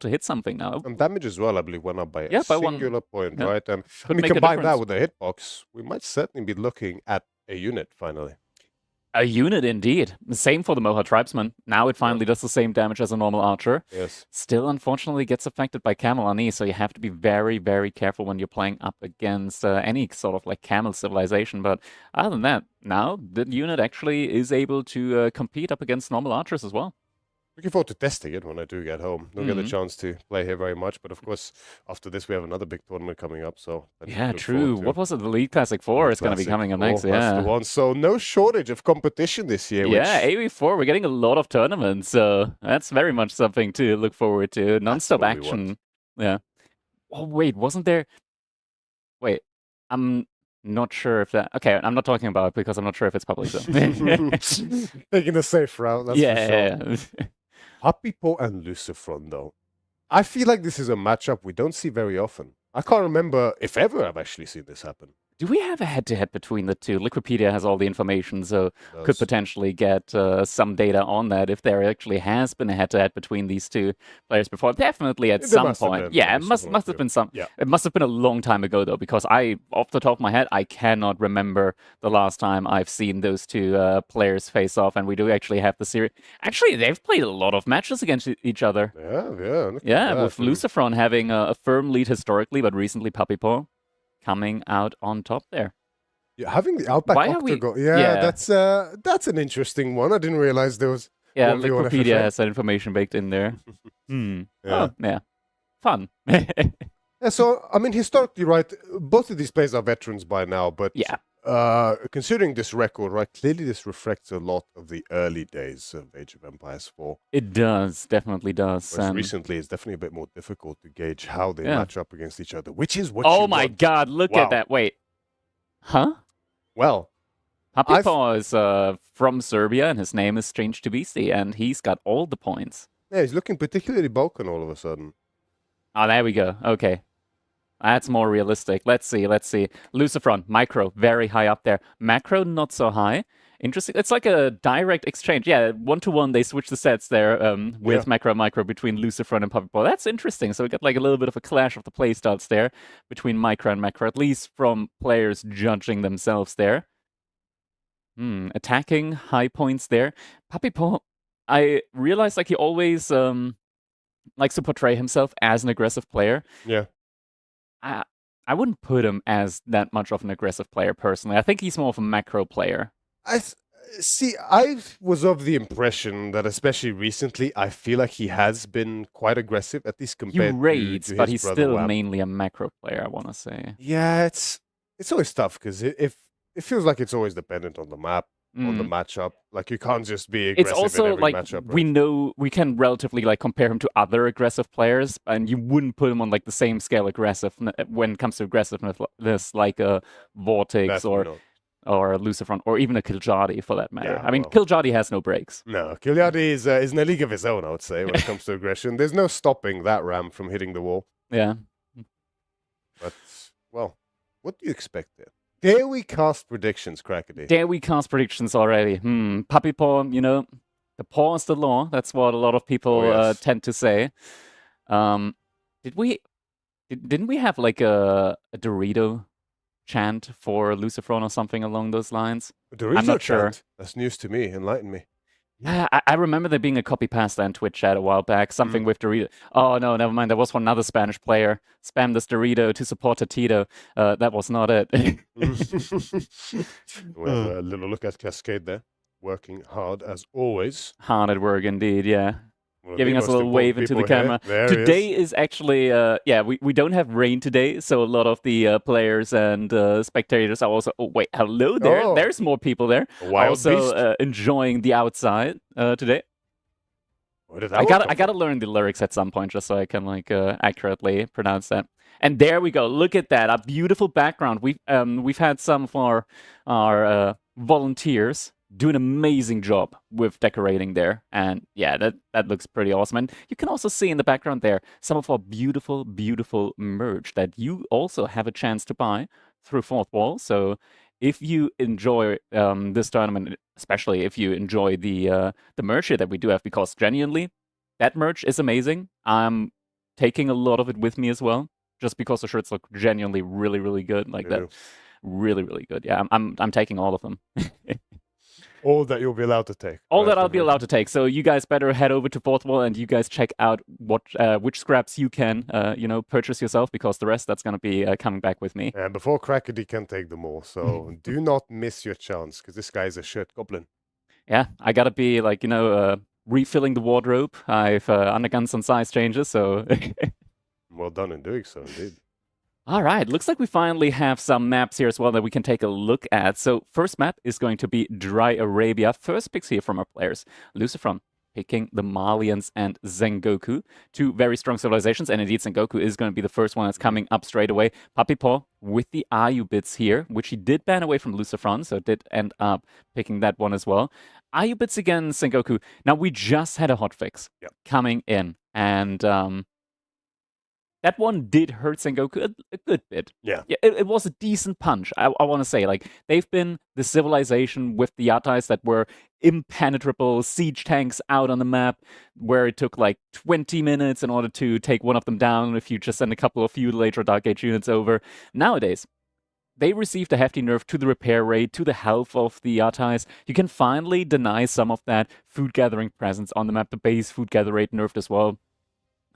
to hit something now. And damage as well, I believe, went up by Yeah, a by one. singular point, Yeah. right? And Could when you make a combine that difference. with the hitbox, we might certainly be looking at a unit finally. A unit indeed. Same for the Moha Tribesman. Now it finally does the same damage as a normal archer. Yes. Still, unfortunately, gets affected by Camel on E, so you have to be very, very careful when you're playing up against any sort of like Camel civilization. But other than that, now the unit actually is able to compete up against normal archers as well. Looking forward to testing it when I do get home. Don't get the chance to play here very much, but of course, after this we have another big tournament coming up, so Yeah, true. What was it? The League Classic 4 is going to be coming up next. That's the Yeah. one. So no shortage of competition this year. Yeah, which AV4, we're getting a lot of tournaments, so that's very much something to look forward to. Non-stop what we action. want. Yeah. Oh, wait, wasn't there... Wait, I'm not sure if that... Okay, I'm not talking about it because I'm not sure if it's public. So. Taking the safe route, that's for sure. Yeah. Puppy Paw and Lucifron, though. I feel like this is a matchup we don't see very often. I can't remember if ever I've actually seen this happen. Do we have a head-to-head between the two? Liquipedia has all the information, so could potentially get some data on that if there actually has been a head-to-head between these two players before. Definitely at some point. Yeah, it must have been some. Yeah. It must have been a long time ago though, because off the top of my head, I cannot remember the last time I've seen those two players face off, and we do actually have the series. Actually, they've played a lot of matches against each other. Yeah. With Lucifron having a firm lead historically, but recently Puppy Paw coming out on top there. Yeah, having the Outback Octagon. That's an interesting one. I didn't realize there was. Yeah, Wikipedia has that information baked in there. Yeah. Oh, yeah. Fun. Yeah, so, I mean, historically, right, both of these players are veterans by now, but considering this record, right, clearly this reflects a lot of the early days of Age of Empires 4. It does, definitely does. Whereas recently, it's definitely a bit more difficult to gauge how they match up against each other, which is what Oh my god, look at that. Wait. Huh? Well, Puppy Paw is from Serbia, and his name is Strange to Beasty, and he's got all the points. Yeah, he's looking particularly Balkan all of a sudden. Oh, there we go. Okay. That's more realistic. Let's see. Lucifron, Micro, very high up there. Macro, not so high. Interesting. It's like a direct exchange. Yeah, 1-to-1, they switch the sets there with Macro and Micro between Lucifron and Puppy Paw. That's interesting. So we got like a little bit of a clash of the playstyles there between Micro and Macro, at least from players judging themselves there. Attacking, high points there. Puppy Paw, I realized like he always likes to portray himself as an aggressive player. Yeah. I wouldn't put him as that much of an aggressive player personally. I think he's more of a macro player. I was of the impression that, especially recently, I feel like he has been quite aggressive, at least compared he raids, to but his he's still Wab. mainly a macro player, I want to say. Yeah, it's always tough because it feels like it's always dependent on the map. On the matchup, like you can't just be aggressive. It's also in every like matchup, right? we know we can relatively like compare him to other aggressive players, and you wouldn't put him on like the same scale aggressive when it comes to aggressiveness, like a Vortex or Lucifron or even a Kiljadi for that matter. I mean, Kiljadi has no breaks. No, Kiljadi is in a league of his own, I would say, when it comes to aggression. There's no stopping that ram from hitting the wall. Yeah. But well, what do you expect there? Dare we cast predictions, Crackety? Dare we cast predictions already? Puppy Paw, you know, the paw is the law. That's what a lot of people tend to say. Didn't we have like a Dorito chant for Lucifron or something along those lines? I'm not sure. That's news to me. Enlighten me. Yeah, I remember there being a copy pasta on Twitch chat a while back, something with Dorito. Oh, no, never mind. There was one other Spanish player. Spam this Dorito to support Tito. That was not it. We have a little look at Cascade there. Working hard as always. Hard at work indeed, yeah. Giving us a little wave into the camera. Today is actually, we don't have rain today, so a lot of the players and spectators are also, hello there. Oh. There's more people there. Also enjoying the outside today. I gotta learn the lyrics at some point just so I can like accurately pronounce that. And there we go. Look at that, a beautiful background. We've had some of our volunteers do an amazing job with decorating there, and yeah, that looks pretty awesome. And you can also see in the background there some of our beautiful merch that you also have a chance to buy through Fourth Wall. So if you enjoy this tournament, especially if you enjoy the merch here that we do have, because genuinely that merch is amazing. I'm taking a lot of it with me as well, just because the shirts look genuinely really, really good like that. Really, really good. Yeah, I'm taking all of them. All that you'll be allowed to take. All that I'll be allowed to take. So you guys better head over to Fourth Wall and you guys check out what which scraps you can, purchase yourself, because the rest, that's going to be coming back with me. And before Crackety can take them all, so do not miss your chance, because this guy's a shirt goblin. Yeah, I got to be like, refilling the wardrobe. I've undergone some size changes, so... Well done in doing so, indeed. All right, looks like we finally have some maps here as well that we can take a look at. So first map is going to be Dry Arabia. First picks here from our players. Lucifron picking the Malians and Sengoku. Two very strong civilizations, and indeed Sengoku is going to be the first one that's coming up straight away. Puppy Paw with the Ayu bits here, which he did ban away from Lucifron, so did end up picking that one as well. Ayu bits against Sengoku. Now, we just had a hotfix coming in, and... that one did hurt Sengoku a good bit. Yeah. It was a decent punch, I want to say. Like, they've been the civilization with the Yatais that were impenetrable siege tanks out on the map, where it took like 20 minutes in order to take one of them down if you just send a couple of Feudal Age or Dark Age units over. Nowadays, they received a hefty nerf to the repair rate, to the health of the Yatais. You can finally deny some of that food gathering presence on the map. The base food gather rate nerfed as well.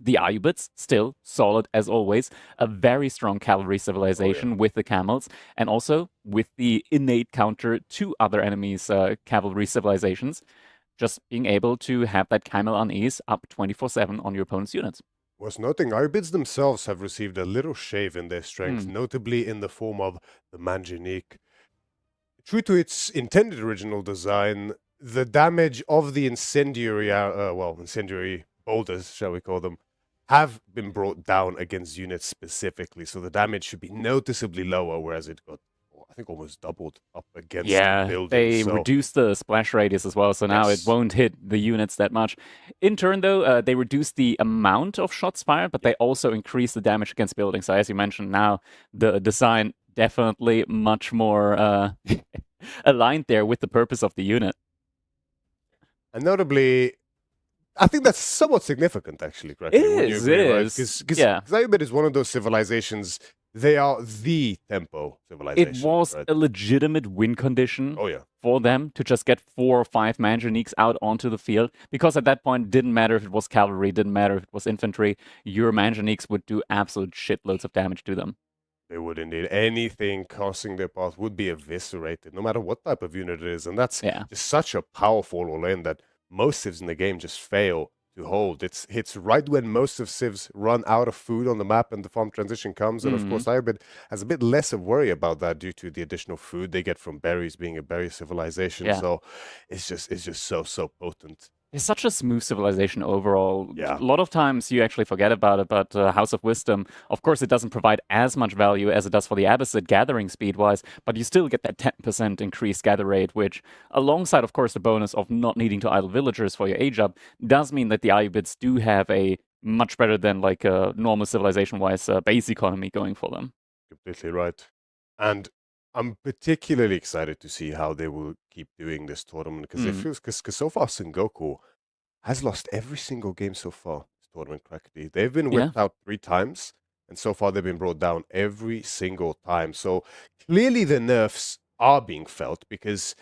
The Ayubids, still solid as always, a very strong cavalry civilization with the camels, and also with the innate counter to other enemies' cavalry civilizations, just being able to have that camel unease up 24/7 on your opponent's units. Worth noting, Ayubids themselves have received a little shave in their strength, notably in the form of the Manjanique. True to its intended original design, the damage of the incendiary boulders, shall we call them, have been brought down against units specifically, so the damage should be noticeably lower, whereas it got, I think, almost doubled up against the buildings. They reduced the splash radius as well, so now it won't hit the units that much. In turn, though, they reduced the amount of shots fired, but they also increased the damage against buildings. So as you mentioned, now the design definitely much more aligned there with the purpose of the unit. And notably, I think that's somewhat significant, actually. Correct? It is. Because Ayubid is one of those civilizations. They are the tempo civilization. It was a legitimate win condition for them to just get 4 or 5 Manjaniques out onto the field, because at that point, it didn't matter if it was cavalry, didn't matter if it was infantry. Your Manjaniques would do absolute shitloads of damage to them. They would indeed. Anything crossing their path would be eviscerated, no matter what type of unit it is. And that's just such a powerful all-in that most civs in the game just fail to hold. It hits right when most of civs run out of food on the map and the farm transition comes. And of course, Ayubid has a bit less of worry about that due to the additional food they get from berries, being a berry civilization. So it's just so potent. It's such a smooth civilization overall. A lot of times you actually forget about it, but House of Wisdom, of course, it doesn't provide as much value as it does for the Abbasid gathering speed-wise, but you still get that 10% increased gather rate, which, alongside, of course, the bonus of not needing to idle villagers for your age up, does mean that the Ayubids do have a much better than like a normal civilization-wise base economy going for them. Completely right. And I'm particularly excited to see how they will keep doing this tournament, because it feels, because so far Sengoku has lost every single game so far. This tournament, Crackety. They've been whipped out 3 times, and so far they've been brought down every single time. So clearly the nerfs are being felt, because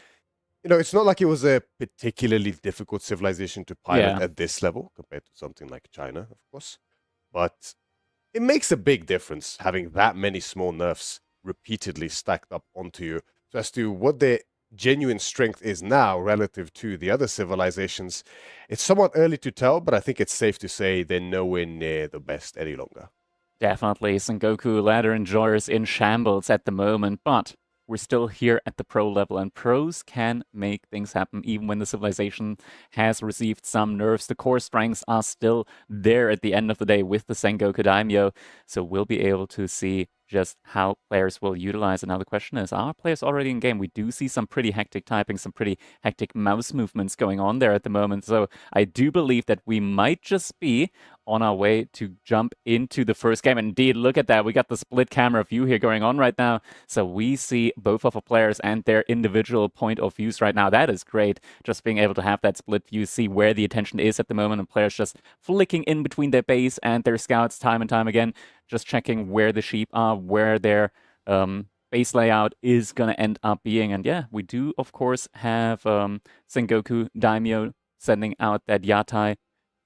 it's not like it was a particularly difficult civilization to pilot at this level compared to something like China, of course. But it makes a big difference having that many small nerfs repeatedly stacked up onto you. So as to what their genuine strength is now relative to the other civilizations, it's somewhat early to tell, but I think it's safe to say they're nowhere near the best any longer. Definitely. Sengoku ladder enjoyers in shambles at the moment, but we're still here at the pro level, and pros can make things happen even when the civilization has received some nerfs. The core strengths are still there at the end of the day with the Sengoku Daimyo, so we'll be able to see just how players will utilize it. Now the question is, are players already in game? We do see some pretty hectic typing, some pretty hectic mouse movements going on there at the moment. So I do believe that we might just be on our way to jump into the first game. And indeed, look at that. We got the split camera view here going on right now. So we see both of our players and their individual point of views right now. That is great. Just being able to have that split view, see where the attention is at the moment, and players just flicking in between their base and their scouts time and time again, just checking where the sheep are, where their base layout is going to end up being. And yeah, we do, of course, have Sengoku Daimyo sending out that Yatai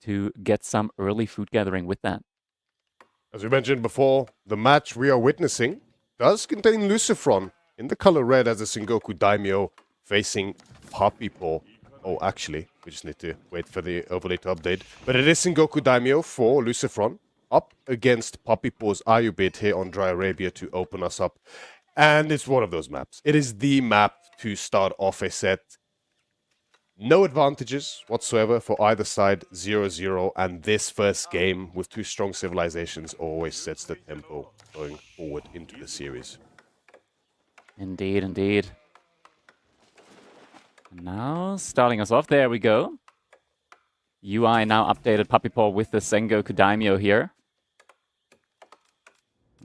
to get some early food gathering with that. As we mentioned before, the match we are witnessing does contain Lucifron in the color red as a Sengoku Daimyo facing Puppy Paw. Oh, actually, we just need to wait for the overlay to update. But it is Sengoku Daimyo for Lucifron up against Puppy Paw's Ayubit here on Dry Arabia to open us up. And it's one of those maps. It is the map to start off a set. No advantages whatsoever for either side, 0-0, and this first game with two strong civilizations always sets the tempo going forward into the series. Indeed, indeed. Now, starting us off, there we go. UI now updated Puppy Paw with the Sengoku Daimyo here.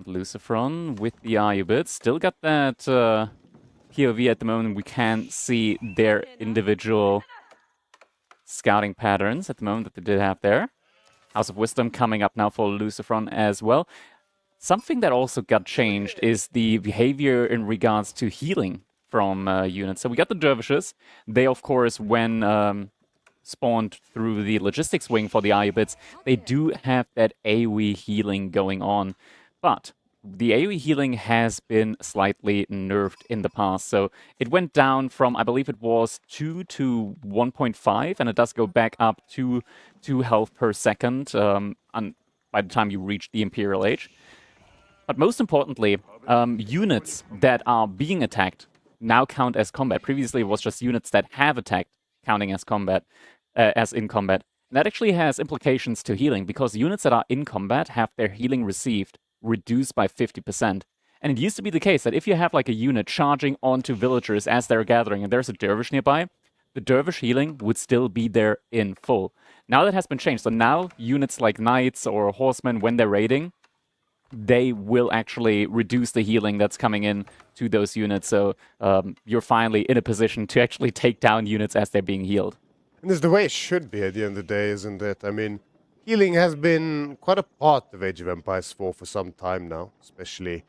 Lucifron with the Ayubit. Still got that POV at the moment. We can't see their individual scouting patterns at the moment that they did have there. House of Wisdom coming up now for Lucifron as well. Something that also got changed is the behavior in regards to healing from units. So we got the Dervishes. They, of course, when spawned through the logistics wing for the Ayubits, they do have that AoE healing going on. But the AoE healing has been slightly nerfed in the past. So it went down from, I believe it was 2 to 1.5, and it does go back up to 2 health per second by the time you reach the Imperial Age. But most importantly, units that are being attacked now count as combat. Previously, it was just units that have attacked counting as combat, as in combat. And that actually has implications to healing, because units that are in combat have their healing received reduced by 50%. And it used to be the case that if you have like a unit charging onto villagers as they're gathering and there's a dervish nearby, the dervish healing would still be there in full. Now that has been changed. So now units like knights or horsemen, when they're raiding, they will actually reduce the healing that's coming in to those units. So you're finally in a position to actually take down units as they're being healed. And it's the way it should be at the end of the day, isn't it? I mean, healing has been quite a part of Age of Empires 4 for some time now, especially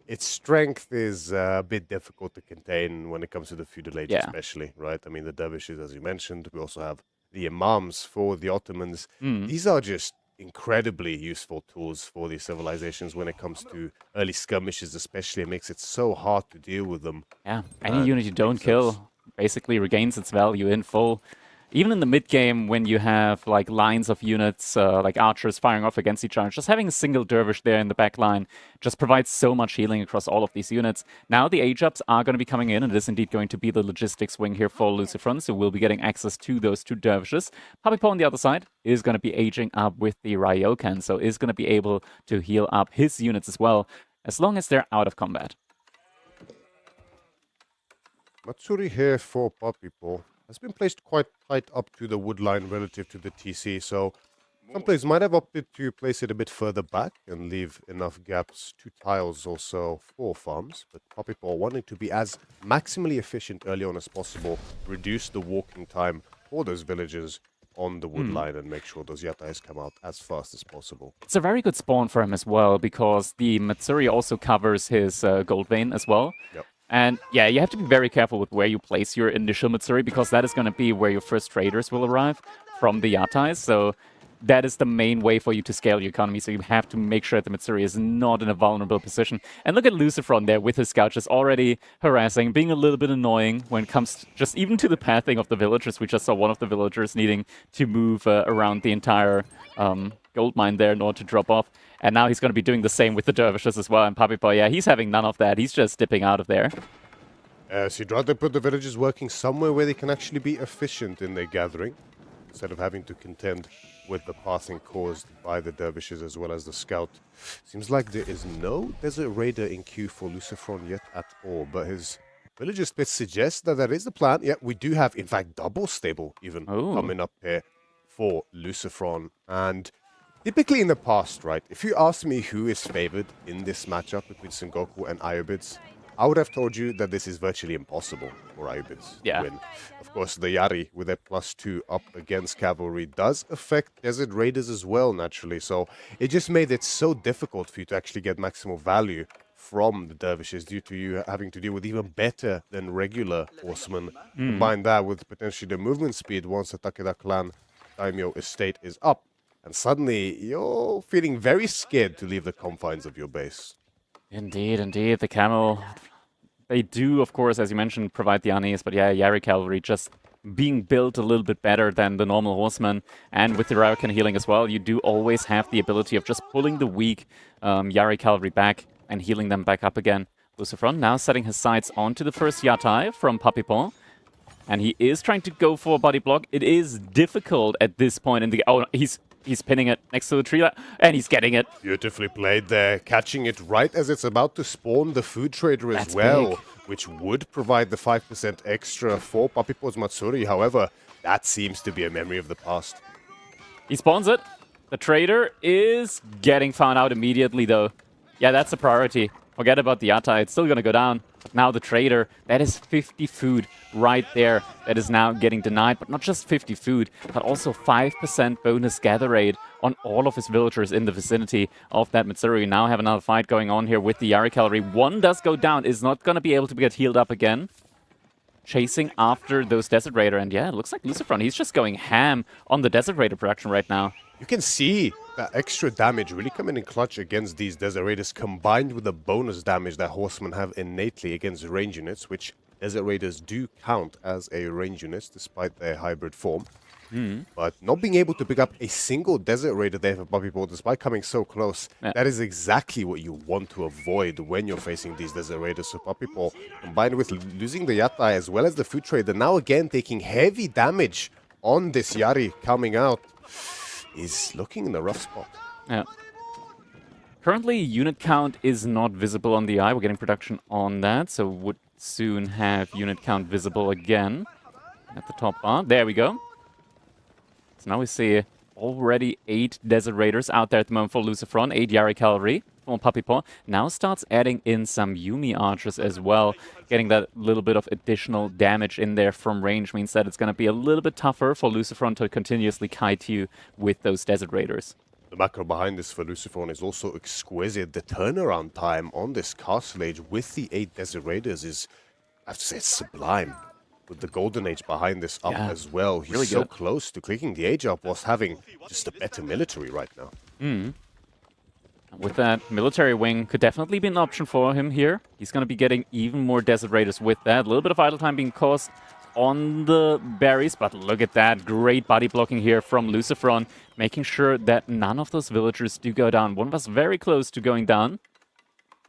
its strength is a bit difficult to contain when it comes to the feudal age, especially, right? I mean, the dervishes, as you mentioned, we also have the imams for the Ottomans. These are just incredibly useful tools for these civilizations when it comes to early skirmishes, especially. It makes it so hard to deal with them. Yeah, any unit you don't kill basically regains its value in full. Even in the mid-game, when you have like lines of units, like archers firing off against each other, just having a single dervish there in the back line just provides so much healing across all of these units. Now the age-ups are going to be coming in, and it is indeed going to be the logistics wing here for Lucifron, so we'll be getting access to those 2 dervishes. Puppy Paw on the other side is going to be aging up with the Ryokan, so is going to be able to heal up his units as well, as long as they're out of combat. Matsuri here for Puppy Paw has been placed quite tight up to the wood line relative to the TC, so some players might have opted to place it a bit further back and leave enough gaps, 2 tiles or so for farms. But Puppy Paw wanting to be as maximally efficient early on as possible, reduce the walking time for those villagers on the wood line and make sure those yatais come out as fast as possible. It's a very good spawn for him as well, because the Matsuri also covers his gold vein as well. Yep. And yeah, you have to be very careful with where you place your initial Matsuri, because that is going to be where your first traders will arrive from the yatais. So that is the main way for you to scale your economy. So you have to make sure that the Matsuri is not in a vulnerable position. And look at Lucifron there with his scout, just already harassing, being a little bit annoying when it comes just even to the pathing of the villagers. We just saw one of the villagers needing to move around the entire gold mine there in order to drop off. And now he's going to be doing the same with the dervishes as well. And Puppy Paw, yeah, he's having none of that. He's just dipping out of there. So you'd rather put the villagers working somewhere where they can actually be efficient in their gathering, instead of having to contend with the passing caused by the dervishes as well as the scout. Seems like there is no Desert Raider in queue for Lucifron yet at all, but his villager split suggests that that is the plan. Yeah, we do have, in fact, double stable even coming up here for Lucifron. And typically in the past, right, if you ask me who is favored in this matchup between Sengoku and Iobids, I would have told you that this is virtually impossible for Iobids to win. Of course, the Yari with a +2 up against Cavalry does affect Desert Raiders as well, naturally. So it just made it so difficult for you to actually get maximal value from the Dervishes due to you having to deal with even better than regular horsemen. Combine that with potentially the movement speed once the Takeda clan daimyo estate is up. And suddenly you're feeling very scared to leave the confines of your base. Indeed, indeed. The camel, they do, of course, as you mentioned, provide the unease, but yeah, Yari cavalry just being built a little bit better than the normal horsemen. And with the Ryokan healing as well, you do always have the ability of just pulling the weak Yari cavalry back and healing them back up again. Lucifron now setting his sights onto the first Yatai from Papipon. And he is trying to go for a body block. It is difficult at this point in the... Oh, he's pinning it next to the tree, and he's getting it. Beautifully played there, catching it right as it's about to spawn the food trader as well, which would provide the 5% extra for Papipo's Matsuri. However, that seems to be a memory of the past. He spawns it. The trader is getting found out immediately, though. Yeah, that's a priority. Forget about the Yatai, it's still going to go down. But now the trader, that is 50 food right there. That is now getting denied, but not just 50 food, but also 5% bonus gather rate on all of his villagers in the vicinity of that Mitsuru. We now have another fight going on here with the Yari cavalry. One does go down, is not going to be able to get healed up again. Chasing after those Desert Raider, and yeah, it looks like Lucifron, he's just going ham on the Desert Raider production right now. You can see that extra damage really coming in clutch against these Desert Raiders, combined with the bonus damage that horsemen have innately against range units, which Desert Raiders do count as a range unit despite their hybrid form. But not being able to pick up a single Desert Raider there for Papipon, despite coming so close, that is exactly what you want to avoid when you're facing these Desert Raiders. So Papipon, combined with losing the Yatai as well as the food trader, now again taking heavy damage on this Yari coming out, is looking in a rough spot. Yeah. Currently, unit count is not visible on the eye. We're getting production on that, so would soon have unit count visible again at the top bar. There we go. So now we see already 8 Desert Raiders out there at the moment for Lucifron, 8 Yari cavalry from Papipon. Now starts adding in some Yumi archers as well. Getting that little bit of additional damage in there from range means that it's going to be a little bit tougher for Lucifron to continuously kite you with those Desert Raiders. The macro behind this for Lucifron is also exquisite. The turnaround time on this Castle Age with the 8 Desert Raiders is, I have to say, it's sublime. With the Golden Age behind this up as well. He's really so close to clicking the age up whilst having just a better military right now. With that, military wing could definitely be an option for him here. He's going to be getting even more Desert Raiders with that. A little bit of idle time being caused on the berries, but look at that. Great body blocking here from Lucifron, making sure that none of those villagers do go down. One was very close to going down.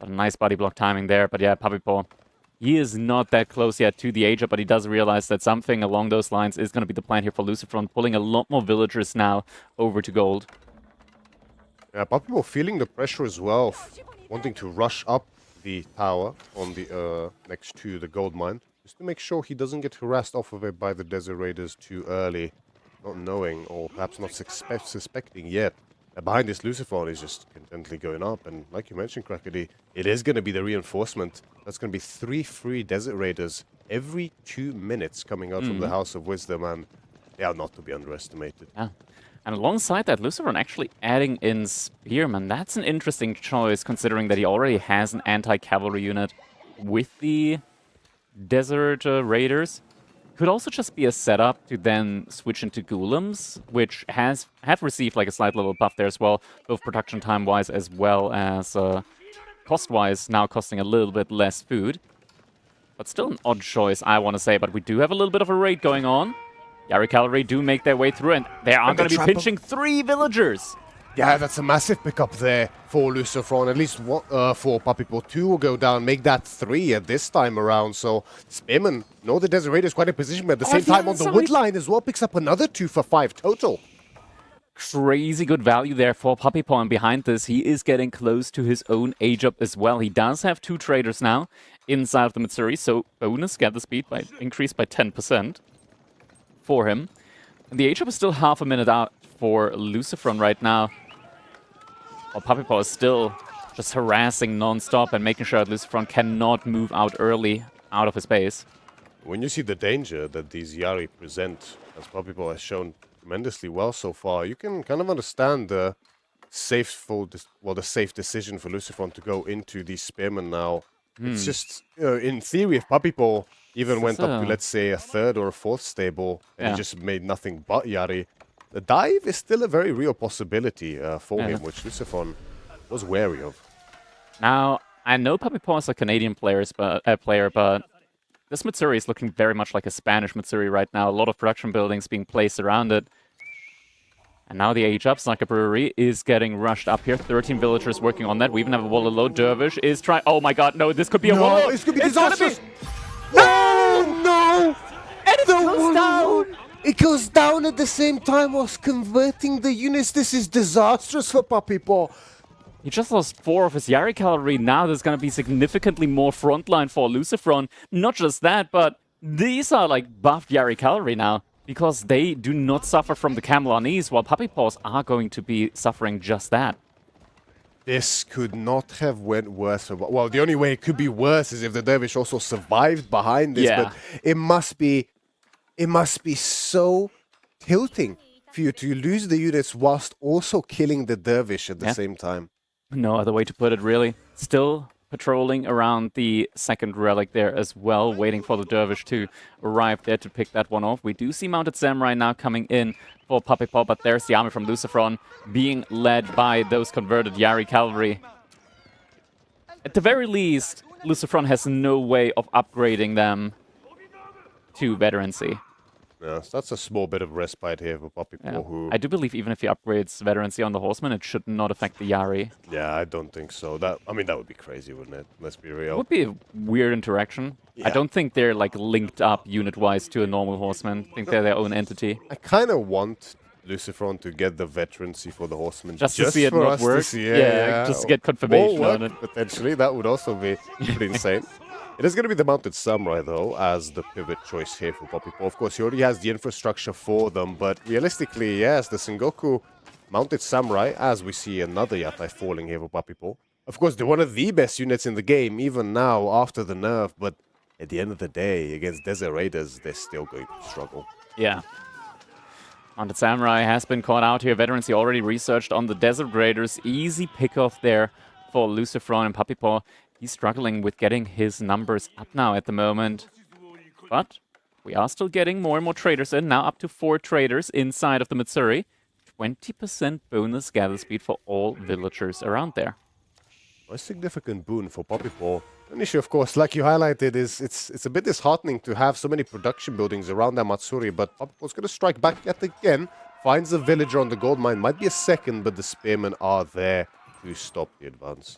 But a nice body block timing there. But yeah, Papipon, he is not that close yet to the age up, but he does realize that something along those lines is going to be the plan here for Lucifron, pulling a lot more villagers now over to gold. Yeah, Papipon feeling the pressure as well, wanting to rush up the tower on the next to the gold mine, just to make sure he doesn't get harassed off of it by the Desert Raiders too early, not knowing or perhaps not suspecting yet. Behind this, Lucifron is just contently going up, and like you mentioned, Krakedy, it is going to be the reinforcement. That's going to be 3 free Desert Raiders every 2 minutes coming out from the House of Wisdom, and they are not to be underestimated. Yeah. And alongside that, Lucifron actually adding in Spearman. That's an interesting choice, considering that he already has an anti-cavalry unit with the Desert Raiders. Could also just be a setup to then switch into Golems, which have received like a slight little buff there as well, both production time-wise as well as cost-wise, now costing a little bit less food. But still an odd choice, I want to say, but we do have a little bit of a raid going on. Yari Cavalry do make their way through, and they are going to be pinching 3 villagers. Yeah, that's a massive pickup there for Lucifron. At least one, for Papipon 2 will go down, make that 3 at this time around. So Spearman, no, the Desert Raider is quite in position, but at the same time on the wood line as well, picks up another 2 for 5 total. Crazy good value there for Puppy Paw, and behind this, he is getting close to his own age up as well. He does have 2 traders now inside of the Matsuri, so bonus gather speed increased by 10% for him. And the age up is still half a minute out for Lucifron right now. While Puppy Paw is still just harassing non-stop and making sure that Lucifron cannot move out early out of his base. When you see the danger that these Yari present, as Puppy Paw has shown tremendously well so far, you can kind of understand the safe decision for Lucifron to go into these Spearmen now. It's just, in theory, if Puppy Paw even went up to, let's say, a 3rd or a 4th stable, and he just made nothing but Yari, the dive is still a very real possibility for him, which Lucifron was wary of. Now, I know Puppy Paw is a Canadian player, but this Matsuri is looking very much like a Spanish Matsuri right now. A lot of production buildings being placed around it. And now the age up, Sniper Brewery is getting rushed up here. 13 villagers working on that. We even have a Wallow. Dervish is trying... Oh my god, no, this could be a Wallow! It's gonna be disastrous! No! And it goes down! It goes down at the same time whilst converting the units. This is disastrous for Puppy Paw. He just lost 4 of his Yari cavalry. Now there's going to be significantly more frontline for Lucifron. Not just that, but these are like buffed Yari cavalry now, because they do not suffer from the camel on ease, while Puppy Paws are going to be suffering just that. This could not have went worse. Well, the only way it could be worse is if the Dervish also survived behind this, but it must be so tilting for you to lose the units whilst also killing the Dervish at the same time. No other way to put it, really. Still patrolling around the 2nd relic there as well, waiting for the Dervish to arrive there to pick that one off. We do see Mounted Samurai now coming in for Puppy Paw, but there's the army from Lucifron being led by those converted Yari cavalry. At the very least, Lucifron has no way of upgrading them to veterancy. Yes, that's a small bit of respite here for Puppy Paw. Who... I do believe even if he upgrades veterancy on the Horseman, it should not affect the Yari. Yeah, I don't think so. That would be crazy, wouldn't it? Let's be real. It would be a weird interaction. I don't think they're like linked up unit-wise to a normal Horseman. I think they're their own entity. I kind of want Lucifron to get the veterancy for the Horseman. Just to see it not work? Just to get confirmation on it. Potentially, that would also be pretty insane. It is going to be the Mounted Samurai, though, as the pivot choice here for Puppy Paw. Of course, he already has the infrastructure for them, but realistically, yes, the Sengoku Mounted Samurai, as we see another Yatai falling here for Puppy Paw. Of course, they're one of the best units in the game, even now, after the nerf, but at the end of the day, against Desert Raiders, they're still going to struggle. Yeah. Mounted Samurai has been caught out here. Veterans, he already researched on the Desert Raiders. Easy pick-off there for Lucifron and Puppy Paw. He's struggling with getting his numbers up now at the moment. But we are still getting more and more traders in, now up to 4 traders inside of the Matsuri. 20% bonus gather speed for all villagers around there. A significant boon for Puppy Paw. An issue, of course, like you highlighted, is it's a bit disheartening to have so many production buildings around that Matsuri, but Puppy Paw's going to strike back yet again. Finds a villager on the gold mine. Might be a second, but the spearmen are there to stop the advance.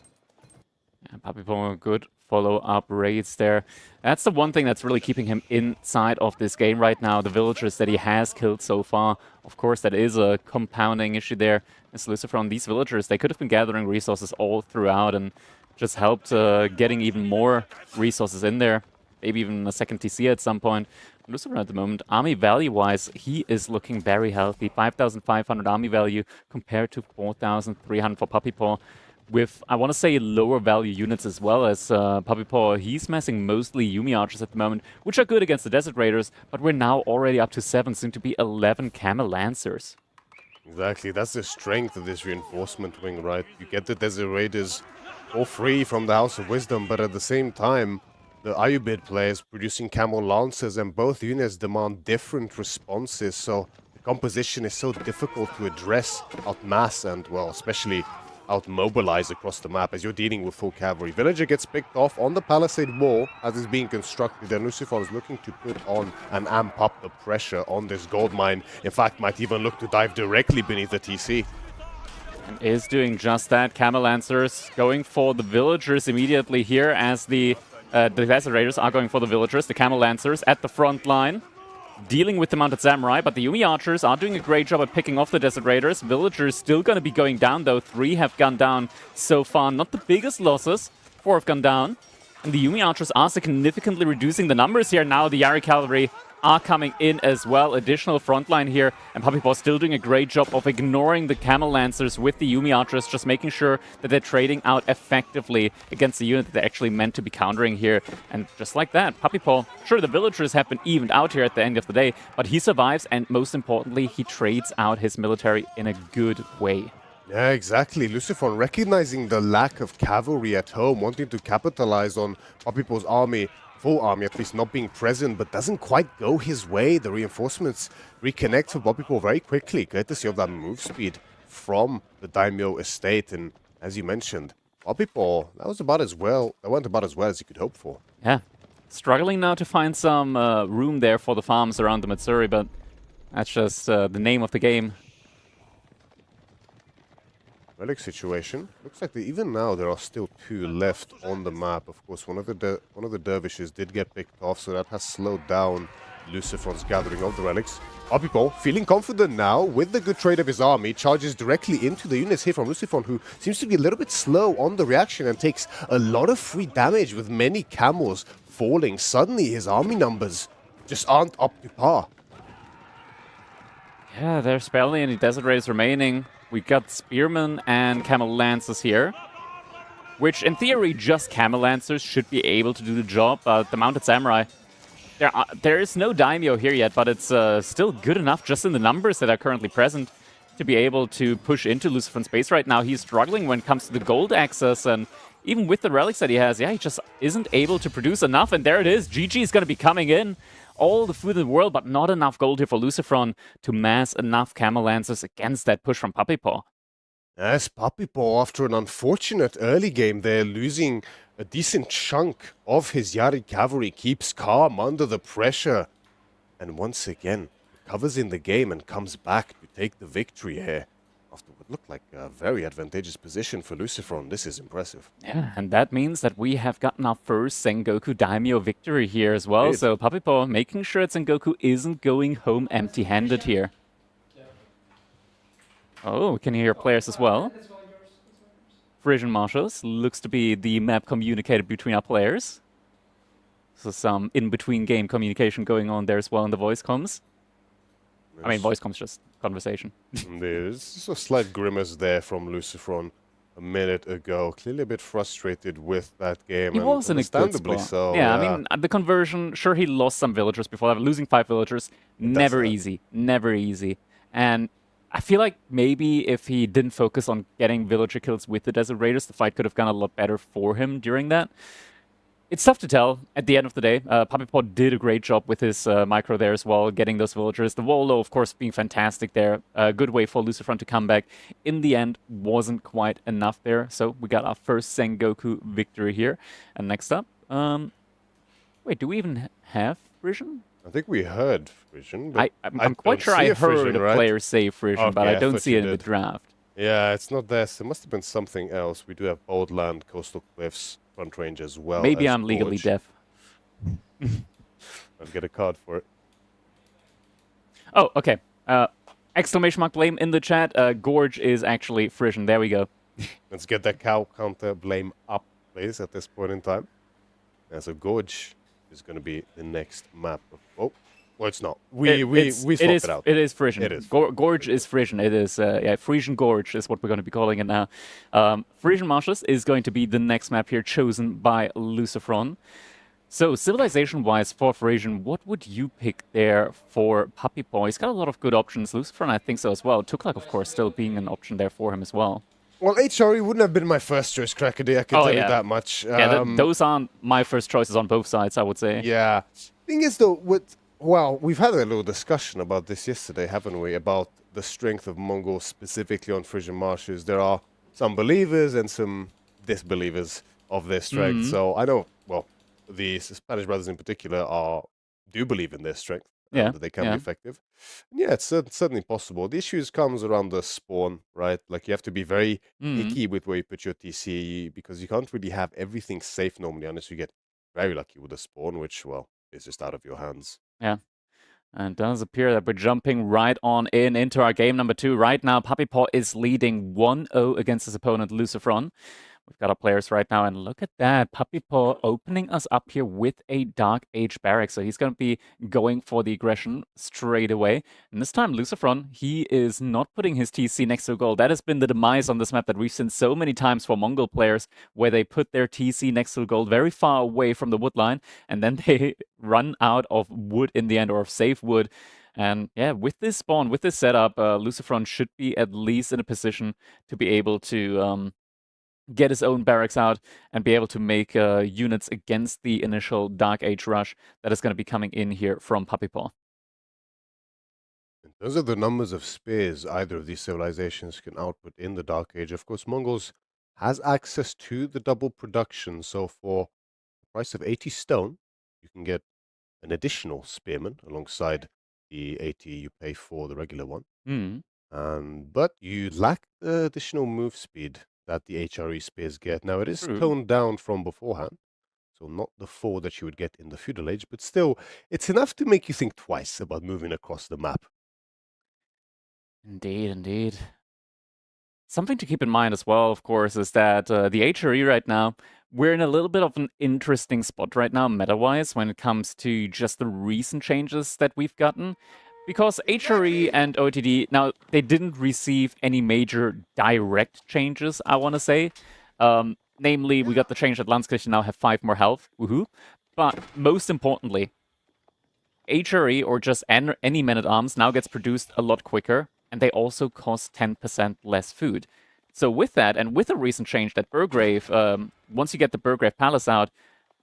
And Puppy Paw, good follow-up raids there. That's the one thing that's really keeping him inside of this game right now. The villagers that he has killed so far. Of course, that is a compounding issue there. As Lucifron, these villagers, they could have been gathering resources all throughout and just helped getting even more resources in there. Maybe even a second TC at some point. Lucifron at the moment, army value-wise, he is looking very healthy. 5,500 army value compared to 4,300 for Puppy Paw. With, I want to say, lower value units as well, as Puppy Paw, he's massing mostly Yumi archers at the moment, which are good against the Desert Raiders, but we're now already up to 7, soon to be 11 Camel Lancers. Exactly, that's the strength of this reinforcement wing, right? You get the Desert Raiders all free from the House of Wisdom, but at the same time, the Ayubid players producing Camel Lancers, and both units demand different responses, so the composition is so difficult to address out mass and, well, especially out-mobilize across the map as you're dealing with full cavalry. Villager gets picked off on the palisade wall as it's being constructed, and Lucifron is looking to put on and amp up the pressure on this gold mine. In fact, might even look to dive directly beneath the TC. And is doing just that. Camel Lancers going for the villagers immediately here as the Desert Raiders are going for the villagers. The Camel Lancers at the front line. dealing with the Mounted Samurai, but the Yumi Archers are doing a great job at picking off the Desert Raiders. Villagers still going to be going down, though. 3 have gone down so far. Not the biggest losses. 4 have gone down. And the Yumi Archers are significantly reducing the numbers here. Now the Yari Cavalry are coming in as well. Additional frontline here. And Puppy Paw still doing a great job of ignoring the Camel Lancers with the Yumi Archers, just making sure that they're trading out effectively against the unit that they're actually meant to be countering here. And just like that, Puppy Paw, sure, the villagers have been evened out here at the end of the day, but he survives, and most importantly, he trades out his military in a good way. Yeah, exactly. Lucifron recognizing the lack of cavalry at home, wanting to capitalize on Puppy Paw's army, full army at least, not being present, but doesn't quite go his way. The reinforcements reconnect for Puppy Paw very quickly, courtesy of that move speed from the Daimyo estate. And as you mentioned, Puppy Paw, that went about as well as you could hope for. Yeah. Struggling now to find some room there for the farms around the Matsuri, but that's just the name of the game. Relic situation. Looks like even now there are still 2 left on the map. Of course, one of the dervishes did get picked off, so that has slowed down Lucifron's gathering of the relics. Puppy Paw feeling confident now with the good trade of his army, charges directly into the units here from Lucifron, who seems to be a little bit slow on the reaction and takes a lot of free damage with many camels falling. Suddenly his army numbers just aren't up to par. Yeah, there's barely any Desert Raiders remaining. We got Spearmen and Camel Lancers here, which in theory just Camel Lancers should be able to do the job, but the Mounted Samurai, there is no Daimyo here yet, but it's still good enough just in the numbers that are currently present to be able to push into Lucifron's base right now. He's struggling when it comes to the gold access, and even with the relics that he has, yeah, he just isn't able to produce enough, and there it is. GG is going to be coming in. All the food in the world, but not enough gold here for Lucifron to mass enough Camel Lancers against that push from Puppy Paw. Yes, Puppy Paw, after an unfortunate early game there, losing a decent chunk of his Yari cavalry, keeps calm under the pressure. And once again, recovers in the game and comes back to take the victory here. After what looked like a very advantageous position for Lucifron. This is impressive. Yeah, and that means that we have gotten our first Sengoku Daimyo victory here as well. So Puppy Paw making sure that Sengoku isn't going home empty-handed here. Oh, we can hear players as well. Frisian Marshals looks to be the map communicated between our players. So some in-between game communication going on there as well in the voice comms. I mean, voice comms, just conversation. There's a slight grimace there from Lucifron a minute ago. Clearly a bit frustrated with that game. He was in a good spot. So, yeah, I mean, the conversion, sure, he lost some villagers before that. Losing 5 villagers, never easy. Never easy. And I feel like maybe if he didn't focus on getting villager kills with the Desert Raiders, the fight could have gone a lot better for him during that. It's tough to tell at the end of the day. Puppy Paw did a great job with his micro there as well, getting those villagers. The Volo, of course, being fantastic there. A good way for Lucifron to come back. In the end, wasn't quite enough there. So we got our first Sengoku victory here. And next up, wait, do we even have Frisian? I think we heard Frisian. I'm quite sure I heard a player say Frisian, okay, but I don't see it in the draft. Yeah, it's not there. So it must have been something else. We do have Boldland, Coastal Cliffs, Front Range as well. Maybe I'm legally deaf. I'll get a card for it. Oh, okay. Exclamation mark blame in the chat. Gorge is actually Frisian. There we go. Let's get that cow counter blame up, please, at this point in time. And so Gorge is going to be the next map. Well, it's not. We swap it out. It is Frisian. It is. Gorge is Frisian. It is, yeah, Frisian Gorge is what we're going to be calling it now. Frisian Marshes is going to be the next map here, chosen by Lucifron. So, civilization-wise for Frisian, what would you pick there for Puppy Paw? He's got a lot of good options. Lucifron, I think so as well. Tuklak, of course, still being an option there for him as well. Well, HRE wouldn't have been my first choice, Crackerday, I can tell you that much. Yeah, those aren't my first choices on both sides, I would say. Yeah. Thing is, though, well, we've had a little discussion about this yesterday, haven't we? About the strength of Mongols, specifically on Frisian Marshes. There are some believers and some disbelievers of their strength. So I know, well, the Spanish brothers in particular do believe in their strength. That they can be effective. And yeah, it's certainly possible. The issues comes around the spawn, right? Like you have to be very picky with where you put your TC because you can't really have everything safe normally unless you get very lucky with the spawn, which, well, is just out of your hands. Yeah. And it does appear that we're jumping right on into our game number 2. Right now, Puppy Paw is leading 1-0 against his opponent, Lucifron. We've got our players right now, and look at that. Puppy Paw opening us up here with a Dark Age barrack. So he's going to be going for the aggression straight away. And this time, Lucifron, he is not putting his TC next to a goal. That has been the demise on this map that we've seen so many times for Mongol players, where they put their TC next to a goal very far away from the wood line, and then they run out of wood in the end, or of safe wood. And yeah, with this spawn, with this setup, Lucifron should be at least in a position to be able to get his own barracks out and be able to make units against the initial Dark Age rush that is going to be coming in here from Puppy Paw. In terms of the numbers of spears either of these civilizations can output in the Dark Age, of course, Mongols has access to the double production. So for the price of 80 stone, you can get an additional spearman alongside the 80 you pay for the regular one. But you lack the additional move speed that the HRE spears get. Now, it is toned down from beforehand, so not the 4 that you would get in the Feudal Age, but still, it's enough to make you think twice about moving across the map. Indeed, indeed. Something to keep in mind as well, of course, is that the HRE right now, we're in a little bit of an interesting spot right now, meta-wise, when it comes to just the recent changes that we've gotten. Because HRE and OTD, now, they didn't receive any major direct changes, I want to say. Namely, we got the change that Landskirchen now have 5 more health, woohoo. But most importantly, HRE, or just any man-at-arms, now gets produced a lot quicker, and they also cost 10% less food. So with that, and with a recent change that Burgrave, once you get the Burgrave Palace out,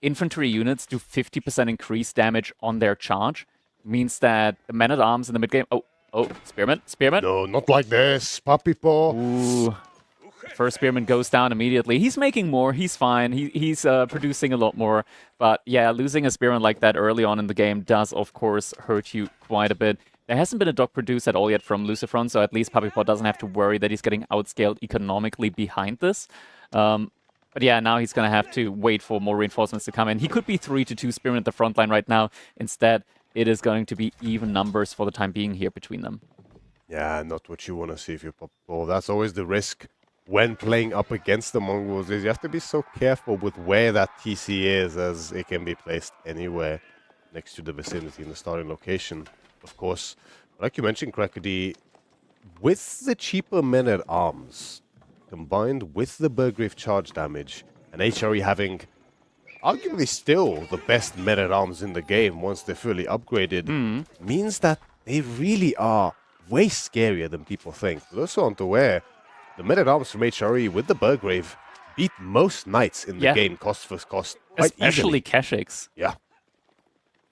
infantry units do 50% increased damage on their charge. Means that the men-at-arms in the mid-game... Oh, Spearman? No, not like this, Puppy Paw. Ooh. First Spearman goes down immediately. He's making more, he's fine, he's producing a lot more. But yeah, losing a Spearman like that early on in the game does, of course, hurt you quite a bit. There hasn't been a dock produced at all yet from Lucifron, so at least Puppy Paw doesn't have to worry that he's getting outscaled economically behind this. But yeah, now he's going to have to wait for more reinforcements to come in. He could be 3-2 Spearman at the front line right now. Instead, it is going to be even numbers for the time being here between them. Yeah, not what you want to see if you're Puppy Paw. That's always the risk when playing up against the Mongols, is you have to be so careful with where that TC is, as it can be placed anywhere next to the vicinity in the starting location. Of course, like you mentioned, Krakody, with the cheaper men-at-arms, combined with the Burgrave charge damage, and HRE having arguably still the best men-at-arms in the game once they're fully upgraded, means that they really are way scarier than people think. For those who aren't aware, the men-at-arms from HRE with the Burgrave beat most knights in the game cost for cost quite especially easily. Kashix. Yeah.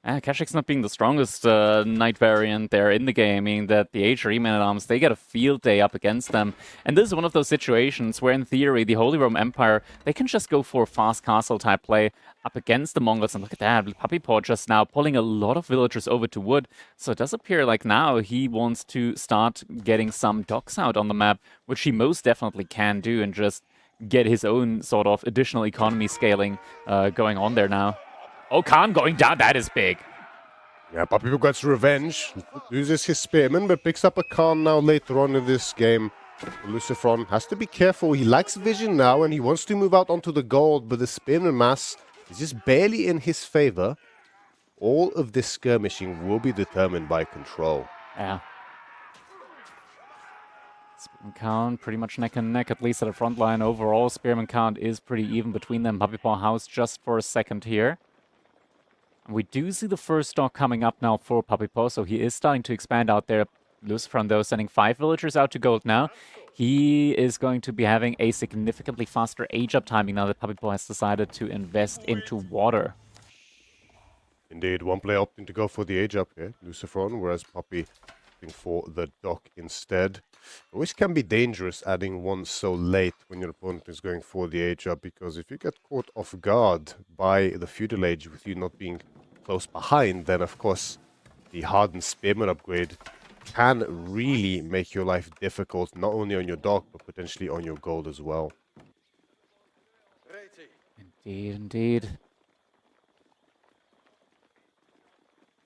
Kashix not being the strongest knight variant there in the game, meaning that the HRE men-at-arms, they get a field day up against them. And this is one of those situations where, in theory, the Holy Roman Empire, they can just go for a fast castle type play up against the Mongols. And look at that, Puppy Paw just now pulling a lot of villagers over to wood. So it does appear like now he wants to start getting some docks out on the map, which he most definitely can do, and just get his own sort of additional economy scaling going on there now. Oh, Khan going down, that is big. Yeah, Puppy Paw gets revenge, loses his Spearman, but picks up a Khan now later on in this game. Lucifron has to be careful, he lacks vision now, and he wants to move out onto the gold, but the Spearman mass is just barely in his favor. All of this skirmishing will be determined by control. Yeah. Spearman count pretty much neck and neck, at least at the front line. Overall, Spearman count is pretty even between them. Puppy Paw house just for a second here. We do see the first stock coming up now for Puppy Paw, so he is starting to expand out there. Lucifron, though, sending 5 villagers out to gold now. He is going to be having a significantly faster age-up timing now that Puppy Paw has decided to invest into water. Indeed, one player opting to go for the age-up here, Lucifron, whereas Puppy opting for the dock instead. Always can be dangerous adding one so late when your opponent is going for the age-up, because if you get caught off guard by the Feudal Age with you not being close behind, then of course the hardened Spearman upgrade can really make your life difficult, not only on your dock, but potentially on your gold as well. Indeed, indeed.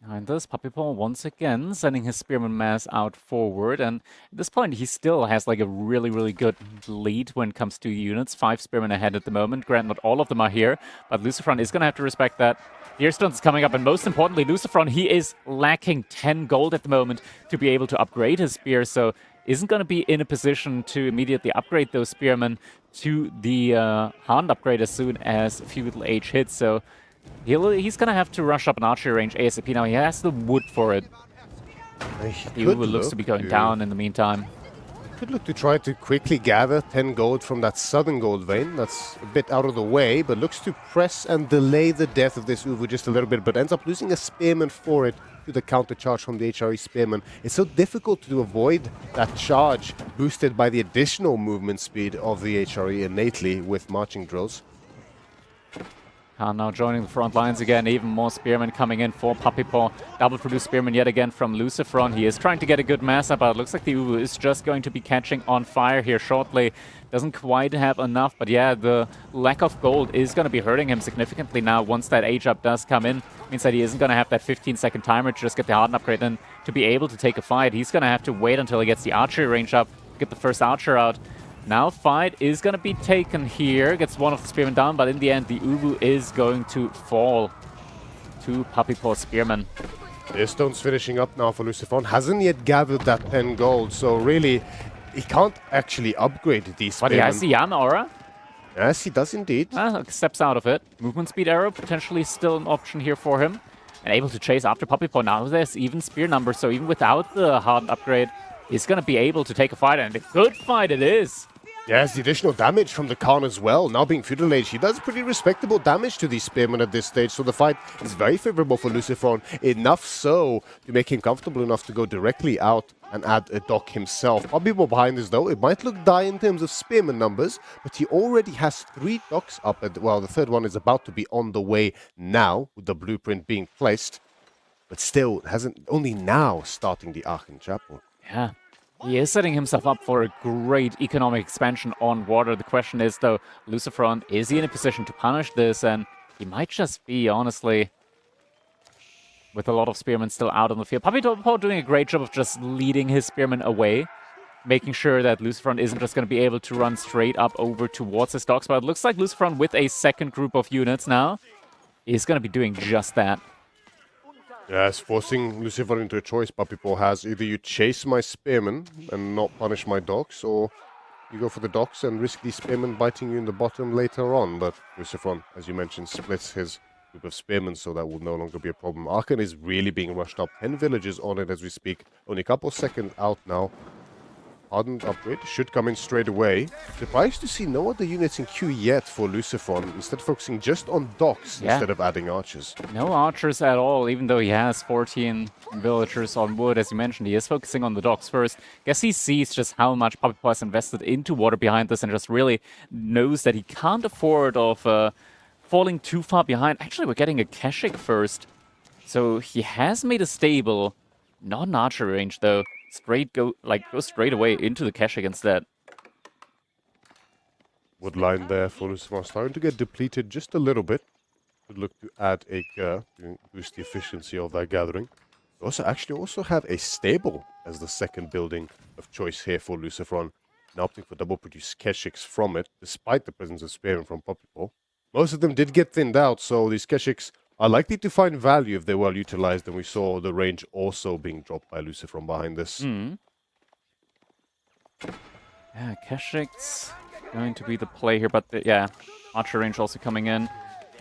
And this Puppypaw once again sending his Spearman mass out forward, and at this point he still has like a really good lead when it comes to units. 5 Spearmen ahead at the moment. Granted, not all of them are here, but Lucifron is going to have to respect that. Deerstone's coming up, and most importantly, Lucifron, he is lacking 10 gold at the moment to be able to upgrade his spear, so isn't going to be in a position to immediately upgrade those Spearmen to the Hardened upgrade as soon as Feudal Age hits, so he's going to have to rush up an archery range ASAP. Now he has the wood for it. The Uwu looks to be going down in the meantime. Could look to try to quickly gather 10 gold from that southern gold vein. That's a bit out of the way, but looks to press and delay the death of this Uwu just a little bit, but ends up losing a Spearman for it to the counter charge from the HRE Spearman. It's so difficult to avoid that charge, boosted by the additional movement speed of the HRE innately with marching drills. Khan now joining the front lines again, even more Spearmen coming in for Puppypaw. Double produced Spearman yet again from Lucifron. He is trying to get a good mass up, but it looks like the Uwu is just going to be catching on fire here shortly. Doesn't quite have enough, but yeah, the lack of gold is going to be hurting him significantly now once that age up does come in. Means that he isn't going to have that 15-second timer to just get the Hardened upgrade and to be able to take a fight. He's going to have to wait until he gets the archery range up, get the first archer out. Now fight is going to be taken here. Gets one of the Spearmen down, but in the end, the Uwu is going to fall to Puppypaw Spearman. Deerstone's finishing up now for Lucifron. Hasn't yet gathered that 10 gold, so really, he can't actually upgrade these Spearmen. But he has the Yan aura. Yes, he does indeed. Steps out of it. Movement speed arrow, potentially still an option here for him. And able to chase after Puppypaw. Now there's even spear numbers, so even without the Hardened upgrade, he's going to be able to take a fight, and a good fight it is. Yes, the additional damage from the Khan as well. Now being Feudal Age, he does pretty respectable damage to these Spearmen at this stage, so the fight is very favorable for Lucifron. Enough so to make him comfortable enough to go directly out and add a dock himself. Puppypaw behind this though, it might look dire in terms of Spearman numbers, but he already has 3 docks up, well, the third one is about to be on the way now, with the blueprint being placed, but still hasn't, only now starting the Aachen Chapel. Yeah. He is setting himself up for a great economic expansion on water. The question is, though, Lucifron, is he in a position to punish this? And he might just be, honestly, with a lot of Spearmen still out on the field. Puppypaw doing a great job of just leading his Spearmen away, making sure that Lucifron isn't just going to be able to run straight up over towards his docks. But it looks like Lucifron, with a second group of units now, is going to be doing just that. Yes, forcing Lucifron into a choice Puppypaw has. Either you chase my Spearmen and not punish my docks, or you go for the docks and risk these Spearmen biting you in the bottom later on. But Lucifron, as you mentioned, splits his group of Spearmen, so that will no longer be a problem. Aachen is really being rushed up. 10 villages on it as we speak. Only a couple seconds out now. Hardened upgrade should come in straight away. Surprised to see no other units in queue yet for Lucifron, instead focusing just on docks instead of adding archers. No archers at all, even though he has 14 villagers on wood, as you mentioned. He is focusing on the docks first. Guess he sees just how much Puppypaw has invested into water behind this and just really knows that he can't afford of falling too far behind. Actually, we're getting a Keshik first. So he has made a stable, not an archery range though. Go straight away into the Keshik instead. Wood line there for Lucifron, starting to get depleted just a little bit. Would look to add a to boost the efficiency of that gathering. We also have a stable as the second building of choice here for Lucifron. Now opting for double produced Keshiks from it, despite the presence of Spearmen from Puppypaw. Most of them did get thinned out, so these Keshiks are likely to find value if they're well utilized, and we saw the range also being dropped by Lucifron behind this. Yeah, Keshik's going to be the play here, but yeah, archer range also coming in.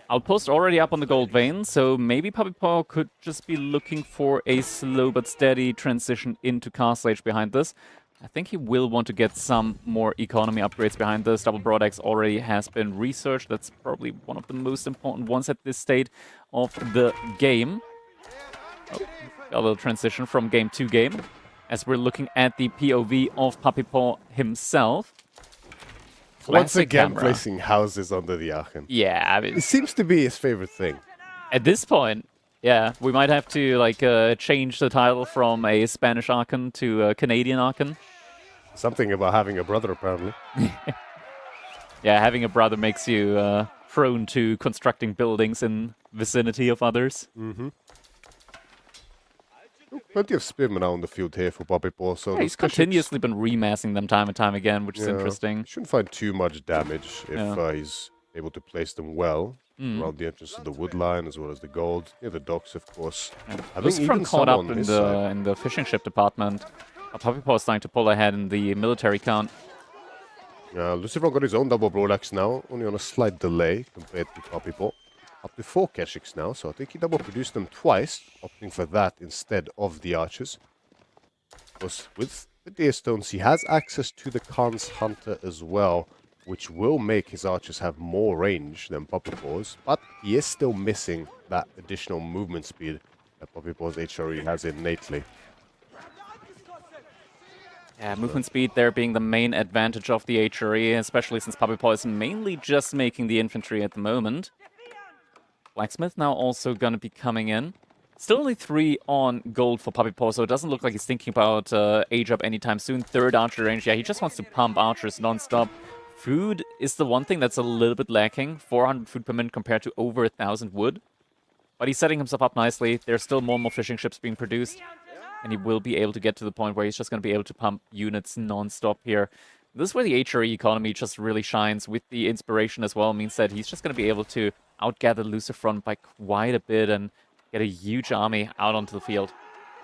Outpost already up on the gold vein, so maybe Puppypaw could just be looking for a slow but steady transition into Castle Age behind this. I think he will want to get some more economy upgrades behind this. Double Broadaxe already has been researched. That's probably one of the most important ones at this state of the game. Oh, a little transition from game to game, as we're looking at the POV of Puppypaw himself. Once again, placing houses under the Aachen. Yeah, I mean, it seems to be his favorite thing. At this point, yeah, we might have to change the title from a Spanish Aachen to a Canadian Aachen. Something about having a brother, apparently. Yeah, having a brother makes you prone to constructing buildings in vicinity of others. Plenty of spearmen out on the field here for Puppypaw. So yeah, he's continuously been remassing them time and time again, which is interesting. Shouldn't find too much damage if he's able to place them well around the entrance to the wood line as well as the gold. Yeah, the docks, of course. Lucifron caught up in the fishing ship department. Puppypaw is starting to pull ahead in the military count. Lucifron got his own double broadaxe now, only on a slight delay compared to Puppypaw. Up to 4 Keshiks now, so I think he double produced them twice, opting for that instead of the archers. Because with the Deerstones, he has access to the Khan's Hunter as well, which will make his archers have more range than Puppypaw's, but he is still missing that additional movement speed that Puppypaw's HRE has innately. Yeah, movement speed there being the main advantage of the HRE, especially since Puppypaw is mainly just making the infantry at the moment. Blacksmith now also going to be coming in. Still only 3 on gold for Puppypaw, so it doesn't look like he's thinking about age up anytime soon. 3rd archer range, yeah, he just wants to pump archers non-stop. Food is the one thing that's a little bit lacking. 400 food per minute compared to over 1,000 wood. But he's setting himself up nicely. There's still more and more fishing ships being produced. And he will be able to get to the point where he's just going to be able to pump units non-stop here. This is where the HRE economy just really shines with the inspiration as well. Means that he's just going to be able to outgather Lucifron by quite a bit and get a huge army out onto the field.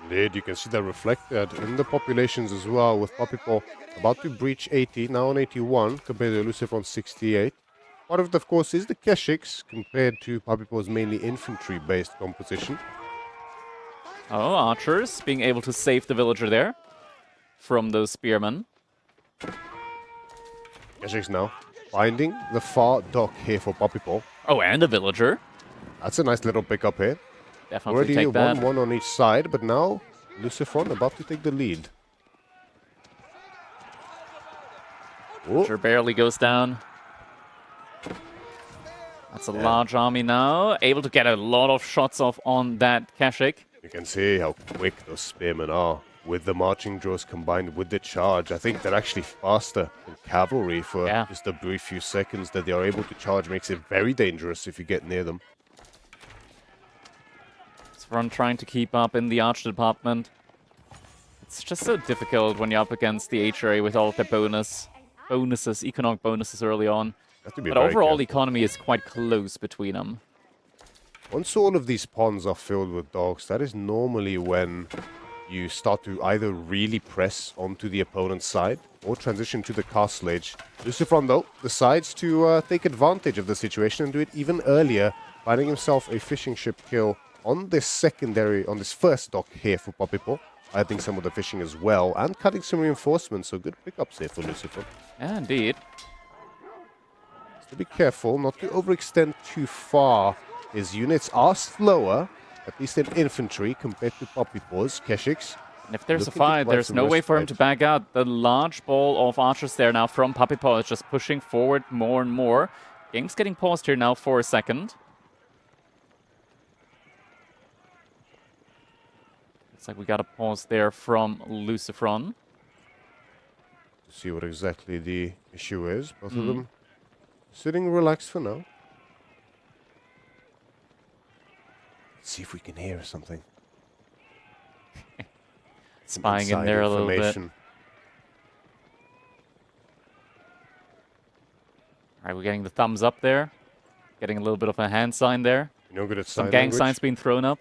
Indeed, you can see that reflected in the populations as well, with Puppypaw about to breach 80, now on 81, compared to Lucifron 68. Part of it, of course, is the Keshiks, compared to Puppypaw's mainly infantry-based composition. Oh, archers being able to save the villager there from those spearmen. Keshiks now finding the far dock here for Puppypaw. Oh, and a villager. That's a nice little pickup here. Definitely already take that. 1-1 on each side, but now Lucifron about to take the lead. Villager barely goes down. That's a large army now. Able to get a lot of shots off on that Keshik. You can see how quick those spearmen are. With the marching draws combined with the charge, I think they're actually faster than cavalry for just a brief few seconds that they are able to charge. Makes it very dangerous if you get near them. Run trying to keep up in the arch department. It's just so difficult when you're up against the HRA with all of their economic bonuses early on. But overall, the economy is quite close between them. Once all of these ponds are filled with dogs, that is normally when you start to either really press onto the opponent's side or transition to the castle age. Lucifron, though, decides to take advantage of the situation and do it even earlier, finding himself a fishing ship kill on this first dock here for Puppypaw, adding some of the fishing as well, and cutting some reinforcements, so good pickups here for Lucifron. Yeah, indeed. Just to be careful not to overextend too far. His units are slower, at least in infantry, compared to Puppypaw's Keshiks. And if there's a fight, there's no way for him to back out. The large ball of archers there now from Puppypaw is just pushing forward more and more. Game's getting paused here now for a second. Looks like we got a pause there from Lucifron. To see what exactly the issue is. Both of them sitting relaxed for now. Let's see if we can hear something. Spying in there a little bit. All right, we're getting the thumbs up there. Getting a little bit of a hand sign there. You're no good at some gang signs being thrown up.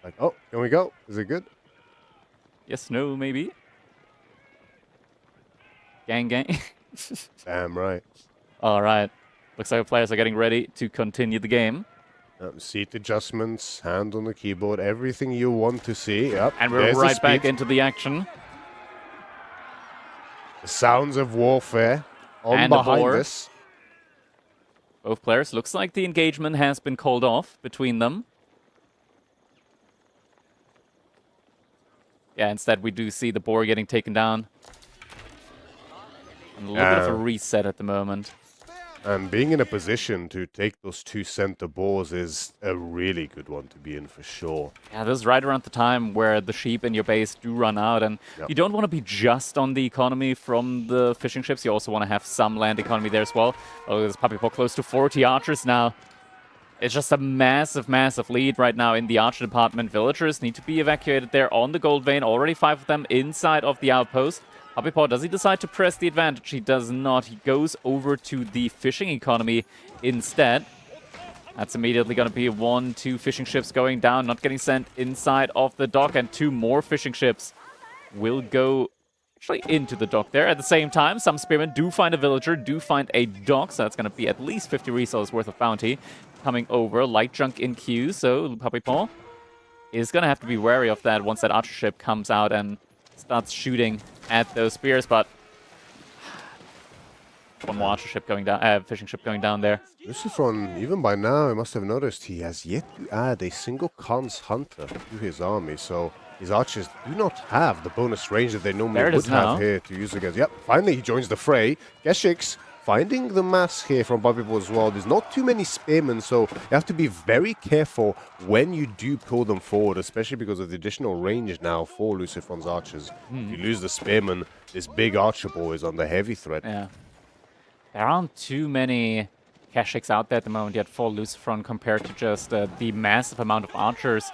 Like, oh, can we go? Is it good? Yes, no, maybe. Gang, gang. Damn right. All right. Looks like the players are getting ready to continue the game. Seat adjustments, hand on the keyboard, everything you want to see. Yep, and we're right back into the action. The sounds of warfare on behind us. Both players. Looks like the engagement has been called off between them. Yeah, instead we do see the boar getting taken down. And a little bit of a reset at the moment. And being in a position to take those 2 center boars is a really good one to be in for sure. Yeah, this is right around the time where the sheep in your base do run out. And you don't want to be just on the economy from the fishing ships. You also want to have some land economy there as well. Oh, there's Puppypaw close to 40 archers now. It's just a massive, massive lead right now in the Archer department. Villagers need to be evacuated there on the gold vein. Already 5 of them inside of the outpost. Puppypaw, does he decide to press the advantage? He does not. He goes over to the fishing economy instead. That's immediately going to be 1, 2 fishing ships going down, not getting sent inside of the dock, and 2 more fishing ships will go actually into the dock there. At the same time, some spearmen do find a villager, do find a dock, so that's going to be at least 50 resources worth of bounty coming over. Light junk in queue, so Puppypaw is going to have to be wary of that once that archer ship comes out and starts shooting at those spears, but one more archer ship going down, fishing ship going down there. Lucifron, even by now, I must have noticed he has yet to add a single Khan's hunter to his army, so his archers do not have the bonus range that they normally would have here to use against. Yep, finally he joins the fray. Geshix finding the mass here from Puppypaw as well. There's not too many spearmen, so you have to be very careful when you do pull them forward, especially because of the additional range now for Lucifron's archers. If you lose the spearman, this big archer ball is under heavy threat. Yeah. There aren't too many Geshix out there at the moment yet for Lucifron compared to just the massive amount of archers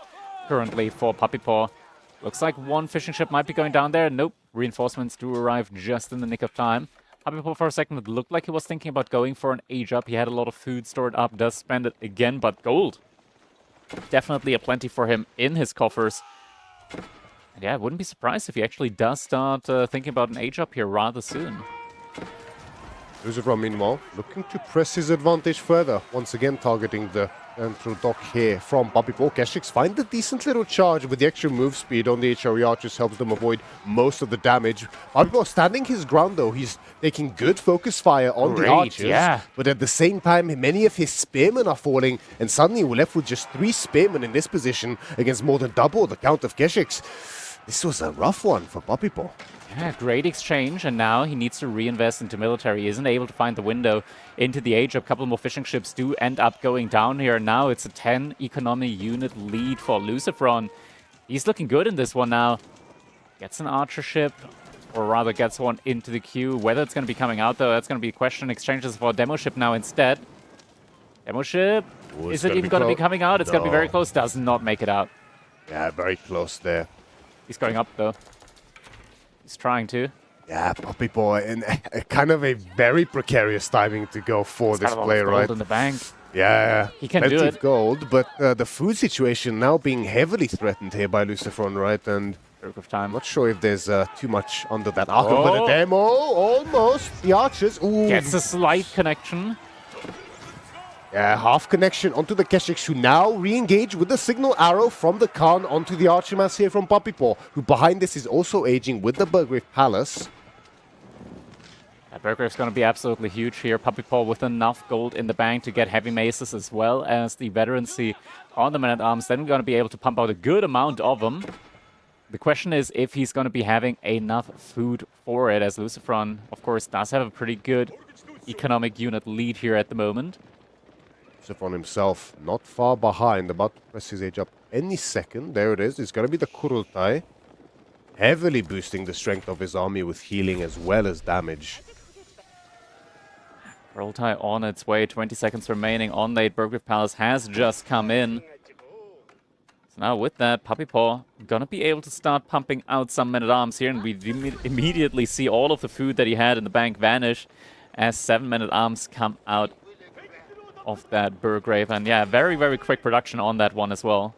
currently for Puppypaw. Looks like 1 fishing ship might be going down there. Nope, reinforcements do arrive just in the nick of time. Puppypaw for a second, it looked like he was thinking about going for an age up. He had a lot of food stored up, does spend it again, but gold. Definitely a plenty for him in his coffers. And yeah, I wouldn't be surprised if he actually does start thinking about an age up here rather soon. Lucifron, meanwhile, looking to press his advantage further. Once again, targeting the central dock here from Puppypaw. Geshix find a decent little charge with the extra move speed on the HRE archers, helps them avoid most of the damage. Puppypaw standing his ground though. He's taking good focus fire on the archers. Yeah. But at the same time, many of his spearmen are falling, and suddenly we're left with just 3 spearmen in this position against more than double the count of Geshix. This was a rough one for Puppypaw. Yeah, great exchange, and now he needs to reinvest into military. He isn't able to find the window into the age. A couple more fishing ships do end up going down here. Now it's a 10 economy unit lead for Lucifron. He's looking good in this one now. Gets an archer ship, or rather gets one into the queue. Whether it's going to be coming out, though, that's going to be a question. Exchanges for a demo ship now instead. Demo ship, is it even going to be coming out? It's going to be very close. Does not make it out. Yeah, very close there. He's going up, though. He's trying to. Yeah, Puppypaw in kind of a very precarious timing to go for this play, right? Gold in the bank. Yeah, he can do it. Gold, but the food situation now being heavily threatened here by Lucifron, right? And I'm not sure if there's too much under that arc, but a demo, almost. The archers, ooh. Gets a slight connection. Yeah, half connection onto the Geshix, who now re-engage with the signal arrow from the Khan onto the archer mass here from Puppypaw, who behind this is also aging with the Burgrave Palace. Burgrave's going to be absolutely huge here. Puppypaw with enough gold in the bank to get heavy maces as well as the veterancy on the men-at-arms. Then we're going to be able to pump out a good amount of them. The question is if he's going to be having enough food for it, as Lucifron, of course, does have a pretty good economic unit lead here at the moment. Lucifron himself not far behind, about to press his age up any second. There it is. It's going to be the Kurultai, heavily boosting the strength of his army with healing as well as damage. Kurultai on its way, 20 seconds remaining on late. Burgrave Palace has just come in. So now with that, Puppypaw gonna be able to start pumping out some men-at-arms here, and we immediately see all of the food that he had in the bank vanish as 7 men-at-arms come out of that Burgrave. And yeah, very, very quick production on that one as well.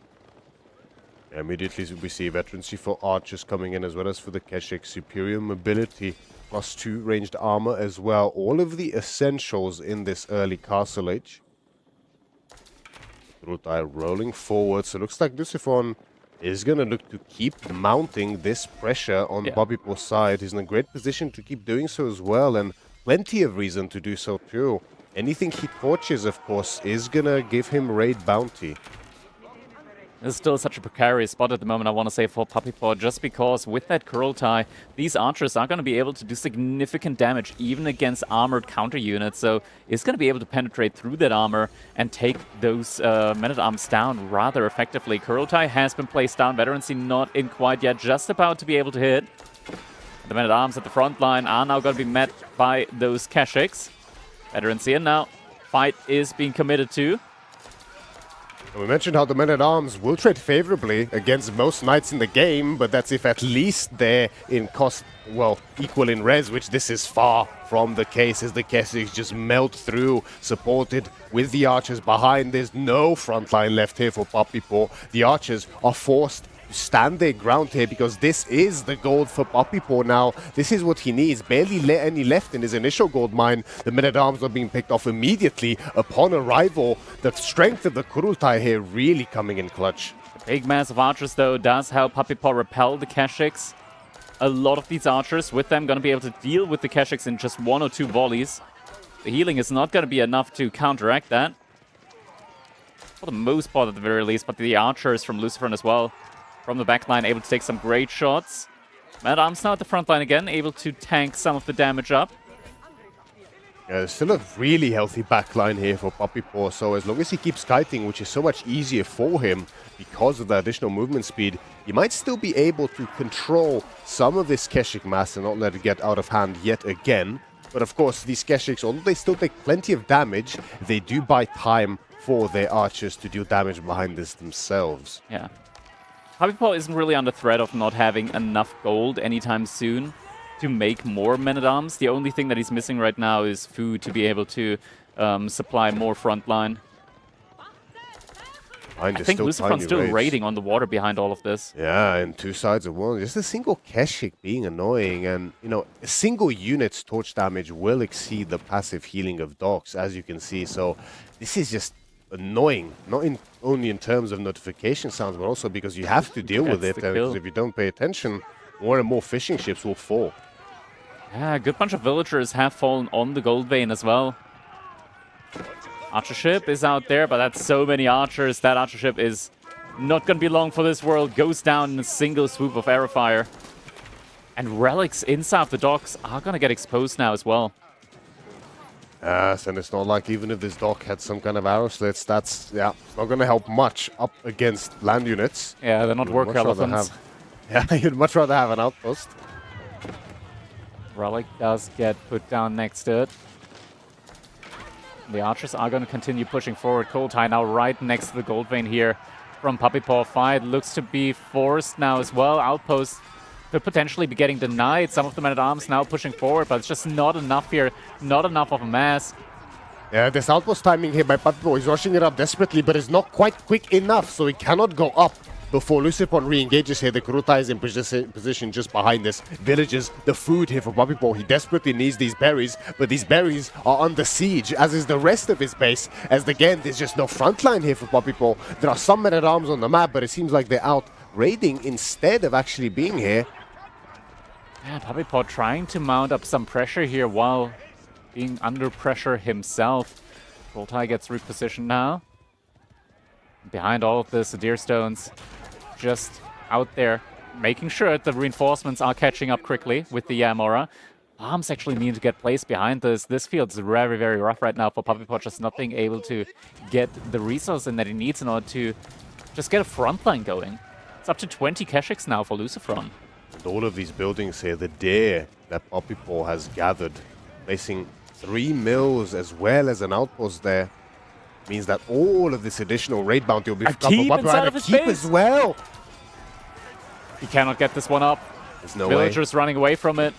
Immediately we see veterancy for archers coming in as well as for the Geshix. Superior mobility, +2 ranged armor as well. All of the essentials in this early castle age. Kurultai rolling forward, so it looks like Lucifron is going to look to keep mounting this pressure on Puppypaw's side. He's in a great position to keep doing so as well, and plenty of reason to do so too. Anything he torches, of course, is going to give him raid bounty. This is still such a precarious spot at the moment, I want to say, for Puppypaw, just because with that Kurultai, these archers are going to be able to do significant damage, even against armored counter units. So it's going to be able to penetrate through that armor and take those men-at-arms down rather effectively. Kurultai has been placed down, veterancy not in quite yet, just about to be able to hit. The men-at-arms at the front line are now going to be met by those Geshix. Veterancy in now. Fight is being committed to. We mentioned how the men-at-arms will trade favorably against most knights in the game, but that's if at least they're in cost, well, equal in res, which this is far from the case as the Keswigs just melt through, supported with the archers behind. There's no front line left here for Papipo. The archers are forced to stand their ground here because this is the gold for Papipo now. This is what he needs. Barely any left in his initial gold mine. The men-at-arms are being picked off immediately upon arrival. The strength of the Kurultai here really coming in clutch. The big mass of archers, though, does help Papipo repel the Keshiks. A lot of these archers, with them, going to be able to deal with the Keshiks in just 1 or 2 volleys. The healing is not going to be enough to counteract that. For the most part, at the very least, but the archers from Lucifron as well, from the backline, able to take some great shots. Men-at-arms now at the front line again, able to tank some of the damage up. Yeah, there's still a really healthy backline here for Papipo, so as long as he keeps kiting, which is so much easier for him because of the additional movement speed, he might still be able to control some of this Keshik mass and not let it get out of hand yet again. But of course, these Keshiks, although they still take plenty of damage, they do buy time for their archers to do damage behind this themselves. Yeah. Papipo isn't really under threat of not having enough gold anytime soon to make more men-at-arms. The only thing that he's missing right now is food to be able to supply more frontline. I think Lucifron's still raiding on the water behind all of this. Yeah, and 2 sides of one. Just a single Keshik being annoying, and you know, a single unit's torch damage will exceed the passive healing of Dox, as you can see. So this is just annoying, not only in terms of notification sounds, but also because you have to deal with it. And if you don't pay attention, more and more fishing ships will fall. Yeah, a good bunch of villagers have fallen on the gold vein as well. Archer ship is out there, but that's so many archers. That archer ship is not going to be long for this world. Goes down in a single swoop of arrow fire. And relics inside the docks are going to get exposed now as well. Yes, and it's not like even if this dock had some kind of arrow slits, that's, yeah, not going to help much up against land units. Yeah, they're not work elephants. Yeah, you'd much rather have an outpost. Relic does get put down next to it. The archers are going to continue pushing forward. Kurultai now right next to the gold vein here from Papipo. Fight looks to be forced now as well. Outpost could potentially be getting denied. Some of the men-at-arms now pushing forward, but it's just not enough here. Not enough of a mass. Yeah, this outpost timing here by Papipo. He's rushing it up desperately, but it's not quite quick enough, so he cannot go up before Lucifron re-engages here. The Kurultai is in position just behind this. Villages, the food here for Papipo. He desperately needs these berries, but these berries are under siege, as is the rest of his base. As again, there's just no front line here for Papipo. There are some men-at-arms on the map, but it seems like they're out raiding instead of actually being here. Yeah, Papipo trying to mount up some pressure here while being under pressure himself. Kurultai gets repositioned now. Behind all of this, the Deer Stones just out there, making sure the reinforcements are catching up quickly with the Yamora. Bombs actually need to get placed behind this. This field's very, very rough right now for Papipo, just not being able to get the resource in that he needs in order to just get a front line going. It's up to 20 Keshiks now for Lucifron. And all of these buildings here, the deer that Papipo has gathered, placing 3 mills as well as an outpost there, means that all of this additional raid bounty will be a keep inside of his base as well. He cannot get this one up. There's no Villagers running away from it.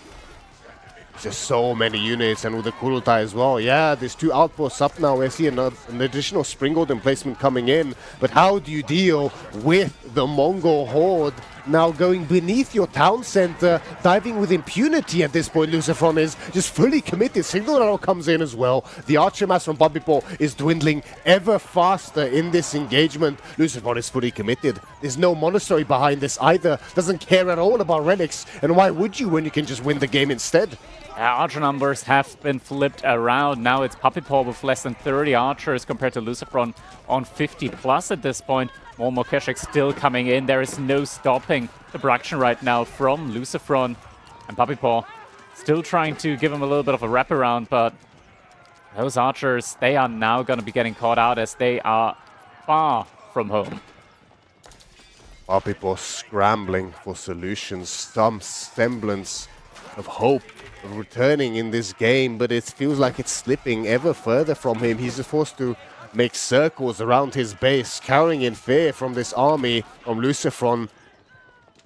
Just so many units, and with the Kurultai as well. Yeah, there's 2 outposts up now. I see an additional Spring Golden placement coming in. But how do you deal with the Mongol horde now going beneath your town center, diving with impunity at this point? Lucifron is just fully committed. Signal Arrow comes in as well. The archer mass from Papipo is dwindling ever faster in this engagement. Lucifron is fully committed. There's no monastery behind this either. Doesn't care at all about relics. And why would you when you can just win the game instead? Archer numbers have been flipped around. Now it's Papipo with less than 30 archers compared to Lucifron on 50 plus at this point. More and more Keshik still coming in. There is no stopping the production right now from Lucifron. And Papipo still trying to give him a little bit of a wraparound, but those archers, they are now going to be getting caught out as they are far from home. Papipo scrambling for solutions, some semblance of hope returning in this game, but it feels like it's slipping ever further from him. He's forced to makes circles around his base, cowering in fear from this army from Lucifron.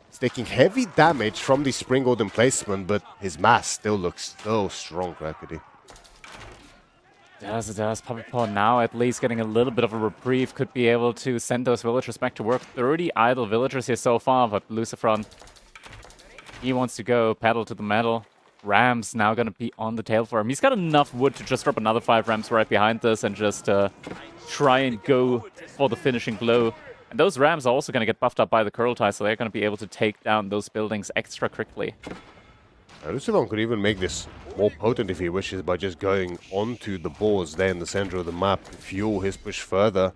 He's taking heavy damage from the Spring Golden placement, but his mass still looks so strong, Krakody. It does. Puppy Paw now at least getting a little bit of a reprieve, could be able to send those villagers back to work. 30 idle villagers here so far, but Lucifron, he wants to go pedal to the metal. Rams now going to be on the tail for him. He's got enough wood to just drop another 5 Rams right behind this and just try and go for the finishing blow. And those Rams are also going to get buffed up by the Curl Tie, so they're going to be able to take down those buildings extra quickly. Lucifron could even make this more potent if he wishes by just going onto the boards there in the center of the map to fuel his push further.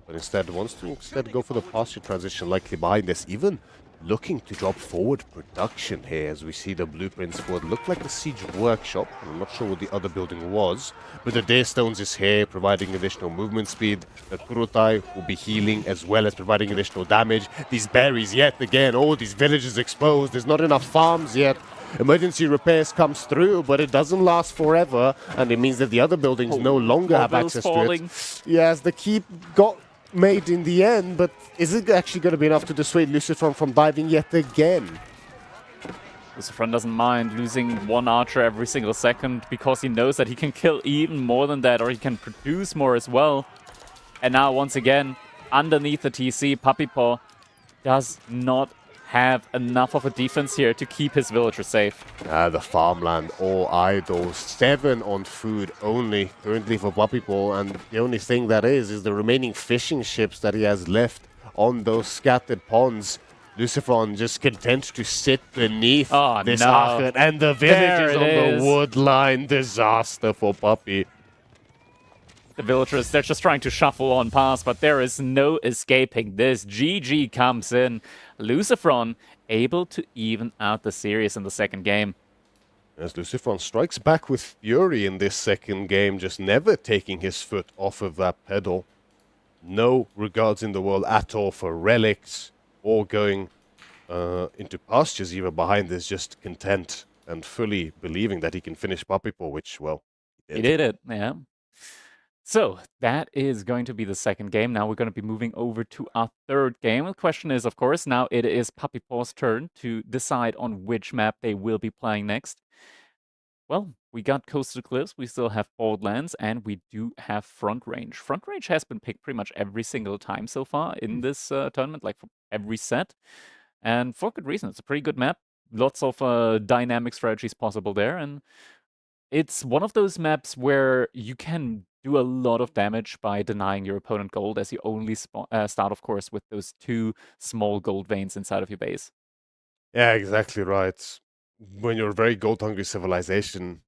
But instead wants to go for the pasture transition, likely behind this, even looking to drop forward production here as we see the blueprints for what looked like the siege workshop. I'm not sure what the other building was, but the Deer Stones is here providing additional movement speed. The Kurotai will be healing as well as providing additional damage. These berries yet again, all these villages exposed. There's not enough farms yet. Emergency repairs comes through, but it doesn't last forever, and it means that the other buildings no longer have access to it. Yes, the keep got made in the end, but is it actually going to be enough to dissuade Lucifron from diving yet again? Lucifron doesn't mind losing one archer every single second because he knows that he can kill even more than that, or he can produce more as well. And now, once again, underneath the TC, Puppy Paw does not have enough of a defense here to keep his villagers safe. The farmland all idle. 7 on food only currently for Puppy Paw, and the only thing that is the remaining fishing ships that he has left on those scattered ponds. Lucifron just content to sit beneath this Archon, and the village is on the wood line. Disaster for Puppy. The villagers, they're just trying to shuffle on past, but there is no escaping this. GG comes in. Lucifron able to even out the series in the second game. As Lucifron strikes back with fury in this second game, just never taking his foot off of that pedal. No regards in the world at all for relics or going into pastures even behind this, just content and fully believing that he can finish Puppy Paw, which, well, he did it, yeah. So that is going to be the second game. Now we're going to be moving over to our third game. The question is, of course, now it is Puppy Paw's turn to decide on which map they will be playing next. Well, we got Coastal Cliffs, we still have Borderlands, and we do have Front Range. Front Range has been picked pretty much every single time so far in this tournament, like for every set. And for good reason. It's a pretty good map. Lots of dynamic strategies possible there. And it's one of those maps where you can do a lot of damage by denying your opponent gold, as you only start, of course, with those 2 small gold veins inside of your base. Yeah, exactly right. When you're a very gold-hungry civilization,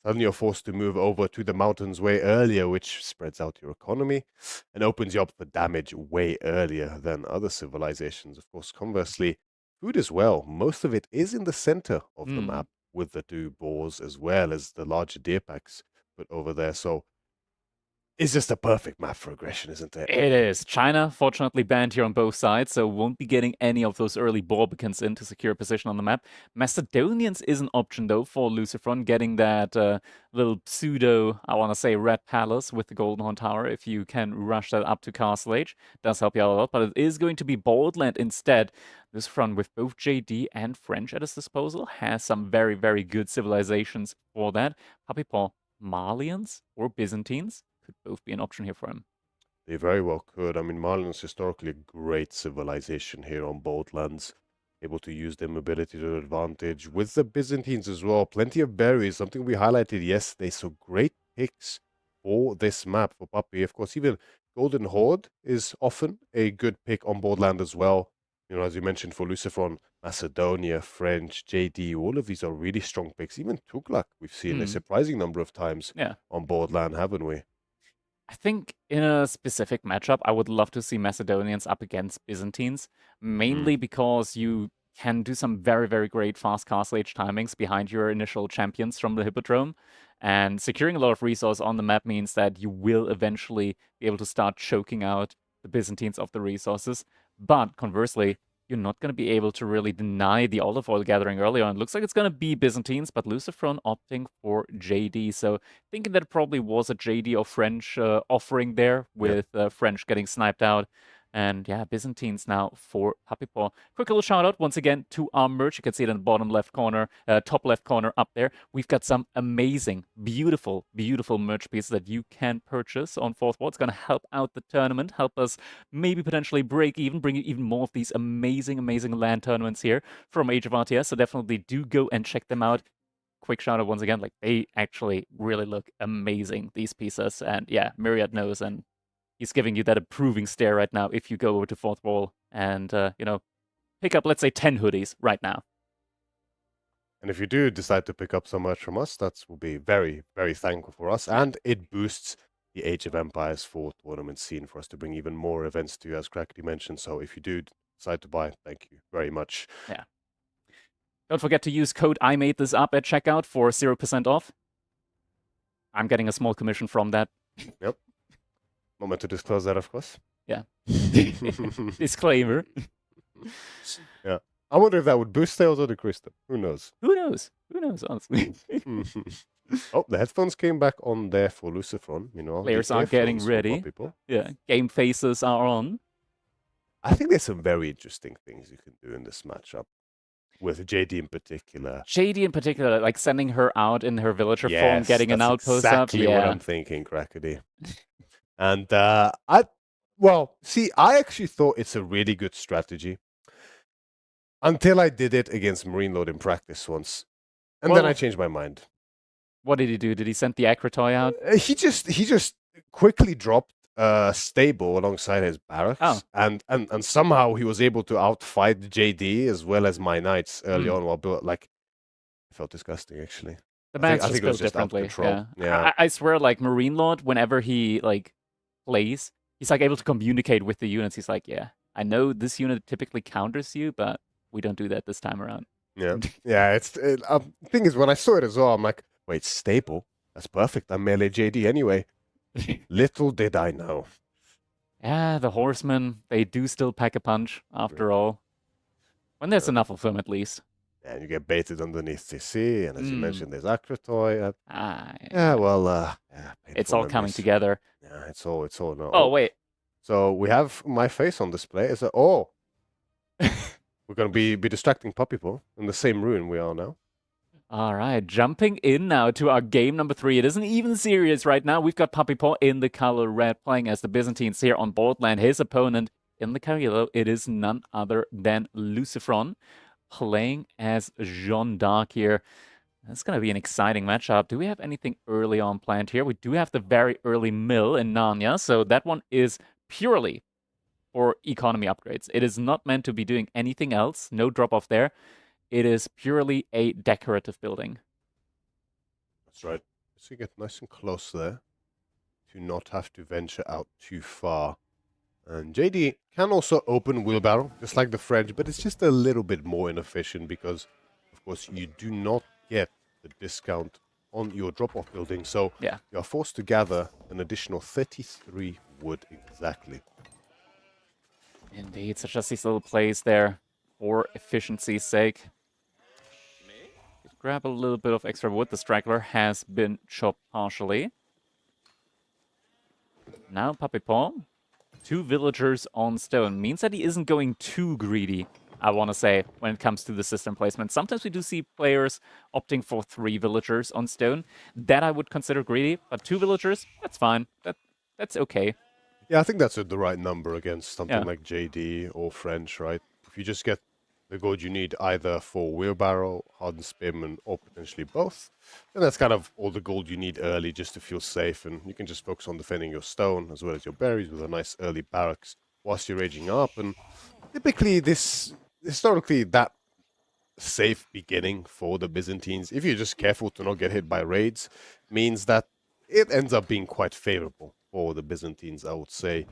suddenly you're forced to move over to the mountains way earlier, which spreads out your economy and opens you up for damage way earlier than other civilizations. Of course, conversely, food as well. Most of it is in the center of the map, with the 2 boars as well as the larger deer packs put over there. So it's just a perfect map for aggression, isn't it? It is. China, fortunately, banned here on both sides, so won't be getting any of those early boar beacons in to secure a position on the map. Macedonians is an option, though, for Lucifron, getting that little pseudo, I want to say, red palace with the Golden Horn Tower. If you can rush that up to Castle Age, does help you out a lot, but it is going to be Borderland instead. Lucifron, with both JD and French at his disposal, has some very, very good civilizations for that. Puppy Paw, Malians or Byzantines could both be an option here for him. They very well could. I mean, Marlon's historically a great civilization here on Borderlands, able to use their mobility to their advantage. With the Byzantines as well, plenty of berries, something we highlighted yesterday. So great picks for this map for Puppy. Of course, even Golden Horde is often a good pick on Borderland as well. You know, as you mentioned, for Lucifron, Macedonia, French, JD, all of these are really strong picks. Even Tuglak, we've seen a surprising number of times on Borderland, haven't we? I think in a specific matchup, I would love to see Macedonians up against Byzantines, mainly because you can do some very, very great fast Castle Age timings behind your initial champions from the Hippodrome. And securing a lot of resource on the map means that you will eventually be able to start choking out the Byzantines of the resources. But conversely, you're not going to be able to really deny the olive oil gathering early on. It looks like it's going to be Byzantines, but Lucifron opting for JD. So thinking that it probably was a JD or French offering there with French getting sniped out. And yeah, Byzantines now for Puppy Paw. Quick little shout out once again to our merch. You can see it in the bottom left corner, top left corner up there. We've got some amazing, beautiful, beautiful merch pieces that you can purchase on Fourth Wall. It's going to help out the tournament, help us maybe potentially break even, bring you even more of these amazing, amazing LAN tournaments here from AgeofRTS. So definitely do go and check them out. Quick shout out once again, like they actually really look amazing, these pieces. And yeah, Myriad knows, and he's giving you that approving stare right now if you go over to Fourth Wall and, pick up, let's say, 10 hoodies right now. And if you do decide to pick up so much from us, that will be very, very thankful for us. And it boosts the Age of Empires 4 tournament scene for us to bring even more events to you, as Crackety mentioned. So if you do decide to buy, thank you very much. Yeah. Don't forget to use code I made this up at checkout for 0% off. I'm getting a small commission from that. Yep. Not meant to disclose that, of course. Yeah. Disclaimer. Yeah. I wonder if that would boost sales or decrease them. Who knows? Who knows? Who knows, honestly? Oh, the headphones came back on there for Lucifron. Players are getting ready. Yeah. Game faces are on. I think there's some very interesting things you can do in this matchup. With JD in particular. JD in particular, like sending her out in her villager form, getting an outpost exactly up. What I'm thinking, Crackety. And I actually thought it's a really good strategy until I did it against Marine Lord in practice once, and then I changed my mind. What did he do? Did he send the Akratoy out? He just quickly dropped stable alongside his barracks, and somehow he was able to outfight JD as well as my knights early on. While it felt disgusting actually. The man's just built differently. Yeah. I swear, like Marine Lord, whenever he plays, he's able to communicate with the units. He's like, yeah, I know this unit typically counters you, but we don't do that this time around. Yeah, yeah. Thing is, when I saw it as well, I'm like, wait, stable? That's perfect. I'm melee JD anyway. Little did I know. Yeah, the horsemen, they do still pack a punch after all. When there's enough of them, at least. And you get baited underneath CC, and as you mentioned, there's Akratoy. It's all coming together. Yeah, it's all no. Oh, wait. So we have my face on display. It's we're going to be distracting Puppy Paw in the same ruin we are now. All right, jumping in now to our game number 3. It isn't even serious right now. We've got Puppy Paw in the color red, playing as the Byzantines here on board lane. His opponent in the color yellow, it is none other than Lucifron, playing as Jeanne d'Arc here. That's going to be an exciting matchup. Do we have anything early on planned here? We do have the very early mill in Narnia, so that one is purely for economy upgrades. It is not meant to be doing anything else. No drop-off there. It is purely a decorative building. That's right. So you get nice and close there to not have to venture out too far. And JD can also open wheelbarrow, just like the French, but it's just a little bit more inefficient because, of course, you do not get the discount on your drop-off building. So you are forced to gather an additional 33 wood exactly. Indeed, so just these little plays there for efficiency's sake. Grab a little bit of extra wood. The straggler has been chopped partially. Now Puppy Paw, 2 villagers on stone. Means that he isn't going too greedy, I want to say, when it comes to the system placement. Sometimes we do see players opting for 3 villagers on stone. That I would consider greedy, but 2 villagers, that's fine. That's okay. Yeah, I think that's the right number against something like JD or French, right? If you just get the gold you need either for wheelbarrow, hardened spearman, or potentially both, then that's kind of all the gold you need early just to feel safe, and you can just focus on defending your stone as well as your berries with a nice early barracks whilst you're raging up. And typically historically, that safe beginning for the Byzantines, if you're just careful to not get hit by raids, means that it ends up being quite favorable for the Byzantines, I would say.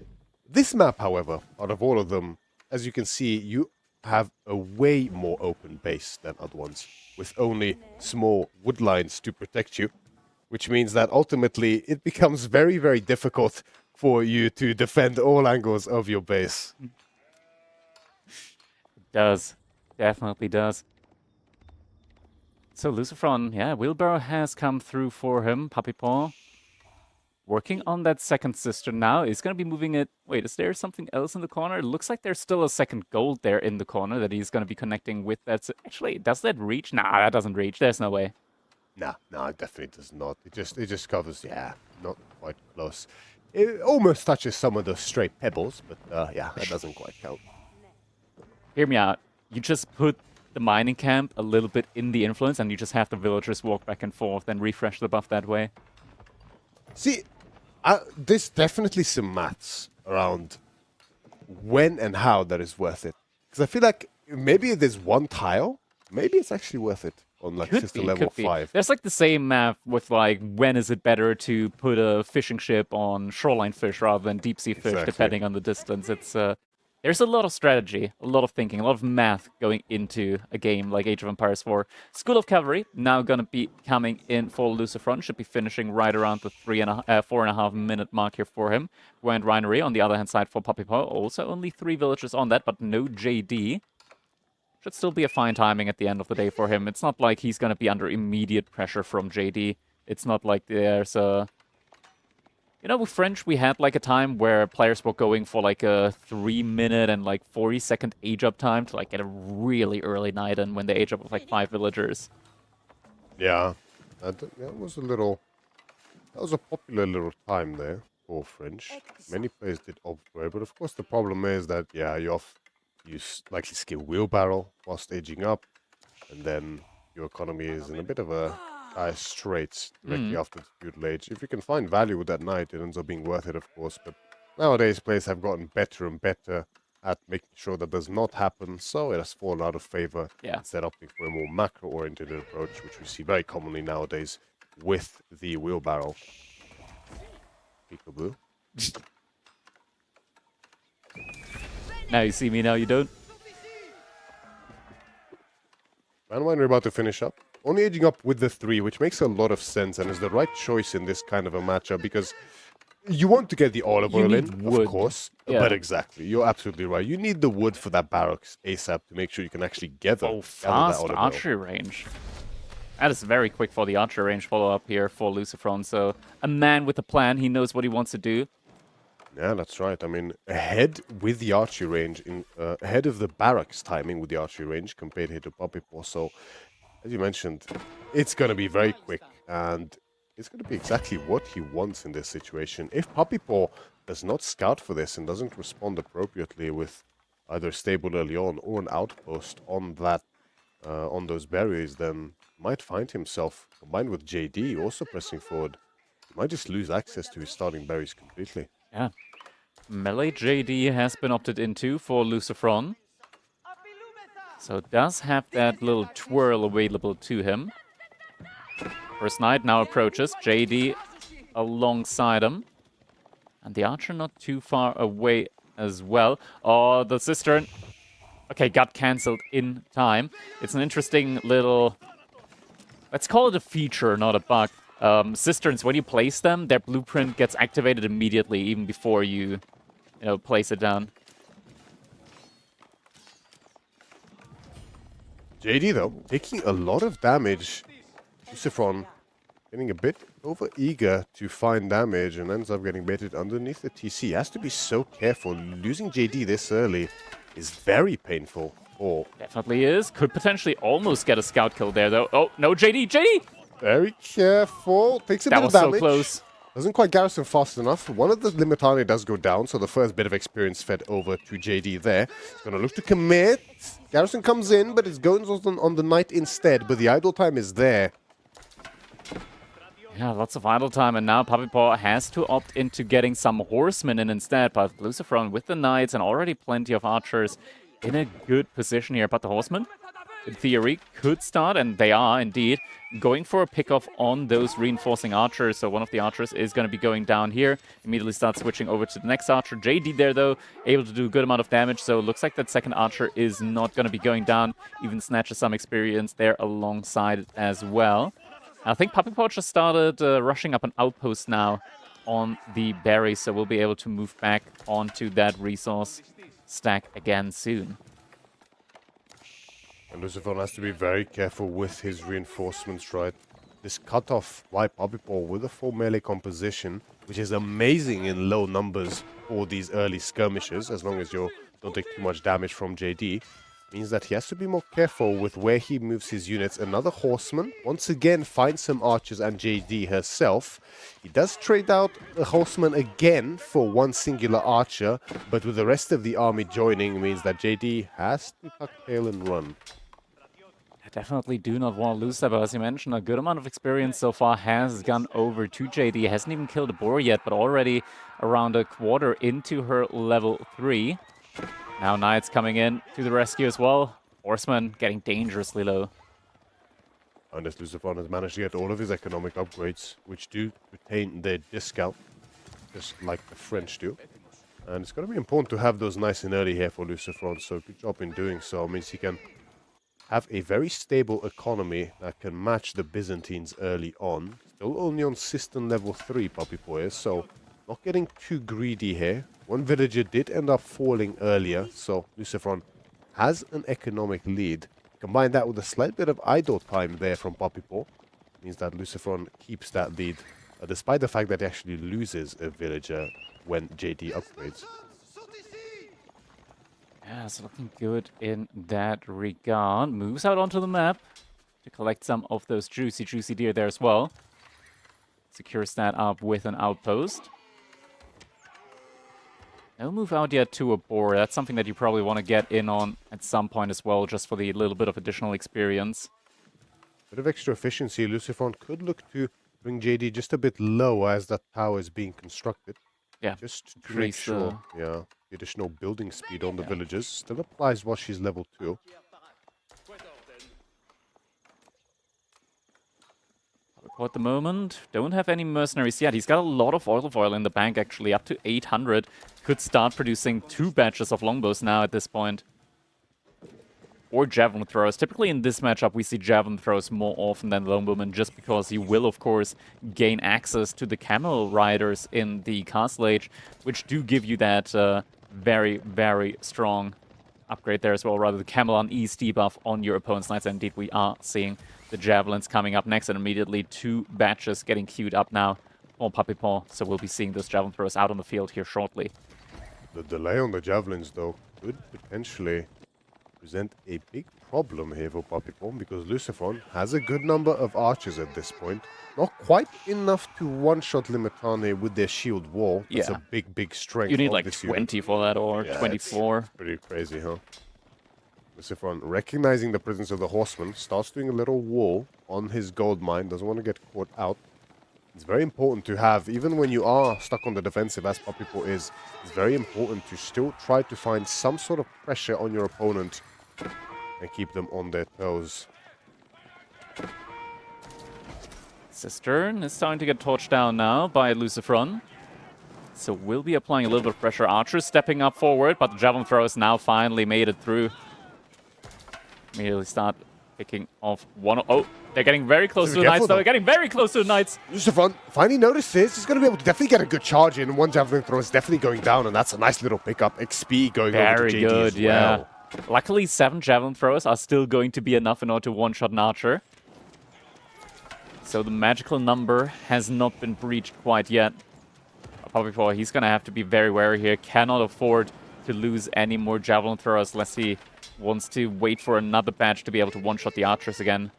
This map, however, out of all of them, as you can see, you have a way more open base than other ones, with only small wood lines to protect you, which means that ultimately it becomes very, very difficult for you to defend all angles of your base. Does. Definitely does. So Lucifron, yeah, Wheelbarrow has come through for him. Puppy Paw working on that second cistern now. He's going to be moving it. Wait, is there something else in the corner? It looks like there's still a second gold there in the corner that he's going to be connecting with. That's actually, does that reach? Nah, that doesn't reach. There's no way. Nah, it definitely does not. It just covers, yeah, not quite close. It almost touches some of the stray pebbles, but yeah, that doesn't quite count. Hear me out. You just put the mining camp a little bit in the influence, and you just have the villagers walk back and forth and refresh the buff that way. See, there's definitely some maths around when and how that is worth it. Because I feel like maybe there's one tile, maybe it's actually worth it on like system level 5. There's like the same math with like when is it better to put a fishing ship on shoreline fish rather than deep sea fish, depending on the distance. It's there's a lot of strategy, a lot of thinking, a lot of math going into a game like Age of Empires 4. School of Cavalry now going to be coming in for Lucifron. Should be finishing right around the 4.5 minute mark here for him. Grand Winery on the other hand side for Puppy Paw. Also only 3 villagers on that, but no JD. Should still be a fine timing at the end of the day for him. It's not like he's going to be under immediate pressure from JD. It's not like there's a... You know, with French, we had like a time where players were going for like a 3-minute and like 40-second age up time to like get a really early night and when they age up with like 5 villagers. Yeah, that was a popular little time there for French. Many players did opt for it, but of course the problem is that, yeah, you likely skill wheelbarrow whilst aging up, and then your economy is in a bit of a dire straits directly after the feudal age. If you can find value with that knight, it ends up being worth it, of course, but nowadays players have gotten better and better at making sure that does not happen, so it has fallen out of favor. Yeah. Instead opting for a more macro-oriented approach, which we see very commonly nowadays with the wheelbarrow. Peekaboo. Now you see me, now you don't. Man, when we're about to finish up, only aging up with the 3, which makes a lot of sense and is the right choice in this kind of a matchup because you want to get the olive oil in, of course, but exactly, you're absolutely right. You need the wood for that barracks ASAP to make sure you can actually gather. Oh, fast archery range. That is very quick for the archery range follow-up here for Lucifron. So a man with a plan, he knows what he wants to do. Yeah, that's right. I mean, ahead with the archery range, ahead of the barracks timing with the archery range compared here to Puppy Paw. So, as you mentioned, it's going to be very quick, and it's going to be exactly what he wants in this situation. If Puppy Paw does not scout for this and doesn't respond appropriately with either stable early on or an outpost on that, on those berries, then might find himself, combined with JD also pressing forward, he might just lose access to his starting berries completely. Yeah. Melee JD has been opted into for Lucifron. So does have that little twirl available to him. First Knight now approaches. JD alongside him. And the Archer not too far away as well. Oh, the Cistern. Okay, got cancelled in time. It's an interesting little... Let's call it a feature, not a bug. Cisterns, when you place them, their blueprint gets activated immediately, even before you place it down. JD, though, taking a lot of damage. Lucifron getting a bit over-eager to find damage and ends up getting baited underneath the TC. He has to be so careful. Losing JD this early is very painful. Definitely is. Could potentially almost get a scout kill there, though. Oh, no, JD! JD! Very careful. Takes a bit of damage. That was so close. Doesn't quite garrison fast enough. One of the Limitani does go down, so the first bit of experience fed over to JD there. He's going to look to commit. Garrison comes in, but it's going on the Knight instead, but the idle time is there. Yeah, lots of idle time, and now Puppy Paw has to opt into getting some horsemen in instead, but Lucifron with the Knights and already plenty of archers in a good position here. But the horsemen, in theory, could start, and they are indeed, going for a pickoff on those reinforcing archers. So one of the archers is going to be going down here, immediately starts switching over to the next archer. JD there, though, able to do a good amount of damage, so it looks like that second archer is not going to be going down, even snatches some experience there alongside it as well. I think Puppy Paw just started rushing up an outpost now on the berry, so we'll be able to move back onto that resource stack again soon. And Lucifer has to be very careful with his reinforcements, right? This cutoff by Puppypaw with a full melee composition, which is amazing in low numbers for these early skirmishes, as long as you don't take too much damage from JD, means that he has to be more careful with where he moves his units. Another horseman, once again, finds some archers and JD herself. He does trade out a horseman again for one singular archer, but with the rest of the army joining means that JD has to tuck tail and run. I definitely do not want to lose that, but as you mentioned, a good amount of experience so far has gone over to JD. Hasn't even killed a boar yet, but already around a quarter into her level 3. Now Knights coming in to the rescue as well. Horseman getting dangerously low. And as Lucifer has managed to get all of his economic upgrades, which do retain their discount, just like the French do. And it's going to be important to have those nice and early here for Lucifer, so good job in doing so. It means he can have a very stable economy that can match the Byzantines early on. Still only on system level 3, Puppypaw is, so not getting too greedy here. One villager did end up falling earlier, so Lucifer has an economic lead. Combine that with a slight bit of idle time there from Puppypaw, means that Lucifer keeps that lead, despite the fact that he actually loses a villager when JD upgrades. Yeah, it's looking good in that regard. Moves out onto the map to collect some of those juicy deer there as well. Secures that up with an outpost. No move out yet to a boar. That's something that you probably want to get in on at some point as well, just for the little bit of additional experience. Bit of extra efficiency. Lucifer could look to bring JD just a bit lower as that tower is being constructed. Yeah, just to make sure, the additional building speed on the villagers still applies while she's level 2. At the moment, don't have any mercenaries yet. He's got a lot of olive oil in the bank, actually, up to 800. Could start producing 2 batches of longbows now at this point. Or javelin throwers. Typically in this matchup, we see javelin throwers more often than longbowmen, just because he will, of course, gain access to the camel riders in the Castle Age, which do give you that very, very strong upgrade there as well. Rather, the camel on ease debuff on your opponent's knights. And indeed, we are seeing the javelins coming up next, and immediately 2 batches getting queued up now for Puppypaw. So we'll be seeing those javelin throwers out on the field here shortly. The delay on the javelins, though, could potentially present a big problem here for Puppypaw, because Lucifer has a good number of archers at this point. Not quite enough to one-shot Limitane with their shield wall. That's a big strength. You need like 20 for that, or 24. It's pretty crazy, huh? Lucifer, recognizing the presence of the horseman, starts doing a little wall on his gold mine. Doesn't want to get caught out. It's very important to have, even when you are stuck on the defensive, as Puppypaw is, it's very important to still try to find some sort of pressure on your opponent and keep them on their toes. Cistern is starting to get torched down now by Lucifer. So we'll be applying a little bit of pressure. Archers stepping up forward, but the javelin throwers now finally made it through. Immediately start picking off one. Oh, they're getting very close to the Knights, though. They're getting very close to the Knights. Lucifer finally noticed this. He's going to be able to definitely get a good charge in. One javelin throw is definitely going down, and that's a nice little pickup. XP going over to JD good, as well. Luckily, 7 javelin throwers are still going to be enough in order to one-shot an archer. So the magical number has not been breached quite yet. Puppypaw, he's going to have to be very wary here. Cannot afford to lose any more javelin throwers unless he wants to wait for another batch to be able to one-shot the archers again.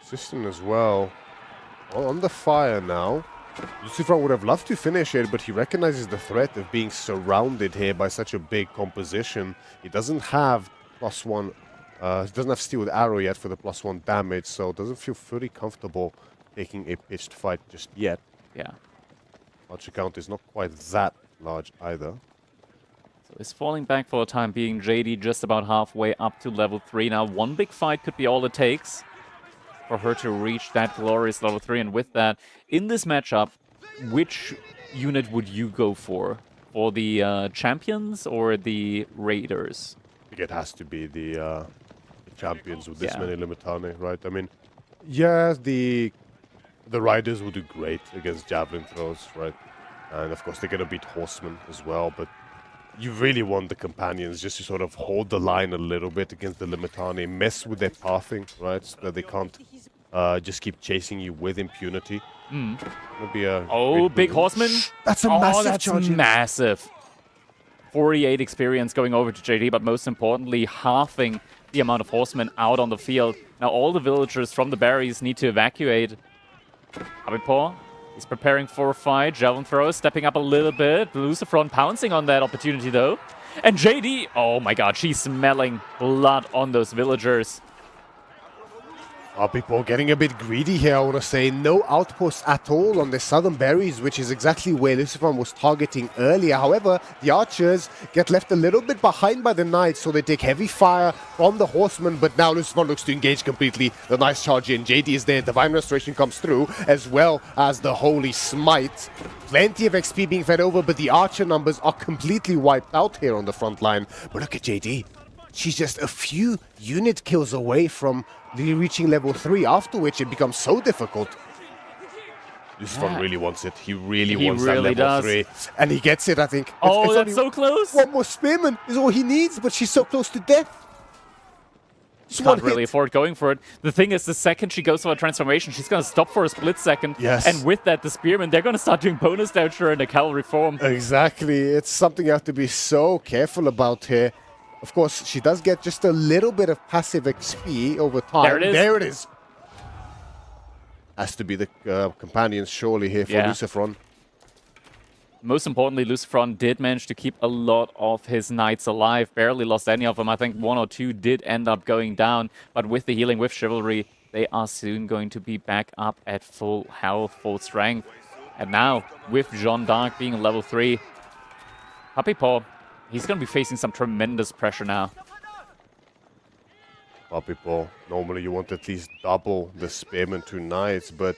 System as well. On the fire now. Lucifer would have loved to finish it, but he recognizes the threat of being surrounded here by such a big composition. He doesn't have +1. He doesn't have Steel with Arrow yet for the +1 damage, so doesn't feel fully comfortable taking a pitched fight just yet. Yeah. Archer count is not quite that large either. So he's falling back for the time being. JD just about halfway up to level 3. Now, one big fight could be all it takes for her to reach that glorious level 3. And with that, in this matchup, which unit would you go for? For the champions or the raiders? I think it has to be the champions with this many Limitane, right? I mean, yeah, the riders will do great against javelin throws, right? And of course, they're going to beat horsemen as well, but you really want the companions just to sort of hold the line a little bit against the Limitani, mess with their pathing, right, so that they can't just keep chasing you with impunity. Be a big horseman. That's a massive charge. Massive. 48 experience going over to JD, but most importantly, halving the amount of horsemen out on the field. Now all the villagers from the berries need to evacuate. Abipo, he's preparing for a fight. Javelin throw, stepping up a little bit. Lucifron pouncing on that opportunity though. And JD, oh my god, she's smelling blood on those villagers. People getting a bit greedy here, I want to say. No outposts at all on the southern berries, which is exactly where Lucifron was targeting earlier. However, the archers get left a little bit behind by the knights, so they take heavy fire from the horsemen, but now Lucifron looks to engage completely. The nice charge in. JD is there, Divine Restoration comes through, as well as the Holy Smite. Plenty of XP being fed over, but the archer numbers are completely wiped out here on the front line. But look at JD. She's just a few unit kills away from reaching level 3, after which it becomes so difficult. Lucifron really wants it. He really wants that level 3. And he gets it, I think. Oh, that's so close. One more spearman is all he needs, but she's so close to death. Can't really afford going for it. The thing is, the second she goes for a transformation, she's going to stop for a split second. Yes. And with that, the spearmen, they're going to start doing bonus damage in a cavalry form. Exactly. It's something you have to be so careful about here. Of course, she does get just a little bit of passive XP over time. There it is. There it is. Has to be the companions surely here for Lucifron. Most importantly, Lucifron did manage to keep a lot of his knights alive. Barely lost any of them. I think 1 or 2 did end up going down. But with the healing, with Chivalry, they are soon going to be back up at full health, full strength. And now, with Jeanne d'Arc being level 3, Puppy Paw, he's going to be facing some tremendous pressure now. Puppy Paw, normally you want at least double the spearmen to knights, but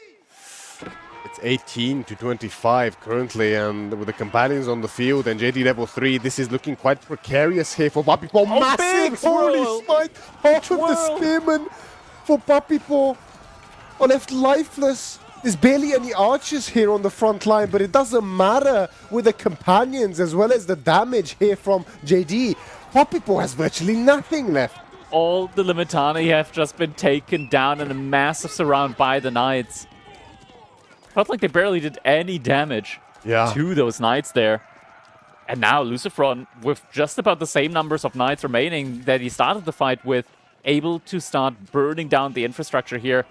it's 18 to 25 currently, and with the companions on the field and JD level 3, this is looking quite precarious here for Puppy Paw. Massive Holy Smite! Half of the spearmen for Puppy Paw are left lifeless. There's barely any archers here on the front line, but it doesn't matter with the companions as well as the damage here from JD. Puppy Paw has virtually nothing left. All the Limitani have just been taken down in a massive surround by the knights. Felt like they barely did any damage to those knights there. And now Lucifron, with just about the same numbers of knights remaining that he started the fight with, able to start burning down the infrastructure here.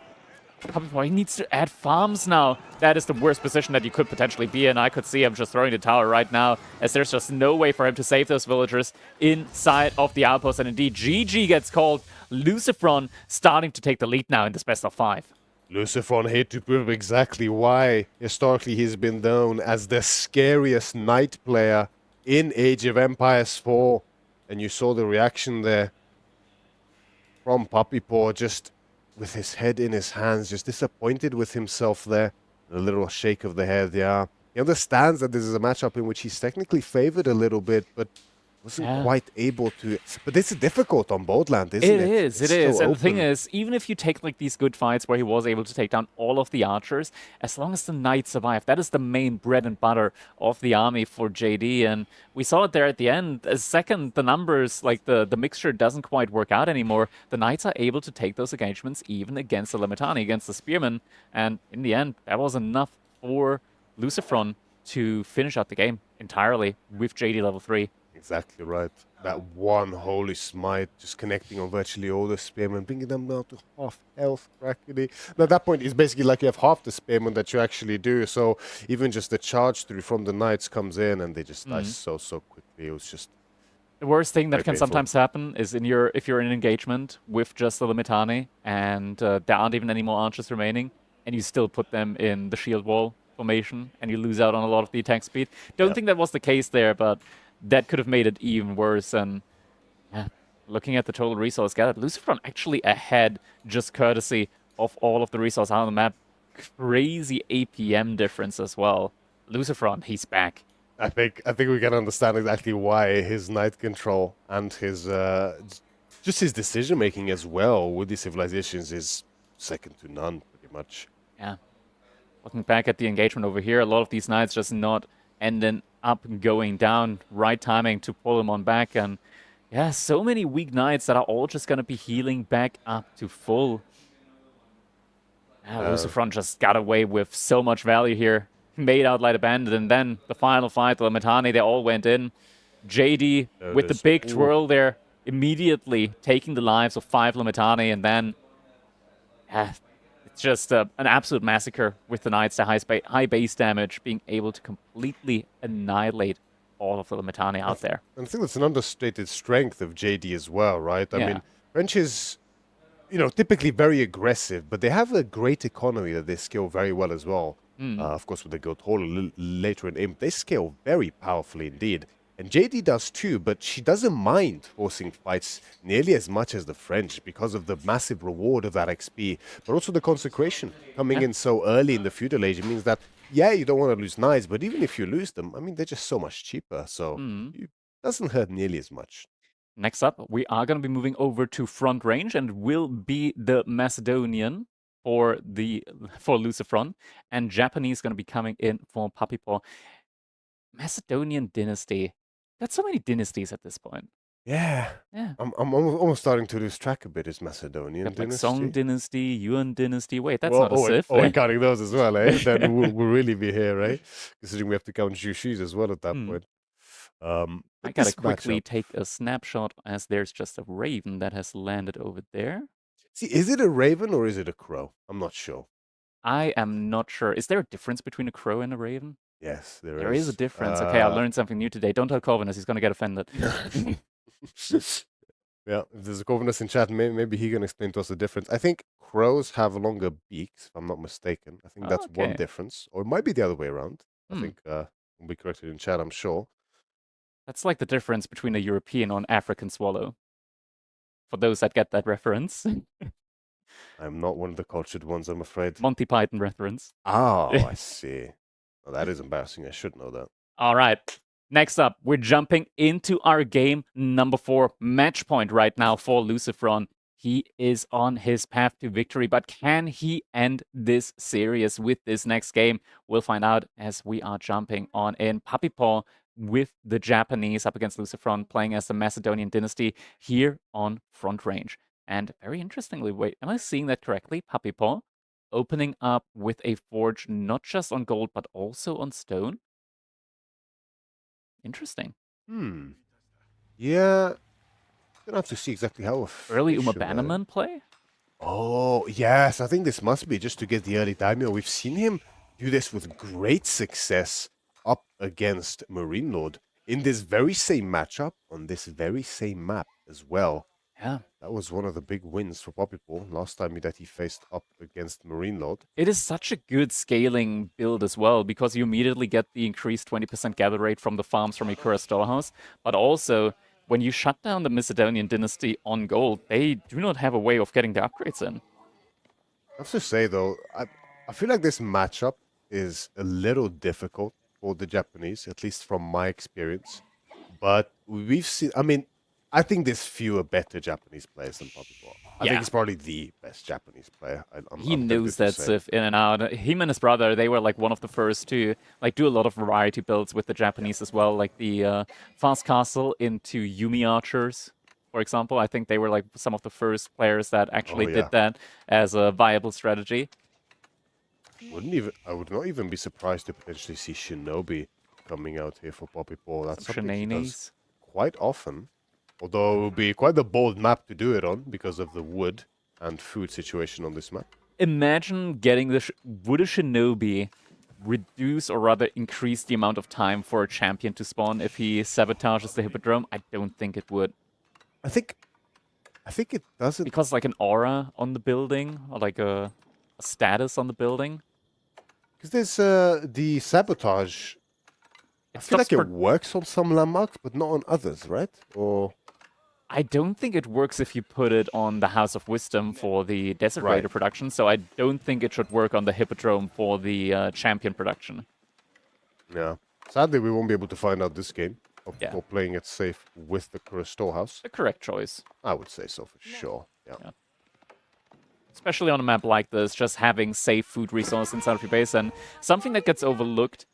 He needs to add farms now. That is the worst position that you could potentially be in. I could see him just throwing the tower right now, as there's just no way for him to save those villagers inside of the outpost. And indeed, GG gets called. Lucifron starting to take the lead now in this best of 5. Lucifron here to prove exactly why historically he's been known as the scariest knight player in Age of Empires 4. And you saw the reaction there from Puppy Paw, just with his head in his hands, just disappointed with himself there. A little shake of the head, He understands that this is a matchup in which he's technically favored a little bit, but wasn't quite able to. But this is difficult on Boldland, isn't it? It is. And the thing is, even if you take like these good fights where he was able to take down all of the archers, as long as the knights survive, that is the main bread and butter of the army for JD. And we saw it there at the end. A second, the numbers, like the mixture doesn't quite work out anymore. The knights are able to take those engagements even against the Limitani, against the spearmen. And in the end, that was enough for Lucifron to finish out the game entirely with JD level 3. Exactly right. That one Holy Smite just connecting on virtually all the spearmen, bringing them down to half health practically. And at that point, it's basically like you have half the spearmen that you actually do. So even just the charge through from the knights comes in and they just die so quickly. It was just the worst thing that can sometimes happen is if you're in an engagement with just the Limitani and there aren't even any more archers remaining, and you still put them in the shield wall formation and you lose out on a lot of the attack speed. Don't think that was the case there, but that could have made it even worse. And looking at the total resource gathered, Lucifron actually ahead, just courtesy of all of the resource on the map. Crazy APM difference as well. Lucifron, he's back. I think we can understand exactly why his knight control and his just his decision making as well with these civilizations is second to none, pretty much. Yeah. Looking back at the engagement over here, a lot of these knights just not ending up and going down. Right timing to pull him on back. And yeah, so many weak knights that are all just going to be healing back up to full. Lucifron just got away with so much value here. Made out Light Abandoned, and then the final fight, the Lametani, they all went in. JD with the big twirl there, immediately taking the lives of 5 Lametani, and then it's just an absolute massacre with the Knights to high base damage, being able to completely annihilate all of the Lametani out there. And I think that's an understated strength of JD as well, right? I mean, French is, you know, typically very aggressive, but they have a great economy that they scale very well as well. Of course, with the Guild Hall later in Imp, they scale very powerfully indeed. And JD does too, but she doesn't mind forcing fights nearly as much as the French because of the massive reward of that XP, but also the consecration coming in so early in the feudal age. It means that, yeah, you don't want to lose knights, but even if you lose them, I mean, they're just so much cheaper, so it doesn't hurt nearly as much. Next up, we are going to be moving over to front range, and will be the Macedonian for Lucifron, and Japanese going to be coming in for Puppy Paw. Macedonian dynasty. Got so many dynasties at this point. Yeah. I'm almost starting to lose track a bit. Is Macedonian dynasty? Like Song dynasty, Yuan dynasty. Wait, that's not a Sith. We're counting those as well, eh? Then we'll really be here, right? Considering we have to count Jushis as well at that point. I gotta quickly take a snapshot, as there's just a raven that has landed over there. See, is it a raven or is it a crow? I'm not sure. I am not sure. Is there a difference between a crow and a raven? Yes, there is. There is a difference. Okay, I learned something new today. Don't tell Corvinus, he's gonna get offended. Yeah, if there's a Corvinus in chat, maybe he can explain to us the difference. I think crows have longer beaks, if I'm not mistaken. I think that's one difference. Or it might be the other way around. I think we'll be corrected in chat, I'm sure. That's like the difference between a European or an African swallow. For those that get that reference. I'm not one of the cultured ones, I'm afraid. Monty Python reference. Oh, I see. Well, that is embarrassing. I should know that. All right. Next up, we're jumping into our game number 4. Match point right now for Lucifron. He is on his path to victory, but can he end this series with this next game? We'll find out as we are jumping on in. Puppy Paw with the Japanese up against Lucifron, playing as the Macedonian dynasty here on front range. And very interestingly, wait, am I seeing that correctly? Puppy Paw opening up with a forge, not just on gold, but also on stone. Interesting. Yeah. Gonna have to see exactly how early Bannerman play. Oh yes, I think this must be just to get the early daimyo. We've seen him do this with great success up against Marine Lord in this very same matchup on this very same map as well. Yeah, that was one of the big wins for Puppy Paw last time that he faced up against Marine Lord. It is such a good scaling build as well, because you immediately get the increased 20% gather rate from the farms from Ikura Storehouse, but also when you shut down the Macedonian dynasty on gold, they do not have a way of getting the upgrades in. I have to say though, I feel like this matchup is a little difficult for the Japanese, at least from my experience. But we've seen, I mean, I think there's fewer better Japanese players than Puppy Paw. I think he's probably the best Japanese player. He knows that Sif in and out. Him and his brother, they were like one of the first to like do a lot of variety builds with the Japanese as well, like the Fast Castle into Yumi Archers, for example. I think they were like some of the first players that actually did that as a viable strategy. I would not even be surprised to potentially see Shinobi coming out here for Puppy Paw. That's something he does quite often. Although it would be quite a bold map to do it on because of the wood and food situation on this map. Imagine getting the... Would a Shinobi reduce or rather increase the amount of time for a champion to spawn if he sabotages the Hippodrome? I don't think it would. I think it doesn't. Because like an aura on the building, or like a status on the building. Because there's the sabotage. I feel like it works on some landmarks, but not on others, right? Or... I don't think it works if you put it on the House of Wisdom for the Desert Raider production, so I don't think it should work on the Hippodrome for the Champion production. Yeah. Sadly, we won't be able to find out this game. Or playing it safe with the Ikura Storehouse. The correct choice. I would say so for sure. Yeah. Especially on a map like this, just having safe food resources inside of your base, and something that gets overlooked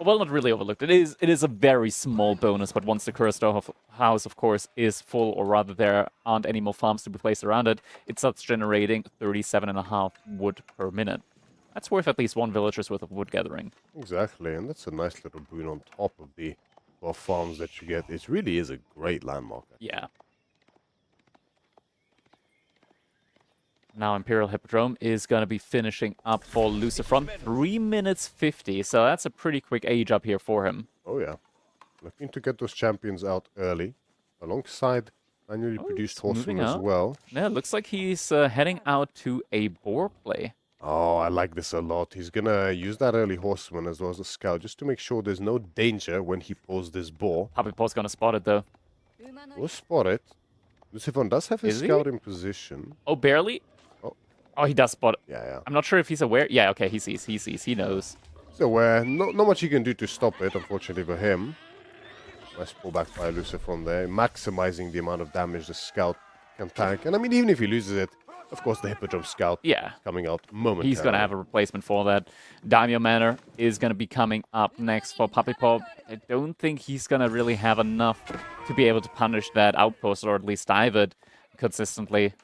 Well, not really overlooked. It is a very small bonus, but once the cursed house, of course, is full, or rather there aren't any more farms to be placed around it, it starts generating 37.5 wood per minute. That's worth at least 1 villager's worth of wood gathering. Exactly, and that's a nice little boon on top of the farms that you get. It really is a great landmark. Yeah. Now Imperial Hippodrome is going to be finishing up for Lucifron. 3 minutes 50, so that's a pretty quick age up here for him. Oh yeah. Looking to get those champions out early, alongside manually produced horsemen as well. Yeah, looks like he's heading out to a boar play. Oh, I like this a lot. He's going to use that early horseman as well as a scout, just to make sure there's no danger when he pulls this boar. Puppy Paw's going to spot it, though. We'll spot it. Lucifron does have his scout in position. Oh, barely? Oh, he does spot it. Yeah. I'm not sure if he's aware. Yeah, okay, he sees, he knows. He's aware. Not much he can do to stop it, unfortunately for him. Nice pullback by Lucifron there, maximizing the amount of damage the scout can tank. And I mean, even if he loses it, of course, the Hippodrome Scout coming out momentarily. He's going to have a replacement for that. Daimyo Manor is going to be coming up next for Puppy Paw. I don't think he's going to really have enough to be able to punish that outpost, or at least dive it consistently.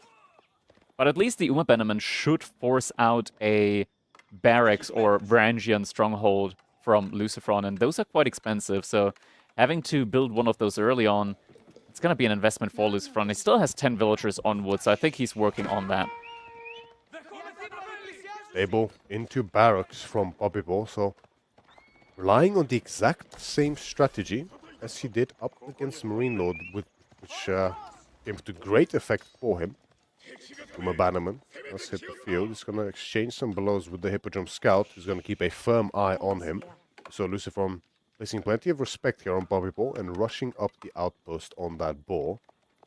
But at least the Uma Bannerman should force out a barracks or Varangian stronghold from Lucifron, and those are quite expensive, so having to build one of those early on, it's going to be an investment for Lucifron. He still has 10 villagers on wood, so I think he's working on that. Stable into barracks from Puppy Paw, so relying on the exact same strategy as he did up against Marine Lord, which came to great effect for him. Uma Bannerman has hit the field. He's going to exchange some blows with the Hippodrome Scout, who's going to keep a firm eye on him. So Lucifron placing plenty of respect here on Puppy Paw and rushing up the outpost on that boar.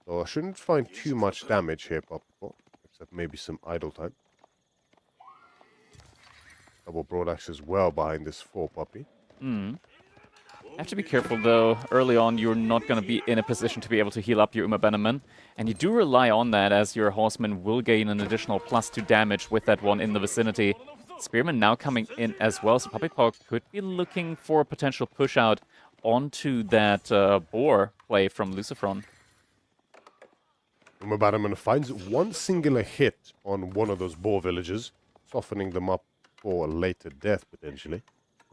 So I shouldn't find too much damage here, Puppy Paw, except maybe some idle time. Double broadaxe as well behind this 4 puppy. Have to be careful, though. Early on, you're not going to be in a position to be able to heal up your Uma Bannerman. And you do rely on that, as your horseman will gain an additional +2 damage with that one in the vicinity. Spearman now coming in as well, so Puppy Paw could be looking for a potential push-out onto that boar play from Lucifron. Uma Bannerman finds one singular hit on one of those boar villages, softening them up for a later death, potentially.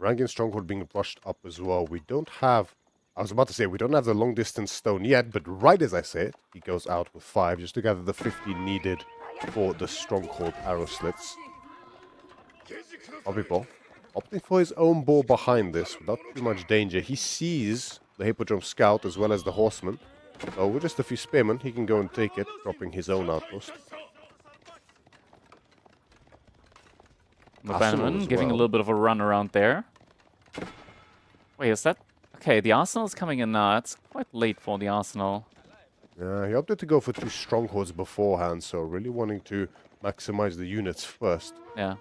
Varangian Stronghold being brushed up as well. We don't have... I was about to say, we don't have the long-distance stone yet, but right as I say it, he goes out with 5, just to gather the 50 needed for the Stronghold arrow slits. Puppy Paw opting for his own boar behind this, without too much danger. He sees the Hippodrome Scout as well as the Horseman. So with just a few spearmen, he can go and take it, dropping his own outpost. Bannerman giving a little bit of a run around there. Wait, is that... Okay, the Arsenal is coming in now. It's quite late for the Arsenal. Yeah, he opted to go for 2 strongholds beforehand, so really wanting to maximize the units first. Yeah.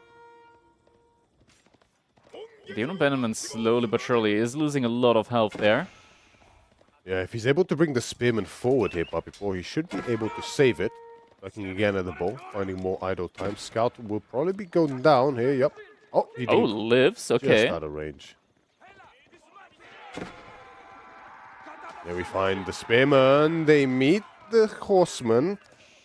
The Bannerman slowly but surely is losing a lot of health there. Yeah, if he's able to bring the spearman forward here, Puppy Paw, he should be able to save it. Looking again at the ball, finding more idle time. Scout will probably be going down here, yep. Oh, he didn't. Lives, okay. Just out of range. There we find the spearman. They meet the horseman.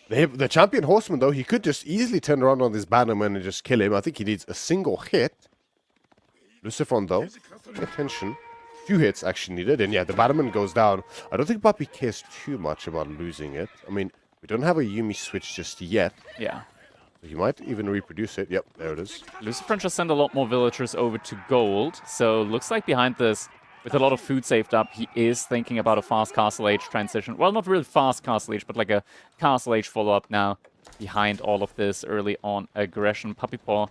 The champion horseman, though, he could just easily turn around on this bannerman and just kill him. I think he needs a single hit. Lucifron, though, pay attention. 2 hits actually needed, and yeah, the bannerman goes down. I don't think Puppy cares too much about losing it. I mean, we don't have a Yumi switch just yet. Yeah. So he might even reproduce it. Yep, there it is. Lucifron just sent a lot more villagers over to gold, so looks like behind this, with a lot of food saved up, he is thinking about a fast Castle Age transition. Well, not really fast Castle Age, but like a Castle Age follow-up now behind all of this early on aggression. Puppy Paw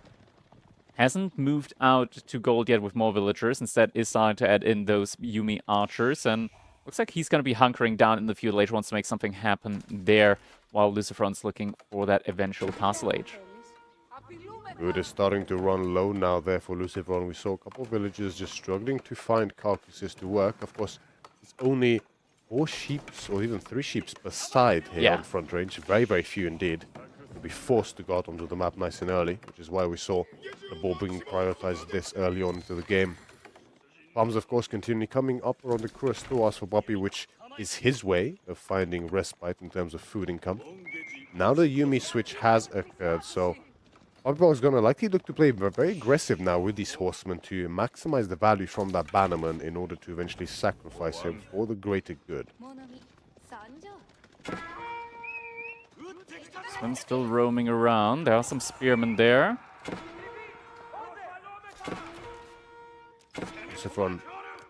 hasn't moved out to gold yet with more villagers. Instead, is starting to add in those Yumi archers, and looks like he's going to be hunkering down in the feudal age, wants to make something happen there, while Lucifron's looking for that eventual Castle Age. Good is starting to run low now there for Lucifron. We saw a couple of villagers just struggling to find carcasses to work. Of course, it's only 4 sheep or even 3 sheep per side here on front range. Very, very few indeed. Will be forced to go out onto the map nice and early, which is why we saw the ball being prioritized this early on into the game. Bombs, of course, continue coming up around the Kura stores for Bobby, which is his way of finding respite in terms of food income. Now the Yumi switch has occurred, so Bobby is going to likely look to play very aggressive now with these horsemen to maximize the value from that bannerman in order to eventually sacrifice him for the greater good. Sven's still roaming around. There are some spearmen there.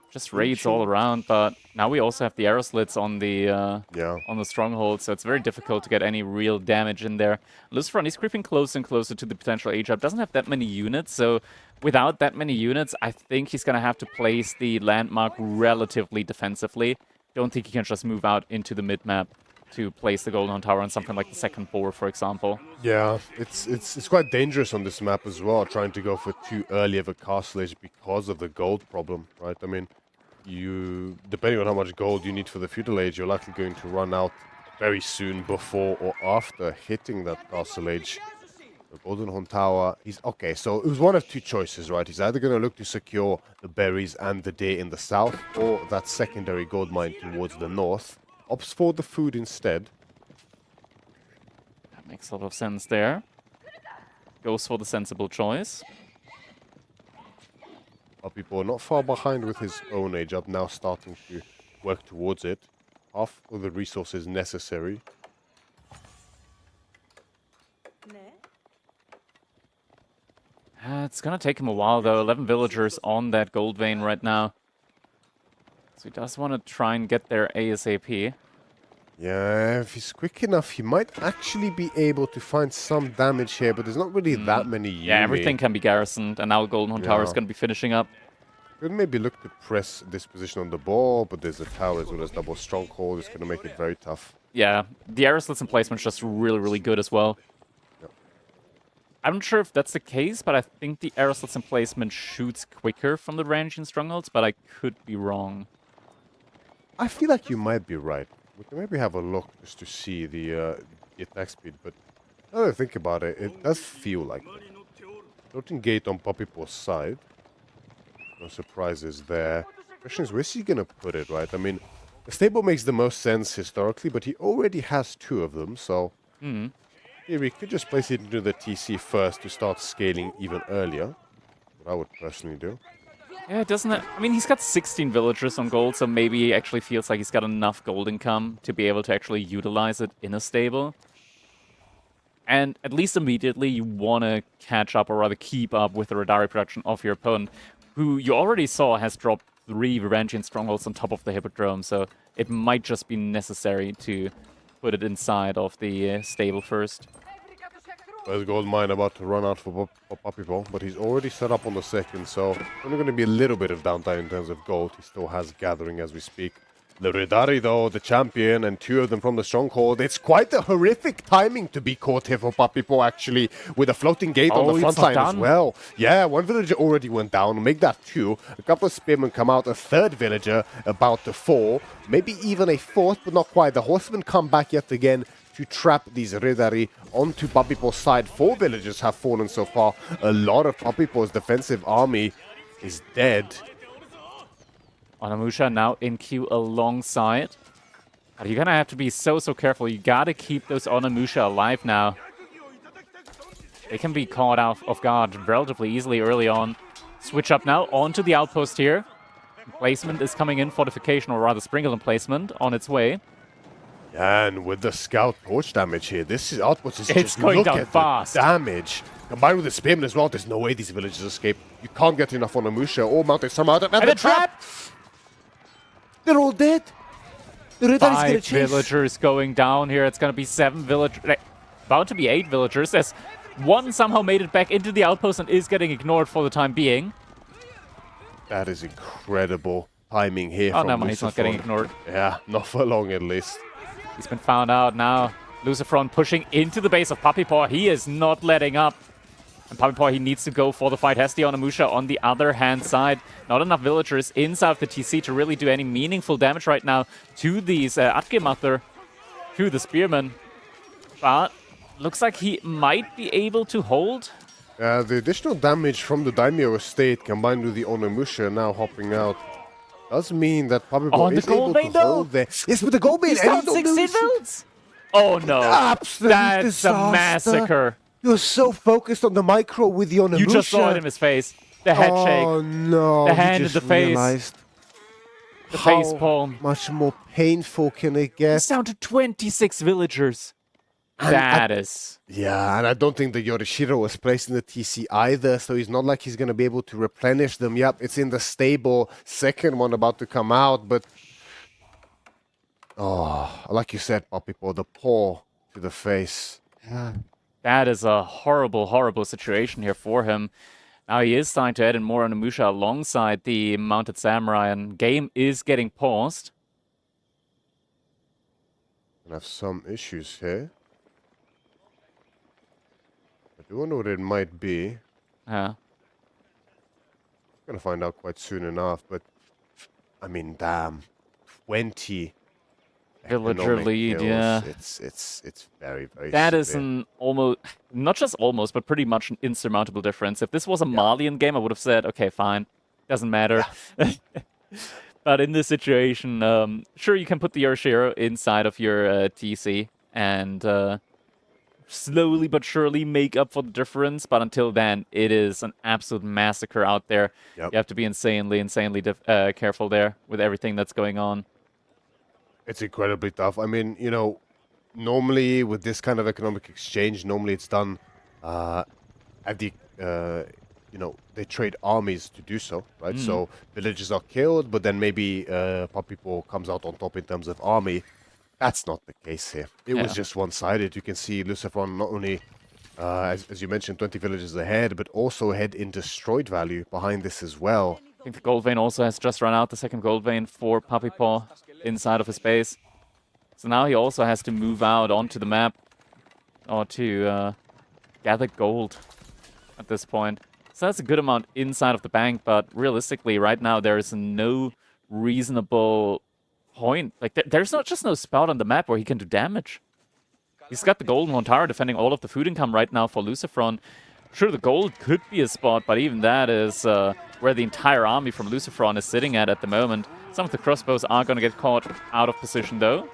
Just raids all around, but now we also have the arrow slits on the stronghold, so it's very difficult to get any real damage in there. Luciferon, he's creeping closer and closer to the potential Age-up. Doesn't have that many units, so without that many units, I think he's going to have to place the landmark relatively defensively. Don't think he can just move out into the mid-map to place the Golden Horn Tower on something like the second boar, for example. Yeah, it's quite dangerous on this map as well, trying to go for too early of a castle age because of the gold problem, right? I mean, depending on how much gold you need for the feudal age, you're likely going to run out very soon before or after hitting that castle age. The Golden Horn Tower, okay, so it was one of two choices, right? He's either going to look to secure the berries and the day in the south, or that secondary gold mine towards the north. Opts for the food instead. That makes a lot of sense there. Goes for the sensible choice. People not far behind with his own age up, now starting to work towards it. Half of the resources necessary. It's gonna take him a while though. 11 villagers on that gold vein right now. So he does want to try and get there ASAP. Yeah, if he's quick enough, he might actually be able to find some damage here, but there's not really that many Yumi. Yeah, everything can be garrisoned, and now Golden Horn Tower is going to be finishing up. Could maybe look to press this position on the ball, but there's a tower as well as double stronghold. It's going to make it very tough. Yeah, the arrow slits in placement is just really, really good as well. Yep. I'm not sure if that's the case, but I think the arrow slits in placement shoots quicker from the ranging strongholds, but I could be wrong. I feel like you might be right. We can maybe have a look just to see the attack speed, but now that I think about it, it does feel like it. Floating gate on Poppypaw's side. No surprises there. Question is, where's he gonna put it, right? I mean, the stable makes the most sense historically, but he already has two of them, so here we could just place it into the TC first to start scaling even earlier. What I would personally do. Yeah, it doesn't. I mean, he's got 16 villagers on gold, so maybe he actually feels like he's got enough gold income to be able to actually utilize it in a stable. And at least immediately, you want to catch up, or rather keep up, with the Radari production of your opponent, who you already saw has dropped 3 Varangian strongholds on top of the Hippodrome, so it might just be necessary to put it inside of the stable first. There's gold mine about to run out for Poppypaw, but he's already set up on the second, so only going to be a little bit of downtime in terms of gold. He still has gathering as we speak. The Redari, though, the champion, and 2 of them from the stronghold. It's quite a horrific timing to be caught here for Poppypaw, actually, with a floating gate on the front line as well. Yeah, 1 villager already went down. Make that 2. A couple of spearmen come out. A 3rd villager about to fall. Maybe even a 4th, but not quite. The horsemen come back yet again to trap these Redari onto Poppypaw's side. 4 villagers have fallen so far. A lot of Poppypaw's defensive army is dead. Onimusha now in queue alongside. But you're gonna have to be so careful. You gotta keep those Onimusha alive now. They can be caught off guard relatively easily early on. Switch up now onto the outpost here. Placement is coming in, fortification, or rather sprinkle emplacement on its way. And with the scout torch damage here, this outpost is it's just going down fast. Damage. Combined with the spearman as well, there's no way these villagers escape. You can't get enough on Onimusha or mounted some out. And the trap! They're all dead. The Redari's gonna 5 chase. villagers going down here. It's gonna be 7 villagers. About to be 8 villagers. As 1 somehow made it back into the outpost and is getting ignored for the time being. That is incredible timing here from no, he's not getting ignored. Yeah, not for long at least. He's been found out now. Luciferon pushing into the base of Poppypaw. He is not letting up. And Poppypaw, he needs to go for the fight. Has the Onimusha on the other hand side. Not enough villagers inside of the TC to really do any meaningful damage right now to these Atgemather, to the Spearmen. But looks like he might be able to hold. The additional damage from the Daimyo estate combined with the Onimusha now hopping out does mean that Papipo is able to hold there. Yes, with the gold vein, he's down 16 volts. Oh no! Absolute That's disaster. a massacre. You're so focused on the micro with the Onimusha. You just saw it in his face. The head shake. Oh no! The hand in the face. The face palm. Much more painful can it get? It's down to 26 villagers. That is... Yeah, and I don't think that Yorishiro was placed in the TC either, so he's not like he's going to be able to replenish them. Yep, it's in the stable. Second one about to come out, but... Oh, like you said, Papipo, the paw to the face. Yeah. That is a horrible, horrible situation here for him. Now he is starting to add in more Onimusha alongside the Mounted Samurai, and game is getting paused. I have some issues here. I do wonder what it might be. Yeah. Gonna find out quite soon enough, but I mean, damn, 20 villager lead, kills. yeah. It's very, very that severe. Is an almost, not just almost, but pretty much an insurmountable difference. If this was a Malian game, I would have said, okay, fine, doesn't matter. Yeah. But in this situation, sure, you can put the Yorishiro inside of your TC and slowly but surely make up for the difference. But until then, it is an absolute massacre out there. Yep. You have to be insanely careful there with everything that's going on. It's incredibly tough. I mean, you know, normally with this kind of economic exchange, normally it's done at the, you know, they trade armies to do so, right? So villages are killed, but then maybe Papipo comes out on top in terms of army. That's not the case here. It was just one-sided. You can see Lucifron not only, as you mentioned, 20 villages ahead, but also ahead in destroyed value behind this as well. I think the gold vein also has just run out, the second gold vein for Papipo inside of his base. So now he also has to move out onto the map or to gather gold at this point. So that's a good amount inside of the bank, but realistically, right now, there is no reasonable point. Like, there's just no spot on the map where he can do damage. He's got the golden Montaro defending all of the food income right now for Lucifron. Sure, the gold could be a spot, but even that is where the entire army from Lucifron is sitting at the moment. Some of the crossbows are going to get caught out of position, though.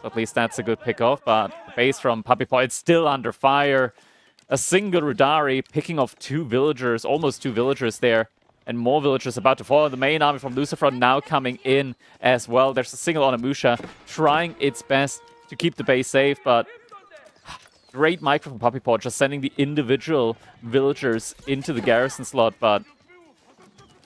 So at least that's a good pick-off, but the base from Papipo, it's still under fire. A single Rudari picking off two villagers, almost two villagers there, and more villagers about to follow. The main army from Lucifron now coming in as well. There's a single Onimusha trying its best to keep the base safe, but great micro from Papipo, just sending the individual villagers into the garrison slot, but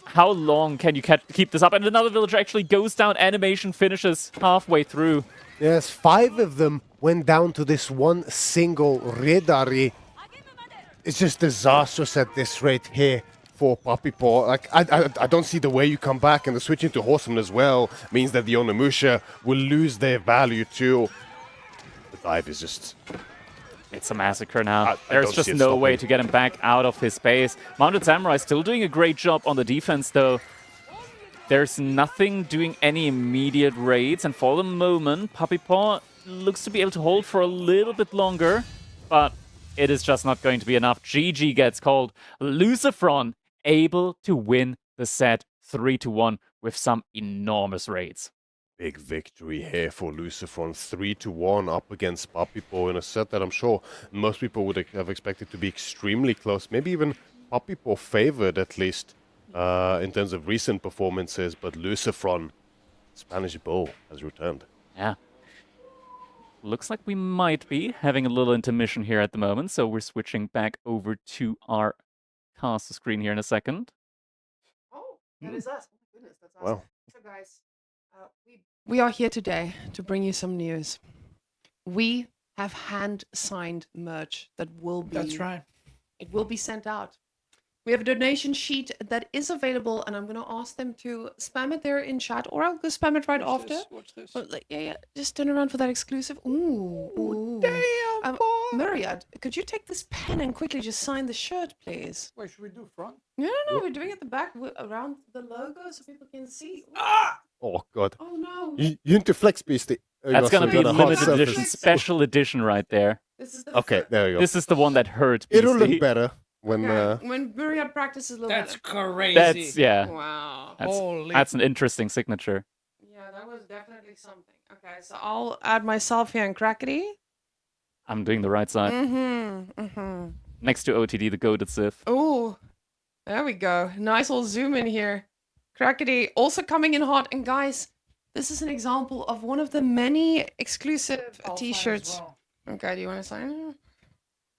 how long can you keep this up? And another villager actually goes down. Animation finishes halfway through. Yes, 5 of them went down to this one single Redari. It's just disastrous at this rate here for Papipo. Like, I don't see the way you come back, and the switching to Horseman as well means that the Onimusha will lose their value too. The dive is just... It's a massacre now. There's just no way to get him back out of his base. Mounted Samurai still doing a great job on the defense, though. There's nothing doing any immediate raids, and for the moment, Papipo looks to be able to hold for a little bit longer, but it is just not going to be enough. GG gets called. Lucifron able to win the set 3-1 with some enormous raids. Big victory here for Lucifron, 3-1 up against Papipo in a set that I'm sure most people would have expected to be extremely close. Maybe even Papipo favored, at least in terms of recent performances, but Lucifron, Spanish Bull, has returned. Yeah. Looks like we might be having a little intermission here at the moment, so we're switching back over to our caster screen here in a second. Oh, that is us. Oh my goodness, that's awesome. Wow. So guys, we are here today to bring you some news. We have hand-signed merch that will be... That's right. It will be sent out. We have a donation sheet that is available, and I'm going to ask them to spam it there in chat, or I'll go spam it right after. What's this? But, like, yeah, just turn around for that exclusive. Ooh. Damn, boy! Myriad, could you take this pen and quickly just sign the shirt, please? Wait, should we do front? No, we're doing it at the back around the logo so people can see. Ah! Oh, God. Oh, no. You need to flex, Beasty. That's going to be got a hard limited edition, surface. special edition right there. This is the Okay, there you go. This is the one that hurt, It'll Beastie. look better. when Myriad practices a little That's bit. crazy. That's Wow. That's an interesting signature. Yeah, that was definitely something. Okay, so I'll add myself here in Crackety. I'm doing the right side. Next to OTD, the goated Sith. Oh, there we go. Nice little zoom in here. Crackety also coming in hot. And guys, this is an example of one of the many exclusive t-shirts. Well. Okay, do you want to sign it?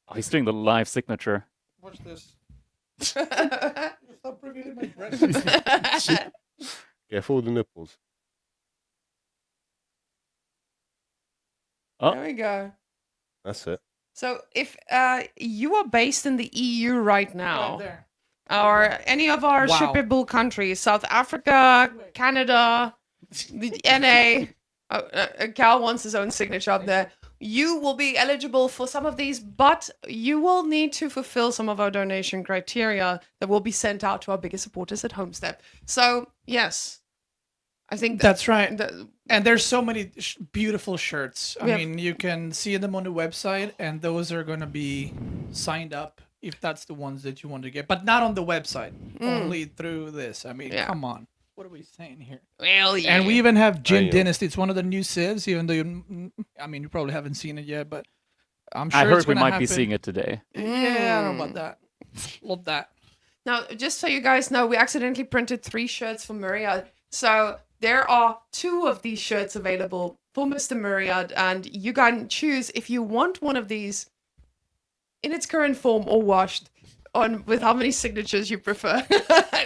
Oh, he's doing the live signature. What's this? Stop bringing in my breast. careful with the nipples. Oh. There we go. That's it. So if you are based in the EU right now, Right there. or any of our Wow. shippable countries, South Africa, Canada, the NA, Cal wants his own signature up there. You will be eligible for some of these, but you will need to fulfill some of our donation criteria that will be sent out to our biggest supporters at Homestead. So, yes, I think That's right. And there's so many beautiful shirts. I We have- mean, you can see them on the website, and those are going to be signed up if that's the ones that you want to get, but not on the website, only through this. I mean, Yeah. come on. What are we saying here? Well, yeah. And we even have Gin know. Dynasty. It's one of the new civs, even though you probably haven't seen it yet, but I'm sure I it's heard we gonna might happen. be seeing it today. Yeah, I don't know about that. Love that. Now, just so you guys know, we accidentally printed 3 shirts for Myriad. So there are 2 of these shirts available for Mr. Myriad, and you can choose if you want one of these in its current form or washed, on with how many signatures you prefer.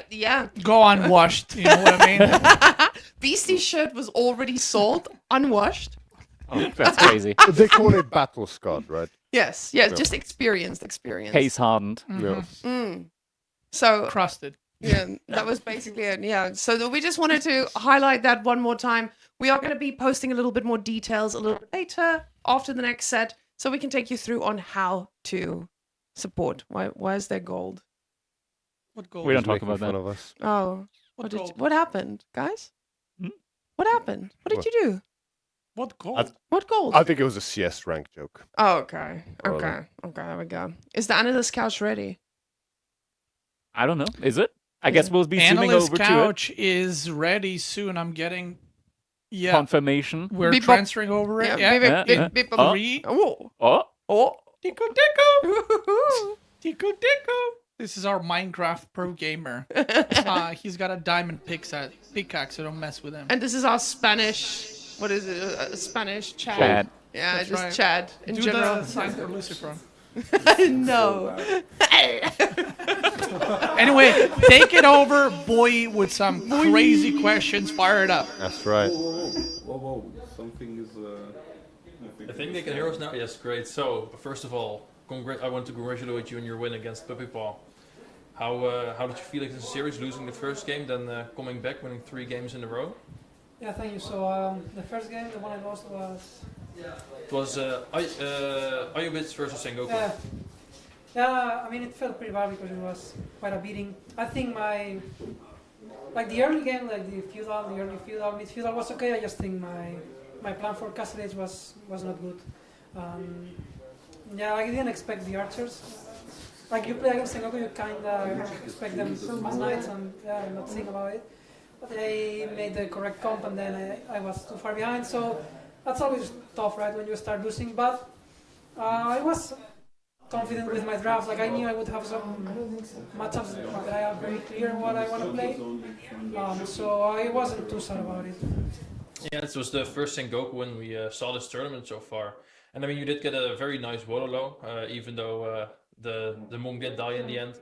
Yeah. Go unwashed, you know what I mean? Beasty's shirt was already sold, unwashed. Oh, that's crazy. They call it battle scarred, right? Yes, just experienced experience. Case hardened. Yeah. So Crusted. yeah, that was basically it. Yeah. So we just wanted to highlight that one more time. We are going to be posting a little bit more details a little bit later after the next set, so we can take you through on how to support. Why is there gold? What gold? We don't He's talk making about fun that. of us. Oh, What gold? what happened, guys? Hmm? What happened? What did What? you do? What gold? What gold? I think it was a CS rank joke. Oh, okay. Probably. Okay. There we go. Is the analyst couch ready? I don't know. Is it? I guess we'll be zooming Analyst over to it. couch is ready soon. I'm getting. Yeah, Confirmation. we're Beep, bop. transferring over it. Yeah. Yeah. Beep, Oh. 3. Oh. Oh, Tico Tico. Woohoo. Tico Tico. This is our Minecraft pro gamer. He's got a diamond pickaxe, so don't mess with him. And this is our Spanish. What is it? Spanish Chad. Chad. Yeah, That's just right. Chad in Do general. the sign for Lucifer. No. Anyway, take it over, boy, with some crazy questions. Fire it up. That's right. Whoa, something is. I think they can hear us now. Yes, great. So, first of all, I want to congratulate you on your win against Puppy Paw. How did you feel in the series, losing the first game, then coming back, winning 3 games in a row? Yeah, thank you. So the first game, the one I lost was. It was Ayubits versus Sengoku. Yeah, I mean it felt pretty bad because it was quite a beating. I think the early game, like the early feudal, mid feudal was okay. I just think my plan for Castle Age was not good. Yeah, I didn't expect the archers. Like you play against Sengoku, you kinda expect them as knights, and I'm not saying about it. But they made the correct comp, and then I was too far behind. So that's always tough, right, when you start losing. But I was confident with my drafts. Like I knew I would have some matchups that I have very clear what I want to play. So I wasn't too sad about it. Yeah, this was the first Sengoku when we saw this tournament so far. And I mean, you did get a very nice Wololo, even though the Hmong did die in the end.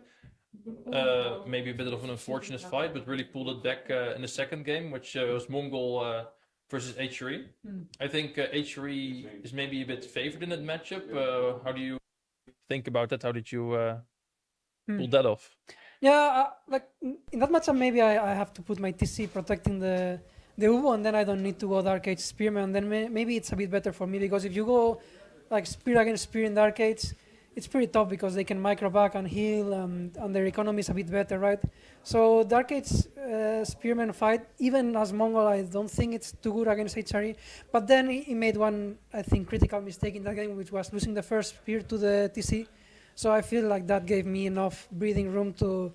Maybe a bit of an unfortunate fight, but really pulled it back in the second game, which was Mongol versus H3. I think H3 is maybe a bit favored in that matchup. How do you think about that? How did you pull that off? Yeah, like in that matchup, maybe I have to put my TC protecting the Ubo, and then I don't need to go Dark Age Spearman. Then maybe it's a bit better for me, because if you go like spear against spear in Dark Age, it's pretty tough because they can micro back and heal, and their economy is a bit better, right? So Dark Age Spearman fight, even as Mongol, I don't think it's too good against HRE. But then he made one, I think, critical mistake in that game, which was losing the first spear to the TC. So I feel like that gave me enough breathing room to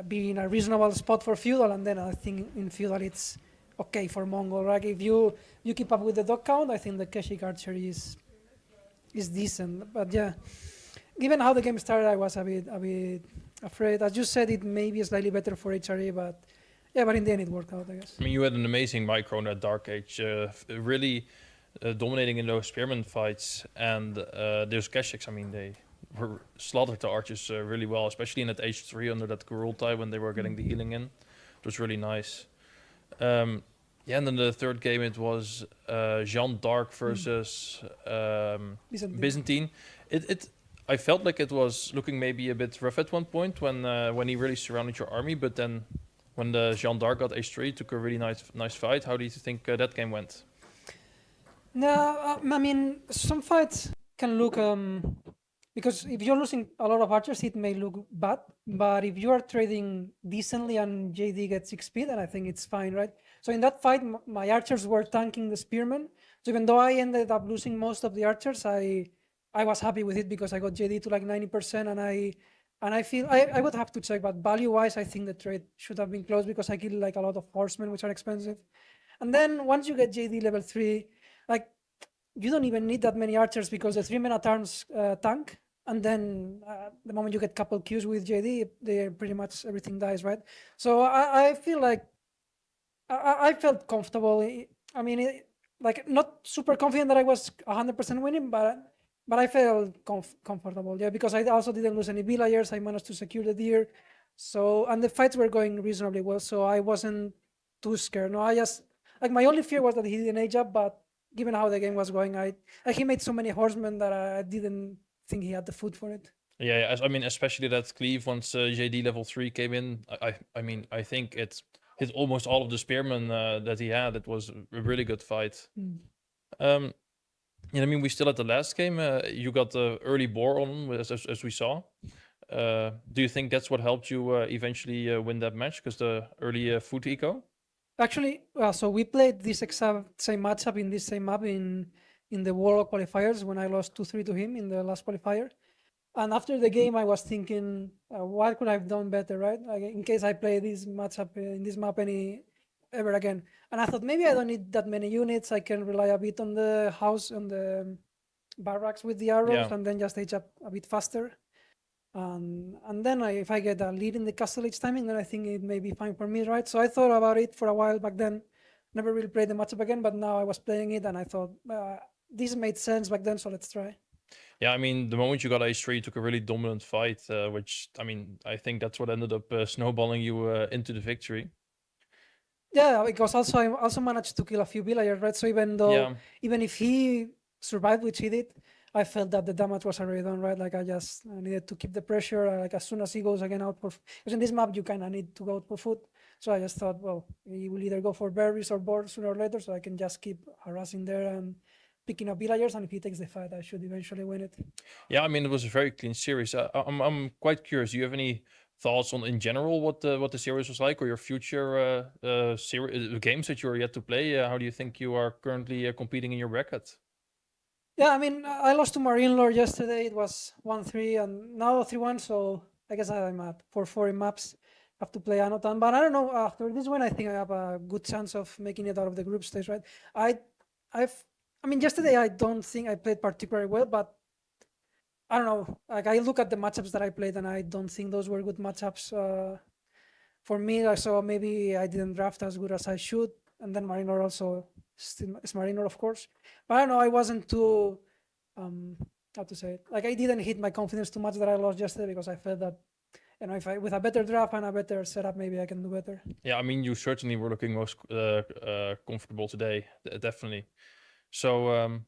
be in a reasonable spot for feudal, and then I think in feudal it's okay for Mongol. Right? If you keep up with the dog count, I think the Keshik archery is decent. But yeah, given how the game started, I was a bit afraid. As you said, it may be slightly better for HRE, but yeah, but in the end it worked out, I guess. I mean, you had an amazing micro in that Dark Age, really dominating in those spearman fights, and those Keshiks, I mean, they were slaughtered the archers really well, especially in that H3 under that Kurultai when they were getting the healing in. It was really nice. Yeah, and then the third game it was Jeanne d'Arc versus Byzantine. I felt like it was looking maybe a bit rough at one point when he really surrounded your army, but then when the Jeanne d'Arc got H3, took a really nice fight. How do you think that game went? No, I mean, some fights can look because if you're losing a lot of archers, it may look bad. But if you are trading decently and JD gets 6 speed, then I think it's fine, right? So in that fight, my archers were tanking the spearmen. So even though I ended up losing most of the archers, I was happy with it because I got JD to like 90%, and I feel I would have to check, but value-wise, I think the trade should have been close because I killed like a lot of horsemen, which are expensive. And then once you get JD level 3, like you don't even need that many archers because the 3-mana turns tank. And then the moment you get couple Qs with JD, they pretty much everything dies, right? So I feel like I felt comfortable. I mean, like not super confident that I was 100% winning, but I felt comfortable, yeah, because I also didn't lose any villagers. I managed to secure the deer, so and the fights were going reasonably well, so I wasn't too scared. No, I just like my only fear was that he didn't age up, but given how the game was going, he made so many horsemen that I didn't think he had the food for it. Yeah, I mean, especially that cleave once JD level 3 came in. I mean, I think it hit almost all of the spearmen that he had. It was a really good fight. Yeah, I mean, we still at the last game. You got the early boar on as we saw. Do you think that's what helped you eventually win that match? Because the early food eco? Actually, so we played this exact same matchup in this same map in the World qualifiers when I lost 2-3 to him in the last qualifier. And after the game, I was thinking, what could I have done better, right? Like, in case I play this matchup in this map ever again. And I thought maybe I don't need that many units. I can rely a bit on the house, on the barracks with the arrows, and then just age up a bit faster. And then if I get a lead in the castle each timing, then I think it may be fine for me, right? So I thought about it for a while back then. Never really played the matchup again, but now I was playing it and I thought this made sense back then, so let's try. Yeah, I mean, the moment you got H3, you took a really dominant fight, which, I mean, I think that's what ended up snowballing you into the victory. Yeah, because also I also managed to kill a few villagers, right? So even though, even if he survived, which he did, I felt that the damage was already done, right? Like I needed to keep the pressure. Like as soon as he goes again out for, because in this map you kind of need to go out for food. So I just thought, well, he will either go for berries or boars sooner or later, so I can just keep harassing there and picking up villagers, and if he takes the fight, I should eventually win it. Yeah, I mean, it was a very clean series. I'm quite curious. Do you have any thoughts on, in general, what the series was like, or your future games that you are yet to play? How do you think you are currently competing in your bracket? Yeah, I mean, I lost to Marine Lord yesterday. It was 1-3, and now 3-1. So I guess I'm at 4-4 in maps. Have to play Anotan, but I don't know. After this one, I think I have a good chance of making it out of the group stage, right? I mean, yesterday I don't think I played particularly well, but I don't know. Like I look at the matchups that I played, and I don't think those were good matchups for me. So maybe I didn't draft as good as I should, and then Marine Lord also is Marine Lord, of course. But I don't know. I wasn't too how to say it. Like I didn't hit my confidence too much that I lost yesterday because I felt that, you know, if I with a better draft and a better setup, maybe I can do better. Yeah, I mean, you certainly were looking most comfortable today, definitely. So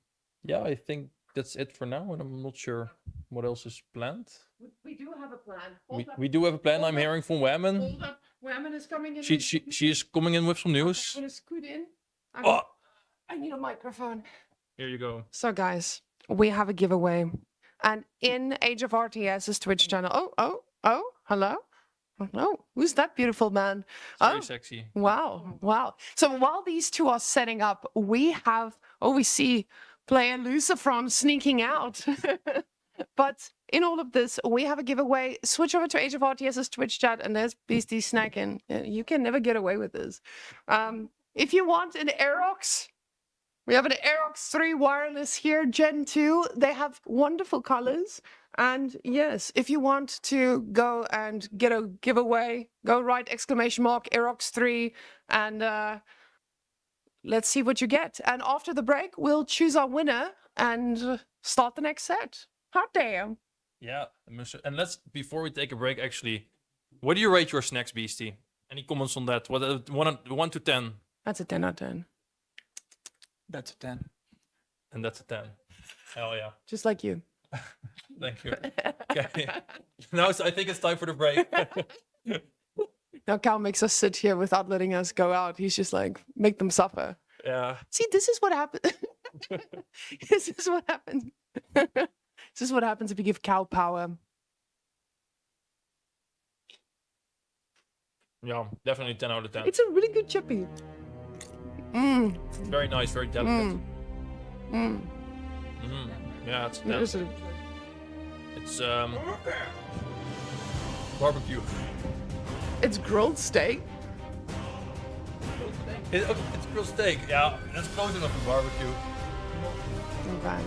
yeah, I think that's it for now, and I'm not sure what else is planned. We do have a plan. We do have a plan. I'm hearing from Whammen. Hold up. Whammen is coming in. She is coming in with some news. I'm gonna scoot in. Oh, I need a microphone. here you go. So guys, we have a giveaway, and in AgeofRTS's Twitch channel. Oh, hello. Oh, who's that beautiful man? It's very sexy. Wow. So while these two are setting up, we see player Lucifron sneaking out. But in all of this, we have a giveaway. Switch over to AgeofRTS's Twitch chat, and there's Beastie snacking. You can never get away with this. If you want an Aerox, we have an Aerox 3 wireless here, Gen 2. They have wonderful colors. And yes, if you want to go and get a giveaway, go write !Aerox 3 and let's see what you get. And after the break, we'll choose our winner and start the next set. Hot damn. Yeah, and let's, before we take a break, actually, what do you rate your snacks, Beastie? Any comments on that? What 1 to 10? That's a 10 out of 10. That's a 10. And that's a 10. Hell yeah. Just like you. Thank you. Okay. Now I think it's time for the break. Now Cal makes us sit here without letting us go out. He's just like, make them suffer. Yeah. See, this is what happens. This is what happens. This is what happens if you give Cal power. Yeah, definitely 10 out of 10. It's a really good chippy. Mm. Very nice, very delicate. Yeah, it's barbecue. It's grilled steak. It's grilled steak. Yeah, that's close enough for barbecue. Okay.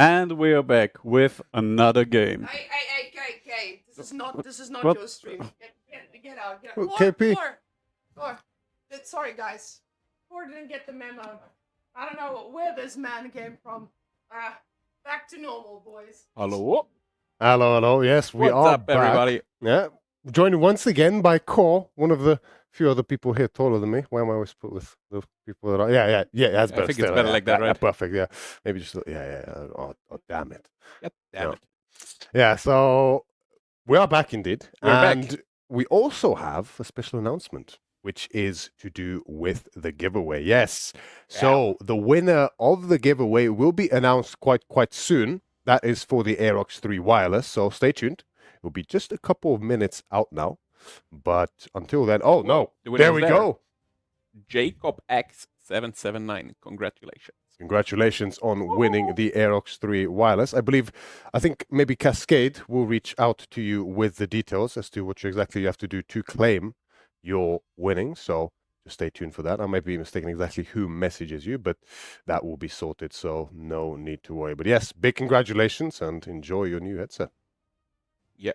And we are back with another game. Hey. This is not What? your stream. Get out. Oh, KP. Sorry, guys. Thor didn't get the memo. I don't know where this man came from. Back to normal, boys. Hello. Hello. Yes, we What's are up, back. everybody? Yeah, joined once again by Core, one of the few other people here taller than me. Why am I always put with the people that are? Yeah. That's better. I think it's still, better yeah, like that, yeah, right? perfect. Yeah, maybe just yeah. Oh, damn it. Yep, damn it. Yeah, so we are back indeed, We're and back. we also have a special announcement, which is to do with the giveaway. Yes, so the winner of the giveaway will be announced quite soon. That is for the Aerox 3 wireless, so stay tuned. It will be just a couple of minutes out now, but until then, oh no, the winner there is we there. go. Jacob X779. Congratulations. Congratulations on winning the Aerox 3 wireless. I think maybe Cascade will reach out to you with the details as to what exactly you have to do to claim your winning. So just stay tuned for that. I might be mistaken exactly who messages you, but that will be sorted. So no need to worry. But yes, big congratulations and enjoy your new headset. Yeah.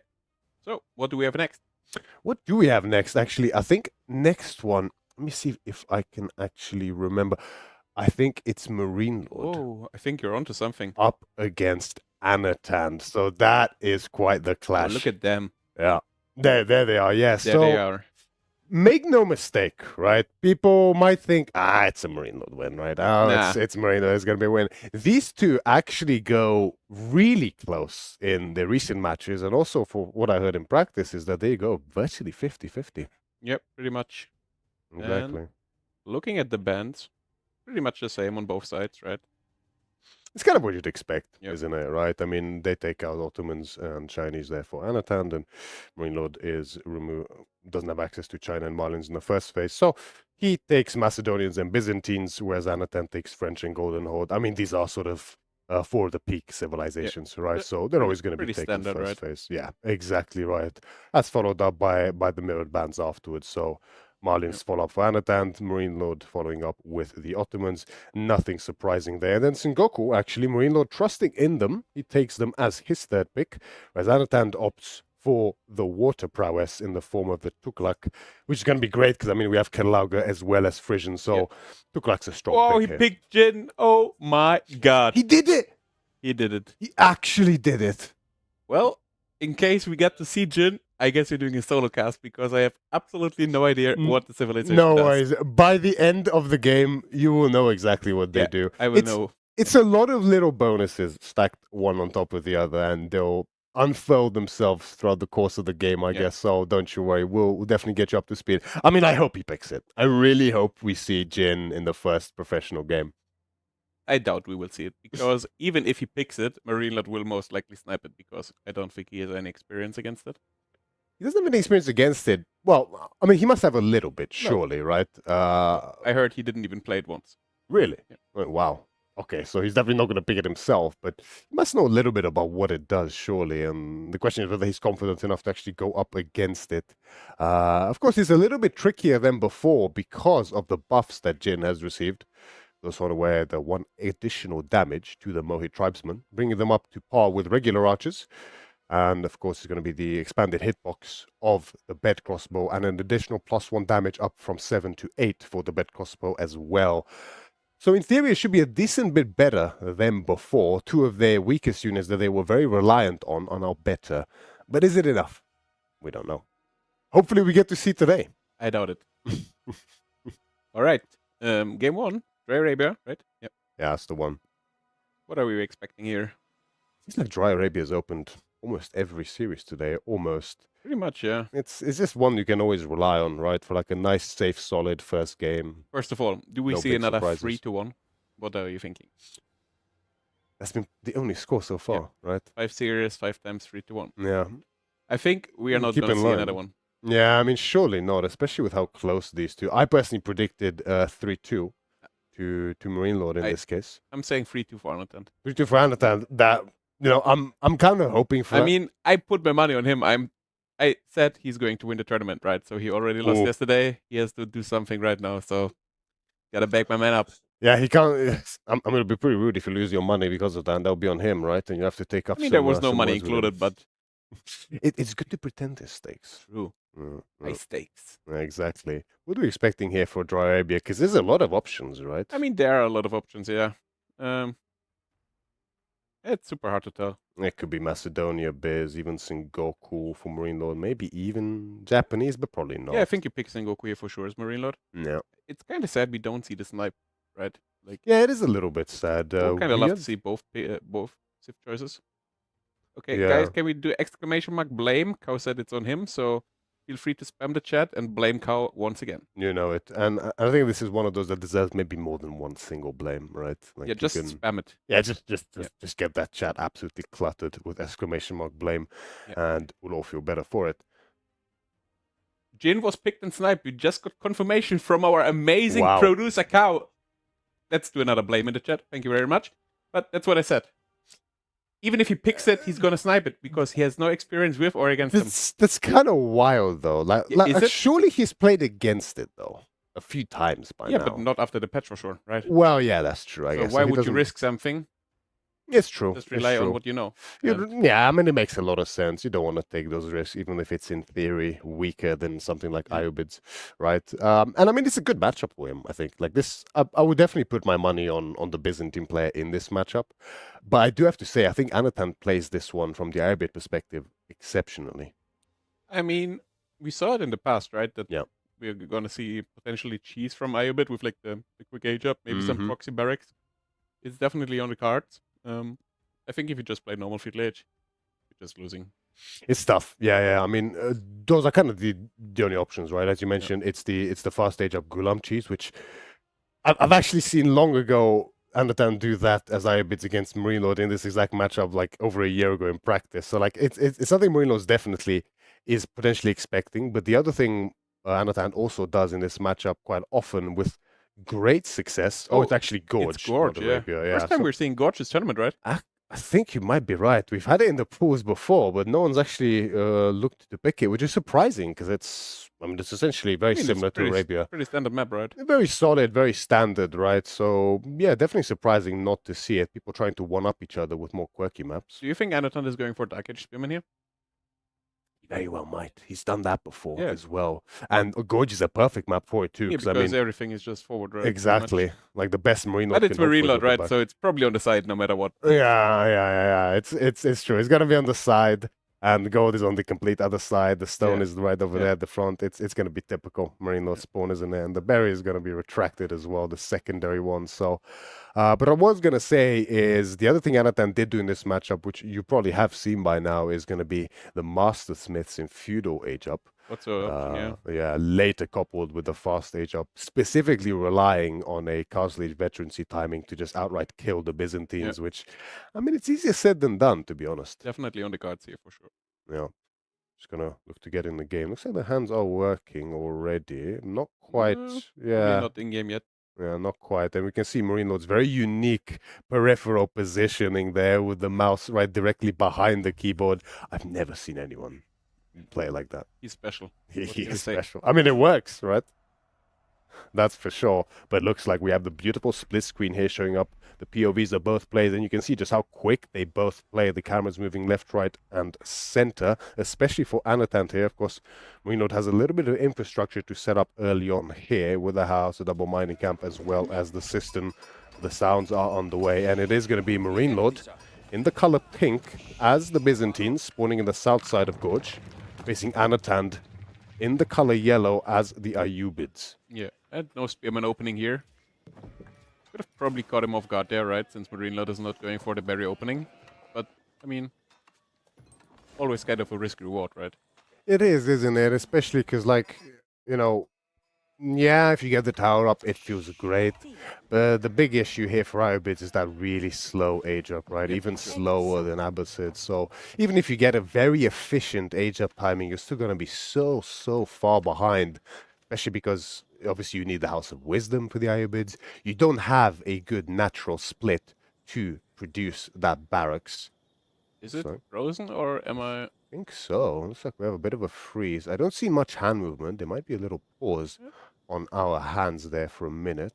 So, what do we have next? What do we have next? Actually, I think next one, let me see if I can actually remember. I think it's Marine Lord Oh, I think you're onto something. up against Anatan. So that is quite the Oh, clash. look at them. Yeah. There they are. Yes. There so they are. make no mistake, right? People might think, it's a Marine Lord win, right? Oh, Nah. it's Marine Lord. It's going to be a win. These two actually go really close in the recent matches. And also for what I heard in practice is that they go virtually 50-50. Yep, pretty much. Exactly. Looking at the bands, pretty much the same on both sides, right? It's kind of what you'd expect, Yep. isn't it? Right? I mean, they take out Ottomans and Chinese there for Anatan, and Marine Lord doesn't have access to China and Marlins in the first phase. So he takes Macedonians and Byzantines, whereas Anatan takes French and Golden Horde. I mean, these are sort of for the peak civilizations, right? So they're always going to be pretty taking standard, first right? phase. Yeah, exactly right. That's followed up by the mirrored bands afterwards. So Marlins follow up for Anatan, Marine Lord following up with the Ottomans. Nothing surprising there. And then Sengoku, actually, Marine Lord trusting in them. He takes them as his third pick, whereas Anatan opts for the water prowess in the form of the Tuklak, which is going to be great because, I mean, we have Kerlauger as well as Frisian. So Tuklak's a strong Oh, pick he here. picked Jin. Oh my god. He did it! He did it. He actually did it. Well, in case we get to see Jin, I guess you're doing a solo cast because I have absolutely no idea what the civilization No does. worries. By the end of the game, you will know exactly what they do. I will know. It's a lot of little bonuses stacked one on top of the other, and they'll unfurl themselves throughout the course of the game, I guess. So don't you worry. We'll definitely get you up to speed. I mean, I hope he picks it. I really hope we see Jin in the first professional game. I doubt we will see it because even if he picks it, Marine Lord will most likely snipe it because I don't think he has any experience against it. He doesn't have any experience against it. Well, I mean, he must have a little bit, surely, right? I heard he didn't even play it once. Really? Yeah. Oh, wow. Okay, so he's definitely not going to pick it himself, but he must know a little bit about what it does, surely. And the question is whether he's confident enough to actually go up against it. Of course, it's a little bit trickier than before because of the buffs that Jin has received. Those are aware the one additional damage to the Mohit tribesmen, bringing them up to par with regular archers. And of course, it's going to be the expanded hitbox of the bed crossbow and an additional +1 damage up from 7 to 8 for the bed crossbow as well. So in theory, it should be a decent bit better than before. Two of their weakest units that they were very reliant on are now better. But is it enough? We don't know. Hopefully we get to see today. I doubt it. All right. Game 1, Dry Arabia, right? Yep. Yeah, that's the one. What are we expecting here? Seems like Dry Arabia's opened almost every series today, almost. Pretty much, yeah. It's just one you can always rely on, right? For like a nice, safe, solid first game. First of all, do we No see big another surprises. 3-1? What are you thinking? That's been the only score so far, right? 5 series, 5 times 3-1. Yeah. I think we are not Keep going to in see line. another one. Yeah, I mean, surely not, especially with how close these two. I personally predicted 3-2 to Marine Lord in this case. I'm saying 3-2 for Arnold. 3-2 for Anatan. That, you know, I'm kind of hoping for I that. mean, I put my money on him. I said he's going to win the tournament, right? So he already lost Ooh. yesterday. He has to do something right now. So gotta back my man up. Yeah, he can't. I'm going to be pretty rude if you lose your money because of that. And that'll be on him, right? And you have to take up. I mean, there was no some money words with him. included, but It's good to pretend there's stakes. true. High stakes. Exactly. What are we expecting here for Dry Arabia? Because there's a lot of options, right? I mean, there are a lot of options, yeah. It's super hard to tell. It could be Macedonia, Biz, even Sengoku for Marine Lord, maybe even Japanese, but probably not. Yeah, I think you pick Sengoku here for sure as Marine Lord. Yeah. It's kind of sad we don't see the snipe, right? Like, Yeah, it is a little bit sad. I would kind of we love had- to see both Civ choices. Okay, Yeah. guys, can we do exclamation mark blame? Cow said it's on him, so feel free to spam the chat and blame Cow once again. You know it. And I think this is one of those that deserves maybe more than one single blame, right? Like Yeah, you just can- spam it. Yeah, just get that chat absolutely cluttered with exclamation mark blame, and we'll all feel better for it. Jin was picked and sniped. We just got confirmation from our amazing Wow. producer Cow. Let's do another blame in the chat. Thank you very much. But that's what I said. Even if he picks it, he's gonna snipe it because he has no experience with or against them. That's kind of wild, though. Is it? Surely he's played against it though a few times by Yeah, now. but not after the patch for sure, right? Well, yeah, that's true. I So guess. why he would you doesn't- risk something? It's true. Just it's rely on true. what you know. Yeah, I mean, it makes a lot of sense. You don't want to take those risks, even if it's in theory weaker than something like Iobids, right? And I mean, it's a good matchup for him, I think. Like this, I would definitely put my money on the Byzantine player in this matchup. But I do have to say, I think Anatan plays this one from the Iobid perspective exceptionally. I mean, we saw it in the past, right? That Yeah. we're gonna see potentially cheese from Iobit with like the quick age up, maybe some Mhm. proxy barracks. It's definitely on the cards. I think if you just play normal field age, you're just losing. It's tough. Yeah. I mean, those are kind of the only options, right? As you mentioned, it's the fast stage up Gulam cheese, which I've actually seen long ago Anatan do that as Iobids against Marine Lord in this exact matchup like over a year ago in practice. So like it's something Marine Lord definitely is potentially expecting. But the other thing Anatan also does in this matchup quite often with great success. Oh, it's actually Gorge. It's Gorge, not yeah. Arabia, yeah. First time So- we're seeing Gorge this tournament, right? I think you might be right. We've had it in the pools before, but no one's actually looked to pick it, which is surprising because it's essentially very I mean, it's similar to pretty- Arabia. Pretty standard map, right? Very solid, very standard, right? So yeah, definitely surprising not to see it. People trying to one up each other with more quirky maps. Do you think Anatan is going for Dark Age Spearman here? He very well might. He's done that before Yeah. as well, and Gorge is a perfect map for it too. Yeah, Because because I mean, everything is just forward, right? pretty much. exactly like the best Marine Lord. But it's can hope Marine for Lord, is at the right? back. So it's probably on the side no matter what. Yeah. It's true. It's gonna be on the side, and the gold is on the complete other side. The stone Yeah. is right over Yeah. there at the front. It's gonna be typical Marine Lord spawners in there, and the berry is gonna be retracted as well, the secondary one. So, but I was gonna say is the other thing Anatan did do in this matchup, which you probably have seen by now, is gonna be the Master Smiths in feudal age up. What's the option, yeah? Later coupled with the fast age up, specifically relying on a Castle Age veterancy timing to just outright kill the Byzantines, which, I mean, it's easier said than done, to be honest. Definitely on the cards here for sure. Yeah. Just gonna look to get in the game. Looks like the hands are working already. Not quite. Probably Yeah. not in game yet. Yeah, not quite. And we can see Marine Lord's very unique peripheral positioning there with the mouse right directly behind the keyboard. I've never seen anyone play like that. He's special. He What can you is say? special. I mean, it works, right? That's for sure. But looks like we have the beautiful split screen here showing up. The POVs of both players, and you can see just how quick they both play. The camera's moving left, right, and center, especially for Anatan here. Of course, Marine Lord has a little bit of infrastructure to set up early on here with the house, a double mining camp, as well as the system. The sounds are on the way, and it is going to be Marine Lord in the color pink as the Byzantines spawning in the south side of Gorge, facing Anatan in the color yellow as the Ayubids. Yeah, and no Spearman opening here. Could have probably caught him off guard there, right? Since Marine Lord is not going for the berry opening. But, I mean, always kind of a risk reward, right? It is, isn't it? Especially because, like, you know, yeah, if you get the tower up, it feels great. But the big issue here for Iobids is that really slow age up, right? Even slower than Abbasid. So even if you get a very efficient age up timing, you're still going to be so far behind. Especially because obviously you need the House of Wisdom for the Iobids. You don't have a good natural split to produce that barracks. Is it So- frozen or am I... I think so. Looks like we have a bit of a freeze. I don't see much hand movement. There might be a little pause on our hands there for a minute.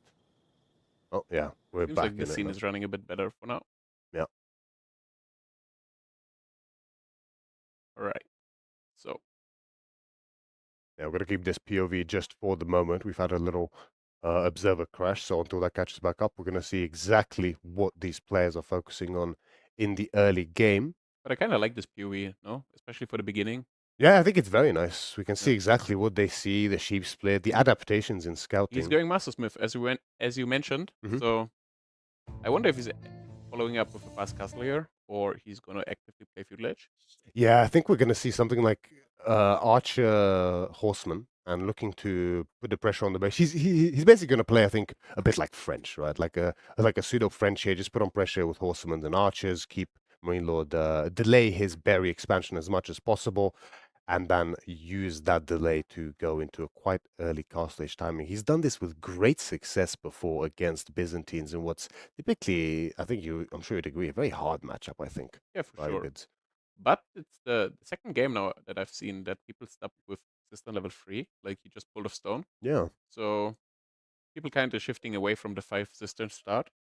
Oh, yeah. We're Seems back like the in it scene now. is running a bit better for now. Yeah. All right. So, Yeah, we're going to keep this POV just for the moment. We've had a little observer crash, so until that catches back up, we're going to see exactly what these players are focusing on in the early game. but I kind of like this POV, no? Especially for the beginning. Yeah, I think it's very nice. We can see exactly what they see, the sheep split, the adaptations in scouting. He's going Mastersmith, as you mentioned. So, I wonder if he's following up with a fast castle here, or he's going to actively play Feudal Age. Yeah, I think we're going to see something like Archer Horseman and looking to put the pressure on the base. He's basically going to play, I think, a bit like French, right? Like a pseudo French here. Just put on pressure with Horsemen and Archers, keep Marine Lord, delay his berry expansion as much as possible, and then use that delay to go into a quite early castle age timing. He's done this with great success before against Byzantines in what's typically, I think I'm sure you'd agree, a very hard matchup, I think. Yeah, for sure. Bids. But it's the second game now that I've seen that people stop with system level 3, like he just pulled off stone. Yeah. So people kind of shifting away from the 5 system start.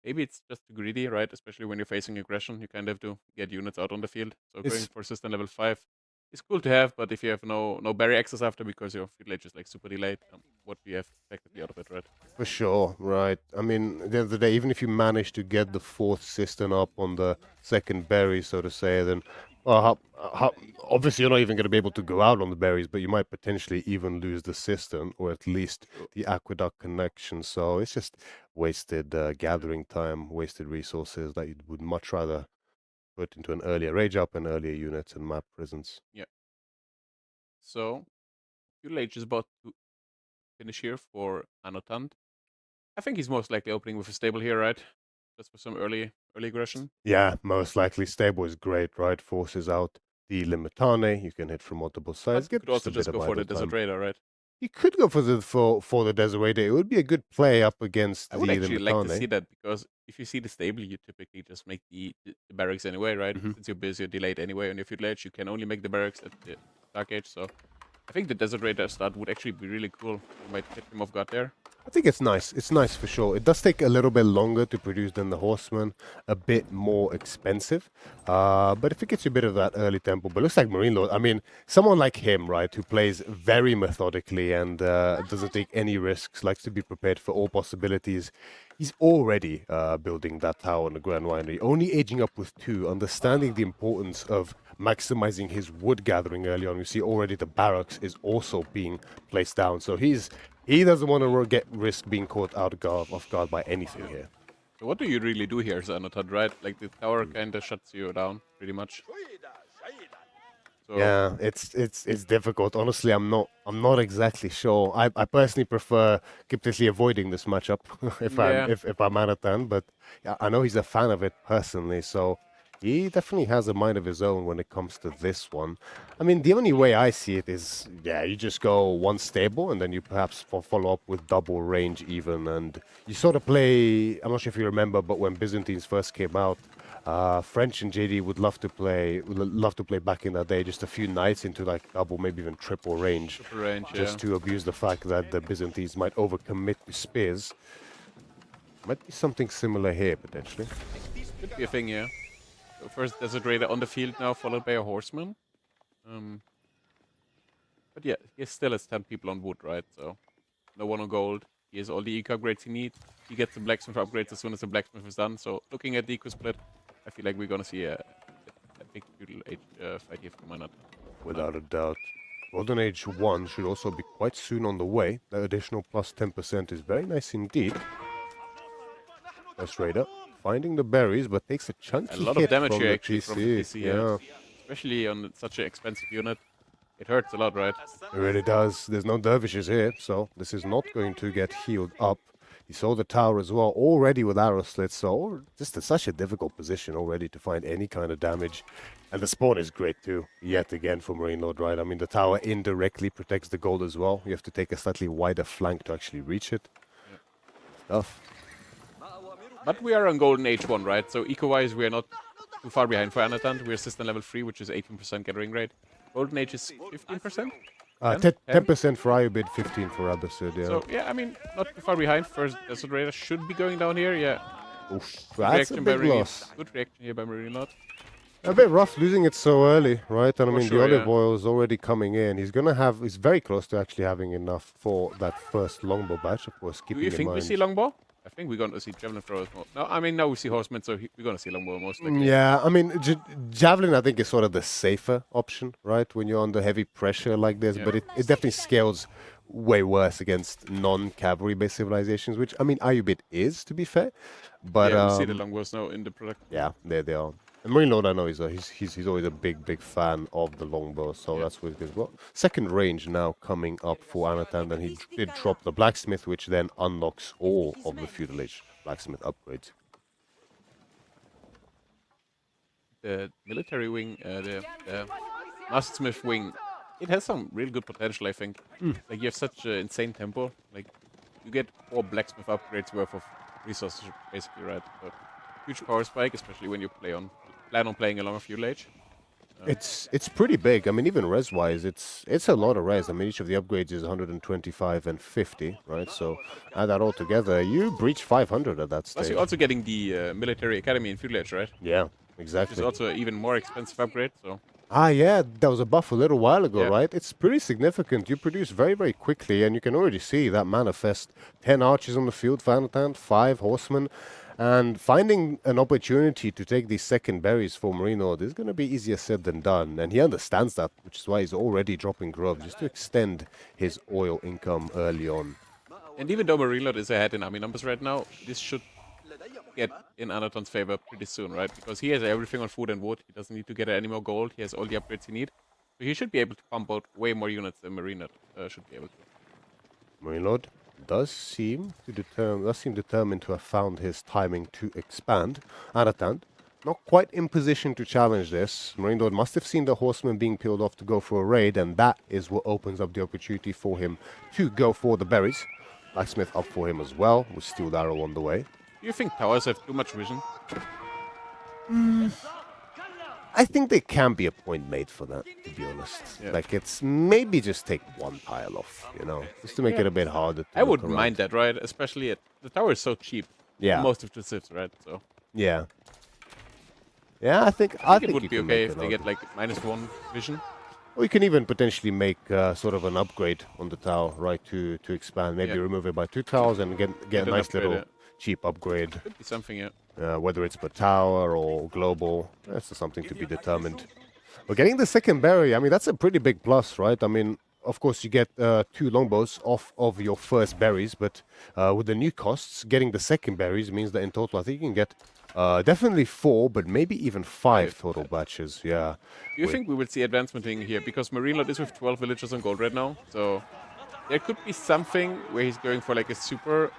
Maybe it's just too greedy, right? Especially when you're facing aggression, you kind of have to get units out on the field. So going for system level 5 is cool to have, but if you have no berry access after because your Feudal Age is like super delayed, what do you have effectively out of it, right? For sure, right. I mean, at the end of the day, even if you manage to get the 4th system up on the 2nd berry, so to say, then obviously you're not even going to be able to go out on the berries, but you might potentially even lose the system or at least the aqueduct connection. So it's just wasted gathering time, wasted resources that you would much rather put into an earlier rage up and earlier units and map presence. Yeah. So Feudal Age is about to finish here for Anotant. I think he's most likely opening with a stable here, right? Just for some early aggression. Yeah, most likely. Stable is great, right? Forces out the Limitane. You can hit from multiple sides. But you could also just go for the Desert Raider, right? You could go for the Desert Raider. It would be a good play up against I would actually like to Limitane. see that, because if you see the stable, you typically just make the barracks anyway, right? Since you're busy, you're delayed anyway. On your Feudal Age, you can only make the barracks at the Dark Age. So I think the Desert Raider start would actually be really cool. You might hit him off guard there. I think it's nice. It's nice for sure. It does take a little bit longer to produce than the Horseman, a bit more expensive. But if it gets you a bit of that early tempo, but looks like Marine Lord, I mean, someone like him, right, who plays very methodically and doesn't take any risks, likes to be prepared for all possibilities. He's already building that tower on the Grand Winery, only aging up with 2, understanding the importance of maximizing his wood gathering early on. You see already the barracks is also being placed down. So he doesn't want to risk being caught off guard by anything here. So what do you really do here, Anotant, right? Like the tower kind of shuts you down pretty much. So yeah, it's difficult. Honestly, I'm not exactly sure. I personally prefer completely avoiding this matchup if I'm Anatan, but yeah, I know he's a fan of it personally, so he definitely has a mind of his own when it comes to this one. I mean, the only way I see it is, yeah, you just go one stable and then you perhaps follow up with double range even, and you sort of play, I'm not sure if you remember, but when Byzantines first came out, French and JD would love to play back in that day, just a few knights into like double, maybe even triple range, just to abuse the fact that the Byzantines might overcommit to spears. Might be something similar here, potentially. Could be a thing, yeah. So first Desert Raider on the field now, followed by a Horseman. But yeah, he still has 10 people on wood, right? So no one on gold. He has all the eco upgrades he needs. He gets the blacksmith upgrades as soon as the blacksmith is done. So looking at the eco split, I feel like we're gonna see a big Feudal Age fight here from Anat. Without a doubt. Golden Age 1 should also be quite soon on the way. That additional plus 10% is very nice indeed. First Raider finding the berries, but takes a chunky A lot hit of damage from here the actually PC. from the PC, yeah. Especially on such an expensive unit. It hurts a lot, right? It really does. There's no dervishes here, so this is not going to get healed up. He saw the tower as well, already with arrow slits, so just in such a difficult position already to find any kind of damage. And the spawn is great too, yet again for Marine Lord, right? I mean, the tower indirectly protects the gold as well. You have to take a slightly wider flank to actually reach it. Yeah. Tough. But we are on Golden Age 1, right? So eco-wise, we are not too far behind for Anatan. We're system level 3, which is 18% gathering rate. Golden Age is 15%? 10% for Iobid, 15 for Abasid, yeah. So, yeah, I mean, not too far behind. First Desert Raider should be going down here, yeah. Oof, Good that's a reaction by big Marine. loss. Good reaction here by Marine Lord. A bit rough losing it so early, right? And I For mean, sure, the olive yeah. oil is already coming in. He's very close to actually having enough for that first longbow batch, of course, Do keeping you in think mind. we see longbow? I think we're going to see javelin throwers more. No, I mean, now we see horsemen, so we're going to see longbow most likely. Yeah, I mean, javelin, I think, is sort of the safer option, right? When you're under heavy pressure like this, Yeah. but it definitely scales way worse against non-cavalry-based civilizations, which, I mean, Iobid is, to be fair. But, yeah, we see the longbows now in the product. yeah, there they are. And Marine Lord, I know he's always a big fan of the longbow, so Yeah. that's what it is. Well, second range now coming up for Anatan, and he did drop the blacksmith, which then unlocks all of the feudal age blacksmith upgrades. The military wing, the Mastersmith wing, it has some real good potential, I think. Like, you have such an insane tempo. Like, you get 4 blacksmith upgrades worth of resources, basically, right? So, huge power spike, especially when you plan on playing along a feudal age. It's pretty big. I mean, even res-wise, it's a lot of res. I mean, each of the upgrades is 125 and 50, right? So add that all together, you breach 500 at that Plus, stage. you're also getting the military academy in feudal age, right? Yeah, Which is exactly. also an even more expensive upgrade, so... Ah, yeah, that was a buff a little while ago, Yeah. right? It's pretty significant. You produce very, very quickly, and you can already see that manifest. 10 archers on the field for Anatan, 5 horsemen, and finding an opportunity to take these second berries for Marine Lord is going to be easier said than done, and he understands that, which is why he's already dropping grub, just to extend his oil income early on. And even though Marine Lord is ahead in army numbers right now, this should get in Anaton's favor pretty soon, right? Because he has everything on food and wood. He doesn't need to get any more gold. He has all the upgrades he needs. So he should be able to pump out way more units than Marine Lord should be able to. Marine Lord does seem determined to have found his timing to expand. Anatan, not quite in position to challenge this. Marine Lord must have seen the horsemen being peeled off to go for a raid, and that is what opens up the opportunity for him to go for the berries. Blacksmith up for him as well, with Steel Arrow on the way. Do you think towers have too much vision? I think there can be a point made for that, to be honest. Yeah. Like, it's maybe just take one tile off, just to make it a bit harder to I look wouldn't around. mind that, right? Especially the tower is so cheap. Yeah. Most of the civs, right? So Yeah. Yeah, I think it you would be can okay make if an they get argument. like -1 vision. Or you can even potentially make sort of an upgrade on the tower, right, to expand. Maybe Yeah. remove it by 2 tiles and get a an nice upgrade, little yeah. cheap upgrade. Could be something, yeah. Whether it's per tower or global, that's something to be determined. But getting the second berry, I mean, that's a pretty big plus, right? I mean, of course, you get 2 longbows off of your first berries, but with the new costs, getting the second berries means that in total, I think you can get definitely 4, but maybe even 5 total batches. Yeah. Do you think we will see advancement in here? Because Marine Lord is with 12 villagers on gold right now, so there could be something where he's going for like a super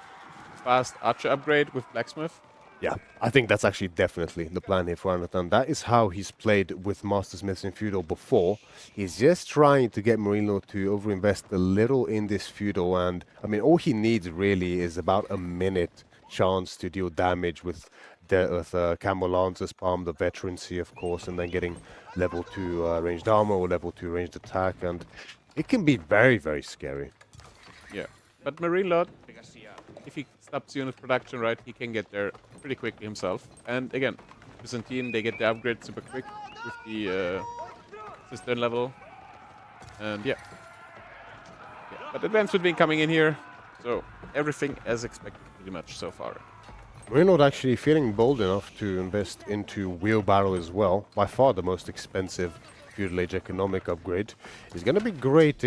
fast archer upgrade with blacksmith. Yeah, I think that's actually definitely the plan here for Anatan. That is how he's played with Mastersmiths in Feudal before. He's just trying to get Marine Lord to overinvest a little in this Feudal, and I mean, all he needs really is about a minute chance to deal damage with Camel Lancer's Palm, the veterancy, of course, and then getting level 2 ranged armor or level 2 ranged attack, and it can be very, very scary. Yeah, but Marine Lord, if he stops unit production, right, he can get there pretty quickly himself. And again, Byzantine, they get the upgrade super quick with the cistern level. And yeah. But advancement being coming in here, so everything as expected pretty much so far. Marine Lord actually feeling bold enough to invest into Wheelbarrow as well, by far the most expensive Feudal Age economic upgrade. Is going to be great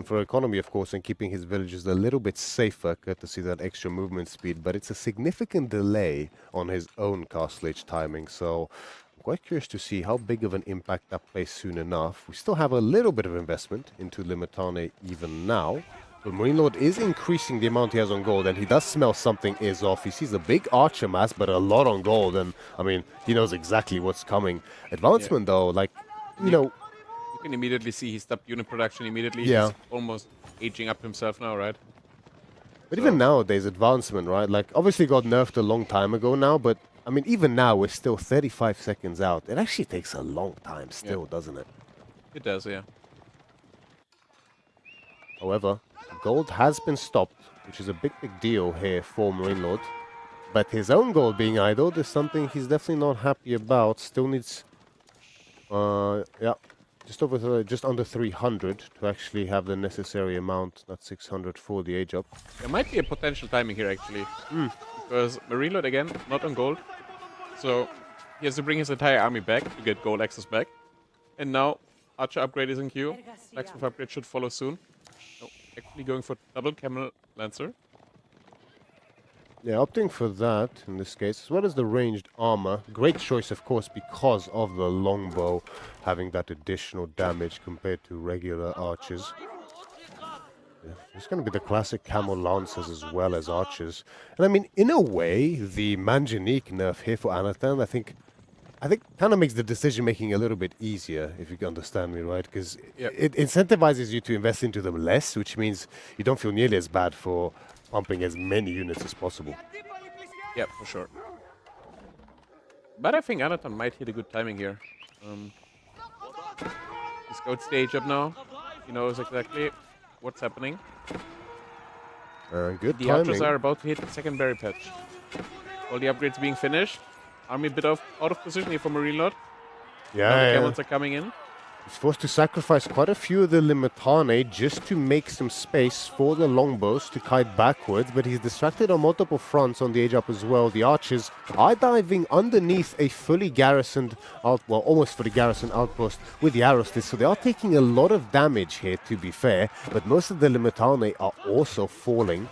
for economy, of course, and keeping his villages a little bit safer, courtesy of that extra movement speed, but it's a significant delay on his own Castle Age timing, so I'm quite curious to see how big of an impact that plays soon enough. We still have a little bit of investment into Limitane even now, but Marine Lord is increasing the amount he has on gold, and he does smell something is off. He sees a big archer mass, but a lot on gold, and I mean, he knows exactly what's coming. Advancement, though, like, you can immediately see he stopped unit production immediately. Yeah. He's almost aging up himself now, right? But even nowadays, advancement, right? Like, obviously got nerfed a long time ago now, but I mean, even now, we're still 35 seconds out. It actually takes a long time still, doesn't it? It does, yeah. However, gold has been stopped, which is a big deal here for Marine Lord. But his own gold being idled is something he's definitely not happy about. Still needs, yeah, just under 300 to actually have the necessary amount, not 600 for the age up. There might be a potential timing here actually, because Marine Lord again not on gold, so he has to bring his entire army back to get gold access back. And now Archer upgrade is in queue. Blacksmith upgrade should follow soon. No, actually going for double Camel Lancer. Yeah, opting for that in this case, as well as the ranged armor. Great choice, of course, because of the longbow having that additional damage compared to regular archers. Yeah, it's going to be the classic camel lancers as well as archers. And I mean, in a way, the Manjanique nerf here for Anatan, I think kind of makes the decision making a little bit easier, if you can understand me, right? Because it incentivizes you to invest into them less, which means you don't feel nearly as bad for pumping as many units as possible. Yeah, for sure. But I think Anatan might hit a good timing here. He's got stage up now. He knows exactly what's happening. Good The timing. archers are about to hit the second berry patch. All the upgrades being finished. Army a bit out of position here for Marine Lord. Now the camels are coming in. He's forced to sacrifice quite a few of the Limitane just to make some space for the longbows to kite backwards, but he's distracted on multiple fronts on the age up as well. The archers are diving underneath a fully garrisoned, almost fully garrisoned outpost with the arrows, so they are taking a lot of damage here, to be fair, but most of the Limitane are also falling.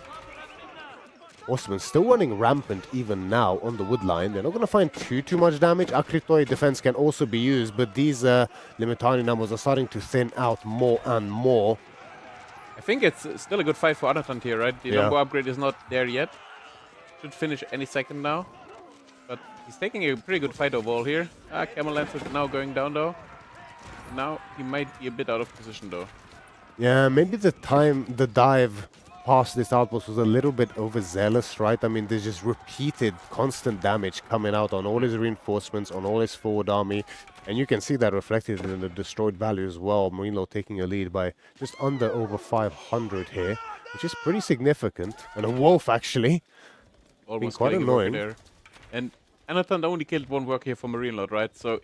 Horsemen still running rampant even now on the wood line. They're not going to find too much damage. Akritoi defense can also be used, but these Limitani numbers are starting to thin out more and more. I think it's still a good fight for Anatan here, right? The longbow upgrade is not there yet. Should finish any second now. But he's taking a pretty good fight overall here. Camel Lancer is now going down though. Now he might be a bit out of position though. Yeah, maybe the dive past this outpost was a little bit overzealous, right? I mean, there's just repeated constant damage coming out on all his reinforcements, on all his forward army, and you can see that reflected in the destroyed value as well. Marine Lord taking a lead by just over 500 here, which is pretty significant. And a wolf, actually. Almost quite annoying. There. And Anatan only killed one worker here for Marine Lord, right? So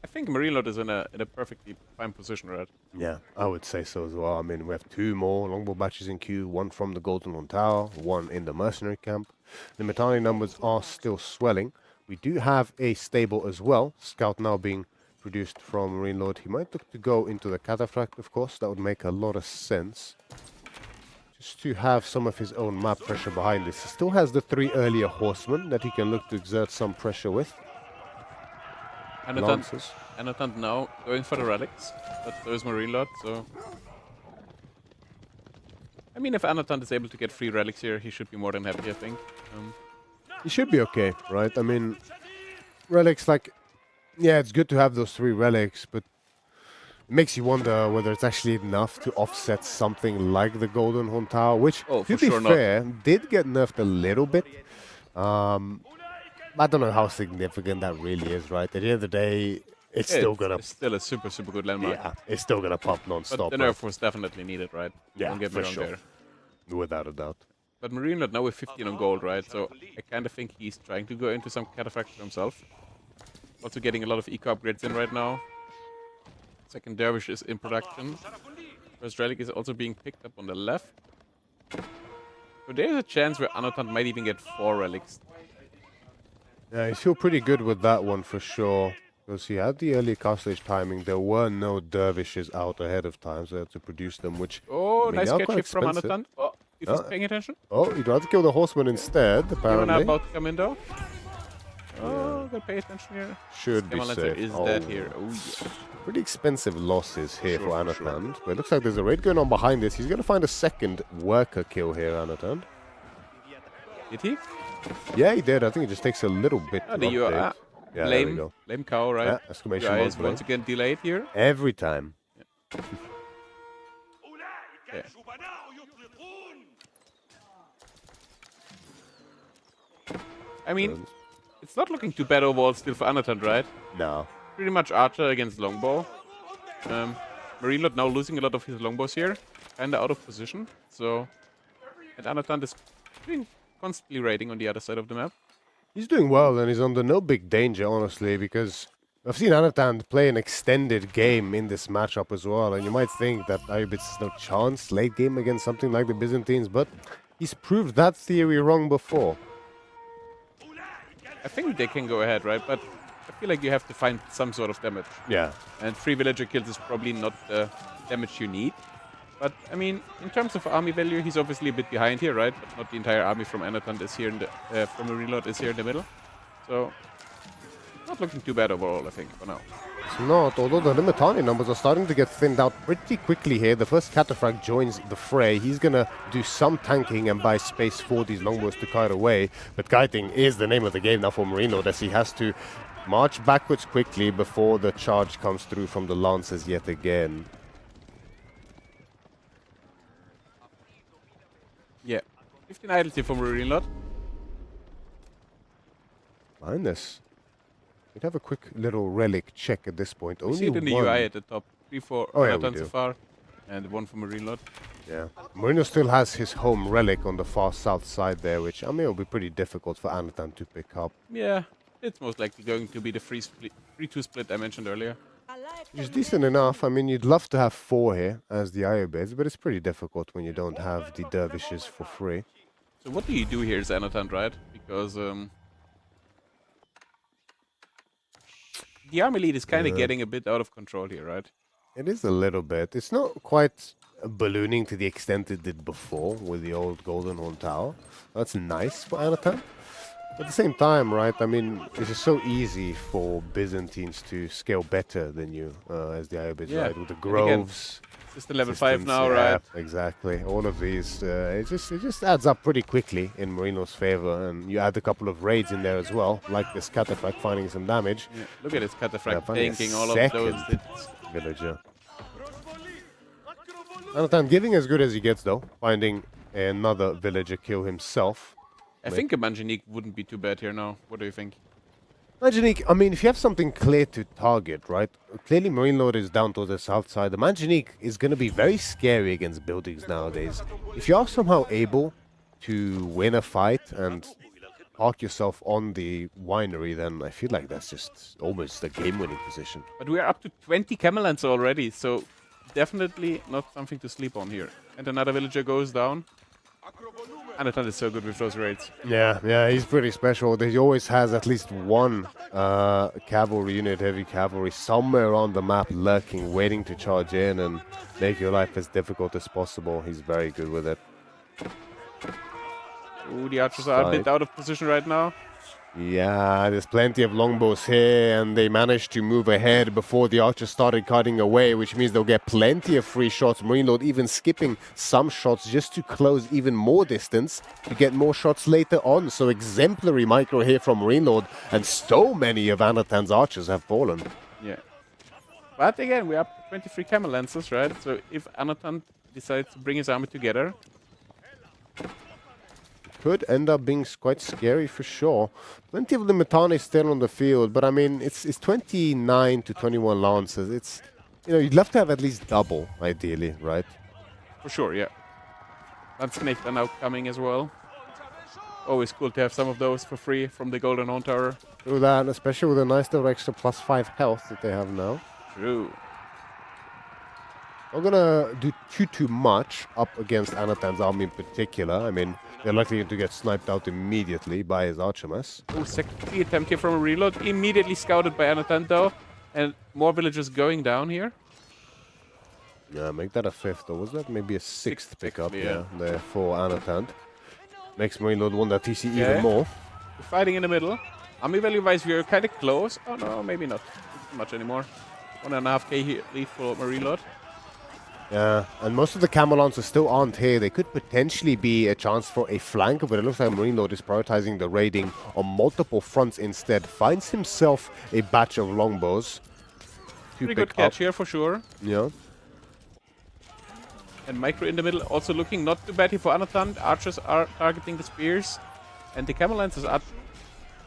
I think Marine Lord is in a perfectly fine position, right? Yeah, I would say so as well. I mean, we have 2 more longbow batches in queue, 1 from the Golden Horn Tower, 1 in the mercenary camp. The Metani numbers are still swelling. We do have a stable as well. Scout now being produced from Marine Lord. He might look to go into the Cataphract, of course. That would make a lot of sense. Just to have some of his own map pressure behind this. He still has the 3 earlier horsemen that he can look to exert some pressure with. Anatan now going for the relics, but so is Marine Lord, so... I mean, if Anatan is able to get 3 relics here, he should be more than happy, I think. He should be okay, right? I mean, relics, like... Yeah, it's good to have those 3 relics, but... It makes you wonder whether it's actually enough to offset something like the Golden Horn Tower, which, to be fair, did get nerfed a little bit. I don't know how significant that really is, right? At the end of the day, it's still a super good landmark. Yeah, it's still gonna pop non-stop. But the nerf was definitely needed, right? Yeah, don't get me wrong sure. there. Without a doubt. But Marine Lord now with 15 on gold, right? So I kind of think he's trying to go into some Cataphract for himself. Also getting a lot of eco upgrades in right now. Second Dervish is in production. First Relic is also being picked up on the left. So there's a chance where Anatan might even get 4 relics. Yeah, I feel pretty good with that one for sure. Because he had the early cast stage timing. There were no dervishes out ahead of time, so they had to produce them, which... Oh, nice catch here from Anatan. Oh, if he's paying attention. Oh, he tried to kill the horseman instead, apparently. You're about to come in though. Oh, gotta pay attention here. Should be safe. Is dead here. Oh, yeah. Pretty expensive losses here for Anatan. But it looks like there's a raid going on behind this. He's going to find a second worker kill here, Anatan. Did he? Yeah, he did. I think it just takes a little bit to the update. Yeah, lame cow, right? Yeah, exclamation mark. Is once again delayed here. Every time. Yeah. Okay. I mean, it's not looking too bad overall still for Anatan, right? No. Pretty much Archer against Longbow. Marine Lord now losing a lot of his longbows here. kind of out of position. So, and Anatan is doing constantly raiding on the other side of the map. He's doing well, and he's under no big danger, honestly, because I've seen Anatan play an extended game in this matchup as well, and you might think that AgeofRTS has no chance late game against something like the Byzantines, but he's proved that theory wrong before. I think they can go ahead, right? But I feel like you have to find some sort of damage. Yeah. And 3 villager kills is probably not the damage you need. But, I mean, in terms of army value, he's obviously a bit behind here, right? But not the entire army from Anatan is here in the, from a reload is here in the middle. So, not looking too bad overall, I think, for now. It's not, although the Limitani numbers are starting to get thinned out pretty quickly here. The first Cataphract joins the fray. He's going to do some tanking and buy space for these longbows to kite away. But kiting is the name of the game now for Marino, as he has to march backwards quickly before the charge comes through from the Lancers yet again. Yeah, 15 idols here for Marino. Minus. We'd have a quick little relic check at this point. We Only see it in the one. UI at the top. 3 for Oh, yeah, we Anatan do. so far, and 1 for Marino. Yeah. Marino still has his home relic on the far south side there, which, I mean, will be pretty difficult for Anatan to pick up. Yeah, it's most likely going to be the 3-2 split I mentioned earlier. It's decent enough. I mean, you'd love to have 4 here as the AgeofRTS, but it's pretty difficult when you don't have the dervishes for free. So what do you do here, Anatan, right? Because the army lead is kind of getting a bit out of control here, right? It is a little bit. It's not quite ballooning to the extent it did before with the old Golden Horn Tower. That's nice for Anatan. At the same time, right, I mean, it's just so easy for Byzantines to scale better than you as the AgeofRTS, Yeah. right? With the And again, groves. It's the level 5 systems, now, yeah, right? Exactly. All of these, it just adds up pretty quickly in Marino's favor, and you add a couple of raids in there as well, like this Cataphract finding some damage. Yeah. Look at this Cataphract finding a tanking all of those. second villager. Anatan giving as good as he gets though, finding another villager kill himself. I think a Manjanique wouldn't be too bad here now. What do you think? Manjanique, I mean, if you have something clear to target, right? Clearly, Marine Lord is down to the south side. The Manjanique is going to be very scary against buildings nowadays. If you are somehow able to win a fight and park yourself on the winery, then I feel like that's just almost a game-winning position. But we are up to 20 Camelans already, so definitely not something to sleep on here. And another villager goes down. Anatan is so good with those raids. Yeah, he's pretty special. He always has at least one cavalry unit, heavy cavalry, somewhere on the map lurking, waiting to charge in and make your life as difficult as possible. He's very good with it. Ooh, the archers are a bit out of position right now. Yeah, there's plenty of longbows here, and they managed to move ahead before the archers started cutting away, which means they'll get plenty of free shots. Marine Lord even skipping some shots just to close even more distance to get more shots later on. So exemplary micro here from Marine Lord, and so many of Anatan's archers have fallen. Yeah. But again, we're up to 23 Camel Lancers, right? So if Anatan decides to bring his army together, could end up being quite scary for sure. Plenty of Limitani still on the field, but I mean, it's 29 to 21 Lancers. It's, you know, you'd love to have at least double, ideally, right? for sure, yeah. Landsknecht are now coming as well. Always cool to have some of those for free from the Golden Horn Tower. True that, especially with a nice little extra +5 health that they have now. True. Not gonna do too much up against Anatan's army in particular. I mean, they're likely to get sniped out immediately by his archimess. Oh, second attempt here from a reload. Immediately scouted by Anatan though. And more villagers going down here. Yeah, make that a 5th, or was that maybe a 6th pickup? yeah. There for Anatan. Makes Marine Lord want that TC Okay. even more. We're fighting in the middle. Army value wise, we are kind of close. Oh no, maybe not much anymore. 1.5k here lead for Marine Lord. Yeah, and most of the Camelons still aren't here. They could potentially be a chance for a flank, but it looks like Marine Lord is prioritizing the raiding on multiple fronts instead. Finds himself a batch of longbows to Pretty pick good catch up. here for sure. Yeah. And Micro in the middle also looking not too bad here for Anatan. Archers are targeting the spears. And the Camel Lancers are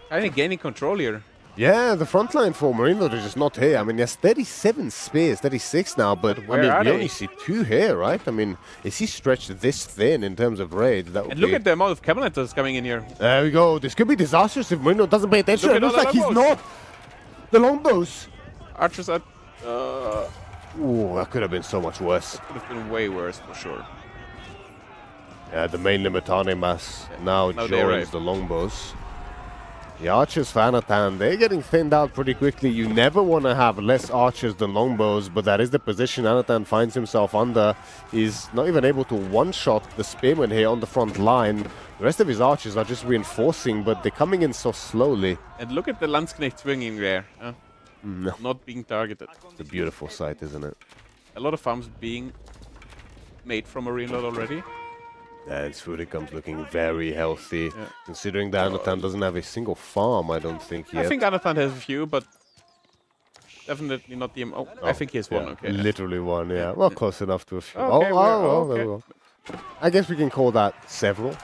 kind of gaining control here. Yeah, the front line for Marine Lord is just not here. I mean, he has 37 spears, 36 now, but I where mean, are we they? only see 2 here, right? I mean, is he stretched this thin in terms of raid? That would And look be... at the amount of Cabinetters coming in here. There we go. This could be disastrous if Marine Lord doesn't pay attention. Look It at looks all like the he's longbows. not. The longbows. Archers are... Ooh, that could have been so much worse. could have been way worse for sure. Yeah, the main Limitane mass now Now they joins arrive. the longbows. The archers for Anatan, they're getting thinned out pretty quickly. You never want to have less archers than longbows, but that is the position Anatan finds himself under. He's not even able to one-shot the spearmen here on the front line. The rest of his archers are just reinforcing, but they're coming in so slowly. And look at the Landsknecht swinging there. No. Not being targeted. It's a beautiful sight, isn't it? A lot of farms being made from Marine Lord already. And food income's looking very healthy, considering that Anatan doesn't have a single farm, I don't think yet. I think Anatan has a few, but definitely not the... Oh, I think he has one, okay. Literally one, yeah. Well, close enough to a few. Okay, There we go. I guess we can call that several.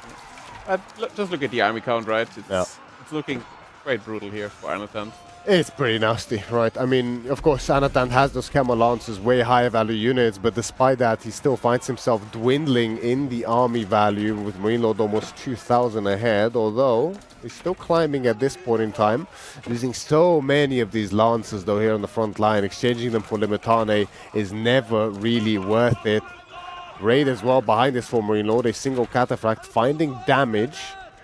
Just look at the army count, right? It's, Yeah. it's looking quite brutal here for Anatan. It's pretty nasty, right? I mean, of course, Anatan has those Camel Lancers, way higher value units, but despite that, he still finds himself dwindling in the army value with Marine Lord almost 2,000 ahead, although he's still climbing at this point in time. Losing so many of these Lancers, though, here on the front line. Exchanging them for Limitane is never really worth it. Raid as well behind this for Marine Lord, a single Cataphract finding damage.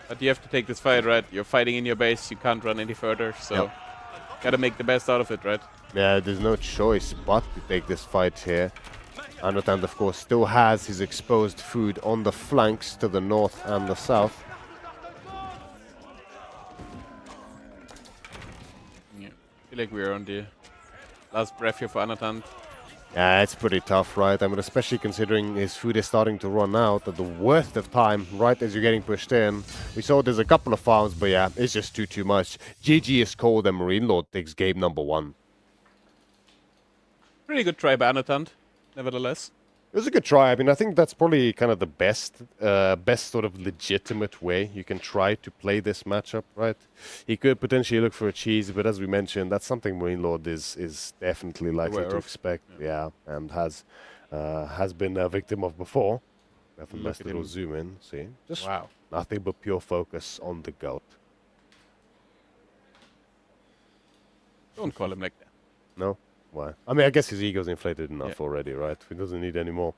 But you have to take this fight, right? You're fighting in your base, you can't run any further, so... Gotta make the best out of it, right? Yeah, there's no choice but to take this fight here. Anatan, of course, still has his exposed food on the flanks to the north and the south. Yeah. I feel like we're on the last breath here for Anatan. Yeah, it's pretty tough, right? I mean, especially considering his food is starting to run out at the worst of time, right as you're getting pushed in. We saw there's a couple of farms, but yeah, it's just too much. GG is cold and Marine Lord takes game number 1. Pretty good try by Anatan, nevertheless. It was a good try. I mean, I think that's probably kind of the best sort of legitimate way you can try to play this matchup, right? He could potentially look for a cheese, but as we mentioned, that's something Marine Lord is definitely likely to expect. Yeah, and has been a victim of before. Have a nice little zoom in. See, just nothing but pure focus on the goat. Don't call him like that. No. Why? I mean, I guess his ego's inflated enough already, right? He doesn't need any more.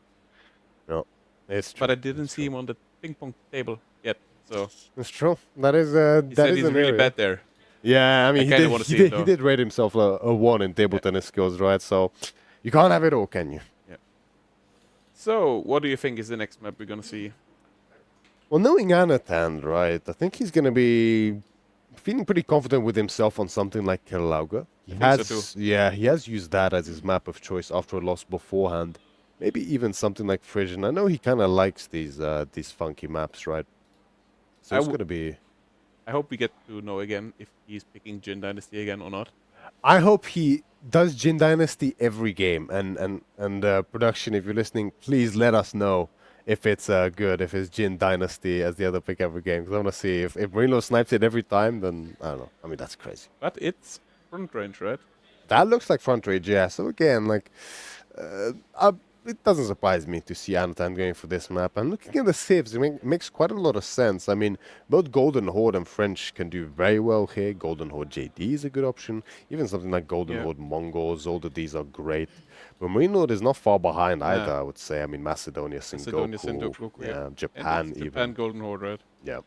No, it's true. But I didn't see him on the ping pong table yet, so... It's true. That is he said he's really bad there. Yeah, I mean, he did rate himself a 1 in table tennis skills, right? So, you can't have it all, can you? Yeah. So, what do you think is the next map we're gonna see? Well, knowing Anatan, right, I think he's gonna be feeling pretty confident with himself on something like Kerlauga. He has used that as his map of choice after a loss beforehand. Maybe even something like Frisian. I know he kind of likes these funky maps, right? So it's gonna be... I hope we get to know again if he's picking Jin Dynasty again or not. I hope he does Jin Dynasty every game. And production, if you're listening, please let us know if it's good, if it's Jin Dynasty as the other pick every game. Because I want to see if Marine Lord snipes it every time, then I don't know. I mean, that's crazy. But it's front range, right? That looks like front range, yeah. So again, like, it doesn't surprise me to see Anatan going for this map. And looking at the civs, it makes quite a lot of sense. I mean, both Golden Horde and French can do very well here. Golden Horde JD is a good option. Even something like Golden Horde Mongols, all of these are great. But Marine Lord is not far behind either, I would say. I mean, Macedonia, Sengoku, Japan even. Japan Golden Horde, right? Yeah.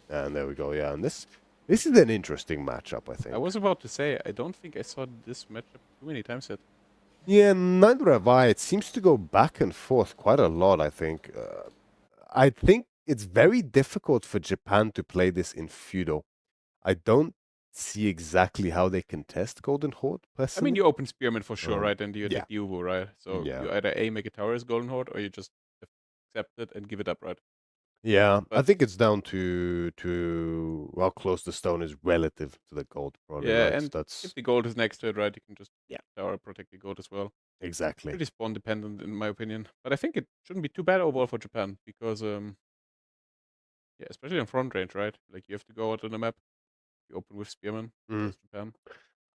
And there we go, yeah. And this is an interesting matchup, I think. I was about to say, I don't think I saw this matchup too many times yet. Yeah, neither have I. It seems to go back and forth quite a lot, I think. I think it's very difficult for Japan to play this in feudal. I don't see exactly how they contest Golden Horde, personally. I mean, you open Spearman for sure, right? And you take the Uwu, right? So you either A, make a tower as Golden Horde, or you just accept it and give it up, right? Yeah, but I think it's down to how close the stone is relative to the gold, probably. Yeah, right? and if the gold is next to it, right, you can just tower protect the gold as well. Exactly. Pretty spawn dependent, in my opinion. But I think it shouldn't be too bad overall for Japan, because, especially in front range, right? Like, you have to go out on the map. You open with Spearman. Mm. Japan.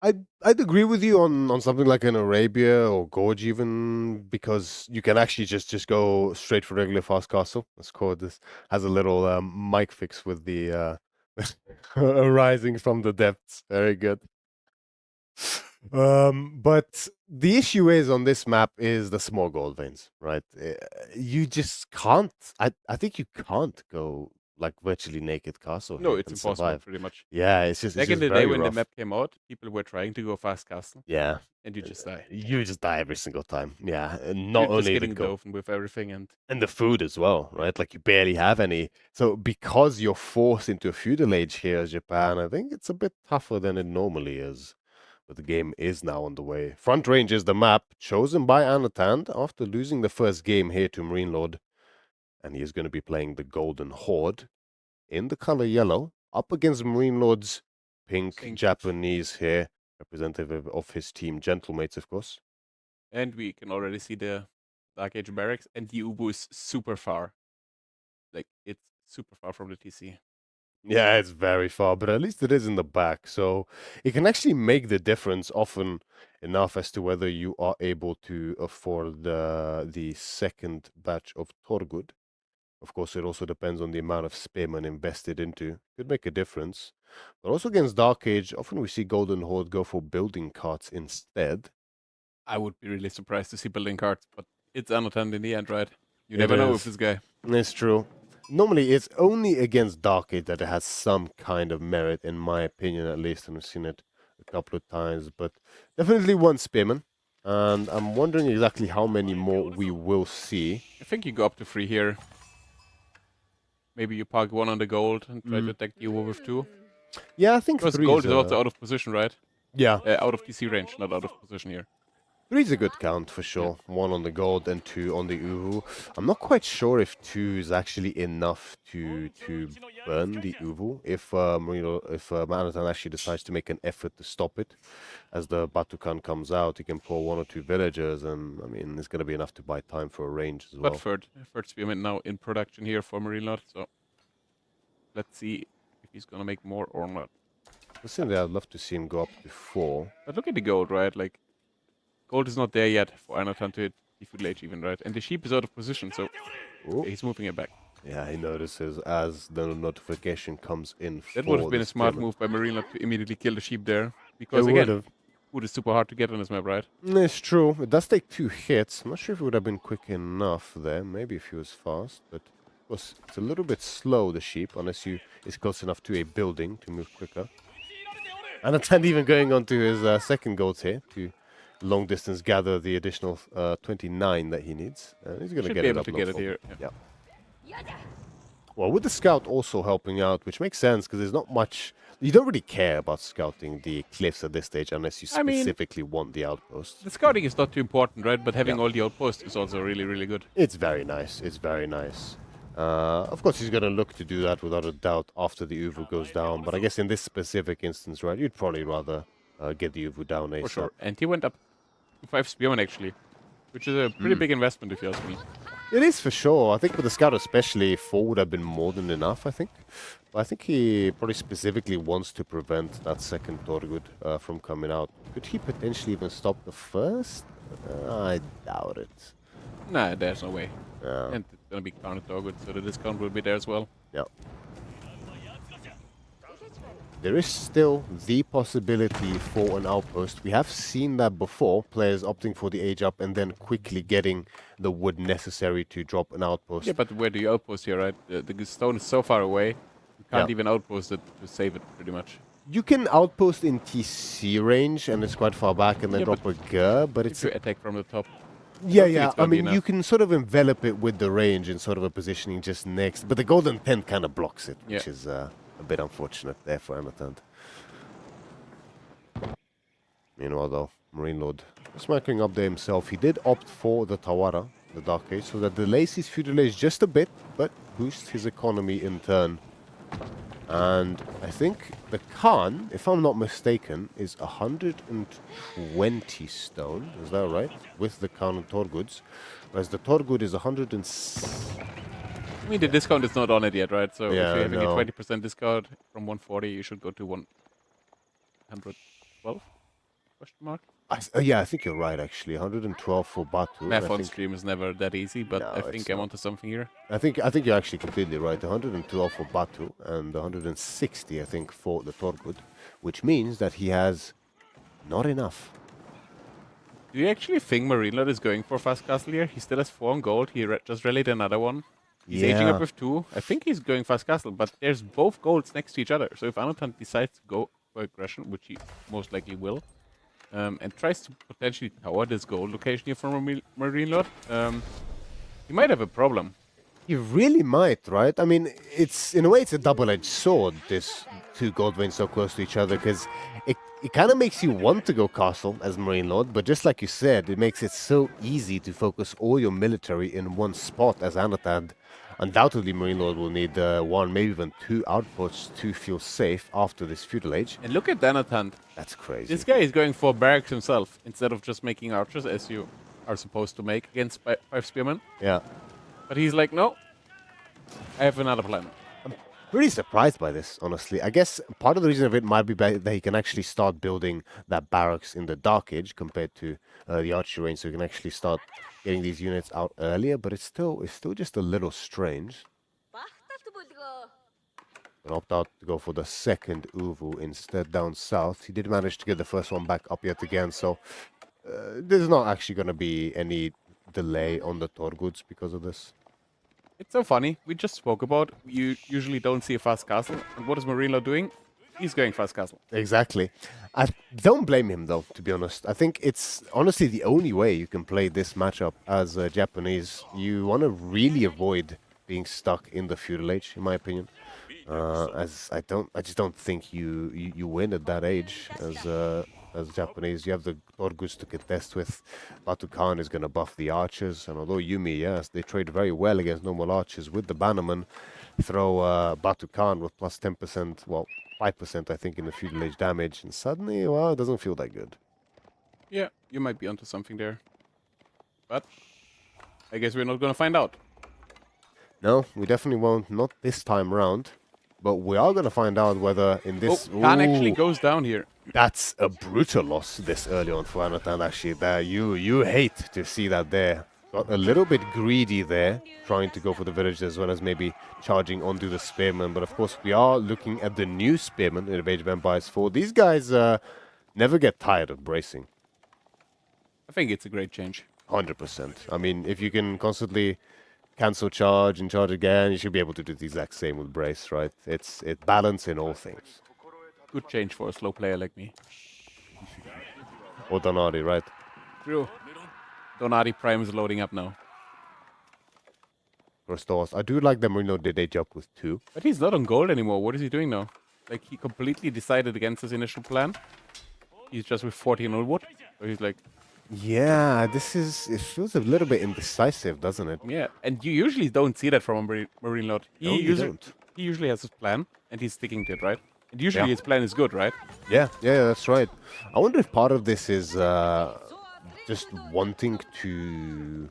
I'd agree with you on something like an Arabia or Gorge even, because you can actually just go straight for regular fast castle. Let's call it this. Has a little mic fix with the arising from the depths. Very good. But the issue is on this map is the small gold veins, right? You just can't. I think you can't go like virtually naked castle. No, here it's and impossible, survive. pretty much. Yeah, it's just Back it's in just the day very when the rough. map came out, people were trying to go fast castle, Yeah, and you just die. you just die every single time. Yeah, and not You're just only the getting gold dove with everything, and and the food as well, right? Like you barely have any. So because you're forced into a feudal age here as Japan, I think it's a bit tougher than it normally is. But the game is now on the way. Front range is the map chosen by Anatand after losing the first game here to Marine Lord. And he is going to be playing the Golden Horde in the color yellow up against Marine Lord's pink Japanese here, representative of his team, Gentlemates, of course. and we can already see the Dark Age barracks, and the Ubu is super far. Like, it's super far from the TC. Yeah, it's very far, but at least it is in the back. So it can actually make the difference often enough as to whether you are able to afford the second batch of Torgud. Of course, it also depends on the amount of spearmen invested into. Could make a difference. But also against Dark Age, often we see Golden Horde go for building carts instead. I would be really surprised to see building carts, but it's Anatan in the end, right? You never know with this guy. It's true. Normally, it's only against Dark Age that it has some kind of merit, in my opinion, at least. And I've seen it a couple of times, but definitely one spearman. And I'm wondering exactly how many more we will see. I think you go up to 3 here. Maybe you park 1 on the gold and try to attack the Ubu with 2. Yeah, I think Because three gold is also out of position, right? Yeah, Out of TC range, not out of position here. 3's a good count for sure. 1 on the gold and 2 on the Uvu. I'm not quite sure if 2 is actually enough to burn the Uvu. If Manhattan actually decides to make an effort to stop it, as the Batukan comes out, he can pull 1 or 2 villagers, and I mean it's going to be enough to buy time for a range as well. But third spearman now in production here for Marine Lord, so let's see if he's gonna make more or not. Personally, I'd love to see him go up to 4. But look at the gold, right? Like, gold is not there yet for Anatan to hit the feudal age even, right? And the sheep is out of position, so he's moving it back. Yeah, he notices as the notification comes in. That would have been a smart move by Marine Lord to immediately kill the sheep there. Because It again, would've. food is super hard to get on this map, right? It's true. It does take 2 hits. I'm not sure if it would have been quick enough there. Maybe if he was fast, but of course it's a little bit slow, the sheep, unless is close enough to a building to move quicker. And Attend even going on to his second goals here to long distance gather the additional 29 that he needs. And he's going to get it up. Should be able to get it here. Yeah. Well, with the scout also helping out, which makes sense because there's not much. You don't really care about scouting the cliffs at this stage unless you specifically want the outpost. The scouting is not too important, right? But having all the outposts is also really, really good. It's very nice. It's very nice. Of course, he's going to look to do that without a doubt after the Uvu goes down. But I guess in this specific instance, right, you'd probably rather get the Uvu down ASAP. For sure. And he went up to 5 spearmen, actually, which is a pretty big investment, if you ask me. It is for sure. I think with the scout especially, 4 would have been more than enough, I think. But I think he probably specifically wants to prevent that second Torgud from coming out. Could he potentially even stop the first? I doubt it. Nah, there's no way. Yeah. And it's gonna be counted Torgud, so the discount will be there as well. Yeah. There is still the possibility for an outpost. We have seen that before, players opting for the age up and then quickly getting the wood necessary to drop an outpost. Yeah, but where do you outpost here, right? The stone is so far away, you can't even outpost it to save it, pretty much. You can outpost in TC range, and it's quite far back, and then drop a gur, but it's... If you attack from the top. Yeah. I mean, you can sort of envelop it with the range in sort of a positioning just next, but the golden tent kind of blocks it, which is a bit unfortunate there for Amatant. Meanwhile, though, Marine Lord smirking up there himself. He did opt for the Tawara, the Dark Age, so that delays his feudal age just a bit, but boosts his economy in turn. And I think the Khan, if I'm not mistaken, is 120 stone. Is that right? With the Khan and Torguds. Whereas the Torgud is 100 and... I mean, the discount is not on it yet, right? So Yeah, if you're having no. a 20% discount from 140, you should go to 112? Question mark. Yeah, I think you're right, actually. 112 for Batu. Math I on think, stream is never that easy, but No, I it's think I'm not. onto something here. I think you're actually completely right. 112 for Batu and 160, I think, for the Torgut, which means that he has not enough. Do you actually think Marinlord is going for Fast Castle here? He still has 4 on gold. He just rallied another one. He's aging up with 2. I think he's going Fast Castle, but there's both golds next to each other. So if Anatan decides to go for aggression, which he most likely will, and tries to potentially tower this gold location here from Marinlord, he might have a problem. He really might, right? I mean, it's in a way it's a double-edged sword. This 2 gold veins so close to each other, because it kind of makes you want to go castle as Marine Lord, but just like you said, it makes it so easy to focus all your military in one spot as Anatan. Undoubtedly, Marine Lord will need 1, maybe even 2 outposts to feel safe after this feudal age. And look at Anatan. That's crazy. This guy is going for barracks himself instead of just making archers as you are supposed to make against 5 spearmen. Yeah. But he's like, no, I have another plan. Really surprised by this, honestly. I guess part of the reason of it might be that he can actually start building that barracks in the Dark Age compared to the archery range, so he can actually start getting these units out earlier. But it's still just a little strange. And opt out to go for the second Uvu instead down south. He did manage to get the first one back up yet again, so there's not actually going to be any delay on the Torguds because of this. It's so funny. We just spoke about you usually don't see a fast castle. And what is Marinlord doing? He's going fast castle. Exactly. I don't blame him, though, to be honest. I think it's honestly the only way you can play this matchup as a Japanese. You want to really avoid being stuck in the feudal age, in my opinion. As I just don't think you win at that age as Japanese. You have the Torgus to contest with. Batu Khan is going to buff the archers, and although Yumi, yes, they trade very well against normal archers with the bannerman, throw Batu Khan with plus 10%, well, 5% I think in the feudal age damage, and suddenly, well, it doesn't feel that good. Yeah, you might be onto something there. But I guess we're not going to find out. No, we definitely won't, not this time around. But we are going to find out whether in this... Khan actually goes down here. That's a brutal loss this early on for Anatan, actually. There, you hate to see that there. Got a little bit greedy there, trying to go for the village as well as maybe charging onto the spearmen. But of course, we are looking at the new spearmen in Age of Empires 4. These guys never get tired of bracing. I think it's a great change. 100%. I mean, if you can constantly cancel charge and charge again, you should be able to do the exact same with brace, right? It's balance in all things. Good change for a slow player like me. Or Donati, right? True. Donati Prime is loading up now. Restores. I do like that Marino did a job with 2. But he's not on gold anymore. What is he doing now? Like, he completely decided against his initial plan. He's just with 14 on wood. So he's like... Yeah, it feels a little bit indecisive, doesn't it? Yeah, and you usually don't see that from a Marine Lord. No, you don't. He usually has his plan, and he's sticking to it, right? And usually his plan is good, right? Yeah, that's right. I wonder if part of this is just wanting to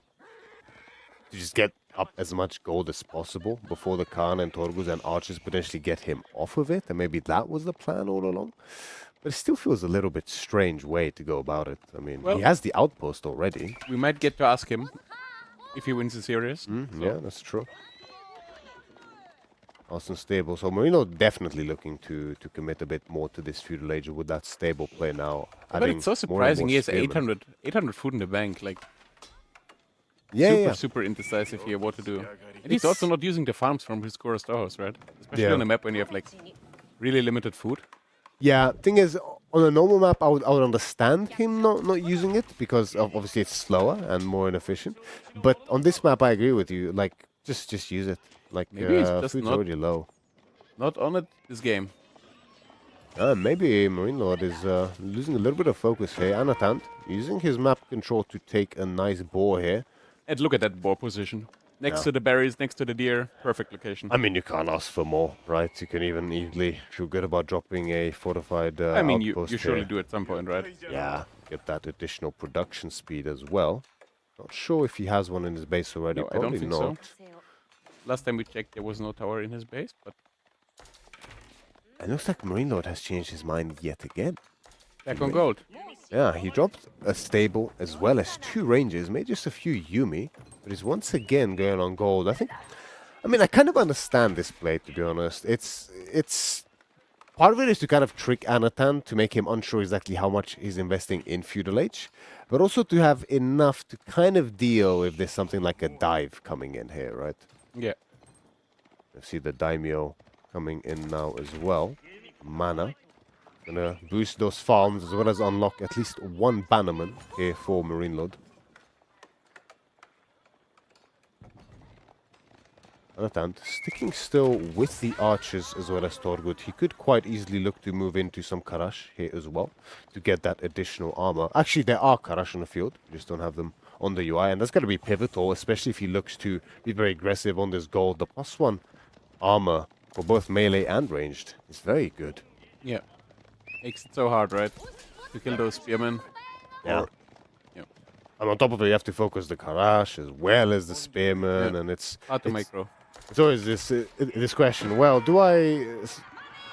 just get up as much gold as possible before the Khan and Torgus and archers potentially get him off of it, and maybe that was the plan all along. But it still feels a little bit strange way to go about it. I mean, he has the outpost already. We might get to ask him if he wins the series. Yeah, that's true. Austin stable. So Marino definitely looking to commit a bit more to this feudal age with that stable play now. But it's so surprising. He has 800 food in the bank. Like, super indecisive here what to do. And he's also not using the farms from his core storehouse, right? Especially on a map when you have like really limited food. Yeah, thing is, on a normal map, I would understand him not using it because obviously it's slower and more inefficient. But on this map, I agree with you. Like, just use it. Like, maybe it's just food's already low. Not on it this game. Maybe Marine Lord is losing a little bit of focus here. Anatan using his map control to take a nice boar here. And look at that boar position. Next to the berries, next to the deer. Perfect location. I mean, you can't ask for more, right? You can even easily feel good about dropping a fortified I mean, you outpost surely here. do at some point, right? Yeah, get that additional production speed as well. Not sure if he has one in his base already. No, I don't Probably think not. so. last time we checked, there was no tower in his base, but it looks like Marine Lord has changed his mind yet again. back on gold. Yeah, he dropped a stable as well as 2 ranges, made just a few Yumi, but is once again going on gold. I mean, I kind of understand this play, to be honest. It's part of it is to kind of trick Anatan to make him unsure exactly how much he's investing in Feudal Age, but also to have enough to kind of deal if there's something like a dive coming in here, right? Yeah. You see the Daimyo coming in now as well. Mana. Gonna boost those farms as well as unlock at least 1 Bannerman here for Marine Lord. Anatan sticking still with the archers as well as Torgut. He could quite easily look to move into some Karash here as well to get that additional armor. Actually, there are Karash on the field. We just don't have them on the UI, and that's going to be pivotal, especially if he looks to be very aggressive on this gold. The +1 armor for both melee and ranged is very good. Yeah. Makes it so hard, right? To kill those spearmen. Yeah. Or, yeah. And on top of it, you have to focus the Karash as well as the spearmen, and it's hard to micro. It's always this question. Well, do I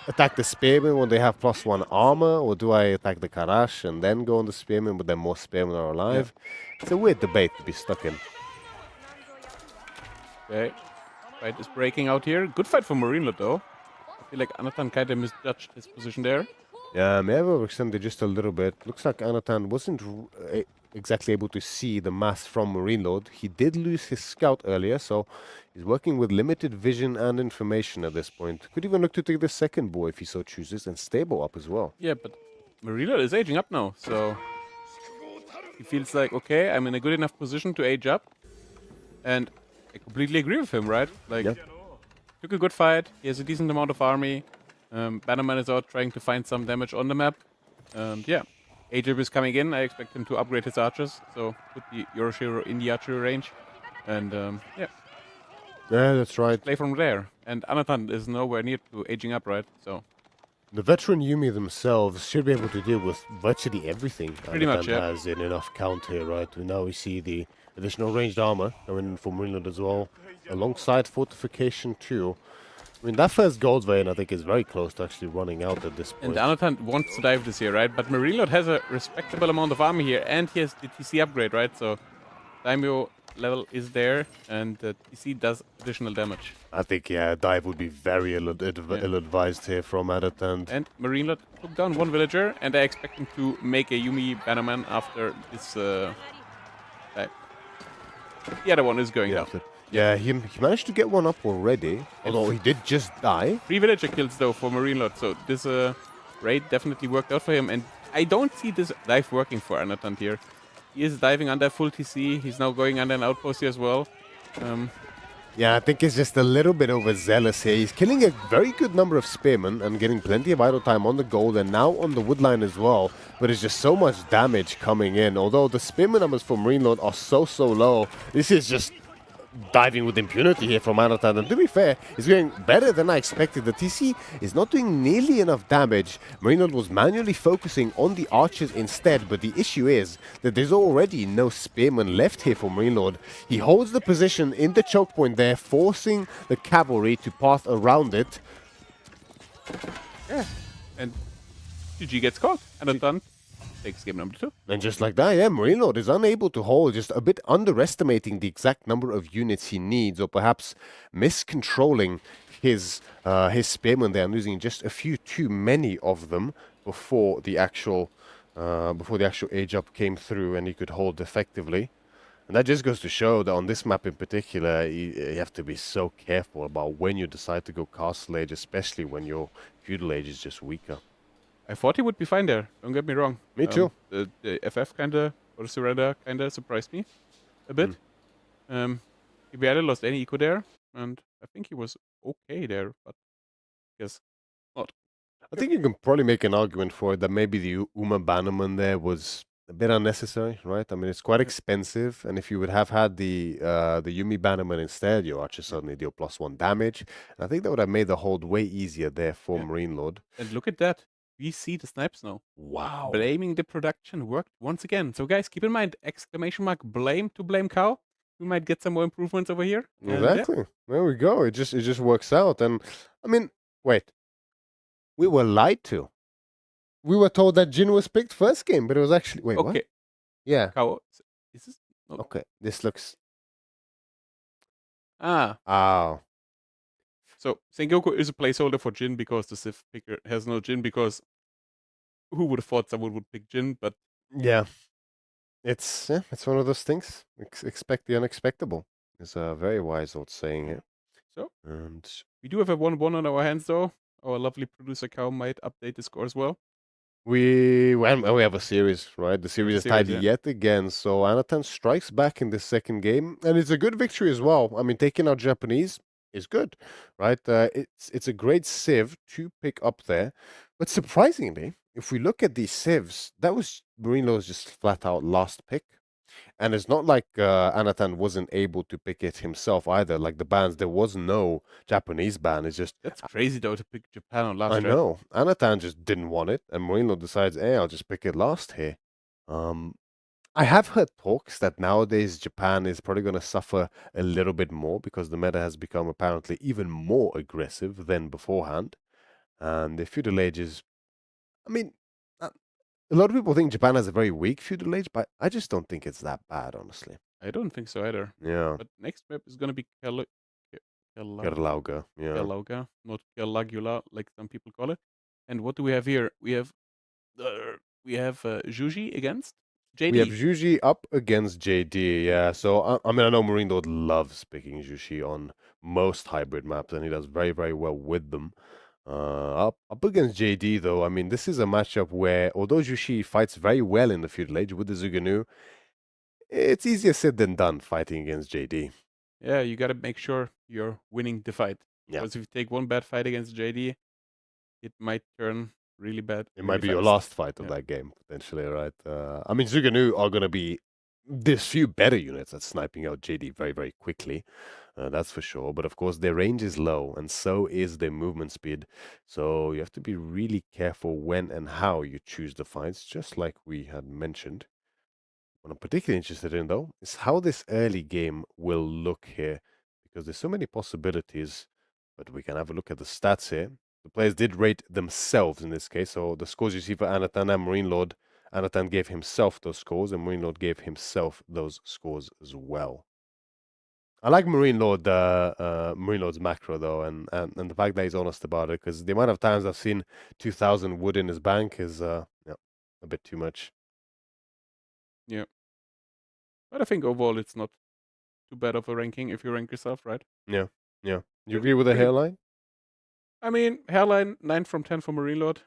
attack the spearmen when they have +1 armor, or do I attack the Karash and then go on the spearmen, but then more spearmen are alive? Yeah. It's a weird debate to be stuck in. Okay. Fight is breaking out here. Good fight for Marine Lord, though. I feel like Anatan kind of misjudged his position there. Yeah, may have overextended just a little bit. Looks like Anatan wasn't exactly able to see the mass from Marine Lord. He did lose his scout earlier, so he's working with limited vision and information at this point. Could even look to take the second bow if he so chooses, and stable up as well. Yeah, but Marine Lord is aging up now, so he feels like, okay, I'm in a good enough position to age up. And I completely agree with him, right? Like, took a good fight. He has a decent amount of army. Bannerman is out trying to find some damage on the map. And yeah, Ajib is coming in. I expect him to upgrade his archers. So put the Yoroshiro in the archery range. And yeah. Yeah, that's right. Play from there. And Anatan is nowhere near to aging up, right? So the veteran Yumi themselves should be able to deal with virtually everything. Pretty much, yeah. Has in enough count here, right? And now we see the additional ranged armor coming in for Marine Lord as well, alongside fortification too. I mean, that first gold vein, I think, is very close to actually running out at this point. And Anatan wants to dive this here, right? But Marine Lord has a respectable amount of army here, and he has the TC upgrade, right? So Daimyo level is there, and the TC does additional damage. I think, yeah, dive would be very ill-advised here from Anatan. And Marine Lord took down 1 villager, and I expect him to make a Yumi Bannerman after this dive. The other one is going down. Yeah, he managed to get one up already, although he did just die. 3 villager kills, though, for Marine Lord, so this raid definitely worked out for him, and I don't see this dive working for Anatan here. He is diving under full TC, he's now going under an outpost here as well. Yeah, I think he's just a little bit overzealous here. He's killing a very good number of spearmen and getting plenty of idle time on the gold and now on the woodline as well. But it's just so much damage coming in. Although the spearmen numbers for Marine Lord are so low, this is just diving with impunity here from Anatan. And to be fair, it's going better than I expected. The TC is not doing nearly enough damage. Marine Lord was manually focusing on the archers instead, but the issue is that there's already no spearmen left here for Marine Lord. He holds the position in the choke point there, forcing the cavalry to path around it. Yeah, and GG gets caught. Anatan takes game number 2. And just like that, yeah, Marine Lord is unable to hold, just a bit underestimating the exact number of units he needs, or perhaps miscontrolling his spearmen there and losing just a few too many of them before the actual age up came through and he could hold effectively. And that just goes to show that on this map in particular, you have to be so careful about when you decide to go Castle Age, especially when your Feudal Age is just weaker. I thought he would be fine there, don't get me wrong. Me too. The FF kinda, or the surrender kinda surprised me a bit. He barely lost any eco there, and I think he was okay there, but I guess not. I think you can probably make an argument for it that maybe the Uma Bannerman there was a bit unnecessary, right? I mean, it's quite expensive, and if you would have had the Yumi Bannerman instead, your archer suddenly deal +1 damage. And I think that would have made the hold way easier there for Marine Lord. And look at that. We see the snipes now. Wow. Blaming the production worked once again. So guys, keep in mind, exclamation mark blame to blame cow. we might get some more improvements over here. Exactly. There we go. It just works out. And I mean, wait. We were lied to. We were told that Jin was picked first game, but it was actually wait, Okay. what? Yeah. Cow. Is this? No. Okay. This looks Ah. oh. So Sengoku is a placeholder for Jin because the Civ picker has no Jin, because who would have thought someone would pick Jin, but Yeah. It's one of those things. Expect the unexpected. It's a very wise old saying here. So And we do have a 1-1 on our hands, though. Our lovely producer Cow might update the score as well. we have a series, right? The series is tied yet again. So Anatan strikes back in the second game, and it's a good victory as well. I mean, taking out Japanese is good, right? It's a great civ to pick up there, but surprisingly, if we look at these civs, that was Marino's just flat out last pick. And it's not like Anatan wasn't able to pick it himself either. Like the bans, there was no Japanese ban. It's just That's crazy though to pick Japan on last. I know Anatan just didn't want it, and Marino decides, "Hey, I'll just pick it last here." I have heard talks that nowadays Japan is probably going to suffer a little bit more because the meta has become apparently even more aggressive than beforehand, and the feudal age is. I mean, a lot of people think Japan has a very weak feudal age, but I just don't think it's that bad, honestly. I don't think so either. Yeah. But next map is going to be Kerlauga. Yeah. Kerlauga, not Kerlagula, like some people call it. And what do we have here? We have Juji against JD. We have Juji up against JD. Yeah. So I mean, I know Marine Lord loves picking Juji on most hybrid maps, and he does very, very well with them. Up against JD, though, I mean, this is a matchup where, although Jushi fights very well in the feudal age with the Zuganu, it's easier said than done fighting against JD. Yeah, you got to make sure you're winning the fight. Yeah. Because if you take one bad fight against JD, it might turn really bad. It might be your last fight of that game, potentially, right? I mean, Zuganu are going to be. There's few better units at sniping out JD very, very quickly. That's for sure. But of course, their range is low, and so is their movement speed. So you have to be really careful when and how you choose the fights, just like we had mentioned. What I'm particularly interested in, though, is how this early game will look here, because there's so many possibilities. But we can have a look at the stats here. The players did rate themselves in this case. So the scores you see for Anatan and Marine Lord, Anatan gave himself those scores, and Marine Lord gave himself those scores as well. I like Marine Lord's macro though, and the fact that he's honest about it, because the amount of times I've seen 2,000 wood in his bank is a bit too much. Yeah, but I think overall it's not too bad of a ranking if you rank yourself, right? Yeah. You agree with the hairline? I mean, hairline 9 from 10 for Marine Lord,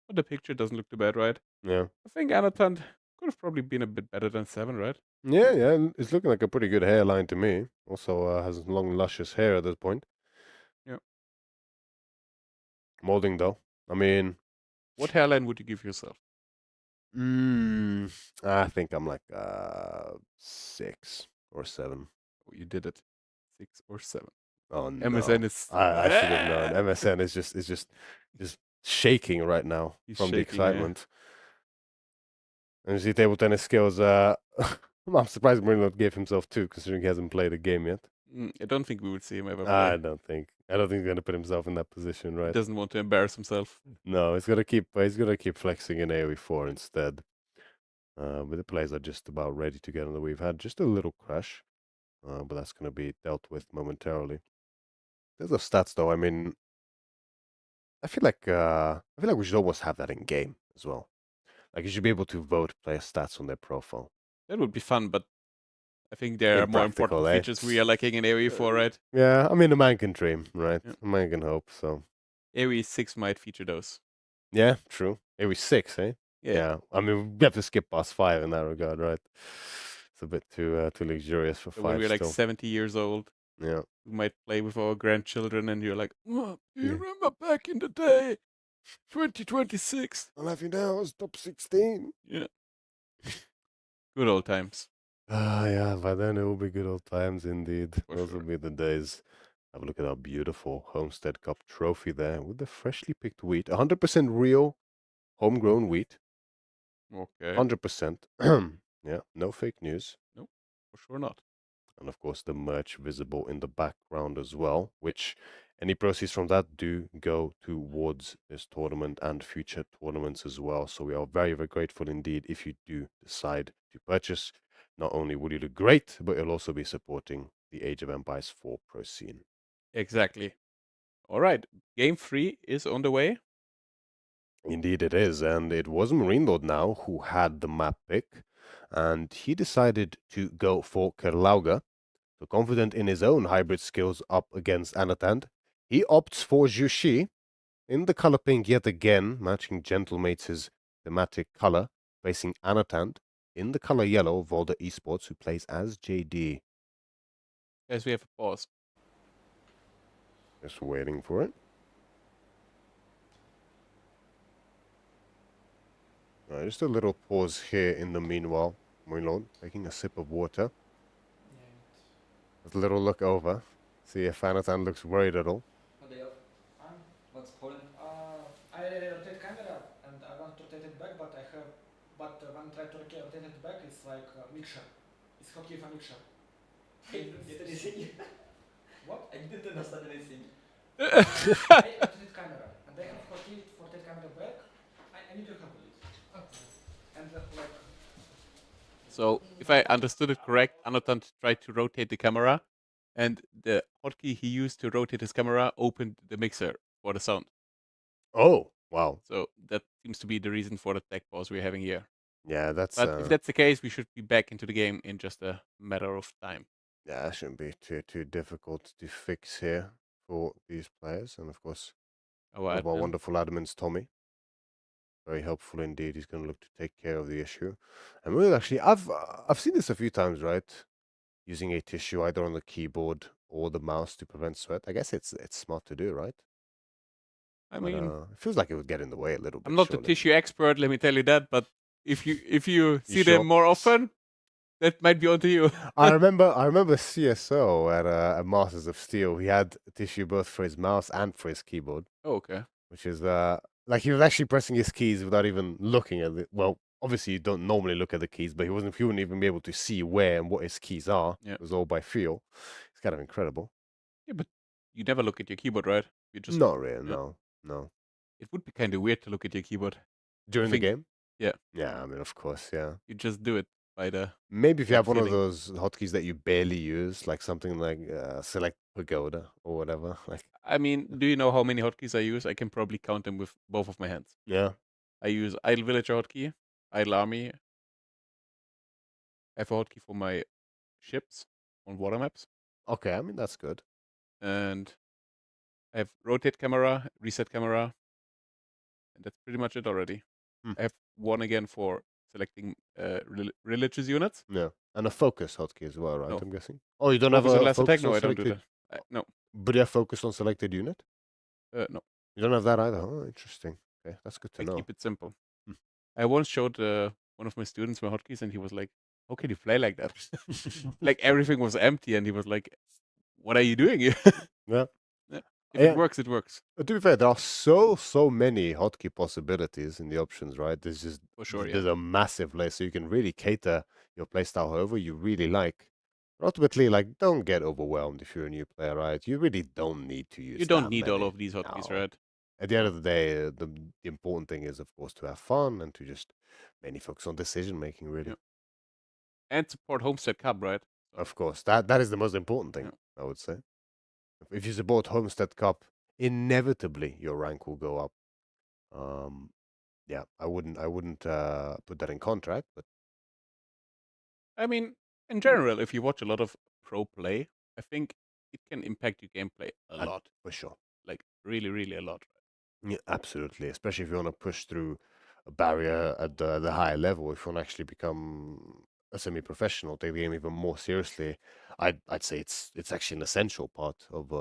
but the picture doesn't look too bad, right? Yeah. I think Anatan could have probably been a bit better than 7, right? Yeah, it's looking like a pretty good hairline to me. Also has long, luscious hair at this point. Yeah. Molding, though. I mean... What hairline would you give yourself? I think I'm like 6 or 7. Oh, you did it. 6 or 7. Oh, no. MSN is... I should have known. MSN is just shaking right now from the excitement. And you see table tennis skills. I'm surprised Marino gave himself 2, considering he hasn't played a game yet. I don't think we would see him ever play. I don't think he's going to put himself in that position, right? He doesn't want to embarrass himself. No, he's gonna keep flexing in AoE4 instead. But the players are just about ready to get on the. We've had just a little crash, but that's gonna be dealt with momentarily. There's the stats though. I mean, I feel like we should almost have that in game as well. Like you should be able to vote player stats on their profile. That would be fun, but I think there are more important features we are lacking in AoE4, right? Yeah, I mean, a man can dream, right? Yeah. A man can hope, so. AoE 6 might feature those. Yeah, true. AoE 6, eh? Yeah. I mean, we have to skip past 5 in that regard, right? It's a bit too luxurious for 5 when we're like 70 years old, yeah, we might play with our grandchildren, and you're like, oh, do you remember back in the day? 2026. I'll have you now as top 16. Yeah. Good old times. Yeah, by then it will be good old times indeed. Those will be the days. Have a look at our beautiful Homestead Cup trophy there with the freshly picked wheat. 100% real, homegrown wheat. Okay. 100%. Yeah, no fake news. Nope, for sure not. and of course the merch visible in the background as well, which any proceeds from that do go towards this tournament and future tournaments as well. So we are very, very grateful indeed if you do decide to purchase. Not only will you look great, but you'll also be supporting the Age of Empires 4 pro scene. Exactly. All right, game 3 is on the way. Indeed it is, and it was Marine Lord now who had the map pick, and he decided to go for Kerlauga. So confident in his own hybrid skills up against Anatan, he opts for Jushi in the color pink yet again, matching Gentlemates' thematic color, facing Anatan in the color yellow, Volder Esports, who plays as JD. Guys, we have a pause. Just waiting for it. Just a little pause here in the meanwhile. Moilon taking a sip of water. A little look over. See if Anatan looks worried at all. What's holding? I rotate camera and I want to rotate it back, but when I try to rotate it back, it's like a mixture. It's hotkey for mixture. Anything? What? I didn't understand anything. I rotate camera and I have hotkey for rotate camera back. I need to have it. And like. So, if I understood it correct, Anatan tried to rotate the camera, and the hotkey he used to rotate his camera opened the mixer for the sound. Oh, wow. So, that seems to be the reason for the tech pause we're having here. Yeah, that's... But if that's the case, we should be back into the game in just a matter of time. Yeah, that shouldn't be too difficult to fix here for these players. And of course, one of our wonderful admins, Tommy. Very helpful indeed. He's going to look to take care of the issue. And really, actually, I've seen this a few times, right? Using a tissue either on the keyboard or the mouse to prevent sweat. I guess it's smart to do, right? I mean, it feels like it would get in the way a little bit. I'm not a tissue expert, let me tell you that. But if you see them more often, that might be onto you. I remember CSO at a Masters of Steel. He had a tissue both for his mouse and for his keyboard. Oh, okay. Which is like he was actually pressing his keys without even looking at it. Well, obviously you don't normally look at the keys, but he wouldn't even be able to see where and what his keys are. Yeah. It was all by feel. It's kind of incredible. Yeah, but you never look at your keyboard, right? You just not really. Yeah. No. It would be kind of weird to look at your keyboard during the game. Yeah. Yeah, I mean, of course, yeah. You just do it by the. Maybe if you have one of those hotkeys that you barely use, like something like Select Pagoda or whatever. Like, I mean, do you know how many hotkeys I use? I can probably count them with both of my hands. Yeah. I use Idle Villager hotkey, Idle Army. I have a hotkey for my ships on water maps. Okay, I mean, that's good. And I have rotate camera, reset camera. And that's pretty much it already. I have one again for selecting religious units. Yeah. And a focus hotkey as well, right? No. I'm guessing. Oh, you don't have a last focus attack? No, I don't do that. No. But you have focus on selected unit? No. You don't have that either? Oh, interesting. Okay, that's good to know. Keep it simple. I once showed one of my students my hotkeys, and he was like, "How can you play like that?" Like everything was empty, and he was like, "What are you doing here?" Yeah. If it works, it works. To be fair, there are so many hotkey possibilities in the options, right? There's just there's a massive list, so you can really cater your playstyle however you really like. But ultimately, like, don't get overwhelmed if you're a new player, right? You really don't need to use. You don't need all of these hotkeys, right? At the end of the day, the important thing is, of course, to have fun and to just mainly focus on decision making, really. Yeah. And support Homestead Cup, right? Of course, that is the most important thing, I would say. If you support Homestead Cup, inevitably your rank will go up. Yeah, I wouldn't put that in contract, but I mean, in general, if you watch a lot of pro play, I think it can impact your gameplay a lot. For sure. Like really, really a lot. Yeah, absolutely. Especially if you want to push through a barrier at the higher level, if you want to actually become a semi-professional, take the game even more seriously, I'd say it's actually an essential part of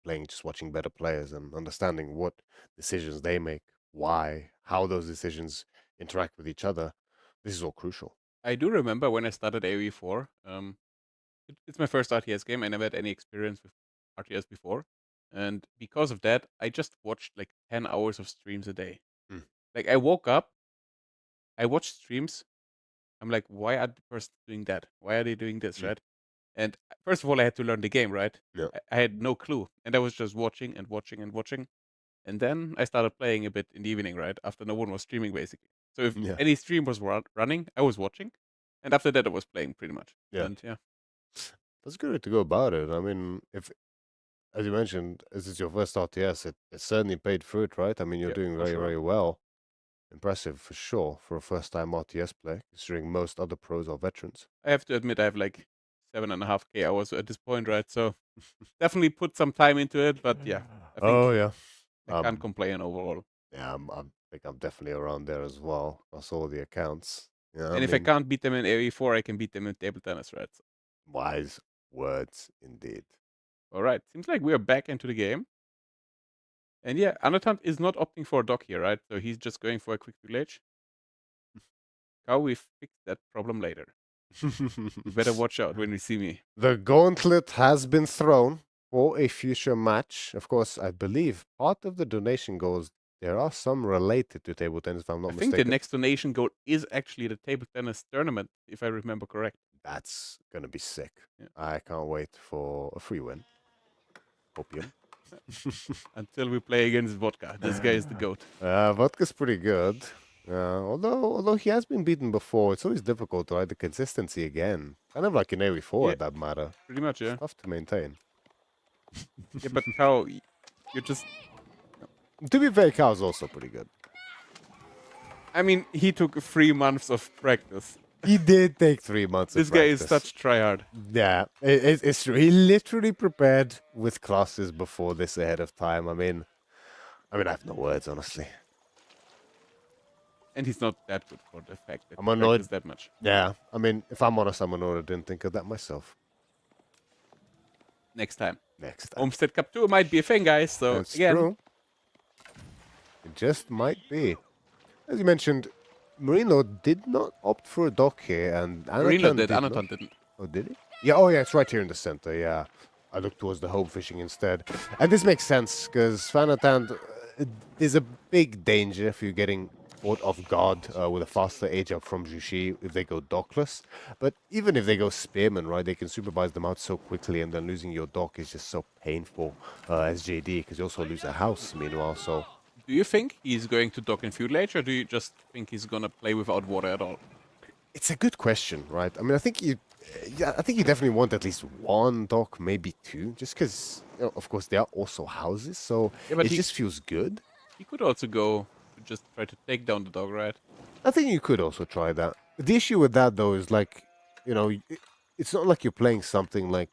playing, just watching better players and understanding what decisions they make, why, how those decisions interact with each other. This is all crucial. I do remember when I started AoE 4, it's my first RTS game. I never had any experience with RTS before. And because of that, I just watched like 10 hours of streams a day. Like I woke up, I watched streams. I'm like, why are the person doing that? Why are they doing this, right? And first of all, I had to learn the game, right? Yeah. I had no clue. And I was just watching and watching and watching. And then I started playing a bit in the evening, right? After no one was streaming, basically. So if any stream was running, I was watching. And after that, I was playing pretty much. Yeah. And yeah. That's a good way to go about it. I mean, if, as you mentioned, this is your first RTS, it certainly paid fruit, right? I mean, you're doing very, very well. Impressive for sure for a first-time RTS play, considering most other pros are veterans. I have to admit, I have like 7.5K hours at this point, right? So definitely put some time into it, but yeah. I think I can't complain overall. Yeah, I think I'm definitely around there as well. Across all the accounts. Yeah, and if I can't beat them in AoE4, I can beat them in table tennis, right? So. Wise words indeed. All right, seems like we are back into the game. And yeah, Annotant is not opting for a dock here, right? So he's just going for a quick village. How we fix that problem later. You better watch out when you see me. The gauntlet has been thrown for a future match. Of course, I believe part of the donation goes, there are some related to table tennis, if I'm not mistaken. I think the next donation goal is actually the table tennis tournament, if I remember correct. That's going to be sick. Yeah. I can't wait for a free win. Opium. Until we play against Vodka. This guy is the GOAT. Vodka's pretty good. Although he has been beaten before, it's always difficult, right? The consistency again. Kind of like in AoE4 at that matter. Pretty much, yeah. It's tough to maintain. Yeah, but how you just... To be fair, Cal's also pretty good. I mean, he took 3 months of practice. He did take 3 months This of guy practice. is such tryhard. Yeah, it's true. He literally prepared with classes before this ahead of time. I mean, I have no words, honestly. And he's not that good for the fact that I'm he annoyed practiced that much. Yeah, I mean, if I'm honest, I'm annoyed I didn't think of that myself. Next time. Next time. Homestead Cup 2 might be a thing, guys. So That's again, true. It just might be. As you mentioned, Marino did not opt for a dock here, and Marino did. not. Annotant didn't. Oh, did he? Yeah. Oh, yeah. It's right here in the center. Yeah. I looked towards the home fishing instead, and this makes sense because Fanatant is a big danger if you're getting caught off guard with a faster age up from Jushi if they go dockless. But even if they go spearman, right, they can supervise them out so quickly, and then losing your dock is just so painful as JD because you also lose a house meanwhile. So. Do you think he's going to dock in Feudal Age, or do you just think he's gonna play without water at all? It's a good question, right? I mean, I think you definitely want at least one dock, maybe two, just because, of course, there are also houses, so it just feels good. He could also go to just try to take down the dog, right? I think you could also try that. The issue with that, though, is like, it's not like you're playing something like,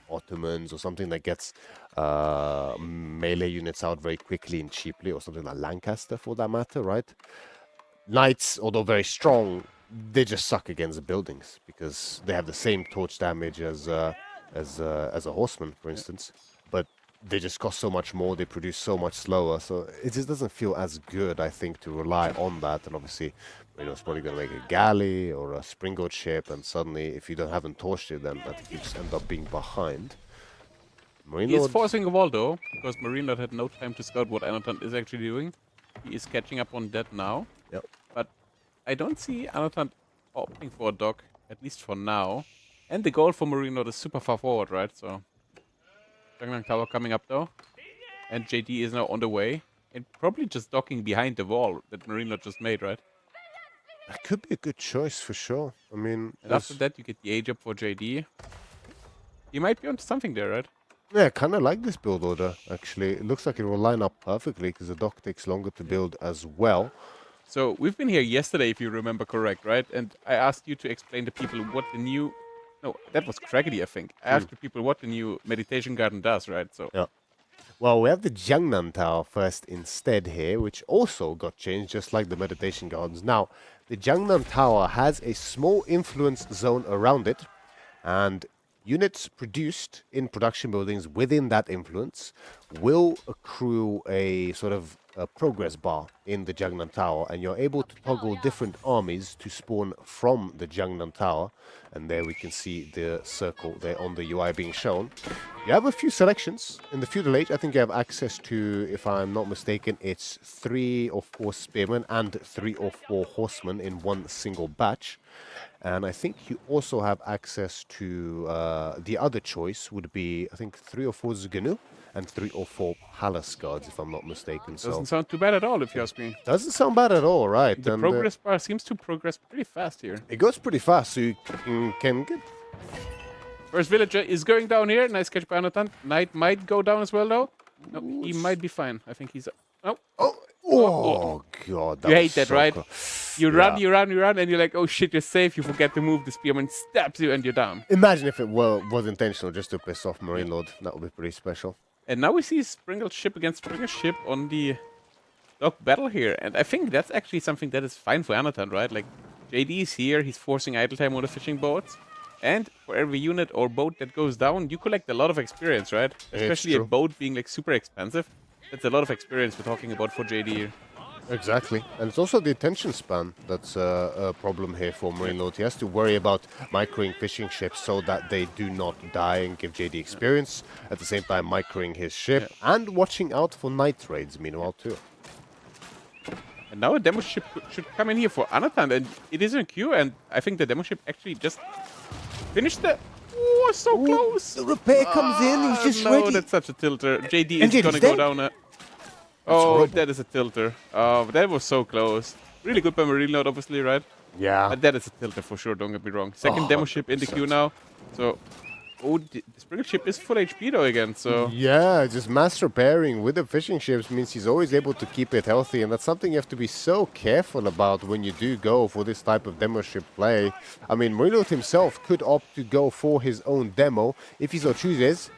Ottomans or something that gets melee units out very quickly and cheaply, or something like Lancaster, for that matter, right? Knights, although very strong, they just suck against the buildings because they have the same torch damage as a horseman, for instance, but they just cost so much more. They produce so much slower, so it just doesn't feel as good, I think, to rely on that. And obviously, it's probably going to make a galley or a springboard ship, and suddenly, if you haven't torched it, then I think you just end up being behind. He is forcing a wall, though, because Marino had no time to scout what Annotant is actually doing. He is catching up on that now. Yep. But I don't see Annotant opting for a dock, at least for now. And the goal for Marino is super far forward, right? So, Jungnang Tower coming up, though. And JD is now on the way. And probably just docking behind the wall that Marino just made, right? That could be a good choice, for sure. I mean... And after that, you get the age up for JD. You might be onto something there, right? Yeah, I kind of like this build order, actually. It looks like it will line up perfectly, because the dock takes longer to build as well. So, we've been here yesterday, if you remember correct, right? And I asked you to explain to people what the new... No, that was Craggedy, I think. I asked the people what the new meditation garden does, right? So yeah. Well, we have the Jiangnan Tower first instead here, which also got changed, just like the meditation gardens. Now, the Jiangnan Tower has a small influence zone around it, and units produced in production buildings within that influence will accrue a sort of a progress bar in the Jiangnan Tower, and you're able to toggle different armies to spawn from the Jiangnan Tower. And there we can see the circle there on the UI being shown. You have a few selections. In the feudal age, I think you have access to, if I'm not mistaken, it's 3 or 4 spearmen and 3 or 4 horsemen in one single batch. And I think you also have access to the other choice would be, I think, 3 or 4 Zganu and 3 or 4 Palace Guards, if I'm not mistaken. Doesn't sound too bad at all, if you ask me. Doesn't sound bad at all, right? The progress bar seems to progress pretty fast here. It goes pretty fast, so you can get... First villager is going down here. Nice catch by Anatan. Knight might go down as well, though. No, he might be fine. I think he's... Oh, God. You hate that, so right? close. You run, and you're like, oh shit, you're safe. You forget to move. The spearman stabs you, and you're down. Imagine if it was intentional just to piss off Marine Lord. That would be pretty special. And now we see Springle's ship against Springer's ship on the dock battle here. And I think that's actually something that is fine for Anatan, right? Like, JD is here. He's forcing idle time on the fishing boats. And for every unit or boat that goes down, you collect a lot of experience, right? Especially a boat being like super expensive. That's a lot of experience we're talking about for JD here. Exactly. And it's also the attention span that's a problem here for Marine Lord. He has to worry about microing fishing ships so that they do not die and give JD experience. At the same time, microing his ship and watching out for night raids, meanwhile, too. And now a demo ship should come in here for Anatan, and it is in queue, and I think the demo ship actually just finished the... Oh, so close! The repair comes in, he's just ready. No, that's such a tilter. JD is gonna go down. Oh, that is a tilter. Oh, but that was so close. Really good by Marine Lord, obviously, right? Yeah. But that is a tilter for sure, don't get me wrong. Second demo ship in the queue now. So, the Springer ship is full HP though again, so... Yeah, just mass repairing with the fishing ships means he's always able to keep it healthy, and that's something you have to be so careful about when you do go for this type of demo ship play. I mean, Marine Lord himself could opt to go for his own demo if he so chooses.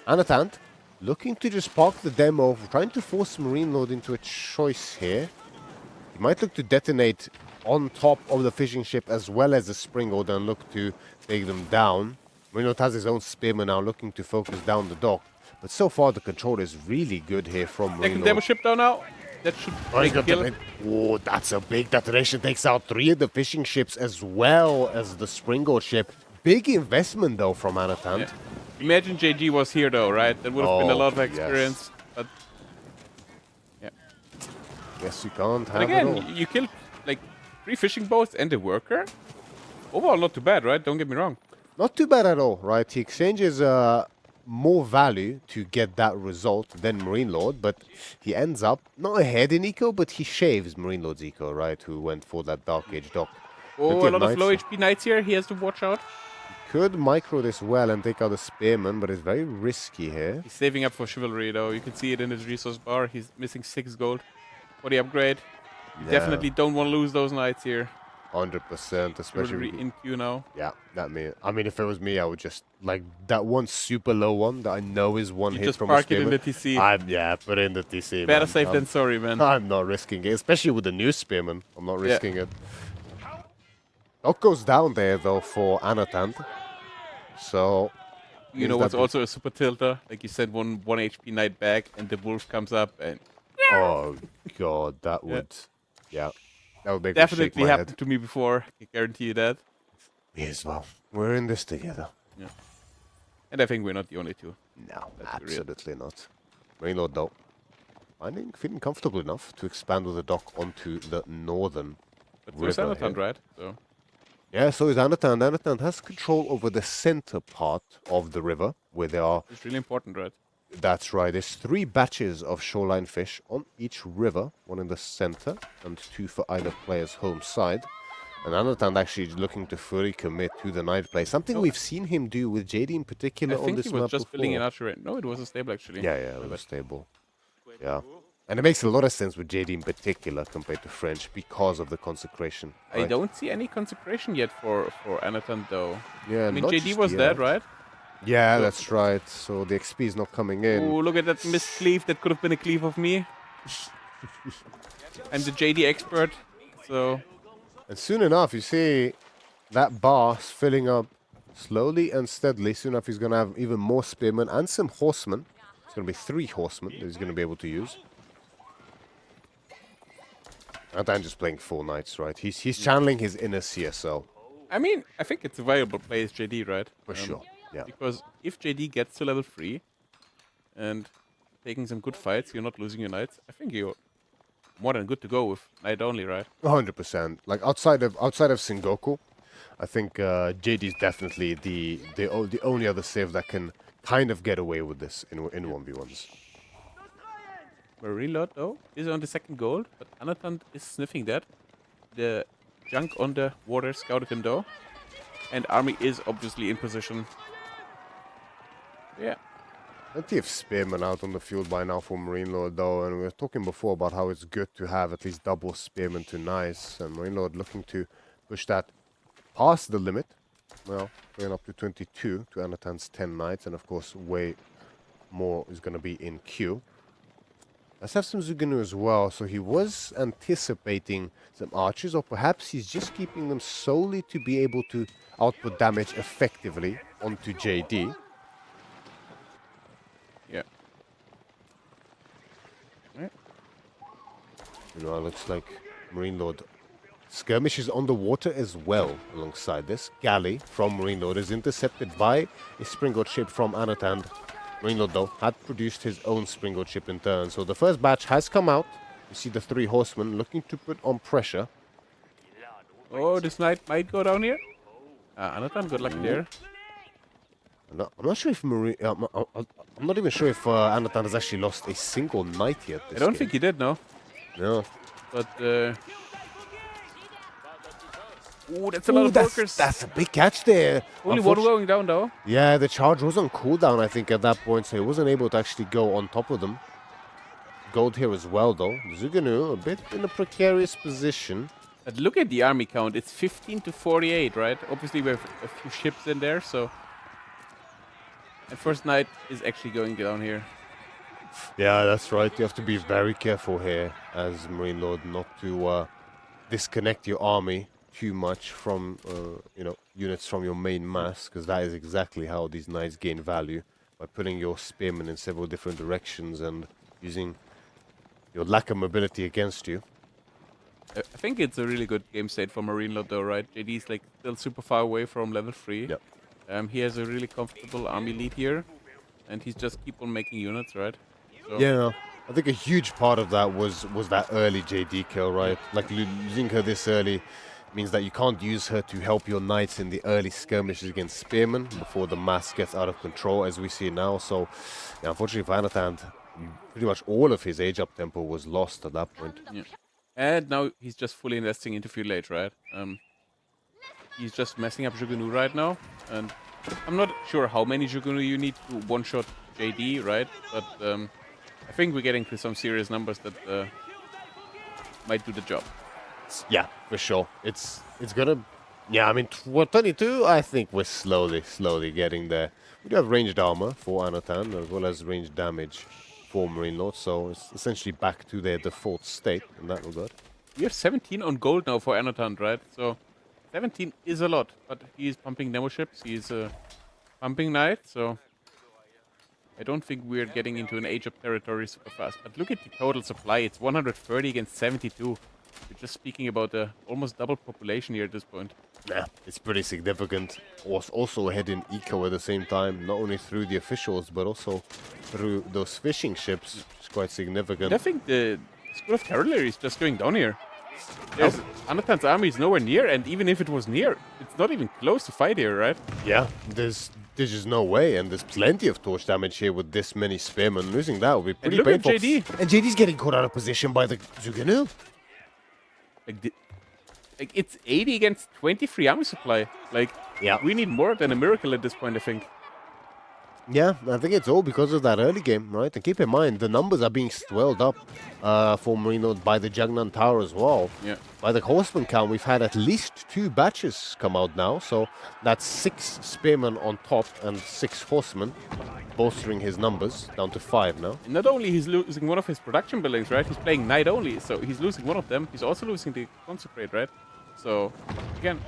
Anatan, looking to just park the demo, trying to force Marine Lord into a choice here. He might look to detonate on top of the fishing ship as well as the Springald and look to take them down. Marine Lord has his own spearman now looking to focus down the dock. But so far the control is really good here from Marine Second Lord. demo ship down now. That should make a kill. Oh, that's a big detonation. Takes out 3 of the fishing ships as well as the Springald ship. Big investment though from Anatan. Yeah. Imagine JG was here though, right? That would have been a lot of experience. Yes. But yeah. Yes, you can't have But again, it all. you killed like 3 fishing boats and a worker. Overall, not too bad, right? Don't get me wrong. Not too bad at all, right? He exchanges more value to get that result than Marine Lord, but he ends up not ahead in eco, but he shaves Marine Lord's eco, right? Who went for that Dark Age dock. Oh, a lot of low HP knights here. He has to watch out. Could micro this well and take out the spearman, but it's very risky here. He's saving up for chivalry though. You can see it in his resource bar. He's missing 6 gold for the upgrade. You definitely don't want to lose those knights here. 100%, especially in queue now. Yeah, I mean, if it was me, I would just like that one super low one that I know is one hit just from park a spearman. it in the TC. Yeah, put it in the TC. Better man. safe than sorry, man. I'm not risking it, especially with the new spearman. I'm not risking it. Dock goes down there though for Anatan. So you know what's also a super tilter? Like you said, one HP knight back, and the wolf comes up and. Oh god, that would. Yeah. That would make definitely me shake my happened head. to me before. I guarantee you that. Me as well. We're in this together. Yeah. And I think we're not the only two. No, absolutely not. Marine Lord though, feeling comfortable enough to expand with the dock onto the northern But where's river Anatan, here. right? So. Yeah, so is Anatan. Anatan has control over the center part of the river, where there are... It's really important, right? That's right. There's 3 batches of shoreline fish on each river, 1 in the center and 2 for either player's home side. And Anatan actually is looking to fully commit to the night play, something we've seen him do with JD in particular on this map I think he was just building an before. archer. No, it was a stable actually. Yeah, it was stable. Yeah. And it makes a lot of sense with JD in particular compared to French because of the consecration. I don't see any consecration yet for Anatan though. Yeah, I mean, not JD just was yet. dead, right? Yeah, that's right. So the XP is not coming in. Oh, look at that missed cleave. That could have been a cleave of me. I'm the JD expert, so... And soon enough, you see that bar filling up slowly and steadily. Soon enough, he's going to have even more spearmen and some horsemen. It's going to be 3 horsemen that he's going to be able to use. And I'm just playing 4 knights, right? He's channeling his inner CSO. I mean, I think it's a viable play as JD, right? For sure. Yeah. Because if JD gets to level 3 and taking some good fights, you're not losing your knights. I think you're more than good to go with knight only, right? 100%. Like outside of Sengoku, I think JD is definitely the only other civ that can kind of get away with this in 1v1s. Marine Lord, though, is on the second gold, but Anatant is sniffing that. The junk on the water scouted him, though. And army is obviously in position. Yeah. Plenty of spearmen out on the field by now for Marine Lord, though, and we were talking before about how it's good to have at least double spearmen to knights, and Marine Lord looking to push that past the limit. Well, going up to 22 to Anatan's 10 knights, and of course way more is going to be in queue. Let's have some Zuganu as well, so he was anticipating some archers, or perhaps he's just keeping them solely to be able to output damage effectively onto JD. Yeah. Right. You know, it looks like Marine Lord skirmishes on the water as well alongside this. Galley from Marine Lord is intercepted by a springboard ship from Anatan. Marine Lord, though, had produced his own springboard ship in turn. So the first batch has come out. You see the 3 horsemen looking to put on pressure. Oh, this knight might go down here. Anatan, good luck there. I'm not sure if Marine... I'm not even sure if Anatan has actually lost a single knight yet. I don't think he did, no. No. But, ooh, that's a lot of workers. That's a big catch there. Only one going down, though. Yeah, the charge was on cooldown, I think, at that point, so he wasn't able to actually go on top of them. Gold here as well, though. Zuganu, a bit in a precarious position. But look at the army count. It's 15 to 48, right? Obviously, we have a few ships in there, so... And first knight is actually going down here. Yeah, that's right. You have to be very careful here as Marine Lord not to disconnect your army too much from, units from your main mass, because that is exactly how these knights gain value, by putting your spearmen in several different directions and using your lack of mobility against you. I think it's a really good game state for Marine Lord, though, right? JD is like still super far away from level 3. Yep. He has a really comfortable army lead here, and he's just keep on making units, right? So Yeah, I think a huge part of that was that early JD kill, right? Like losing her this early means that you can't use her to help your knights in the early skirmishes against spearmen before the mass gets out of control, as we see now. So, yeah, unfortunately for Anatan, pretty much all of his age up tempo was lost at that point. Yeah. And now he's just fully investing into field age, right? He's just messing up Jugunu right now, and I'm not sure how many Jugunu you need to one-shot JD, right? But I think we're getting to some serious numbers that might do the job. Yeah, for sure. It's gonna... Yeah, I mean, 22, I think we're slowly getting there. We do have ranged armor for Anatan, as well as ranged damage for Marine Lord, so it's essentially back to their default state in that regard. We have 17 on gold now for Anatan, right? So 17 is a lot, but he's pumping demo ships, he's pumping knight, so I don't think we're getting into an age of territory super fast. But look at the total supply, it's 130 against 72. We're just speaking about the almost double population here at this point. Yeah, it's pretty significant. Also ahead in eco at the same time, not only through the officials, but also through those fishing ships, which is quite significant. I think the School of Cavalry is just going down here. Anatan's army is nowhere near, and even if it was near, it's not even close to fight here, right? Yeah, there's just no way, and there's plenty of torch damage here with this many spearmen. Losing that would be pretty look painful. at JD. And JD's getting caught out of position by the Zuganu. Like it's 80 against 23 army supply. Like, yeah, we need more than a miracle at this point, I think. Yeah, I think it's all because of that early game, right? And keep in mind, the numbers are being swelled up for Marine Lord by the Jagnan Tower as well. Yeah. By the horseman count, we've had at least 2 batches come out now, so that's 6 spearmen on top and 6 horsemen, bolstering his numbers down to 5 now. And not only he's losing one of his production buildings, right? He's playing knight only, so he's losing one of them. He's also losing the consecrate, right? So, again...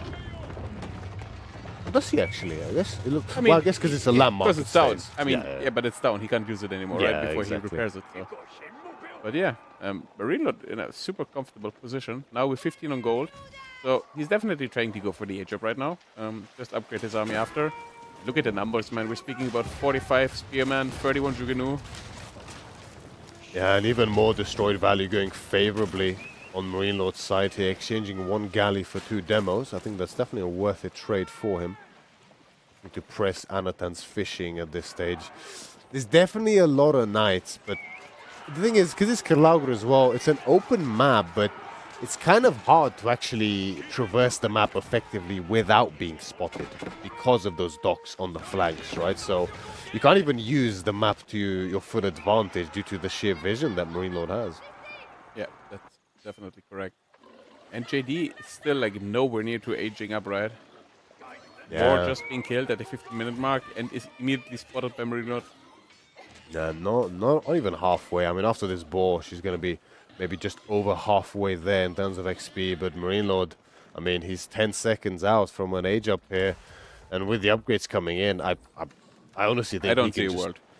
Does he actually? I guess. I guess because it's a landmark. Because it's down. Stays. I mean, yeah, but it's down. He can't use it anymore, right? Before he repairs it. So. But yeah, Marine Lord in a super comfortable position. Now with 15 on gold. So he's definitely trying to go for the age up right now. Just upgrade his army after. look at the numbers, man. We're speaking about 45 Spearman, 31 Jugenu. Yeah, and even more destroyed value going favorably on Marine Lord's side here, exchanging 1 galley for 2 demos. I think that's definitely a worth it trade for him. To press Anatan's fishing at this stage. There's definitely a lot of knights, but the thing is, because it's Kerlaugr as well, it's an open map, but it's kind of hard to actually traverse the map effectively without being spotted because of those docks on the flanks, right? So you can't even use the map to your full advantage due to the sheer vision that Marine Lord has. Yeah, that's definitely correct. And JD is still like nowhere near to aging up, right? Yeah. Or just being killed at the 15-minute mark and is immediately spotted by Marine Lord. Yeah, not even halfway. I mean, after this ball, she's going to be maybe just over halfway there in terms of XP. But Marine Lord, I mean, he's 10 seconds out from an age up here. And with the upgrades coming in, I honestly think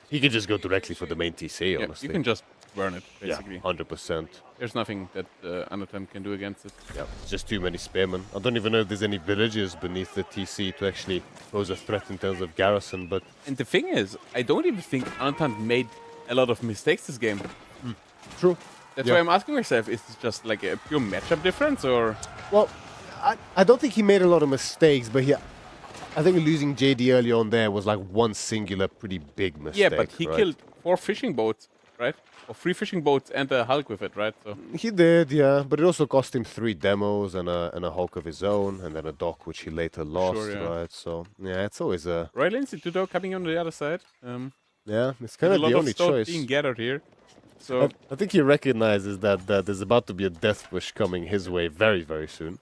he can just go directly for the main TC, honestly. You can just burn it, basically. Yeah, 100%. There's nothing that Anatan can do against it. Yeah, it's just too many spearmen. I don't even know if there's any villages beneath the TC to actually pose a threat in terms of garrison, but... And the thing is, I don't even think Anatan made a lot of mistakes this game. True. That's why I'm asking myself, is this just like a pure matchup difference, or...? Well, I don't think he made a lot of mistakes, but I think losing JD early on there was like one singular pretty big mistake. Yeah, but he killed 4 fishing boats, right? Or 3 fishing boats and a Hulk with it, right? So he did, yeah, but it also cost him 3 demos and a Hulk of his own, and then a dock which he later lost, right? So yeah, it's always a Royal Institute coming on the other side. Yeah, it's kind of the only choice being gathered here. So I think he recognizes that there's about to be a death wish coming his way very, very soon.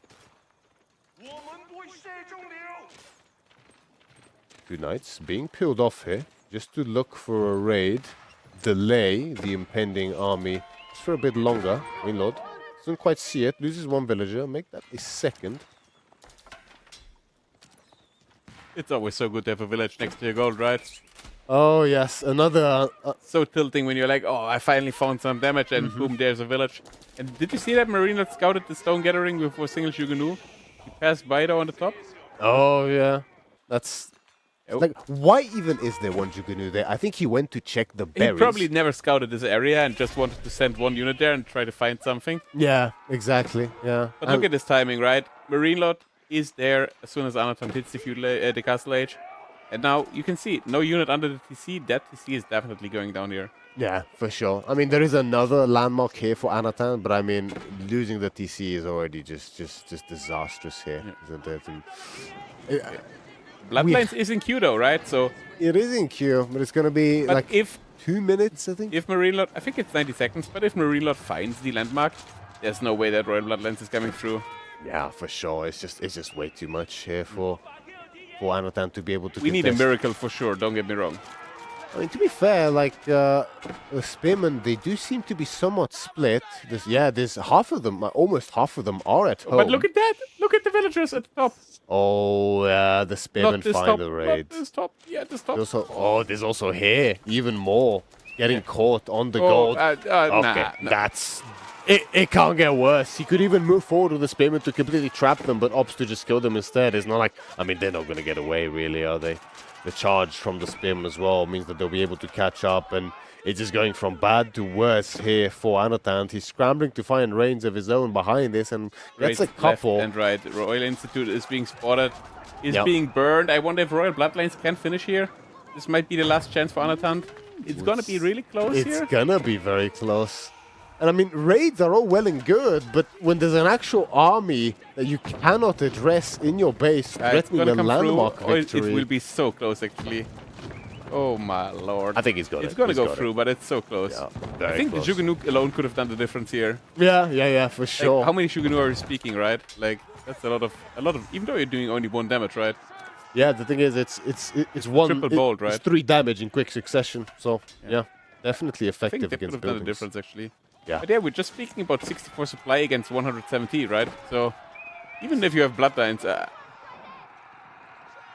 2 knights being peeled off here just to look for a raid. Delay the impending army just for a bit longer. Marine Lord doesn't quite see it. Loses 1 villager. Make that a 2nd. It's always so good to have a village next to your gold, right? Oh yes, another. So tilting when you're like, oh, I finally found some damage, and boom, there's a village. And did you see that Marine Lord scouted the stone gathering with a single Jugenu? He passed by though on the top. Oh yeah, that's. Like, why even is there 1 Jugenu there? I think he went to check the berries. He probably never scouted this area and just wanted to send 1 unit there and try to find something. Yeah, exactly. Yeah. But look at this timing, right? Marine Lord is there as soon as Anatan hits the castle age. And now you can see no unit under the TC. That TC is definitely going down here. Yeah, for sure. I mean, there is another landmark here for Anatan, but I mean, losing the TC is already just disastrous here, isn't it? And, Bloodlines is in queue though, right? So it is in queue, but it's gonna be like if 2 minutes, I think. If Marine Lord, I think it's 90 seconds, but if Marine Lord finds the landmark, there's no way that Royal Bloodlines is coming through. Yeah, for sure. It's just way too much here for Anatan to be able to. We need a miracle for sure. Don't get me wrong. I mean, to be fair, like the spearmen, they do seem to be somewhat split. There's half of them, almost half of them are at home. But look at that! Look at the villagers at the top. Oh, yeah, the spearmen find the raid. Not this top. Yeah, this top. There's also here, even more. Getting caught on the gold. Okay, that's... It can't get worse. He could even move forward with the spearmen to completely trap them, but opts to just kill them instead. It's not like... I mean, they're not going to get away, really, are they? The charge from the spearmen as well means that they'll be able to catch up, and it's just going from bad to worse here for Anatan. He's scrambling to find reins of his own behind this, and gets a couple. Left and right. Royal Institute is being spotted, is being burned. I wonder if Royal Bloodlines can finish here. This might be the last chance for Anatan. It's gonna be really close here. It's gonna be very close. And I mean, raids are all well and good, but when there's an actual army that you cannot address in your base, threatening a landmark victory... it will be so close, actually. Oh my lord. I think he's got it. It's gonna go through, but it's so close. Yeah, I think the Jugenu alone could have done the difference here. Yeah, for sure. Like, how many Jugenu are you speaking, right? Like, that's a lot of, even though you're doing only 1 damage, right? Yeah, the thing is, it's one... Triple bolt, right? It's 3 damage in quick succession, so yeah, definitely effective I think against that could have done the buildings. difference, actually. Yeah. But yeah, we're just speaking about 64 supply against 170, right? So even if you have bloodlines,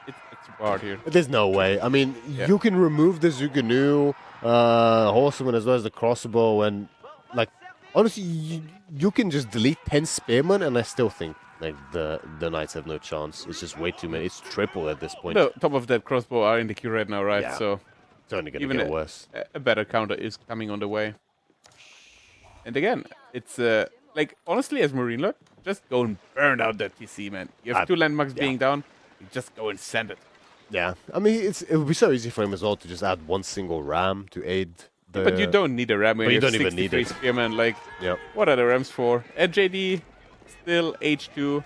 it's hard here. There's no way. I mean, you can remove the Jugenu, horseman as well as the crossbow, and like honestly, you can just delete 10 spearmen, and I still think Like the Knights have no chance. It's just way too many. It's triple at this point. No, top of that crossbow are in the queue right now, right? Yeah. So It's only going to even get worse. a better counter is coming on the way. And again, it's like honestly, as Marine Lord, just go and burn out that TC, man. You have 2 landmarks being down, you just go and send it. Yeah, I mean, it would be so easy for him as well to just add 1 single ram to aid the... But you don't need a ram when you you don't have even need 63 it. spearmen. Like, Yep. what are the rams for? And JD, still H2.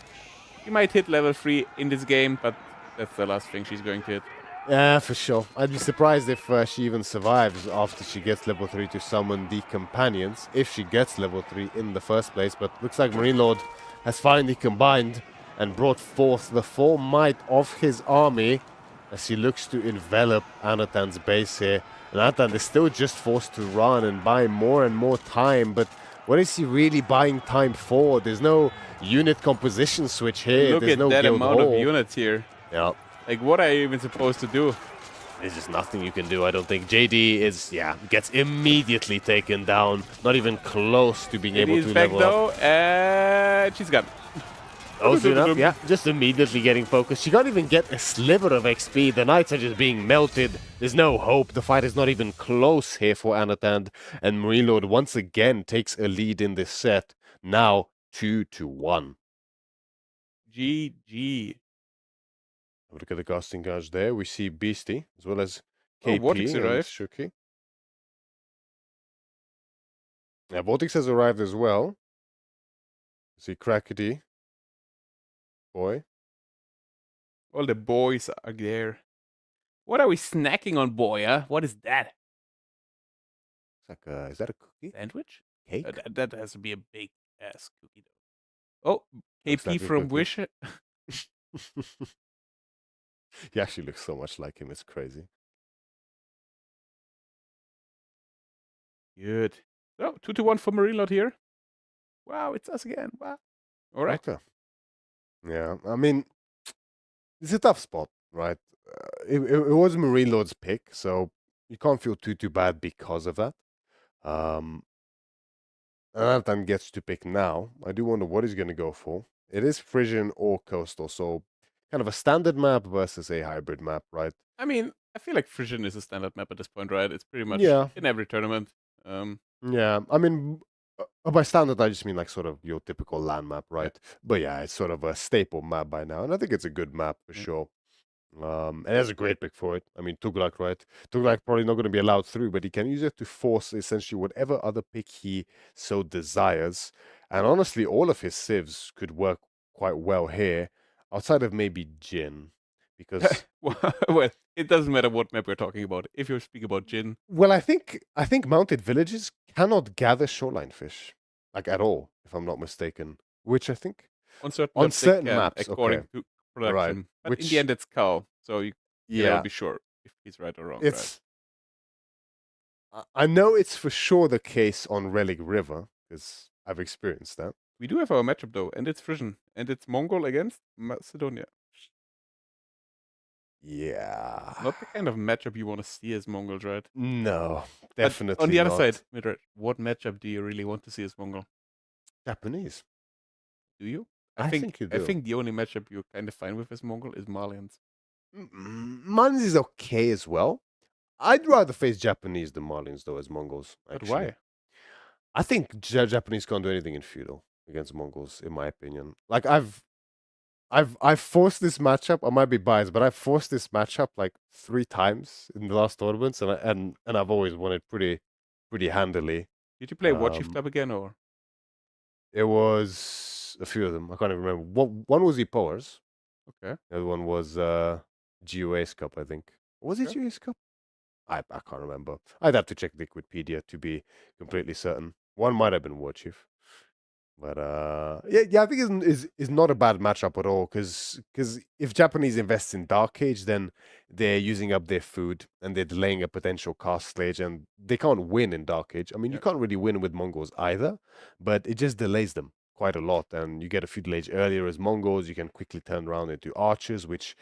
She might hit level 3 in this game, but that's the last thing she's going to hit. Yeah, for sure. I'd be surprised if she even survives after she gets level 3 to summon the companions, if she gets level 3 in the first place. But looks like Marine Lord has finally combined and brought forth the full might of his army as he looks to envelop Anatan's base here. And Anatan is still just forced to run and buy more and more time, but what is he really buying time for? There's no unit composition switch here. Look There's at no that guild amount hall. of units here. Yeah. Like, what are you even supposed to do? There's just nothing you can do, I don't think. JD is, gets immediately taken down. Not even close to being able JD is to back level though, up. and she's gone. Oh, soon enough, yeah. Just immediately getting focused. She can't even get a sliver of XP. The Knights are just being melted. There's no hope. The fight is not even close here for Anatan. And Marine Lord once again takes a lead in this set. Now 2-1. GG. Look at the casting gauge there. We see Beasty as well as KP Vortex and arrived. Shuki. Yeah, Vortex has arrived as well. See Crackety. Boy. All the boys are there. What are we snacking on, boy? Huh? What is that? It's like is that a cookie? Sandwich? Cake? That has to be a big ass cookie though. Oh, Looks KP like a from cookie. Wish. He actually looks so much like him. It's crazy. Good. So 2-1 for Marine Lord here. Wow, it's us again. Wow. All right. Okay. Yeah, I mean, it's a tough spot, right? It was Marine Lord's pick, so you can't feel too bad because of that. Anatan gets to pick now. I do wonder what he's going to go for. It is Frisian or Coastal, so kind of a standard map versus a hybrid map, right? I mean, I feel like Frisian is a standard map at this point, right? It's pretty much Yeah. in every tournament. Yeah, I mean, by standard, I just mean like sort of your typical land map, right? But yeah, it's sort of a staple map by now, and I think it's a good map for sure. And there's a great pick for it. I mean, Tuglak, right? Tuglak probably not going to be allowed through, but he can use it to force essentially whatever other pick he so desires. And honestly, all of his civs could work quite well here, outside of maybe Jin, because well, it doesn't matter what map we're talking about. If you speak about Jin, well, I think mounted villages cannot gather shoreline fish like at all, if I'm not mistaken. Which I think on certain on maps, they certain can, maps, according okay. to production. Right. But in Which- the end, it's Cal, so you can Yeah, never be sure if he's right or wrong. it's. I know it's for sure the case on Relic River because I've experienced that. We do have our matchup though, and it's Frisian, and it's Mongol against Macedonia. Yeah. Not the kind of matchup you want to see as Mongols, right? No, But definitely on the other not. side, Midred, what matchup do you really want to see as Mongol? Japanese. Do you? I think you I do. think the only matchup you're kind of fine with as Mongol is Malians. Malians is okay as well. I'd rather face Japanese than Malians though as Mongols. But Actually. why? I think Japanese can't do anything in feudal against Mongols, in my opinion. Like I've forced this matchup. I might be biased, but I've forced this matchup like 3 times in the last tournaments, and I've always won it pretty handily. Did you play Watch Shift Up again, or? It was a few of them. I can't even remember. One was Epoers. Okay. The other one was GOA's Cup, I think. Was it Okay. GOA's Cup? I can't remember. I'd have to check the Wikipedia to be completely certain. One might have been War Chief. But yeah, I think is not a bad matchup at all because if Japanese invests in Dark Age, then they're using up their food and they're delaying a potential castle age, and they can't win in Dark Age. I mean, you can't really win with Mongols either, but it just delays them quite a lot, and you get a feudal age earlier as Mongols. You can quickly turn around into archers, which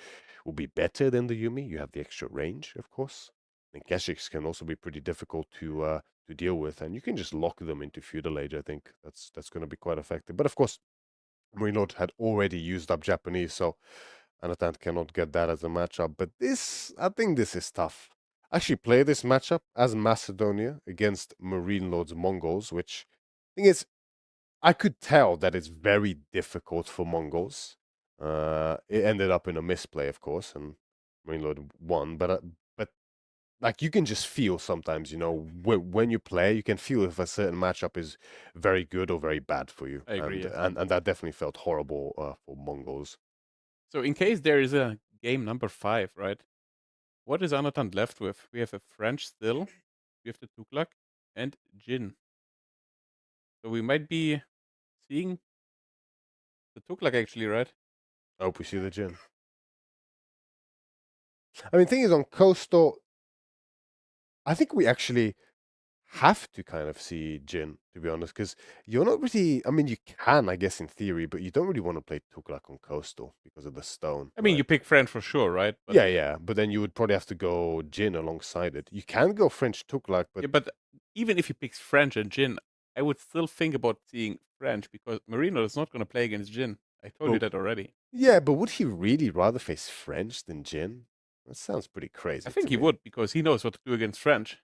will be better than the Yumi. You have the extra range, of course. And Keshiks can also be pretty difficult to deal with, and you can just lock them into feudal age. I think that's going to be quite effective. But of course, Marine Lord had already used up Japanese, so Anatan cannot get that as a matchup. But this, I think this is tough. Actually play this matchup as Macedonia against Marine Lord's Mongols, which thing is, I could tell that it's very difficult for Mongols. It ended up in a misplay, of course, and Marine Lord won. But like you can just feel sometimes, when you play, you can feel if a certain matchup is very good or very bad for you. I agree. And that definitely felt horrible for Mongols. So in case there is a game number 5, right? What is Anatan left with? We have a French still, we have the Tuklak, and Jin. So we might be seeing the Tuklak actually, right? I hope we see the Jin. I mean, thing is, on Coastal, I think we actually have to kind of see Jin, to be honest, because you're not really. I mean, you can, I guess, in theory, but you don't really want to play Tuklak on Coastal because of the stone. I mean, right? you pick French for sure, right? But yeah. But then you would probably have to go Jin alongside it. You can go French Tuklak, but yeah, but even if he picks French and Jin, I would still think about seeing French because Marino is not going to play against Jin. I told you that already. Yeah, but would he really rather face French than Jin? That sounds pretty crazy. I think he would because he knows what to do against French.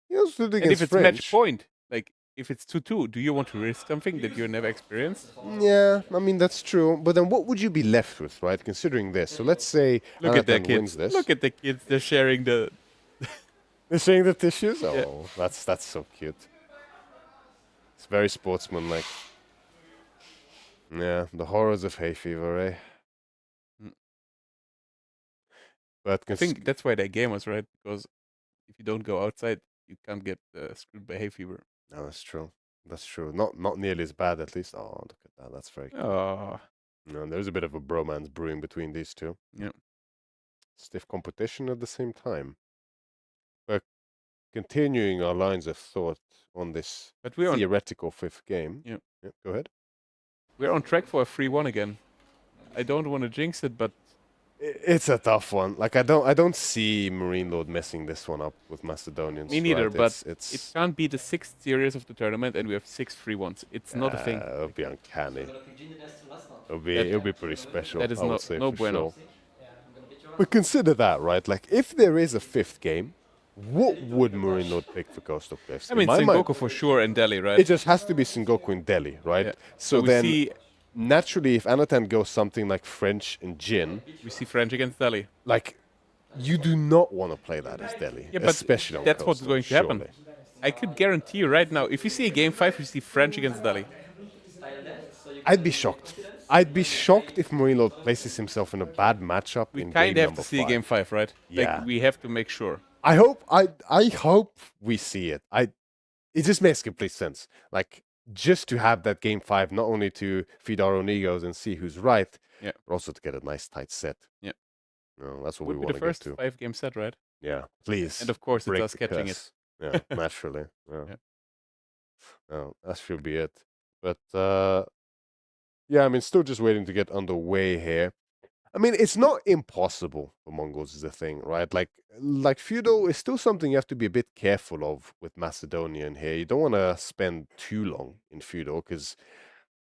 He knows what to do against and if it's French. match point, like if it's 2-2, do you want to risk something that you never experienced? Yeah, I mean that's true. But then what would you be left with, right? Considering this, so let's say Look at the Anatan wins kids. this. Look at the kids. They're sharing the. They're sharing the tissues. Oh, Yeah. that's so cute. It's very sportsmanlike. Yeah, the horrors of hay fever, eh? But I think that's why they're gamers, right? Because if you don't go outside, you can't get screwed by hay fever. No, that's true. That's true. Not nearly as bad, at least. Oh, look at that. That's very cool. Oh, No, there's a bit of a bromance brewing between these two. yeah. Stiff competition at the same time. But continuing our lines of thought on this But we're on, theoretical fifth game. Yeah. Go ahead. we're on track for a 3-1 again. I don't want to jinx it, but It's a tough one. Like I don't see Marine Lord messing this one up with Macedonians. me neither. right? But it's it can't be the 6th series of the tournament, and we have 6 3-1s. It's not a thing. It'll be uncanny. That- It'll be pretty special. that is I would no- say, no for bueno. sure. But consider that, right? Like if there is a fifth game, what would Marine Lord pick for Coastal Cliffs? I mean, In my mind, Sengoku for sure and Delhi, right? it just has to be Sengoku in Delhi, right? Yeah. So we then, see naturally, if Anatan goes something like French and Jin, we see French against Delhi. like you do not want to play that as Delhi, Yeah, but especially on that's what's Coastal, going to happen. surely. I could guarantee you right now, if you see a game 5, you see French against Delhi. I'd be shocked. I'd be shocked if Marine Lord places himself in a bad matchup We in kind game of have number to see 5. game 5, right? Yeah. Like, we have to make sure. I hope we see it. It just makes complete sense. Like just to have that game 5, not only to feed our own egos and see who's right, Yeah. but also to get a nice tight set. Yeah. No, that's what Would we be want the to get first to. 5-game set, right? Yeah, please. And of course, it's break us the catching it. curse. Yeah, naturally. Yeah. Yeah. No, that should be it. But yeah, I mean, still just waiting to get underway here. I mean, it's not impossible for Mongols is the thing, right? Like feudal is still something you have to be a bit careful of with Macedonian here. You don't want to spend too long in feudal because,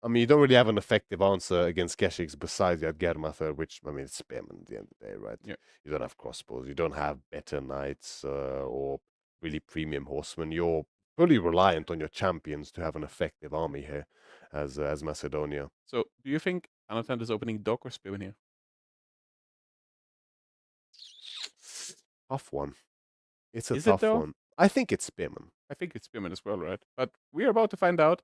I mean, you don't really have an effective answer against Geshiks besides Yadgar third, which, I mean, it's spearmen at the end of the day, right? Yeah. You don't have crossbows. You don't have better knights or really premium horsemen. You're fully reliant on your champions to have an effective army here as Macedonia. So, do you think Anatan is opening Dock or Spearman here? Tough one. It's a Is it tough though? one. I think it's Spearman. I think it's Spearman as well, right? But we're about to find out,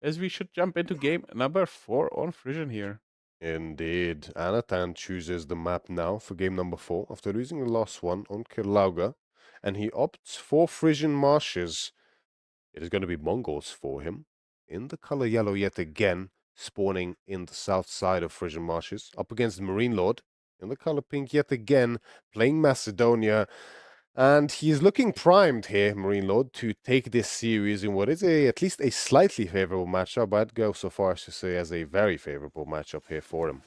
as we should jump into game number 4 on Frisian here. Indeed. Anatan chooses the map now for game number 4 after losing the last one on Kirlauga, and he opts for Frisian Marshes. It is going to be Mongols for him in the color yellow yet again, spawning in the south side of Frisian Marshes, up against Marine Lord in the color pink yet again, playing Macedonia. And he is looking primed here, Marine Lord, to take this series in what is at least a slightly favorable matchup. I'd go so far as to say as a very favorable matchup here for him.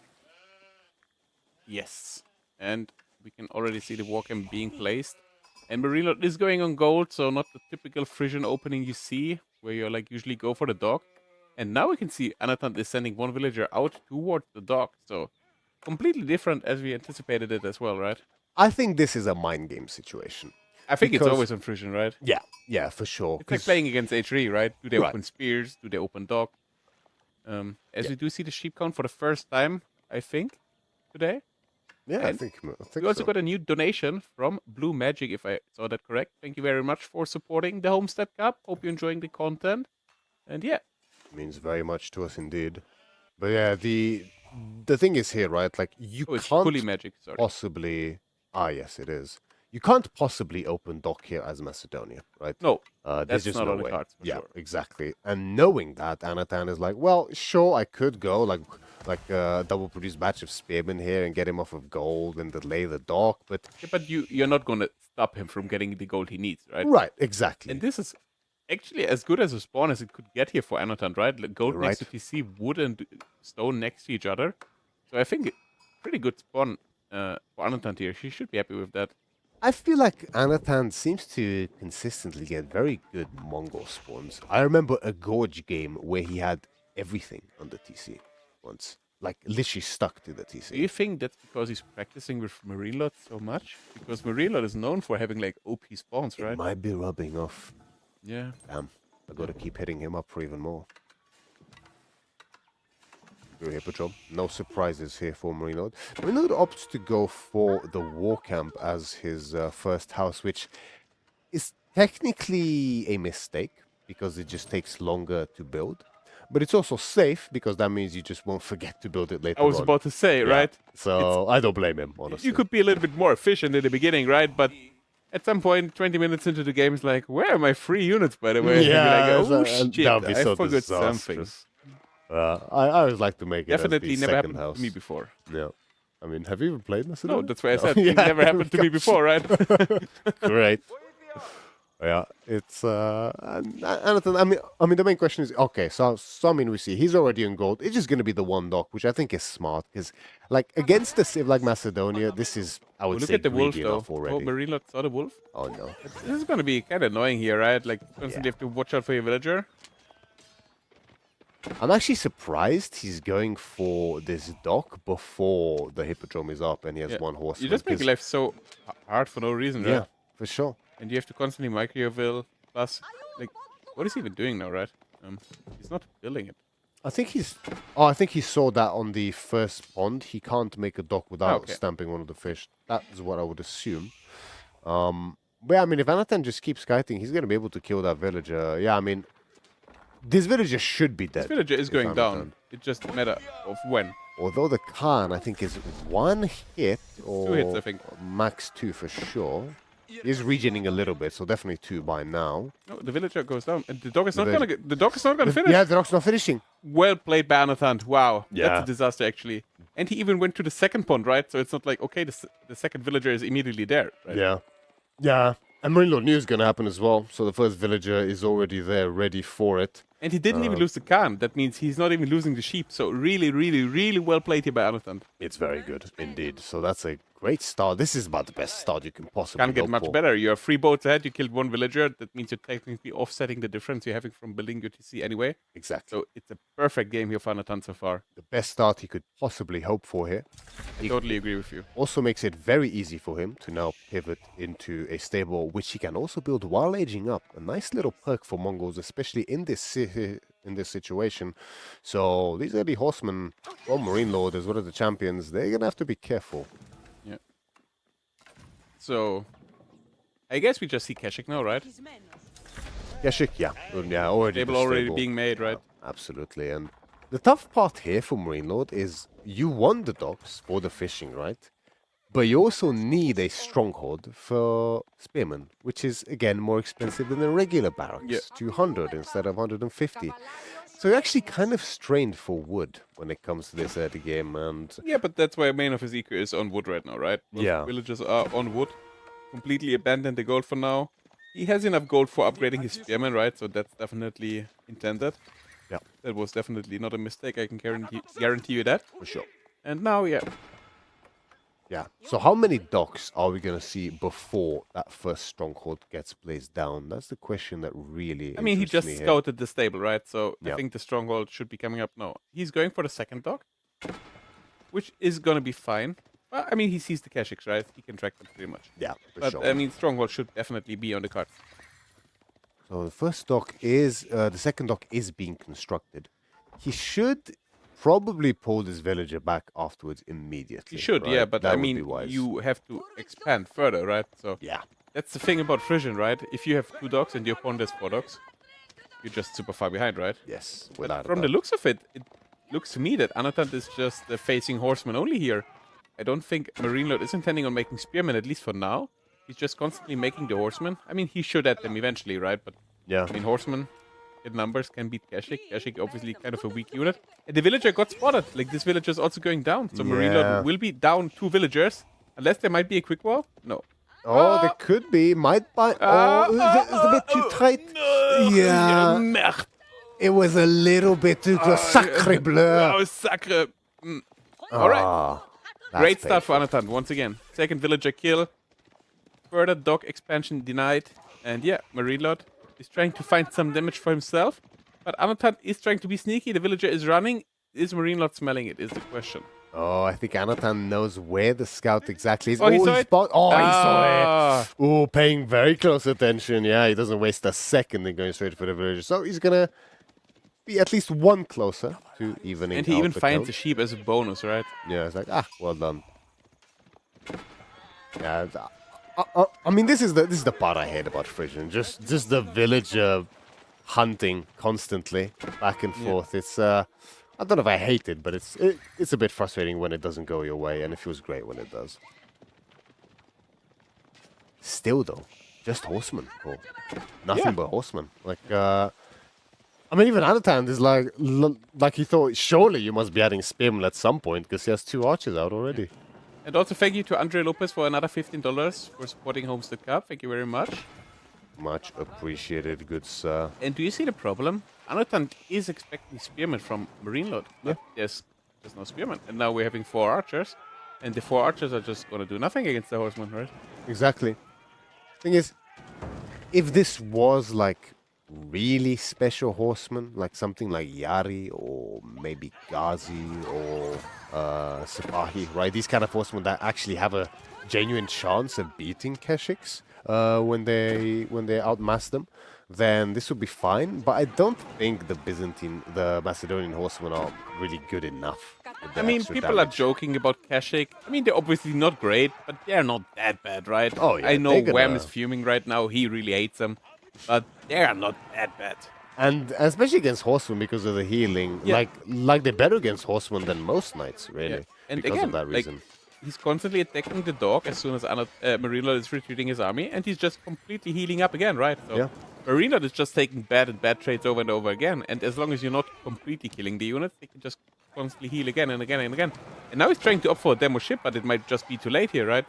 Yes. And we can already see the Warcam being placed. And Marine Lord is going on gold, so not the typical Frisian opening you see, where you like usually go for the dog. And now we can see Anatan is sending one villager out towards the dock. So completely different as we anticipated it as well, right? I think this is a mind game situation. I think it's Because- always on Frisian, right? Yeah, for sure. It's like 'cause- playing against H3, right? Do they Right. open spears? Do they open dock? As we do see the sheep count for the first time, I think, today. Yeah, I and think We also so. got a new donation from Blue Magic, if I saw that correct. Thank you very much for supporting the Homestead Cup. Hope you're enjoying the content. And yeah, Means very much to us indeed. But yeah, the thing is here, right? Like you it's can't fully magic. Sorry. possibly. Yes, it is. You can't possibly open dock here as Macedonia, right? No, There's that's just not no on the way. cards for Yeah, sure. exactly. And knowing that, Anatan is like, well, sure, I could go like a double produce batch of spearmen here and get him off of gold and delay the dock, but Yeah, but you're not going to stop him from getting the gold he needs, right? right, exactly. And this is actually as good as a spawn as it could get here for Anatan, right? Like gold You're next to right. TC, wood and stone next to each other. So I think pretty good spawn for Anatan here. She should be happy with that. I feel like Anatan seems to consistently get very good Mongol spawns. I remember a Gorge game where he had everything on the TC once. Like, literally stuck to the Do TC. you think that's because he's practicing with Marine Lord so much? Because Marine Lord is known for having like OP spawns, It right? might be rubbing off. Yeah. Damn, I gotta keep hitting him up for even more. Good Hippodrome. No surprises here for Marine Lord. Marine Lord opts to go for the War Camp as his first house, which is technically a mistake because it just takes longer to build. But it's also safe because that means you just won't forget to build it later I was on. about to say, Yeah. right? So I don't blame him, honestly. You could be a little bit more efficient in the beginning, right? But at some point, 20 minutes into the game, it's like, where are my free units, by the way? And you'd be Yeah, like, oh, that shit, would be I so forgot something. disastrous. I always like to make it Definitely as the never second happened house. to me before. Yeah. I mean, have you even played Macedonia? No, that's why I said Yeah, it never happened to me because- before, right? Great. Yeah, it's and I mean the main question is okay. So I mean we see he's already on gold. It's just gonna be the one dock, which I think is smart because like against a civ like Macedonia, this is I would Look say at the wolf, greedy though. enough Oh, already. Marine Lord saw the wolf. Oh no. This is going to be kind of annoying here, right? Like, constantly have to watch out for your villager. I'm actually surprised he's going for this dock before the hippodrome is up and he has Yeah. one horse. You just make life so hard for no reason, right? yeah, for sure. And you have to constantly micro your will. Plus, like, what is he even doing now, right? He's not building it. I think he's. Oh, I think he saw that on the first pond. He can't make a dock without Okay. stamping one of the fish. That is what I would assume. But yeah, I mean, if Anatan just keeps kiting, he's gonna be able to kill that villager. Yeah, I mean, this villager should be dead. This villager is if going Anatan- down. It's just a matter of when. Although the Khan, I think, is one hit or 2 hits, I think. max 2 for sure. He's regening a little bit, so definitely 2 by now. No, the villager goes down, and the dog is not villager- gonna get. The dog is not gonna finish. Yeah, the rock's not finishing. Well played, Banathan. Wow, Yeah. that's a disaster actually. And he even went to the second pond, right? So it's not like okay, the second villager is immediately there, right? Yeah. Yeah. And Marine Lord knew it was going to happen as well. So the first villager is already there, ready for it. And he didn't even lose the Khan. That means he's not even losing the sheep. So really, really, really well played here by Banathan. It's very good indeed. So that's a great start. This is about the best start you can possibly Can't get hope much for. better. You have 3 boats ahead. You killed 1 villager. That means you're technically offsetting the difference you're having from building your TC anyway. Exactly. So it's a perfect game here for Banathan so far. The best start he could possibly hope for here. I totally agree with you. Also makes it very easy for him to now pivot into a stable, which he can also build while aging up. A nice little perk for Mongols, especially in this situation. So these early horsemen, or Marine Lord as well as the champions, they're going to have to be careful. Yeah. So I guess we just see Keshik now, right? Yashik, yeah. Yeah, already. Stable the already stable. being made, right? Absolutely. And the tough part here for Marine Lord is you want the docks for the fishing, right? But you also need a stronghold for spearmen, which is, again, more expensive than a regular barracks. Yeah. 200 instead of 150. So you're actually kind of strained for wood when it comes to this early game. And Yeah, but that's why main of his eco is on wood right now, right? Both Yeah. Villagers are on wood. Completely abandoned the gold for now. He has enough gold for upgrading his spearman, right? So that's definitely intended. Yeah. That was definitely not a mistake. I can guarantee you that. for sure. And now, yeah. Yeah. So how many docks are we going to see before that first stronghold gets placed down? That's the question that really I mean, he interests just me here. scouted the stable, right? So I Yep. think the stronghold should be coming up now. He's going for the second dock, which is going to be fine. Well, I mean, he sees the Keshiks, right? He can track them pretty much. Yeah, for But sure. I mean, stronghold should definitely be on the card. So the first dock is, the second dock is being constructed. He should probably pull this villager back afterwards immediately. He should, right? yeah, but That I would be mean, wise. you have to expand further, right? So Yeah. that's the thing about Frisian, right? If you have 2 docks and your opponent has 4 docks, you're just super far behind, right? Yes, without From a the doubt. looks of it, it looks to me that Anatant is just facing horsemen only here. I don't think Marine Lord is intending on making spearmen, at least for now. He's just constantly making the horsemen. I mean, he should add them eventually, right? But Yeah. I mean, horsemen in numbers can beat Keshik. Keshik obviously kind of a weak unit. And the villager got spotted. Like, this villager is also going down. So Marine Yeah. Lord will be down 2 villagers. Unless there might be a quick wall. No. Oh, there could be. Might buy. It's a bit too tight. Yeah. Merde. It was a little bit too close. Sacre bleu. Oh, sacre. All right. Ah, that's Great start for painful. Anatant once again. Second villager kill. Further dock expansion denied. And yeah, Marine Lord is trying to find some damage for himself. But Anatant is trying to be sneaky. The villager is running. Is Marine Lord smelling it, is the question. Oh, I think Anatan knows where the scout exactly is. Oh, he saw it? He saw Ah. it. Oh, paying very close attention. Yeah, he doesn't waste a second in going straight for the villager. So he's going to be at least one closer to evening And he out even the finds count. a sheep as a bonus, right? Yeah, it's like, well done. Yeah, I mean, this is the part I hate about Frisian. Just the villager hunting constantly back and forth. It's I don't know if I hate it, but it's a bit frustrating when it doesn't go your way, and it feels great when it does. Still though, just horsemen, Paul. Nothing but horsemen. Like I mean, even Anatan is like he thought. Surely you must be adding spearmen at some point because he has 2 archers out already. And also thank you to Andre Lopez for another $15 for supporting Homestead Cup. Thank you very much. Much appreciated, good sir. And do you see the problem? Anatant is expecting spearmen from Marine Lord. But there's no spearmen. And now we're having 4 archers. And the 4 archers are just going to do nothing against the horsemen, right? Exactly. Thing is, if this was like really special horsemen, like something like Yari or maybe Ghazi or Sipahi, right? These kind of horsemen that actually have a genuine chance of beating Keshiks when they outmass them, then this would be fine. But I don't think the Macedonian horsemen are really good enough. with the I mean, extra people are damage. joking about Keshik. I mean, they're obviously not great, but they're not that bad, right? Oh, yeah, I know they're gonna- Wham is fuming right now. He really hates them. But they're not that bad. And especially against horsemen because of the healing, Yeah. like they're better against horsemen than most knights, really. Yeah. And because again, of that like, reason. he's constantly attacking the dog as soon as Marine Lord is retreating his army, and he's just completely healing up again, right? So Yeah. Marine Lord is just taking bad and bad trades over and over again, and as long as you're not completely killing the units, they can just constantly heal again and again and again. And now he's trying to opt for a demo ship, but it might just be too late here, right?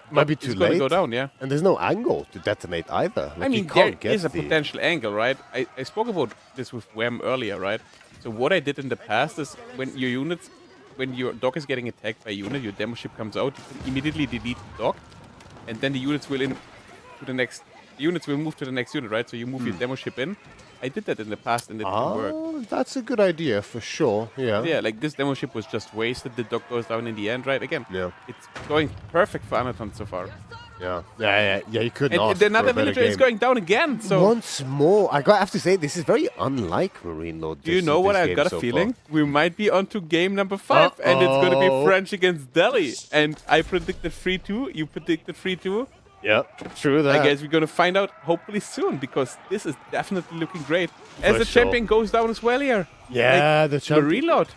Might be It's too gonna late. go down, yeah. And there's no angle to detonate either. Like, I mean, you there can't get is a the- potential angle, right? I spoke about this with Wham earlier, right? So what I did in the past is when your dock is getting attacked by a unit, your demo ship comes out, you can immediately delete the dock, and then the units will move to the next unit, right? So you move your demo ship in. I did that in the past and it didn't work. Oh, that's a good idea for sure. Yeah. Yeah, like this demo ship was just wasted. The dock goes down in the end, right? Again, Yeah. it's going perfect for Anaton so far. Yeah. You could not. And another villager is going down again. So Once more, I have to say, this is very unlike Marine Lord. do you know what I got a feeling? We might be on to game number 5, and it's going to be French against Delhi. And I predicted 3-2. You predicted 3-2. Yeah, true that. I guess we're going to find out hopefully soon, because this is definitely looking great. As For the sure. champion goes down as well here. Yeah, the champion. Marine Lord,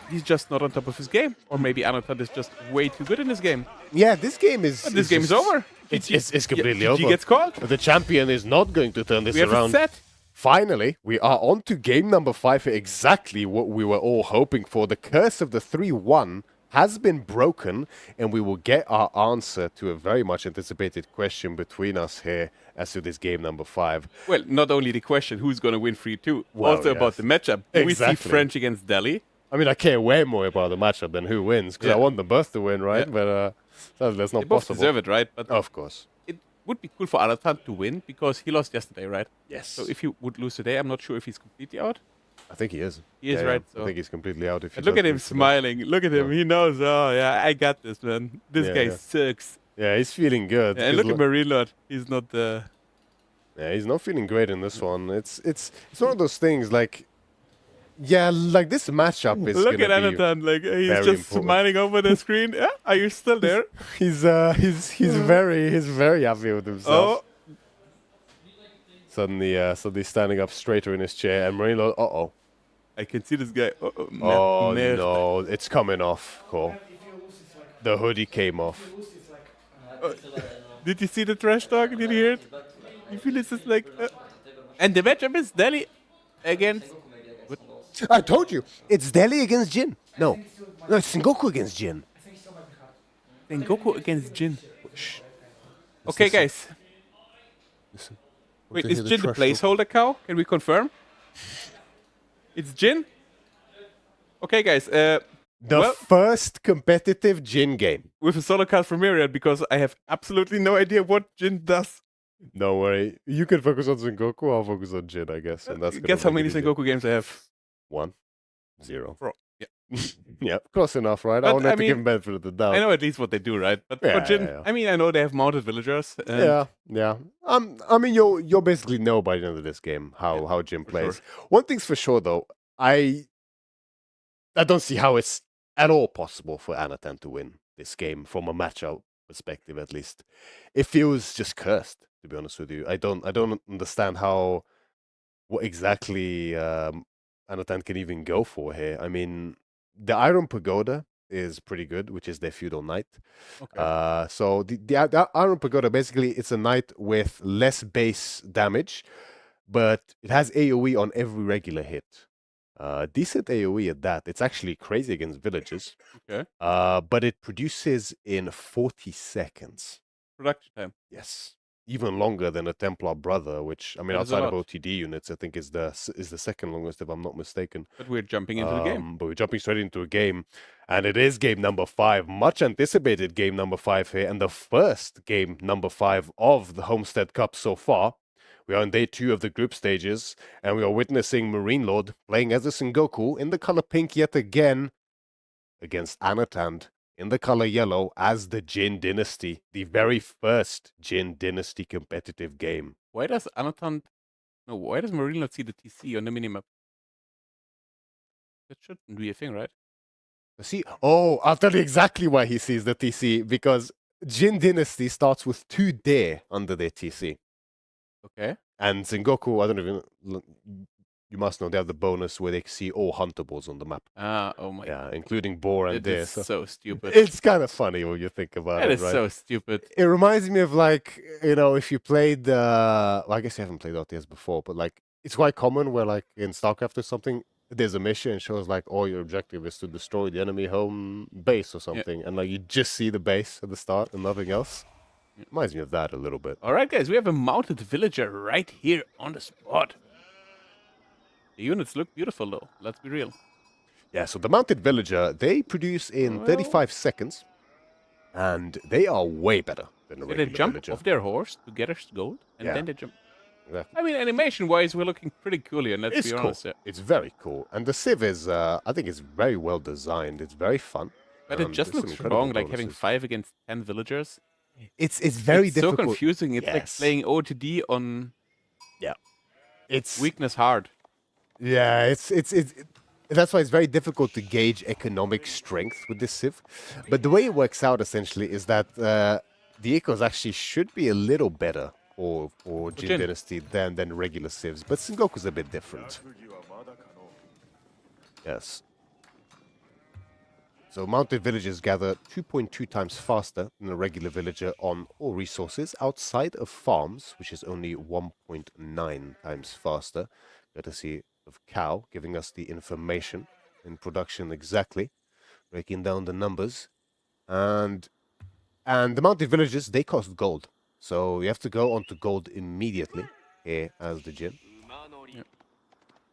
he's just not on top of his game. Or maybe Anatat is just way too good in this game. Yeah, this game is. But this game is over. It's completely GG over. gets called. The champion is not going to turn this We have around. a set. Finally, we are on to game number 5. Exactly what we were all hoping for. The curse of the 3-1 has been broken, and we will get our answer to a very much anticipated question between us here as to this game number 5. Well, not only the question, who's going to win 3-2, Well, also about yes. the matchup. Do we see Exactly. French against Delhi? I mean, I care way more about the matchup than who wins, because I Yeah. want them both to win, right? Yeah. But That's not They both possible. deserve it, right? But Of course. it would be cool for Anatan to win because he lost yesterday, right? Yes. So if he would lose today, I'm not sure if he's completely out. I think he is. He is, right? I think he's completely out. If he And look does at him lose today. smiling. Look at him. He knows. Oh yeah, I got this, man. This guy sucks. Yeah, he's feeling good. And look at Marine Lord. He's not. Yeah, he's not feeling great in this one. It's one of those things like. Yeah, like this matchup is. Look at gonna be Anatan, like he's very just important. smiling over the screen. Yeah, are you still there? He's very happy with himself. Oh, Suddenly standing up straighter in his chair, and Marino. Oh. I can see this guy. Oh no, it's coming off. Cool. The hoodie came off. Did you see the trash talk? Did you hear it? You feel it's just like. And the matchup is Delhi against. I told you, it's Delhi against Jin. No, it's Sengoku against Jin. Sengoku against Jin. Okay, guys. Listen. Wait, is Jin the placeholder cow? Can we confirm? It's Jin? Okay, guys. The first competitive Jin game. With a solo card from Myriad, because I have absolutely no idea what Jin does. Don't worry. You can focus on Sengoku, I'll focus on Jin, I guess. And that's guess how many Sengoku games I have? 1, 0. Bro. Yeah. Yeah, close enough, right? But I wanted to give him benefit of the doubt. I know at least what they do, right? But for Jin, I mean, I know they have mounted villagers. And Yeah. I mean, you'll basically know by the end of this game how Jin plays. Sure. One thing's for sure, though, I don't see how it's at all possible for Anatan to win this game from a matchup perspective, at least. It feels just cursed, to be honest with you. I don't understand what exactly Anatan can even go for here. I mean, the Iron Pagoda is pretty good, which is their feudal knight. Okay. So the Iron Pagoda, basically, it's a knight with less base damage, but it has AoE on every regular hit. Decent AoE at that. It's actually crazy against villagers. Okay. But it produces in 40 seconds. Production time. Yes. Even longer than a Templar Brother, which, I mean, That is a outside of lot. OTD units, I think is the second longest, if I'm not mistaken. But we're jumping into the game. But we're jumping straight into a game, and it is game number 5, much anticipated game number 5 here, and the first game number 5 of the Homestead Cup so far. We are on day 2 of the group stages, and we are witnessing Marine Lord playing as a Sengoku in the color pink yet again against Anatan in the color yellow as the Jin Dynasty, the very first Jin Dynasty competitive game. Why does Marine not see the TC on the minimap? That shouldn't be a thing, right? I'll tell you exactly why he sees the TC, because Jin Dynasty starts with 2 dare under their TC. Okay. And Sengoku, I don't even... You must know they have the bonus where they see all huntables on the map. Oh my. Yeah, including boar and It deer. is so stupid. It's kind of funny when you think about That it, is right? so stupid. It reminds me of, like, if you played... well, I guess you haven't played RTS before, but, like, it's quite common where, like, in StarCraft or something, there's a mission and shows, like, your objective is to destroy the enemy home base or something. And, like, you just see the base at the start and nothing else. Reminds me of that a little bit. All right, guys, we have a mounted villager right here on the spot. The units look beautiful, though. Let's be real. Yeah, so the mounted villager, they produce in 35 seconds, and they are way better than the regular They jump villager. off their horse to get us gold, and then they jump. Exactly. I mean, animation-wise, we're looking pretty cool here, let's It's be cool. honest. Yeah. It's very cool. And the Civ is, I think it's very well designed. It's very fun. But it just there's some looks incredible wrong, like having bonuses. 5 against 10 villagers. It's very difficult. so confusing. It's like Yes. playing OTD on It's weakness hard. Yeah, it's that's why it's very difficult to gauge economic strength with this Civ. But the way it works out essentially is that the ecos actually should be a little better for Jin Jin. Dynasty than regular Civs. But Sengoku's a bit different. Yes. So mounted villagers gather 2.2 times faster than a regular villager on all resources outside of farms, which is only 1.9 times faster. Courtesy of Cow giving us the information in production exactly, breaking down the numbers. And the mounted villagers, they cost gold. So you have to go onto gold immediately here as the Jin. Yeah.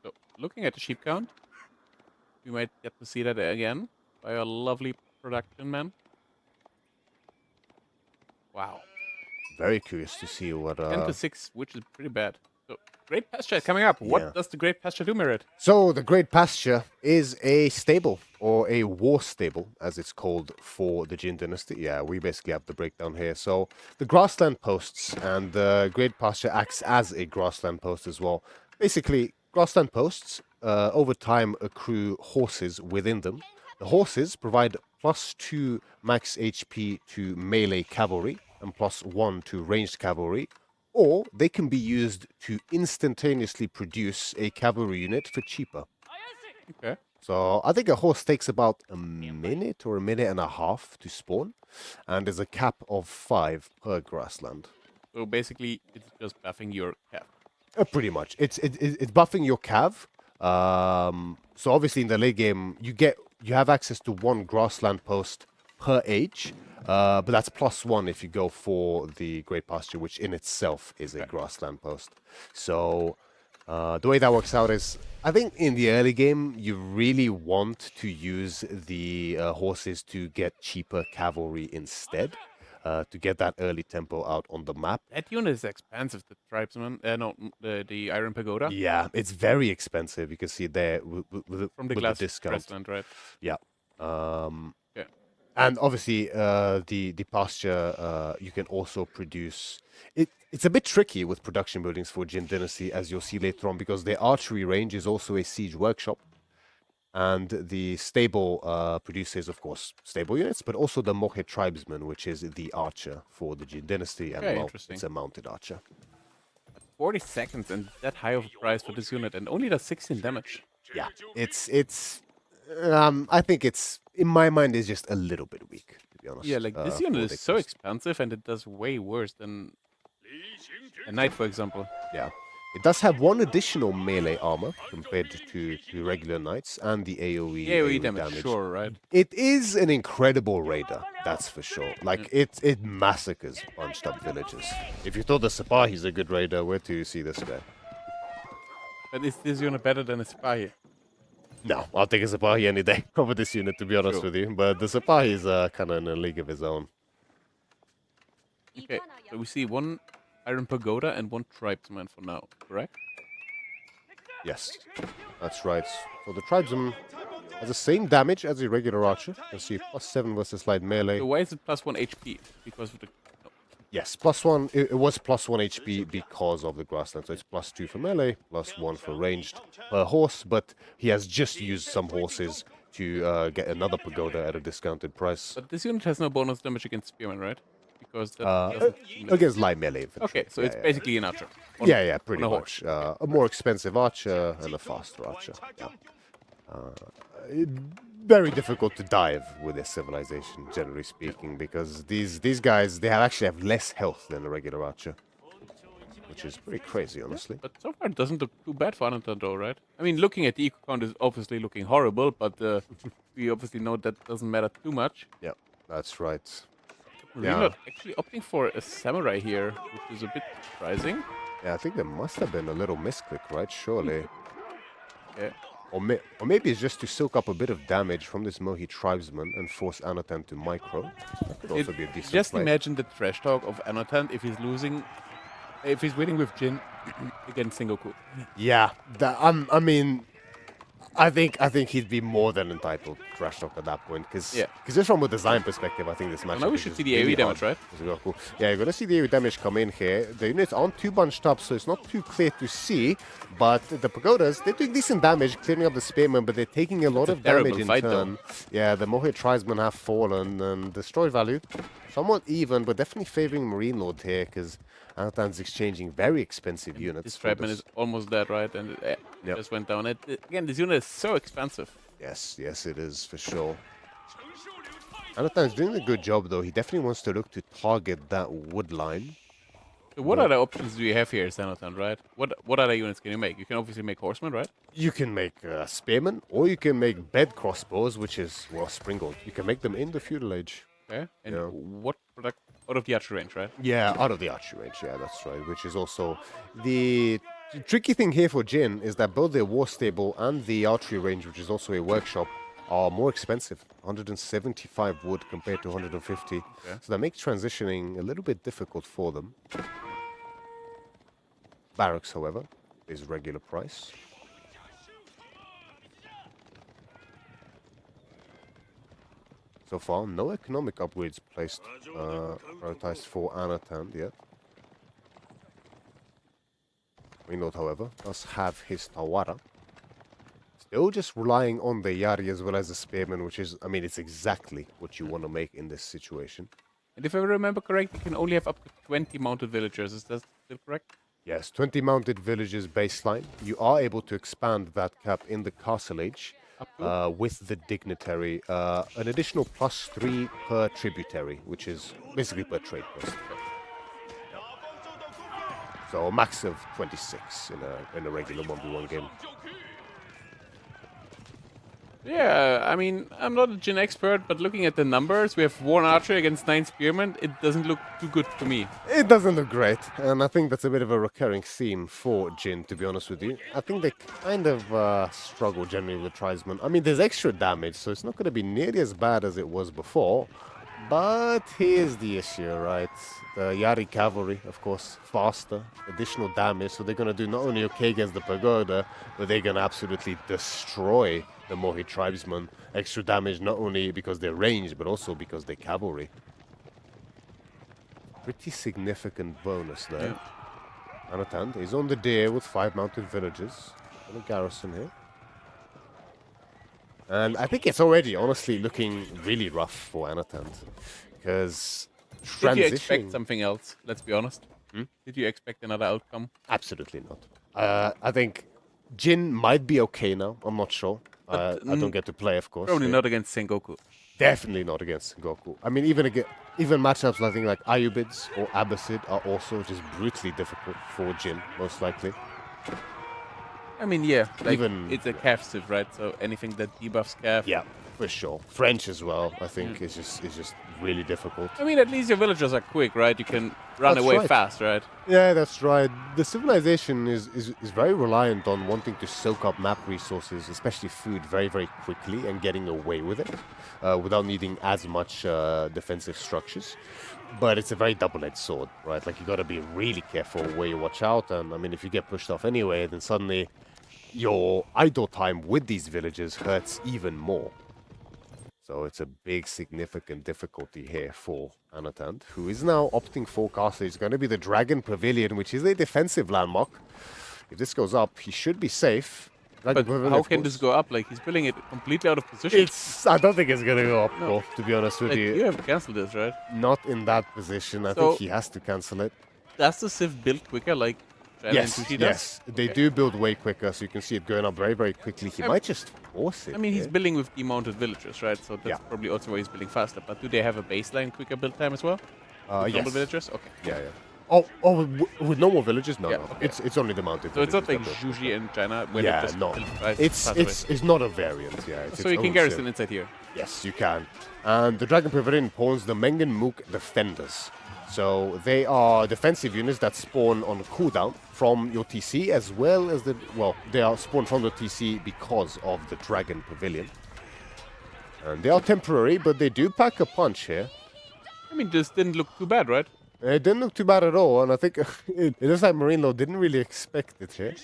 So, looking at the sheep count, we might get to see that again by a lovely production man. Wow. Very curious to see what... 10 to 6, which is pretty bad. So, Great Pasture coming up. What Yeah. does the Great Pasture do, Merit? So the Great Pasture is a stable, or a war stable, as it's called for the Jin Dynasty. Yeah, we basically have the breakdown here. So the grassland posts and the Great Pasture acts as a grassland post as well. Basically, grassland posts over time accrue horses within them. The horses provide +2 max HP to melee cavalry and +1 to ranged cavalry, or they can be used to instantaneously produce a cavalry unit for cheaper. Okay. So I think a horse takes about a minute or a minute and a half to spawn, and there's a cap of 5 per grassland. So basically, it's just buffing your cap. Pretty much, it's buffing your cav. So obviously in the late game, you have access to 1 grassland post per age, but that's +1 if you go for the Great Pasture, which in itself is a grassland post. So the way that works out is, I think in the early game, you really want to use the horses to get cheaper cavalry instead, to get that early tempo out on the map. That unit is expensive, the Tribesman. No, the Iron Pagoda. Yeah, it's very expensive. You can see there From the with glass the discount. grassland, right? Yeah. Yeah. And obviously, the pasture, you can also produce... It's a bit tricky with production buildings for Jin Dynasty, as you'll see later on, because their archery range is also a siege workshop. And the stable produces, of course, stable units, but also the Mohe Tribesman, which is the archer for the Jin Dynasty. And, Okay, well, interesting. it's a mounted archer. 40 seconds and that high of a price for this unit, and only does 16 damage. Yeah, I think it's, in my mind, is just a little bit weak, to be honest. Yeah, like this for unit the is so cost. expensive, and it does way worse than a knight, for example. Yeah. It does have 1 additional melee armor compared to regular knights, and the AoE, AoE damage, sure, right? It is an incredible raider, that's for sure. Like, it massacres bunched up villages. If you thought the Sipahi's a good raider, where do you see this guy? But is this unit better than a Sipahi? No, I'll take a Sipahi any day over this unit, to be honest Sure. with you. But the Sipahi is kind of in a league of his own. Okay, so we see 1 Iron Pagoda and 1 Tribesman for now, correct? Yes, that's right. So the Tribesman has the same damage as a regular archer. You can see +7 versus light melee. So why is it +1 HP? Because of the... Yes, +1. It was +1 HP because of the grassland. So it's +2 for melee, +1 for ranged per horse. But he has just used some horses to get another pagoda at a discounted price. But this unit has no bonus damage against Spearman, right? Because that doesn't seem like- Against light melee infantry. Okay, so Yeah, it's yeah. basically an archer. Yeah, pretty on a horse. much. A more expensive archer and a faster archer. Yeah. Very difficult to dive with a civilization, generally speaking, because these guys, they actually have less health than a regular archer, which is pretty crazy, honestly. But so far it doesn't look too bad for Anatan though, right? I mean, looking at the eco count is obviously looking horrible, but we obviously know that doesn't matter too much. Yeah, that's right. We're Yeah. not actually opting for a samurai here, which is a bit surprising. Yeah, I think there must have been a little misclick, right? Surely. Yeah. Or maybe it's just to soak up a bit of damage from this Mohi Tribesman and force Anatan to micro. That could also be a decent Just play. imagine the trash talk of Anatan if he's losing, if he's winning with Jin against Sengoku. Yeah, I mean, I think he'd be more than entitled to trash talk at that point, because just from a design perspective, I think this match. now we should see the AoE damage, right? Cool. Yeah, you're gonna see the AoE damage come in here. The units aren't too bunched up, so it's not too clear to see. But the pagodas, they're doing decent damage, clearing up the spearmen, but they're taking a lot of damage in fight, turn. Yeah, the Mohe Tribesmen have fallen, and destroy value somewhat even, but definitely favoring Marine Lord here, because Anatan's exchanging very expensive units. This for Tribesman is almost dead, right? And it Yep. just went down. Again, this unit is so expensive. Yes, it is, for sure. Anatan's doing a good job, though. He definitely wants to look to target that wood line. So what other options do you have here, Xanatan, right? What other units can you make? You can obviously make horsemen, right? You can make spearmen, or you can make bed crossbows, which is, well, sprinkled. You can make them in the feudal age. Okay. And Yeah. what product out of the archer range, right? Yeah, out of the archery range, yeah, that's right. Which is also the tricky thing here for Jin is that both their war stable and the archery range, which is also a workshop, are more expensive. 175 wood compared to 150. Okay. So that makes transitioning a little bit difficult for them. Barracks, however, is regular price. So far, no economic upgrades placed, prioritized for Anatan yet. Reynolds, however, does have his Tawara. Still just relying on the Yari as well as the Spearman, which is, I mean, it's exactly what you want to make in this situation. And if I remember correct, you can only have up to 20 mounted villagers. Is that still correct? Yes, 20 mounted villages baseline. You are able to expand that cap in the Castle Age with the Dignitary. An additional +3 per tributary, which is basically per trade post. So a max of 26 in a regular 1v1 game. Yeah, I mean, I'm not a Jin expert, but looking at the numbers, we have 1 archer against 9 spearmen. It doesn't look too good to me. It doesn't look great, and I think that's a bit of a recurring theme for Jin, to be honest with you. I think they kind of struggle generally with Tribesmen. I mean, there's extra damage, so it's not going to be nearly as bad as it was before. But here's the issue, right? The Yari cavalry, of course, faster, additional damage, so they're going to do not only okay against the Pagoda, but they're going to absolutely destroy the Mohi tribesmen. Extra damage not only because they're ranged, but also because they're cavalry. Pretty significant bonus there. Yeah. Anatan is on the deer with 5 mounted villagers. And a garrison here. And I think it's already, honestly, looking really rough for Anatan. Because Did you expect something else? Let's be honest. Did you expect another outcome? Absolutely not. I think Jin might be okay now. I'm not sure. I don't get to play, of course. Probably not against Sengoku. Definitely not against Sengoku. I mean, even matchups like things like Ayubids or Abbasid are also just brutally difficult for Jin, most likely. I mean, yeah, like Even- it's a calf civ, right? So anything that debuffs calf. Yeah, for sure. French as well, I think, is just really difficult. I mean, at least your villagers are quick, right? You can run That's away right. fast, right? Yeah, that's right. The civilization is very reliant on wanting to soak up map resources, especially food, very, very quickly and getting away with it without needing as much defensive structures. But it's a very double-edged sword, right? Like, you got to be really careful where you watch out. And, I mean, if you get pushed off anyway, then suddenly your idle time with these villagers hurts even more. So it's a big, significant difficulty here for Anatan, who is now opting for castle. It's going to be the Dragon Pavilion, which is a defensive landmark. If this goes up, he should be safe. But how can this go up? Like, he's building it completely out of position. I don't think it's going to go up, bro, to be honest with Like, you. you have to cancel this, right? Not in that position. I think he has to cancel it. Does the civ build quicker, like China and Sushi does? Yes. They do build way quicker, so you can see it going up very, very quickly. He might just force it. I mean, he's here. building with demounted villagers, right? So that's probably also why he's building faster. But do they have a baseline quicker build time as well? With normal villagers? Okay. Yeah. With normal villagers? No, Yeah, no. okay. It's only the mounted So it's not like villagers that build Juji in China when Yeah, it just no. builds fast away. It's not a variant, yeah. It's So its you can own garrison civ. inside here. Yes, you can. And the Dragon Pavilion pawns the Mengen Mook Defenders. So they are defensive units that spawn on cooldown from your TC as well as they are spawned from the TC because of the Dragon Pavilion. And they are temporary, but they do pack a punch here. I mean, this didn't look too bad, right? It didn't look too bad at all, and I think it looks like Marine Law didn't really expect it here.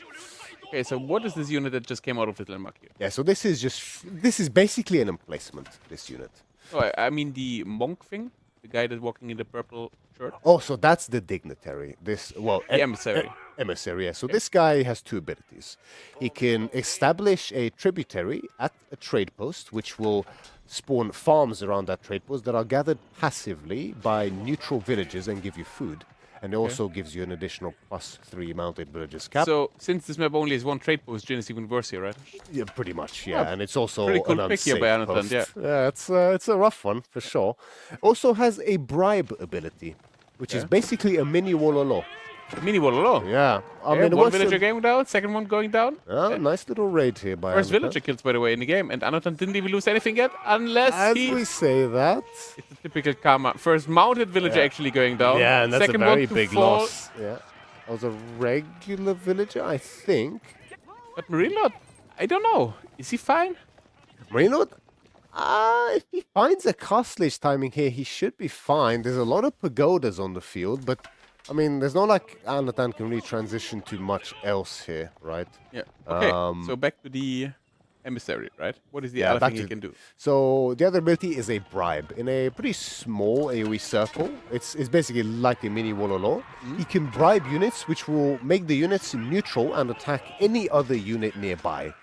Okay, so what is this unit that just came out of the landmark here? Yeah, so this is basically an emplacement, this unit. Oh, I mean the monk thing? The guy that's walking in the purple shirt? Oh, so that's the dignitary. The emissary. Emissary, yeah. So this guy has 2 abilities. He can establish a tributary at a trade post, which will spawn farms around that trade post that are gathered passively by neutral villagers and give you food. And it also gives you an additional +3 mounted villagers cap. So, since this map only has 1 trade post, Jin is even worse here, right? Yeah, pretty much, yeah. And it's also pretty cool an pick here unsafe by Anatan, post. yeah. Yeah, it's a rough one, for sure. Also has a bribe ability, which is basically a mini Wololo. Mini Wololo. Yeah. I mean, it one was villager going down, second one going down. nice little raid here by First Anatan. villager kills, by the way, in the game. And Anatan didn't even lose anything yet, unless As he... we say that. It's a typical karma. First mounted villager actually going down. Yeah, and that's second a very one to big fall. loss. Yeah. That was a regular villager, I think. But Marine Lord, I don't know. Is he fine? Marine Lord, If he finds a costly timing here, he should be fine. There's a lot of pagodas on the field, but I mean, there's not like Anatan can really transition to much else here, right? Yeah. Okay. So back to the emissary, right? What is the other thing he can do? So the other ability is a bribe in a pretty small AoE circle. It's basically like a mini Wololo. He can bribe units, which will make the units neutral and attack any other unit nearby.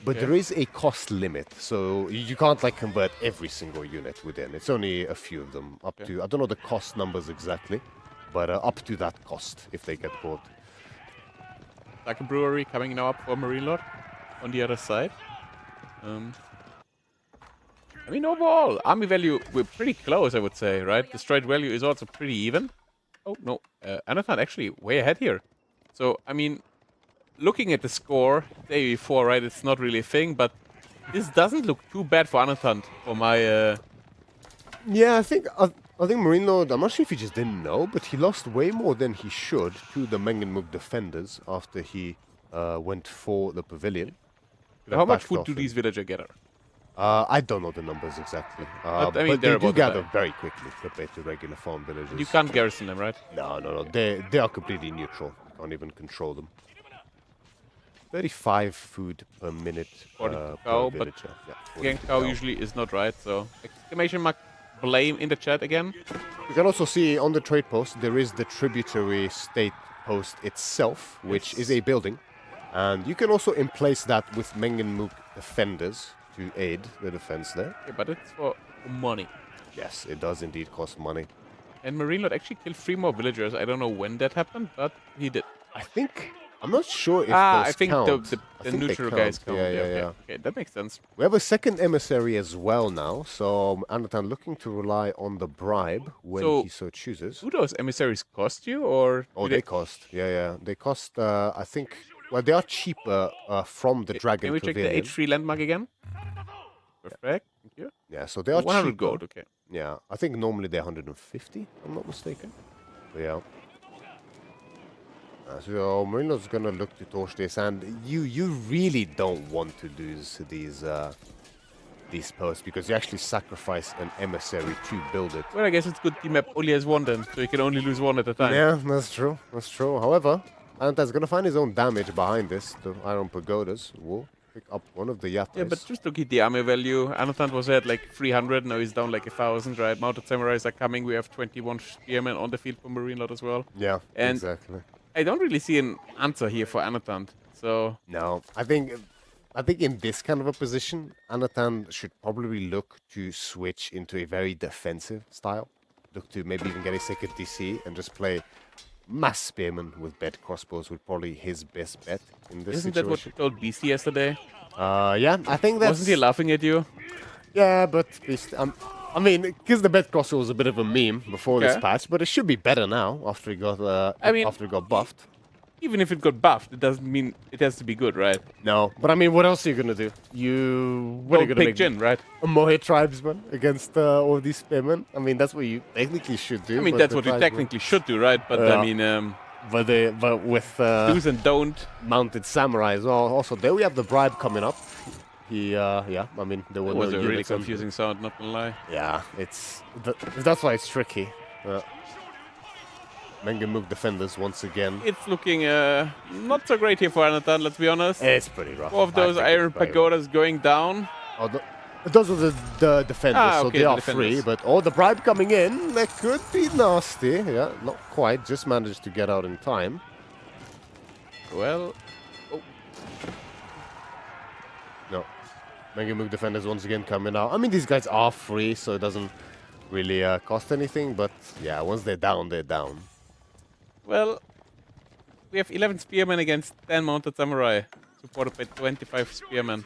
But there is a cost limit, so you can't like convert every single unit within. It's only a few of them, up to, I don't know the cost numbers exactly, but up to that cost if they get bought. Like a brewery coming now up for Marine Lord on the other side. I mean, overall, army value, we're pretty close, I would say, right? Destroyed value is also pretty even. Oh, no, Anatan actually way ahead here. So, I mean, looking at the score, day before, right, it's not really a thing, but this doesn't look too bad for Anatan, for my... Yeah, I think Marine Lord, I'm not sure if he just didn't know, but he lost way more than he should to the Mengenmug defenders after he went for the pavilion. How much food do these villagers gather? I don't know the numbers exactly, but, I mean, but they do gather very quickly compared to regular farm villagers. You can't garrison them, right? No. They are completely neutral. You can't even control them. 35 food per minute per villager. But again, cow usually is not right, so exclamation mark blame in the chat again. You can also see on the trade post there is the tributary state post itself, which is a building. And you can also emplace that with Mengenmug defenders to aid the defense there. Yeah, but it's for money. Yes, it does indeed cost money. And Marine Lord actually killed 3 more villagers. I don't know when that happened, but he did. I'm not sure if those I think count. the neutral guys count. Yeah. Okay, that makes sense. We have a second emissary as well now, so Anatan looking to rely on the bribe when he so chooses. Do those emissaries cost you, or...? Oh, they cost. Yeah. They cost, I think... Well, they are cheaper from the Dragon Can we check the H3 landmark again? Perfect, thank you. Yeah, so they are 100 cheaper. gold, okay. Yeah, I think normally they're 150, if I'm not mistaken. But yeah. So Marino's gonna look to torch this, and you really don't want to lose these posts because you actually sacrifice an emissary to build it. Well, I guess it's good the map only has one then, so you can only lose one at a time. Yeah, that's true. However, Antan's gonna find his own damage behind this. The Iron Pagodas will pick up one of the Yatais. Yeah, but just look at the army value. Anatan was at like 300, now he's down like 1,000, right? Mounted Samurais are coming. We have 21 Spearmen on the field for Marine Lord as well. Yeah, and exactly. I don't really see an answer here for Anatan, so... No, I think in this kind of a position, Anatan should probably look to switch into a very defensive style. Look to maybe even get a second DC and just play mass spearmen with bed crossbows would probably his best bet in this Isn't situation. that what you told Beasty yesterday? Yeah, I think that's... Wasn't he laughing at you? Yeah, but I mean, because the bed crossbow was a bit of a meme before this patch, but it should be better now after it got after it got buffed. Even if it got buffed, it doesn't mean it has to be good, right? No, but I mean, what else are you gonna do? What are you gonna pick make? Jin, right? A Mohe tribesman against all these spearmen? I mean, that's what you technically should do. I mean, that's what you technically should do, right? But I mean, but with do's and don't mounted samurai as well. Also, there we have the bribe coming up. Yeah, I mean, there was a really confusing sound, not gonna lie. Yeah, that's why it's tricky. Mengenmug defenders once again. It's looking not so great here for Anatan, let's be honest. It's pretty rough. 4 of those iron pagodas going down. Oh, those are the defenders, so okay, they the are defenders. free. But the bribe coming in, that could be nasty. Yeah, not quite. Just managed to get out in time. Well, no. Mengenmug defenders once again coming out. I mean, these guys are free, so it doesn't really cost anything. But yeah, once they're down, they're down. Well, we have 11 spearmen against 10 mounted samurai, supported by 25 spearmen.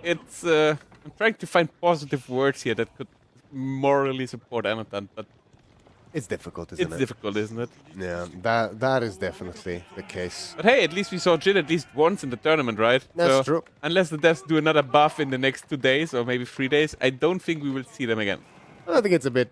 It's I'm trying to find positive words here that could morally support Anatan, but it's difficult, isn't it? It's difficult, isn't it? Yeah, that is definitely the case. But hey, at least we saw Jin at least once in the tournament, right? That's true. Unless the devs do another buff in the next 2 days or maybe 3 days, I don't think we will see them again. I think it's a bit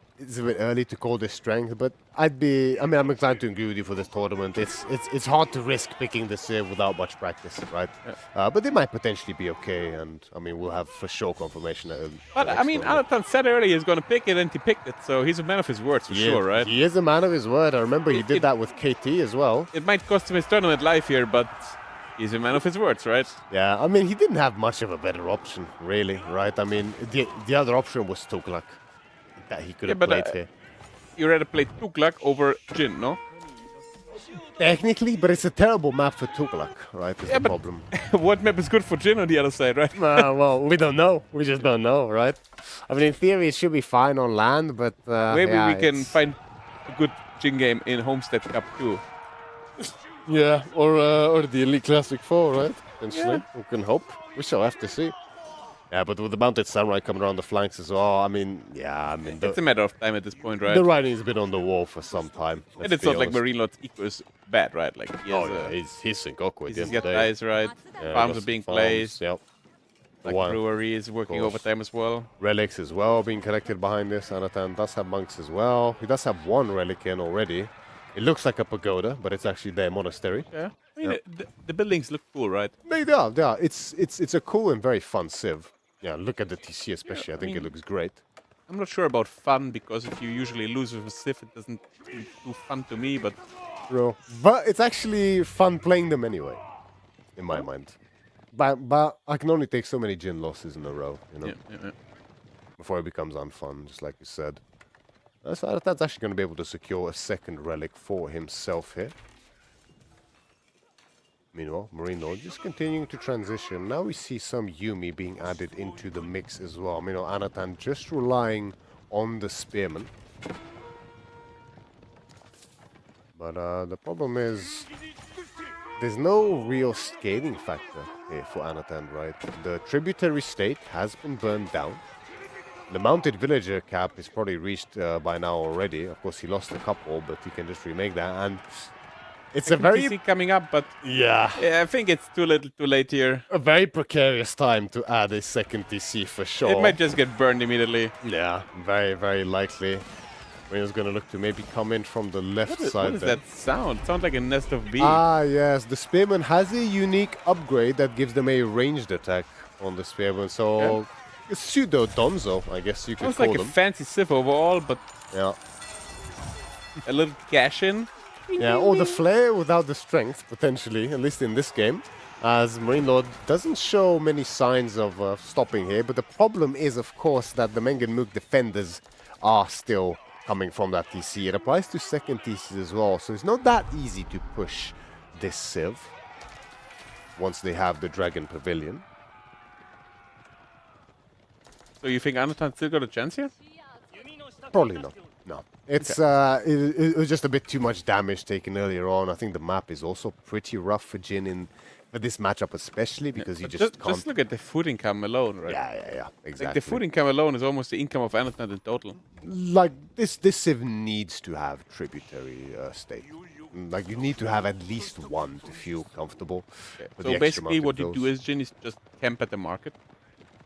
early to call this strength, but I'm inclined to agree with you for this tournament. It's hard to risk picking the Civ without much practice, right? Yeah. But they might potentially be okay, and I mean we'll have for sure confirmation. But I mean, Anatan said earlier he's going to pick it, and he picked it, so he's a man of his words for sure, right? He is a man of his word. I remember he did that with KT as well. It might cost him his tournament life here, but he's a man of his words, right? Yeah, I mean he didn't have much of a better option, really, right? I mean the other option was Tuglak that he could have played here. You rather play Tuglak over Jin, no? Technically, but it's a terrible map for Tuglak, right? Is the problem. What map is good for Jin on the other side, right? Well, we don't know. We just don't know, right? I mean, in theory, it should be fine on land, but maybe we can find a good Jin game in Homestead Cup too. Yeah, or the Elite Classic 4, right? Potentially, we can hope. We shall have to see. Yeah, but with the Mounted Samurai coming around the flanks as well, I mean, it's a matter of time at this point, right? The writing has been on the wall for some time. And it's not like Marine Lord's eco is bad, right? Like he's Sengoku at the end he's of the day. got guys, right? Farms are being placed. Yep. Like Brewery is working overtime as well. Relics as well being connected behind this. Anatan does have monks as well. He does have one relic in already. It looks like a pagoda, but it's actually their monastery. Yeah, I mean the buildings look cool, right? They are. It's a cool and very fun Civ. Yeah, look at the TC especially. I think it looks great. I'm not sure about fun because if you usually lose with a Civ, it doesn't do fun to me. But it's actually fun playing them anyway, in my mind. But I can only take so many Jin losses in a row, you know, before it becomes unfun, just like you said. So that's actually going to be able to secure a second relic for himself here. Meanwhile, Marine Lord just continuing to transition. Now we see some Yumi being added into the mix as well. Meanwhile, Anatan just relying on the Spearman. But the problem is there's no real scaling factor here for Anatan, right? The tributary state has been burned down. The mounted villager cap is probably reached by now already. Of course, he lost a couple, but he can just remake that. And it's a very TC coming up, but yeah, I think it's too little, too late here. A very precarious time to add a second TC for sure. It might just get burned immediately. Yeah, very, very likely. Reno's gonna look to maybe come in from the left side. What is that sound? It sounds like a nest of bees. Ah, yes. The Spearman has a unique upgrade that gives them a ranged attack on the Spearman. So, pseudo Donzo, I guess you could call them. Sounds like a fancy Civ overall, but yeah, a little cash in. Yeah, or the Flare without the strength, potentially, at least in this game. As Marine Lord doesn't show many signs of stopping here. But the problem is, of course, that the Mengenmuk defenders are still coming from that TC. It applies to second TCs as well, so it's not that easy to push this Civ once they have the Dragon Pavilion. So you think Anatan still got a chance here? Probably not. No. It's it was just a bit too much damage taken earlier on. I think the map is also pretty rough for Jin for this matchup especially because you just can't... Just look at the food income alone, right? Yeah, exactly. Like the food income alone is almost the income of Anatan in total. Like, this Civ needs to have tributary state. Like, you need to have at least one to feel comfortable. Okay. So basically what you do is Jin is just camp at the market.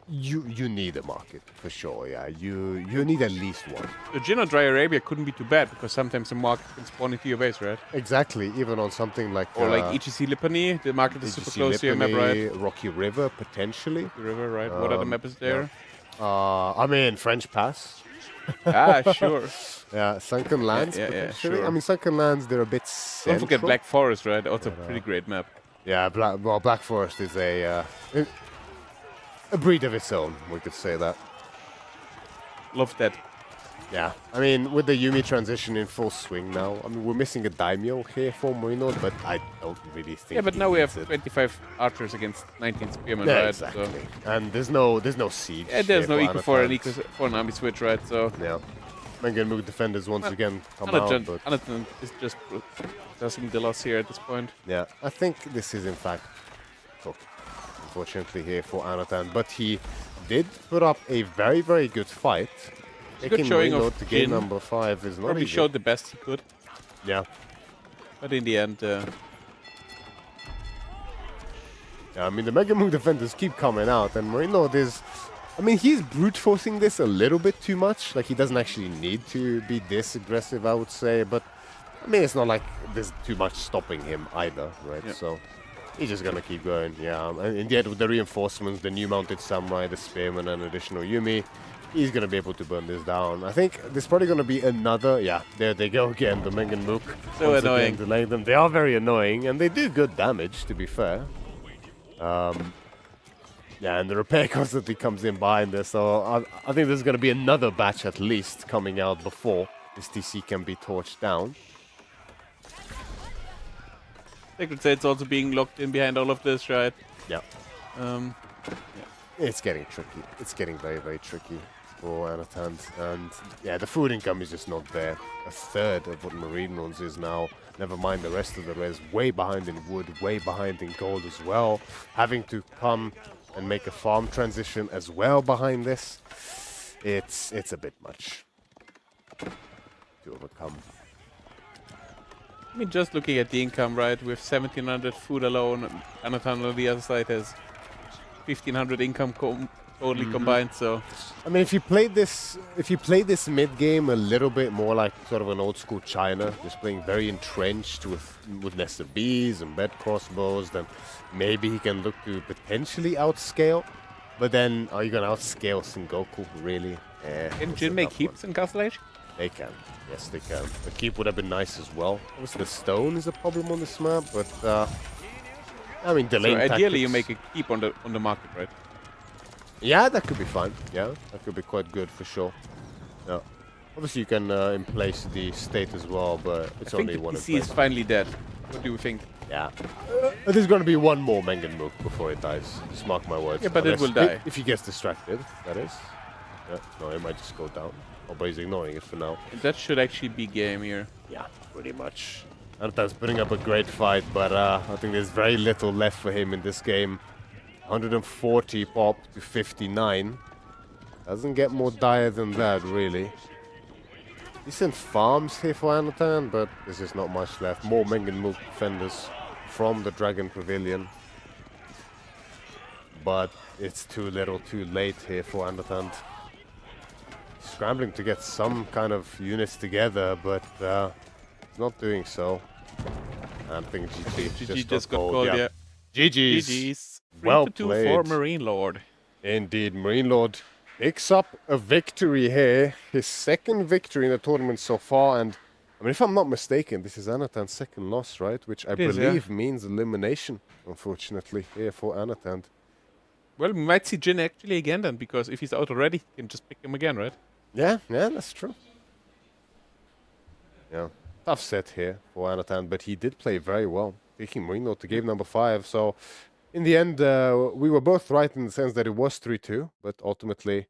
You need a market, for sure, yeah. You need at least one. The Jin on Dry Arabia couldn't be too bad, because sometimes the market can spawn into your base, right? Exactly, even on something like... Or like EGC Lipany, the market is super close to your map, right? Rocky River, potentially. Rocky River, right. What other map is there? Yeah. I mean, French Pass. Sure. Yeah, Sunken Lands, yeah, sure. I mean, Sunken Lands, they're a bit central. Don't forget Black Forest, right? Also a pretty great map. Yeah, Black Forest is a breed of its own, we could say that. Love that. Yeah, I mean, with the Yumi transition in full swing now, I mean, we're missing a Daimyo here for Marino, but I don't really think... Yeah, but now we have 25 archers against 19 spearmen, right? Exactly. So. And there's no siege. Yeah, there's no eco for an army switch, right? So... Yeah. Mengenmuk defenders once again come out, but... Anatan is just processing the loss here at this point. Yeah, I think this is in fact... Unfortunately here for Anatan, but he did put up a very, very good fight. Good showing of to game number 5 is not probably easy. Showed the best he could. Yeah. But in the end... Yeah, I mean, the Mengenmuk defenders keep coming out, and Marino is I mean, he's brute forcing this a little bit too much. Like, he doesn't actually need to be this aggressive, I would say. But, I mean, it's not like there's too much stopping him either, right? Yeah. So, he's just going to keep going, yeah. And in the end, with the reinforcements, the new mounted samurai, the spearman, and additional Yumi, he's going to be able to burn this down. I think there's probably going to be another... Yeah, there they go again, the Mengen Mook. So annoying. Delaying them. They are very annoying, and they do good damage, to be fair. Yeah, and the repair constantly comes in behind this, so I think there's going to be another batch at least coming out before this TC can be torched down. I could say it's also being locked in behind all of this, right? Yeah. It's getting tricky. It's getting very, very tricky for Anatan. And yeah, the food income is just not there. A third of what Marine Lords is now. Never mind the rest of the res. Way behind in wood, way behind in gold as well. Having to come and make a farm transition as well behind this. It's a bit much to overcome. I mean, just looking at the income, right, with 1,700 food alone, Anatan on the other side has 1,500 income totally combined, so... I mean, if you play this mid game a little bit more like sort of an old school China, just playing very entrenched with nested bees and bed crossbows, then maybe he can look to potentially outscale. But then, are you gonna outscale Sengoku really? Can Jin make keeps in Castle Age? They can. Yes, they can. The keep would have been nice as well. Obviously, the stone is a problem on this map, but I mean, delaying so ideally, tactics. you make a keep on the market, right? Yeah, that could be fine. Yeah, that could be quite good for sure. Yeah. Obviously, you can in place the state as well, but it's only one in I think the PC is place. finally dead. What do you think? Yeah. There's going to be one more Mengen Mook before it dies. Just mark my words. Yeah, but it will die. If he gets distracted, that is. Yeah, no, it might just go down. Oh, but he's ignoring it for now. And that should actually be game here. Yeah, pretty much. Antan's putting up a great fight, but I think there's very little left for him in this game. 140 pop to 59. Doesn't get more dire than that, really. Decent farms here for Anatan, but there's just not much left. More Mengen Mook defenders from the Dragon Pavilion. But it's too little too late here for Anatan. Scrambling to get some kind of units together, but he's not doing so. I think GG just got called, yeah. GG's. GG's. Well 3-2 played. for Marine Lord. Indeed, Marine Lord picks up a victory here. His second victory in the tournament so far, and I mean, if I'm not mistaken, this is Anatan's second loss, right? Which I believe means elimination, unfortunately, here for Anatan. Well, we might see Jin actually again then, because if he's out already, you can just pick him again, right? Yeah, that's true. Yeah, tough set here for Anatan, but he did play very well, taking Marine Lord to game number 5. So, in the end, we were both right in the sense that it was 3-2, but ultimately,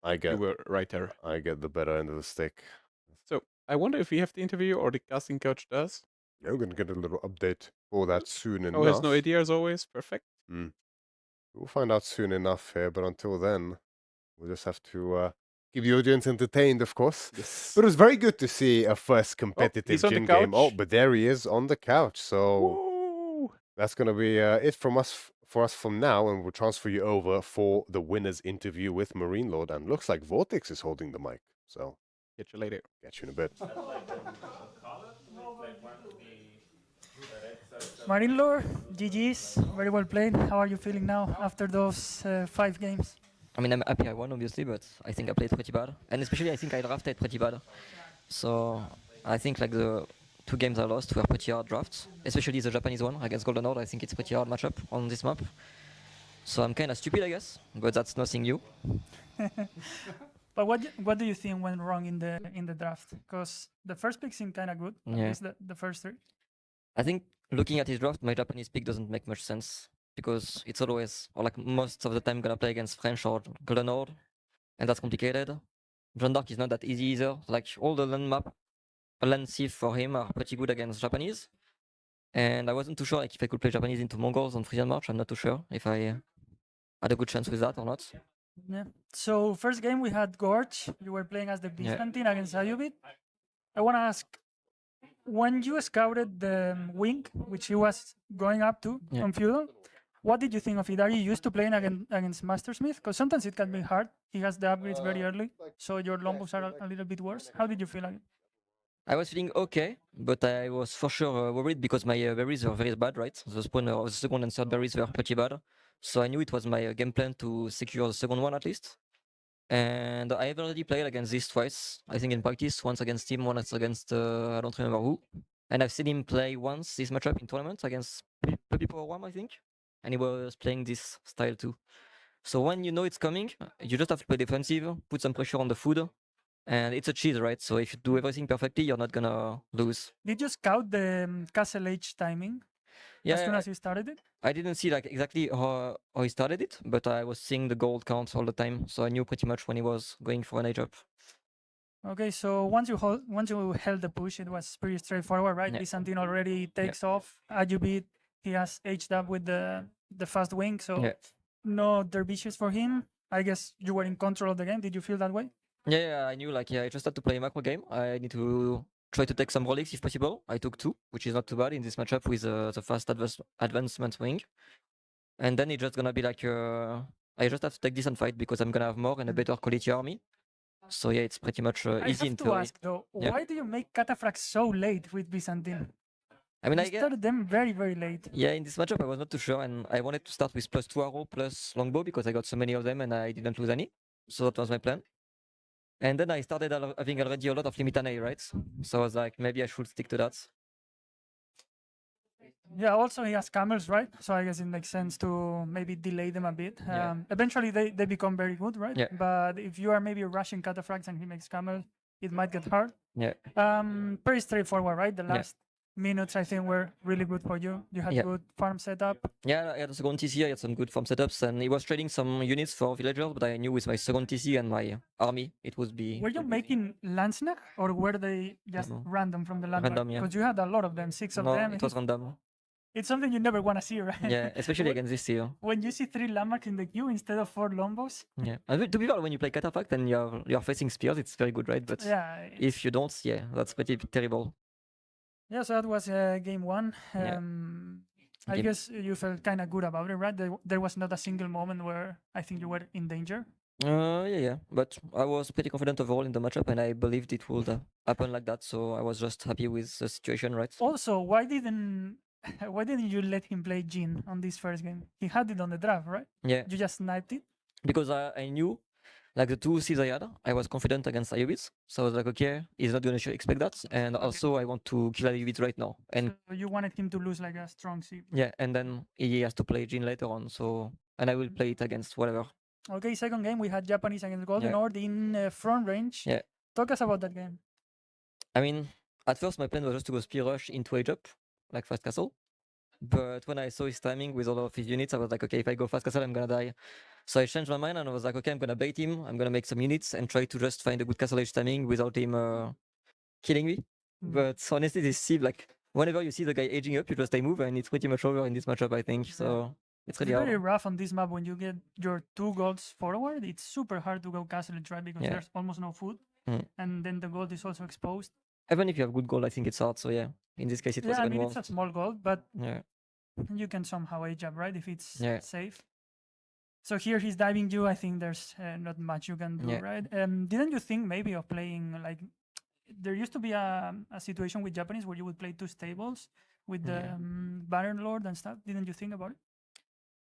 You were right there. I get the better end of the stick. So, I wonder if we have the interview or the casting coach does. Yeah, we're going to get a little update for that soon enough. Oh, has no idea as always. Perfect. We'll find out soon enough here, but until then, we'll just have to keep the audience entertained, of course. Yes. But it was very good to see a first competitive he's on the Jin game. Oh, couch. but there he is on the couch. So Woo! that's going to be it from us from now, and we'll transfer you over for the winner's interview with Marine Lord. And looks like Vortex is holding the mic. So Catch you later. catch you in a bit. Marine Lord, GG's, very well played. How are you feeling now after those 5 games? I mean, I'm happy I won, obviously, but I think I played pretty bad. And especially, I think I drafted pretty bad. So, I think like the 2 games I lost were pretty hard drafts. Especially the Japanese one against Golden Horde. I think it's pretty hard matchup on this map. So I'm kind of stupid, I guess, but that's nothing new. But what do you think went wrong in the draft? Because the first pick seemed kind of good, at least the first 3. I think looking at his draft, my Japanese pick doesn't make much sense because it's always, or like most of the time, gonna play against French or Golden Horde, and that's complicated. Jeanne d'Arc is not that easy either. Like all the land sieve for him are pretty good against Japanese, and I wasn't too sure like if I could play Japanese into Mongols on Frisian March. I'm not too sure if I had a good chance with that or not. Yeah. So first game we had Gorge. You were playing as the Byzantine against Ayubit. I want to ask, when you scouted the wing, which he was going up to on Feudal, What did you think of it? Are you used to playing against Mastersmith? Because sometimes it can be hard. He has the upgrades very early, so your lombos are a little bit worse. How did you feel? I was feeling okay, but I was for sure worried because my berries were very bad, right? The spawn, the second and third berries were pretty bad. So I knew it was my game plan to secure the second one at least. And I've already played against this twice, I think in practice, once against him, once against, I don't remember who. And I've seen him play once this matchup in tournament against Puppy Power One, I think. And he was playing this style too. So when you know it's coming, you just have to play defensive, put some pressure on the food, and it's a cheese, right? So if you do everything perfectly, you're not gonna lose. Did you scout the Castle Age timing? Yeah, as soon as you started it? I didn't see like exactly how he started it, but I was seeing the gold count all the time, so I knew pretty much when he was going for an age up. Okay, so once you held the push, it was pretty straightforward, right? Yeah. Byzantine already takes off. Ajubit, he has aged up with the fast wing, so no dervishes for him. I guess you were in control of the game. Did you feel that way? Yeah, I knew like I just had to play a macro game. I need to try to take some relics if possible. I took 2, which is not too bad in this matchup with the fast advancement wing. And then it's just gonna be like I just have to take decent fight because I'm gonna have more and a better quality army. So yeah, it's pretty much easy in theory. I have to ask though, why do you make cataphracts so late with Byzantine? I mean, I started them very, very late. Yeah, in this matchup I was not too sure, and I wanted to start with +2 arrow plus longbow because I got so many of them and I didn't lose any. So that was my plan. And then I started having already a lot of Limitane, right? So I was like, maybe I should stick to that. Yeah, also he has camels, right? So I guess it makes sense to maybe delay them a bit. Eventually they become very good, right? Yeah. But if you are maybe rushing cataphracts and he makes camels, it might get hard. Yeah. Pretty straightforward, right? The last minutes I think were really good for you. You had good farm setup. Yeah, I had a second TC, I had some good farm setups, and he was trading some units for villagers, but I knew with my second TC and my army, it would be... Were you making Landsnag, or were they just random from the land? Random, yeah. Because you had a lot of them, 6 of them. It was random. It's something you never want to see, right? Yeah, especially against this tier. When you see 3 landmarks in the queue instead of 4 lombos. Yeah, and to be fair, when you play Cataphract and you're facing spears, it's very good, right? But if you don't, yeah, that's pretty terrible. Yeah, so that was game 1. I guess you felt kind of good about it, right? There was not a single moment where I think you were in danger. Yeah, but I was pretty confident overall in the matchup, and I believed it would happen like that. So I was just happy with the situation, right? Also, why didn't you let him play Jhin on this first game? He had it on the draft, right? Yeah. You just sniped it? Because I knew, like the 2 seeds I had, I was confident against Ayubits. So I was like, okay, he's not going to expect that. And also I want to kill Ayubits right now. And so you wanted him to lose like a strong seed. Yeah, and then he has to play Jhin later on. So, and I will play it against whatever. Okay, second game, we had Japanese against Golden Horde in front range. Yeah. Talk us about that game. I mean, at first my plan was just to go spear rush into Age Up, like Fast Castle. But when I saw his timing with all of his units, I was like, okay, if I go Fast Castle, I'm gonna die. So I changed my mind and I was like, okay, I'm gonna bait him. I'm gonna make some units and try to just find a good Castle Age timing without him killing me. But honestly, this Civ, like, whenever you see the guy aging up, you just stay move and it's pretty much over in this matchup, I think. So it's really very rough on this map when you get your 2 golds forward. It's super hard to go Castle Age, right? Because there's almost no food. And then the gold is also exposed. Even if you have good gold, I think it's hard. So yeah, in this case, it was I mean, it's a small gold, but you can somehow age up, right? If it's safe. So here he's diving you. I think there's not much you can do, right? Didn't you think maybe of playing like... There used to be a situation with Japanese where you would play 2 stables with the Baron Lord and stuff. Didn't you think about it?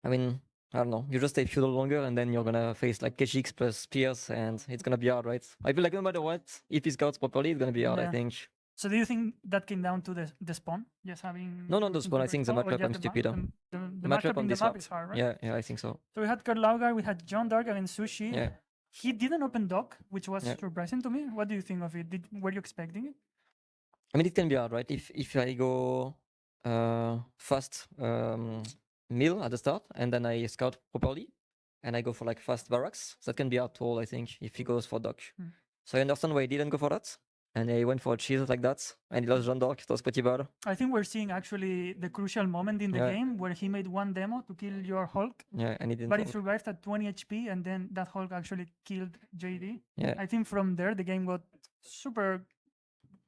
I mean, I don't know. You just stay feudal longer and then you're gonna face like KGX plus spears and it's gonna be hard, right? I feel like no matter what, if he scouts properly, it's gonna be hard, I think. So do you think that came down to the spawn? Just having... No, not the spawn. I think the matchup I'm stupid. The matchup on this map is hard, right? Yeah, I think so. So we had Kerlaugar, we had John Dark against Sushi. Yeah. He didn't open dock, which was surprising to me. What do you think of it? Were you expecting it? I mean, it can be hard, right? If I go fast mill at the start and then I scout properly and I go for like fast barracks, that can be hard to hold, I think, if he goes for dock. So I understand why he didn't go for that. And he went for a cheese like that, and he lost John Dark. It was pretty bad. I think we're seeing actually the crucial moment in the game where he made 1 demo to kill your Hulk. Yeah, and he didn't. But he survived at 20 HP, and then that Hulk actually killed JD. Yeah. I think from there the game got super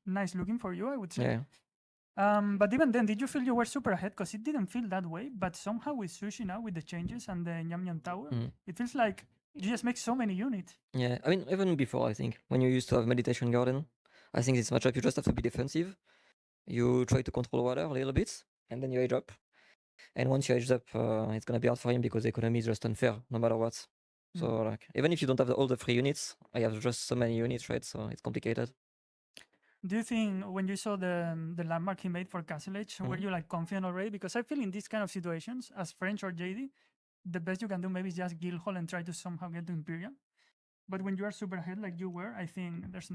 nice looking for you, I would say. But even then, did you feel you were super ahead? Because it didn't feel that way. But somehow with Sushi now, with the changes and the Nyam Nyam Tower, it feels like you just make so many units. Yeah, I mean, even before, I think, when you used to have Meditation Garden, I think this matchup, you just have to be defensive. You try to control water a little bit, and then you age up. And once you age up, it's going to be hard for him because the economy is just unfair, no matter what. So, like, even if you don't have all the free units, I have just so many units, right? So it's complicated. Do you think when you saw the landmark he made for Castle Age, were you like confident already? Because I feel in these kind of situations, as French or JD, the best you can do maybe is just Guildhall and try to somehow get to Imperial. But when you are super ahead like you were, I think there's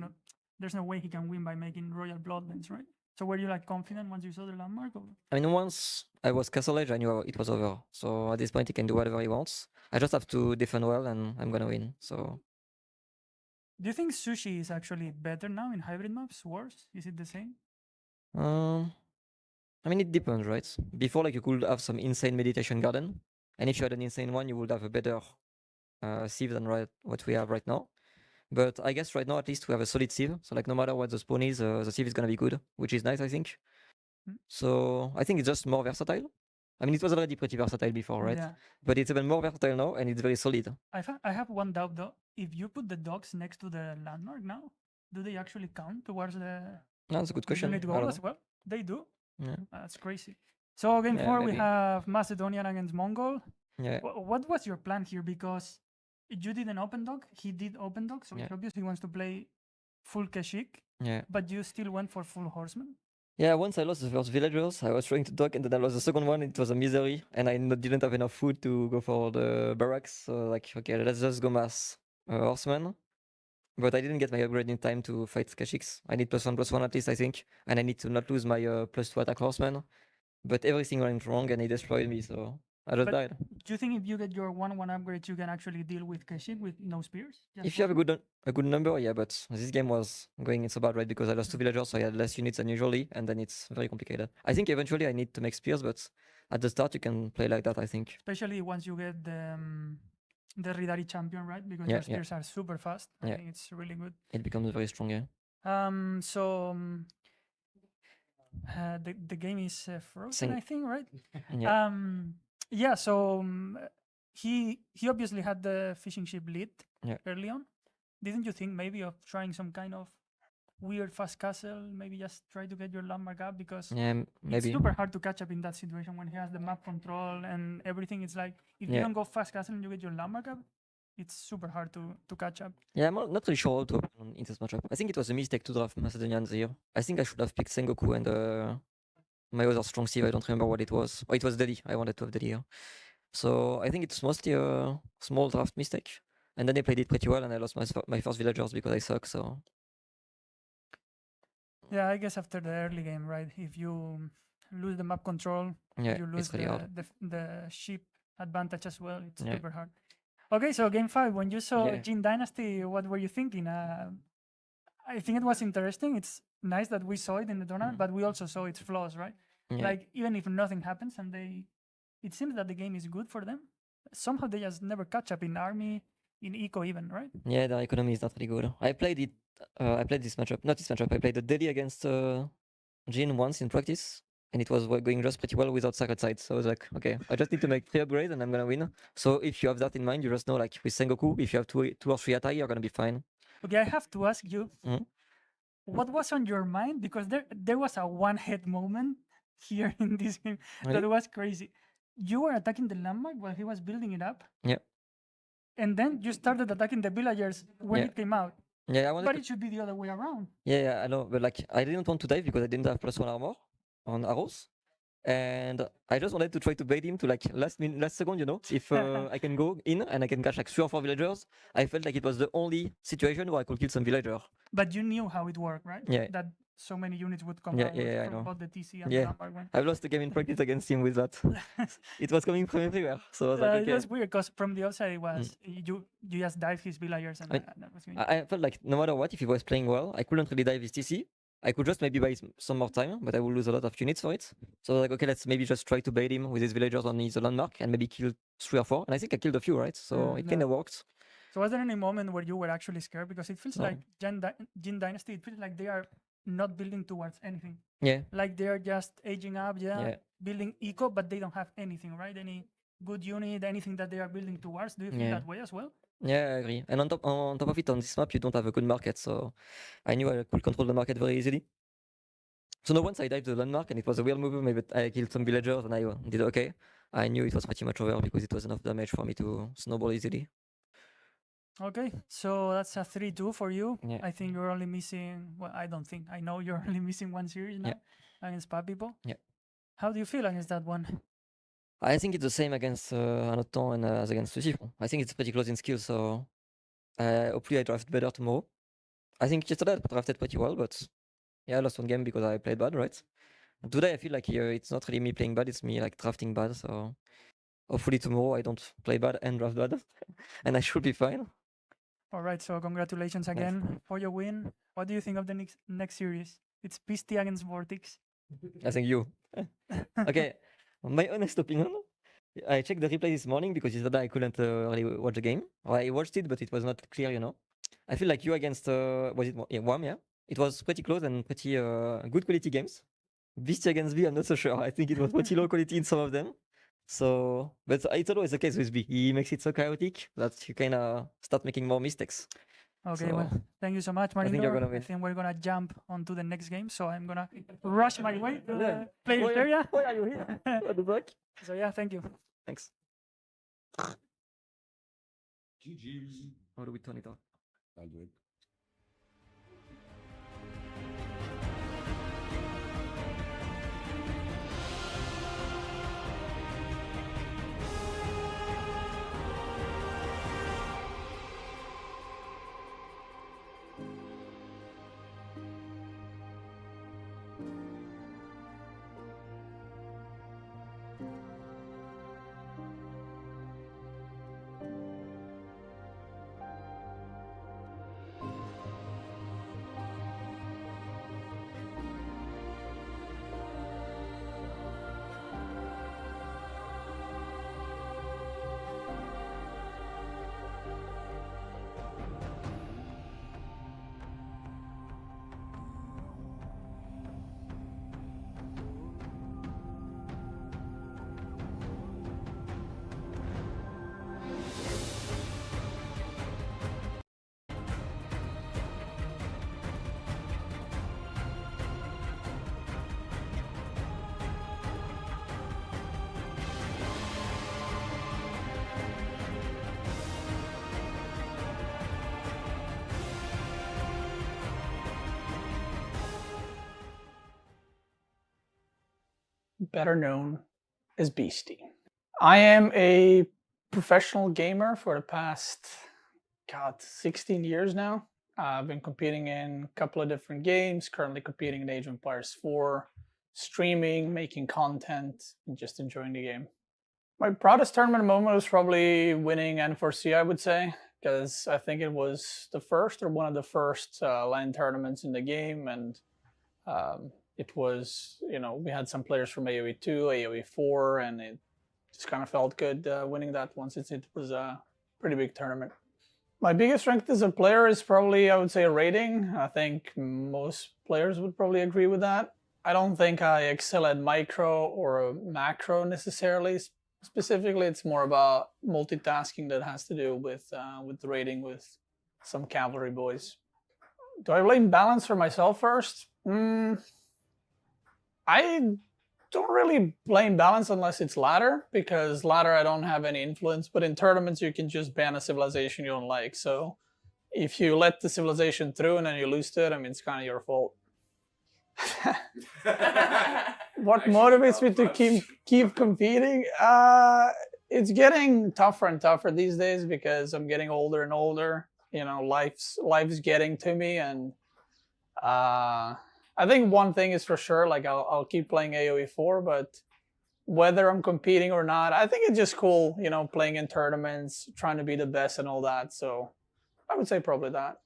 no way he can win by making Royal Bloodlines, right? So were you like confident once you saw the landmark? Or? I mean, once I was Castle Age, I knew it was over. So at this point, he can do whatever he wants. I just have to defend well, and I'm gonna win. So. Do you think Sushi is actually better now in hybrid maps? Worse? Is it the same? I mean, it depends, right? Before, like, you could have some insane meditation garden, and if you had an insane one, you would have a better sieve than what we have right now. But I guess right now, at least, we have a solid sieve. So, like, no matter what the spawn is, the sieve is gonna be good, which is nice, I think. So I think it's just more versatile. I mean, it was already pretty versatile before, right? Yeah. But it's even more versatile now, and it's very solid. I have one doubt though. If you put the dogs next to the landmark now, do they actually count towards the? That's a good question. Unit goal as well? They do. Yeah. That's crazy. So game 4, we have Macedonian against Mongol. Yeah. What was your plan here? Because you did an open dog, he did open dog, so he obviously wants to play full Kashyyyk. Yeah. But you still went for full horseman. Yeah, once I lost the first villagers, I was trying to dog, and then I lost the second one. It was a misery, and I didn't have enough food to go for the barracks. So like, okay, let's just go mass horseman. But I didn't get my upgrade in time to fight Kashyyyks. I need +1/+1 at least, I think, and I need to not lose my +2 attack horseman. But everything went wrong, and he destroyed me, so I just died. Do you think if you get your 1/1 upgrade, you can actually deal with Kashyyyk with no spears? If you have a good number, yeah. But this game was going so bad, right? Because I lost 2 villagers, so I had less units than usually, and then it's very complicated. I think eventually I need to make spears, but at the start you can play like that, I think. Especially once you get the Ridari champion, right? Because your spears are super fast. I think it's really good. It becomes very strong, yeah. The game is frozen, I think, right? Yeah. Yeah, so he obviously had the fishing ship lit early on. Didn't you think maybe of trying some kind of weird fast castle, maybe just try to get your landmark up? Because it's super hard to catch up in that situation when he has the map control and everything. It's like, if you don't go fast castle and you get your landmark up, it's super hard to catch up. Yeah, I'm not really sure how to open in this matchup. I think it was a mistake to draft Macedonians here. I think I should have picked Sengoku and my other strong sieve. I don't remember what it was. Oh, it was Daddy. I wanted to have Daddy here. So I think it's mostly a small draft mistake. And then they played it pretty well, and I lost my first villagers because I suck, so... Yeah, I guess after the early game, right? If you lose the map control, you lose the ship advantage as well. It's super hard. Okay, so game 5, when you saw Jin Dynasty, what were you thinking? I think it was interesting. It's nice that we saw it in the tournament, but we also saw its flaws, right? Like, even if nothing happens and it seems that the game is good for them, somehow they just never catch up in army, in eco even, right? Yeah, the economy is not really good. I played this matchup, not this matchup, I played the Delhi against Jin once in practice, and it was going just pretty well without Sacred Sight. So I was like, okay, I just need to make 3 upgrades and I'm gonna win. So if you have that in mind, you just know, like with Sengoku, if you have 2 or 3 Atai, you're gonna be fine. Okay, I have to ask you, what was on your mind? Because there was a one-hit moment here in this game that was crazy. You were attacking the landmark while he was building it up. Yeah. And then you started attacking the villagers when it came out. Yeah, but it should be the other way around. Yeah, I know. But like, I didn't want to dive because I didn't have +1 armor on arrows. And I just wanted to try to bait him to like last second, you know, if I can go in and I can catch like 3 or 4 villagers. I felt like it was the only situation where I could kill some villager. But you knew how it worked, right? Yeah. That so many units would come out from both the TC and the landmark one. I lost the game in practice against him with that. It was coming from everywhere. So I was like, okay. It was weird because from the outside it was you just dive his villagers and that was good. I felt like no matter what, if he was playing well, I couldn't really dive his TC. I could just maybe buy some more time, but I would lose a lot of units for it. So like, okay, let's maybe just try to bait him with his villagers on his landmark and maybe kill 3 or 4. And I think I killed a few, right? So it kind of worked. So was there any moment where you were actually scared? Because it feels like Jin Dynasty, it feels like they are not building towards anything. Yeah. Like they're just aging up, building eco, but they don't have anything, right? Any good unit, anything that they are building towards. Do you feel that way as well? Yeah, I agree. And on top of it, on this map, you don't have a good market, so I knew I could control the market very easily. So now once I dived the landmark and it was a real move, maybe I killed some villagers and I did okay. I knew it was pretty much over because it was enough damage for me to snowball easily. Okay, so that's a 3-2 for you. Yeah. I think you're only missing, well, I don't think, I know you're only missing one series now against Bad People. Yeah. How do you feel against that one? I think it's the same against Anotan and as against Lucifron. I think it's pretty close in skill, so hopefully I draft better tomorrow. I think yesterday I drafted pretty well, but yeah, I lost one game because I played bad, right? And today I feel like it's not really me playing bad, it's me like drafting bad, so hopefully tomorrow I don't play bad and draft bad, and I should be fine. All right, so congratulations again for your win. What do you think of the next series? It's Beastyqt against Vortex. I think you. Okay, my honest opinion, I checked the replay this morning because yesterday I couldn't really watch the game. Or I watched it, but it was not clear, you know. I feel like you against, was it WAM, yeah? It was pretty close and pretty good quality games. Beastyqt against B, I'm not so sure. I think it was pretty low quality in some of them. So, but it's always the case with B. He makes it so chaotic that you kind of start making more mistakes. Okay, So, well, thank you so much, Marino. I think you're gonna win. I think we're gonna jump onto the next game, so I'm gonna rush my way to the players area. Why are you here? What the fuck? So yeah, thank you. Thanks. GG. How do we turn it off? I'll do it. Better known as Beastyqt. I am a professional gamer for the past, 16 years now. I've been competing in a couple of different games, currently competing in Age of Empires 4, streaming, making content, and just enjoying the game. My proudest tournament moment was probably winning N4C, I would say, because I think it was the first or one of the first LAN tournaments in the game, and it was, we had some players from AoE 2, AoE 4, and it just kind of felt good winning that one since it was a pretty big tournament. My biggest strength as a player is probably, I would say, raiding. I think most players would probably agree with that. I don't think I excel at micro or macro necessarily. Specifically, it's more about multitasking that has to do with the raiding with some cavalry boys. Do I blame balance for myself first? I don't really blame balance unless it's ladder, because ladder I don't have any influence, but in tournaments you can just ban a civilization you don't like. So if you let the civilization through and then you lose to it, I mean, it's kind of your fault. What motivates me to keep competing? It's getting tougher and tougher these days because I'm getting older and older. Life's getting to me, and I think one thing is for sure, like I'll keep playing AoE 4, but whether I'm competing or not, I think it's just cool, playing in tournaments, trying to be the best and all that. So I would say probably that.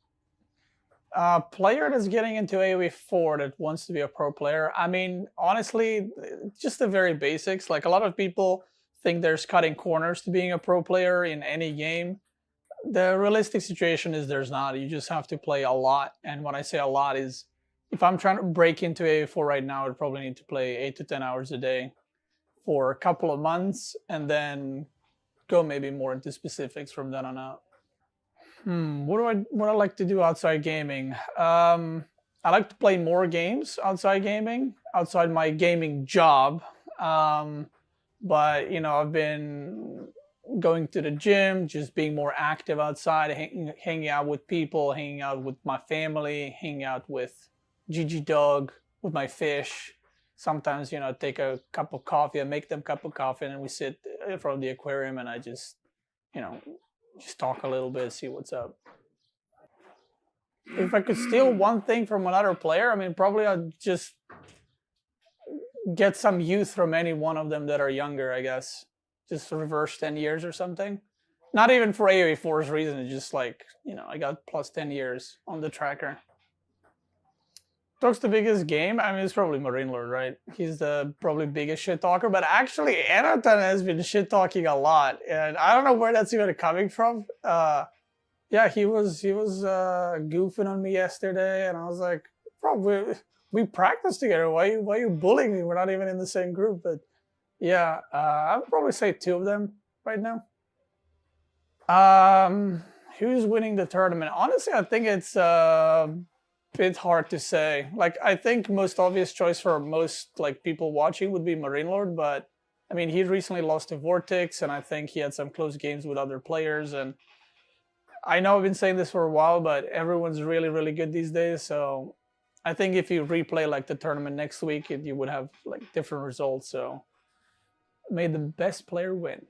Player that's getting into AoE 4 that wants to be a pro player, I mean, honestly, just the very basics. Like a lot of people think there's cutting corners to being a pro player in any game. The realistic situation is there's not. You just have to play a lot. And when I say a lot is if I'm trying to break into AO4 right now, I'd probably need to play 8 to 10 hours a day for a couple of months, and then go maybe more into specifics from then on out. What I like to do outside gaming? I like to play more games outside gaming, outside my gaming job. But, you know, I've been going to the gym, just being more active outside, hanging out with people, hanging out with my family, hanging out with Gigi dog, with my fish. Sometimes, you know, take a cup of coffee, I make them a cup of coffee, and then we sit in front of the aquarium and I just, you know, just talk a little bit, see what's up. If I could steal one thing from another player, I mean, probably I'd just get some youth from any one of them that are younger, I guess. Just reverse 10 years or something. Not even for AOE4's reason, it's just like, you know, I got plus 10 years on the tracker. Talks the biggest game? I mean, it's probably Marine Lord, right? He's the probably biggest shit talker, but actually Anatan has been shit talking a lot, and I don't know where that's even coming from. Yeah, he was goofing on me yesterday, and I was like, bro, we practiced together. Why are you bullying me? We're not even in the same group. But yeah, I'd probably say 2 of them right now. Who's winning the tournament? Honestly, I think it's bit hard to say. Like, I think most obvious choice for most like people watching would be Marine Lord, but I mean, he recently lost to Vortex, and I think he had some close games with other players. And I know I've been saying this for a while, but everyone's really, really good these days. So I think if you replay like the tournament next week, you would have like different results. So may the best player win.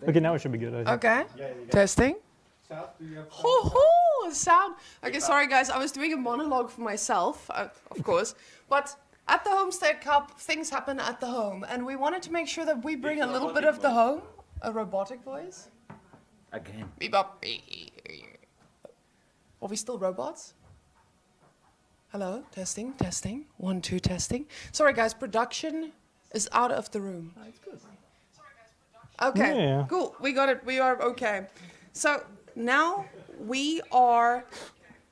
Okay, now it should be good. I think. Okay. Testing. Sound. Okay, sorry guys, I was doing a monologue for myself, of course, but at the Homestead Cup, things happen at the home, and we wanted to make sure that we bring a little bit of the home. A robotic voice. Again. Beep up. Are we still robots? Hello, testing, testing. 1, 2, testing. Sorry guys, production is out of the room. Oh, it's good. Okay, Yeah. cool. We got it. We are okay. So now we are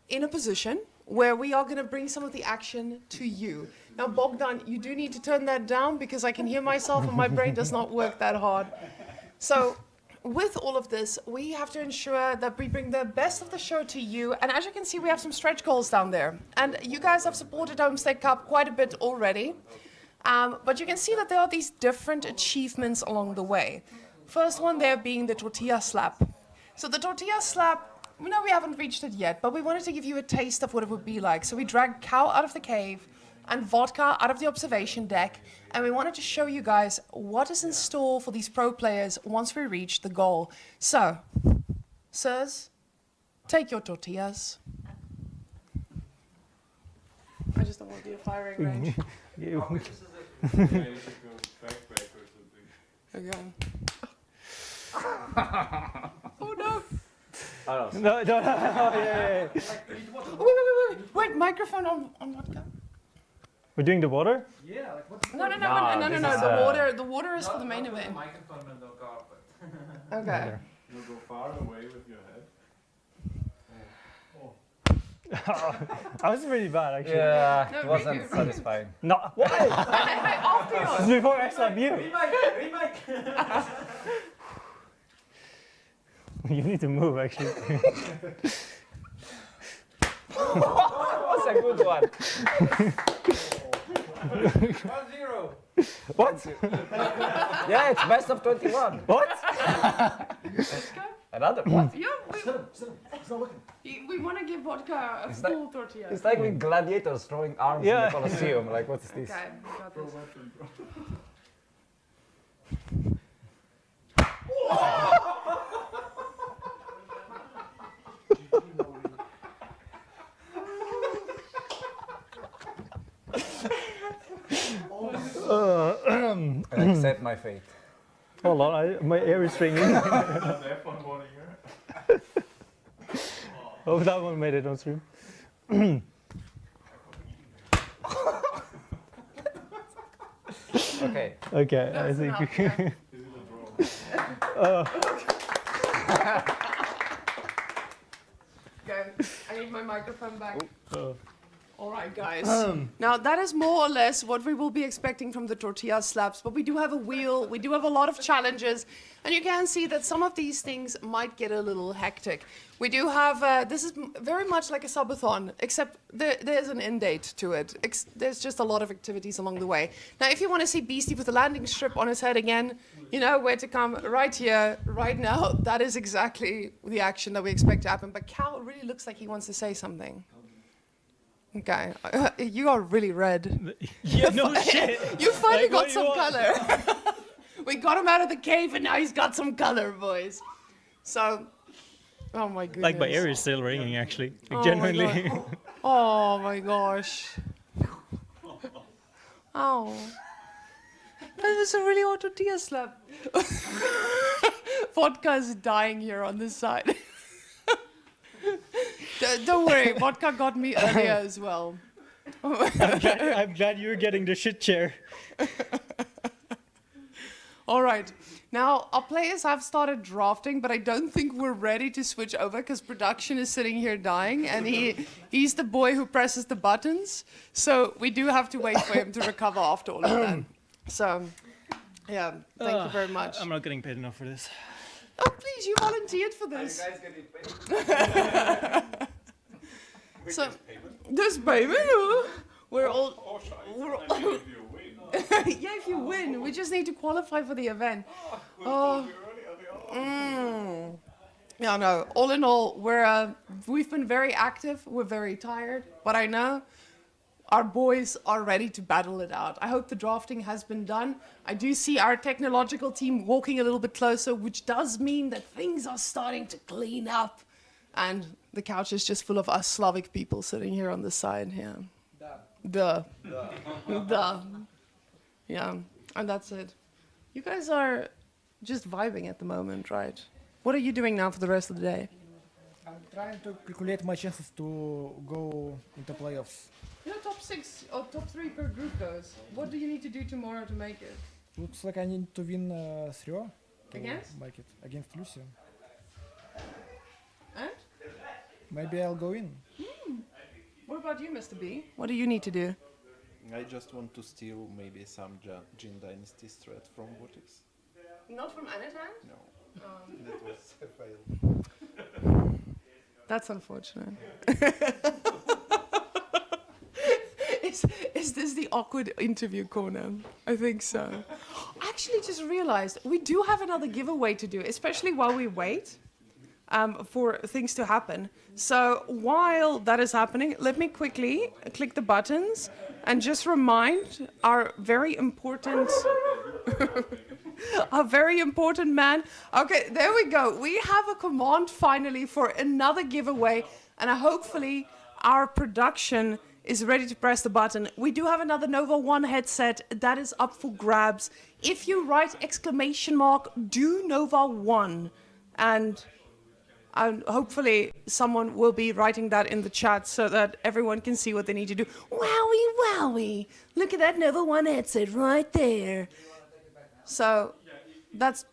in a position where we are going to bring some of the action to you. Now, Bogdan, you do need to turn that down because I can hear myself and my brain does not work that hard. So with all of this, we have to ensure that we bring the best of the show to you. And as you can see, we have some stretch goals down there. And you guys have supported Homestead Cup quite a bit already. But you can see that there are these different achievements along the way. First one there being the tortilla slap. So the tortilla slap, we know we haven't reached it yet, but we wanted to give you a taste of what it would be like. So we dragged cow out of the cave and vodka out of the observation deck, and we wanted to show you guys what is in store for these pro players once we reach the goal. So, sirs, take your tortillas. I just don't want to be a firing range. Okay. Oh no! No, yeah. Wait, microphone on vodka. We're doing the water? Yeah, like what? No. The water is for the main event. Microphone and no carpet. Okay. You'll go far away with your head. I was really bad actually. Yeah, No, it wasn't really. satisfying. No, what? After This is yours. before I slapped you. Remake! You need to move actually. That's a good one. 1-0. What? Yeah, it's best of 21. What? Another one. Yeah, we want to give vodka a full tortilla. It's like with gladiators throwing arms in the Colosseum. Like, what's this? Okay, we got this. I accept my fate. Hold on, my ear is ringing. Oh, that one made it on stream. Okay. Okay, I think. Okay, I need my microphone back. All right, guys. Now, that is more or less what we will be expecting from the tortilla slaps, but we do have a wheel, we do have a lot of challenges, and you can see that some of these things might get a little hectic. We do have, this is very much like a subathon, except there's an end date to it. There's just a lot of activities along the way. Now, if you want to see Beastie with the landing strip on his head again, you know where to come right here, right now. That is exactly the action that we expect to happen. But Cal really looks like he wants to say something. Okay, you are really red. Yeah, no shit. You finally Like, got what some do you color. We got him out of the cave and now he's got some color, boys. So, oh my goodness. Like my ear is still ringing actually. Like, Oh my genuinely. God. Oh my gosh. Oh. That was a really hot tortilla slap. Vodka is dying here on this side. Don't worry, vodka got me earlier as well. I'm glad you're getting the shit chair. All right. Now, our players have started drafting, but I don't think we're ready to switch over because production is sitting here dying, and he's the boy who presses the buttons. So we do have to wait for him to recover after all of that. So, yeah, thank you very much. I'm not getting paid enough for this. Oh, please, you volunteered for this. Are you guys getting paid? So, this payment, we're all... Yeah, if you win, we just need to qualify for the event. Yeah, no. All in all, we've been very active. We're very tired, but I know our boys are ready to battle it out. I hope the drafting has been done. I do see our technological team walking a little bit closer, which does mean that things are starting to clean up. And the couch is just full of us Slavic people sitting here on the side. Yeah. Duh. Yeah, and that's it. You guys are just vibing at the moment, right? What are you doing now for the rest of the day? I'm trying to calculate my chances to go into playoffs. You know, top 6 or top 3 per group goes. What do you need to do tomorrow to make it? Looks like I need to win 3 to Against? make it against Lucia. And? Maybe I'll go in. What about you, Mr. B? What do you need to do? I just want to steal maybe some Jin Dynasty threat from Vortex. Not from Anatan? No. That was a fail. That's unfortunate. Is this the awkward interview corner? I think so. I actually just realized we do have another giveaway to do, especially while we wait for things to happen. So while that is happening, let me quickly click the buttons and just remind our very important a very important man. Okay, there we go. We have a command finally for another giveaway, and hopefully our production is ready to press the button. We do have another Nova 1 headset that is up for grabs. If you write !do Nova 1, and hopefully someone will be writing that in the chat so that everyone can see what they need to do. Wowie, wowie. Look at that Nova 1 headset right there. So that's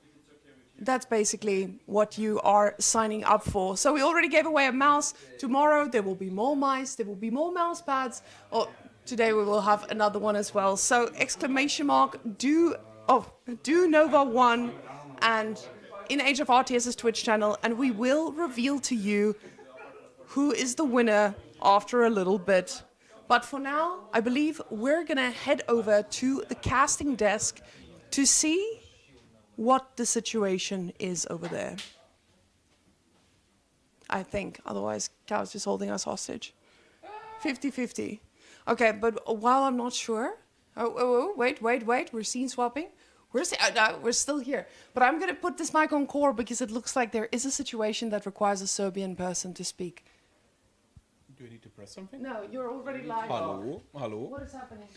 basically what you are signing up for. So we already gave away a mouse. Tomorrow there will be more mice, there will be more mouse pads. Or today we will have another one as well. So !do Nova 1 and in AgeofRTS's Twitch channel, and we will reveal to you who is the winner after a little bit. But for now, I believe we're gonna head over to the casting desk to see what the situation is over there. I think, otherwise Cal's just holding us hostage. 50-50. Okay, but while I'm not sure, wait, we're scene swapping. We're still here. But I'm gonna put this mic on core because it looks like there is a situation that requires a Serbian person to speak. Do you need to press something? No, you're already live. Hello, hello. What is happening?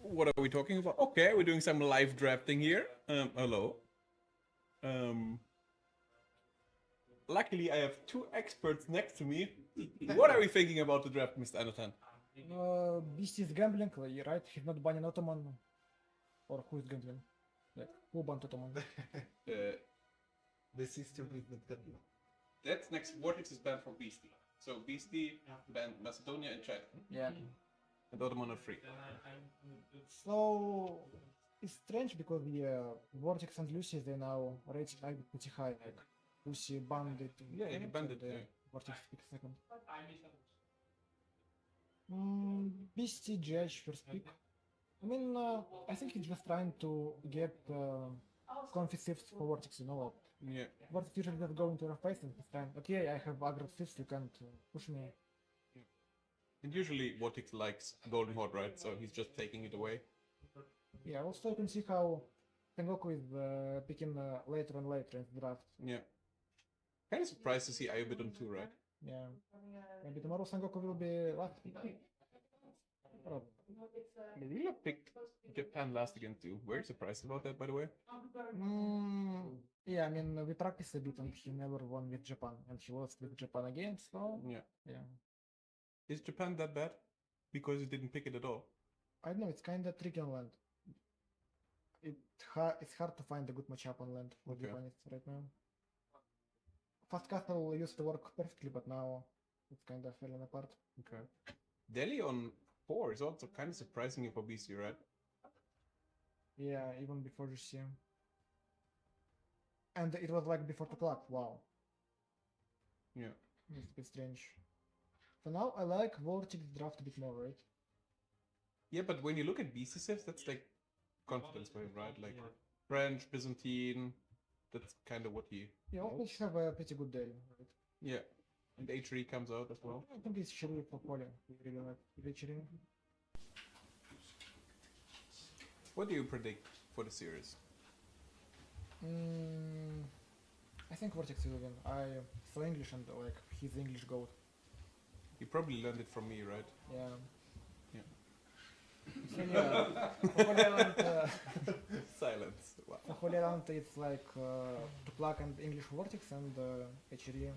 What are we talking about? Okay, we're doing some live drafting here. Hello. Luckily, I have 2 experts next to me. What are we thinking about the draft, Mr. Anatan? Beast is gambling, right? He's not banning Ottoman. Or who is gambling? Like, who banned Ottoman? The system is not gambling. That's next. Vortex is banned from Beastyqt. So Beastyqt banned Macedonia and Czech. Yeah. And Ottoman are free. So it's strange because the Vortex and Lucy, they now rated pretty high. Like Lucy banned it. Yeah, he banned it. Vortex picked second. Beasty Judge first pick. I mean, I think he's just trying to get config shifts for Vortex, you know. Yeah. Vortex usually just go into rough paces this time. Okay, I have aggro shifts, you can't push me. Yeah. And usually Vortex likes Golden Horde, right? So he's just taking it away. Yeah, also you can see how Sengoku is picking later and later in the draft. Yeah. Kind of surprised to see Ayubit on 2, right? Yeah. Maybe tomorrow Sengoku will be last. Marilla picked Japan last again too. Very surprised about that, by the way. Yeah, I mean, we practiced a bit and he never won with Japan. And he lost with Japan again, so... Yeah. Is Japan that bad? Because you didn't pick it at all? I don't know, it's kinda tricky on land. It's hard to find a good matchup on land for Japanists right now. Fast Castle used to work perfectly, but now it's kinda falling apart. Okay. Delhi on 4 is also kind of surprising for BC, right? Yeah, even before GC. And it was like before the clock, wow. Yeah. It's a bit strange. For now, I like Vortex draft a bit more, right? Yeah, but when you look at BC sets, that's like confidence for him, right? Like French, Byzantine, that's kind of what he... Yeah, always have a pretty good day, right? Yeah. And H3 comes out as well. I think it's Chile for Poland. We really like Chile. What do you predict for the series? I think Vortex will win. I saw English and like he's English goat. He probably learned it from me, right? Yeah. Yeah. So yeah, for Holy Island, Silence. Wow. for Holy Island it's like to plug and English Vortex and HRE.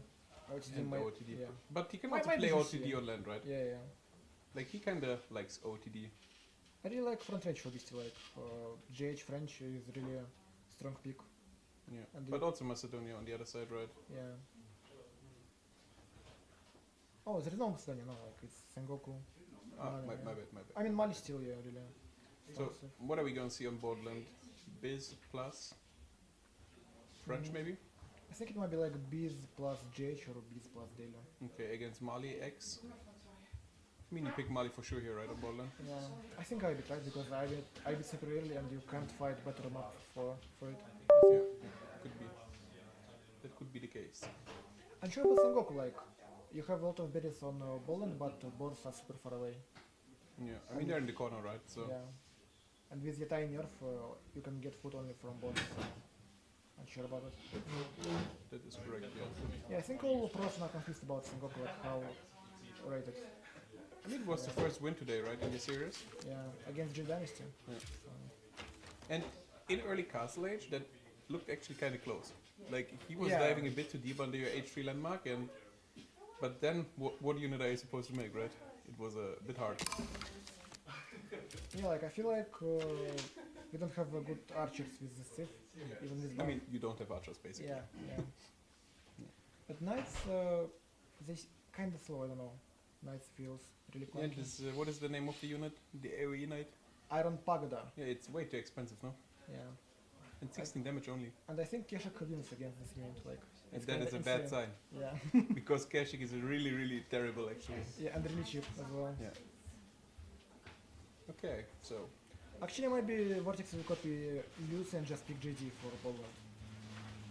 OTD And might, OTD. yeah. But he can Might also be play this, OTD yeah. on land, right? Yeah, yeah. Like he kind of likes OTD. I really like front range for Beasty, like GH French is really a strong pick. Yeah. And But also Macedonia on the other side, right? Yeah. Oh, there is no Macedonia, no, like it's Sengoku. Ah, Mali, my yeah. bad, my bad. I mean Mali still, yeah, really. So, what are we going to see on board land? Biz plus French, maybe? I think it might be like Biz plus GH or Biz plus Dela. Okay, against Mali X. I mean, you pick Mali for sure here, right, on board land? Yeah, I think I beat right because I beat super early and you can't fight better map for it. Yeah, could be. That could be the case. I'm sure about Sengoku, like, you have a lot of berries on Boland, but boards are super far away. Yeah, I mean, they're in the corner, right? So. Yeah. And with Yatai nerf, you can get food only from boards. So I'm sure about it. That is correct, yeah. Yeah, I think all pros are confused about Sengoku, like how rated. I mean, it was the first win today, right, in the series? Yeah, against J Dynasty. Yeah. And in early Castle Age, that looked actually kind of close. Like, he was diving a bit too deep under your H3 landmark, and but then, what unit are you supposed to make, right? It was a bit hard. Yeah, like, I feel like we don't have good archers with the Sith, even with I mean, you don't have archers, basically. Yeah, yeah. But Knights, they kind of slow, I don't know. Knights feels really Yeah, clunky. this, what is the name of the unit? The AoE Knight? Iron Pagoda. Yeah, it's way too expensive, no? Yeah. And 16 damage only. And I think Keshak wins against this unit, like. And it's that kinda is a bad insane. sign. Yeah. Because Keshik is really, really terrible, actually. Yeah, and really cheap as well. Yeah. Okay, so. Actually, maybe Vortex will copy Luce and just pick JD for Poland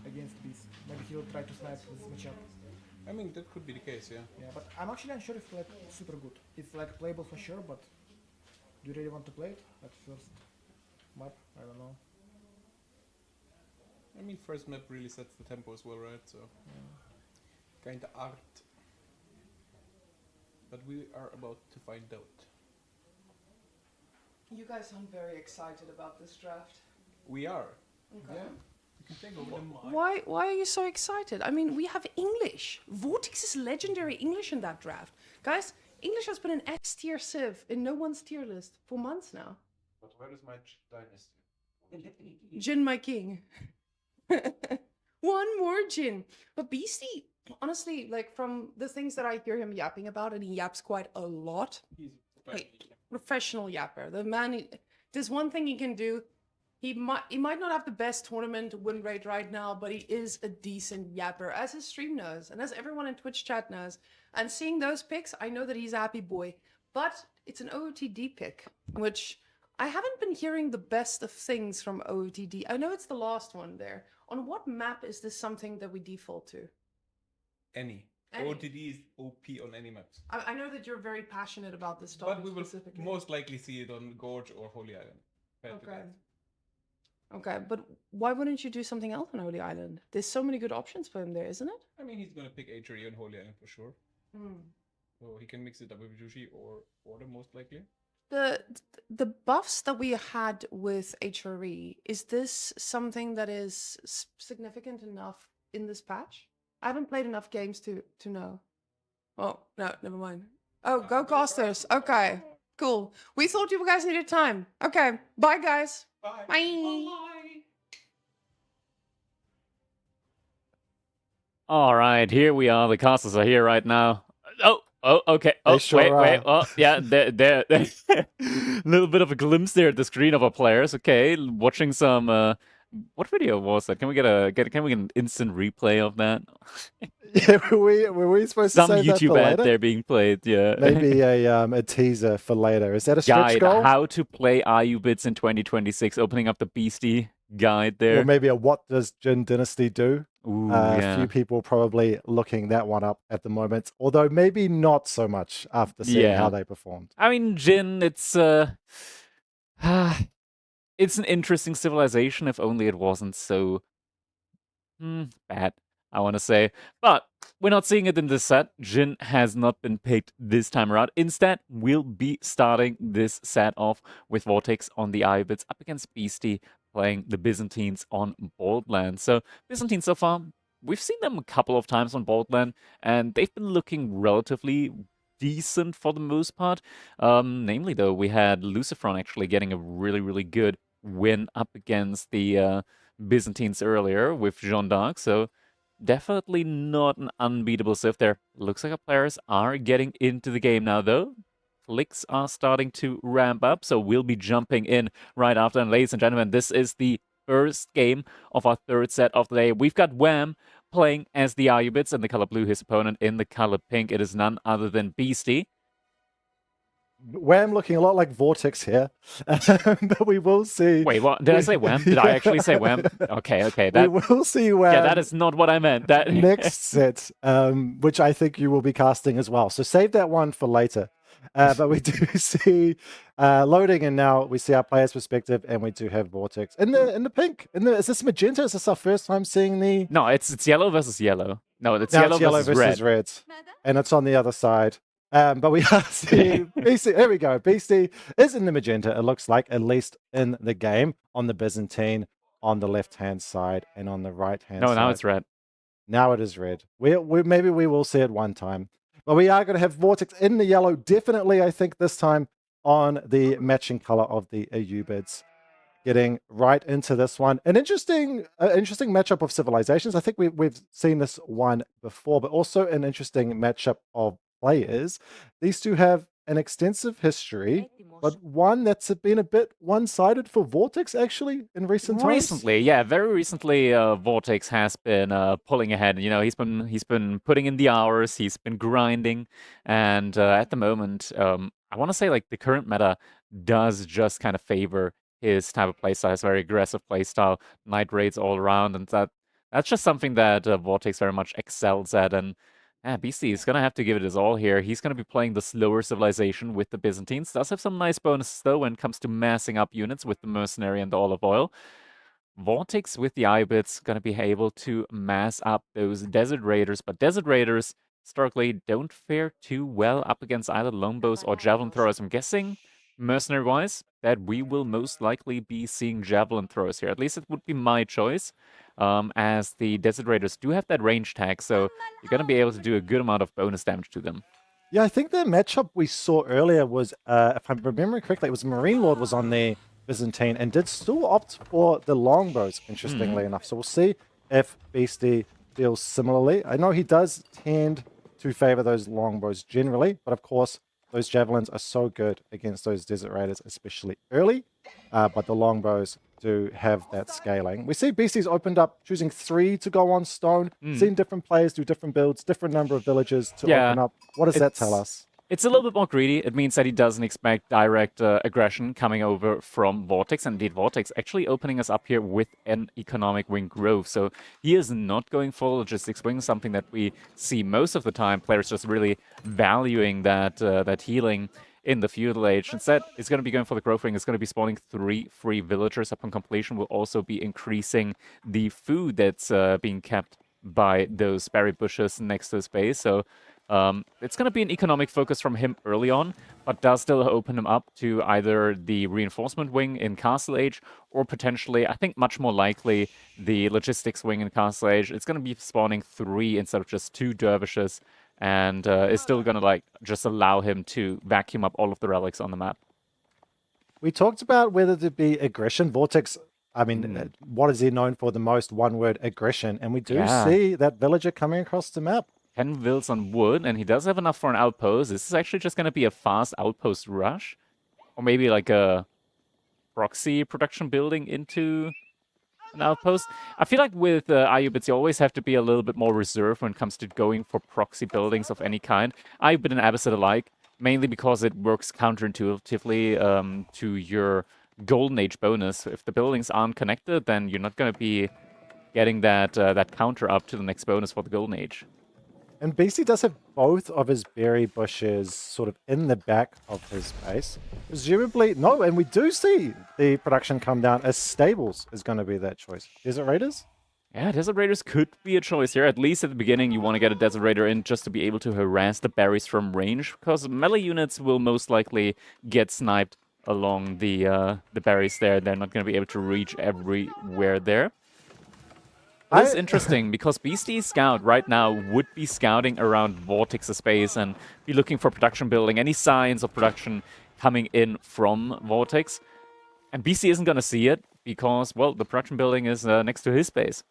against Beast. Maybe he'll try to snipe this matchup. I mean, that could be the case, yeah. Yeah, but I'm actually unsure if like super good. It's like playable for sure, but do you really want to play it at first map? I don't know. I mean, first map really sets the tempo as well, right? So, kinda art. But we are about to find out. You guys sound very excited about this draft. We are. Okay. Yeah. You can take over them. Why are you so excited? I mean, we have English. Vortex is legendary English in that draft. Guys, English has been an S tier civ in no one's tier list for months now. But where is my dynasty? Jin, my king. One more Jin. But Beasty, honestly, like from the things that I hear him yapping about, and he yaps quite a lot. He's Professional yapper. The man, there's one thing he can do. He might not have the best tournament win rate right now, but he is a decent yapper, as his stream knows, and as everyone in Twitch chat knows. And seeing those picks, I know that he's a happy boy. But it's an OOTD pick, which I haven't been hearing the best of things from OOTD. I know it's the last one there. On what map is this something that we default to? Any. Any. OTD is OP on any maps. I know that you're very passionate about this topic But we will specifically. most likely see it on Gorge or Holy Island. Bad to Okay. bad. Okay, but why wouldn't you do something else on Holy Island? There's so many good options for him there, isn't it? I mean, he's gonna pick HRE on Holy Island for sure. Hmm. So he can mix it up with Jushi or Order most likely. The buffs that we had with HRE, is this something that is significant enough in this patch? I haven't played enough games to know. Oh, no, never mind. Oh, go casters. Okay, cool. We thought you guys needed time. Okay, bye guys. Bye. Bye. All right, here we are. The casters are here right now. Oh, okay. Oh, They sure wait. are. Oh, yeah, there. A little bit of a glimpse there at the screen of our players. Okay, watching some. What video was that? Can we get an instant replay of that? Yeah, were we supposed Some to save that for YouTube ad later? there being played. Yeah. Maybe a teaser for later. Is that a stretch Guide goal? how to play RU bits in 2026. Opening up the Beasty guide there. Or maybe a what does Jin Dynasty do? Ooh, A few people probably looking that one up at the moment, although maybe not so much after seeing how they performed. I mean, Jin, it's it's an interesting civilization, if only it wasn't so bad, I want to say. But we're not seeing it in this set. Jin has not been picked this time around. Instead, we'll be starting this set off with Vortex on the Ibits up against Beasty, playing the Byzantines on Boldland. So Byzantines so far, we've seen them a couple of times on Boldland, and they've been looking relatively decent for the most part. Namely, though, we had Lucifron actually getting a really, really good win up against the Byzantines earlier with Jeanne d'Arc, so definitely not an unbeatable Civ there. Looks like our players are getting into the game now, though. Clicks are starting to ramp up, so we'll be jumping in right after. And ladies and gentlemen, this is the first game of our third set of the day. We've got Wham playing as the Ayubits in the color blue, his opponent in the color pink. It is none other than Beasty. Wham looking a lot like Vortex here, but we will see. Wait, what? Did I say Wham? Did I actually say Wham? Okay. We will see Wham. Yeah, that is not what I meant. That next set, which I think you will be casting as well. So save that one for later. But we do see loading, and now we see our player's perspective, and we do have Vortex in the pink. Is this magenta? Is this our first time seeing the? No, it's yellow versus yellow. No, it's now yellow versus red, and it's on the other side. But we are seeing Beasty. There we go. Beasty is in the magenta. It looks like, at least in the game, on the Byzantine, on the left-hand side, and on the right-hand side. No, now it's red. Now it is red. Maybe we will see it one time. But we are going to have Vortex in the yellow, definitely, I think, this time on the matching color of the Ayubids. Getting right into this one. An interesting matchup of civilizations. I think we've seen this one before, but also an interesting matchup of players. These two have an extensive history, but one that's been a bit one-sided for Vortex, actually, in recent times. Recently, yeah, very recently, Vortex has been pulling ahead. You know, he's been putting in the hours, he's been grinding, and at the moment, I want to say, like, the current meta does just kind of favor his type of playstyle, his very aggressive playstyle, night raids all around, and that's just something that Vortex very much excels at. And Beasty is going to have to give it his all here. He's going to be playing the slower civilization with the Byzantines. Does have some nice bonuses, though, when it comes to massing up units with the Mercenary and the Olive Oil. Vortex with the Ibits going to be able to mass up those Desert Raiders, but Desert Raiders historically don't fare too well up against either Longbows or Javelin Throwers. I'm guessing, mercenary-wise, that we will most likely be seeing Javelin Throwers here. At least it would be my choice. As the Desert Raiders do have that range tag, so you're going to be able to do a good amount of bonus damage to them. Yeah, I think the matchup we saw earlier was, if I'm remembering correctly, it was Marine Lord was on the Byzantine and did still opt for the longbows, interestingly enough. So we'll see if Beasty feels similarly. I know he does tend to favor those longbows generally, but of course, those javelins are so good against those Desert Raiders, especially early. But the longbows do have that scaling. We see Beasty's opened up, choosing 3 to go on stone. Seen different players do different builds, different number of villages to open up. What does that tell us? It's a little bit more greedy. It means that he doesn't expect direct aggression coming over from Vortex. And indeed, Vortex actually opening us up here with an economic wing growth. So he is not going for logistics wing, something that we see most of the time. Players just really valuing that healing in the feudal age. Instead, it's going to be going for the growth ring. It's going to be spawning 3 free villagers upon completion. Will also be increasing the food that's being kept by those berry bushes next to his base. So it's going to be an economic focus from him early on, but does still open him up to either the reinforcement wing in Castle Age, or potentially, I think much more likely, the logistics wing in Castle Age. It's going to be spawning 3 instead of just 2 dervishes, and is still going to just allow him to vacuum up all of the relics on the map. We talked about whether to be aggression. Vortex, I mean, what is he known for the most? One word, aggression. And we do see that villager coming across the map. 10 vills on wood, and he does have enough for an outpost. This is actually just going to be a fast outpost rush. Or maybe like a proxy production building into an outpost. I feel like with Ayubids, you always have to be a little bit more reserved when it comes to going for proxy buildings of any kind. Ayubid and Abbasid alike, mainly because it works counterintuitively to your Golden Age bonus. If the buildings aren't connected, then you're not going to be getting that that counter up to the next bonus for the Golden Age. And Beastyqt does have both of his berry bushes sort of in the back of his base. Presumably, no, and we do see the production come down as stables is going to be that choice. Desert Raiders? Yeah, Desert Raiders could be a choice here. At least at the beginning, you want to get a Desert Raider in just to be able to harass the berries from range, because melee units will most likely get sniped along the berries there. They're not going to be able to reach everywhere there. It's interesting because Beastyqt Scout right now would be scouting around Vortex's base and be looking for production building, any signs of production coming in from Vortex. And Beastyqt isn't going to see it because, well, the production building is next to his base.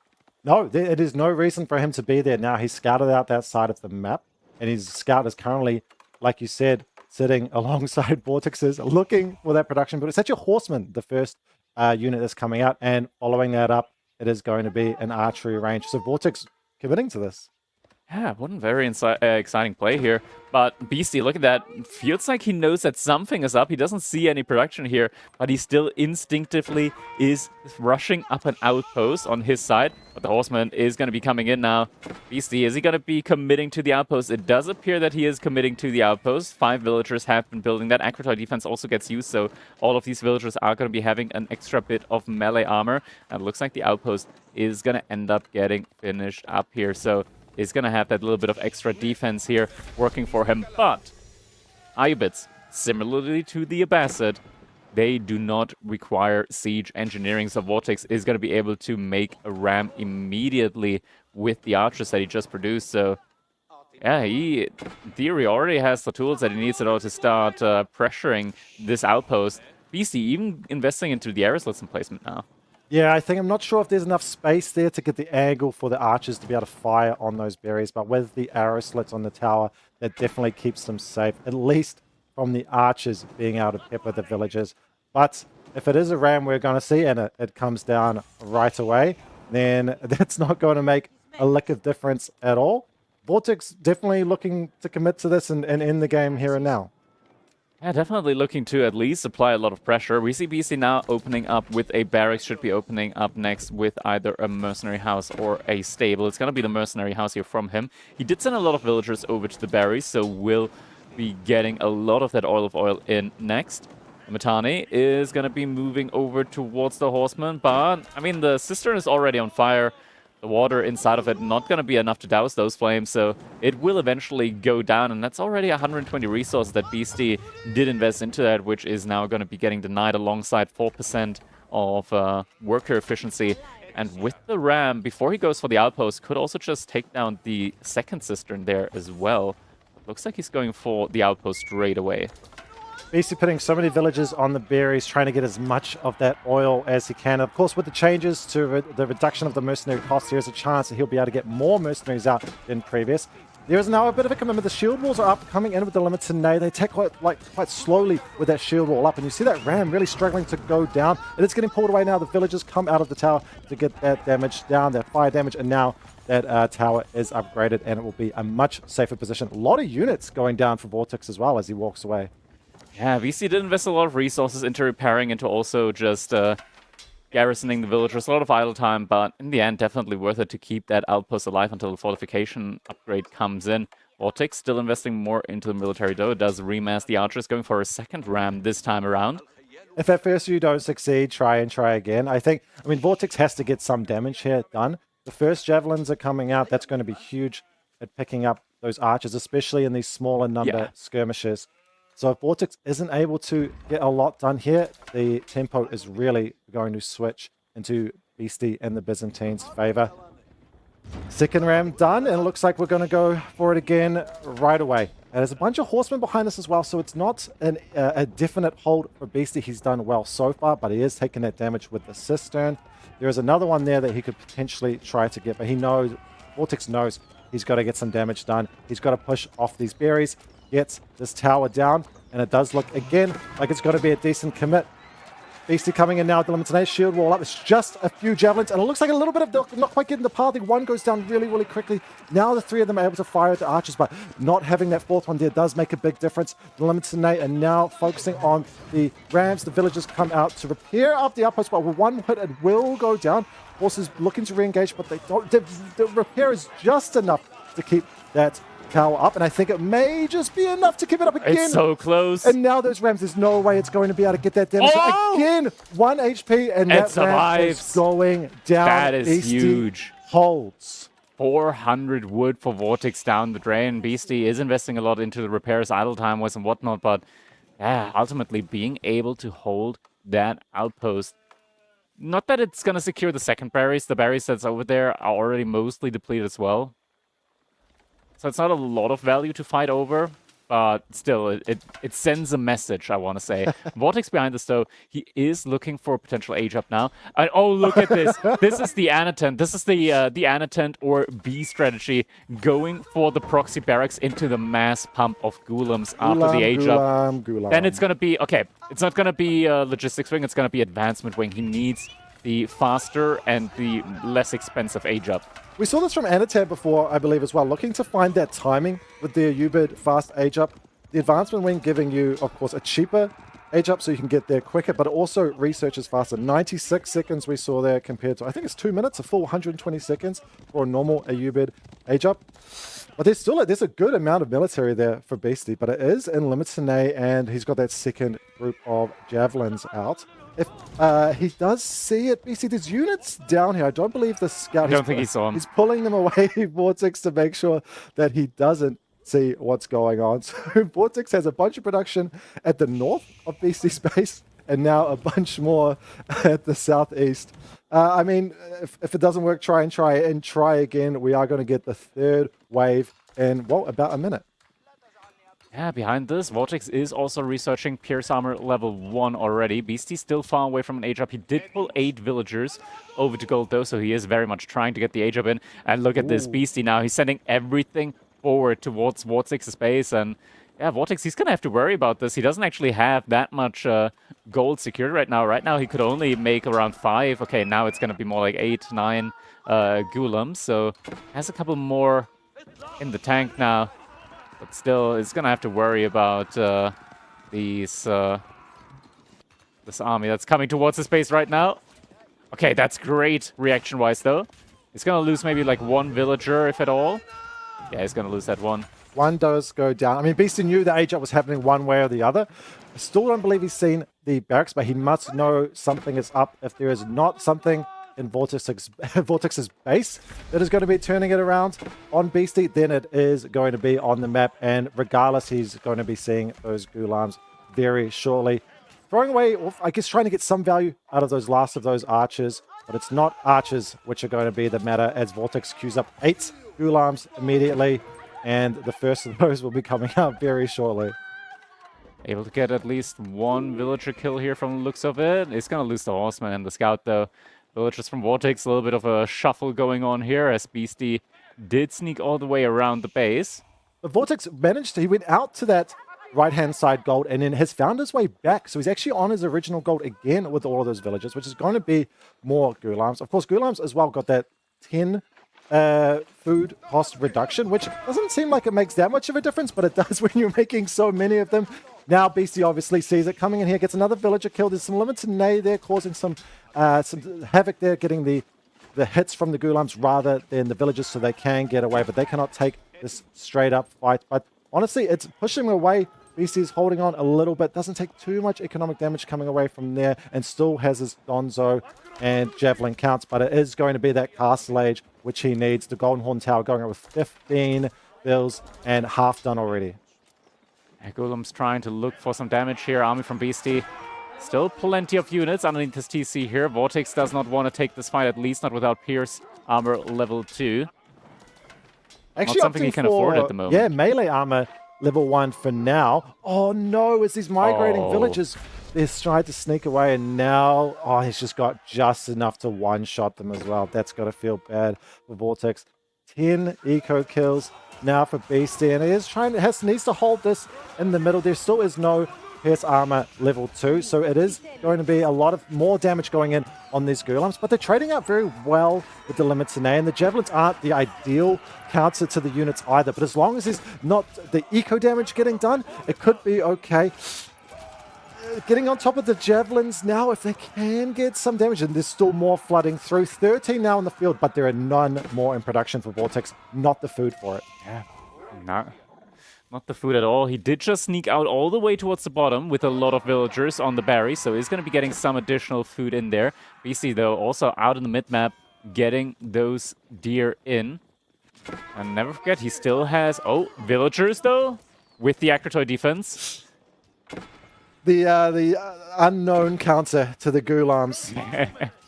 No, it is no reason for him to be there now. He's scouted out that side of the map, and his scout is currently, like you said, sitting alongside Vortex's, looking for that production building. It's actually a Horseman, the first unit that's coming out, and following that up, it is going to be an archery range. So Vortex committing to this. Yeah, one very exciting play here. But Beastyqt, look at that. Feels like he knows that something is up. He doesn't see any production here, but he still instinctively is rushing up an outpost on his side. But the Horseman is going to be coming in now. Beastyqt, is he going to be committing to the outpost? It does appear that he is committing to the outpost. 5 villagers have been building that. Acrotoy defense also gets used, so all of these villagers are going to be having an extra bit of melee armor. And it looks like the outpost is going to end up getting finished up here. So is going to have that little bit of extra defense here working for him. But Ibits, similarly to the Abbasid, they do not require siege engineering. So Vortex is going to be able to make a ram immediately with the archers that he just produced. So yeah, he, in theory, already has the tools that he needs in order to start pressuring this outpost. Beastyqt even investing into the arrow slits placement now. Yeah, I'm not sure if there's enough space there to get the angle for the archers to be able to fire on those berries, but with the arrow slits on the tower, that definitely keeps them safe, at least from the archers being able to pepper the villagers. But if it is a ram we're going to see, and it comes down right away, then that's not going to make a lick of difference at all. Vortex definitely looking to commit to this and end the game here and now. Yeah, definitely looking to at least apply a lot of pressure. We see Beastyqt now opening up with a barracks, should be opening up next with either a mercenary house or a stable. It's going to be the mercenary house here from him. He did send a lot of villagers over to the berries, so we'll be getting a lot of that oil of oil in next. Matane is going to be moving over towards the Horseman, but, I mean, the cistern is already on fire. The water inside of it not going to be enough to douse those flames, so it will eventually go down, and that's already 120 resources that Beastyqt did invest into that, which is now going to be getting denied alongside 4% of worker efficiency. And with the ram, before he goes for the outpost, could also just take down the second cistern there as well. Looks like he's going for the outpost straight away. Beastyqt putting so many villagers on the berries, trying to get as much of that oil as he can. Of course, with the changes to the reduction of the mercenary cost, there's a chance that he'll be able to get more mercenaries out than previous. There is now a bit of a commitment. The shield walls are up, coming in with the limits today. They attack quite slowly with that shield wall up, and you see that ram really struggling to go down. It is getting pulled away now. The villagers come out of the tower to get that damage down, that fire damage, and now that tower is upgraded, and it will be a much safer position. A lot of units going down for Vortex as well as he walks away. Yeah, Beastyqt did invest a lot of resources into repairing, into also just garrisoning the villagers. A lot of idle time, but in the end, definitely worth it to keep that outpost alive until the fortification upgrade comes in. Vortex still investing more into the military, though. It does remass the archers, going for a second ram this time around. If at first you don't succeed, try and try again. I mean, Vortex has to get some damage here done. The first javelins are coming out. That's going to be huge at picking up those archers, especially in these smaller number skirmishes. So if Vortex isn't able to get a lot done here, the tempo is really going to switch into Beastyqt and the Byzantines' favor. Second ram done, and it looks like we're going to go for it again right away. And there's a bunch of horsemen behind us as well, so it's not a definite hold for Beastyqt. He's done well so far, but he is taking that damage with the cistern. There is another one there that he could potentially try to get, but he knows, Vortex knows he's got to get some damage done. He's got to push off these berries, gets this tower down, and it does look again like it's going to be a decent commit. Beasty coming in now with the Limited shield wall up. It's just a few javelins, and it looks like a little bit of not quite getting the pathing. One goes down really, really quickly. Now the three of them are able to fire at the archers, but not having that fourth one there does make a big difference. The Limited are now focusing on the Rams. The villagers come out to repair up the outpost, but with one hit it will go down. Forces looking to re-engage, but they don't. The repair is just enough to keep that tower up, and I think it may just be enough to keep it up again. It's so close. And now those Rams, there's no way it's going to be able to get that damage. Again, 1 HP, and that Ram is going down. That is Beasty huge. Holds. 400 wood for Vortex down the drain. Beasty is investing a lot into the repairs, idle time was and whatnot, but yeah, ultimately being able to hold that outpost. Not that it's going to secure the second berries. The berries that's over there are already mostly depleted as well. So it's not a lot of value to fight over, but still, it sends a message, I want to say. Vortex behind this, though, he is looking for a potential age up now. And, oh, look at this. This is the Annotant. This is the Annotant or B strategy, going for the proxy barracks into the mass pump of Ghulams after the age up. Then it's going to be, okay, it's not going to be logistics wing, it's going to be advancement wing. He needs the faster and the less expensive age up. We saw this from Annotat before, I believe, as well, looking to find that timing with their Ubid fast age up. The advancement wing giving you, of course, a cheaper age up so you can get there quicker, but also research is faster. 96 seconds we saw there compared to, I think it's 2 minutes, a full 120 seconds for a normal Ubid age up. But there's a good amount of military there for Beasty, but it is in Limited, and he's got that second group of javelins out. If he does see it, Beasty, there's units down here. I don't believe the scout. I don't think he saw him. He's pulling them away, Vortex, to make sure that he doesn't see what's going on. So Vortex has a bunch of production at the north of Beasty's base, and now a bunch more at the southeast. I mean, if it doesn't work, try again. We are going to get the third wave in, well, about a minute. Yeah, behind this, Vortex is also researching Pierce Armor level 1 already. Beasty's still far away from an age up. He did pull 8 villagers over to gold, though, so he is very much trying to get the age up in. And look at this Beasty now. He's sending everything forward towards Vortex's base. And yeah, Vortex, he's going to have to worry about this. He doesn't actually have that much gold secured right now. Right now, he could only make around 5. Okay, now it's going to be more like 8, 9 Ghulams. So has a couple more in the tank now. But still, it's going to have to worry about this army that's coming towards his base right now. Okay, that's great reaction-wise, though. He's going to lose maybe like 1 villager, if at all. Yeah, he's going to lose that one. One does go down. I mean, Beasty knew the age up was happening one way or the other. I still don't believe he's seen the barracks, but he must know something is up. If there is not something in Vortex's base that is going to be turning it around on Beasty, then it is going to be on the map, and regardless, he's going to be seeing those Ghulams very shortly. Throwing away, I guess, trying to get some value out of those last of those archers, but it's not archers which are going to be the matter, as Vortex queues up 8 Ghulams immediately, and the first of those will be coming out very shortly. Able to get at least 1 villager kill here from the looks of it. He's going to lose the horseman and the scout, though. Villagers from Vortex, a little bit of a shuffle going on here, as Beasty did sneak all the way around the base. But Vortex managed to, he went out to that right-hand side gold and then has found his way back. So he's actually on his original gold again with all of those villagers, which is going to be more Ghulams. Of course, Ghulams as well got that 10 food cost reduction, which doesn't seem like it makes that much of a difference, but it does when you're making so many of them. Now Beasty obviously sees it coming in here, gets another villager killed. There's some Limited Nay there causing some havoc there, getting the hits from the Ghulams rather than the villagers, so they can get away, but they cannot take this straight up fight. But honestly, it's pushing away. Beasty's holding on a little bit, doesn't take too much economic damage coming away from there, and still has his Gonzo and Javelin counts, but it is going to be that Castle Age which he needs. The Golden Horn Tower going up with 15 bills and half done already. Ghulam's trying to look for some damage here. Army from Beasty. Still plenty of units underneath this TC here. Vortex does not want to take this fight, at least not without Pierce Armor level 2. Actually, not something he can afford at the moment. Yeah, melee armor level 1 for now. Oh no, as these migrating villagers, they're trying to sneak away, and now, oh, he's just got just enough to one-shot them as well. That's got to feel bad for Vortex. 10 eco kills now for Beasty, and he is needs to hold this in the middle. There still is no Pierce Armor level 2, so it is going to be a lot of more damage going in on these Ghulams, but they're trading out very well with the limits in A, and the Javelins aren't the ideal counter to the units either, but as long as there's not the eco damage getting done, it could be okay. Getting on top of the Javelins now, if they can get some damage, and there's still more flooding through. 13 now in the field, but there are none more in production for Vortex, not the food for it. Yeah, not the food at all. He did just sneak out all the way towards the bottom with a lot of villagers on the berry, so he's going to be getting some additional food in there. Beasty, though, also out in the mid-map, getting those deer in. And never forget, he still has, villagers, though, with the Akratoy defense. The unknown counter to the Ghulams.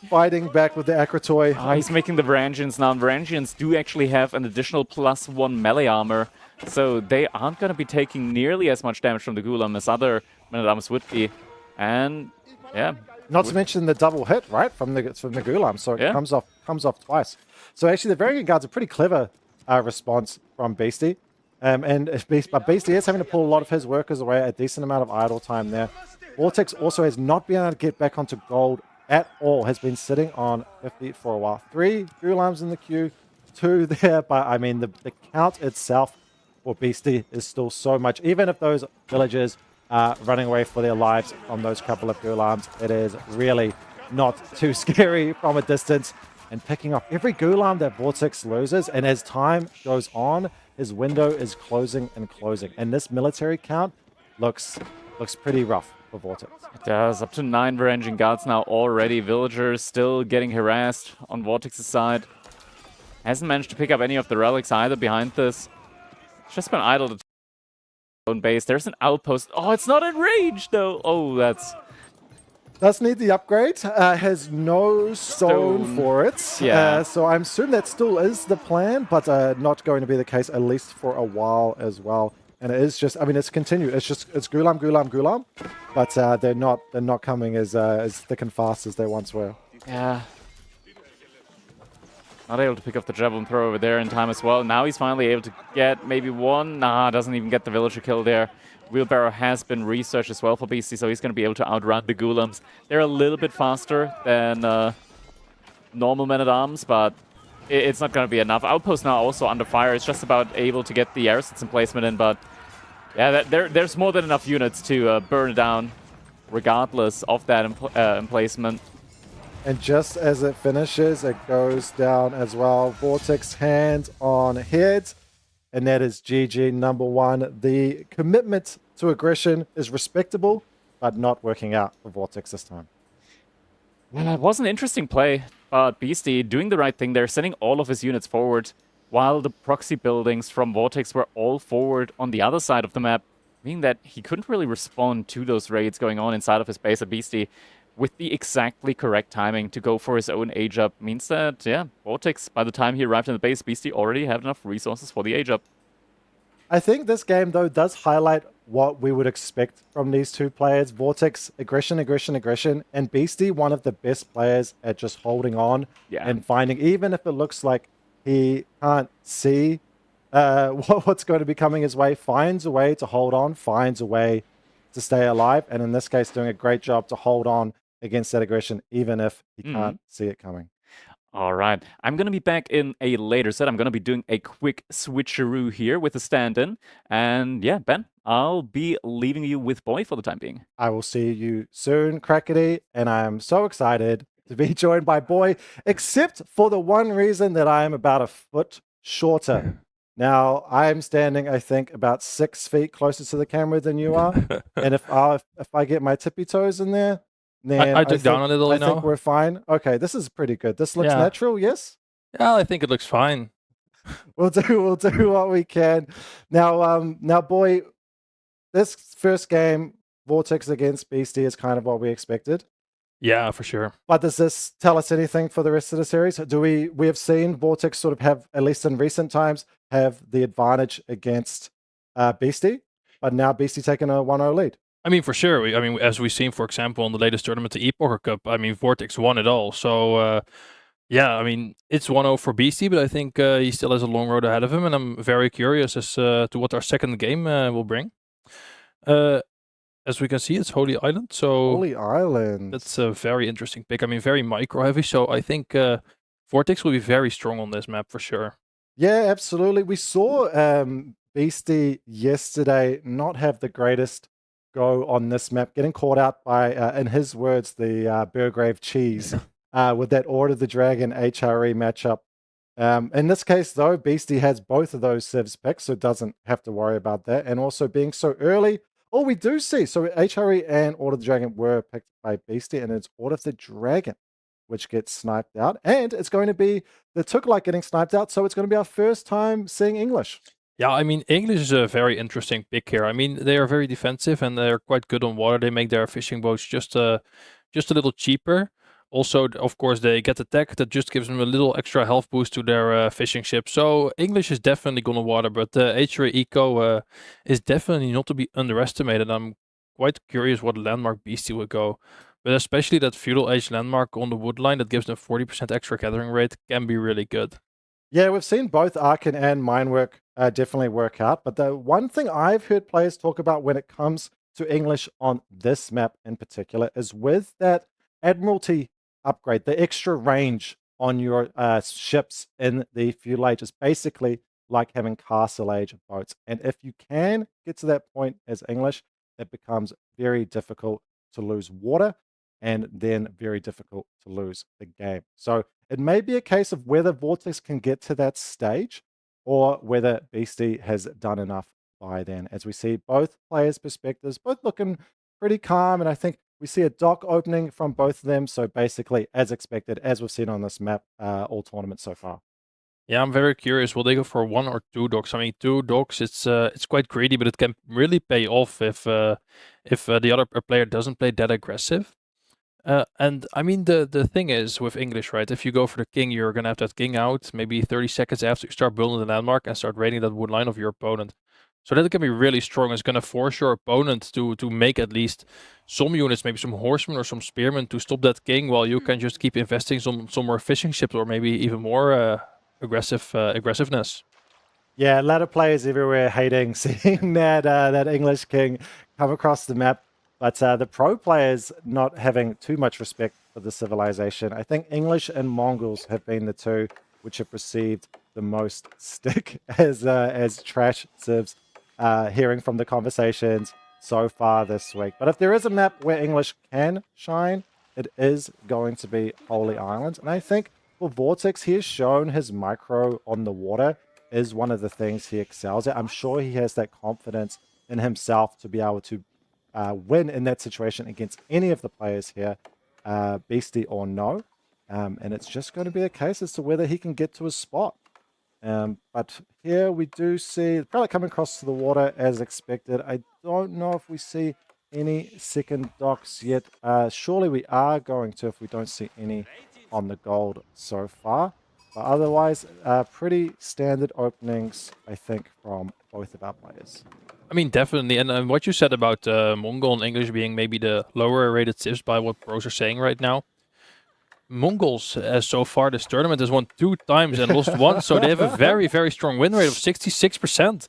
Fighting back with the Akratoy. He's making the Varangians now. Varangians do actually have an additional +1 melee armor, so they aren't going to be taking nearly as much damage from the Ghulam as other Men-at-Arms would be. And, yeah. Not to mention the double hit, right, from the Ghulam, so it comes off twice. So actually, the Varangian Guard's a pretty clever response from Beasty. But Beasty is having to pull a lot of his workers away, a decent amount of idle time there. Vortex also has not been able to get back onto gold at all, has been sitting on 50 for a while. 3 Ghulams in the queue, 2 there, but I mean, the count itself for Beasty is still so much. Even if those villagers are running away for their lives from those couple of Ghulams, it is really not too scary from a distance. And picking up every Ghulam that Vortex loses, and as time goes on, his window is closing and closing. And this military count looks pretty rough for Vortex. It does. Up to 9 Varangian Guards now already. Villagers still getting harassed on Vortex's side. Hasn't managed to pick up any of the relics either behind this. It's just been idle to own base. There's an outpost. Oh, it's not enraged though. Oh, that's... Does need the upgrade. Has no stone for it. Yeah. So I'm assuming that still is the plan, but not going to be the case, at least for a while as well. And it is just, I mean, it's continued. It's Ghulam, Ghulam, Ghulam. But they're not coming as thick and fast as they once were. Yeah. Not able to pick up the javelin throw over there in time as well. Now he's finally able to get maybe one. Nah, doesn't even get the villager kill there. Wheelbarrow has been researched as well for Beasty, so he's going to be able to outrun the Ghulams. They're a little bit faster than normal Men-at-Arms, but it's not going to be enough. Outpost now also under fire. It's just about able to get the Aerosense placement in, but yeah, there's more than enough units to burn it down, regardless of that emplacement. And just as it finishes, it goes down as well. Vortex hands on head. And that is GG number 1. The commitment to aggression is respectable, but not working out for Vortex this time. Well, it was an interesting play, but Beasty doing the right thing there, sending all of his units forward, while the proxy buildings from Vortex were all forward on the other side of the map, meaning that he couldn't really respond to those raids going on inside of his base at Beasty. With the exactly correct timing to go for his own age up means that, yeah, Vortex, by the time he arrived in the base, Beasty already had enough resources for the age up. I think this game, though, does highlight what we would expect from these two players. Vortex, aggression, aggression, aggression, and Beasty, one of the best players at just holding on and finding, even if it looks like he can't see what's going to be coming his way, finds a way to hold on, finds a way to stay alive, and in this case, doing a great job to hold on against that aggression, even if he can't see it coming. All right. I'm going to be back in a later set. I'm going to be doing a quick switcheroo here with a stand-in. And yeah, Ben, I'll be leaving you with Boy for the time being. I will see you soon, Crackety, and I am so excited to be joined by Boy, except for the one reason that I am about a foot shorter. Now, I'm standing, I think, about 6 feet closer to the camera than you are. And if I get my tippy toes in there, then I took down a little I now. think we're fine. Okay, this is pretty good. This looks natural, yes? Yeah, I think it looks fine. We'll do what we can. Now, Boy, this first game, Vortex against Beasty, is kind of what we expected. Yeah, for sure. But does this tell us anything for the rest of the series? Do we have seen Vortex sort of have, at least in recent times, have the advantage against Beasty, but now Beasty taking a 1-0 lead? I mean, for sure. As we've seen, for example, in the latest tournament, the Epoch Cup, I mean, Vortex won it all. So, yeah, I mean, it's 1-0 for Beasty, but I think he still has a long road ahead of him, and I'm very curious as to what our second game will bring. as we can see, it's Holy Island. So Holy Island. That's a very interesting pick. I mean, very micro heavy. So I think Vortex will be very strong on this map for sure. Yeah, absolutely. We saw Beasty yesterday not have the greatest go on this map, getting caught out by, in his words, the Burgrave cheese with that Order of the Dragon HRE matchup. In this case, though, Beasty has both of those civs picked, so doesn't have to worry about that. And also being so early, all we do see, so HRE and Order of the Dragon were picked by Beasty, and it's Order of the Dragon which gets sniped out. And it's going to be the Took-like getting sniped out, so it's going to be our first time seeing English. Yeah, I mean, English is a very interesting pick here. I mean, they are very defensive and they're quite good on water. They make their fishing boats just a little cheaper. Also, of course, they get the tech that just gives them a little extra health boost to their fishing ship. So English is definitely going to water, but HRE Eco is definitely not to be underestimated. I'm quite curious what landmark Beastie will go. But especially that Feudal Age landmark on the wood line that gives them 40% extra gathering rate can be really good. Yeah, we've seen both Archon and Minework definitely work out. But the one thing I've heard players talk about when it comes to English on this map in particular is with that Admiralty upgrade, the extra range on your ships in the Feudal Age is basically like having Castle Age boats. And if you can get to that point as English, it becomes very difficult to lose water and then very difficult to lose the game. So it may be a case of whether Vortex can get to that stage or whether Beastie has done enough by then. As we see both players' perspectives, both looking pretty calm, and I think we see a dock opening from both of them. So basically, as expected, as we've seen on this map all tournaments so far. Yeah, I'm very curious. Will they go for 1 or 2 docks? I mean, 2 docks, it's quite greedy, but it can really pay off if the other player doesn't play that aggressive. And I mean, the thing is with English, right? If you go for the king, you're gonna have that king out maybe 30 seconds after you start building the landmark and start raiding that wood line of your opponent. So that can be really strong. It's gonna force your opponent to make at least some units, maybe some horsemen or some spearmen to stop that king, while you can just keep investing some more fishing ships or maybe even more aggressiveness. Yeah, a lot of players everywhere hating seeing that English king come across the map. But the pro players not having too much respect for the civilization. I think English and Mongols have been the two which have received the most stick as trash civs, hearing from the conversations so far this week. But if there is a map where English can shine, it is going to be Holy Island. And I think for Vortex, he has shown his micro on the water is one of the things he excels at. I'm sure he has that confidence in himself to be able to win in that situation against any of the players here, Beastie or no. And it's just going to be a case as to whether he can get to his spot. But here we do see probably coming across to the water as expected. I don't know if we see any second docks yet. Surely we are going to if we don't see any on the gold so far. But otherwise, pretty standard openings, I think, from both of our players. I mean, definitely. And what you said about Mongol and English being maybe the lower rated civs by what pros are saying right now. Mongols, so far this tournament, has won 2 times and lost 1. So they have a very, very strong win rate of 66%.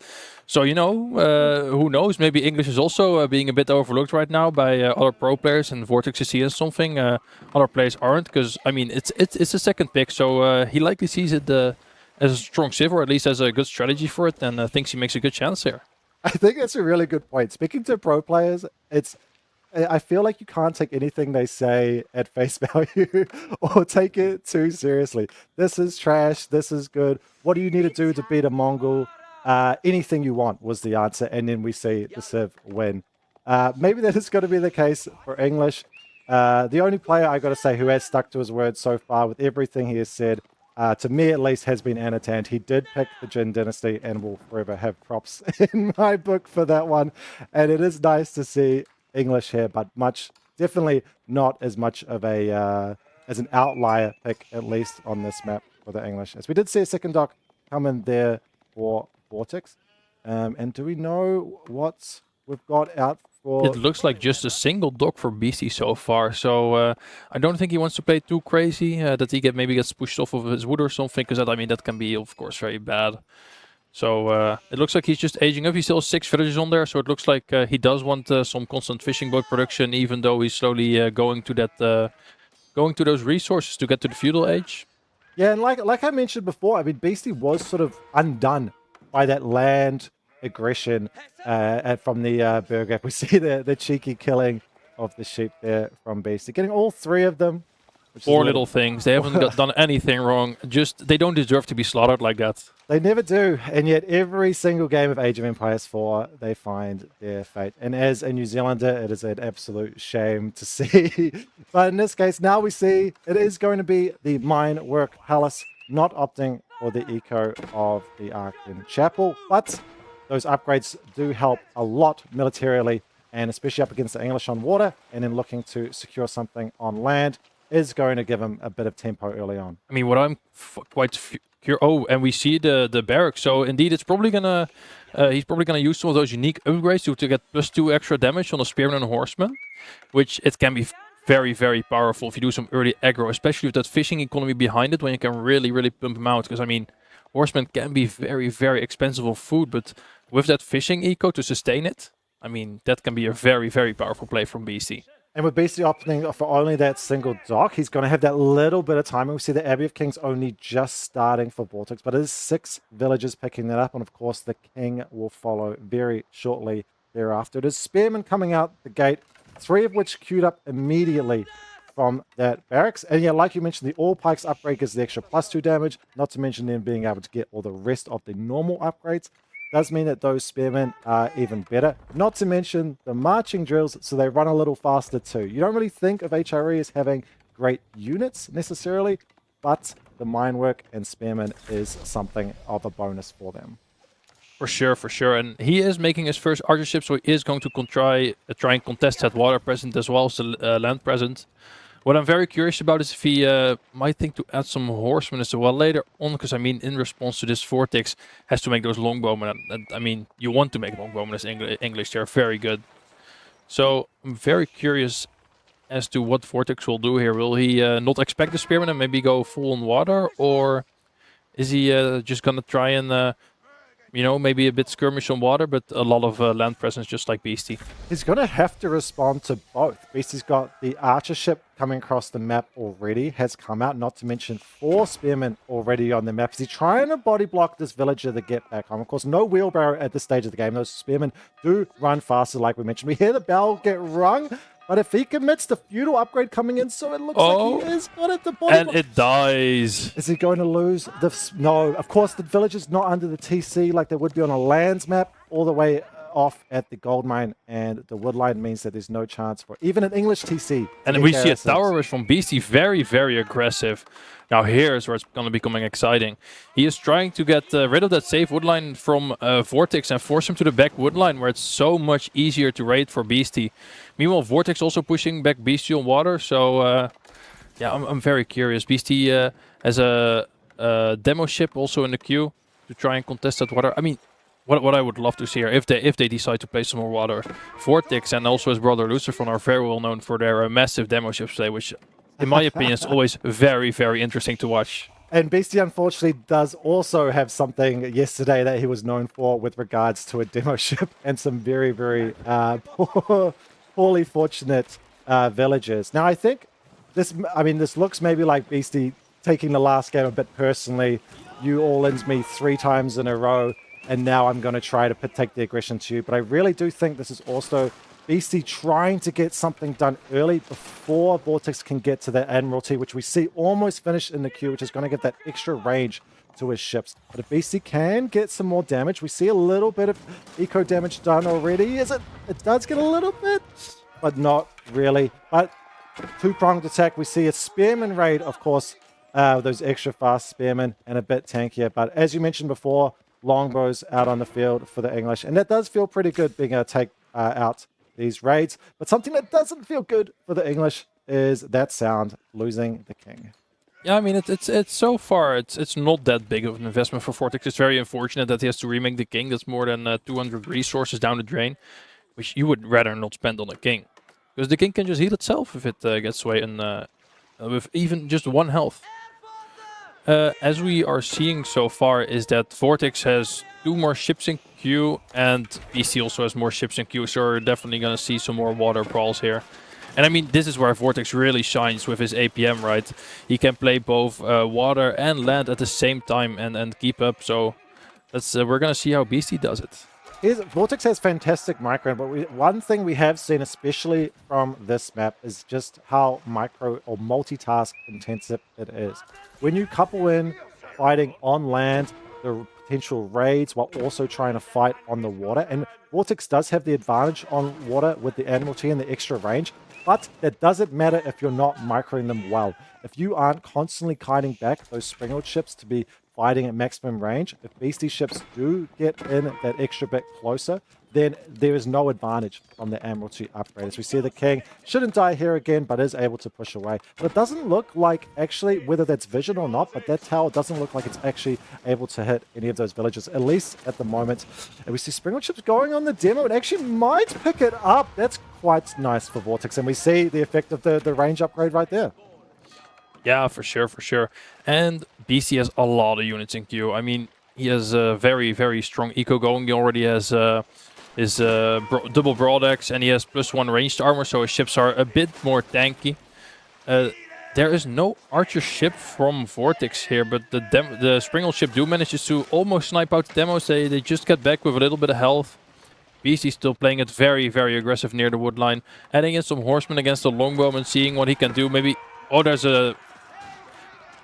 So, you know, who knows? Maybe English is also being a bit overlooked right now by other pro players, and Vortex is seeing something other players aren't. Because, I mean, it's a second pick. So he likely sees it as a strong civ, or at least as a good strategy for it, and thinks he makes a good chance here. I think that's a really good point. Speaking to pro players, I feel like you can't take anything they say at face value or take it too seriously. This is trash. This is good. What do you need to do to beat a Mongol? Anything you want was the answer. And then we see the civ win. Maybe that is going to be the case for English. The only player, I got to say, who has stuck to his word so far with everything he has said, to me at least, has been Anatan. He did pick the Jin Dynasty and will forever have props in my book for that one. And it is nice to see English here, but definitely not as much of as an outlier pick, at least on this map for the English. As we did see a second dock come in there for Vortex. And do we know what we've got out for? It looks like just a single dock for Beastie so far. So I don't think he wants to play too crazy, that he maybe gets pushed off of his wood or something, because I mean, that can be, of course, very bad. So it looks like he's just aging up. He still has 6 villages on there, so it looks like he does want some constant fishing boat production, even though he's slowly going to that, going to those resources to get to the feudal age. Yeah, and like I mentioned before, I mean, Beasty was sort of undone by that land aggression from the Burgap. We see the cheeky killing of the sheep there from Beasty, getting all 3 of them. Poor little things. They haven't done anything wrong. Just they don't deserve to be slaughtered like that. They never do, and yet every single game of Age of Empires 4, they find their fate. And as a New Zealander, it is an absolute shame to see. But in this case, now we see it is going to be the Mine Work Palace, not opting for the eco of the Arcane Chapel. But those upgrades do help a lot militarily, and especially up against the English on water, and then looking to secure something on land is going to give him a bit of tempo early on. I mean, what I'm quite oh, and we see the barracks. So indeed, it's probably gonna he's probably gonna use some of those unique upgrades to get +2 extra damage on a spearman and a horseman, which it can be very, very powerful if you do some early aggro, especially with that fishing economy behind it, when you can really, really pump them out. Because I mean, horsemen can be very, very expensive of food, but with that fishing eco to sustain it, I mean, that can be a very, very powerful play from BC. And with BC opting for only that single dock, he's going to have that little bit of time. And we see the Abbey of Kings only just starting for Vortex, but it is 6 villages picking that up. And of course, the King will follow very shortly thereafter. It is Spearmen coming out the gate, 3 of which queued up immediately from that barracks. And yeah, like you mentioned, the All Pikes upgrade gives the extra +2 damage, not to mention them being able to get all the rest of the normal upgrades. Does mean that those spearmen are even better. Not to mention the marching drills, so they run a little faster too. You don't really think of HRE as having great units necessarily, but the mine work and spearmen is something of a bonus for them. For sure, for sure. And he is making his first archer ship, so he is going to try and contest that water present as well as the land present. What I'm very curious about is if he might think to add some horsemen as well later on, because I mean, in response to this, Vortex has to make those longbowmen. And I mean, you want to make longbowmen as English, they're very good. So I'm very curious as to what Vortex will do here. Will he not expect the spearmen and maybe go full on water, or is he just gonna try and you know, maybe a bit skirmish on water, but a lot of land presence, just like Beasty? He's going to have to respond to both. Beasty's got the archer ship coming across the map already, has come out, not to mention 4 spearmen already on the map. Is he trying to body block this villager to get back home? Of course, no wheelbarrow at this stage of the game. Those spearmen do run faster, like we mentioned. We hear the bell get rung, but if he commits the feudal upgrade coming in, so it looks like he is got it. The body and it dies. Is he going to lose the... No, of course, the village is not under the TC like they would be on a lands map, all the way off at the gold mine, and the wood line means that there's no chance for even an English TC. And we see a tower rush from Beasty, very, very aggressive. Now here's where it's going to be becoming exciting. He is trying to get rid of that safe wood line from Vortex and force him to the back wood line, where it's so much easier to raid for Beasty. Meanwhile, Vortex also pushing back Beasty on water, so yeah, I'm very curious. Beasty has a demo ship also in the queue to try and contest that water. I mean, what I would love to see here, if they decide to play some more water. Vortex and also his brother Lucifer are very well known for their massive demo ships today, which in my opinion is always very, very interesting to watch. And Beasty unfortunately does also have something yesterday that he was known for with regards to a demo ship and some very, very poorly fortunate villagers. Now I think this looks maybe like Beasty taking the last game a bit personally. You all-ins me 3 times in a row, and now I'm going to try to take the aggression to you. But I really do think this is also Beasty trying to get something done early before Vortex can get to that Admiralty, which we see almost finished in the queue, which is going to give that extra range to his ships. But if Beasty can get some more damage, we see a little bit of eco damage done already. It does get a little bit, but not really. But 2-pronged attack, we see a spearman raid, of course, those extra fast spearmen, and a bit tankier. But as you mentioned before, longbows out on the field for the English, and that does feel pretty good being able to take out these raids. But something that doesn't feel good for the English is that sound, losing the king. Yeah, I mean, it's so far, it's not that big of an investment for Vortex. It's very unfortunate that he has to remake the king. That's more than 200 resources down the drain, which you would rather not spend on a king. Because the king can just heal itself if it gets away, and with even just 1 health. as we are seeing so far, is that Vortex has 2 more ships in queue, and Beasty also has more ships in queue, so we're definitely going to see some more water brawls here. And I mean, this is where Vortex really shines with his APM, right? He can play both water and land at the same time and keep up, so that's we're going to see how Beasty does it. Vortex has fantastic micro, but one thing we have seen, especially from this map, is just how micro or multitask intensive it is. When you couple in fighting on land, the potential raids, while also trying to fight on the water, and Vortex does have the advantage on water with the Admiralty and the extra range, but that doesn't matter if you're not microing them well. If you aren't constantly kiting back those Springald ships to be fighting at maximum range, if Beastie ships do get in that extra bit closer, then there is no advantage from the Admiralty upgrade. As we see, the King shouldn't die here again, but is able to push away. But it doesn't look like, actually, whether that's vision or not, but that tower doesn't look like it's actually able to hit any of those villages, at least at the moment. And we see Springald ships going on the demo. It actually might pick it up. That's quite nice for Vortex. And we see the effect of the range upgrade right there. Yeah, for sure, for sure. And BC has a lot of units in queue. I mean, he has a very, very strong eco going. He already has his double broad axe, and he has +1 ranged armor, so his ships are a bit more tanky. There is no archer ship from Vortex here, but the Springald ship do manages to almost snipe out the demos. They just get back with a little bit of health. BC still playing it very, very aggressive near the wood line. Adding in some horsemen against the longbowman, seeing what he can do. Maybe... Oh, there's a...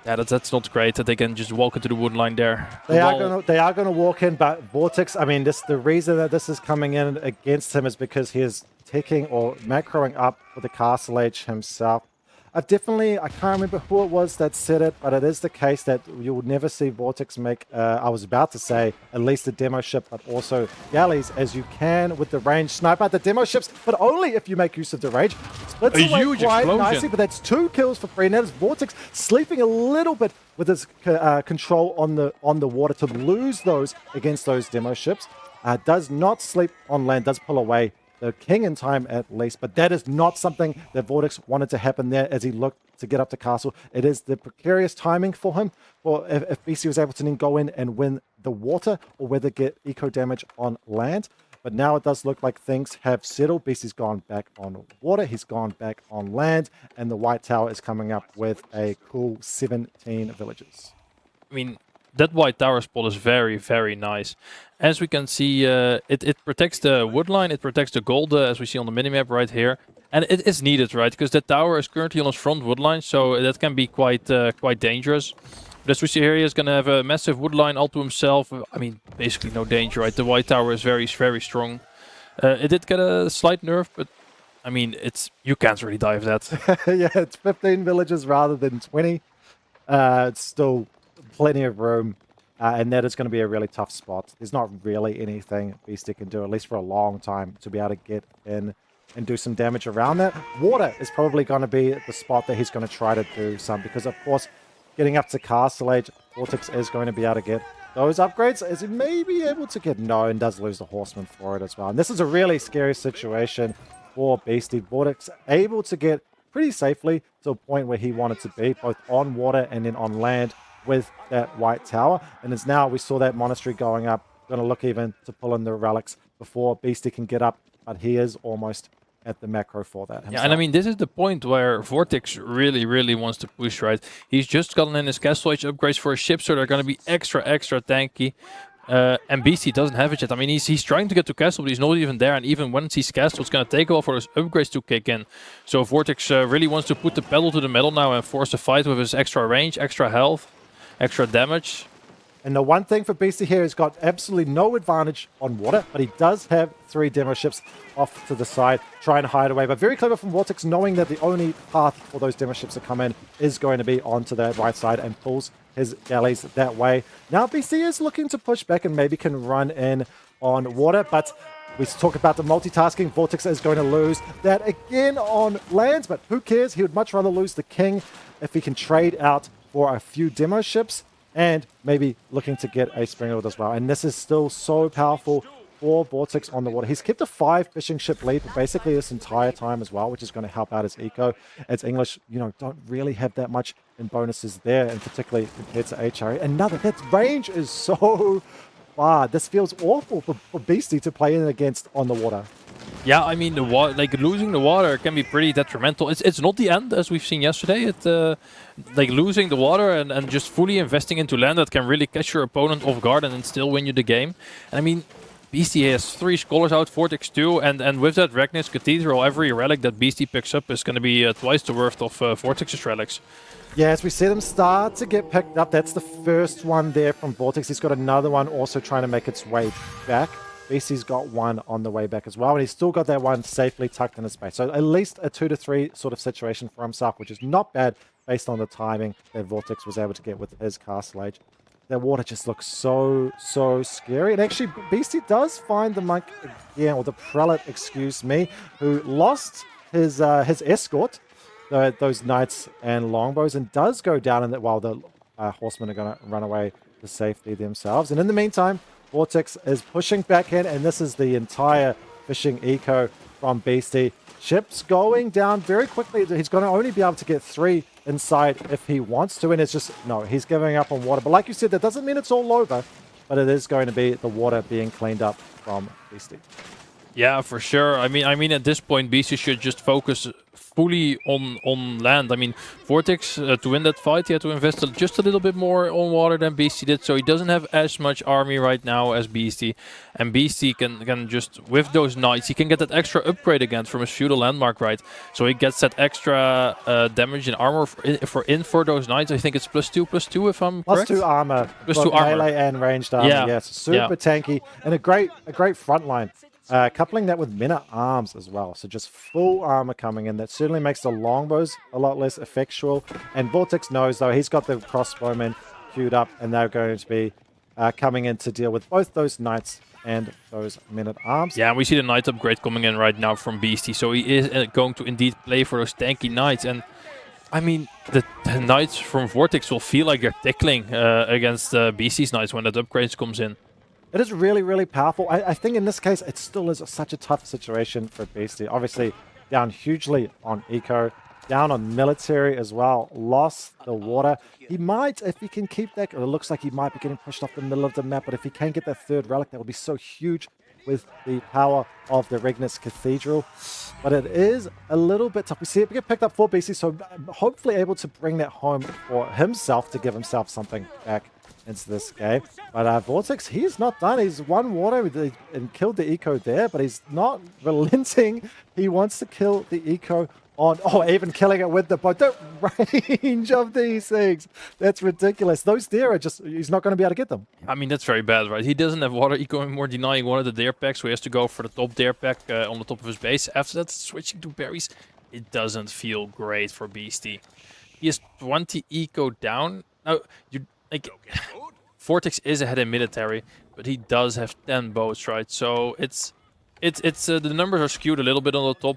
Yeah, that's not great that they can just walk into the wood line there. They are gonna walk in, but Vortex, I mean, the reason that this is coming in against him is because he is taking or macroing up with the Castle Age himself. I can't remember who it was that said it, but it is the case that you will never see Vortex make, I was about to say, at least a demo ship, but also galleys, as you can with the range snipe out the demo ships, but only if you make use of the range. Splits away huge quite explosion. nicely, but that's 2 kills for free. Now it's Vortex sleeping a little bit with his control on the water to lose those against those demo ships. Does not sleep on land, does pull away the King in time at least, but that is not something that Vortex wanted to happen there as he looked to get up to castle. It is the precarious timing for him, or if BC was able to then go in and win the water, or whether get eco damage on land. But now it does look like things have settled. BC's gone back on water, he's gone back on land, and the White Tower is coming up with a cool 17 villages. I mean, that White Tower spot is very, very nice. As we can see, it protects the wood line, it protects the gold, as we see on the minimap right here. And it is needed, right? Because the tower is currently on his front wood line, so that can be quite dangerous. But as we see here, he is going to have a massive wood line all to himself. I mean, basically no danger, right? The White Tower is very, very strong. It did get a slight nerf, but I mean, you can't really die of that. Yeah, it's 15 villages rather than 20. It's still plenty of room. And that is going to be a really tough spot. There's not really anything Beastyqt can do, at least for a long time, to be able to get in and do some damage around that. Water is probably going to be the spot that he's going to try to do some, because, of course, getting up to Castle Age, Vortex is going to be able to get those upgrades, as he may be able to get and does lose the Horseman for it as well. And this is a really scary situation for Beastyqt. Vortex able to get pretty safely to a point where he wanted to be, both on water and then on land, with that White Tower. And as now we saw that monastery going up, going to look even to pull in the relics before Beasty can get up, but he is almost at the macro for that himself. Yeah, and I mean, this is the point where Vortex really, really wants to push, right? He's just gotten in his Castle Age upgrades for his ship, so they're going to be extra tanky. And BC doesn't have it yet. I mean, he's trying to get to castle, but he's not even there. And even once he's castle, it's going to take a while for those upgrades to kick in. So Vortex really wants to put the pedal to the metal now and force a fight with his extra range, extra health, extra damage. And the one thing for Beasty here, he's got absolutely no advantage on water, but he does have 3 demo ships off to the side, trying to hide away. But very clever from Vortex, knowing that the only path for those demo ships to come in is going to be onto that right side, and pulls his galleys that way. Now Beasty is looking to push back and maybe can run in on water, but we talk about the multitasking. Vortex is going to lose that again on lands, but who cares? He would much rather lose the King if he can trade out for a few demo ships, and maybe looking to get a Springald as well. And this is still so powerful for Vortex on the water. He's kept a 5 fishing ship lead for basically this entire time as well, which is going to help out his eco. As English, don't really have that much in bonuses there, and particularly compared to HRE. Another, that range is so far. This feels awful for Beasty to play in against on the water. Yeah, I mean, losing the water can be pretty detrimental. It's not the end, as we've seen yesterday. Losing the water and just fully investing into land, that can really catch your opponent off guard and then still win you the game. And I mean, Beasty has 3 Scholars out, Vortex 2, and with that Regnus Cathedral, every relic that Beasty picks up is going to be twice the worth of Vortex's relics. Yeah, as we see them start to get picked up, that's the first one there from Vortex. He's got another one also trying to make its way back. Beasty's got one on the way back as well, and he's still got that one safely tucked in his base. So at least a 2 to 3 sort of situation for himself, which is not bad based on the timing that Vortex was able to get with his castle age. That water just looks so scary. And actually, Beasty does find the monk again, or the prelate, excuse me, who lost his escort, those knights and longbows, and does go down in that while the horsemen are going to run away to safety themselves. And in the meantime, Vortex is pushing back in, and this is the entire fishing eco from Beasty. Ships going down very quickly. He's going to only be able to get 3 inside if he wants to, and it's just, no, he's giving up on water. But like you said, that doesn't mean it's all over, but it is going to be the water being cleaned up from Beasty. Yeah, for sure. I mean, at this point, Beasty should just focus fully on land. I mean, Vortex, to win that fight, he had to invest just a little bit more on water than Beasty did, so he doesn't have as much army right now as Beasty. And Beasty can just, with those knights, he can get that extra upgrade again from his feudal landmark, right? So he gets that extra damage and armor for those knights. I think it's +2/+2 if I'm correct. +2 armor. +2 armor. Melee and ranged armor, yes. Super tanky, and a great front line. Coupling that with men-at-arms as well. So just full armor coming in. That certainly makes the longbows a lot less effectual. And Vortex knows, though, he's got the crossbowmen queued up, and they're going to be coming in to deal with both those knights and those men-at-arms. Yeah, and we see the knight upgrade coming in right now from Beasty. So he is going to indeed play for those tanky knights. And I mean, the knights from Vortex will feel like they're tickling against Beasty's knights when that upgrade comes in. It is really powerful. I think in this case, it still is such a tough situation for Beasty. Obviously, down hugely on eco, down on military as well. Lost the water. He might, if he can keep that, or it looks like he might be getting pushed off the middle of the map, but if he can get that 3rd relic, that would be so huge with the power of the Regnus Cathedral. But it is a little bit tough. We see it get picked up for Beasty, so hopefully able to bring that home for himself to give himself something back into this game. But Vortex, he's not done. He's won water and killed the eco there, but he's not relenting. He wants to kill the eco on, even killing it with the boat. The range of these things, that's ridiculous. Those there are just, he's not going to be able to get them. I mean, that's very bad, right? He doesn't have water eco anymore, denying one of the dare packs, so he has to go for the top dare pack on the top of his base. After that, switching to berries, it doesn't feel great for Beasty. He has 20 eco down. Now, Vortex is ahead in military, but he does have 10 boats, right? So it's the numbers are skewed a little bit on the top.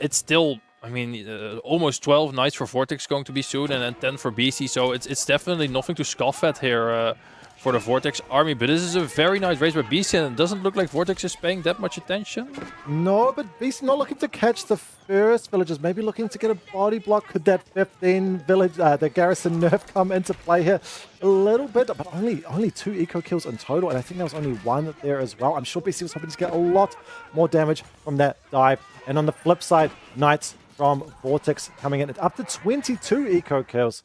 It's still, I mean, almost 12 knights for Vortex going to be soon, and then 10 for Beasty. So it's definitely nothing to scoff at here for the Vortex army. But this is a very nice race by Beasty, and it doesn't look like Vortex is paying that much attention. No, but Beasty not looking to catch the first villagers, maybe looking to get a body block. Could that 15 village, the garrison nerf come into play here? A little bit, but only 2 eco kills in total, and I think there was only 1 there as well. I'm sure Beasty was hoping to get a lot more damage from that dive. And on the flip side, knights from Vortex coming in at up to 22 eco kills.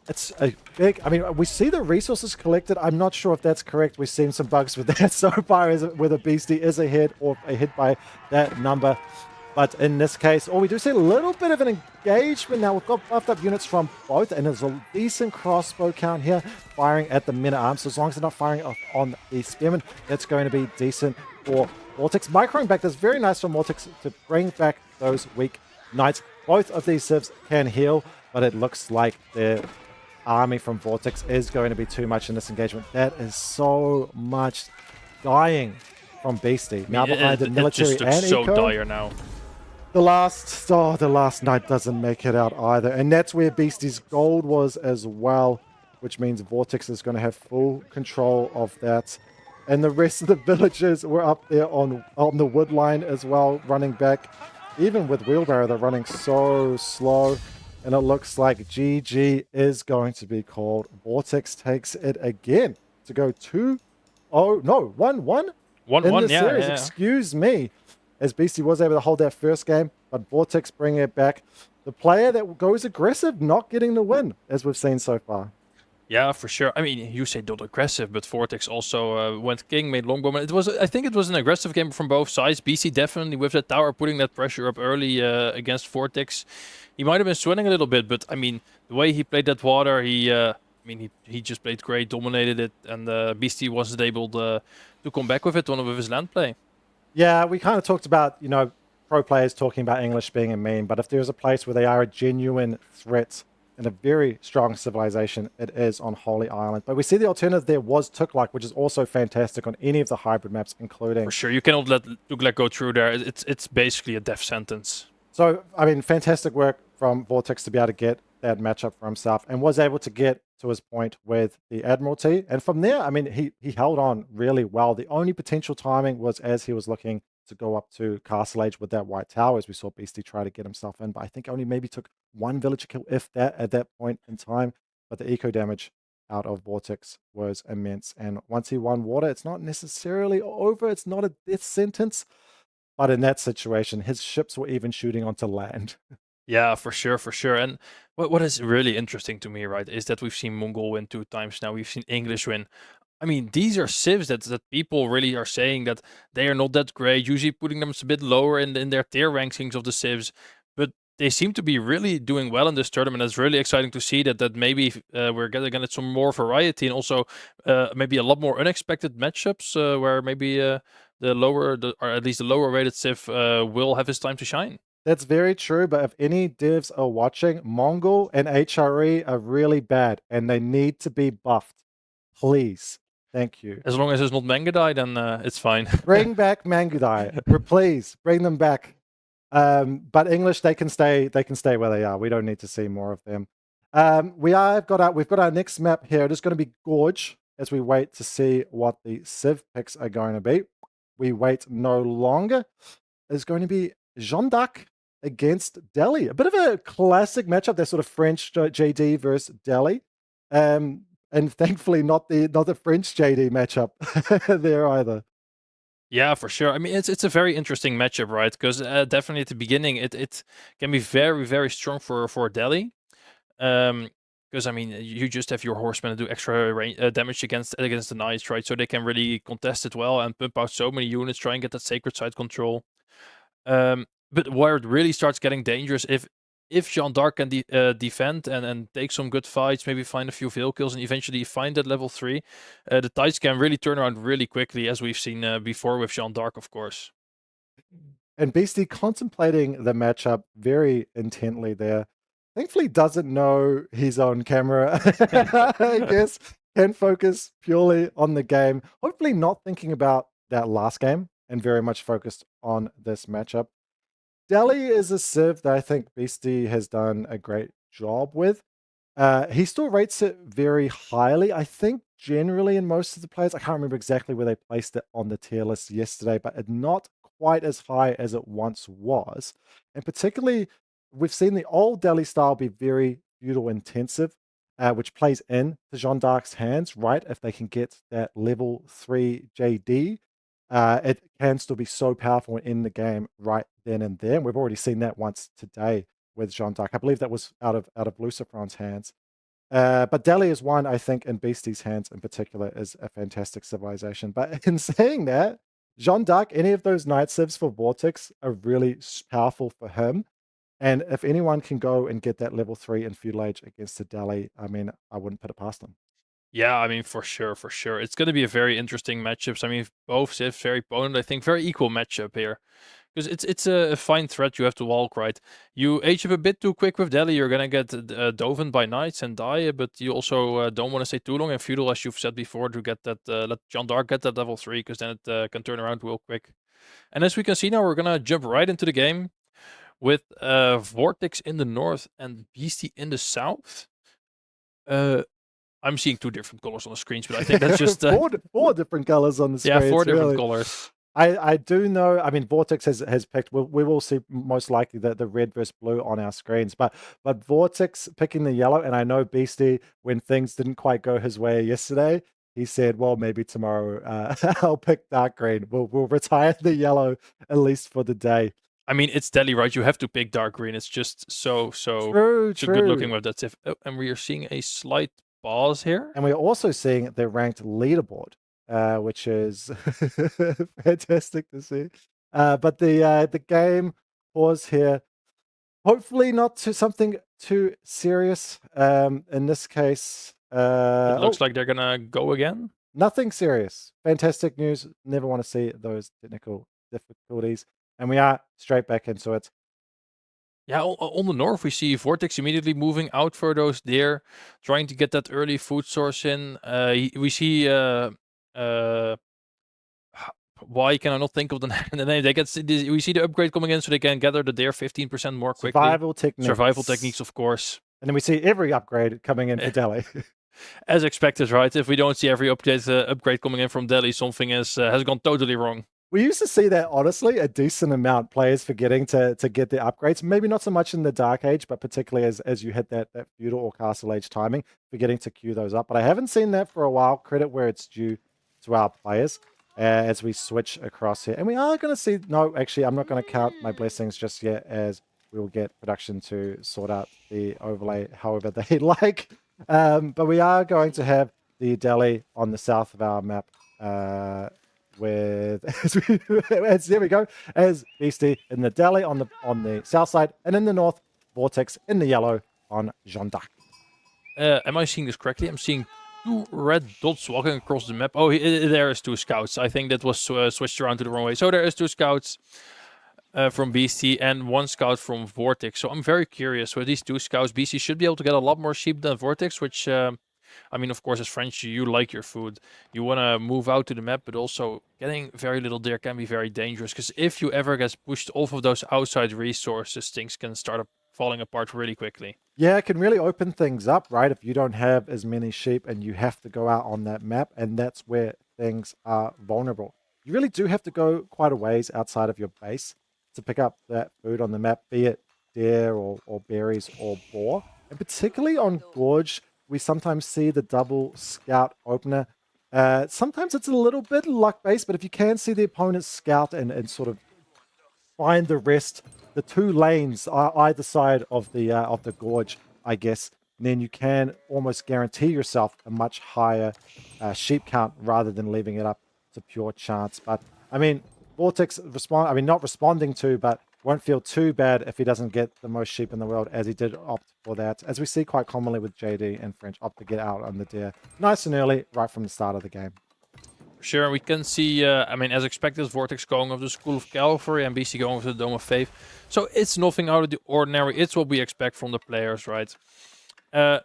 It's a big, I mean, we see the resources collected. I'm not sure if that's correct. We've seen some bugs with that so far, whether Beasty is ahead or ahead by that number. But in this case, we do see a little bit of an engagement now. We've got buffed up units from both, and there's a decent crossbow count here, firing at the men-at-arms. So as long as they're not firing on the spearmen, that's going to be decent for Vortex. Microing back, that's very nice from Vortex to bring back those weak knights. Both of these civs can heal, but it looks like their army from Vortex is going to be too much in this engagement. That is so much dying from Beasty. Now behind the military it just looks and so eco. dire now. The last knight doesn't make it out either. And that's where Beasty's gold was as well, which means Vortex is going to have full control of that. and the rest of the villagers were up there on the wood line as well, running back. Even with Wheelbarrow, they're running so slow, and it looks like GG is going to be called. Vortex takes it again to go 2-0, no, 1-1 in the series. Excuse me, as Beasty was able to hold that first game, but Vortex bring it back. The player that goes aggressive, not getting the win, as we've seen so far. Yeah, for sure. I mean, you say not aggressive, but Vortex also went king, made longbow. I think it was an aggressive game from both sides. BC definitely with that tower putting that pressure up early against Vortex. He might have been sweating a little bit, but I mean, the way he played that water, he just played great, dominated it, and Beasty wasn't able to come back with it with his land play. Yeah, we kind of talked about, pro players talking about English being a meme, but if there's a place where they are a genuine threat and a very strong civilization, it is on Holy Island. But we see the alternative there was Tuklak, which is also fantastic on any of the hybrid maps, including... For sure, you cannot let Tuklak go through there. It's basically a death sentence. So, I mean, fantastic work from Vortex to be able to get that matchup for himself, and was able to get to his point with the Admiralty. And from there, I mean, he held on really well. The only potential timing was as he was looking to go up to Castle Age with that white tower, as we saw Beasty try to get himself in. But I think only maybe took one villager kill, if that, at that point in time. But the eco damage out of Vortex was immense. And once he won water, it's not necessarily over. It's not a death sentence. But in that situation, his ships were even shooting onto land. Yeah, for sure, for sure. And what is really interesting to me, right, is that we've seen Mongol win 2 times now. We've seen English win. I mean, these are civs that people really are saying that they are not that great, usually putting them a bit lower in their tier rankings of the civs. But they seem to be really doing well in this tournament. It's really exciting to see that maybe we're going to get some more variety, and also maybe a lot more unexpected matchups where maybe or at least the lower rated civ will have his time to shine. That's very true, but if any devs are watching, Mongol and HRE are really bad, and they need to be buffed. Please. Thank you. As long as it's not Mangudai, then it's fine. Bring back Mangudai. Please, bring them back. But English, they can stay where they are. We don't need to see more of them. We've got our next map here. It is going to be Gorge, as we wait to see what the Civ picks are going to be. We wait no longer. It's going to be Jeanne d'Arc against Delhi. A bit of a classic matchup. They're sort of French JD versus Delhi. And thankfully not the French JD matchup there either. Yeah, for sure. I mean, it's a very interesting matchup, right? Because definitely at the beginning, it can be very, very strong for Delhi. Because I mean, you just have your horsemen do extra damage against the knights, right? So they can really contest it well and pump out so many units, try and get that sacred side control. But where it really starts getting dangerous, if Jeanne d'Arc can defend and take some good fights, maybe find a few veil kills, and eventually find that level 3, the tides can really turn around really quickly, as we've seen before with Jeanne d'Arc, of course. And Beasty contemplating the matchup very intently there. Thankfully doesn't know he's on camera, I guess. Can focus purely on the game. Hopefully not thinking about that last game and very much focused on this matchup. Delhi is a civ that I think Beasty has done a great job with. He still rates it very highly. I think generally in most of the players, I can't remember exactly where they placed it on the tier list yesterday, but it's not quite as high as it once was. And particularly, we've seen the old Delhi style be very feudal intensive, which plays in to Jeanne d'Arc's hands, right? If they can get that level 3 JD, it can still be so powerful in the game right then and there. And we've already seen that once today with Jeanne d'Arc. I believe that was out of Lucifer's hands. But Delhi is one, I think, in Beasty's hands in particular, is a fantastic civilization. But in saying that, Jeanne d'Arc, any of those night civs for Vortex are really powerful for him. And if anyone can go and get that level 3 in Feudal Age against the Delhi, I mean, I wouldn't put it past them. Yeah, I mean, for sure. It's going to be a very interesting matchup. I mean, both civs very potent. I think very equal matchup here. Because it's a fine threat you have to walk, right? You age up a bit too quick with Delhi, you're going to get doven by knights and die, but you also don't want to stay too long in Feudal, as you've said before, to get that, let Jeanne d'Arc get that level 3, because then it can turn around real quick. And as we can see now, we're going to jump right into the game with Vortex in the north and Beasty in the south. I'm seeing 2 different colors on the screens, but I think that's just four different colors on the screen. Yeah, 4 different colors. I do know. I mean, Vortex has picked. We will see most likely the red versus blue on our screens, but Vortex picking the yellow, and I know Beasty, when things didn't quite go his way yesterday, he said, "Well, maybe tomorrow I'll pick dark green. We'll retire the yellow at least for the day." I mean, it's Delhi, right? You have to pick dark green. It's just so true. good looking with that. And we are seeing a slight pause here, and we're also seeing the ranked leaderboard. Which is fantastic to see. But the game pause here, hopefully not to something too serious. In this case, it looks like they're gonna go again. Nothing serious. Fantastic news. Never want to see those technical difficulties. And we are straight back into it. Yeah, on the north, we see Vortex immediately moving out for those deer, trying to get that early food source in. We see why can I not think of the name? We see the upgrade coming in, so they can gather the deer 15% more quickly. Survival techniques, of course. And then we see every upgrade coming in for Delhi. As expected, right? If we don't see every upgrade coming in from Delhi, something has gone totally wrong. We used to see that, honestly, a decent amount, players forgetting to get the upgrades. Maybe not so much in the Dark Age, but particularly as you hit that Feudal or Castle Age timing, forgetting to queue those up. But I haven't seen that for a while. Credit where it's due to our players as we switch across here. And we are going to see... No, actually, I'm not going to count my blessings just yet, as we will get production to sort out the overlay however they like. But we are going to have the Delhi on the south of our map there we go, as Beasty in the Delhi on the south side, and in the north, Vortex in the yellow on Jeanne d'Arc. Am I seeing this correctly? I'm seeing 2 red dots walking across the map. Oh, there is 2 scouts. I think that was switched around to the wrong way. So there is 2 scouts from Beasty and 1 scout from Vortex. So I'm very curious with these 2 scouts. Beasty should be able to get a lot more sheep than Vortex, which... I mean, of course, as French, you like your food. You want to move out to the map, but also getting very little deer can be very dangerous. Because if you ever get pushed off of those outside resources, things can start falling apart really quickly. Yeah, it can really open things up, right? If you don't have as many sheep and you have to go out on that map, and that's where things are vulnerable. You really do have to go quite a ways outside of your base to pick up that food on the map, be it deer or berries or boar. And particularly on Gorge, we sometimes see the double scout opener. Sometimes it's a little bit luck-based, but if you can see the opponent's scout and sort of find the rest, the 2 lanes are either side of the gorge, I guess, then you can almost guarantee yourself a much higher sheep count rather than leaving it up to pure chance. But, I mean, Vortex not responding to, but won't feel too bad if he doesn't get the most sheep in the world, as he did opt for that, as we see quite commonly with JD and French, opt to get out on the deer nice and early, right from the start of the game. Sure, we can see, I mean, as expected, Vortex going with the School of Cavalry and BC going with the Dome of Faith. So it's nothing out of the ordinary. It's what we expect from the players, right? Yeah,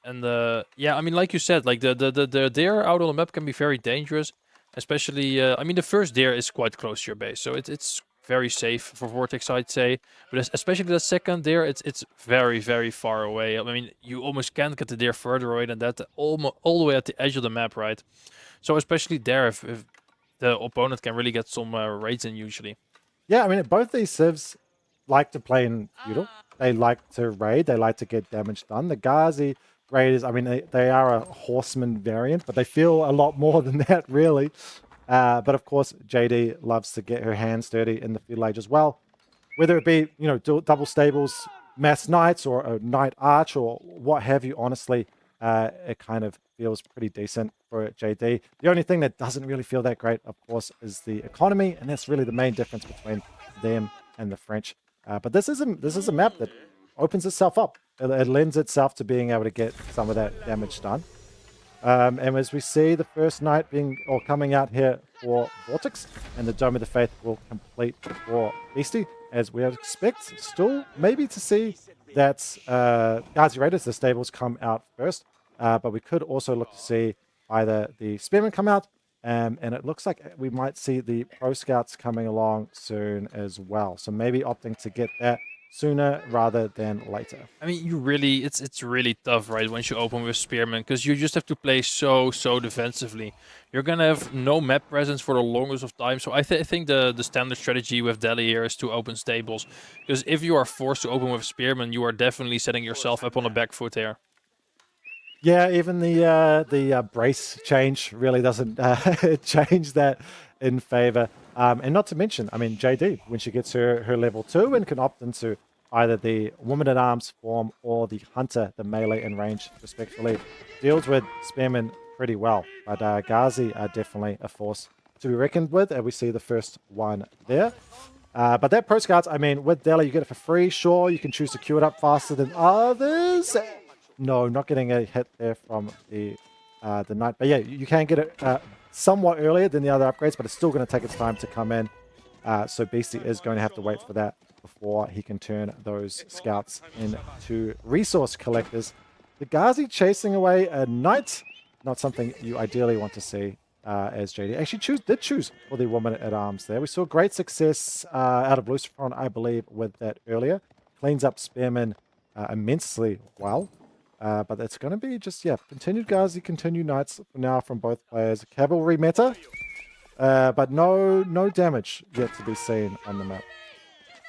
I mean, like you said, like the deer out on the map can be very dangerous, especially, I mean, the first deer is quite close to your base, so it's very safe for Vortex, I'd say. But especially the second deer, it's very, very far away. I mean, you almost can't get the deer further away than that, all the way at the edge of the map, right? So especially there, if the opponent can really get some raids in usually. Yeah, I mean, both these civs like to play in Feudal. They like to raid. They like to get damage done. The Ghazi raiders, I mean, they are a horseman variant, but they feel a lot more than that, really. But of course, JD loves to get her hands dirty in the Feudal Age as well. Whether it be, you know, double stables, mass knights, or a knight arch, or what have you, honestly, it kind of feels pretty decent for JD. The only thing that doesn't really feel that great, of course, is the economy, and that's really the main difference between them and the French. But this is a map that opens itself up. It lends itself to being able to get some of that damage done. And as we see the first knight coming out here for Vortex, and the Dome of the Faith will complete for Beasty, as we expect still maybe to see that Ghazi Raiders, the stables, come out first. But we could also look to see either the Spearmen come out, and it looks like we might see the Pro Scouts coming along soon as well. So maybe opting to get that sooner rather than later. I mean, it's really tough, right, once you open with Spearman, because you just have to play so defensively. You're gonna have no map presence for the longest of time, so I think the standard strategy with Delhi here is to open stables, because if you are forced to open with Spearman, you are definitely setting yourself up on a back foot here. Yeah, even the brace change really doesn't change that in favor. And not to mention, I mean, JD, when she gets her level 2 and can opt into either the Woman-at-Arms form or the Hunter, the melee and range, respectively, deals with Spearman pretty well. But Ghazi are definitely a force to be reckoned with, and we see the first one there. But that Pro Scouts, I mean, with Delhi, you get it for free. Sure, you can choose to queue it up faster than others. No, not getting a hit there from the Knight. But yeah, you can get it somewhat earlier than the other upgrades, but it's still going to take its time to come in. So Beastyqt is going to have to wait for that before he can turn those scouts into resource collectors. The Ghazi chasing away a Knight, not something you ideally want to see as JD. Actually did choose for the Woman-at-Arms there. We saw great success out of Luciferon, I believe, with that earlier. Cleans up Spearman immensely well. But it's going to be just, yeah, continued Ghazi, continued Knights for now from both players. Cavalry meta, but no damage yet to be seen on the map.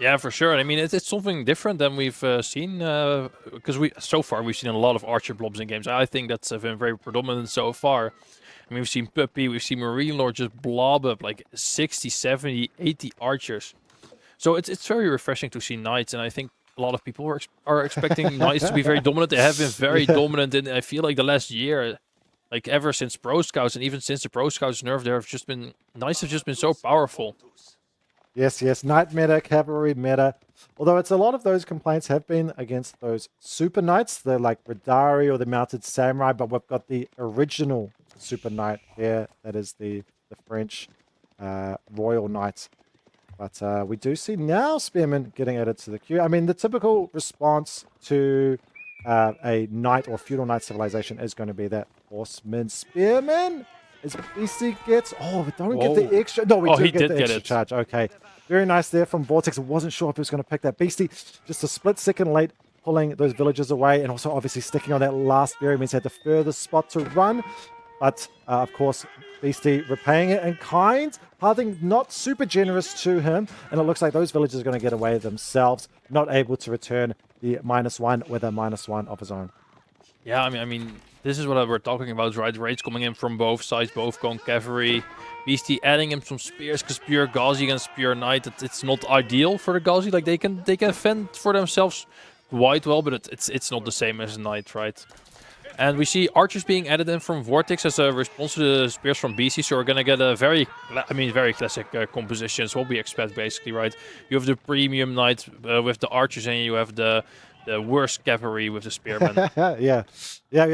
Yeah, for sure. I mean, it's something different than we've seen, because so far we've seen a lot of archer blobs in games. I think that's been very predominant so far. I mean, we've seen Puppy, we've seen Marine Lord just blob up like 60, 70, 80 archers. So it's very refreshing to see Knights, and I think a lot of people are expecting Knights to be very dominant. They have been very dominant, and I feel like the last year, like ever since Pro Scouts, and even since the Pro Scouts nerf, Knights have just been so powerful. Yes, Knight meta, Cavalry meta. Although it's a lot of those complaints have been against those Super Knights, the like Radari or the Mounted Samurai, but we've got the original Super Knight here, that is the French Royal Knight. But we do see now Spearman getting added to the queue. I mean, the typical response to a Knight or Feudal Knight civilization is going to be that Horseman Spearman. As Beastyqt gets... Oh, we don't get the extra... No, we do get the extra charge. Okay. Very nice there from Vortex. I wasn't sure if he was going to pick that. Beastyqt just a split second late, pulling those villagers away, and also obviously sticking on that last berry means he had the furthest spot to run. But, of course, Beastyqt repaying it in kind. Parting not super generous to him. And it looks like those villagers are going to get away themselves. Not able to return the -1 with a -1 of his own. Yeah, I mean, this is what we're talking about, right? Raids coming in from both sides, both going cavalry. Beastyqt adding him some spears, because pure Ghazi against pure Knight, it's not ideal for the Ghazi. Like, they can fend for themselves quite well, but it's not the same as a Knight, right? And we see archers being added in from Vortex as a response to the spears from BC, so we're gonna get a very classic composition. It's what we expect, basically, right? You have the premium Knight with the archers, and you have the worst cavalry with the spearmen. Yeah.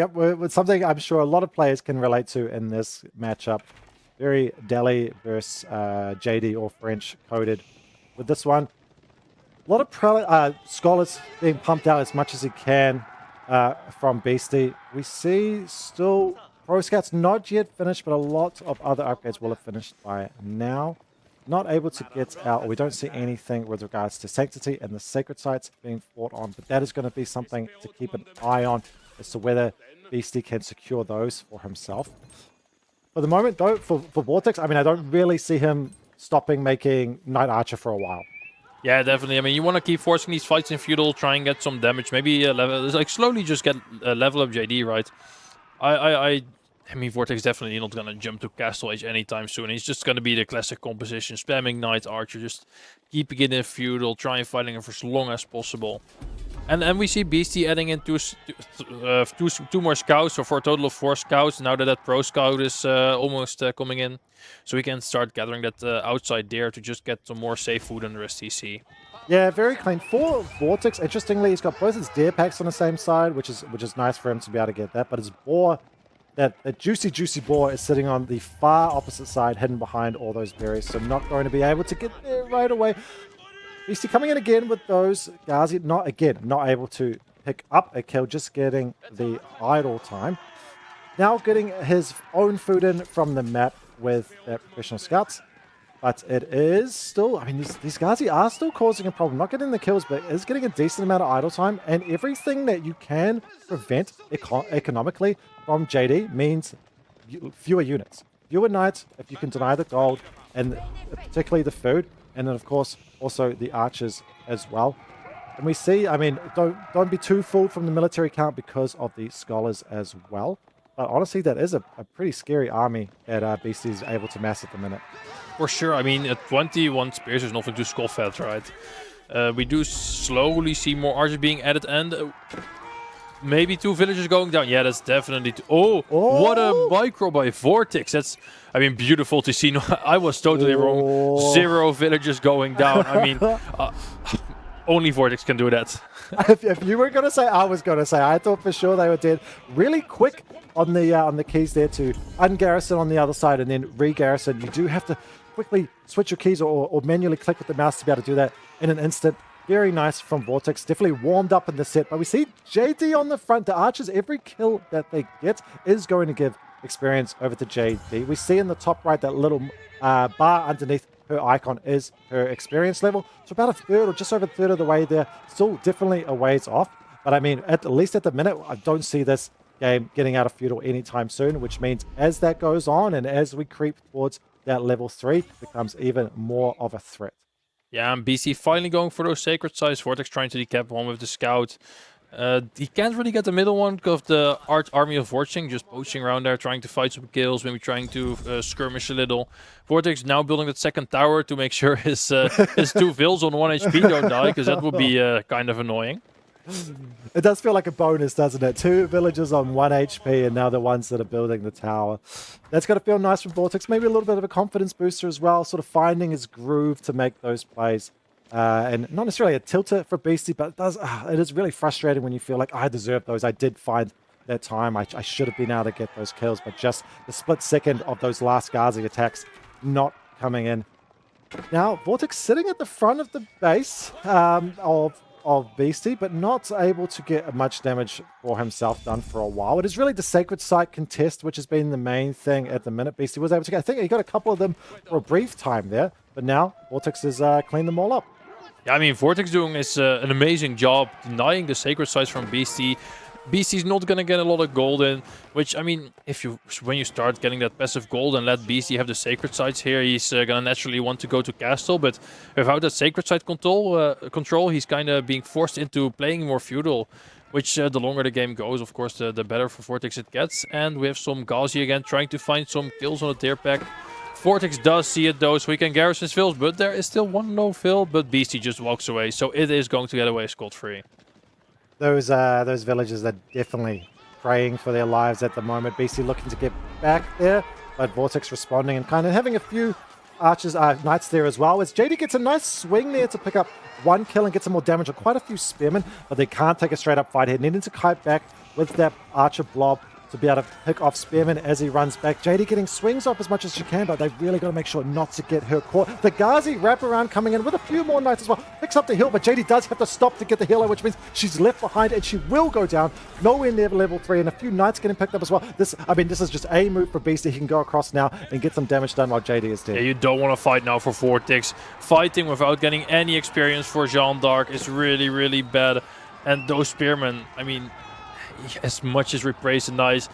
With something I'm sure a lot of players can relate to in this matchup. Very Delhi versus JD or French coded with this one. A lot of scholars being pumped out as much as he can from Beastyqt. We see still Pro Scouts not yet finished, but a lot of other upgrades will have finished by now. Not able to get out, or we don't see anything with regards to Sanctity and the Sacred Sites being fought on, but that is going to be something to keep an eye on as to whether Beastyqt can secure those for himself. For the moment, though, for Vortex, I mean, I don't really see him stopping making Knight Archer for a while. Yeah, definitely. I mean, you want to keep forcing these fights in Feudal, try and get some damage. Maybe slowly just get level up JD, right? I mean, Vortex definitely not going to jump to Castle Age anytime soon. He's just going to be the classic composition, spamming Knight Archer, just keeping it in Feudal, trying fighting him for as long as possible. And we see Beastyqt adding in two more scouts, so for a total of 4 scouts, now that Pro Scout is almost coming in. So we can start gathering that outside there to just get some more safe food and the rest TC. Yeah, very clean. For Vortex, interestingly, he's got both his deer packs on the same side, which is nice for him to be able to get that, but his boar... That juicy boar is sitting on the far opposite side, hidden behind all those berries, so not going to be able to get there right away. Beastyqt coming in again with those. Ghazi, not able to pick up a kill, just getting the idle time. Now getting his own food in from the map with their professional scouts. But it is still, I mean, these Gazi are still causing a problem. Not getting the kills, but is getting a decent amount of idle time. And everything that you can prevent economically from JD means fewer units. Fewer knights, if you can deny the gold, and particularly the food. And then, of course, also the archers as well. And we see, I mean, don't be too fooled from the military count because of the scholars as well. But honestly, that is a pretty scary army that Beasty is able to mass at the minute. For sure. I mean, at 21 spears, there's nothing to scoff at, right? We do slowly see more archers being added, and maybe 2 villagers going down. Yeah, that's definitely... Oh, what a micro by Vortex. That's, I mean, beautiful to see. I was totally wrong. 0 villagers going down. I mean, only Vortex can do that. If you were going to say, I was going to say. I thought for sure they were dead. Really quick on the keys there to ungarrison on the other side and then re-garrison. You do have to quickly switch your keys or manually click with the mouse to be able to do that in an instant. Very nice from Vortex. Definitely warmed up in the set. But we see JD on the front. The archers, every kill that they get is going to give experience over to JD. We see in the top right that little bar underneath her icon is her experience level. So about a third or just over a third of the way there. Still definitely a ways off. But I mean, at least at the minute, I don't see this game getting out of feudal anytime soon, which means as that goes on and as we creep towards that level 3, it becomes even more of a threat. Yeah, and BC finally going for those sacred sites. Vortex trying to decap one with the scout. He can't really get the middle one because of the army of Vorching just poaching around there, trying to fight some kills, maybe trying to skirmish a little. Vortex now building that second tower to make sure his 2 vills on 1 HP don't die, because that would be kind of annoying. It does feel like a bonus, doesn't it? 2 villagers on 1 HP and now the ones that are building the tower. That's got to feel nice from Vortex. Maybe a little bit of a confidence booster as well, sort of finding his groove to make those plays. And not necessarily a tilter for Beasty, but it is really frustrating when you feel like I deserve those. I did find that time. I should have been able to get those kills, but just the split second of those last Gazi attacks not coming in. Now, Vortex sitting at the front of the base of Beasty, but not able to get much damage for himself done for a while. It is really the Sacred Site contest, which has been the main thing at the minute. Beasty was able to get, I think he got a couple of them for a brief time there, but now Vortex has cleaned them all up. Yeah, I mean, Vortex doing an amazing job denying the Sacred Sites from Beasty. Beasty's not going to get a lot of gold in, which, I mean, when you start getting that passive gold and let Beasty have the Sacred Sites here, he's going to naturally want to go to Castle, but without that Sacred Site control, he's kind of being forced into playing more feudal, which the longer the game goes, of course, the better for Vortex it gets. And we have some Gazi again trying to find some kills on the tier pack. Vortex does see it though, so he can garrison his fills, but there is still one low fill, but Beasty just walks away, so it is going to get away scot-free. Those villagers are definitely praying for their lives at the moment. Beasty looking to get back there, but Vortex responding and kind of having a few archers, knights there as well. As JD gets a nice swing there to pick up 1 kill and get some more damage on quite a few spearmen, but they can't take a straight up fight here. Needing to kite back with that archer blob to be able to pick off Spearman as he runs back. JD getting swings off as much as she can, but they've really got to make sure not to get her caught. The Gazi wraparound coming in with a few more knights as well. Picks up the hill, but JD does have to stop to get the healer, which means she's left behind and she will go down. Nowhere near level 3, and a few knights getting picked up as well. This is just a move for Beasty. He can go across now and get some damage done while JD is dead. Yeah, you don't want to fight now for Vortex. Fighting without getting any experience for Jeanne d'Arc is really, really bad. And those spearmen, I mean, as much as we praise the knights,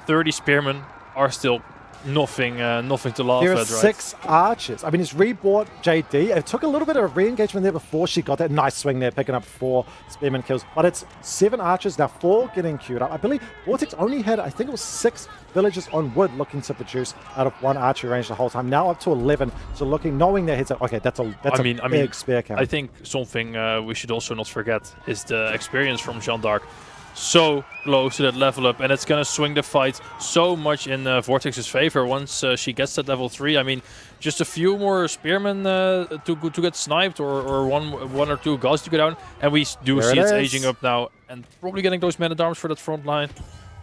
30 spearmen are still nothing to laugh there at, are right? 6 archers. I mean, he's rebought JD. It took a little bit of re-engagement there before she got that nice swing there, picking up 4 spearman kills. But it's 7 archers, now 4 getting queued up. I believe Vortex only had, I think it was 6 villagers on wood looking to produce out of 1 archery range the whole time. Now up to 11. So knowing their heads up, okay, that's a big spear count. I think something we should also not forget is the experience from Jeanne d'Arc. So close to that level up, and it's going to swing the fight so much in Vortex's favor once she gets that level 3. I mean, just a few more spearmen to get sniped, or one or two guys to go down, and we do see it's aging up now, and probably getting those men-at-arms for that front line.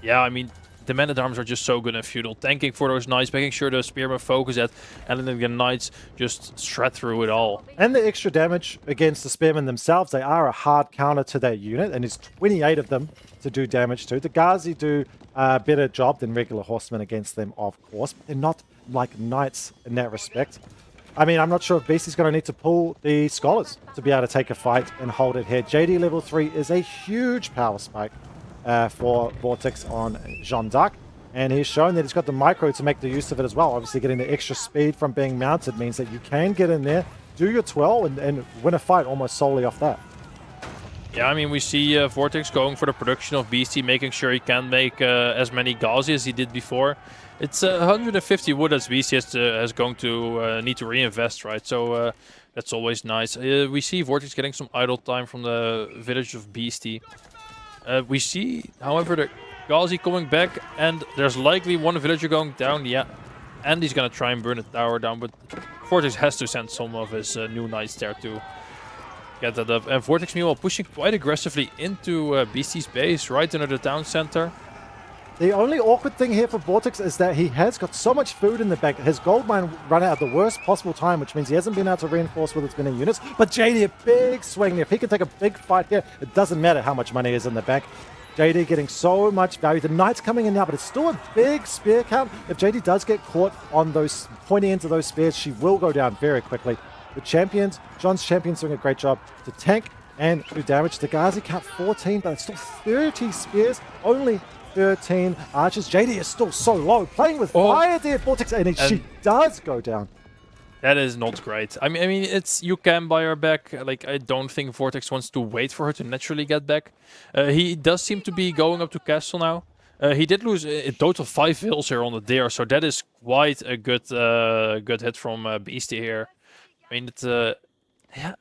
Yeah, I mean, the men-at-arms are just so good in feudal, tanking for those knights, making sure the spearmen focus at, and then the knights just shred through it all. And the extra damage against the spearmen themselves, they are a hard counter to that unit, and there's 28 of them to do damage to. The Gazi do a better job than regular horsemen against them, of course, but they're not like knights in that respect. I mean, I'm not sure if Beasty's going to need to pull the Scholars to be able to take a fight and hold it here. JD level 3 is a huge power spike for Vortex on Jeanne d'Arc. And he's shown that he's got the micro to make the use of it as well. Obviously, getting the extra speed from being mounted means that you can get in there, do your twirl, and win a fight almost solely off that. Yeah, I mean, we see Vortex going for the production of Beasty, making sure he can make as many Gauzy as he did before. It's 150 wood as Beasty is going to need to reinvest, right? So that's always nice. We see Vortex getting some idle time from the village of Beasty. We see, however, the Gauzy coming back, and there's likely one villager going down. Yeah, and he's going to try and burn the tower down, but Vortex has to send some of his new knights there to get that up. And Vortex, meanwhile, pushing quite aggressively into Beasty's base, right under the town center. The only awkward thing here for Vortex is that he has got so much food in the back. His gold mine run out at the worst possible time, which means he hasn't been able to reinforce with its many units. But JD, a big swing. If he can take a big fight here, it doesn't matter how much money is in the back. JD getting so much value. The Knights coming in now, but it's still a big spear count. If JD does get caught on those pointy ends of those spears, she will go down very quickly. The champions, John's champions doing a great job to tank and do damage. The Gauzy count 14, but it's still 30 spears, only 13 archers. JD is still so low, playing with fire there, Vortex, and she does go down. That is not great. I mean, it's you can buy her back. Like, I don't think Vortex wants to wait for her to naturally get back. He does seem to be going up to castle now. He did lose a total 5 vills here on the deer, so that is quite a good hit from Beasty here. I mean, yeah,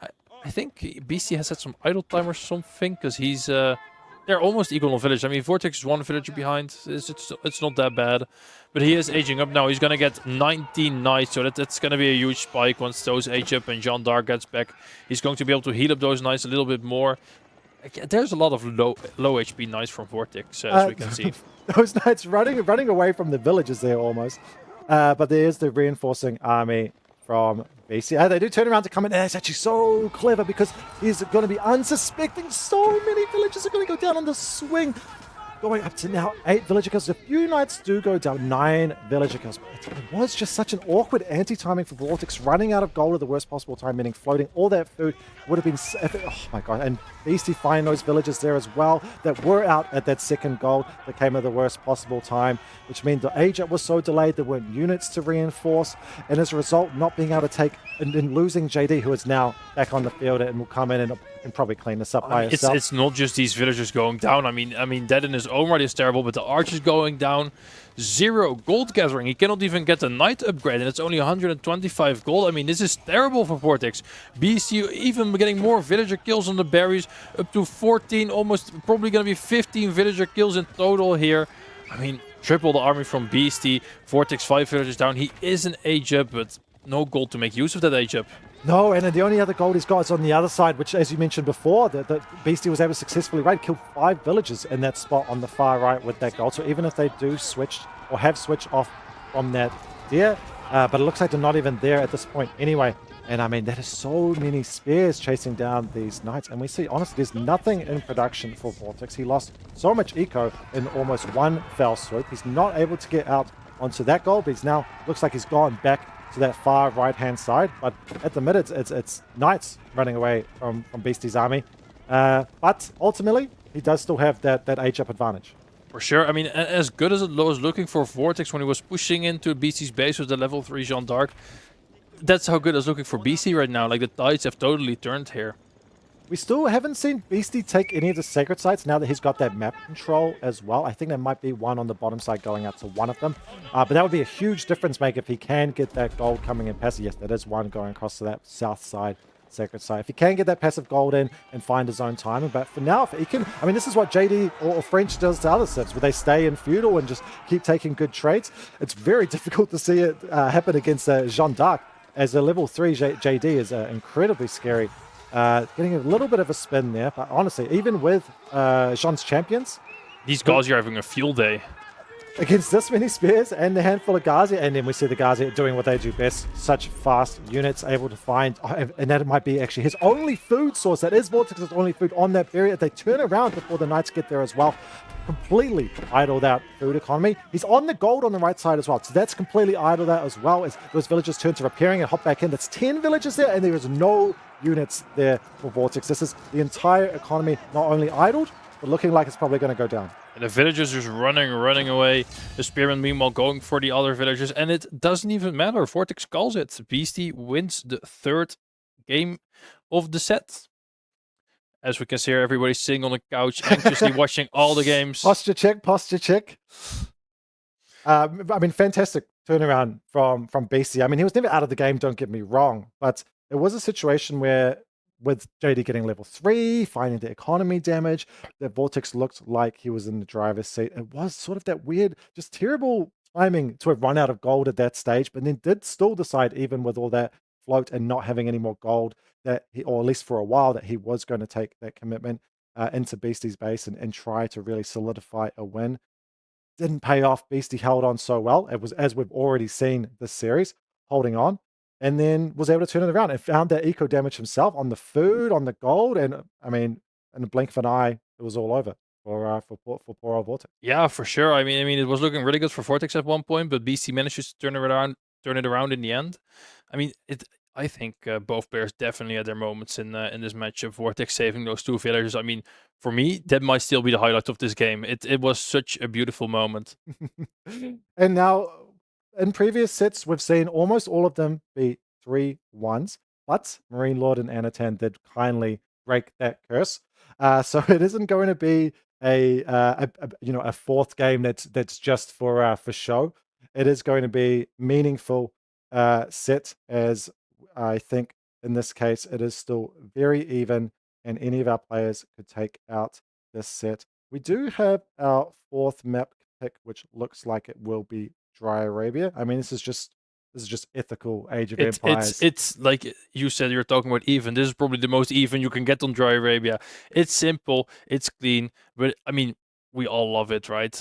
I think Beasty has had some idle time or something, because he's they're almost equal on village. I mean, Vortex is one villager behind. It's not that bad. But he is aging up now. He's going to get 19 knights, so that's going to be a huge spike once those age up and Jeanne d'Arc gets back. He's going to be able to heal up those knights a little bit more. There's a lot of low HP knights from Vortex, as we can see. Those knights running away from the villages there almost. But there is the reinforcing army from Beasty. They do turn around to come in. It's actually so clever because he's going to be unsuspecting. So many villagers are going to go down on the swing. Going up to now 8 villager kills. A few knights do go down, 9 villager kills. But it was just such an awkward anti-timing for Vortex, running out of gold at the worst possible time, meaning floating all that food would have been... Oh my god, and Beasty finding those villagers there as well that were out at that second gold that came at the worst possible time, which meant the age up was so delayed there weren't units to reinforce, and as a result not being able to take and losing JD, who is now back on the field and will come in and probably clean this up by herself. It's not just these villagers going down. I mean that in his own right is terrible, but the archers going down, 0 gold gathering. He cannot even get a knight upgrade, and it's only 125 gold. I mean, this is terrible for Vortex. Beasty even getting more villager kills on the berries, up to 14, almost probably going to be 15 villager kills in total here. I mean, triple the army from Beasty. Vortex 5 villagers down. He is an age up, but no gold to make use of that age up. No, and the only other gold he's got is on the other side, which, as you mentioned before, that Beasty was able to successfully kill 5 villagers in that spot on the far right with that gold. So even if they do switch or have switched off from that deer, but it looks like they're not even there at this point anyway. And I mean, that is so many spears chasing down these knights. And we see, honestly, there's nothing in production for Vortex. He lost so much eco in almost one fell swoop. He's not able to get out onto that gold, but he's now, looks like he's gone back to that far right-hand side. But at the minute, it's knights running away from Beasty's army. But ultimately, he does still have that age-up advantage. For sure. I mean, as good as it was looking for Vortex when he was pushing into Beasty's base with the level 3 Jeanne d'Arc, that's how good it's looking for Beasty right now. Like, the tides have totally turned here. We still haven't seen Beasty take any of the sacred sites now that he's got that map control as well. I think there might be one on the bottom side going out to one of them. But that would be a huge difference maker if he can get that gold coming in passive. Yes, that is one going across to that south side sacred site. If he can get that passive gold in and find his own timing. But for now, if he can... I mean, this is what JD or French does to other sets, where they stay in feudal and just keep taking good trades. It's very difficult to see it happen against Jeanne d'Arc, as a level 3 JD is incredibly scary. Getting a little bit of a spin there, but honestly, even with Jean's champions... These guys are having a field day. against this many spears and the handful of Gazi, and then we see the Gazi doing what they do best, such fast units, able to find, and that might be actually his only food source. That is Vortex's only food on that barrier. They turn around before the Knights get there as well. Completely idled out food economy. He's on the gold on the right side as well, so that's completely idled out as well, as those villagers turn to repairing and hop back in. That's 10 villagers there, and there is no units there for Vortex. This is the entire economy not only idled, but looking like it's probably going to go down. And the villagers just running away. The spearman meanwhile going for the other villagers, and it doesn't even matter. Vortex calls it. Beasty wins the 3rd game of the set. As we can see here, everybody's sitting on the couch, anxiously watching all the games. Posture check, posture check. I mean, fantastic turnaround from Beasty. I mean, he was never out of the game, don't get me wrong, but it was a situation where, with JD getting level 3, finding the economy damage, that Vortex looked like he was in the driver's seat. It was sort of that weird, just terrible timing to have run out of gold at that stage, but then did still decide, even with all that float and not having any more gold, that he, or at least for a while, that he was going to take that commitment into Beasty's base and try to really solidify a win. Didn't pay off. Beasty held on so well. It was, as we've already seen this series, holding on, and then was able to turn it around and found that eco damage himself on the food, on the gold, and I mean, in a blink of an eye, it was all over for poor old Vortex. Yeah, for sure. I mean, it was looking really good for Vortex at one point, but Beasty managed to turn it around in the end. I mean, I think both players definitely had their moments in this matchup. Vortex saving those 2 villagers. I mean, for me, that might still be the highlight of this game. It was such a beautiful moment. And now, in previous sets, we've seen almost all of them be 3-1s, but Marine Lord and Anatan did kindly break that curse. So it isn't going to be a 4th game that's just for show. It is going to be meaningful set, as I think in this case it is still very even, and any of our players could take out this set. We do have our 4th map pick, which looks like it will be Dry Arabia. I mean, this is just ethical Age of Empires. It's like you said, you're talking about even. This is probably the most even you can get on Dry Arabia. It's simple, it's clean, but I mean, we all love it, right?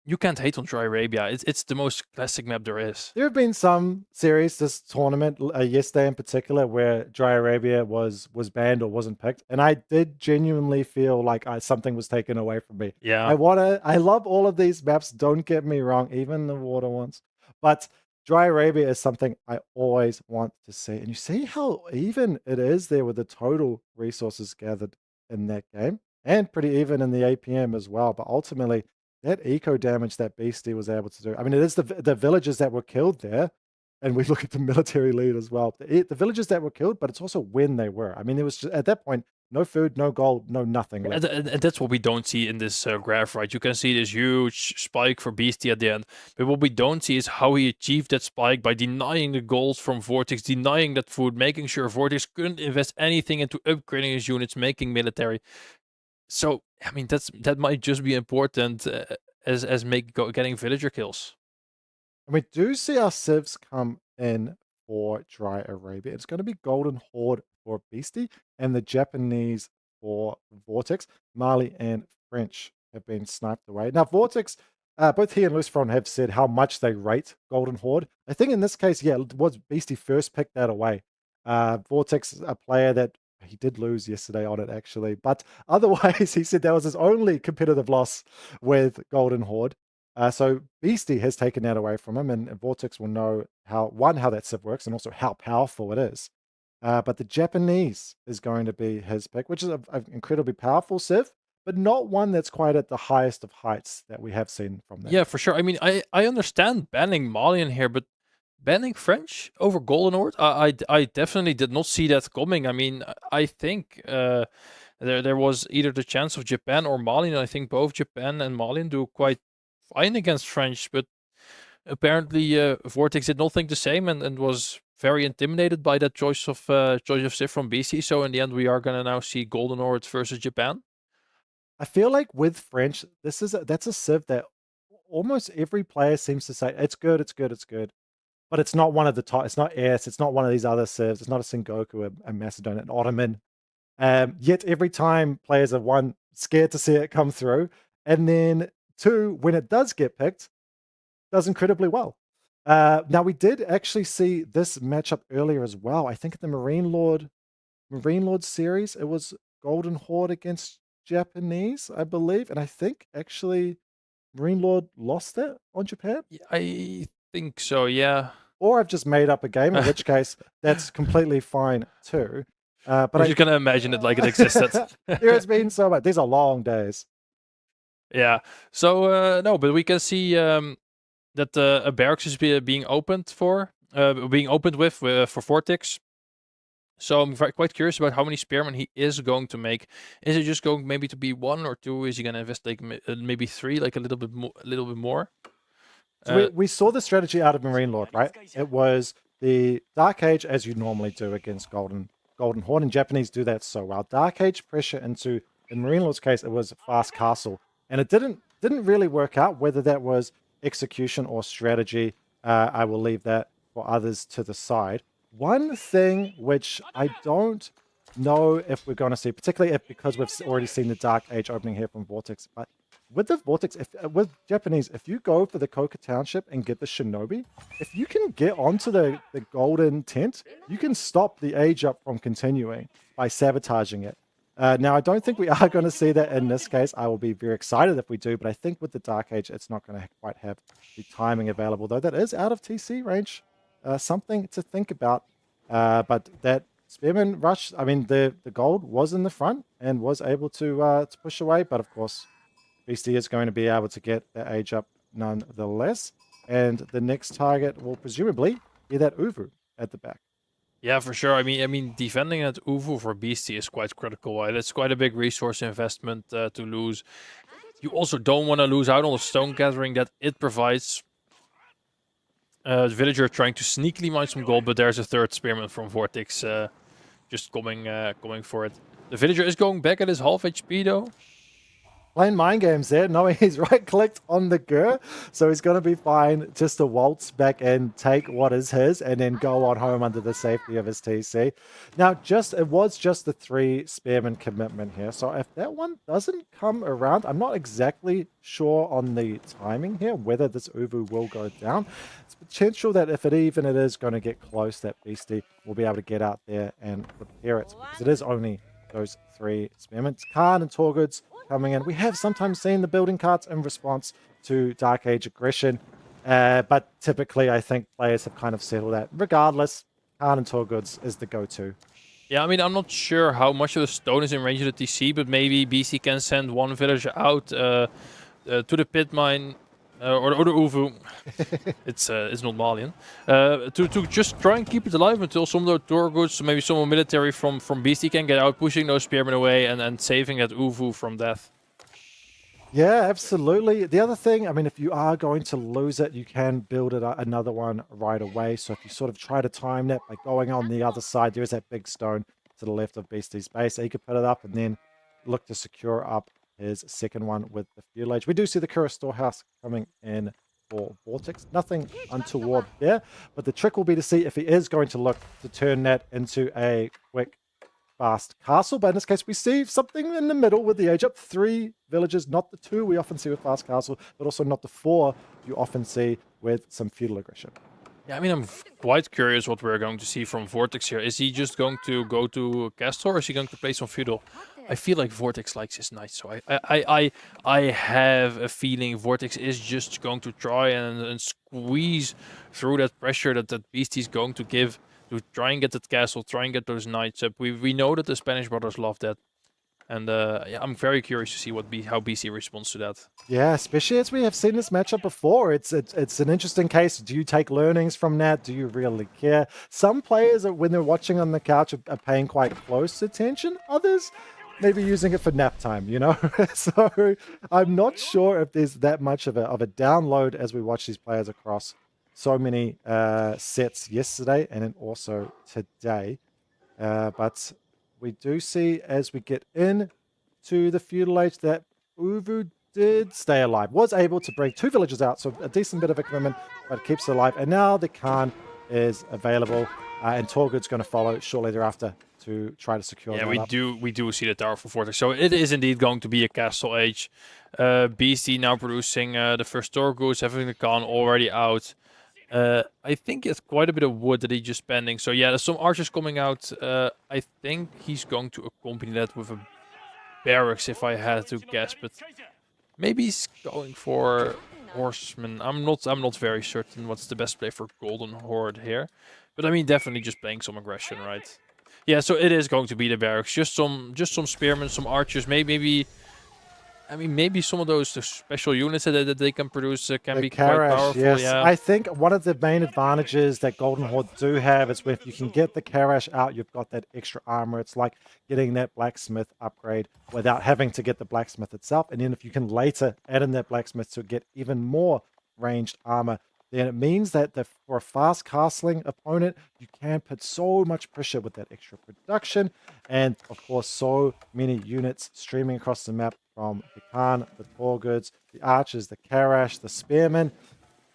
You can't hate on Dry Arabia. It's the most classic map there is. There have been some series this tournament, yesterday in particular, where Dry Arabia was banned or wasn't picked, and I did genuinely feel like something was taken away from me. Yeah. I love all of these maps, don't get me wrong, even the water ones, but Dry Arabia is something I always want to see. And you see how even it is there with the total resources gathered in that game, and pretty even in the APM as well. But ultimately, that eco damage that Beasty was able to do. I mean, it is the villagers that were killed there, and we look at the military lead as well. The villagers that were killed, but it's also when they were. I mean, it was just, at that point, no food, no gold, no nothing left. And that's what we don't see in this graph, right? You can see this huge spike for Beasty at the end. But what we don't see is how he achieved that spike by denying the gold from Vortex, denying that food, making sure Vortex couldn't invest anything into upgrading his units, making military. So, I mean, that might just be important as getting villager kills. And we do see our civs come in for Dry Arabia. It's going to be Golden Horde for Beasty and the Japanese for Vortex. Mali and French have been sniped away. Now, Vortex, both he and Lucifron have said how much they rate Golden Horde. I think in this case, yeah, it was Beasty first picked that away. Vortex, a player that he did lose yesterday on it, actually. But otherwise, he said that was his only competitive loss with Golden Horde. So Beasty has taken that away from him, and Vortex will know how that civ works and also how powerful it is. But the Japanese is going to be his pick, which is an incredibly powerful civ, but not one that's quite at the highest of heights that we have seen from them. Yeah, for sure. I mean, I understand banning Mali in here, but banning French over Golden Horde, I definitely did not see that coming. I mean, I think there was either the chance of Japan or Mali, and I think both Japan and Mali do quite fine against French, but apparently Vortex did not think the same and was very intimidated by that choice of civ from BC. So in the end, we are going to now see Golden Horde versus Japan. I feel like with French, that's a civ that almost every player seems to say it's good, it's good, it's good. But it's not one of the top. It's not S. It's not one of these other civs. It's not a Sengoku, a Macedon, an Ottoman. Yet every time players are scared to see it come through, and then 2, when it does get picked, does incredibly well. Now, we did actually see this matchup earlier as well. I think in the Marine Lord series, it was Golden Horde against Japanese, I believe. And I think actually Marine Lord lost that on Japan. I think so, yeah. Or I've just made up a game, in which case that's completely fine too. But I'm just going to imagine it like it existed. There has been so much. These are long days. Yeah. So, no, but we can see that a barracks is being opened for Vortex. So I'm quite curious about how many spearmen he is going to make. Is it just going maybe to be 1 or 2? Is he going to invest like maybe 3, like a little bit more? So we saw the strategy out of Marine Lord, right? It was the Dark Age, as you normally do against Golden Horde, and Japanese do that so well. Dark Age pressure into, in Marine Lord's case, it was Fast Castle, and it didn't really work out. Whether that was execution or strategy, I will leave that for others to the side. One thing which I don't know if we're going to see, particularly because we've already seen the Dark Age opening here from Vortex, but with the Vortex, with Japanese, if you go for the Koka Township and get the Shinobi, if you can get onto the golden tent, you can stop the age up from continuing by sabotaging it. Now, I don't think we are going to see that in this case. I will be very excited if we do, but I think with the Dark Age, it's not going to quite have the timing available, though that is out of TC range. Something to think about. But that Spearman rush, I mean, the gold was in the front and was able to push away, but of course, Beasty is going to be able to get the age up nonetheless. And the next target will presumably be that Uvu at the back. Yeah, for sure. I mean, defending at Uvu for Beasty is quite critical. Right? It's quite a big resource investment to lose. You also don't want to lose out on the stone gathering that it provides. The villager trying to sneakily mine some gold, but there's a third spearman from Vortex just coming for it. The villager is going back at his half HP though. Playing mind games there, knowing he's right-clicked on the Gur, so he's going to be fine just to waltz back and take what is his and then go on home under the safety of his TC. Now, it was just the 3 spearman commitment here, so if that one doesn't come around, I'm not exactly sure on the timing here, whether this Uvu will go down. It's potential that if it is going to get close, that Beasty will be able to get out there and repair it, because it is only those 3 spearmen. Khan and Torgoods coming in. We have sometimes seen the building carts in response to Dark Age aggression, but typically I think players have kind of settled that. Regardless, Khan and Torgoods is the go-to. Yeah, I mean, I'm not sure how much of the stone is in range of the TC, but maybe BC can send one villager out to the pit mine or the Uvu. It's not Malian. To just try and keep it alive until some of the Torgoods, maybe some military from Beasty can get out, pushing those spearmen away and saving that Uvu from death. Yeah, absolutely. The other thing, I mean, if you are going to lose it, you can build another one right away. So if you sort of try to time that by going on the other side, there is that big stone to the left of Beasty's base. So you could put it up and then look to secure up his second one with the fuel age. We do see the Kura storehouse coming in for Vortex. Nothing untoward there, but the trick will be to see if he is going to look to turn that into a quick, fast castle. But in this case, we see something in the middle with the age up. 3 villages, not the 2 we often see with fast castle, but also not the 4 you often see with some feudal aggression. Yeah, I mean, I'm quite curious what we're going to see from Vortex here. Is he just going to go to Castle, or is he going to play some feudal? I feel like Vortex likes his knights, so I have a feeling Vortex is just going to try and squeeze through that pressure that Beasty's going to give to try and get that castle, try and get those knights up. We know that the Spanish brothers love that. And yeah, I'm very curious to see how BC responds to that. Yeah, especially as we have seen this matchup before. It's an interesting case. Do you take learnings from that? Do you really care? Some players, when they're watching on the couch, are paying quite close attention. Others, maybe using it for nap time, you know? So I'm not sure if there's that much of a download as we watch these players across so many sets yesterday and then also today. But we do see as we get in to the feudal age that Uvu did stay alive, was able to bring 2 villages out, so a decent bit of equipment, but keeps it alive. And now the Khan is available, and Torgood's going to follow shortly thereafter. to try to secure that we up. we do see the tower for Vortex. So it is indeed going to be a castle age. Beasty now producing the first Torgus, having the Khan already out. I think it's quite a bit of wood that he's just spending. So yeah, there's some archers coming out. I think he's going to accompany that with a barracks, if I had to guess. But maybe he's going for horsemen. I'm not very certain what's the best play for Golden Horde here. But I mean, definitely just playing some aggression, right? Yeah, so it is going to be the barracks. Just some spearmen, some archers. Maybe some of those special units that they can produce can be quite powerful. Yes. Yeah. I think one of the main advantages that Golden Horde do have is if you can get the Karash out, you've got that extra armor. It's like getting that blacksmith upgrade without having to get the blacksmith itself. And then if you can later add in that blacksmith to get even more ranged armor, then it means that for a fast castling opponent, you can put so much pressure with that extra production. And of course, so many units streaming across the map from the Khan, the Torguds, the archers, the Karash, the spearmen.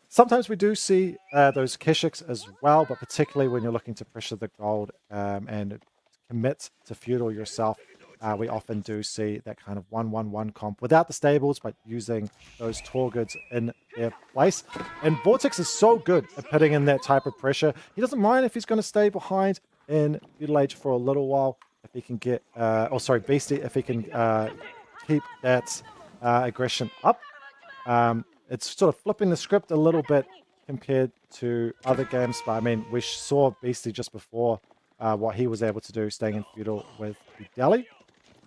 Sometimes we do see those Keshiks as well, but particularly when you're looking to pressure the gold and commit to feudal yourself, we often do see that kind of 1-1-1 comp without the stables, but using those Torguds in their place. And Vortex is so good at putting in that type of pressure. He doesn't mind if he's going to stay behind in Feudal Age for a little while, if he can get, Beasty, if he can keep that aggression up. It's sort of flipping the script a little bit compared to other games, but I mean, we saw Beasty just before what he was able to do, staying in Feudal with the Delhi.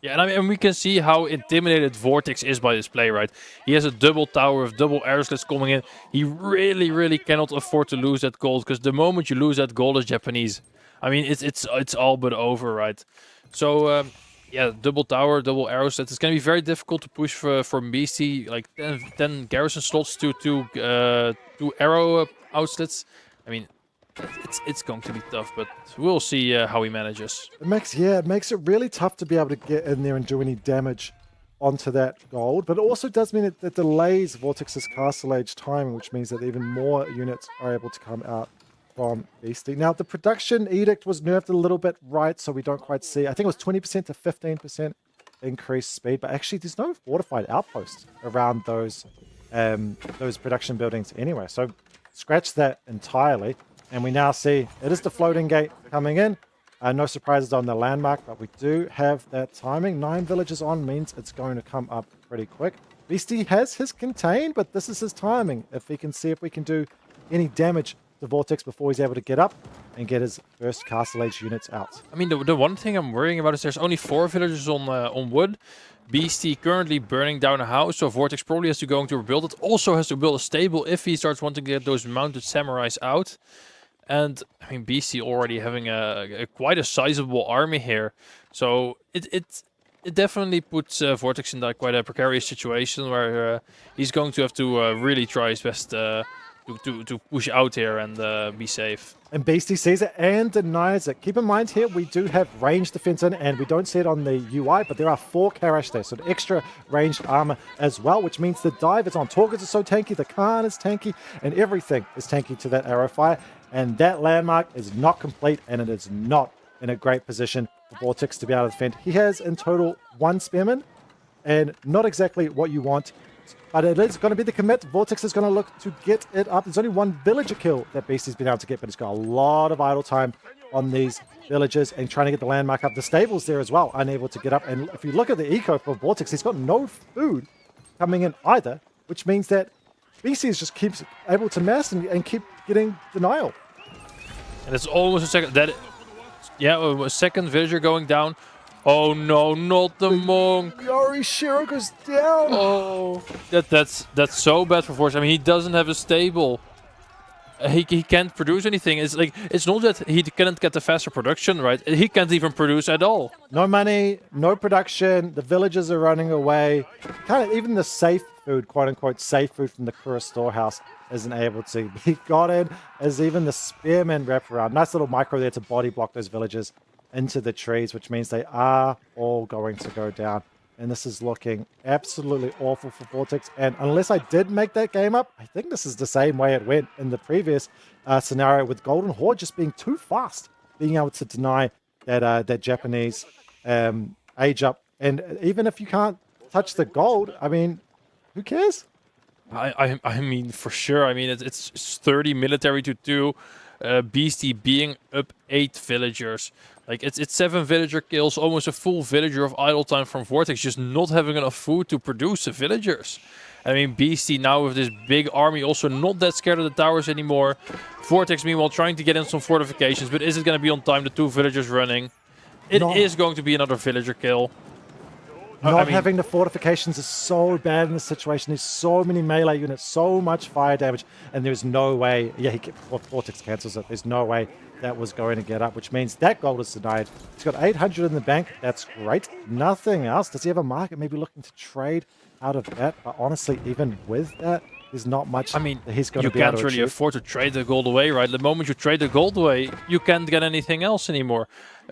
Yeah, and I mean, we can see how intimidated Vortex is by this play, right? He has a double tower with double arrows coming in. He really, really cannot afford to lose that gold, because the moment you lose that gold as Japanese, I mean, it's all but over, right? So, yeah, double tower, double arrows. It's going to be very difficult to push for Beasty. Like 10 garrison slots to two arrow outlets. I mean, it's going to be tough, but we'll see how he manages. It makes it really tough to be able to get in there and do any damage onto that gold, but it also does mean it delays Vortex's Castle Age timing, which means that even more units are able to come out from Beasty. Now, the production edict was nerfed a little bit, right? So we don't quite see. I think it was 20% to 15% increased speed, but actually there's no fortified outposts around those production buildings anyway. So scratch that entirely. And we now see it is the floating gate coming in. No surprises on the landmark, but we do have that timing. 9 villages on means it's going to come up pretty quick. Beasty has his contain, but this is his timing. If he can see if we can do any damage to Vortex before he's able to get up and get his first Castle Age units out. I mean, the one thing I'm worrying about is there's only 4 villagers on wood. Beasty currently burning down a house, so Vortex probably has to go to rebuild it. Also has to build a stable if he starts wanting to get those mounted samurais out. And I mean, Beasty already having quite a sizable army here, so it definitely puts Vortex in quite a precarious situation where he's going to have to really try his best to push out here and be safe. And Beasty sees it and denies it. Keep in mind here, we do have ranged defense in, and we don't see it on the UI, but there are 4 Karash there, so extra ranged armor as well, which means the dive is on. Torguds are so tanky, the Khan is tanky, and everything is tanky to that arrow fire. And that landmark is not complete, and it is not in a great position for Vortex to be able to defend. He has in total 1 spearman, and not exactly what you want, but it is going to be the commit. Vortex is going to look to get it up. There's only 1 villager kill that Beasty's been able to get, but he's got a lot of idle time on these villagers and trying to get the landmark up. The stables there as well, unable to get up. And if you look at the eco for Vortex, he's got no food coming in either, which means that Beasty just keeps able to mass and keep getting denial. And it's almost a second. A second villager going down. Oh no, not the monk. Yori Shiro goes down. Oh, that's so bad for Vortex. I mean, he doesn't have a stable. He can't produce anything. It's not that he can't get the faster production, right? He can't even produce at all. No money, no production. The villagers are running away. Kind of even the safe food, quote unquote, safe food from the Kura storehouse isn't able to be gotten, as even the spearmen wrap around. Nice little micro there to body block those villagers into the trees, which means they are all going to go down. And this is looking absolutely awful for Vortex. And unless I did make that game up, I think this is the same way it went in the previous scenario, with Golden Horde just being too fast, being able to deny that Japanese age up. And even if you can't touch the gold, I mean, who cares? I mean, for sure. I mean, it's 30 military to 2. Beastie being up 8 villagers. Like, it's 7 villager kills, almost a full villager of idle time from Vortex, just not having enough food to produce the villagers. I mean, Beastie now with this big army, also not that scared of the towers anymore. Vortex, meanwhile, trying to get in some fortifications, but is it going to be on time? The 2 villagers running. It is going to be another villager kill. Not having the fortifications is so bad in this situation. There's so many melee units, so much fire damage, and there's no way. Yeah, Vortex cancels it. There's no way that was going to get up, which means that gold is denied. He's got 800 in the bank. That's great. Nothing else. Does he have a market? Maybe looking to trade out of that. But honestly, even with that, there's not much. I mean, he's going to be able to you can't really achieve. afford to trade the gold away, right? The moment you trade the gold away, you can't get anything else anymore.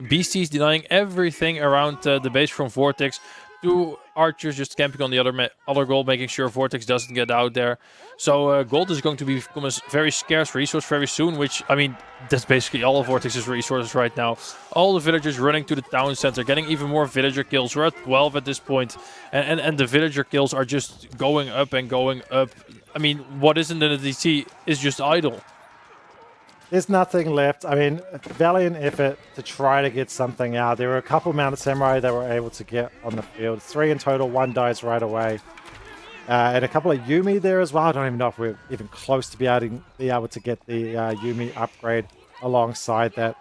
Beastie's denying everything around the base from Vortex. 2 archers just camping on the other gold, making sure Vortex doesn't get out there. So gold is going to become a very scarce resource very soon, which, I mean, that's basically all of Vortex's resources right now. All the villagers running to the town center, getting even more villager kills. We're at 12 at this point, and the villager kills are just going up and going up. I mean, what isn't in the DC is just idle. There's nothing left. I mean, valiant effort to try to get something out. There were a couple Mounted Samurai that were able to get on the field. 3 in total, 1 dies right away. And a couple of Yumi there as well. I don't even know if we're even close to be able to get the Yumi upgrade alongside that.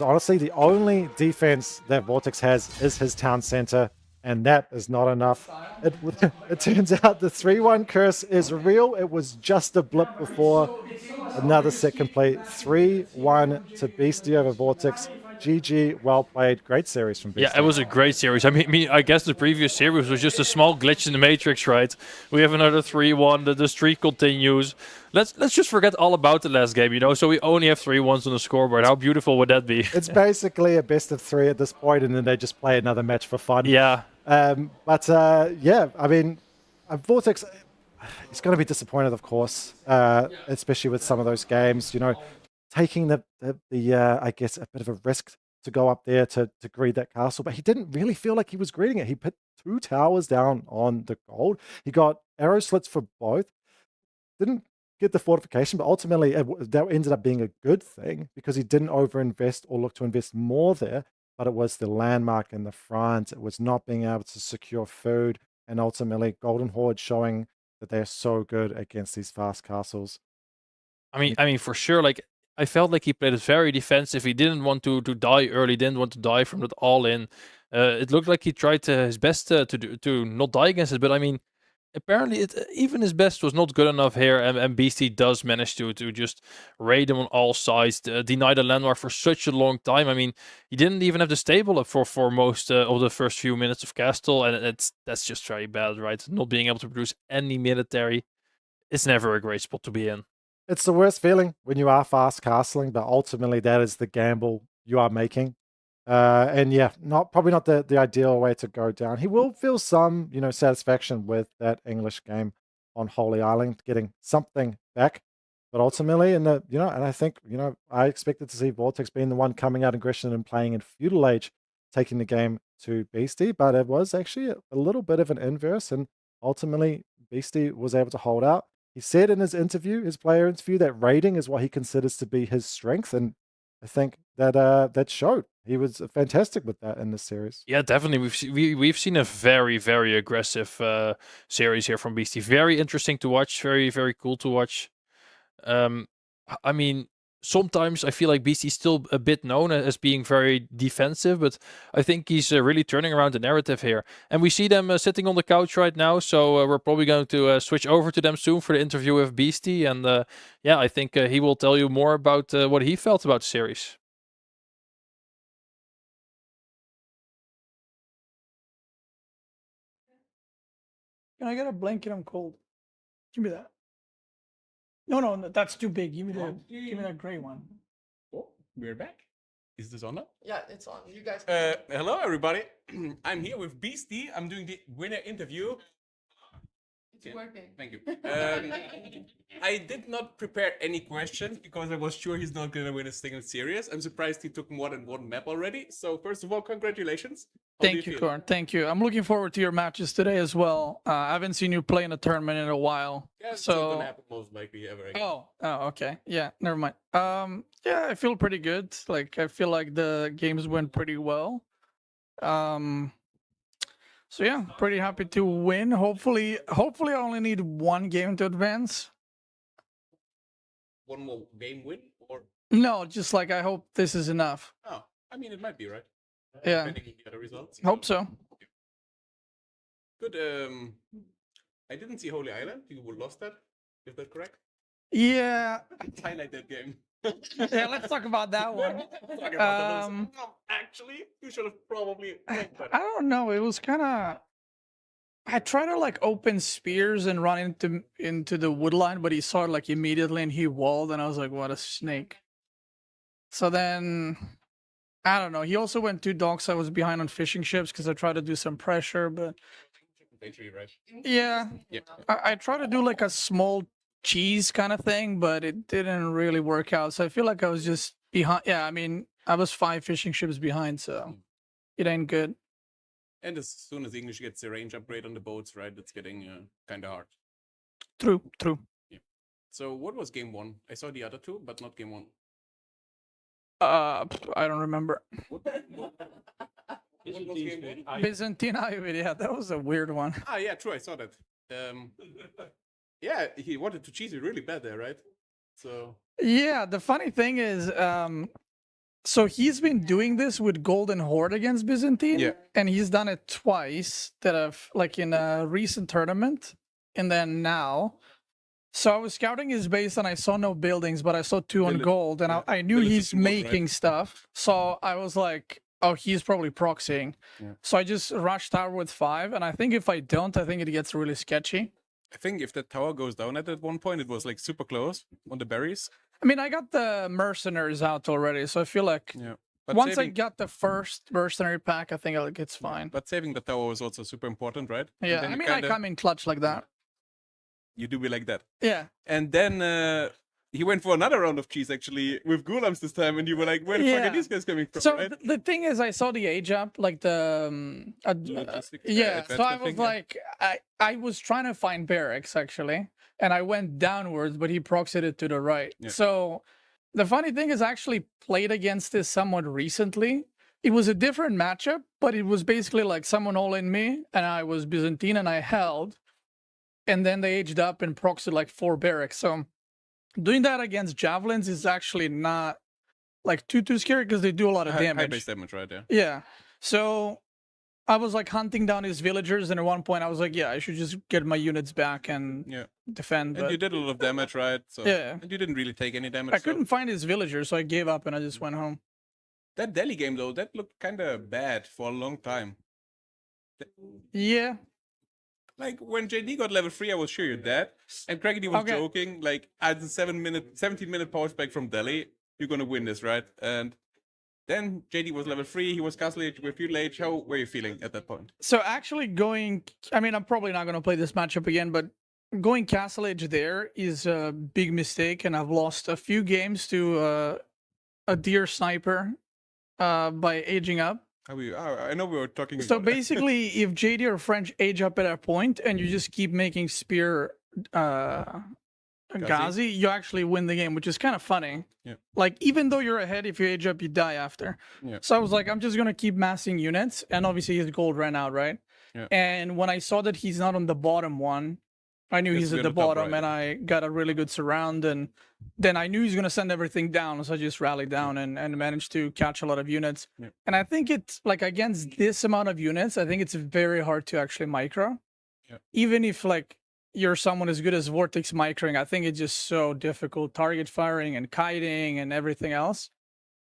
Honestly, the only defense that Vortex has is his town center, and that is not enough. It turns out the 3-1 curse is real. It was just a blip before. Another set complete. 3-1 to Beastie over Vortex. GG, well played. Great series from Beastie. Yeah, it was a great series. I mean, I guess the previous series was just a small glitch in the matrix, right? We have another 3-1. The streak continues. Let's just forget all about the last game, you know? So we only have 3-1s on the scoreboard. How beautiful would that be? It's basically a best of 3 at this point, and then they just play another match for fun. Yeah. Yeah, I mean, Vortex, he's going to be disappointed, of course, especially with some of those games, you know, taking the I guess, a bit of a risk to go up there to greed that castle, but he didn't really feel like he was greeding it. He put 2 towers down on the gold. He got arrow slits for both. Didn't get the fortification, but ultimately that ended up being a good thing because he didn't overinvest or look to invest more there, but it was the landmark in the front. It was not being able to secure food, and ultimately Golden Horde showing that they're so good against these fast castles. I mean, for sure, like, I felt like he played it very defensive. He didn't want to die early, didn't want to die from that all-in. It looked like he tried his best to not die against it, but I mean, apparently even his best was not good enough here, and Beastie does manage to just raid him on all sides, deny the landmark for such a long time. I mean, he didn't even have the stable up for most of the first few minutes of Castle, and that's just very bad, right? Not being able to produce any military. It's never a great spot to be in. It's the worst feeling when you are fast castling, but ultimately that is the gamble you are making. And yeah, probably not the ideal way to go down. He will feel some, you know, satisfaction with that English game on Holy Island, getting something back. But ultimately, and I think, you know, I expected to see Vortex being the one coming out aggression and playing in Feudal Age, taking the game to Beastie, but it was actually a little bit of an inverse, and ultimately Beastie was able to hold out. He said in his player interview, that raiding is what he considers to be his strength, and I think that showed. He was fantastic with that in this series. Yeah, definitely. We've seen a very, very aggressive series here from Beastie. Very interesting to watch. Very, very cool to watch. I mean, sometimes I feel like Beastie's still a bit known as being very defensive, but I think he's really turning around the narrative here. And we see them sitting on the couch right now, so we're probably going to switch over to them soon for the interview with Beastie. And yeah, I think he will tell you more about what he felt about the series. Can I get a blanket? I'm cold. Give me that. No, that's too big. Give me that gray one. Oh, we're back. Is this on now? Yeah, it's on. You guys. Hello, everybody. I'm here with Beastie. I'm doing the winner interview. It's working. Thank you. I did not prepare any questions because I was sure he's not going to win a single series. I'm surprised he took more than one map already. So first of all, congratulations. Thank you, Korn. Thank you. I'm looking forward to your matches today as well. I haven't seen you play in a tournament in a while. Yeah, it's so not going to happen most likely ever again. Oh, okay. Yeah, never mind. Yeah, I feel pretty good. Like, I feel like the games went pretty well. So yeah, pretty happy to win. Hopefully I only need one game to advance. One more game win or? No, just like I hope this is enough. Oh, I mean, it might be, right? Yeah. Depending on the other results. Hope so. Good. I didn't see Holy Island. You lost that. Is that correct? Yeah. Let's highlight that game. Yeah, let's talk about that one. Talk about actually, you should have probably. I don't know. It was kind of. I tried to like open spears and run into the wood line, but he saw it like immediately and he walled, and I was like, "What a snake!" So then, I don't know. He also went 2 docks. I was behind on fishing ships because I tried to do some pressure, but yeah, I tried to do like a small cheese kind of thing, but it didn't really work out. So I feel like I was just behind. Yeah, I mean, I was 5 fishing ships behind, so it ain't good. And as soon as English gets the range upgrade on the boats, right, it's getting kind of hard. True. Yeah. So what was game 1? I saw the other 2, but not game 1. I don't remember. What was game 1? Byzantine Ivy, yeah, that was a weird one. Ah, yeah, true, I saw that. Yeah, he wanted to cheese you really bad there, right? So yeah, the funny thing is, so he's been doing this with Golden Horde against Byzantine, and he's done it twice, like in a recent tournament, and then now. So I was scouting his base and I saw no buildings, but I saw 2 on gold, and I knew he's making stuff. So I was like, oh, he's probably proxying. Yeah. So I just rushed tower with 5, and I think if I don't, I think it gets really sketchy. I think if that tower goes down at that one point, it was like super close on the berries. I mean, I got the mercenaries out already, so I feel like But once I got the first mercenary pack, I think it's fine. But saving the tower was also super important, right? Yeah, I mean, I come in clutch like that. You do be like that. Yeah. And then he went for another round of cheese, actually, with Gulams this time, and you were like, where the fuck are these guys coming from, So right? the thing is, I saw the age up, like the... so I was like, I was trying to find barracks, actually, and I went downwards, but he proxied it to the right. Yeah. So the funny thing is, I actually played against this somewhat recently. It was a different matchup, but it was basically like someone all in me, and I was Byzantine, and I held, and then they aged up and proxied like 4 barracks. So doing that against javelins is actually not like too scary because they do a lot of damage. High base damage, right? Yeah. Yeah. So I was like hunting down his villagers, and at one point I was like, yeah, I should just get my units back and defend. And but you did a lot of damage, right? So, Yeah. And you didn't really take any damage. I couldn't find his villagers, so I gave up and I just went home. That Delhi game, though, that looked kind of bad for a long time. Yeah. Like, when JD got level 3, I was sure you're dead. And Crackety was joking, like, at the 17-minute power spike from Delhi, you're gonna win this, right? And then JD was level 3, he was Castle Age with you late. How were you feeling at that point? So actually I mean, I'm probably not going to play this matchup again, but going Castle Age there is a big mistake, and I've lost a few games to a deer sniper by aging up. I know we were talking So about basically, if JD or French age up at a point and you just keep making spear Ghazi, you actually win the game, which is kind of funny. Yeah. Like, even though you're ahead, if you age up, you die after. Yeah. So I was like, I'm just going to keep massing units. And obviously his gold ran out, right? Yeah. And when I saw that he's not on the bottom one, I knew he's at the bottom, and I got a really good surround. And then I knew he's going to send everything down. So I just rallied down and managed to catch a lot of units. Yeah. And I think it's like, against this amount of units, I think it's very hard to actually micro. Yeah. Even if like you're someone as good as Vortex microing, I think it's just so difficult, target firing and kiting and everything else.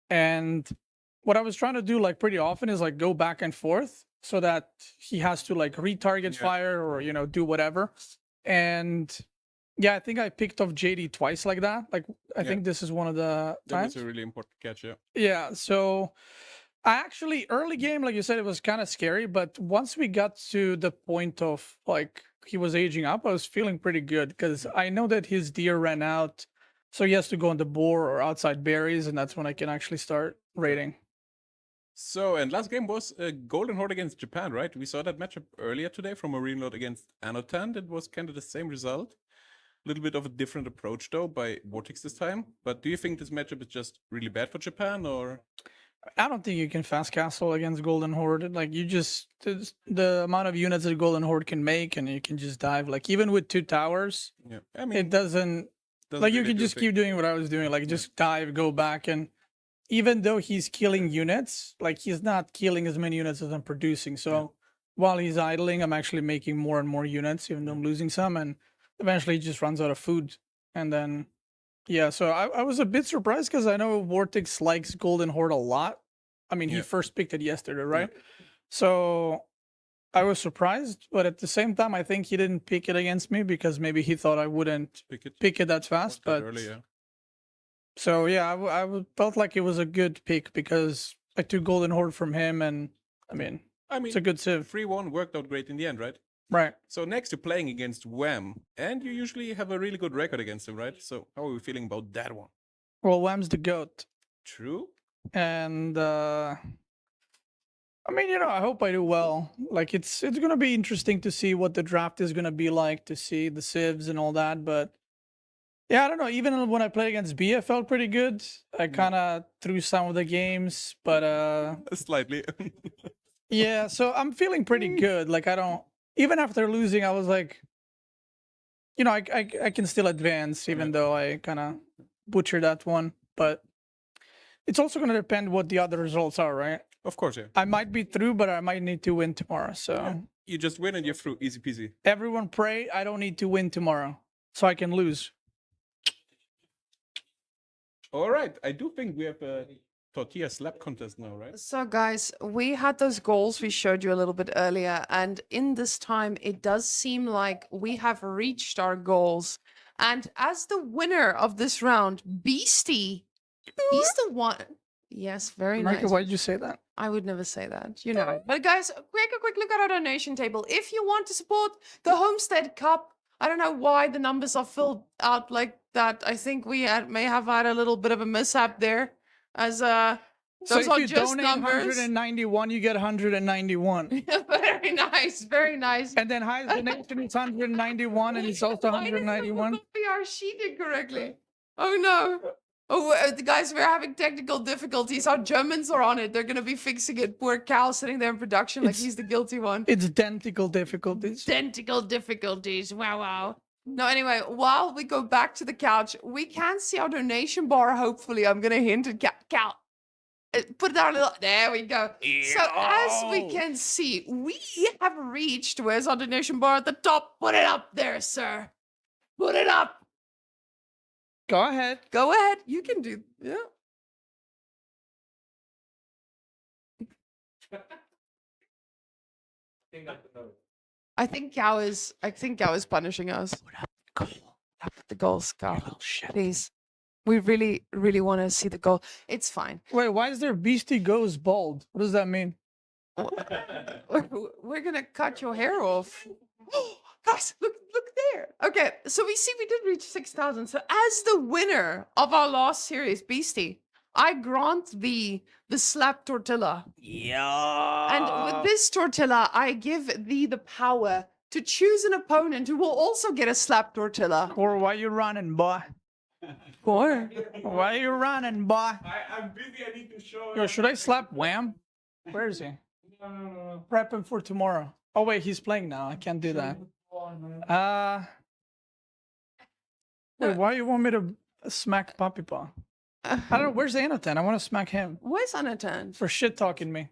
And what I was trying to do like pretty often is like go back and forth so that he has to like retarget fire or, do whatever. And yeah, I think I picked off JD twice like that. Like, I think this is one of the times. That was a really important catch, yeah. Yeah, so I actually, early game, like you said, it was kind of scary. But once we got to the point of like he was aging up, I was feeling pretty good because I know that his deer ran out, so he has to go on the boar or outside berries, and that's when I can actually start raiding. So, and last game was Golden Horde against Japan, right? We saw that matchup earlier today from Marine Lord against Anotan. It was kind of the same result. A little bit of a different approach, though, by Vortex this time. But do you think this matchup is just really bad for Japan, or...? I don't think you can fast castle against Golden Horde. Like, you just... The amount of units that Golden Horde can make, and you can just dive. Like, even with 2 towers, yeah. I mean, it doesn't like, you can just keep doing what I was doing. Like, just dive, go back, and... Even though he's killing units, like, he's not killing as many units as I'm producing. So while he's idling, I'm actually making more and more units, even though I'm losing some. And eventually he just runs out of food. And then, yeah, so I was a bit surprised because I know Vortex likes Golden Horde a lot. I mean, he first picked it yesterday, right? So I was surprised. But at the same time, I think he didn't pick it against me because maybe he thought I wouldn't pick it that fast. But early, so, yeah, I felt like it was a good pick because I took Golden Horde from him, and, I mean it's a good civ. 3-1 worked out great in the end, right? Right. So next you're playing against Wham, and you usually have a really good record against him, right? So how are we feeling about that one? Well, Wham's the GOAT. True. And, I mean, you know, I hope I do well. Like, it's going to be interesting to see what the draft is going to be like, to see the civs and all that, but... Yeah, I don't know. Even when I played against B, I felt pretty good. I kind of threw some of the games, but... Slightly. Yeah, so I'm feeling pretty good. Like, I don't... Even after losing, I was like... You know, I can still advance, even though I kind of butchered that one. But it's also going to depend what the other results are, right? Of course, yeah. I might be through, but I might need to win tomorrow, so... Yeah. You just win and you're through. Easy peasy. Everyone pray I don't need to win tomorrow, so I can lose. All right, I do think we have a tortilla slap contest now, right? So guys, we had those goals we showed you a little bit earlier, and in this time, it does seem like we have reached our goals. And as the winner of this round, Beasty, he's the one. Yes, very Marika, nice. why did you say that? I would never say that, you know. But guys, a quick look at our donation table. If you want to support the Homestead Cup, I don't know why the numbers are filled out like that. I think we may have had a little bit of a mishap there, as those so if are you just donate numbers. 191, you get 191. Very nice, very nice. And then highest donation is 191, and it's also 191. We are sheeted correctly. Oh no. Oh, guys, we're having technical difficulties. Our Germans are on it. They're going to be fixing it. Poor Cal sitting there in production like he's the guilty one. It's identical difficulties. Identical difficulties. Wow, wow. No, anyway, while we go back to the couch, we can see our donation bar, hopefully. I'm going to hint at Cal. Put it down a little. There we go. So as we can see, we have reached. Where's our donation bar at the top? Put it up there, sir. Put it up. Go ahead. Go ahead. You can do. Yeah. I think Cow is punishing us. The goals, Cow. Please. We really, really want to see the goal. It's fine. Wait, why is there Beastyqt goes bald? What does that mean? We're gonna cut your hair off. Guys, look there. Okay, so we see we did reach 6,000. So as the winner of our last series, Beastyqt, I grant thee the slap tortilla. Yeah. And with this tortilla, I give thee the power to choose an opponent who will also get a slap tortilla. Or why you running, boy? Or why you running, boy? I'm busy. I need to show. Yo, should I slap Wham? Where is he? No. Prep him for tomorrow. Oh wait, he's playing now. I can't do that. Wait, why you want me to smack Puppy Paw? I don't know. Where's Anatan? I want to smack him. Where's Anatan? For shit talking me.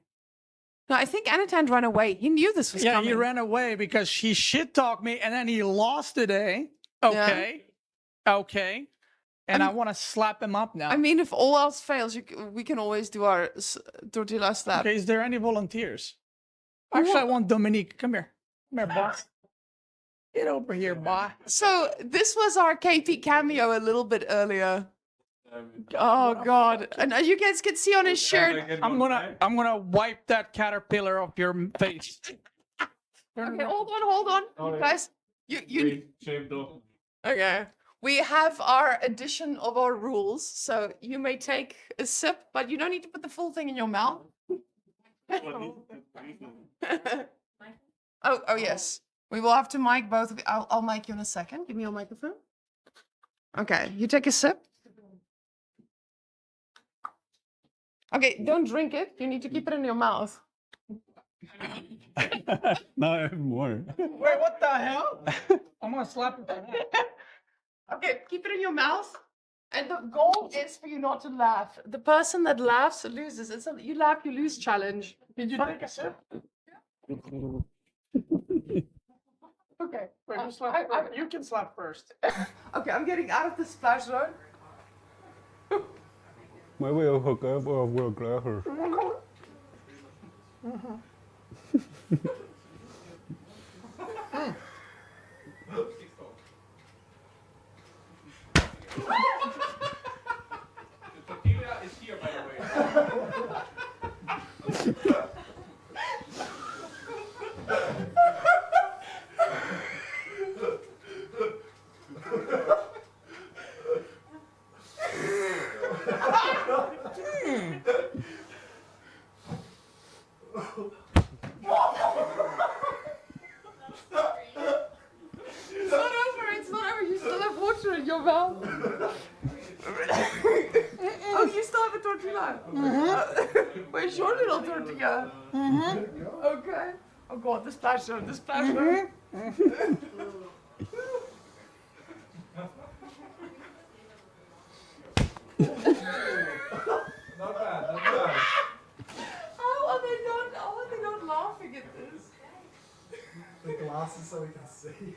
No, I think Anatan ran away. He knew this was coming. Yeah, he ran away because he shit talked me and then he lost today. Okay. Yeah. Okay. And I want to slap him up now. I mean, if all else fails, we can always do our tortilla slap. Okay, is there any volunteers? Actually, I want Dominique. Come here. Come here, boss. Get over here, boy. So this was our KP cameo a little bit earlier. Oh God! And you guys can see on his shirt. I'm gonna wipe that caterpillar off your face. Okay, hold on, guys. You. Okay. We have our edition of our rules, so you may take a sip, but you don't need to put the full thing in your mouth. Oh yes. We will have to mic both of you. I'll mic you in a second. Give me your microphone. Okay, you take a sip. Okay, don't drink it. You need to keep it in your mouth. Now I have more. Wait, what the hell? I'm gonna slap you. Okay, keep it in your mouth. And the goal is for you not to laugh. The person that laughs loses. It's a you laugh, you lose challenge. Did you take a sip? Okay. Wait, who slapped first? You can slap first. Okay, I'm getting out of the splash zone. Mới bây giờ học cái vừa clever. The tortilla is here, by the way. It's not over. You still have water in your mouth. Oh, you still have a tortilla? Where's your little tortilla? Okay. Oh God, the splash zone, the splash zone. Not bad, not bad. How are they not laughing at this? The glasses so we can see.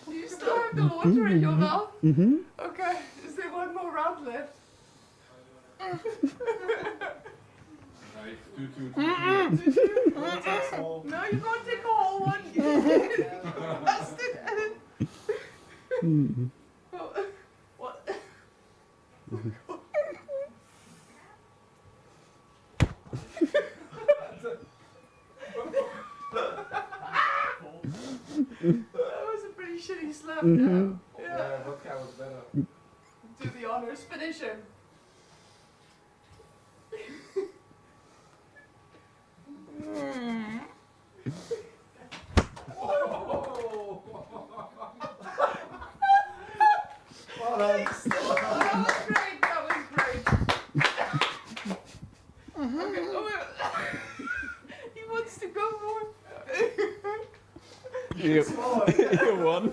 Do you still have the water in your mouth? Mm-hmm. Okay. Is there one more round left? No, you can't take a whole one. What? That was a pretty shitty slap now. Yeah, vodka was better. Do the honors, finish him. Thanks. That was great. That was great. Okay. Oh, he wants to go more. You won.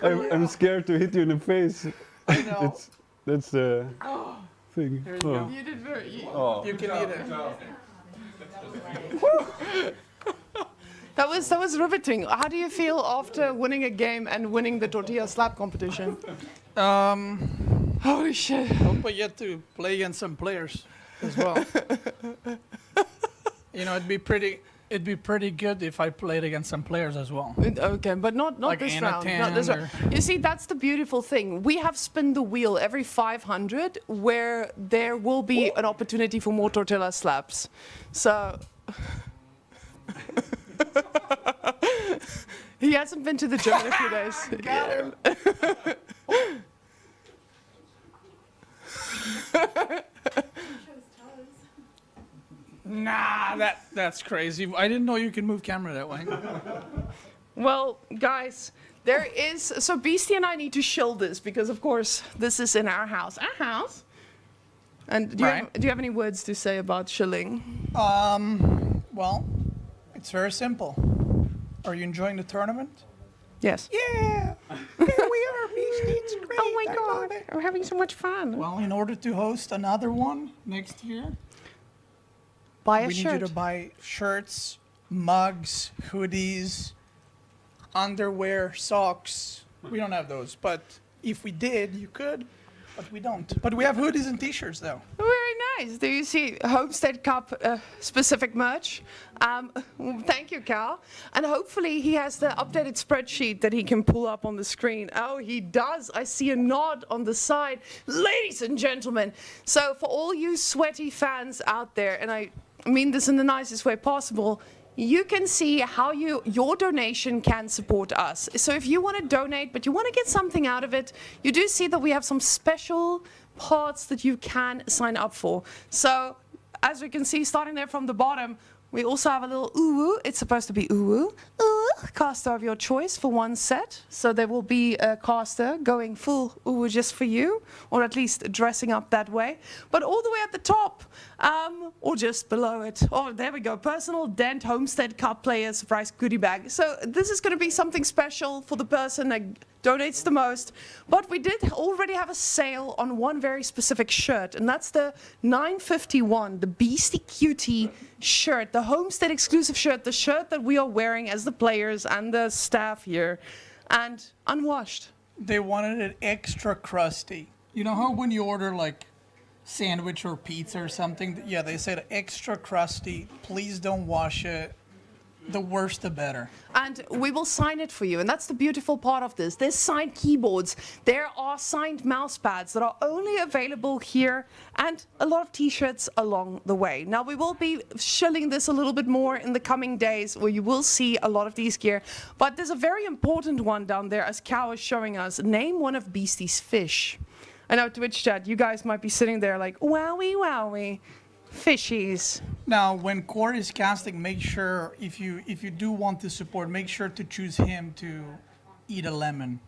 I'm scared to hit you in the face. I know. That's the thing. There you go. You did very. You can eat it. That was riveting. How do you feel after winning a game and winning the tortilla slap competition? Holy shit. Hope I get to play against some players as well. You know, it'd be pretty good if I played against some players as well. Okay, but not Like this Anna round. Tan Not this or- round. You see, that's the beautiful thing. We have spin the wheel every 500 where there will be an opportunity for more tortilla slaps. So he hasn't been to the gym in a few days. Got him. Nah, that's crazy. I didn't know you can move camera that way. Well, guys, there is so Beastie and I need to shill this because, of course, this is in our house. Our house. And do you have any words to say about shilling? Well, it's very simple. Are you enjoying the tournament? Yes. Yeah. Here we are, Beastie. It's great. Oh my God, we're having so much fun. Well, in order to host another one next year, buy a we shirt. need you to buy shirts, mugs, hoodies, underwear, socks. We don't have those, but if we did, you could. But we don't. But we have hoodies and t-shirts, though. Very nice. Do you see Homestead Cup specific merch? Thank you, Cal. And hopefully he has the updated spreadsheet that he can pull up on the screen. Oh, he does. I see a nod on the side. Ladies and gentlemen, so for all you sweaty fans out there, and I mean this in the nicest way possible, you can see how your donation can support us. So if you want to donate, but you want to get something out of it, you do see that we have some special parts that you can sign up for. So as we can see, starting there from the bottom, we also have a little uwu. It's supposed to be uwu. Caster of your choice for one set. So there will be a caster going full uwu just for you, or at least dressing up that way. But all the way at the top, or just below it. Oh, there we go. Personal Dent Homestead Cup Player Surprise Goodie Bag. So this is going to be something special for the person that donates the most. But we did already have a sale on one very specific shirt, and that's the 951, the Beastyqt shirt, the Homestead exclusive shirt, the shirt that we are wearing as the players and the staff here, and unwashed. They wanted it extra crusty. You know how when you order like sandwich or pizza or something, yeah, they said extra crusty, please don't wash it. The worse the better. And we will sign it for you, and that's the beautiful part of this. There's signed keyboards, there are signed mouse pads that are only available here, and a lot of t-shirts along the way. Now we will be shilling this a little bit more in the coming days, where you will see a lot of these gear, but there's a very important one down there, as Cow is showing us. Name one of Beastie's fish. I know, Twitch chat, you guys might be sitting there like, wowie wowie. Fishies. Now, when Core is casting, make sure if you do want to support, make sure to choose him to eat a lemon,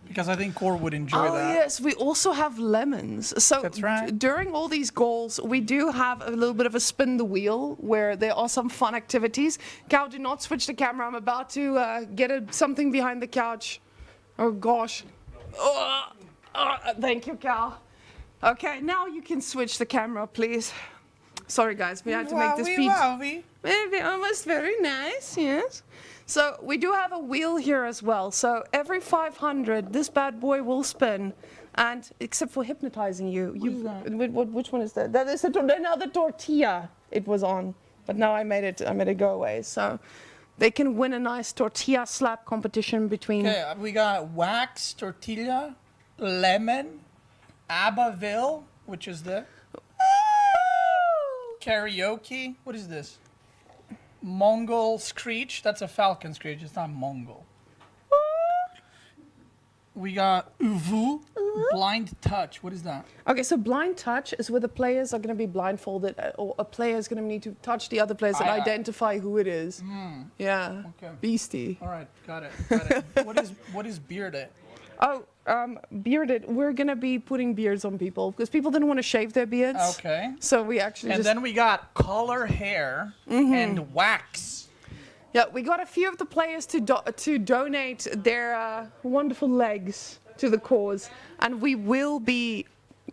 because I think Core would enjoy that. Oh yes, we also have lemons. So that's right. During all these goals, we do have a little bit of a spin the wheel where there are some fun activities. Cow, do not switch the camera. I'm about to get something behind the couch. Oh gosh. Thank you, Cow. Okay, now you can switch the camera, please. Sorry guys, we had to make this beat. Maybe almost very nice, yes. So we do have a wheel here as well. So every 500, this bad boy will spin, and except for hypnotizing you, which one is that? That is another tortilla it was on, but now I made it go away. So they can win a nice tortilla slap competition between. Okay, we got wax, tortilla, lemon, Abbaville, which is the karaoke. What is this? Mongol screech. That's a falcon screech. It's not Mongol. We got uvu, blind touch. What is that? Okay, so blind touch is where the players are going to be blindfolded, or a player is going to need to touch the other players and identify who it is. Yeah. Okay. Beastie. All right, got it. What is bearded? Oh, bearded. We're gonna be putting beards on people because people didn't want to shave their beards. Okay. So we actually and then we got color hair and wax. Yeah, we got a few of the players to donate their wonderful legs to the cause, and we will be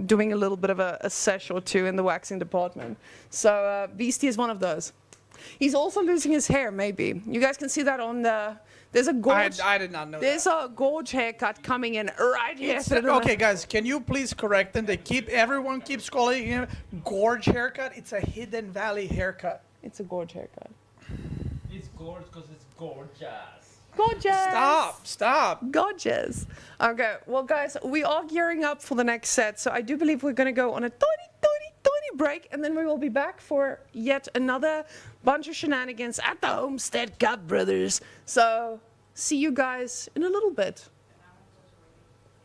doing a little bit of a sesh or two in the waxing department. So Beastie is one of those. He's also losing his hair. Maybe you guys can see that on the. There's a gorge. I did not know There's a gorge haircut coming in right here. Okay, guys, can you please correct them? Everyone keeps calling him gorge haircut. It's a Hidden Valley haircut. It's a gorge haircut. It's gorge because it's gorgeous. Gorgeous. Stop. Gorgeous. Okay, well, guys, we are gearing up for the next set, so I do believe we're going to go on a tiny break, and then we will be back for yet another bunch of shenanigans at the Homestead Cup, brothers. So, see you guys in a little bit.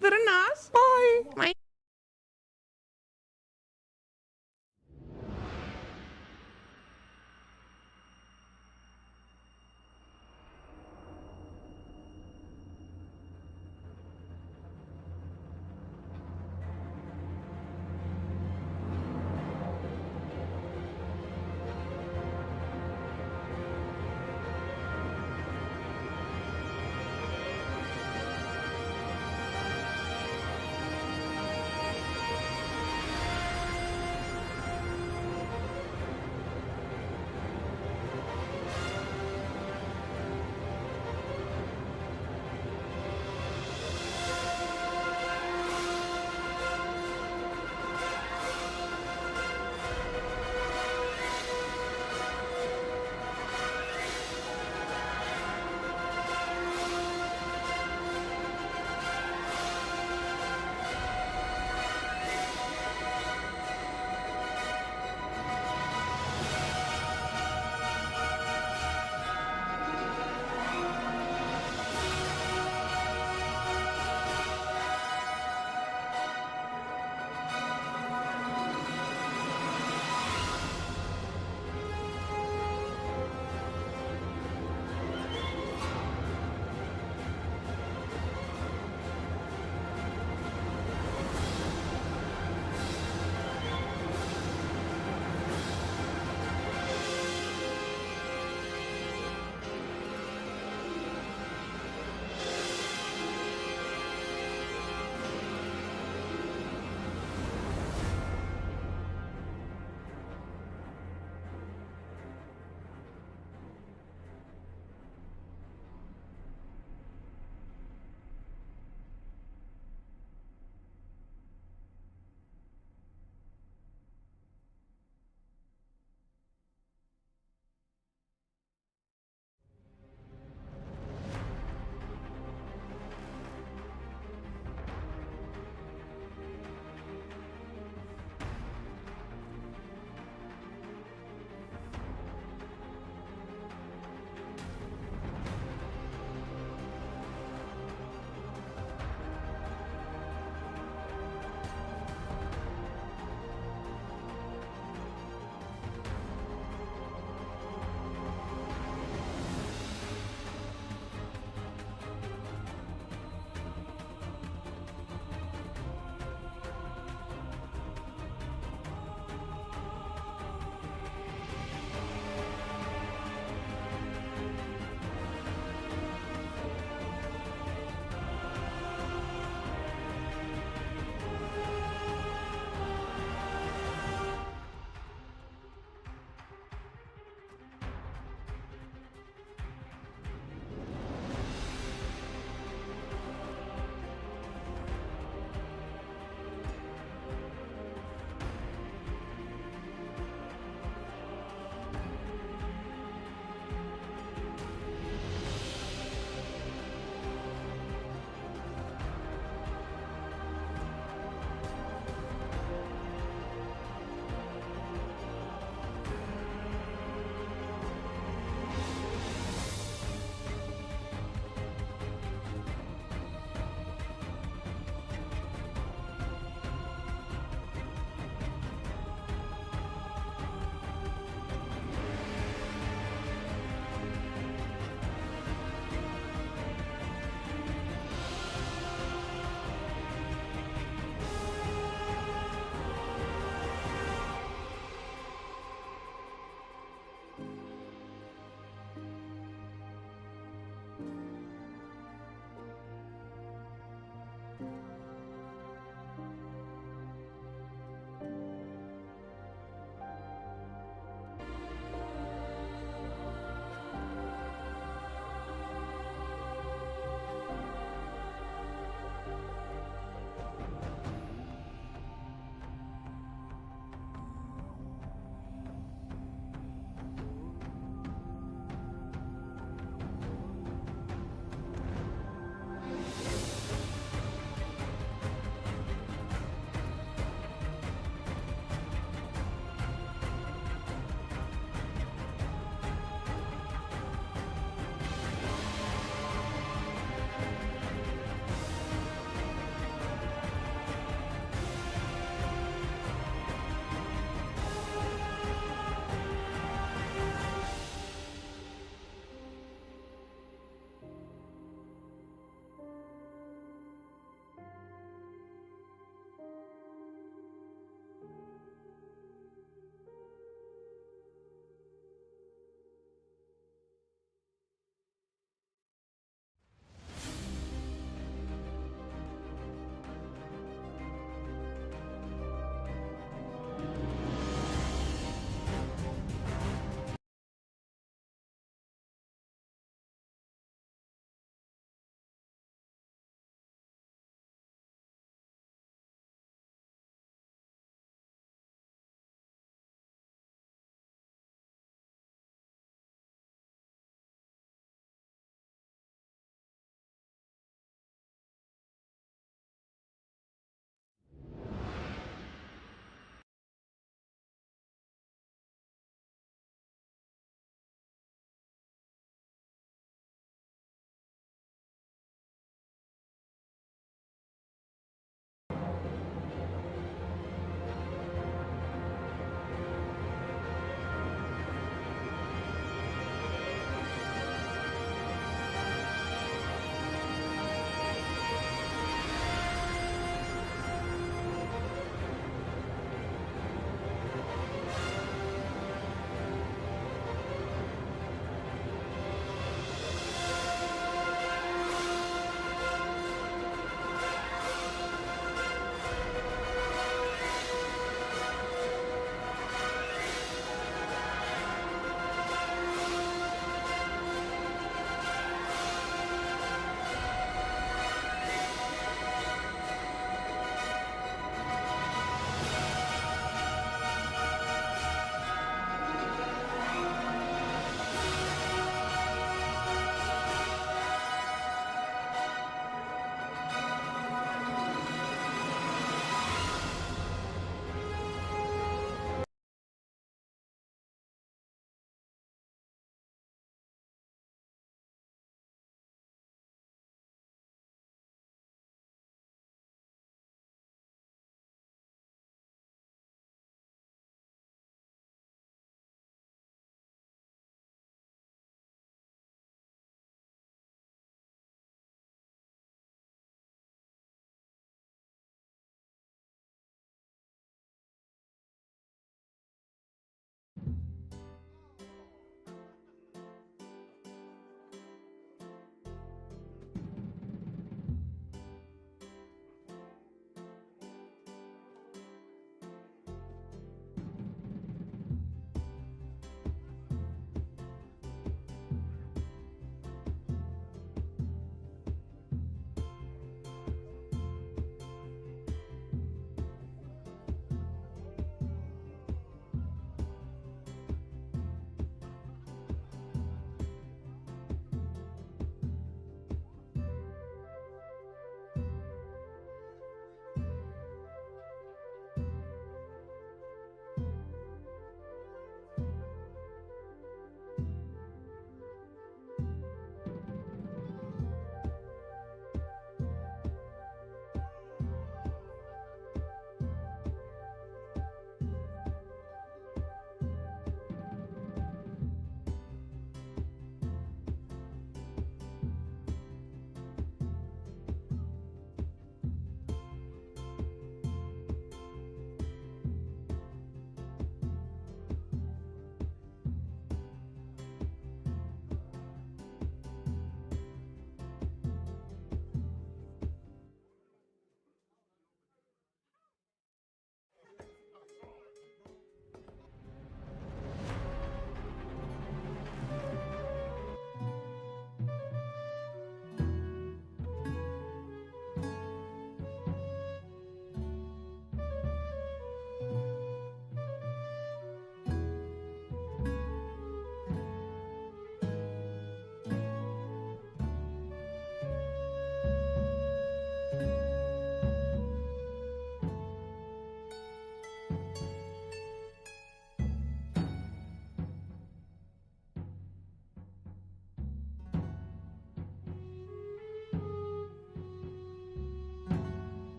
Very nice. Bye. Bye.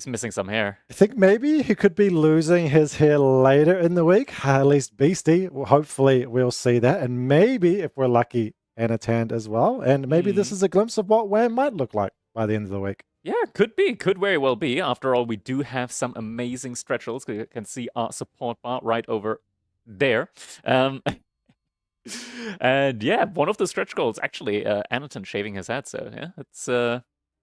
He's missing some hair. I think maybe he could be losing his hair later in the week. At least Beasty. Well, hopefully we'll see that. And maybe, if we're lucky, Anatand as well. And maybe this is a glimpse of what Wham might look like by the end of the week. Yeah, could be. Could very well be. After all, we do have some amazing stretch goals. You can see our support bar right over there. And yeah, one of the stretch goals, actually, Anatand shaving his head. So yeah, it's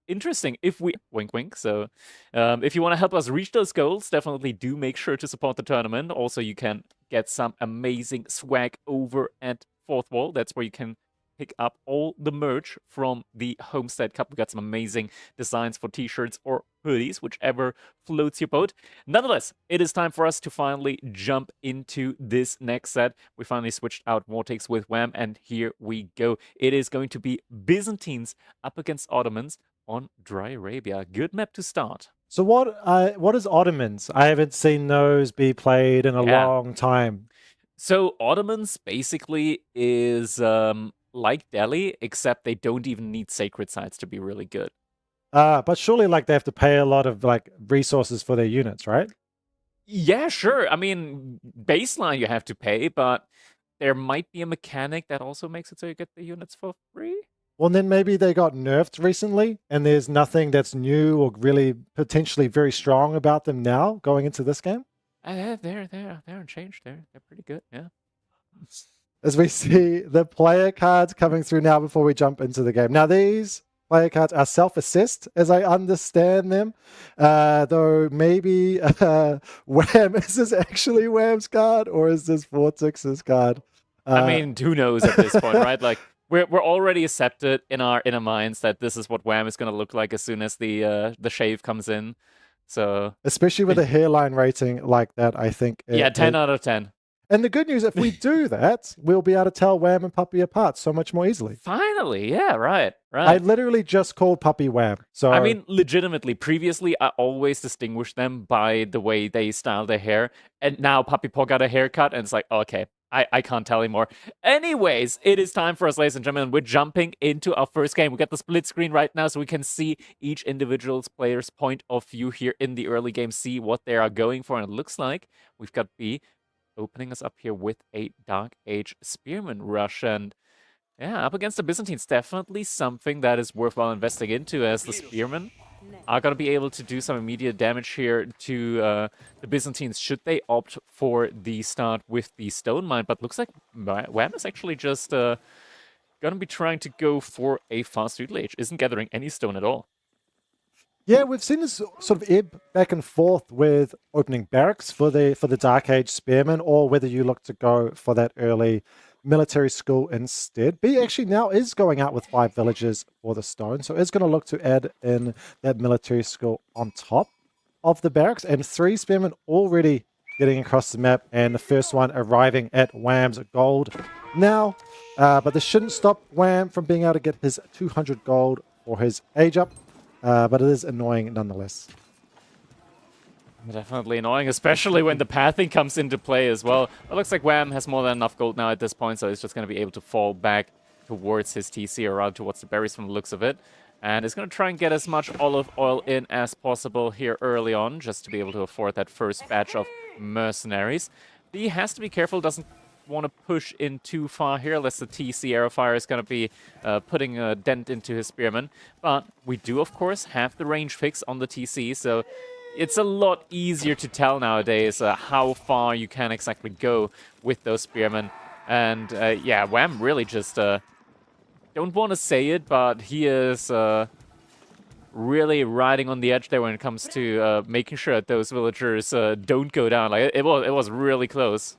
interesting if we wink wink. So if you want to help us reach those goals, definitely do make sure to support the tournament. Also, you can get some amazing swag over at Fourth Wall. That's where you can pick up all the merch from the Homestead Cup. We got some amazing designs for t-shirts or hoodies, whichever floats your boat. Nonetheless, it is time for us to finally jump into this next set. We finally switched out Vortex with Wham, and here we go. It is going to be Byzantines up against Ottomans on Dry Arabia. Good map to start. So what is Ottomans? I haven't seen those be played in a long time. So Ottomans basically is like Delhi, except they don't even need sacred sites to be really good. But surely like they have to pay a lot of like resources for their units, right? Yeah, sure. I mean, baseline you have to pay, but there might be a mechanic that also makes it so you get the units for free. Well, then maybe they got nerfed recently, and there's nothing that's new or really potentially very strong about them now going into this game. They're unchanged. They're pretty good. Yeah. As we see the player cards coming through now before we jump into the game. Now, these player cards are self-assist, as I understand them. Though maybe Wham, is this actually Wham's card, or is this Vortex's card? I mean, who knows at this point, right? Like, we're already accepted in our inner minds that this is what Wham is going to look like as soon as the shave comes in. So especially with a hairline rating like that, I think. 10 out of 10. And the good news, if we do that, we'll be able to tell Wham and Puppy apart so much more easily. Finally, yeah, right. I literally just called Puppy Wham. So I mean, legitimately, previously I always distinguished them by the way they style their hair, and now Puppy Paw got a haircut, and it's like, okay, I can't tell anymore. Anyways, it is time for us, ladies and gentlemen. We're jumping into our first game. We got the split screen right now, so we can see each individual player's point of view here in the early game, see what they are going for, and it looks like we've got B opening us up here with a Dark Age Spearman rush. And yeah, up against the Byzantines, definitely something that is worthwhile investing into, as the Spearmen are going to be able to do some immediate damage here to the Byzantines should they opt for the start with the Stone Mine. But looks like Wham is actually just going to be trying to go for a fast Doodle Age. Isn't gathering any stone at all. Yeah, we've seen this sort of ebb back and forth with opening barracks for the Dark Age Spearmen, or whether you look to go for that early military school instead. B actually now is going out with 5 villages for the stone, so is going to look to add in that military school on top of the barracks, and 3 Spearmen already getting across the map, and the first one arriving at Wham's gold now. But this shouldn't stop Wham from being able to get his 200 gold for his age up. But it is annoying nonetheless. Definitely annoying, especially when the pathing comes into play as well. It looks like Wham has more than enough gold now at this point, so he's just going to be able to fall back towards his TC, or rather towards the berries from the looks of it. And he's going to try and get as much olive oil in as possible here early on, just to be able to afford that first batch of mercenaries. He has to be careful, doesn't want to push in too far here, unless the TC arrow fire is going to be putting a dent into his spearmen. But we do, of course, have the range fix on the TC, so it's a lot easier to tell nowadays how far you can exactly go with those spearmen. And yeah, Wham really just don't want to say it, but he is really riding on the edge there when it comes to making sure that those villagers don't go down. Like it was really close.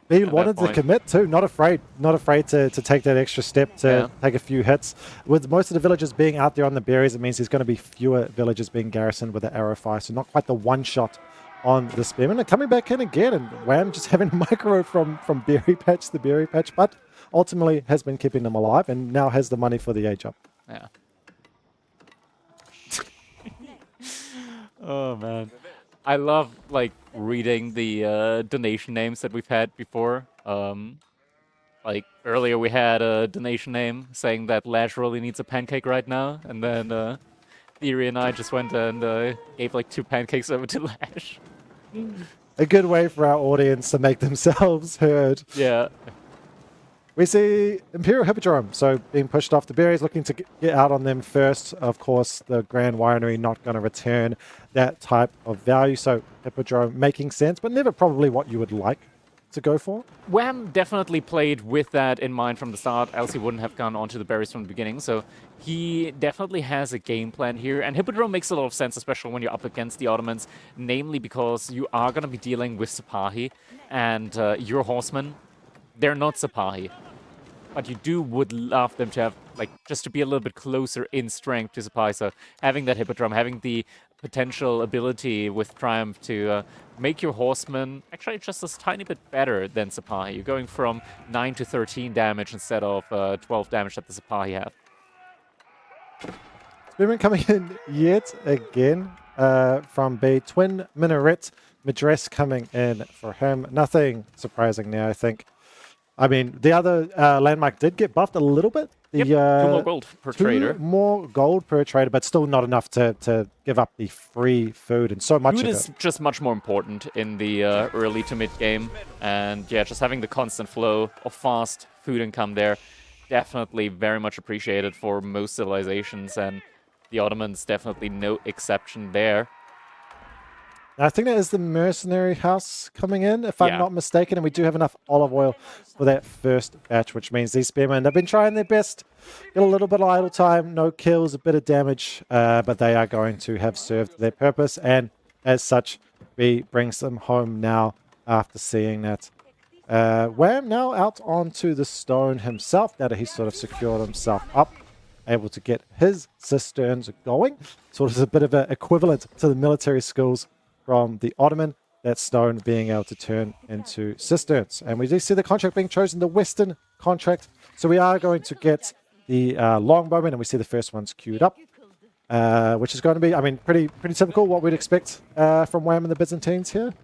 He wanted to commit too, not afraid to take that extra step to take a few hits. With most of the villagers being out there on the berries, it means there's going to be fewer villagers being garrisoned with the arrow fire, so not quite the one shot on the Spearman. And coming back in again, and Wham just having micro from berry patch to berry patch, but ultimately has been keeping them alive and now has the money for the age up. Yeah. Oh man. I love, like, reading the donation names that we've had before. Like, earlier we had a donation name saying that Lash really needs a pancake right now. And then Theory and I just went and gave like 2 pancakes over to Lash. A good way for our audience to make themselves heard. Yeah. We see Imperial Hippodrome, so being pushed off the berries, looking to get out on them first. Of course, the Grand Winery not going to return that type of value, so Hippodrome making sense, but never probably what you would like to go for. Wham definitely played with that in mind from the start, else he wouldn't have gone onto the berries from the beginning, so he definitely has a game plan here, and Hippodrome makes a lot of sense, especially when you're up against the Ottomans, namely because you are going to be dealing with Sipahi, and your horsemen, they're not Sipahi. But you would love them to have, like, just to be a little bit closer in strength to Sipahi. So having that Hippodrome, having the potential ability with Triumph to make your horsemen actually just a tiny bit better than Sipahi. You're going from 9 to 13 damage instead of 12 damage that the Sipahi have. Spearman coming in yet again from B. Twin Minaret. Madras coming in for him. Nothing surprising there, I think. I mean, the other landmark did get buffed a little bit. The, 2 more gold per trader. 2 more gold per trader, but still not enough to give up the free food and so much Food of is it. just much more important in the early to mid game. And yeah, just having the constant flow of fast food income there, definitely very much appreciated for most civilizations. And the Ottomans definitely no exception there. I think that is the mercenary house coming in, if I'm not mistaken, and we do have enough olive oil for that first batch, which means these spearmen have been trying their best. Get a little bit of idle time, no kills, a bit of damage, but they are going to have served their purpose, and as such, B brings them home now after seeing that. Wham now out onto the stone himself, now that he's sort of secured himself up, able to get his cisterns going, sort of a bit of an equivalent to the military skills from the Ottoman, that stone being able to turn into cisterns. And we do see the contract being chosen, the Western contract. So we are going to get the longbowmen, and we see the first ones queued up, which is going to be, I mean, pretty typical what we'd expect from Wham and the Byzantines here.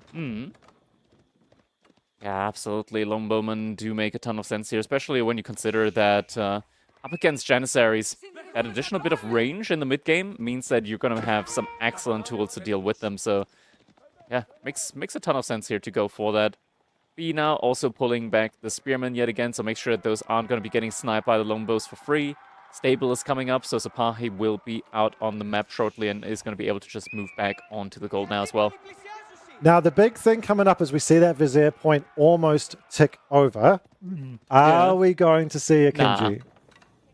Yeah, absolutely. Longbowmen do make a ton of sense here, especially when you consider that up against Janissaries, that additional bit of range in the mid game means that you're going to have some excellent tools to deal with them. So yeah, makes a ton of sense here to go for that. B now also pulling back the Spearmen yet again, so make sure that those aren't going to be getting sniped by the longbows for free. Stable is coming up, so Sipahi will be out on the map shortly and is going to be able to just move back onto the gold now as well. Now, the big thing coming up is we see that Vizier point almost tick over. Are we going to see a Kinji?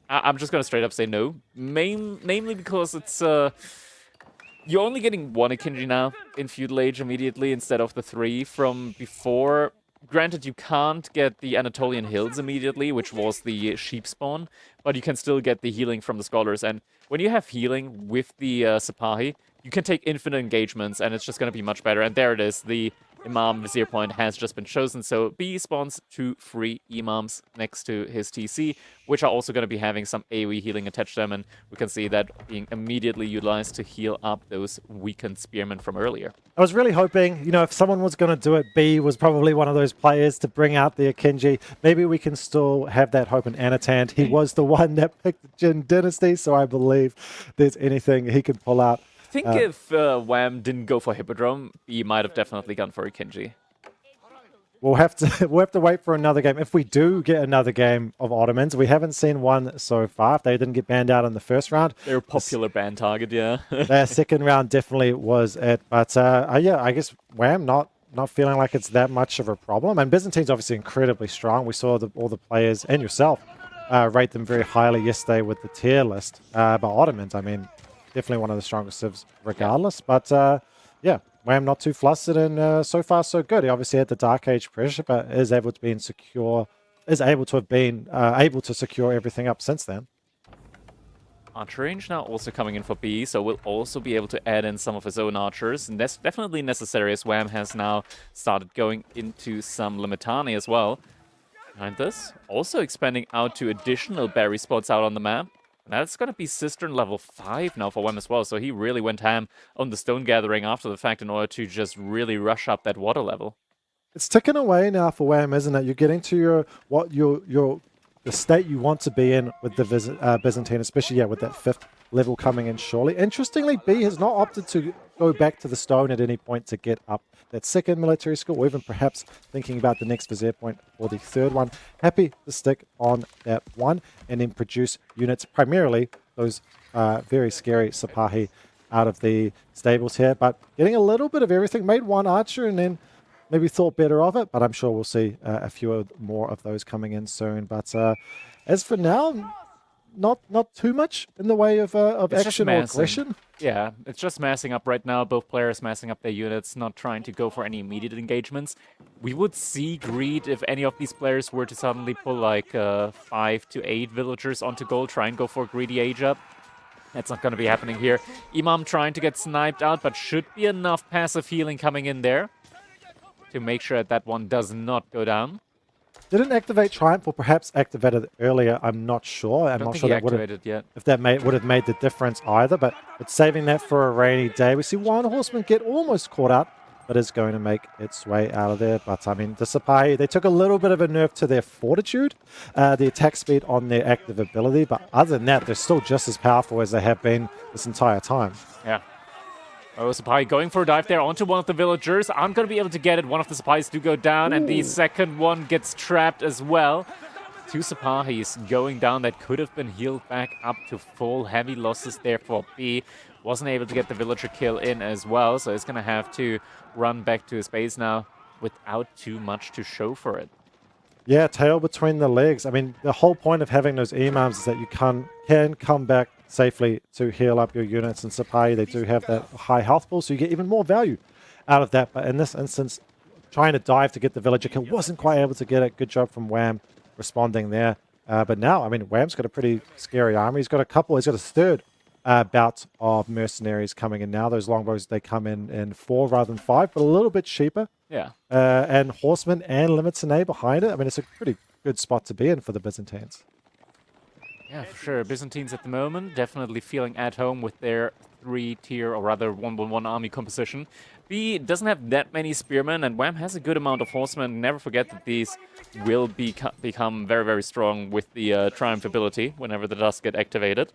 I'm just going to straight up say no. Namely because it's... You're only getting 1 Akinji now in Feudal Age immediately instead of the 3 from before. Granted, you can't get the Anatolian Hills immediately, which was the sheep spawn, but you can still get the healing from the scholars. And when you have healing with the Sipahi, you can take infinite engagements, and it's just going to be much better. And there it is. The Imam Vizier point has just been chosen. So B spawns 2 free Imams next to his TC, which are also going to be having some AoE healing attached to them. And we can see that being immediately utilized to heal up those weakened spearmen from earlier. I was really hoping, you know, if someone was going to do it, B was probably one of those players to bring out the Akinji. Maybe we can still have that hope in Anatan. He was the one that picked the Jin Dynasty, so I believe there's anything he could pull out. I think if Wham didn't go for Hippodrome, he might have definitely gone for Akinji. We'll have to wait for another game. If we do get another game of Ottomans, we haven't seen one so far. If they didn't get banned out in the first round, they're a popular ban target, yeah. Their second round definitely was it. But yeah, I guess Wham not feeling like it's that much of a problem. And Byzantine's obviously incredibly strong. We saw all the players and yourself rate them very highly yesterday with the tier list. But Ottomans, I mean, definitely one of the strongest civs regardless. But yeah, Wham not too flustered, and so far so good. He obviously had the Dark Age pressure, but is able to have been able to secure everything up since then. Archer range now also coming in for B, so we'll also be able to add in some of his own archers, and that's definitely necessary as Wham has now started going into some Limitani as well. Behind this, also expanding out to additional berry spots out on the map. That's going to be Cistern level 5 now for Wham as well, so he really went ham on the stone gathering after the fact in order to just really rush up that water level. It's ticking away now for Wham, isn't it? You're getting to the state you want to be in with the Byzantine, especially with that 5th level coming in shortly. Interestingly, B has not opted to go back to the stone at any point to get up that second military school, or even perhaps thinking about the next vizier point or the third one. Happy to stick on that one and then produce units, primarily those very scary Sipahi out of the stables here, but getting a little bit of everything. Made one archer and then maybe thought better of it, but I'm sure we'll see a few more of those coming in soon. But as for now, not too much in the way of action or aggression. Yeah, it's just massing up right now. Both players massing up their units, not trying to go for any immediate engagements. We would see greed if any of these players were to suddenly pull like 5 to 8 villagers onto gold, try and go for a greedy age up. That's not going to be happening here. Imam trying to get sniped out, but should be enough passive healing coming in there to make sure that one does not go down. Didn't activate Triumph, or perhaps activated it earlier. I'm not sure. I'm not sure that would have made the difference either. But saving that for a rainy day. We see one horseman get almost caught out, but is going to make its way out of there. But I mean, the Sipahi, they took a little bit of a nerf to their fortitude, the attack speed on their active ability. But other than that, they're still just as powerful as they have been this entire time. Yeah. Oh, Sipahi going for a dive there onto one of the villagers. I'm going to be able to get it. One of the Sipahis do go down, and the second one gets trapped as well. 2 Sipahis going down that could have been healed back up to full. Heavy losses there for B. Wasn't able to get the villager kill in as well, so he's going to have to run back to his base now without too much to show for it. Yeah, tail between the legs. I mean, the whole point of having those imams is that you can come back safely to heal up your units. And Sipahi, they do have that high health pool, so you get even more value out of that. But in this instance, trying to dive to get the villager kill, wasn't quite able to get it. Good job from Wham responding there. But now, I mean, Wham's got a pretty scary army. He's got a third bout of mercenaries coming in now. Those longbows, they come in 4 rather than 5, but a little bit cheaper. Yeah. And horsemen and limits behind it. I mean, it's a pretty good spot to be in for the Byzantines. Yeah, for sure. Byzantines at the moment definitely feeling at home with their 3-tier, or rather 1-1-1 army composition. B doesn't have that many spearmen, and Wham has a good amount of horsemen. Never forget that these will become very, very strong with the Triumph ability whenever the does get activated.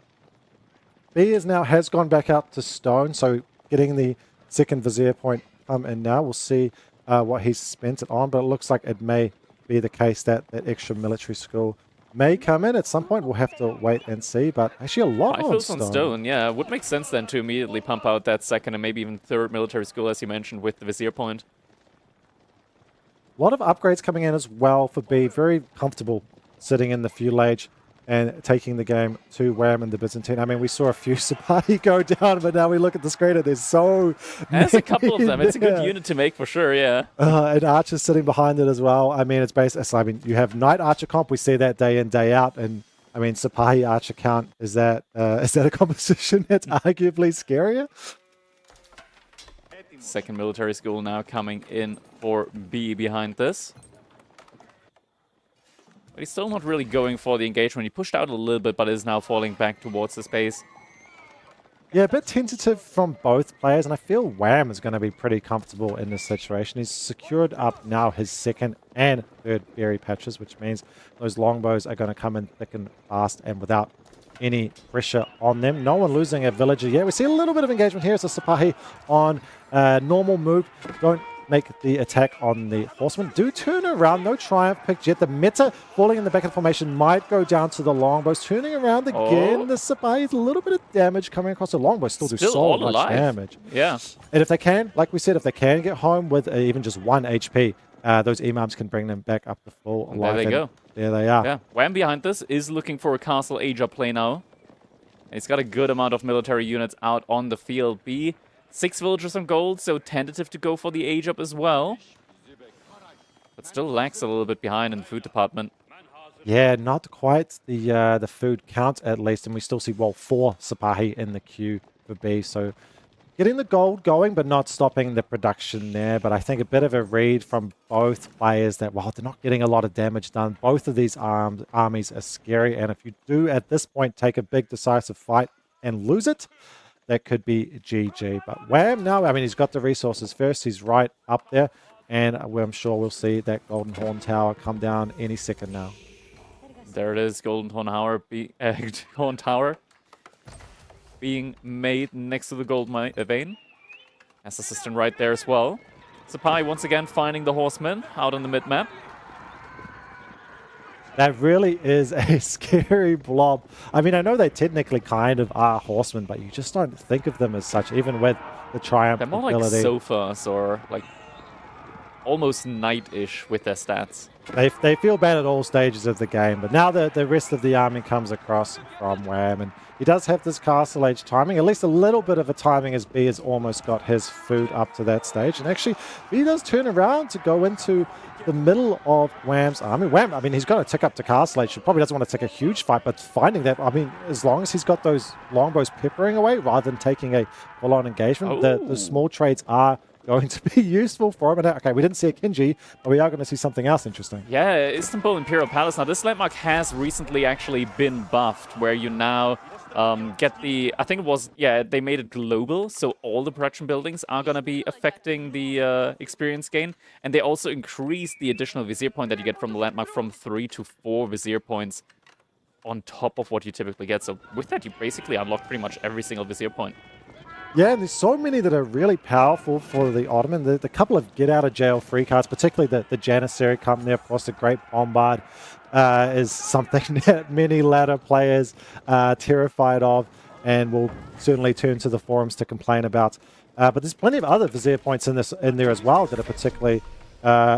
B has gone back out to stone, so getting the second vizier point in now. We'll see what he's spent it on, but it looks like it may be the case that that extra military school may come in at some point. We'll have to wait and see, but actually a lot on stone. Yeah, would make sense then to immediately pump out that second and maybe even third military school, as you mentioned, with the vizier point. A lot of upgrades coming in as well for B. Very comfortable sitting in the fuselage and taking the game to Wham and the Byzantine. I mean, we saw a few Sipahi go down, but now we look at the screen and there's so There's a couple of them. It's a good unit to make for sure, yeah. And Archer's sitting behind it as well. I mean, it's basically, I mean, you have Knight Archer comp. We see that day in, day out. And I mean, Sipahi Archer count, is that a composition that's arguably scarier? Second military school now coming in for B behind this. But he's still not really going for the engagement. He pushed out a little bit, but is now falling back towards the space. Yeah, a bit tentative from both players, and I feel Wham is going to be pretty comfortable in this situation. He's secured up now his second and third berry patches, which means those longbows are going to come in thick and fast and without any pressure on them. No one losing a villager yet. We see a little bit of engagement here. It's a Sipahi on normal move. Don't make the attack on the horseman. Do turn around. No triumph picked yet. The meta falling in the back of the formation might go down to the longbows. Turning around again. The Sipahi is a little bit of damage coming across. The longbows still do so much damage. Yeah. And if they can, like we said, if they can get home with even just 1 HP, those imams can bring them back up to full life. There they go. There they are. Yeah. Wham behind this is looking for a castle age up play now. He's got a good amount of military units out on the field. B, 6 villagers on gold, so tentative to go for the age up as well. But still lags a little bit behind in the food department. Yeah, not quite the food count at least, and we still see, well, 4 Sipahi in the queue for B. So getting the gold going, but not stopping the production there. But I think a bit of a read from both players that, well, they're not getting a lot of damage done. Both of these armies are scary, and if you do at this point take a big decisive fight and lose it, that could be GG. But Wham now, I mean, he's got the resources first. He's right up there. And I'm sure we'll see that Golden Horn Tower come down any second now. There it is, Golden Horn Tower. Horn Tower. being made next to the gold vein. As assistant right there as well. Sapai once again finding the horseman out on the mid-map. That really is a scary blob. I mean, I know they technically kind of are horsemen, but you just don't think of them as such, even with the Triumph They're more ability. like sofas or like almost knight-ish with their stats. They feel bad at all stages of the game, but now the rest of the army comes across from Wham, and he does have this Castle Age timing, at least a little bit of a timing, as B has almost got his food up to that stage. And actually, B does turn around to go into the middle of Wham's army. Wham, I mean, he's got to tick up to Castle Age. He probably doesn't want to take a huge fight, but finding that, I mean, as long as he's got those longbows peppering away rather than taking a full-on engagement, the small trades are going to be useful for him. And okay, we didn't see a Kinji, but we are going to see something else interesting. Yeah, Istanbul Imperial Palace. Now, this landmark has recently actually been buffed, where you now get the, I think it was, yeah, they made it global, so all the production buildings are going to be affecting the experience gain. And they also increased the additional Vizier point that you get from the landmark from 3 to 4 Vizier points on top of what you typically get. So with that, you basically unlock pretty much every single Vizier point. Yeah, and there's so many that are really powerful for the Ottoman. The couple of get-out-of-jail free cards, particularly the Janissary Company, of course, the Great Bombard, is something that many ladder players are terrified of and will certainly turn to the forums to complain about. But there's plenty of other Vizier points in there as well that are particularly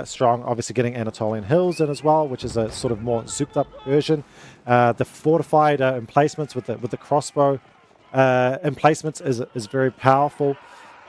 strong. Obviously getting Anatolian Hills in as well, which is a sort of more souped-up version. The fortified emplacements with the crossbow emplacements is very powerful.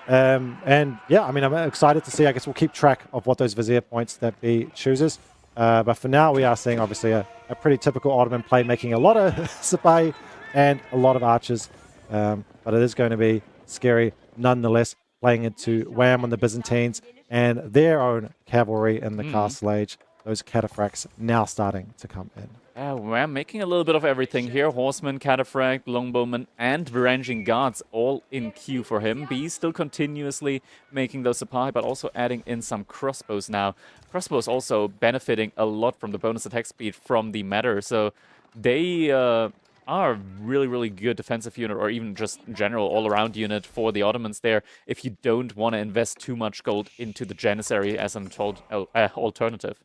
And yeah, I mean, I'm excited to see. I guess we'll keep track of what those Vizier points that B chooses. But for now, we are seeing obviously a pretty typical Ottoman play, making a lot of Sapai and a lot of archers. But it is going to be scary nonetheless, playing into Wham on the Byzantines and their own cavalry in the Castle Age. Those cataphracts now starting to come in. Yeah, we're making a little bit of everything here. Horseman, Cataphract, Longbowman, and Varanging Guards all in queue for him. B still continuously making those supply, but also adding in some crossbows now. Crossbows also benefiting a lot from the bonus attack speed from the Matter, so they are a really, really good defensive unit, or even just general all-around unit for the Ottomans there, if you don't want to invest too much gold into the Janissary as an alternative.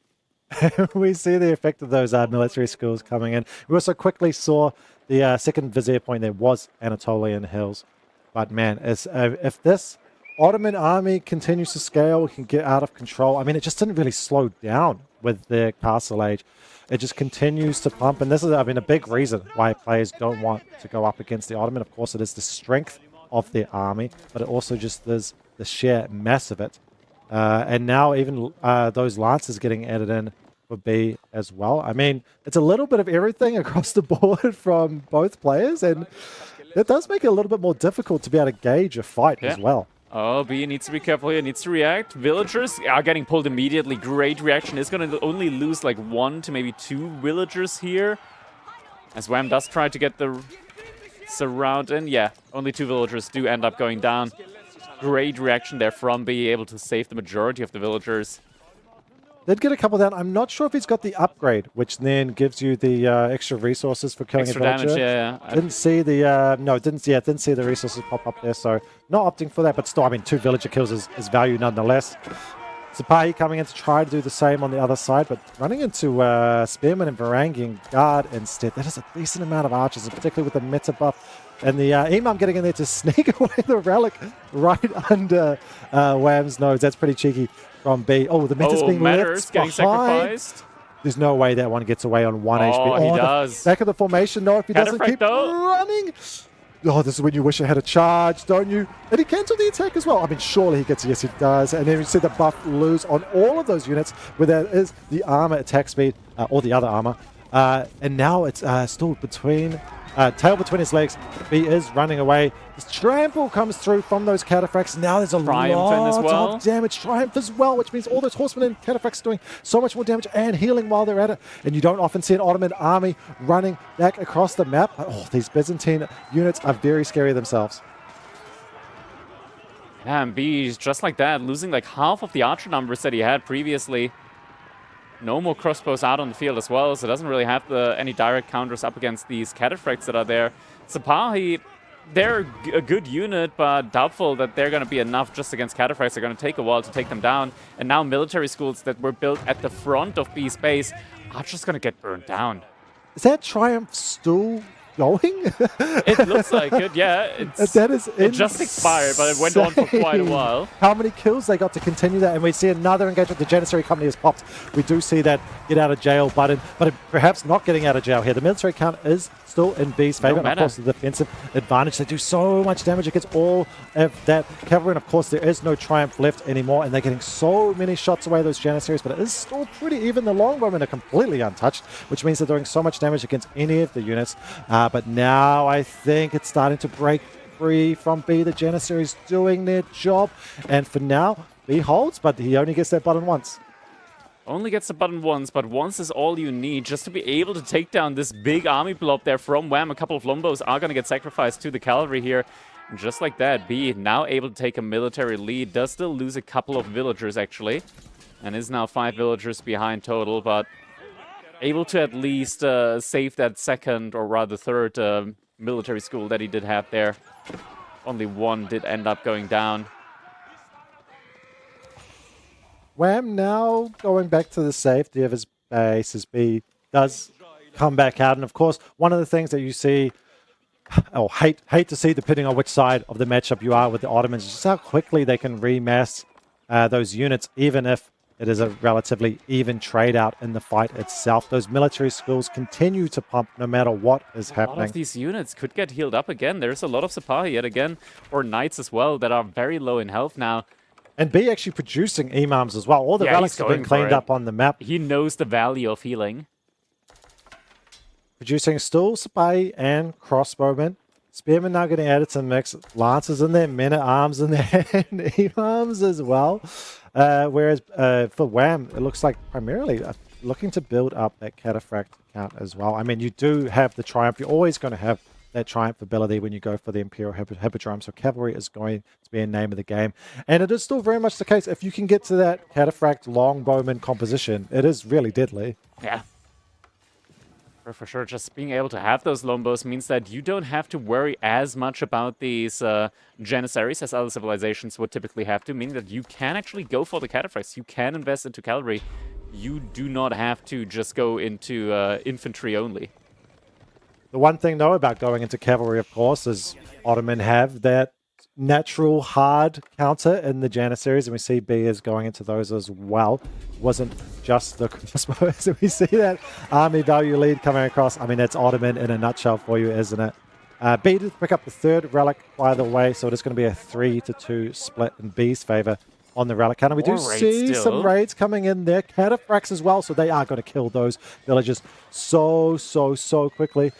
We see the effect of those military schools coming in. We also quickly saw the second Vizier point there was Anatolian Hills. But man, if this Ottoman army continues to scale, it can get out of control. I mean, it just didn't really slow down with the Castle Age. It just continues to pump. And this is, I mean, a big reason why players don't want to go up against the Ottoman. Of course, it is the strength of their army, but it also just is the sheer mass of it. And now even those lances getting added in for B as well. I mean, it's a little bit of everything across the board from both players, and it does make it a little bit more difficult to be able to gauge a fight as well. Oh, B needs to be careful here, needs to react. Villagers are getting pulled immediately. Great reaction. Is going to only lose like 1 to maybe 2 villagers here. As Wham does try to get the surround in. Yeah, only 2 villagers do end up going down. Great reaction there from B, able to save the majority of the villagers. Did get a couple down. I'm not sure if he's got the upgrade, which then gives you the extra resources for killing extra a villager. Damage, yeah. Didn't see the didn't see the resources pop up there, so not opting for that. But still, I mean, 2 villager kills is value nonetheless. Sapai coming in to try to do the same on the other side, but running into Spearman and Varanging Guard instead. That is a decent amount of archers, and particularly with the meta buff. And the Imam getting in there to sneak away the relic right under Wham's nose. That's pretty cheeky from B. Oh, the meta's being left getting sacrificed. There's no way that one gets away on 1 HP. Oh, he does. Back of the formation. No, if he doesn't keep running. Oh, this is when you wish I had a charge, don't you? And he cancelled the attack as well. I mean, surely he gets, yes, he does. And then you see the buff lose on all of those units, where there is the armor attack speed, or the other armor. And now it's still between, tail between his legs. B is running away. This trample comes through from those cataphracts. Now there's a lot of damage. Triumph as well, which means all those horsemen and cataphracts doing so much more damage and healing while they're at it. And you don't often see an Ottoman army running back across the map. Oh, these Byzantine units are very scary themselves. Yeah, and B is just like that, losing like half of the archer numbers that he had previously. No more crossbows out on the field as well, so doesn't really have any direct counters up against these cataphracts that are there. Sapahi they're a good unit, but doubtful that they're going to be enough just against Cataphracts. They're going to take a while to take them down. And now military schools that were built at the front of B's base are just going to get burned down. Is that Triumph still going? It looks like it, yeah. It just expired, but it went on for quite a while. How many kills they got to continue that? And we see another engagement. The Janissary company has popped. We do see that get out of jail button, but perhaps not getting out of jail here. The military count is still in B's favor. And of course, the defensive advantage. They do so much damage against all of that cavalry. And of course, there is no Triumph left anymore. And they're getting so many shots away, those Janissaries, but it is still pretty even. The longbowmen are completely untouched, which means they're doing so much damage against any of the units. But now I think it's starting to break free from B. The Janissaries doing their job. And for now, B holds, but he only gets that button once. Only gets the button once, but once is all you need just to be able to take down this big army blob there from Wham. A couple of Lombos are going to get sacrificed to the cavalry here. And just like that, B now able to take a military lead. Does still lose a couple of villagers, actually. And is now 5 villagers behind total, but able to at least save that second, or rather third, military school that he did have there. Only one did end up going down. Wham now going back to the safety of his base as B does come back out. And of course, one of the things that you see, or hate to see, depending on which side of the matchup you are with the Ottomans, is just how quickly they can remass those units, even if it is a relatively even trade out in the fight itself. Those military schools continue to pump no matter what is happening. A lot of these units could get healed up again. There's a lot of Sipahi yet again, or Knights as well, that are very low in health now. And B actually producing imams as well. All the relics have been cleaned up on the map. He knows the value of healing. Producing still Sipahi and crossbowmen. Spearmen now getting added to the mix. Lancers in there, men-at-arms in there, and imams as well. Whereas for Wham, it looks like primarily looking to build up that cataphract count as well. I mean, you do have the Triumph. You're always going to have that Triumph ability when you go for the Imperial Hippodrome. So cavalry is going to be a name of the game. And it is still very much the case. If you can get to that cataphract longbowman composition, it is really deadly. Yeah. For sure, just being able to have those Lombos means that you don't have to worry as much about these Janissaries as other civilizations would typically have to, meaning that you can actually go for the cataphracts. You can invest into cavalry. You do not have to just go into infantry only. The one thing, though, about going into cavalry, of course, is Ottoman have that natural hard counter in the Janissaries, and we see B is going into those as well. Wasn't just the crossbows. We see that army value lead coming across. I mean, that's Ottoman in a nutshell for you, isn't it? B did pick up the third relic, by the way, so it is going to be a 3-2 split in B's favor on the relic counter. We do see some raids coming in there. Cataphracts as well, so they are going to kill those villagers so quickly.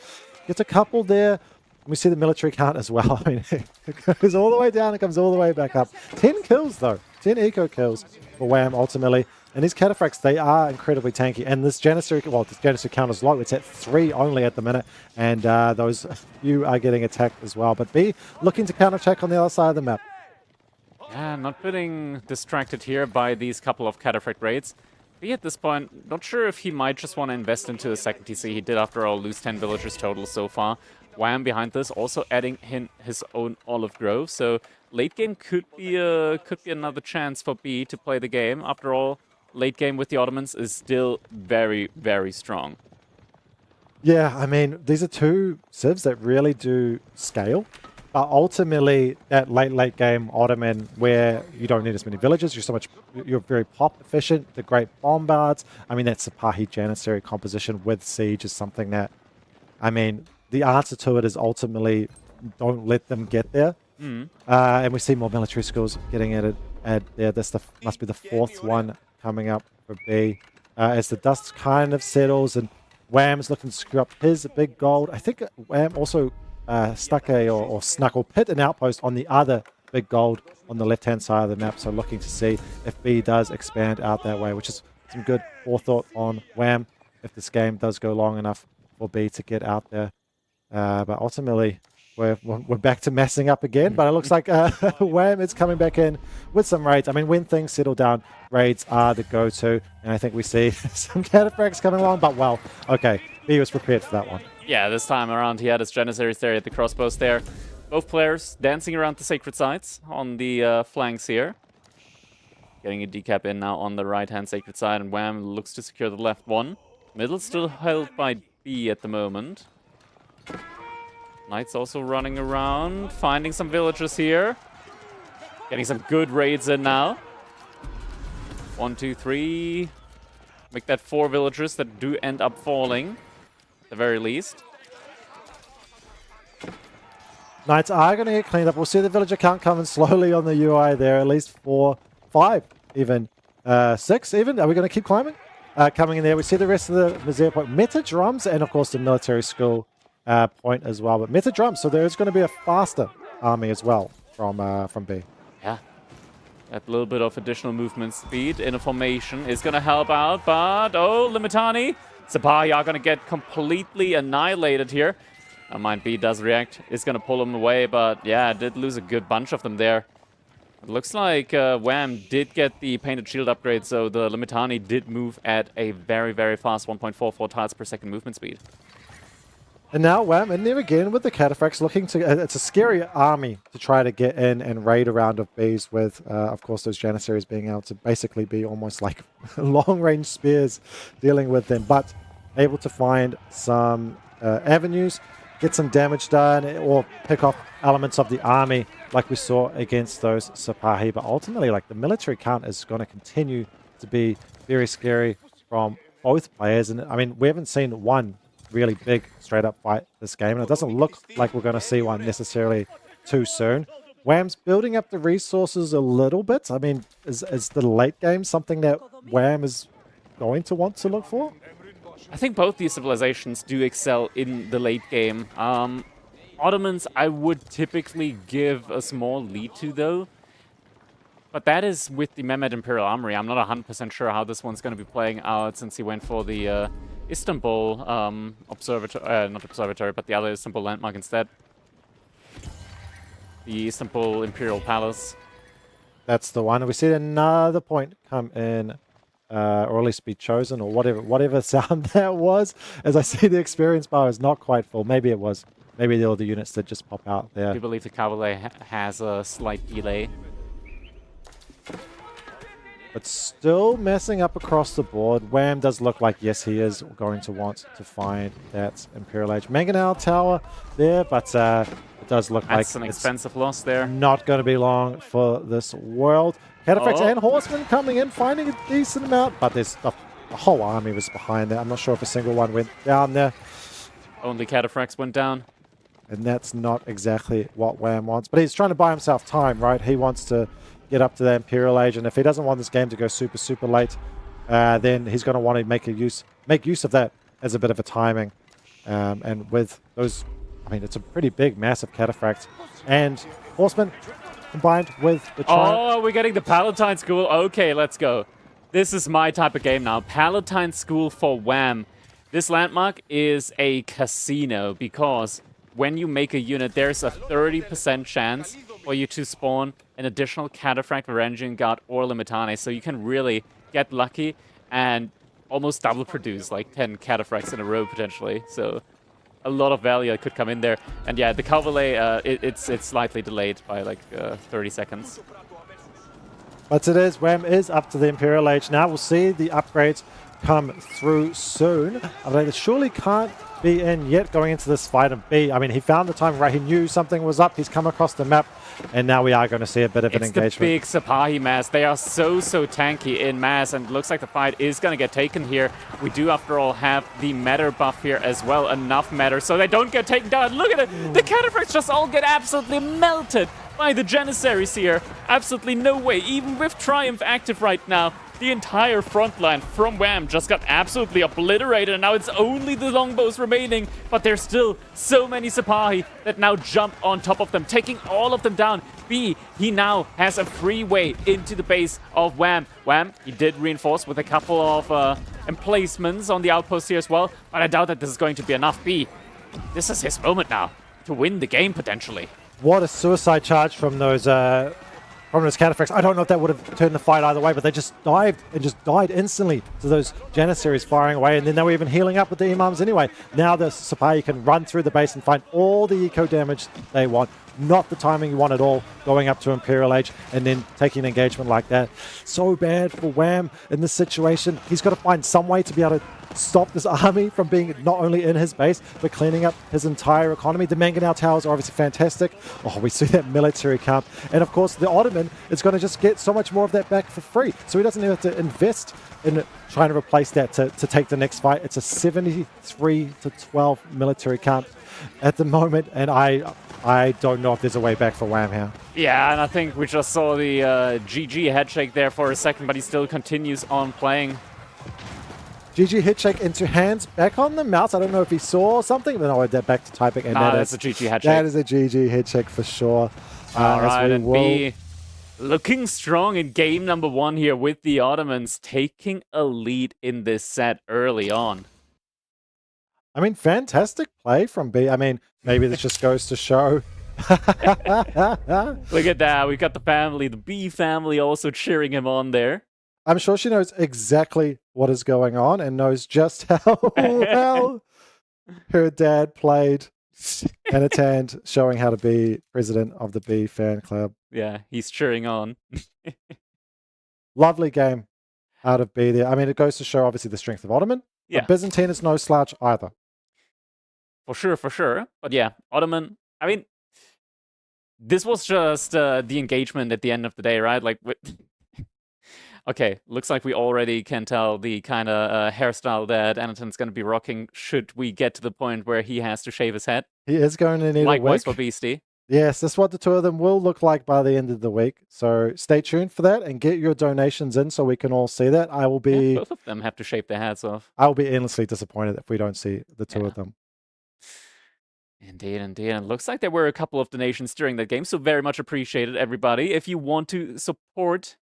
Gets a couple there. We see the military count as well. I mean, it goes all the way down, it comes all the way back up. 10 kills, though. 10 eco kills for Wham, ultimately. And these cataphracts, they are incredibly tanky. And this Janissary, well, this Janissary count is low. It's at 3 only at the minute. And those few are getting attacked as well. But B looking to counterattack on the other side of the map. Yeah, not getting distracted here by these couple of cataphract raids. B at this point, not sure if he might just want to invest into a second TC. He did, after all, lose 10 villagers total so far. Wham behind this, also adding in his own olive grove. So late game could be another chance for B to play the game. After all, late game with the Ottomans is still very, very strong. Yeah, I mean, these are two civs that really do scale. But ultimately, that late game Ottoman, where you don't need as many villagers, you're very pop efficient. The great bombards. I mean, that Sipahi Janissary composition with siege is something that, I mean, the answer to it is ultimately don't let them get there. And we see more military schools getting at there. This must be the 4th one coming up for B. As the dust kind of settles and Wham's looking to screw up his big gold. I think Wham also snuck or pit an outpost on the other big gold on the left-hand side of the map. So looking to see if B does expand out that way, which is some good forethought on Wham if this game does go long enough for B to get out there. But ultimately, we're back to messing up again. But it looks like Wham is coming back in with some raids. I mean, when things settle down, raids are the go-to. And I think we see some cataphracts coming along. But, well, okay, B was prepared for that one. Yeah, this time around he had his Janissaries there at the crossbows there. Both players dancing around the sacred sites on the flanks here. Getting a decap in now on the right-hand sacred side, and Wham looks to secure the left one. Middle still held by B at the moment. Knights also running around, finding some villagers here. Getting some good raids in now. 1, 2, 3. Make that 4 villagers that do end up falling, at the very least. Knights are going to get cleaned up. We'll see the villager count coming slowly on the UI there. At least 4, 5, even 6 even. Are we going to keep climbing? Coming in there. We see the rest of the Vizier point. Meta drums and, of course, the military school point as well. But meta drums, so there is going to be a faster army as well from B. Yeah. That little bit of additional movement speed in a formation is going to help out. But, oh, Limitani. Sipahi are going to get completely annihilated here. Mind B does react, is going to pull him away, but yeah, did lose a good bunch of them there. It looks like Wham did get the painted shield upgrade, so the Limitani did move at a very, very fast 1.44 tiles per second movement speed. And now Wham in there again with the Cataphracts looking to... it's a scary army to try to get in and raid a round of Bs with, of course, those Janissaries being able to basically be almost like long-range spears dealing with them, but able to find some avenues, get some damage done, or pick off elements of the army like we saw against those Sipahi. But ultimately, like, the military count is going to continue to be very scary from both players. And I mean, we haven't seen one really big straight-up fight this game, and it doesn't look like we're going to see one necessarily too soon. Wham's building up the resources a little bit. I mean, is the late game something that Wham is going to want to look for? I think both these civilizations do excel in the late game. Ottomans, I would typically give a small lead to, though. But that is with the Mehmed Imperial Armory. I'm not 100% sure how this one's going to be playing out, since he went for the Istanbul observatory, not observatory, but the other Istanbul landmark instead. The Istanbul Imperial Palace. That's the one. We see another point come in. Or at least be chosen, or whatever sound that was. As I see, the experience bar is not quite full. Maybe it was. Maybe all the units that just pop out there. I do believe the Cavalry has a slight delay. But still messing up across the board. Wham does look like, yes, he is going to want to find that Imperial Age Mangonel Tower there, but it does look like that's an expensive loss there. Not going to be long for this world. Cataphracts and Horsemen coming in, finding a decent amount, but there's the whole army was behind there. I'm not sure if a single one went down there. Only Cataphracts went down. And that's not exactly what Wham wants. But he's trying to buy himself time, right? He wants to get up to the Imperial Age, and if he doesn't want this game to go super, super late, then he's going to want to make use of that as a bit of a timing. And with those, I mean, it's a pretty big, massive Cataphract. And Horsemen combined with the Oh, we're getting the Palatine School. Okay, let's go. This is my type of game now. Palatine School for Wham. This landmark is a casino because when you make a unit, there's a 30% chance for you to spawn an additional Cataphract, Varangian Guard, or Limitani. So you can really get lucky and almost double produce like 10 Cataphracts in a row potentially. So a lot of value could come in there. And yeah, the Cavalry, it's slightly delayed by like 30 seconds. But it is, Wham is up to the Imperial Age now. We'll see the upgrades come through soon. I mean, it surely can't be in yet going into this fight of B. I mean, he found the time right. He knew something was up. He's come across the map, and now we are going to see a bit of an engagement. It's the big Sipahi mass. They are so tanky in mass, and it looks like the fight is going to get taken here. We do, after all, have the matter buff here as well. Enough matter, so they don't get taken down. Look at it. The Cataphracts just all get absolutely melted by the Janissaries here. Absolutely no way. Even with Triumph active right now, the entire front line from Wham just got absolutely obliterated, and now it's only the longbows remaining, but there's still so many Sipahi that now jump on top of them, taking all of them down. B, he now has a free way into the base of Wham. Wham, he did reinforce with a couple of emplacements on the outpost here as well, but I doubt that this is going to be enough. B, this is his moment now to win the game potentially. What a suicide charge from those from his counterfacts. I don't know if that would have turned the fight either way, but they just dived and just died instantly to those Janissaries firing away, and then they were even healing up with the Imams anyway. Now the Sapai can run through the base and find all the eco damage they want. Not the timing you want at all, going up to Imperial Age and then taking an engagement like that. So bad for Wham in this situation. He's got to find some way to be able to stop this army from being not only in his base, but cleaning up his entire economy. The Mangonel Towers are obviously fantastic. Oh, we see that military camp. And of course, the Ottoman is going to just get so much more of that back for free. So he doesn't even have to invest in trying to replace that to take the next fight. It's a 73-12 military camp at the moment, and I don't know if there's a way back for Wham here. Yeah, and I think we just saw the GG headshake there for a second, but he still continues on playing. GG headshake into hands back on the mouse. I don't know if he saw something, but no, that back to typing. And that's a GG headshake. That is a GG headshake for sure. All right, and B looking strong in game number 1 here with the Ottomans taking a lead in this set early on. I mean, fantastic play from B. I mean, maybe this just goes to show. Look at that. We've got the family, the B family also cheering him on there. I'm sure she knows exactly what is going on and knows just how well her dad played Anatan, showing how to be president of the B fan club. Yeah, he's cheering on. Lovely game out of B there. I mean, it goes to show, obviously, the strength of Ottoman. Yeah. But Byzantine is no slouch either. For sure. But yeah, Ottoman, I mean, this was just the engagement at the end of the day, right? Like, okay, looks like we already can tell the kind of hairstyle that Anaton's going to be rocking should we get to the point where he has to shave his head. He is going to need Likewise a wig. for Beasty. Yes, that's what the two of them will look like by the end of the week. So stay tuned for that and get your donations in so we can all see that. I will be... Yeah, both of them have to shave their heads off. I will be endlessly disappointed if we don't see the two of them. Indeed. And it looks like there were a couple of donations during that game, so very much appreciated, everybody. If you want to support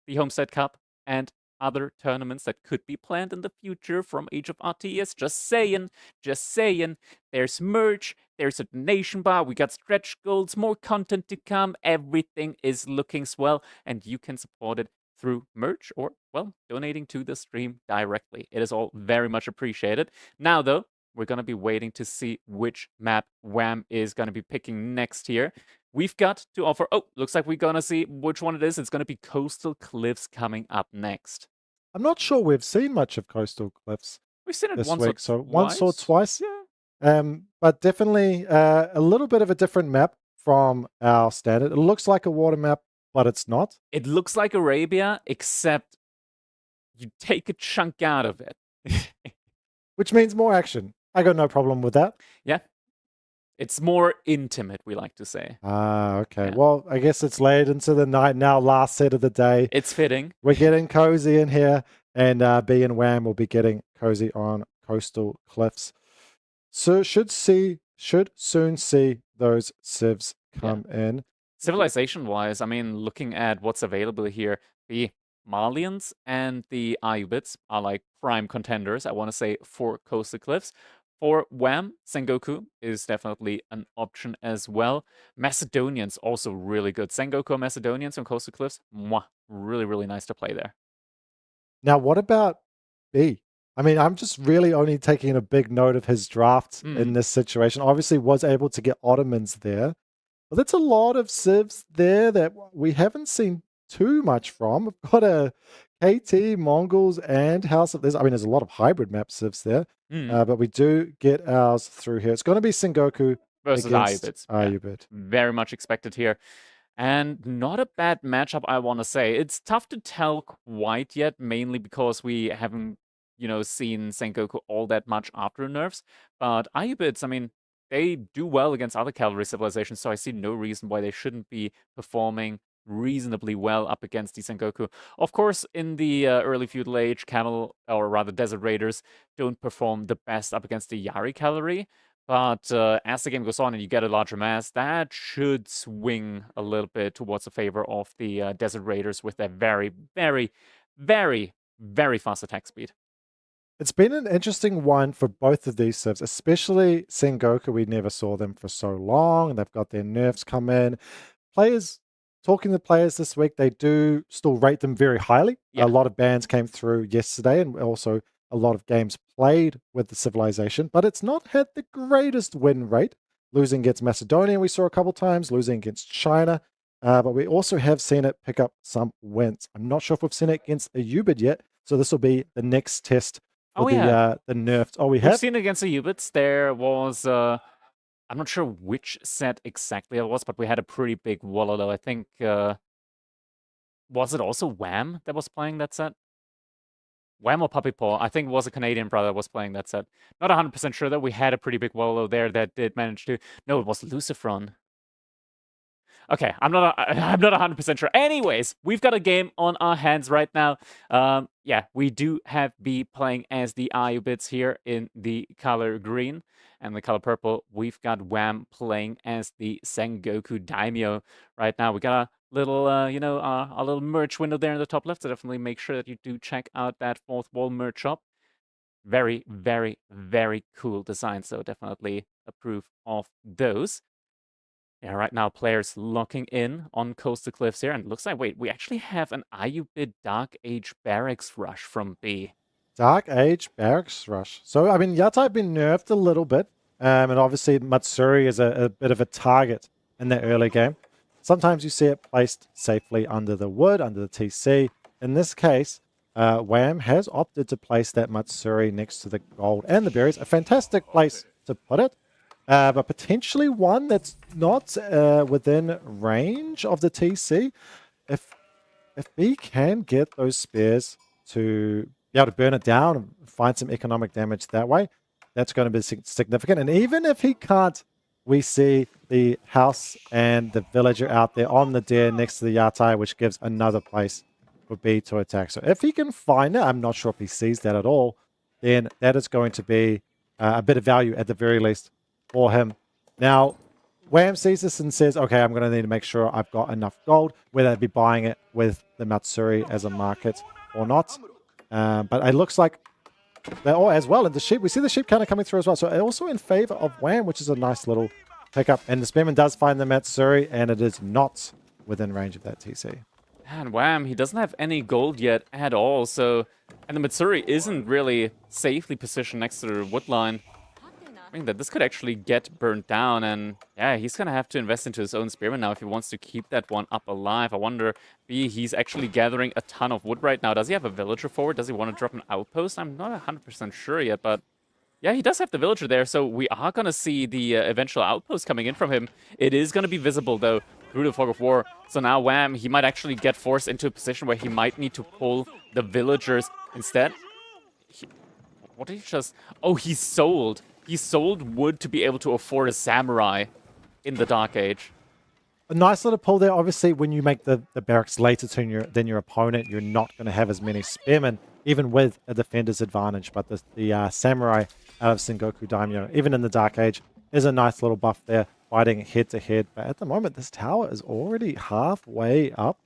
the Homestead Cup and other tournaments that could be planned in the future from AgeofRTS, just saying, there's merch, there's a donation bar, we got stretch goals, more content to come, everything is looking swell, and you can support it through merch or, well, donating to the stream directly. It is all very much appreciated. Now, though, we're going to be waiting to see which map Wham is going to be picking next here. We've got to offer... Oh, looks like we're going to see which one it is. It's going to be Coastal Cliffs coming up next. I'm not sure we've seen much of Coastal Cliffs. We've seen it this once week, or twice. so once or twice. Yeah. But definitely a little bit of a different map from our standard. It looks like a water map, but it's not. It looks like Arabia, except you take a chunk out of it. Which means more action. I got no problem with that. Yeah. It's more intimate, we like to say. Ah, okay. Yeah. Well, I guess it's late into the night now, last set of the day. It's fitting. We're getting cozy in here, and B and Wham will be getting cozy on Coastal Cliffs. So should soon see those civs come in. Civilization-wise, I mean, looking at what's available here, the Malians and the Ayubids are like prime contenders, I want to say, for Coastal Cliffs. For Wham, Sengoku is definitely an option as well. Macedonians also really good. Sengoku Macedonians on Coastal Cliffs, really, really nice to play there. Now, what about B? I mean, I'm just really only taking a big note of his draft in this situation. Obviously was able to get Ottomans there. But that's a lot of civs there that we haven't seen too much from. We've got a KT, Mongols, and House of... there's a lot of hybrid map civs there. But we do get ours through here. It's going to be Sengoku versus against Ayubid. Yeah, very much expected here. And not a bad matchup, I want to say. It's tough to tell quite yet, mainly because we haven't, seen Sengoku all that much after nerfs. But Ayubids, I mean, they do well against other cavalry civilizations, so I see no reason why they shouldn't be performing reasonably well up against the Sengoku. Of course, in the early feudal age, camel, or rather desert raiders, don't perform the best up against the Yari cavalry. But as the game goes on and you get a larger mass, that should swing a little bit towards the favor of the desert raiders with their very, very, very, very fast attack speed. It's been an interesting one for both of these civs, especially Sengoku. We never saw them for so long, and they've got their nerfs come in. Players talking to players this week, they do still rate them very highly. Yeah. A lot of bans came through yesterday, and also a lot of games played with the Civilization, but it's not had the greatest win rate. Losing against Macedonia, we saw a couple times, losing against China, but we also have seen it pick up some wins. I'm not sure if we've seen it against a Ubid yet, so this will be the next test for the nerfed. Oh, we have? We've seen it against the Ubids. There was, I'm not sure which set exactly it was, but we had a pretty big Wololo. I think, was it also Wham that was playing that set? Wham or Puppy Paw? I think it was a Canadian brother was playing that set. Not 100% sure that we had a pretty big Wololo there that did manage to... No, it was Lucifron. Okay, I'm not 100% sure. Anyways, we've got a game on our hands right now. Yeah, we do have B playing as the Ayubits here in the color green. And the color purple, we've got Wham playing as the Sengoku Daimyo right now. We got a little, you know, our little merch window there in the top left. So definitely make sure that you do check out that Fourth Wall merch shop. Very, very, very cool design. So definitely approve of those. Yeah, right now players locking in on Coastal Cliffs here. And it looks like, wait, we actually have an Ayubid Dark Age Barracks Rush from B. Dark Age Barracks Rush. So, I mean, Yatai been nerfed a little bit. And obviously Matsuri is a bit of a target in the early game. Sometimes you see it placed safely under the wood, under the TC. In this case, Wham has opted to place that Matsuri next to the gold and the berries. A fantastic place to put it. But potentially one that's not within range of the TC. If B can get those spears to be able to burn it down and find some economic damage that way, that's going to be significant. And even if he can't, we see the house and the villager out there on the deer next to the Yatai, which gives another place for B to attack. So if he can find it, I'm not sure if he sees that at all, then that is going to be a bit of value at the very least for him. Now, Wham sees this and says, okay, I'm going to need to make sure I've got enough gold, whether I be buying it with the Matsuri as a market or not. But it looks like they're all as well. And the sheep, we see the sheep kind of coming through as well. So also in favor of Wham, which is a nice little pickup. And the Spearman does find the Matsuri, and it is not within range of that TC. And Wham, he doesn't have any gold yet at all. So, and the Matsuri isn't really safely positioned next to the wood line. I mean, that this could actually get burnt down, and yeah, he's gonna have to invest into his own Spearman now if he wants to keep that one up alive. I wonder, B, he's actually gathering a ton of wood right now. Does he have a villager forward? Does he want to drop an outpost? I'm not 100% sure yet, but yeah, he does have the villager there, so we are gonna see the eventual outpost coming in from him. It is gonna be visible, though, through the fog of war. So now Wham, he might actually get forced into a position where he might need to pull the villagers instead. What did he just... Oh, he sold. He sold wood to be able to afford a samurai in the Dark Age. A nice little pull there. Obviously, when you make the barracks later than your opponent, you're not going to have as many spearmen, even with a defender's advantage. But the samurai out of Sengoku Daimyo, even in the Dark Age, is a nice little buff there, fighting head-to-head. But at the moment, this tower is already halfway up.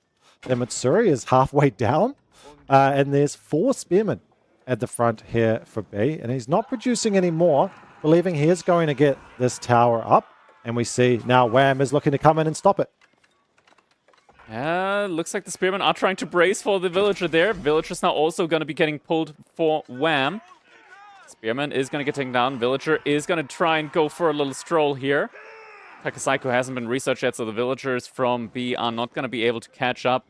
The Matsuri is halfway down. And there's 4 spearmen at the front here for B. And he's not producing any more, believing he is going to get this tower up. And we see now Wham is looking to come in and stop it. Looks like the Spearmen are trying to brace for the villager there. Villager's now also going to be getting pulled for Wham. Spearman is going to get taken down. Villager is going to try and go for a little stroll here. Takasaiko hasn't been researched yet, so the villagers from B are not going to be able to catch up.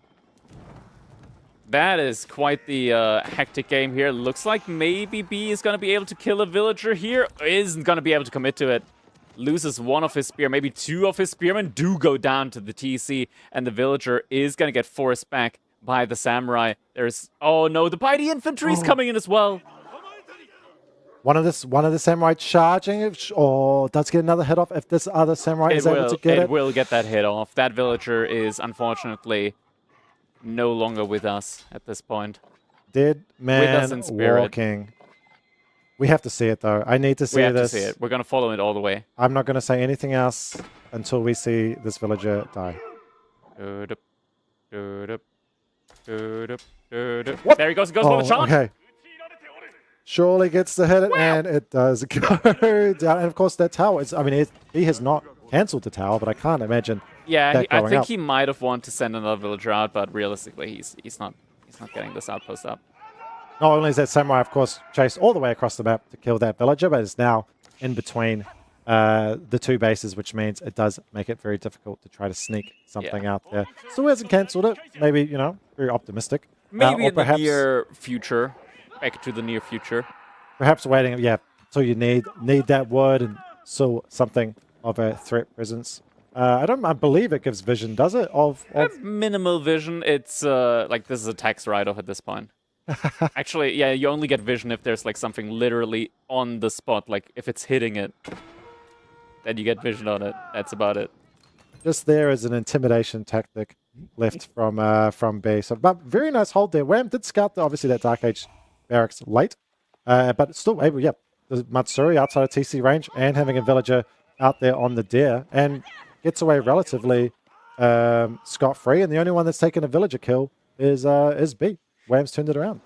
That is quite the hectic game here. Looks like maybe B is going to be able to kill a villager here. Isn't going to be able to commit to it. Loses one of his spear, maybe 2 of his spearmen do go down to the TC. And the villager is going to get forced back by the samurai. There's... Oh no, the mighty infantry is coming in as well. One of the samurai charging, or does get another hit off if this other samurai is able to get it. It will get that hit off. That villager is unfortunately no longer with us at this point. Dead man walking. We have to see it though. I need to see this. We have to see it. We're going to follow it all the way. I'm not going to say anything else until we see this villager die. What? There he goes. He goes for the charge. Okay. Surely gets the hit, and it does go down. And of course, that tower is... I mean, he has not cancelled the tower, but I can't imagine Yeah, I think he might have wanted to send another villager out, but realistically, he's not getting this outpost up. Not only is that Samurai, of course, chased all the way across the map to kill that villager, but is now in between the two bases, which means it does make it very difficult to try to sneak something out there. Still hasn't cancelled it. Maybe, you know, very optimistic. Maybe in perhaps, the near future. Back to the near future. Perhaps waiting, so you need that wood and so something of a threat presence. I believe it gives vision, does it? Of minimal vision. It's like this is a tax write-off at this point. Actually, yeah, you only get vision if there's like something literally on the spot, like if it's hitting it. Then you get vision on it. That's about it. Just there is an intimidation tactic left from B. So, but very nice hold there. Wham did scout obviously that Dark Age barracks late, but still able. The Matsuri outside of TC range and having a villager out there on the dare and gets away relatively scot-free. And the only one that's taken a villager kill is B. Wham's turned it around.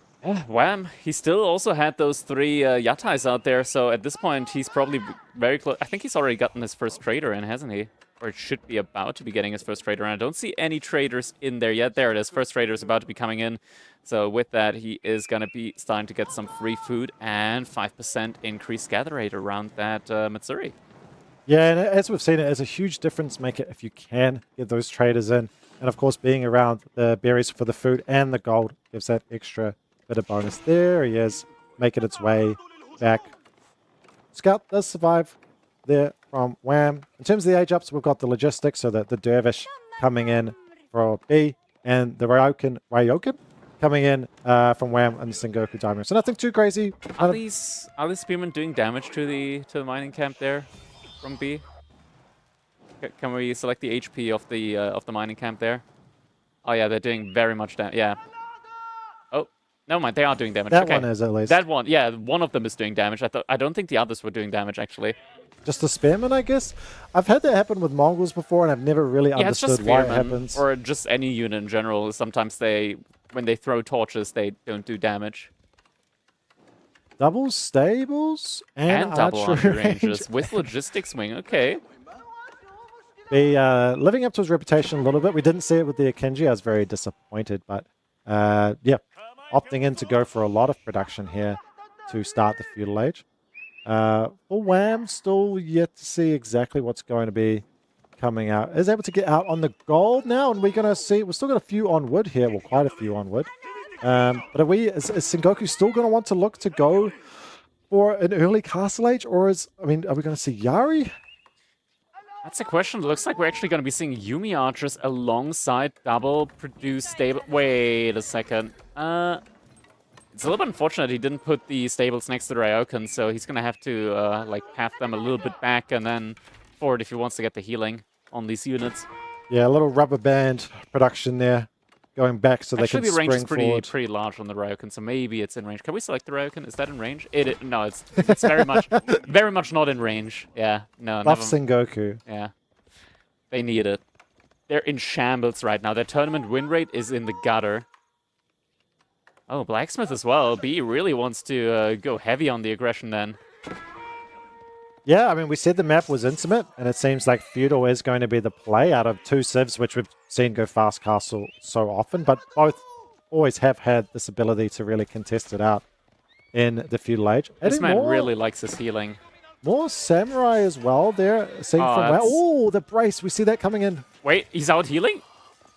Wham, he still also had those 3 Yatais out there, so at this point he's probably very close. I think he's already gotten his first trader in, hasn't he? Or it should be about to be getting his first trader in. I don't see any traders in there yet. There it is. First trader is about to be coming in. So with that, he is going to be starting to get some free food and 5% increased gather rate around that Matsuri. Yeah, and as we've seen, it is a huge difference maker if you can get those traders in. And of course, being around the berries for the food and the gold gives that extra bit of bonus. There he is, making its way back. Scout does survive there from Wham. In terms of the age ups, we've got the logistics, so that the Dervish coming in for B, and the Ryokan coming in from Wham and the Sengoku Daimyo. So nothing too crazy. Are these spearmen doing damage to the mining camp there from B? Can we select the HP of the mining camp there? Oh yeah, they're doing very much damage. Yeah. Oh, never mind. They are doing damage. That one is at least. That one, yeah, one of them is doing damage. I don't think the others were doing damage actually. Just the spearmen, I guess. I've had that happen with Mongols before, and I've never really understood why it happens. Or just any unit in general. Sometimes when they throw torches, they don't do damage. Double stables and double archery range. ranges with logistics wing. Okay. Living up to his reputation a little bit. We didn't see it with the Akinji. I was very disappointed, but yeah, opting in to go for a lot of production here to start the feudal age. For Wham, still yet to see exactly what's going to be coming out. Is able to get out on the gold now, and we're going to see. We've still got a few on wood here. Well, quite a few on wood. But is Sengoku still going to want to look to go for an early castle age, or are we going to see Yari? That's a question. It looks like we're actually going to be seeing Yumi archers alongside double produce stable. Wait a second. It's a little bit unfortunate he didn't put the stables next to the Ryokan, so he's going to have to like path them a little bit back and then forward if he wants to get the healing on these units. Yeah, a little rubber band production there, going back so actually, they can the range spring is forward. pretty large on the Ryokan, so maybe it's in range. Can we select the Ryokan? Is that in range? No, it's very much not in range. Yeah, no. Buff Sengoku. Yeah, they need it. They're in shambles right now. Their tournament win rate is in the gutter. Oh, Blacksmith as well. B really wants to go heavy on the aggression then. Yeah, I mean, we said the map was intimate, and it seems like feudal is going to be the play out of two civs, which we've seen go fast castle so often, but both always have had this ability to really contest it out in the feudal age. This man really likes his healing. More samurai as well there. Oh, the brace. We see that coming in. Wait, he's out healing?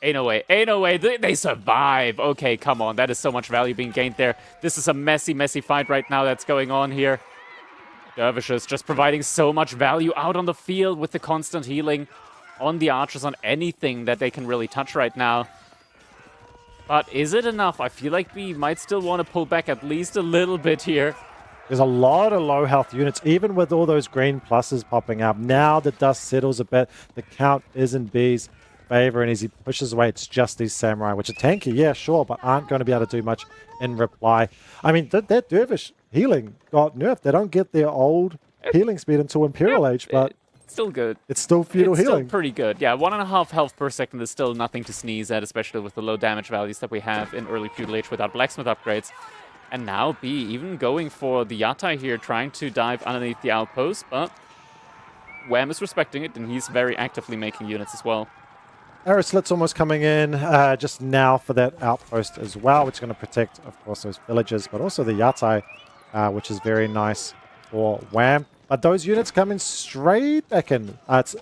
Ain't no way. Ain't no way. They survive. Okay, come on. That is so much value being gained there. This is a messy, messy fight right now that's going on here. Dervishes just providing so much value out on the field with the constant healing on the archers, on anything that they can really touch right now. But is it enough? I feel like we might still want to pull back at least a little bit here. There's a lot of low health units, even with all those green pluses popping up. Now the dust settles a bit. The count is in B's favor, and as he pushes away, it's just these samurai, which are tanky, yeah, sure, but aren't going to be able to do much in reply. I mean, that dervish healing got nerfed. They don't get their old healing speed until Imperial Age, but it's still good. It's still feudal healing. It's still pretty good. Yeah, 1.5 health per second is still nothing to sneeze at, especially with the low damage values that we have in early feudal age without blacksmith upgrades. And now B even going for the Yatai here, trying to dive underneath the outpost, but Wham is respecting it, and he's very actively making units as well. Arrow Slit's almost coming in just now for that outpost as well, which is going to protect, of course, those villages, but also the Yatai, which is very nice for Wham. But those units coming straight back in. It's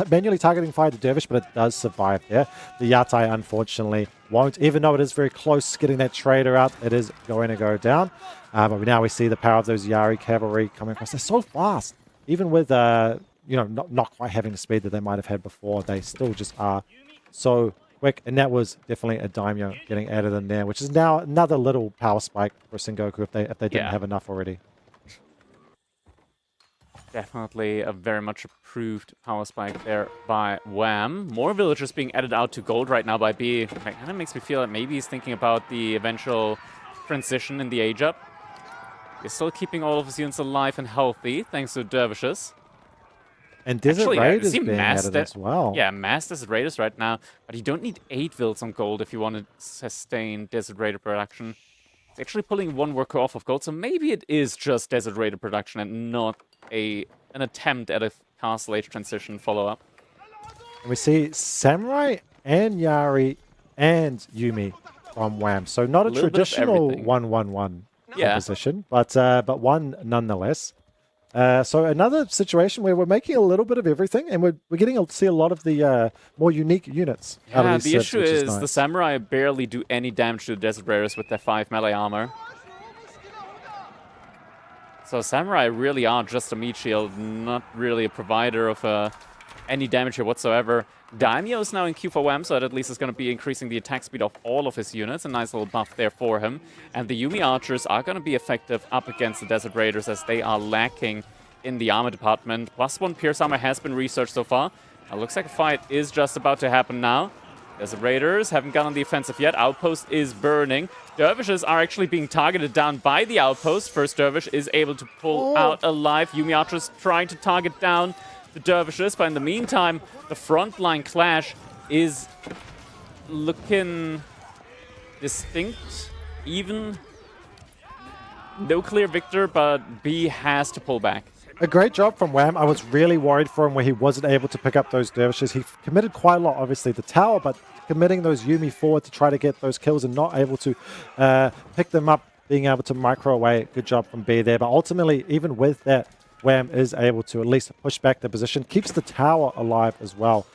manually targeting fire to Dervish, but it does survive there. The Yatai, unfortunately, won't. Even though it is very close getting that trader out, it is going to go down. But now we see the power of those Yari cavalry coming across. They're so fast. Even with, not quite having the speed that they might have had before, they still just are so quick. And that was definitely a Daimyo getting added in there, which is now another little power spike for Sengoku if they didn't have enough already. Definitely a very much approved power spike there by Wham. More villagers being added out to gold right now by B. It kind of makes me feel that maybe he's thinking about the eventual transition in the age up. He's still keeping all of his units alive and healthy, thanks to Dervishes. And Desert Raid is being added as well. Yeah, mass Desert Raiders right now. But you don't need 8 vills on gold if you want to sustain Desert Raider production. It's actually pulling one worker off of gold, so maybe it is just Desert Raider production and not an attempt at a Castle Age transition follow-up. And we see Samurai and Yari and Yumi from Wham. So not a traditional 1-1-1 composition, but one nonetheless. So another situation where we're making a little bit of everything, and we're getting to see a lot of the more unique units. Yeah, out of these the sets, issue which is nice. the Samurai barely do any damage to the Desert Raiders with their 5 melee armor. So Samurai really are just a meat shield, not really a provider of any damage here whatsoever. Daimyo is now in Q for Wham, so that at least is going to be increasing the attack speed of all of his units. A nice little buff there for him. And the Yumi archers are going to be effective up against the Desert Raiders as they are lacking in the armor department. +1 Pierce armor has been researched so far. Looks like a fight is just about to happen now. Desert Raiders haven't gone on the offensive yet. Outpost is burning. Dervishes are actually being targeted down by the outpost. First Dervish is able to pull out alive. Yumi archers trying to target down the Dervishes, but in the meantime, the frontline clash is looking distinct, even. No clear victor, but B has to pull back. A great job from Wham. I was really worried for him where he wasn't able to pick up those Dervishes. He committed quite a lot, obviously, the tower, but committing those Yumi forward to try to get those kills and not able to pick them up, being able to micro away. Good job from B there. But ultimately, even with that, Wham is able to at least push back the position, keeps the tower alive as well,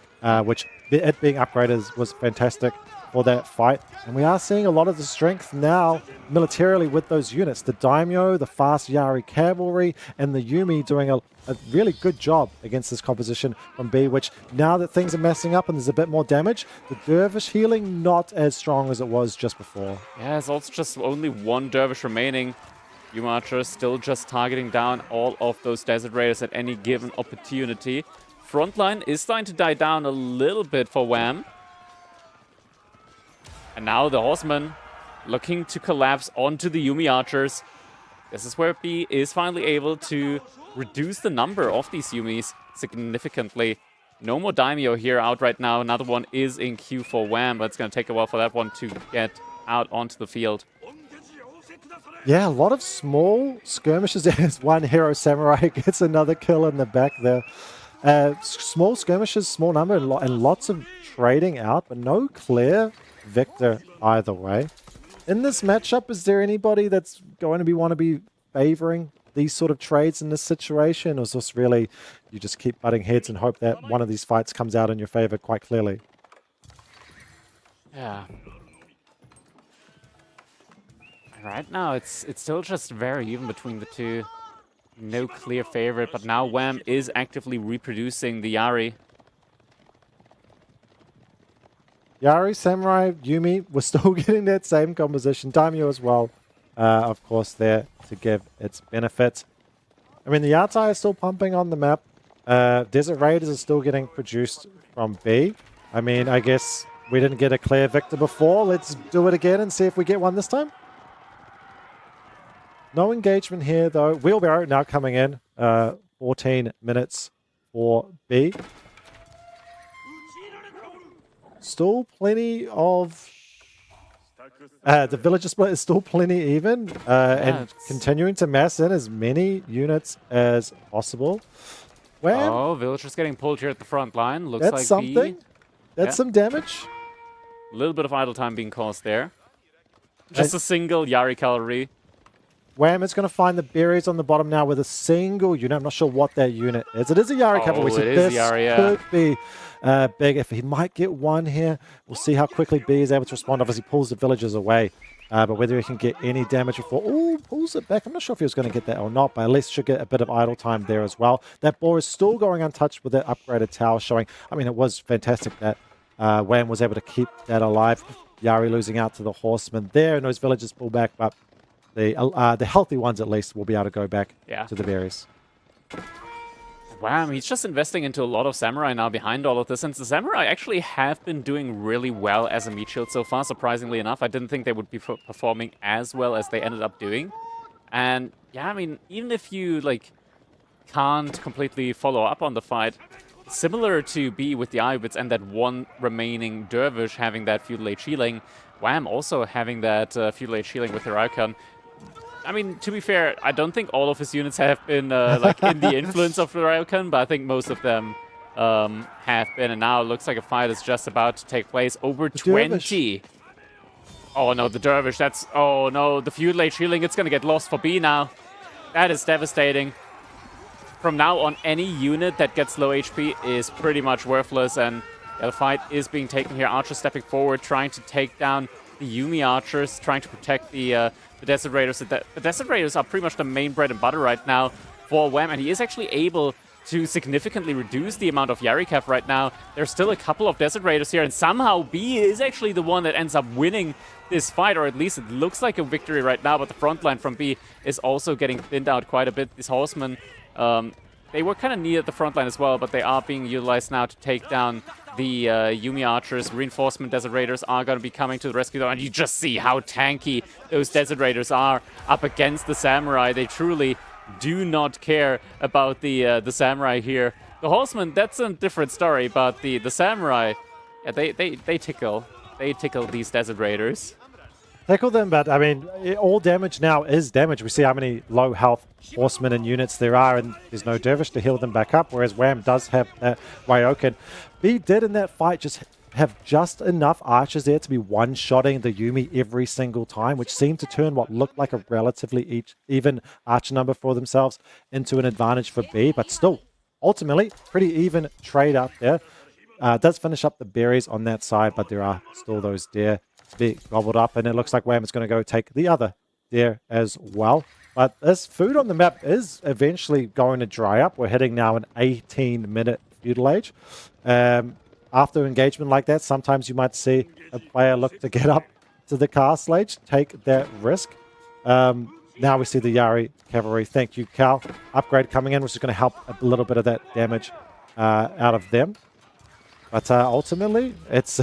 which it being upgraded was fantastic for that fight. And we are seeing a lot of the strength now militarily with those units. The Daimyo, the fast Yari cavalry, and the Yumi doing a really good job against this composition from B, which now that things are messing up and there's a bit more damage, the Dervish healing not as strong as it was just before. Yeah, there's also just only 1 Dervish remaining. Yumi archers still just targeting down all of those Desert Raiders at any given opportunity. Frontline is starting to die down a little bit for Wham. And now the Horsemen looking to collapse onto the Yumi archers. This is where B is finally able to reduce the number of these Yumis significantly. No more Daimyo here out right now. Another one is in queue for Wham, but it's going to take a while for that one to get out onto the field. Yeah, a lot of small skirmishes. There's one hero samurai gets another kill in the back there. Small skirmishes, small number, and lots of trading out, but no clear victor either way. In this matchup, is there anybody that's going to want to be favoring these sort of trades in this situation, or is this really you just keep butting heads and hope that one of these fights comes out in your favor quite clearly? Yeah. Right now, it's still just very even between the two. No clear favorite, but now Wham is actively reproducing the Yari. Yari, Samurai, Yumi, we're still getting that same composition. Daimyo as well, of course, there to give its benefit. I mean, the Yatai is still pumping on the map. Desert Raiders are still getting produced from B. I mean, I guess we didn't get a clear victor before. Let's do it again and see if we get one this time. No engagement here, though. Wheelbarrow now coming in. 14 minutes for B. Still plenty of... the villager split is still plenty even. And continuing to mass in as many units as possible. Oh, villagers getting pulled here at the front line. Looks that's like something. That's some damage. A little bit of idle time being caused there. Just a single Yari cavalry. Wham is going to find the berries on the bottom now with a single unit. I'm not sure what that unit is. It is a Yari cavalry, so this could be big. If he might get one here, we'll see how quickly B is able to respond. Obviously, pulls the villagers away, but whether he can get any damage before... Oh, pulls it back. I'm not sure if he was going to get that or not, but at least should get a bit of idle time there as well. That boar is still going untouched with that upgraded tower showing... I mean, it was fantastic that Wham was able to keep that alive. Yari losing out to the horsemen there, and those villagers pull back, but the healthy ones at least will be able to go back to the berries. Wow, he's just investing into a lot of samurai now behind all of this, and the samurai actually have been doing really well as a meat shield so far, surprisingly enough. I didn't think they would be performing as well as they ended up doing. And yeah, I mean, even if you can't completely follow up on the fight, similar to B with the Iwits and that one remaining Dervish having that Feudal Age healing, Wham also having that Feudal Age healing with the Raukan. I mean, to be fair, I don't think all of his units have been in the influence of the Raukan, but I think most of them have been. And now it looks like a fight is just about to take place. Over 20. Oh no, the Dervish, that's... Oh no, the Feudal Age healing, it's going to get lost for B now. That is devastating. From now on, any unit that gets low HP is pretty much worthless, and the fight is being taken here. Archer stepping forward, trying to take down the Yumi archers, trying to protect the Desert Raiders. The Desert Raiders are pretty much the main bread and butter right now for Wham, and he is actually able to significantly reduce the amount of Yari Cav right now. There's still a couple of Desert Raiders here, and somehow B is actually the one that ends up winning this fight, or at least it looks like a victory right now, but the front line from B is also getting thinned out quite a bit. These horsemen, they were kind of near the front line as well, but they are being utilized now to take down the Yumi archers. Reinforcement Desert Raiders are going to be coming to the rescue, though, and you just see how tanky those Desert Raiders are up against the Samurai. They truly do not care about the Samurai here. The Horsemen, that's a different story, but the Samurai, yeah, they tickle these Desert Raiders. Tickle them, but I mean, all damage now is damage. We see how many low health horsemen and units there are, and there's no Dervish to heal them back up, whereas Wham does have that Ryokan. B did in that fight just have just enough archers there to be one-shotting the Yumi every single time, which seemed to turn what looked like a relatively even archer number for themselves into an advantage for B, but still, ultimately, pretty even trade up there. Does finish up the berries on that side, but there are still those deer to be gobbled up, and it looks like Wham is going to go take the other deer as well. But this food on the map is eventually going to dry up. We're hitting now an 18-minute feudal age. After engagement like that, sometimes you might see a player look to get up to the castle age, take that risk. Now we see the Yari cavalry. Thank you, Cal. Upgrade coming in, which is going to help a little bit of that damage out of them. But ultimately, it's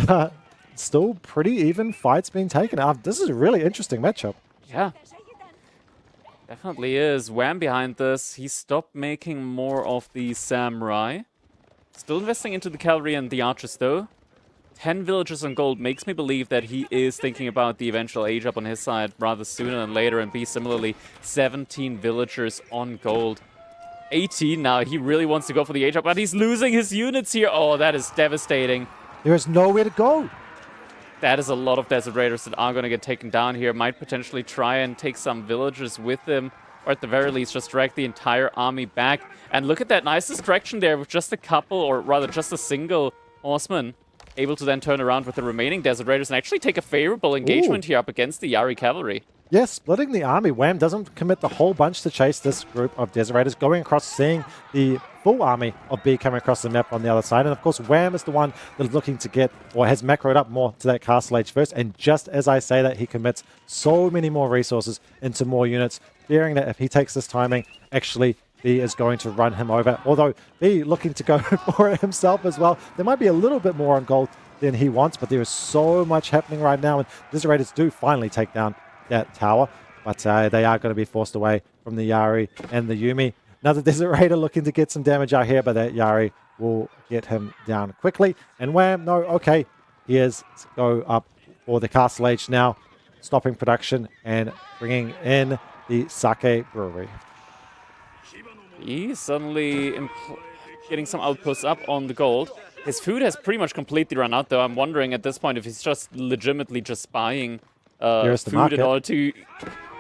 still pretty even fights being taken. This is a really interesting matchup. Yeah. Definitely is. Wham behind this. He stopped making more of the samurai. Still investing into the cavalry and the archers though. 10 villagers on gold makes me believe that he is thinking about the eventual age up on his side rather sooner than later. And B, similarly, 17 villagers on gold. 18 now. He really wants to go for the age up, but he's losing his units here. Oh, that is devastating. There is nowhere to go. That is a lot of Desert Raiders that are going to get taken down here. Might potentially try and take some villagers with them, or at the very least just drag the entire army back. And look at that nice distraction there with just a couple, or rather just a single horseman, able to then turn around with the remaining Desert Raiders and actually take a favorable engagement here up against the Yari cavalry. Yes, splitting the army. Wham doesn't commit the whole bunch to chase this group of Desert Raiders, going across, seeing the full army of B coming across the map on the other side. And of course, Wham is the one that is looking to get, or has macroed up more to that castle age first. And just as I say that, he commits so many more resources into more units, fearing that if he takes this timing, actually B is going to run him over. Although B looking to go for it himself as well. There might be a little bit more on gold than he wants, but there is so much happening right now. And Desert Raiders do finally take down that tower, but they are going to be forced away from the Yari and the Yumi. Another Desert Raider looking to get some damage out here, but that Yari will get him down quickly. And Wham, no, okay, he is go up for the castle age now, stopping production and bringing in the sake brewery. He's suddenly getting some outposts up on the gold. His food has pretty much completely run out, though. I'm wondering at this point if he's just legitimately just buying food in order to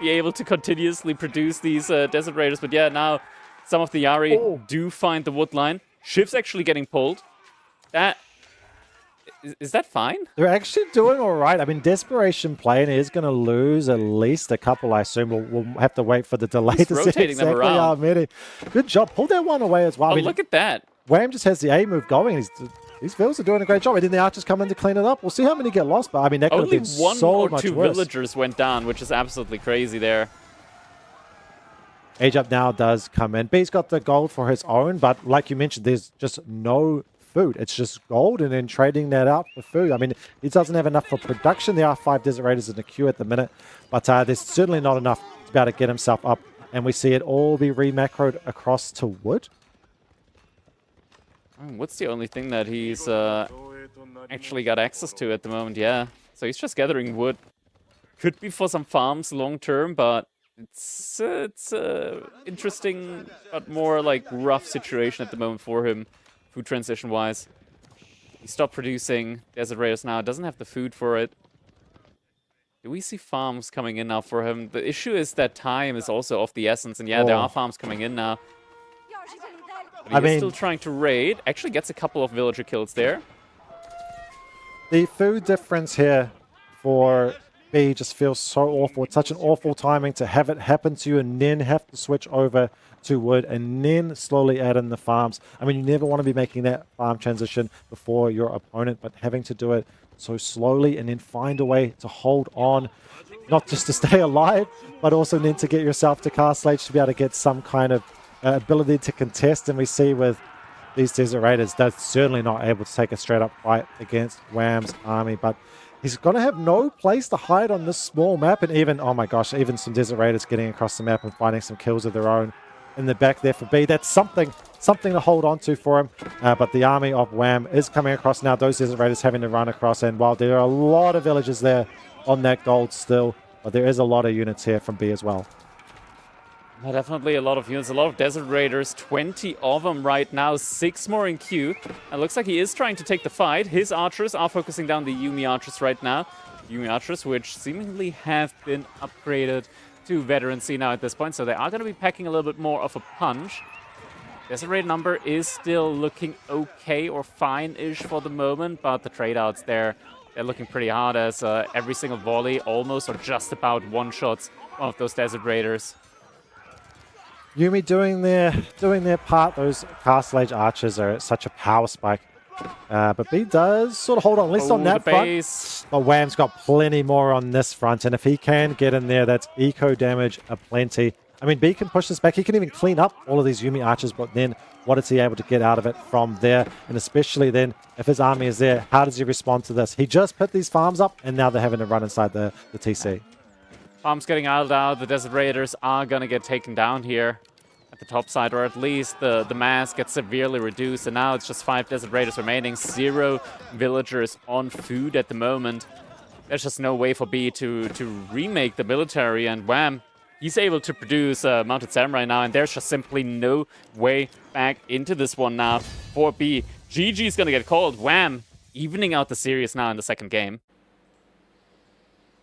be able to continuously produce these Desert Raiders. But yeah, now some of the Yari do find the wood line. Shiv's actually getting pulled. Is that fine? They're actually doing all right. I mean, Desperation Plane is going to lose at least a couple, I assume. We'll have to wait for the delay to see exactly how many. Good job. Pull that one away as well. Oh, I mean, look at that. Wham just has the A move going. These Vills are doing a great job. And then the Archers come in to clean it up. We'll see how many get lost. But I mean, that could have been so much worse. Only one or two villagers went down, which is absolutely crazy there. Age Up now does come in. B's got the gold for his own, but like you mentioned, there's just no food. It's just gold and then trading that out for food. I mean, he doesn't have enough for production. There are 5 Desert Raiders in the queue at the minute, but there's certainly not enough to be able to get himself up. And we see it all be re-macroed across to wood. What's the only thing that he's actually got access to at the moment? Yeah, so he's just gathering wood. Could be for some farms long term, but it's interesting, but more like rough situation at the moment for him, food transition wise. He stopped producing Desert Raiders now, doesn't have the food for it. Do we see farms coming in now for him? The issue is that time is also of the essence, and yeah, there are farms coming in now. But he's still trying to raid. Actually gets a couple of villager kills there. The food difference here for B just feels so awful. It's such an awful timing to have it happen to you and then have to switch over to wood and then slowly add in the farms. I mean, you never want to be making that farm transition before your opponent, but having to do it so slowly and then find a way to hold on, not just to stay alive, but also then to get yourself to Castle Age to be able to get some kind of ability to contest. And we see with these Desert Raiders, they're certainly not able to take a straight up fight against Wham's army, but he's going to have no place to hide on this small map. And even, oh my gosh, even some Desert Raiders getting across the map and finding some kills of their own in the back there for B. That's something to hold on to for him. But the army of Wham is coming across now. Those Desert Raiders having to run across. And while there are a lot of villagers there on that gold still, but there is a lot of units here from B as well. Definitely a lot of units, a lot of Desert Raiders, 20 of them right now, 6 more in queue. And looks like he is trying to take the fight. His archers are focusing down the Yuumi archers right now. Yuumi archers, which seemingly have been upgraded to veterancy now at this point, so they are going to be packing a little bit more of a punch. Desert Raider number is still looking okay or fine-ish for the moment, but the trade-outs there, they're looking pretty hard as every single volley almost or just about one-shots one of those Desert Raiders. Yuumi doing their part. Those Castle Age archers are at such a power spike. But B does sort of hold on, at least on that front. But Wham's got plenty more on this front. And if he can get in there, that's eco damage aplenty. I mean, B can push this back. He can even clean up all of these Yuumi archers. But then what is he able to get out of it from there? And especially then, if his army is there, how does he respond to this? He just put these farms up, and now they're having to run inside the TC. Farms getting idled out. The Desert Raiders are going to get taken down here at the top side, or at least the mass gets severely reduced. And now it's just 5 Desert Raiders remaining, 0 villagers on food at the moment. There's just no way for B to remake the military, and Wham, he's able to produce Mounted Samurai now, and there's just simply no way back into this one now for B. GG is going to get called. Wham, evening out the series now in the second game.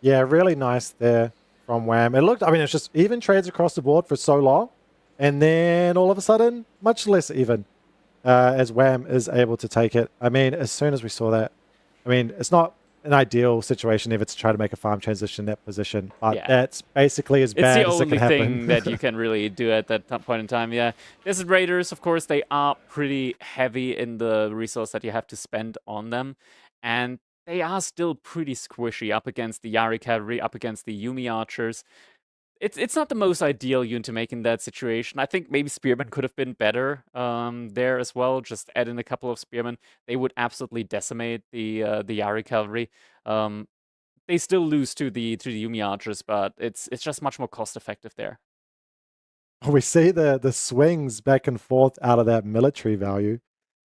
Yeah, really nice there from Wham. It looked, I mean, it's just even trades across the board for so long, and then all of a sudden, much less even, as Wham is able to take it. I mean, as soon as we saw that, I mean, it's not an ideal situation ever to try to make a farm transition in that position, but that's basically as bad as it can happen. It's the only thing that you can really do at that point in time, yeah. Desert Raiders, of course, they are pretty heavy in the resource that you have to spend on them, and they are still pretty squishy up against the Yari cavalry, up against the Yuumi archers. It's not the most ideal unit to make in that situation. I think maybe Spearmen could have been better there as well. Just add in a couple of Spearmen. They would absolutely decimate the Yari cavalry. They still lose to the Yuumi archers, but it's just much more cost effective there. We see the swings back and forth out of that military value,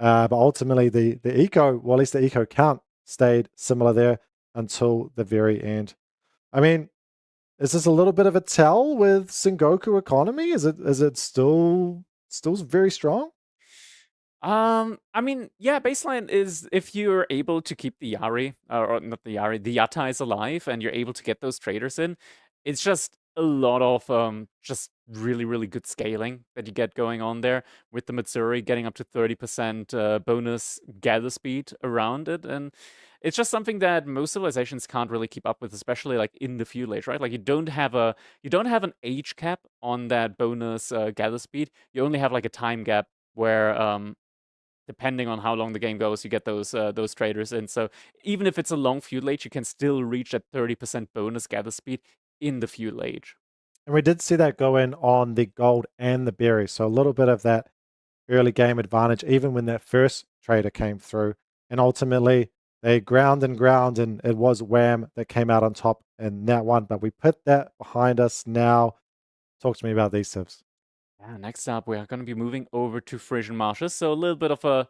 but ultimately the eco, well, at least the eco count stayed similar there until the very end. I mean, is this a little bit of a tell with Sengoku economy? Is it still very strong? I mean, yeah, baseline is if you're able to keep the Yari, or not the Yari, the Yatais alive, and you're able to get those traders in, it's just a lot of just really, really good scaling that you get going on there with the Matsuri getting up to 30% bonus gather speed around it. And it's just something that most civilizations can't really keep up with, especially like in the feudal age, right? Like you don't have an age cap on that bonus gather speed. You only have like a time gap where depending on how long the game goes, you get those traders in. So even if it's a long feudal age, you can still reach that 30% bonus gather speed in the feudal age. And we did see that go in on the gold and the berries. So a little bit of that early game advantage, even when that first trader came through. And ultimately, they ground, and it was Wham that came out on top in that one. But we put that behind us now. Talk to me about these tips. Yeah, next up, we are going to be moving over to Frisian Marshes. So a little bit of a,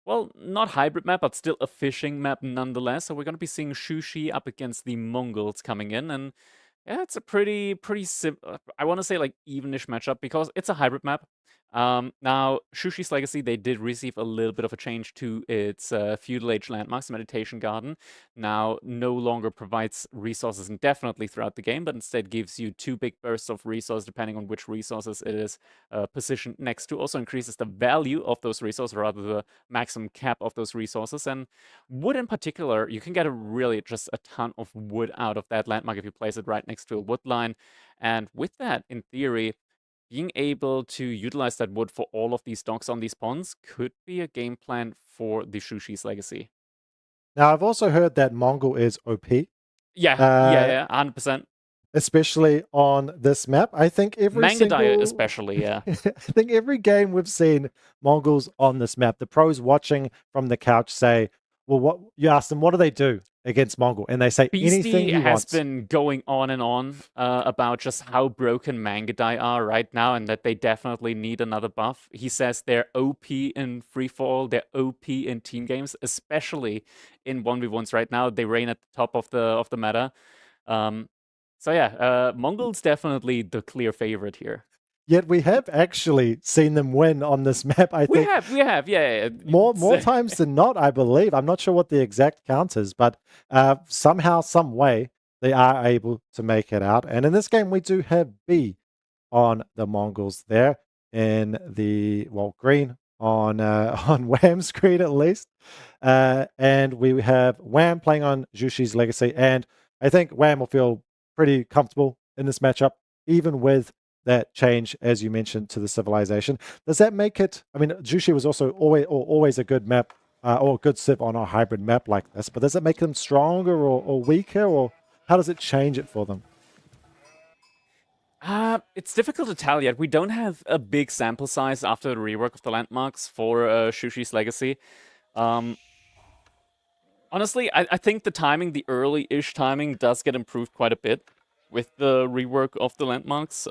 well, not hybrid map, but still a fishing map nonetheless. So we're going to be seeing Shushi up against the Mongols coming in. And yeah, it's a pretty I want to say like evenish matchup because it's a hybrid map. Now, Shushi's Legacy, they did receive a little bit of a change to its feudal age landmarks. Meditation Garden now no longer provides resources indefinitely throughout the game, but instead gives you 2 big bursts of resource depending on which resources it is positioned next to. Also increases the value of those resources, or rather the maximum cap of those resources. And wood in particular, you can get really just a ton of wood out of that landmark if you place it right next to a wood line. And with that, in theory, being able to utilize that wood for all of these docks on these ponds could be a game plan for the Shushi's Legacy. Now, I've also heard that Mongol is OP. Yeah, 100%. Especially on this map. I think especially, yeah. I think every game we've seen Mongols on this map, the pros watching from the couch say, well, you ask them, what do they do against Mongol? And they say anything you want. has been going on and on about just how broken Mangadai are right now and that they definitely need another buff. He says they're OP in free-for-all, they're OP in team games, especially in 1v1s right now. They reign at the top of the meta. So yeah, Mongol's definitely the clear favorite here. Yet we have actually seen them win on this map, I think. We have, yeah. More times than not, I believe. I'm not sure what the exact count is, but somehow, some way, they are able to make it out. And in this game, we do have B on the Mongols there in the, green on Wham's screen at least. And we have Wham playing on Jushi's Legacy. And I think Wham will feel pretty comfortable in this matchup, even with that change, as you mentioned, to the civilization. Does that make it, I mean, Jushi was also always a good map, or a good civ on a hybrid map like this, but does it make them stronger or weaker, or how does it change it for them? It's difficult to tell yet. We don't have a big sample size after the rework of the landmarks for Shushi's Legacy. Honestly, I think the timing, the early-ish timing, does get improved quite a bit with the rework of the landmarks.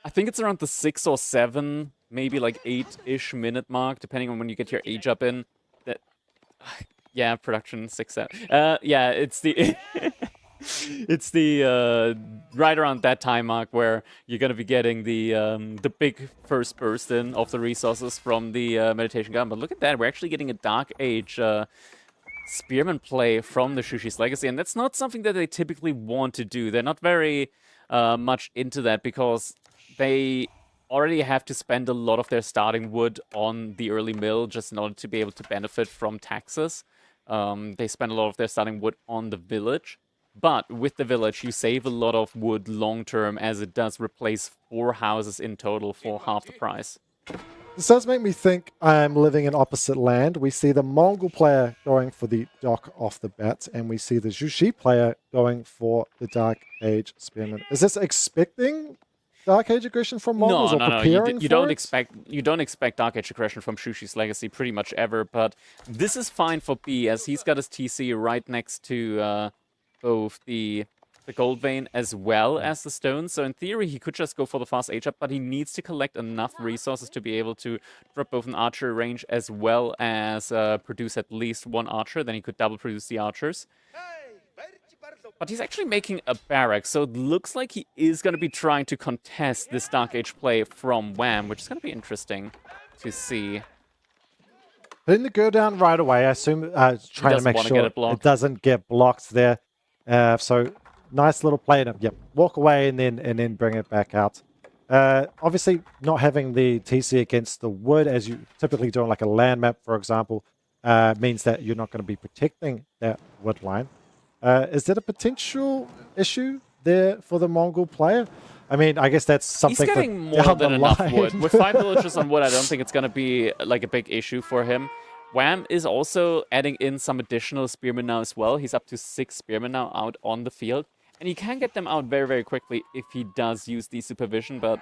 I think it's around the 6 or 7, maybe like 8-ish minute mark, depending on when you get your age up in. That, yeah, production 6, 7. Yeah, it's the it's the right around that time mark where you're gonna be getting the big first burst in of the resources from the meditation gun. But look at that, we're actually getting a Dark Age spearman play from the Shushi's Legacy, and that's not something that they typically want to do. They're not very much into that because they already have to spend a lot of their starting wood on the early mill just in order to be able to benefit from taxes. They spend a lot of their starting wood on the village, but with the village you save a lot of wood long term, as it does replace 4 houses in total for half the price. This does make me think I'm living in opposite land. We see the Mongol player going for the dock off the bat, and we see the Jushi player going for the Dark Age Spearman. Is this expecting Dark Age aggression from Mongols, or preparing you don't expect Dark Age aggression from Shushi's Legacy pretty much ever, but this is fine for B, as he's got his TC right next to both the gold vein as well as the stone. So in theory, he could just go for the fast age up, but he needs to collect enough resources to be able to drop both an archer range as well as produce at least 1 archer. Then he could double produce the archers. But he's actually making a barrack, so it looks like he is going to be trying to contest this Dark Age play from Wham, which is going to be interesting. to see. Putting the girl down right away, I assume trying to make sure it doesn't get blocked there. So nice little play. Yep, walk away and then bring it back out. Obviously, not having the TC against the wood, as you typically do on like a land map, for example, means that you're not going to be protecting that wood line. Is that a potential issue there for the Mongol player? I mean, I guess that's something. He's getting more than enough wood. With 5 villages on wood, I don't think it's going to be like a big issue for him. Wham is also adding in some additional spearmen now as well. He's up to 6 spearmen now out on the field. And he can get them out very, very quickly if he does use the supervision. But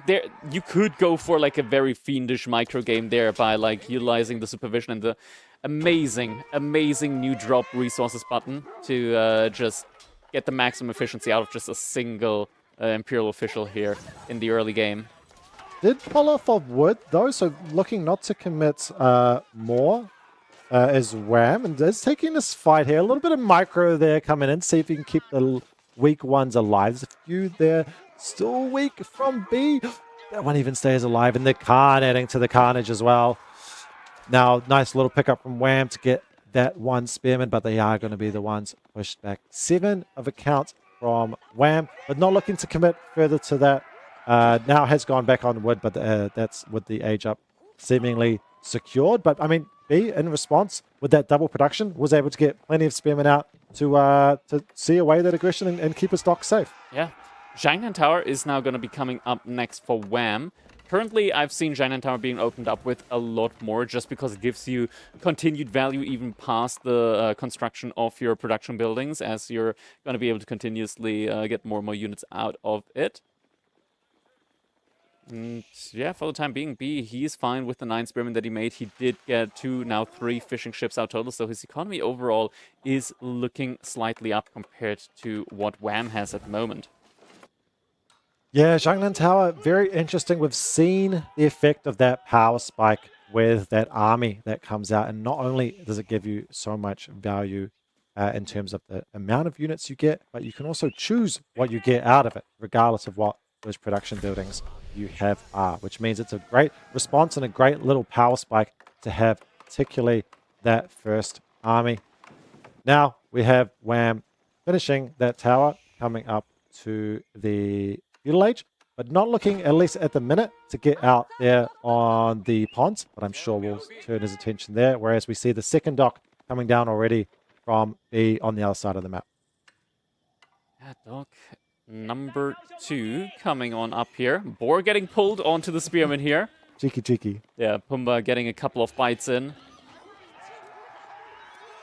there, you could go for like a very fiendish micro game there by like utilizing the supervision and the amazing, amazing new drop resources button to just get the maximum efficiency out of just a single Imperial official here in the early game. Did pull off of wood though, so looking not to commit more as Wham, and is taking this fight here. A little bit of micro there coming in, see if he can keep the weak ones alive. There's a few there still weak from B. That one even stays alive, and the Khan adding to the carnage as well. Now, nice little pickup from Wham to get that one spearman, but they are going to be the ones pushed back. 7 of a count from Wham, but not looking to commit further to that. Now has gone back on wood, but that's with the age up seemingly secured. But I mean, B in response with that double production was able to get plenty of spearmen out to see away that aggression and keep his dock safe. Yeah, Jiangnan Tower is now going to be coming up next for Wham. Currently, I've seen Jiangnan Tower being opened up with a lot more just because it gives you continued value even past the construction of your production buildings, as you're going to be able to continuously get more and more units out of it. And yeah, for the time being, B, he's fine with the 9 spearmen that he made. He did get 2, now 3 fishing ships out total, so his economy overall is looking slightly up compared to what Wham has at the moment. Yeah, Jiangnan Tower, very interesting. We've seen the effect of that power spike with that army that comes out, and not only does it give you so much value in terms of the amount of units you get, but you can also choose what you get out of it, regardless of what those production buildings you have are, which means it's a great response and a great little power spike to have, particularly that first army. Now we have Wham finishing that tower, coming up to the feudal age, but not looking, at least at the minute, to get out there on the ponds, but I'm sure we'll turn his attention there, whereas we see the second dock coming down already from B on the other side of the map. Yeah, dock number 2 coming on up here. Boar getting pulled onto the spearman here. Cheeky. Yeah, Pumba getting a couple of bites in.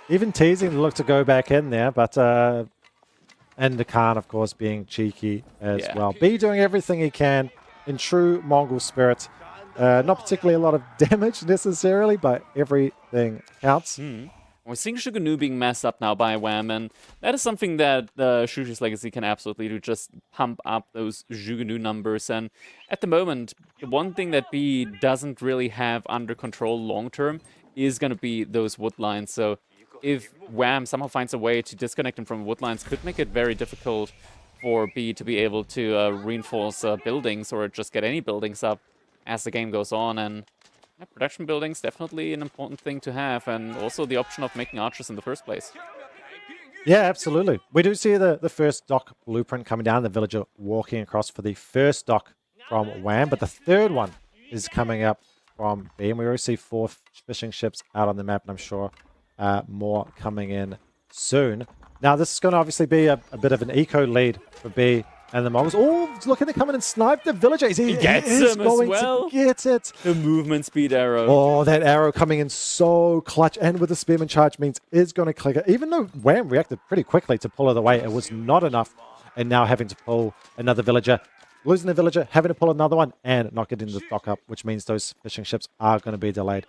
Even teasing to look to go back in there, but and the Khan, of course, being cheeky as well. B doing everything he can in true Mongol spirit. Not particularly a lot of damage necessarily, but everything counts. We're seeing Shuganu being messed up now by Wham, and that is something that Shushi's Legacy can absolutely do, just pump up those Shuganu numbers. And at the moment, the one thing that B doesn't really have under control long-term is going to be those wood lines. So if Wham somehow finds a way to disconnect him from wood lines, could make it very difficult for B to be able to reinforce buildings or just get any buildings up as the game goes on. And production buildings definitely an important thing to have, and also the option of making archers in the first place. Yeah, absolutely. We do see the first dock blueprint coming down, the villager walking across for the first dock from Wham, but the third one is coming up from B, and we already see 4 fishing ships out on the map, and I'm sure more coming in soon. Now, this is going to obviously be a bit of an eco lead for B and the Mongols. Oh, looking to come in and snipe the villager. He gets is him going as well. to get it. The movement speed arrow. Oh, that arrow coming in so clutch, and with the spearman charge means is going to click it. Even though Wham reacted pretty quickly to pull it away, it was not enough. And now having to pull another villager, losing the villager, having to pull another one, and not getting the dock up, which means those fishing ships are going to be delayed.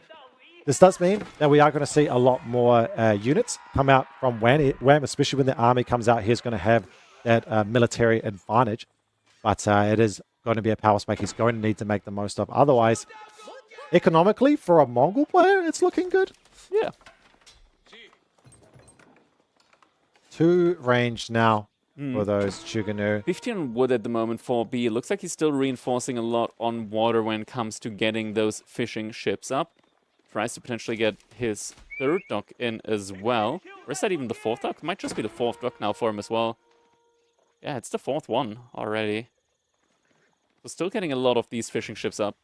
This does mean that we are going to see a lot more units come out from Wham, especially when the army comes out. He's going to have that military advantage, but it is going to be a power spike he's going to need to make the most of. Otherwise, economically, for a Mongol player, it's looking good. Yeah. 2 range now for those Chuganu. 15 wood at the moment for B. It looks like he's still reinforcing a lot on water when it comes to getting those fishing ships up. Tries to potentially get his third dock in as well. Or is that even the fourth dock? Might just be the fourth dock now for him as well. Yeah, it's the fourth one already. So still getting a lot of these fishing ships up.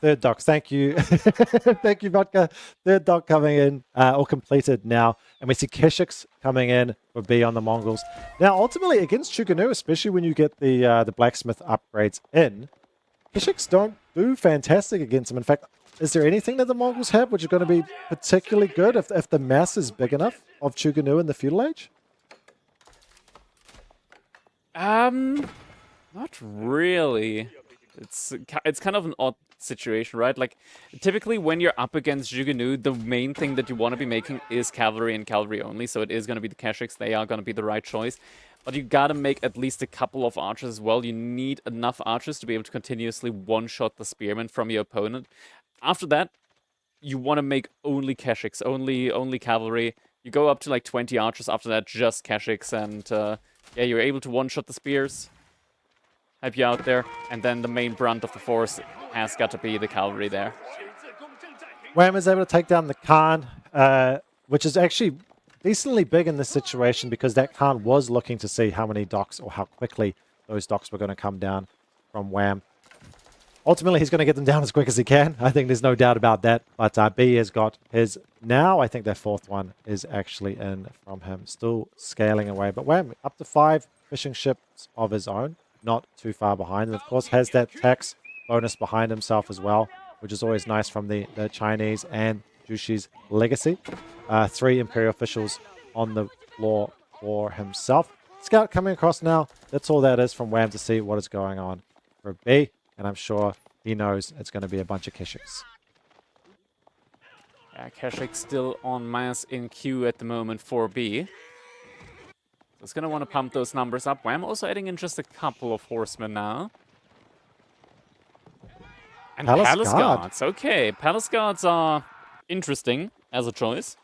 Third docks, thank you. Thank you, Vodka. Third dock coming in, or completed now. And we see Keshiks coming in for B on the Mongols. Now, ultimately, against Chuganu, especially when you get the blacksmith upgrades in, Keshiks don't do fantastic against them. In fact, is there anything that the Mongols have which is going to be particularly good if the mass is big enough of Chuganu in the feudal age? Not really. It's kind of an odd situation, right? Like, typically when you're up against Chuganu, the main thing that you want to be making is cavalry and cavalry only. So it is going to be the Keshiks. They are going to be the right choice. But you got to make at least a couple of archers as well. You need enough archers to be able to continuously one-shot the spearmen from your opponent. After that, you want to make only Keshiks, only cavalry. You go up to like 20 archers. After that, just Keshiks. And yeah, you're able to one-shot the spears. Help you out there. And then the main brunt of the force has got to be the cavalry there. Wham is able to take down the Khan, which is actually decently big in this situation because that Khan was looking to see how many docks or how quickly those docks were going to come down from Wham. Ultimately, he's going to get them down as quick as he can. I think there's no doubt about that. But B has got his now. I think their fourth one is actually in from him. Still scaling away. But Wham, up to 5 fishing ships of his own. Not too far behind. And of course, has that tax bonus behind himself as well, which is always nice from the Chinese and Jushi's legacy. 3 Imperial officials on the floor for himself. Scout coming across now. That's all that is from Wham to see what is going on for B. And I'm sure he knows it's going to be a bunch of Keshiks. Yeah, Keshik still en masse in queue at the moment for B. So it's going to want to pump those numbers up. Wham also adding in just a couple of horsemen now. And Palace Guards. Okay, Palace Guards are interesting as a choice.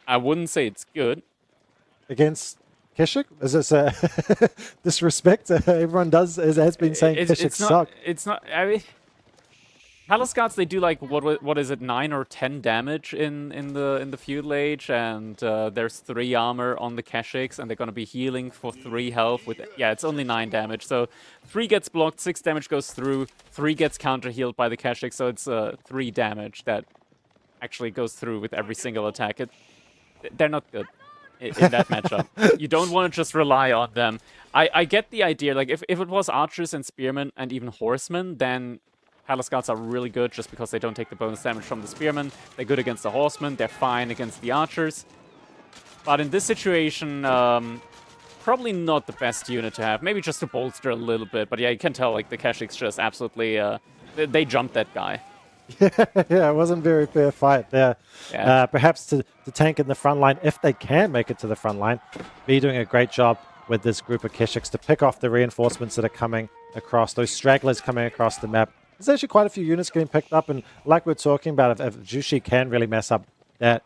I wouldn't say it's good. Against Keshik? Is this disrespect? Everyone has been saying Keshik suck. It's not. I mean, Palace Guards, they do like what is it, 9 or 10 damage in the feudal age, and there's 3 armor on the Keshiks, and they're gonna be healing for 3 health with it's only 9 damage. So 3 gets blocked, 6 damage goes through, 3 gets counter healed by the Keshiks, so it's 3 damage that actually goes through with every single attack. They're not good in that matchup. You don't want to just rely on them. I get the idea, like if it was archers and spearmen and even horsemen, then Palace Guards are really good just because they don't take the bonus damage from the spearmen. They're good against the horsemen. They're fine against the archers. But in this situation, probably not the best unit to have. Maybe just to bolster a little bit. But yeah, you can tell like the Keshiks just absolutely, they jumped that guy. Yeah, it wasn't a very fair fight there. Yeah. Perhaps to tank in the front line, if they can make it to the front line, be doing a great job with this group of Keshiks to pick off the reinforcements that are coming across, those stragglers coming across the map. There's actually quite a few units getting picked up, and like we're talking about, if Jushi can really mess up that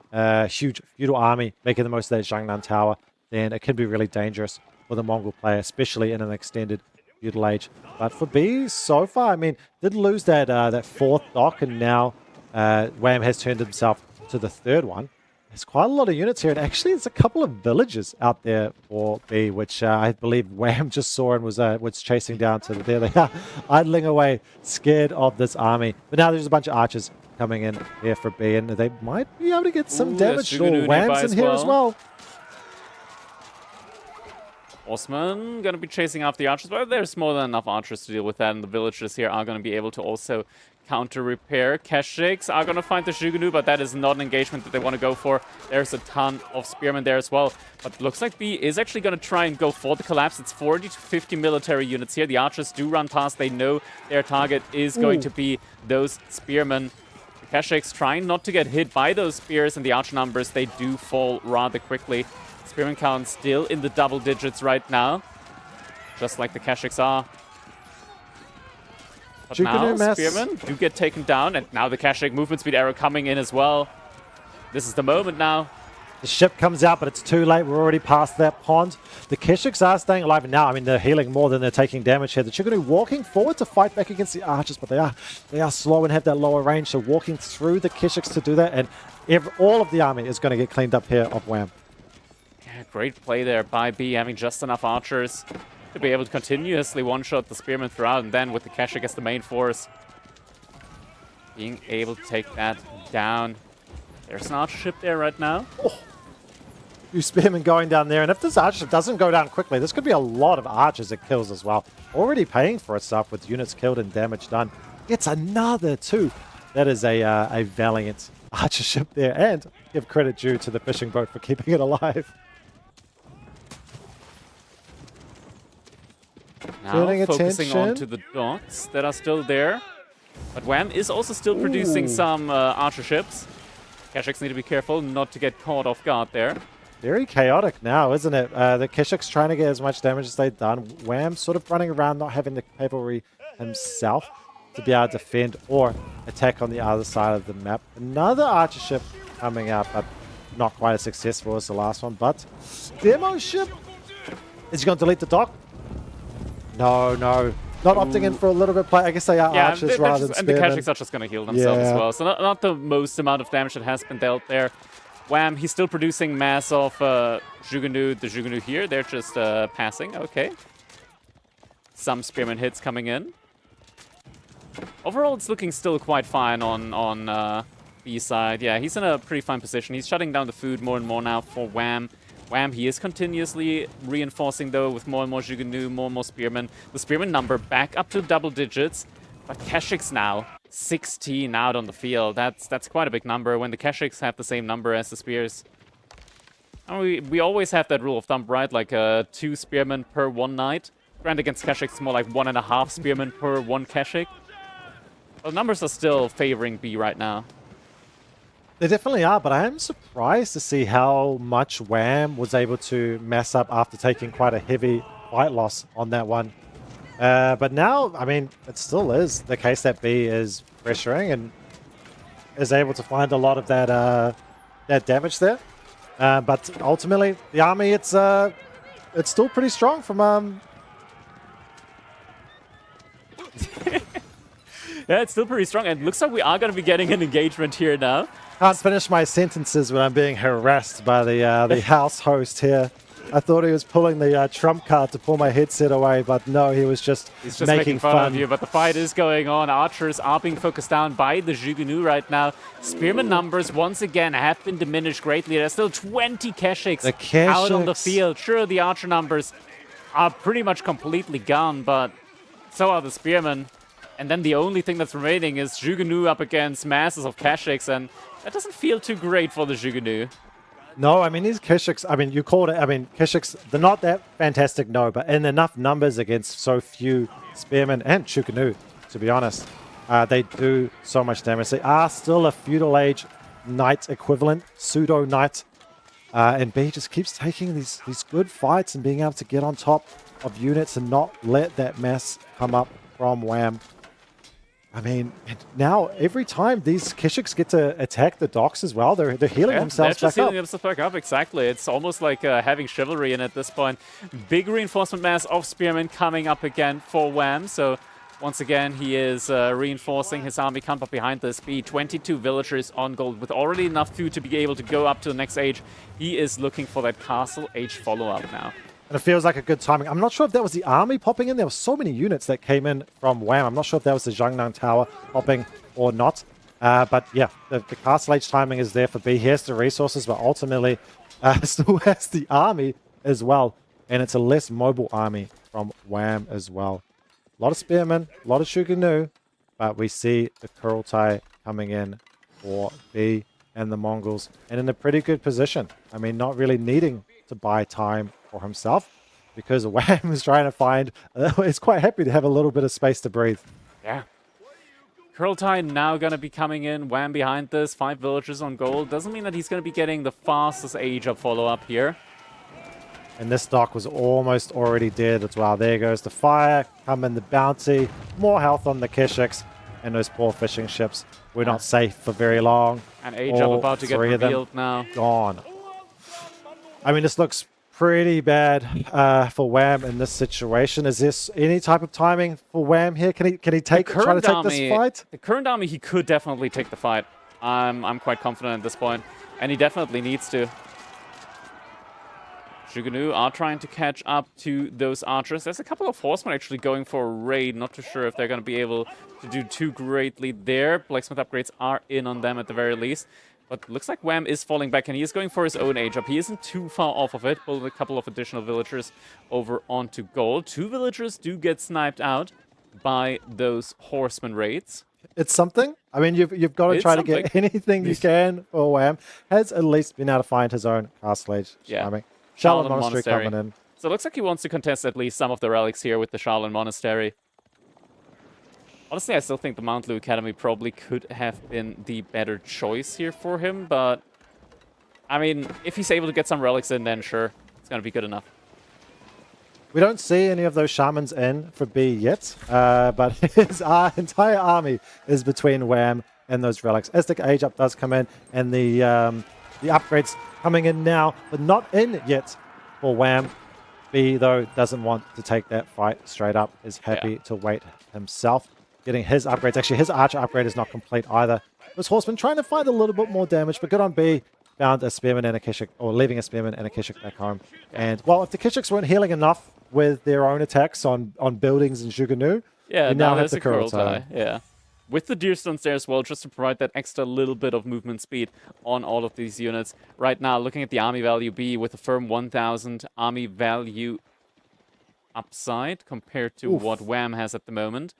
huge feudal army, making the most of that Jiangnan Tower, then it can be really dangerous for the Mongol player, especially in an extended feudal age. But for B, so far, I mean, did lose that 4th dock, and now Wham has turned himself to the 3rd one. There's quite a lot of units here, and actually there's a couple of villages out there for B, which I believe Wham just saw and was chasing down to there. They are idling away, scared of this army. But now there's a bunch of archers coming in here for B, and they might be able to get some damage. Wham's in here as well. Horsemen going to be chasing after the archers, but there's more than enough archers to deal with that, and the villagers here are going to be able to also counter-repair. Keshiks are going to find the Shuganu, but that is not an engagement that they want to go for. There's a ton of spearmen there as well, but looks like B is actually going to try and go for the collapse. It's 40 to 50 military units here. The archers do run past. They know their target is going to be those spearmen. The Keshiks trying not to get hit by those spears, and the archer numbers, they do fall rather quickly. Spearman count still in the double digits right now, just like the Keshiks are. But now spearmen do get taken down, and now the Keshik movement speed arrow coming in as well. This is the moment now. The ship comes out, but it's too late. We're already past that pond. The Keshiks are staying alive, and now, I mean, they're healing more than they're taking damage here. The Chuganu walking forward to fight back against the archers, but they are slow and have that lower range, so walking through the Keshiks to do that, and all of the army is going to get cleaned up here of Wham. Yeah, great play there by B, having just enough archers to be able to continuously one-shot the spearmen throughout, and then with the Keshik as the main force, being able to take that down. There's an archer ship there right now. Oh. Few spearmen going down there, and if this archer ship doesn't go down quickly, this could be a lot of archers it kills as well. Already paying for itself with units killed and damage done. Gets another 2. That is a valiant archer ship there, and give credit due to the fishing boat for keeping it alive. Now focusing on to the docks that are still there. But Wham is also still producing some archer ships. Keshiks need to be careful not to get caught off guard there. Very chaotic now, isn't it? The Keshiks trying to get as much damage as they've done. Wham sort of running around, not having the cavalry himself to be able to defend or attack on the other side of the map. Another archer ship coming out, but not quite as successful as the last one. But demo ship, is he going to delete the dock? No. Not opting in for a little bit play. I guess they are archers rather than spearmen. And the Keshiks are just going to heal themselves as well. So not the most amount of damage that has been dealt there. Wham, he's still producing mass of Jugunu. The Jugunu here, they're just passing. Okay. Some spearman hits coming in. Overall, it's looking still quite fine on B side. Yeah, he's in a pretty fine position. He's shutting down the food more and more now for Wham. Wham, he is continuously reinforcing, though, with more and more Jugunu, more and more spearmen. The spearman number back up to double digits. But Keshiks now, 16 out on the field. That's quite a big number when the Keshiks have the same number as the spears. And we always have that rule of thumb, right? Like 2 spearmen per 1 knight. Granted, against Keshiks, it's more like 1.5 spearmen per 1 Keshik. Well, numbers are still favoring B right now. They definitely are, but I am surprised to see how much Wham was able to mess up after taking quite a heavy fight loss on that one. But now, I mean, it still is the case that B is pressuring and is able to find a lot of that damage there. But ultimately, the army, it's still pretty strong from... Yeah, it's still pretty strong, and it looks like we are going to be getting an engagement here now. Can't finish my sentences when I'm being harassed by the house host here. I thought he was pulling the trump card to pull my headset away, but no, he was just making fun of you. But the fight is going on. Archers are being focused down by the Jugunu right now. Spearman numbers, once again, have been diminished greatly. There's still 20 Keshiks out on the field. Sure, the archer numbers are pretty much completely gone, but so are the spearmen. And then the only thing that's remaining is Jugunu up against masses of Keshiks, and that doesn't feel too great for the Jugunu. No, I mean, these Keshiks, I mean, you called it, I mean, Keshiks, they're not that fantastic, no, but in enough numbers against so few spearmen and Jugunu, to be honest, they do so much damage. They are still a feudal age knight equivalent, pseudo knight, and B just keeps taking these good fights and being able to get on top of units and not let that mess come up from Wham. I mean, now every time these Keshiks get to attack the docks as well, they're healing themselves back up. Themselves back up, exactly. It's almost like having chivalry in at this point. Big reinforcement mass of spearmen coming up again for Wham. So once again, he is reinforcing his army camp up behind this B. 22 villagers on gold with already enough food to be able to go up to the next age. He is looking for that castle age follow-up now. And it feels like a good timing. I'm not sure if that was the army popping in. There were so many units that came in from Wham. I'm not sure if that was the Zhangnang Tower popping or not. But yeah, the castle age timing is there for B. He has the resources, but ultimately still has the army as well. And it's a less mobile army from Wham as well. A lot of spearmen, a lot of Jugunu, but we see the Kurultai coming in for B and the Mongols. And in a pretty good position. I mean, not really needing to buy time for himself, because Wham is trying to find, is quite happy to have a little bit of space to breathe. Yeah. Kurultai now going to be coming in. Wham behind this. 5 villagers on gold. Doesn't mean that he's going to be getting the fastest age of follow-up here. And this dock was almost already dead as well. There goes the fire. Come in the bounty. More health on the Keshiks. And those poor fishing ships were not safe for very long. And age of about to get revealed now. Gone. I mean, this looks pretty bad for Wham in this situation. Is this any type of timing for Wham here? Can he try to take this fight? The current army, he could definitely take the fight. I'm quite confident at this point, and he definitely needs to. Zhuge are trying to catch up to those archers. There's a couple of horsemen actually going for a raid. Not too sure if they're going to be able to do too greatly there. Blacksmith upgrades are in on them at the very least. But looks like Wham is falling back, and he is going for his own age up. He isn't too far off of it. Pulled a couple of additional villagers over onto gold. 2 villagers do get sniped out by those horseman raids. It's something. I mean, you've got to try to get anything you can for Wham. Has at least been able to find his own castle age. Yeah. Shaolin Monastery coming in. So it looks like he wants to contest at least some of the relics here with the Shaolin Monastery. Honestly, I still think the Mount Lu Academy probably could have been the better choice here for him, but I mean, if he's able to get some relics in, then sure, it's going to be good enough. We don't see any of those shamans in for B yet, but his entire army is between Wham and those relics. As the age up does come in, and the upgrades coming in now, but not in yet for Wham. B, though, doesn't want to take that fight straight up, is happy to wait himself. Getting his upgrades. Actually, his archer upgrade is not complete either. This horseman trying to find a little bit more damage, but good on B. Found a spearman and a Keshik, or leaving a spearman and a Keshik back home. And, well, if the Keshiks weren't healing enough with their own attacks on buildings in Zhuge, yeah, we now have the Kurultai. Yeah. With the Deerstones there as well, just to provide that extra little bit of movement speed on all of these units. Right now, looking at the army value B with a firm 1,000 army value upside compared to what Wham has at the moment.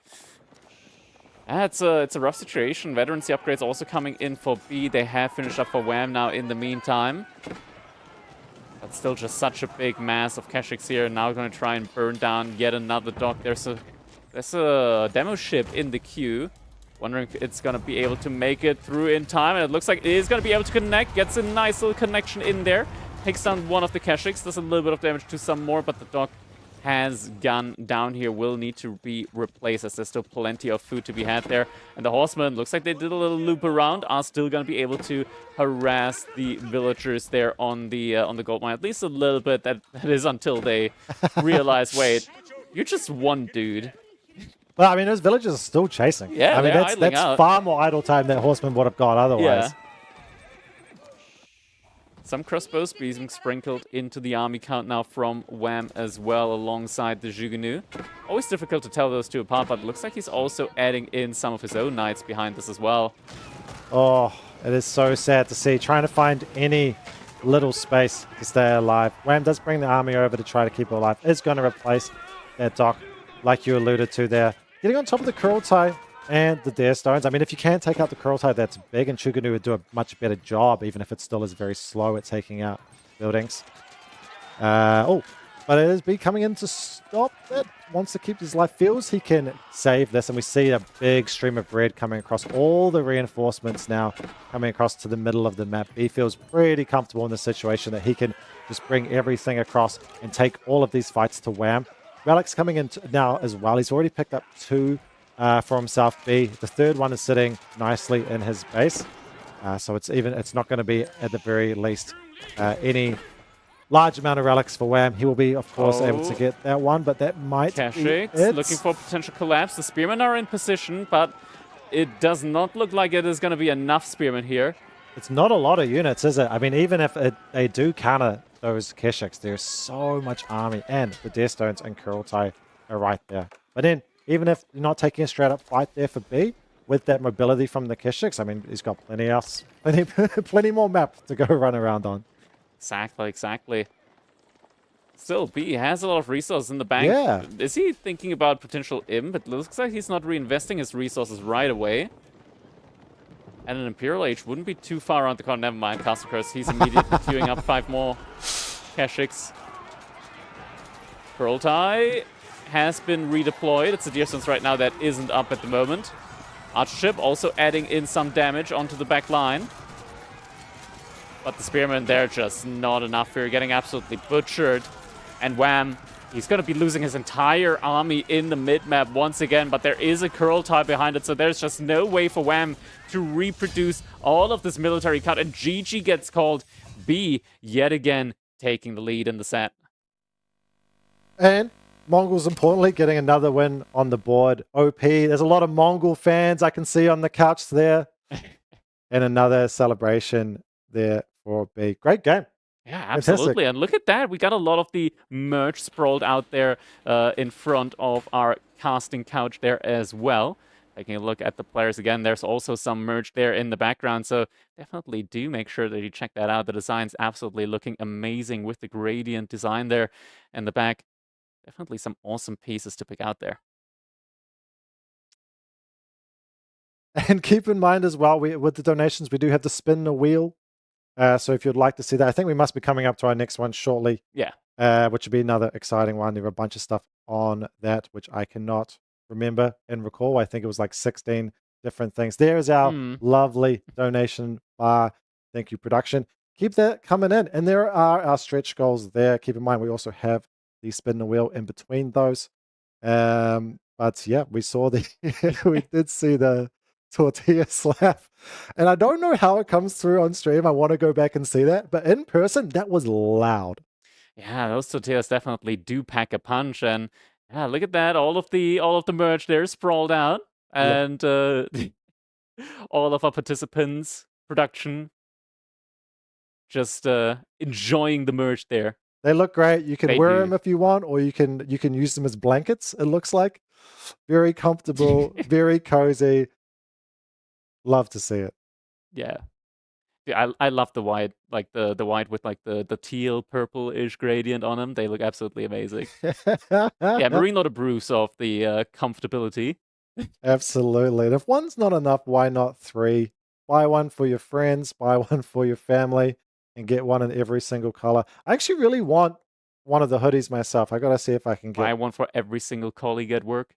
It's a rough situation. Veterancy upgrades also coming in for B. They have finished up for Wham now in the meantime. But still just such a big mass of Keshiks here. Now going to try and burn down yet another dock. There's a demo ship in the queue. Wondering if it's going to be able to make it through in time. And it looks like it is going to be able to connect. Gets a nice little connection in there. Takes down one of the Keshiks. Does a little bit of damage to some more, but the dock has gone down here, will need to be replaced as there's still plenty of food to be had there. And the horsemen, looks like they did a little loop around, are still going to be able to harass the villagers there on the gold mine. At least a little bit, that is until they realize, wait, you're just one dude. Well, I mean, those villagers are still chasing. Yeah, I mean, that's far more idle time that horsemen would have got otherwise. Yeah. Some crossbows being sprinkled into the army count now from Wham as well, alongside the Zhuge. Always difficult to tell those two apart, but it looks like he's also adding in some of his own knights behind this as well. Oh, it is so sad to see. Trying to find any little space to stay alive. Wham does bring the army over to try to keep it alive. Is going to replace that dock, like you alluded to there. Getting on top of the Kurultai and the Deerstones. I mean, if you can take out the Kurultai, that's big, and Zhuge would do a much better job, even if it still is very slow at taking out buildings. But it is B coming in to stop it. Wants to keep his life. Feels he can save this, and we see a big stream of red coming across all the reinforcements now, coming across to the middle of the map. B feels pretty comfortable in the situation that he can just bring everything across and take all of these fights to Wham. Relic's coming in now as well. He's already picked up 2 for himself. B. The third one is sitting nicely in his base. So it's not going to be, at the very least, any large amount of relics for Wham. He will be, of course, able to get that one, but that might Keshiks be it. Looking for potential collapse. The spearmen are in position, but it does not look like it is going to be enough spearmen here. It's not a lot of units, is it? I mean, even if they do counter those Keshiks, there's so much army, and the Deerstones and Kurultai are right there. But then, even if you're not taking a straight-up fight there for B, with that mobility from the Keshiks, I mean, he's got plenty more map to go run around on. Exactly. Still, B has a lot of resources in the bank. Yeah. Is he thinking about potential imp? It looks like he's not reinvesting his resources right away. And an Imperial Age wouldn't be too far around the corner. Never mind, Castle Curse. He's immediately queuing up 5 more Keshiks. Kurultai has been redeployed. It's the Deerstones right now that isn't up at the moment. Archership also adding in some damage onto the back line. But the Spearmen, they're just not enough here. Getting absolutely butchered. And Wham, he's going to be losing his entire army in the mid-map once again. But there is a Kurultai behind it, so there's just no way for Wham to reproduce all of this military cut. And GG gets called. B, yet again, taking the lead in the set. And Mongols, importantly, getting another win on the board. OP. There's a lot of Mongol fans I can see on the couch there. And another celebration there for B. Great game. Yeah, absolutely. And look at that. We got a lot of the merch sprawled out there in front of our casting couch there as well. Taking a look at the players again, there's also some merch there in the background. So definitely do make sure that you check that out. The design's absolutely looking amazing with the gradient design there in the back. Definitely some awesome pieces to pick out there. And keep in mind as well, with the donations, we do have to spin the wheel. So if you'd like to see that, I think we must be coming up to our next one shortly. Yeah. Which would be another exciting one. There are a bunch of stuff on that, which I cannot remember and recall. I think it was like 16 different things. There is our lovely donation bar. Thank you, production. Keep that coming in. And there are our stretch goals there. Keep in mind, we also have the spin the wheel in between those. But yeah, we saw we did see the tortilla slap. And I don't know how it comes through on stream. I want to go back and see that. But in person, that was loud. Yeah, those tortillas definitely do pack a punch. And yeah, look at that. All of the merch there sprawled out. And all of our participants, production, just enjoying the merch there. They look great. You can wear them if you want, or you can use them as blankets, it looks like. Very comfortable, very cozy. Love to see it. Yeah. I love the white, like the white with like the teal purple-ish gradient on them. They look absolutely amazing. Yeah, Marine Lord approves of the comfortability. Absolutely. And if one's not enough, why not 3? Buy one for your friends, buy one for your family, and get one in every single color. I actually really want one of the hoodies myself. I gotta see if I can get buy one for every single colleague at work.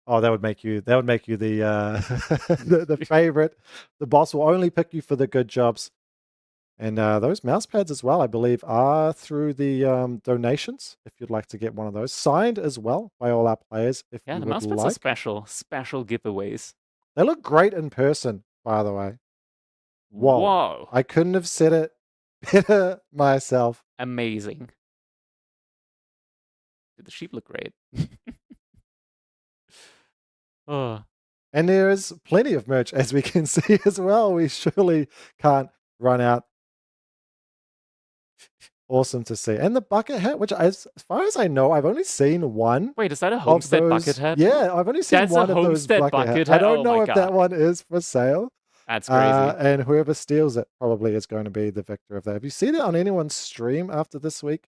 Oh, that would make you the the favorite. The boss will only pick you for the good jobs. And those mouse pads as well, I believe, are through the donations. If you'd like to get one of those signed as well by all our players, if you the would mouse pads like. are special giveaways. They look great in person, by the way. Whoa! I couldn't have said it better myself. Amazing. The sheep look great. Oh. And there is plenty of merch, as we can see as well. We surely can't run out. Awesome to see. And the bucket hat, which as far as I know, I've only seen one. Wait, is that a Homestead bucket hat? Yeah, I've only seen one of those bucket hats. I don't know if that one is for sale. That's crazy. And whoever steals it probably is going to be the victor of that. If you see that on anyone's stream after this week,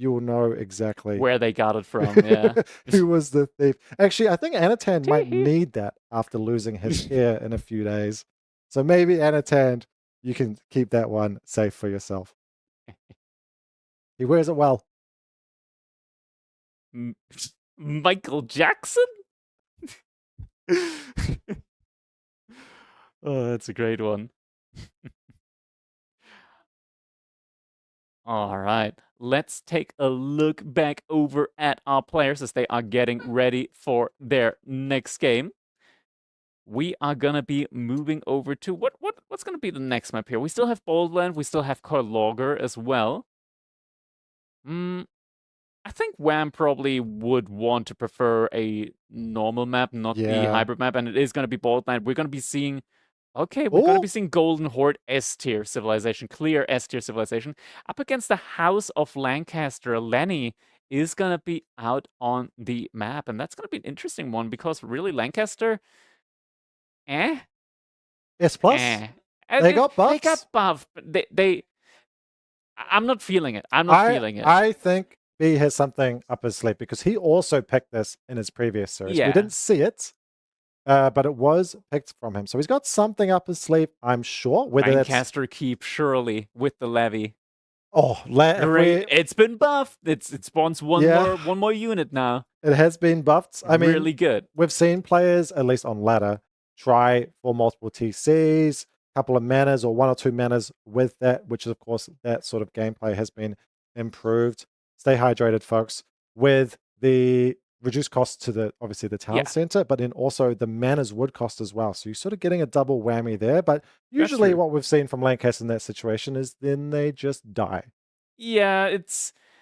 you will know exactly where they got it from. Yeah. Who was the thief. Actually, I think Anatan might need that after losing his hair in a few days. So maybe Anatan, you can keep that one safe for yourself. He wears it well. Michael Jackson? Oh, that's a great one. All right, let's take a look back over at our players as they are getting ready for their next game. We are gonna be moving over to what's gonna be the next map here. We still have Boldland, we still have Karlauger as well. I think Wham probably would want to prefer a normal map, not the hybrid map, and it is gonna be Boldland. We're gonna be seeing. Okay, we're going to be seeing Golden Horde S-tier civilization, clear S-tier civilization. Up against the House of Lancaster, Lenny is going to be out on the map. And that's going to be an interesting one because really Lancaster, S+. They got buffs. They got buffed, but they I'm not feeling it. I'm not feeling it. I think B has something up his sleeve because he also picked this in his previous series. Yeah. We didn't see it. But it was picked from him. So he's got something up his sleeve, I'm sure. Whether Lancaster keep surely with the levy. Oh, it's been buffed. It spawns one more unit now. It has been buffed. I mean, really good. We've seen players, at least on ladder, try for multiple TCs, a couple of manas or 1 or 2 manas with that, which is, of course, that sort of gameplay has been improved. Stay hydrated, folks. With the reduced cost to obviously the town center, but then also the manas would cost as well. So you're sort of getting a double whammy there. But usually what we've seen from Lancaster in that situation is then they just die. Yeah,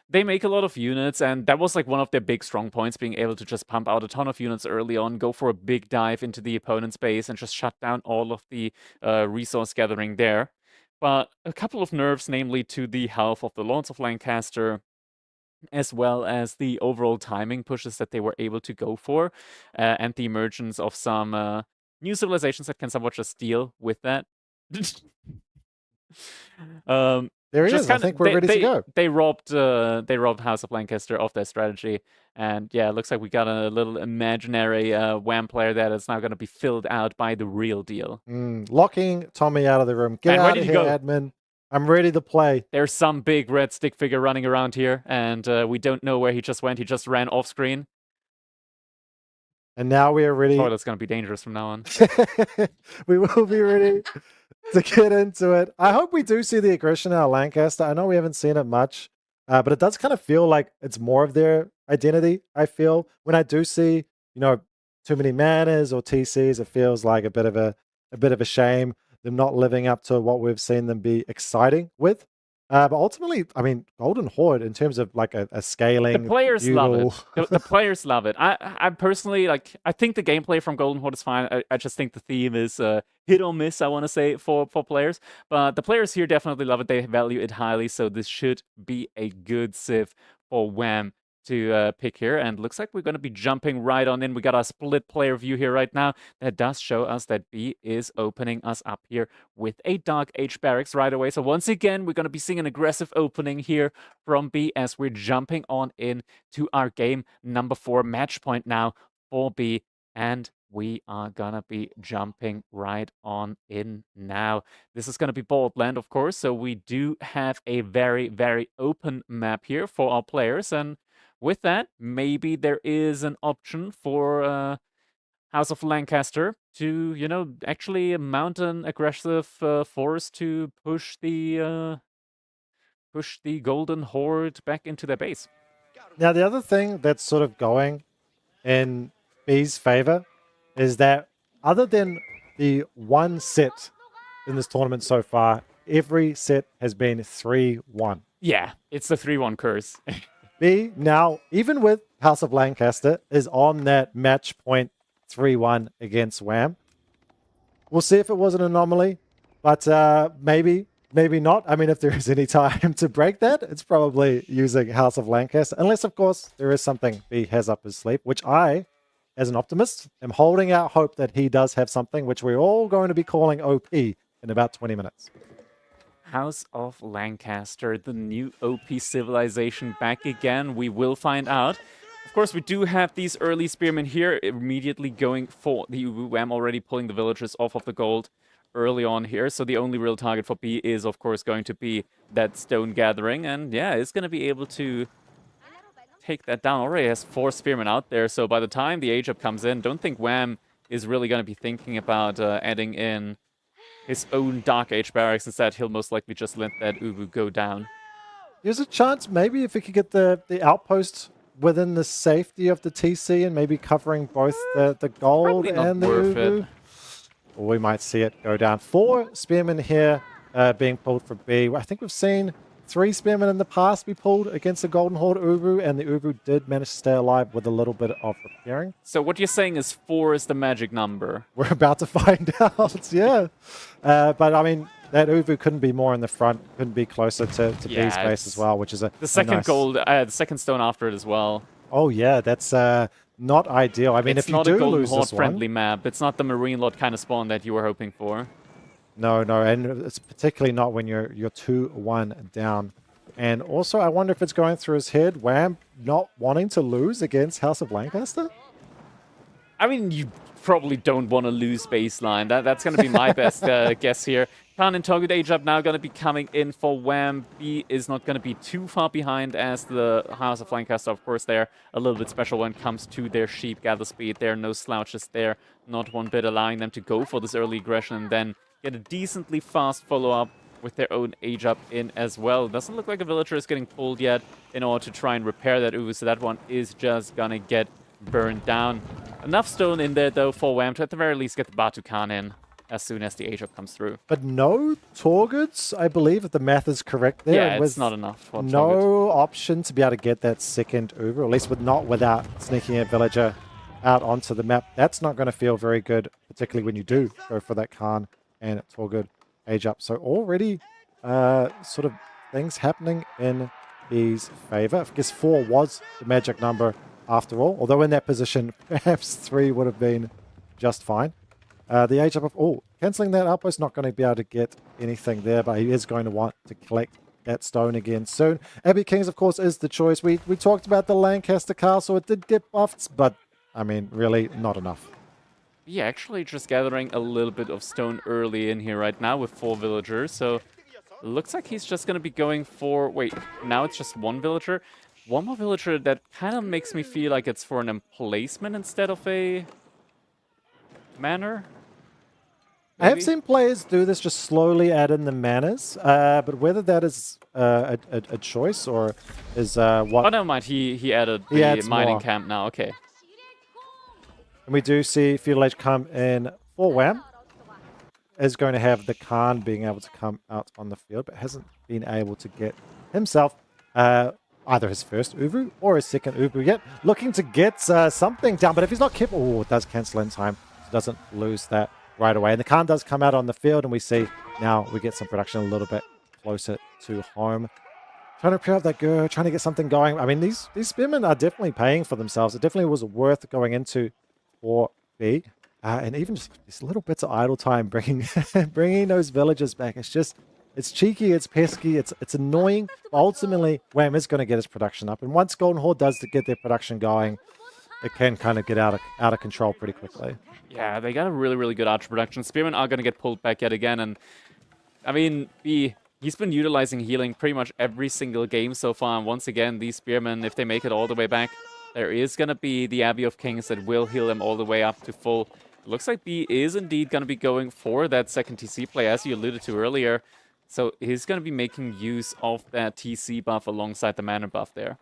they make a lot of units, and that was like one of their big strong points, being able to just pump out a ton of units early on, go for a big dive into the opponent's base, and just shut down all of the resource gathering there. But a couple of nerfs, namely to the health of the Lords of Lancaster, as well as the overall timing pushes that they were able to go for, and the emergence of some new civilizations that can somewhat just deal with that. There he is. I think we're ready to go. They robbed House of Lancaster of their strategy, and yeah, it looks like we got a little imaginary WAM player that is now going to be filled out by the real deal. Locking Tommy out of the room. Get out of here, admin. I'm ready to play. There's some big red stick figure running around here, and we don't know where he just went. He just ran off screen. And now we are ready. Oh, that's going to be dangerous from now on. We will be ready to get into it. I hope we do see the aggression out of Lancaster. I know we haven't seen it much, but it does kind of feel like it's more of their identity, I feel. When I do see, too many manas or TCs, it feels like a bit of a shame, them not living up to what we've seen them be exciting with. But ultimately, I mean, Golden Horde, in terms of like a scaling... The players love it. The players love it. I personally, I think the gameplay from Golden Horde is fine. I just think the theme is hit or miss, I want to say, for players. But the players here definitely love it. They value it highly, so this should be a good civ for WAM to pick here, and looks like we're going to be jumping right on in. We got our split player view here right now. That does show us that B is opening us up here with a Dark Age barracks right away. So once again, we're going to be seeing an aggressive opening here from B as we're jumping on in to our game number 4 match point now for B, and we are gonna be jumping right on in now. This is gonna be Boldland, of course, so we do have a very, very open map here for our players, and with that, maybe there is an option for House of Lancaster to, actually mount an aggressive force to push the Golden Horde back into their base. Now, the other thing that's sort of going in B's favor is that other than the one set in this tournament so far, every set has been 3-1. Yeah, it's the 3-1 curse. B, now, even with House of Lancaster, is on that match point 3-1 against WAM. We'll see if it was an anomaly, but maybe not. I mean, if there is any time to break that, it's probably using House of Lancaster, unless, of course, there is something B has up his sleeve, which I, as an optimist, am holding out hope that he does have something, which we're all going to be calling OP in about 20 minutes. House of Lancaster, the new OP civilization back again. We will find out. Of course, we do have these early spearmen here immediately going for the WAM, already pulling the villagers off of the gold early on here. So the only real target for B is, of course, going to be that stone gathering. And yeah, it's going to be able to take that down. Already has 4 spearmen out there. So by the time the age up comes in, don't think WAM is really going to be thinking about adding in his own Dark Age barracks. Instead, he'll most likely just let that Ubu go down. There's a chance maybe if we could get the outpost within the safety of the TC and maybe covering both the gold and the Ubu. Or we might see it go down. 4 spearmen here being pulled for B. I think we've seen 3 spearmen in the past be pulled against the Golden Horde Ubu, and the Ubu did manage to stay alive with a little bit of repairing. So what you're saying is 4 is the magic number? We're about to find out, yeah. But I mean, that Ubu couldn't be more in the front, couldn't be closer to B's base as well, which is the second gold, the second stone after it as well. Oh yeah, that's not ideal. I mean, it's if you do lose this one... It's not a Golden Horde friendly map. It's not the Marine Lord kind of spawn that you were hoping for. No, and it's particularly not when you're 2-1 down. And also, I wonder if it's going through his head, WAM not wanting to lose against House of Lancaster? I mean, you probably don't want to lose baseline. That's going to be my best guess here. Khan and Togut age up now going to be coming in for WAM. B is not going to be too far behind as the House of Lancaster. Of course, they're a little bit special when it comes to their sheep gather speed. There are no slouches there, not one bit, allowing them to go for this early aggression and then get a decently fast follow-up with their own age up in as well. Doesn't look like a villager is getting pulled yet in order to try and repair that Ubu, so that one is just gonna get burned down. Enough stone in there though for WAM to at the very least get the Batu Khan in. as soon as the Age-Up comes through. But no Torguds, I believe, if the math is correct there. Yeah, it's not enough for no option to be able to get that second Uber, at least without sneaking a villager out onto the map. That's not going to feel very good, particularly when you do go for that Khan and Torgud Age-Up. So already sort of things happening in his favor. I guess 4 was the magic number after all, although in that position, perhaps 3 would have been just fine. The Age-Up of, cancelling that outpost, not going to be able to get anything there, but he is going to want to collect that stone again soon. Abbey Kings, of course, is the choice. We talked about the Lancaster Castle. It did get buffed, but, I mean, really not enough. Yeah, actually just gathering a little bit of stone early in here right now with 4 villagers, so looks like he's just going to be going for... Wait, now it's just 1 villager? One more villager that kind of makes me feel like it's for an emplacement instead of a manor. Maybe? I have seen players do this, just slowly add in the manors, but whether that is a choice or is what... Oh, never mind, he added the mining camp now, okay. And we do see Feudal Age come in for Wham. Is going to have the Khan being able to come out on the field, but hasn't been able to get himself either his first Uvu or his second Uvu yet. Looking to get something down, but if he's not careful, it does cancel in time. So doesn't lose that right away. And the Khan does come out on the field, and we see now we get some production a little bit closer to home. Trying to prepare up that Gur, trying to get something going. I mean, these spearmen are definitely paying for themselves. It definitely was worth going into for B. And even just these little bits of idle time, bringing those villagers back. It's cheeky, it's pesky, it's annoying. But ultimately, Wham is going to get his production up. And once Golden Horde does to get their production going, it can kind of get out of control pretty quickly. Yeah, they got a really, really good archer production. Spearmen are going to get pulled back yet again. And I mean, he's been utilizing healing pretty much every single game so far. And once again, these spearmen, if they make it all the way back, there is going to be the Abbey of Kings that will heal them all the way up to full. Looks like B is indeed going to be going for that second TC play, as you alluded to earlier. So he's going to be making use of that TC buff alongside the mana buff there.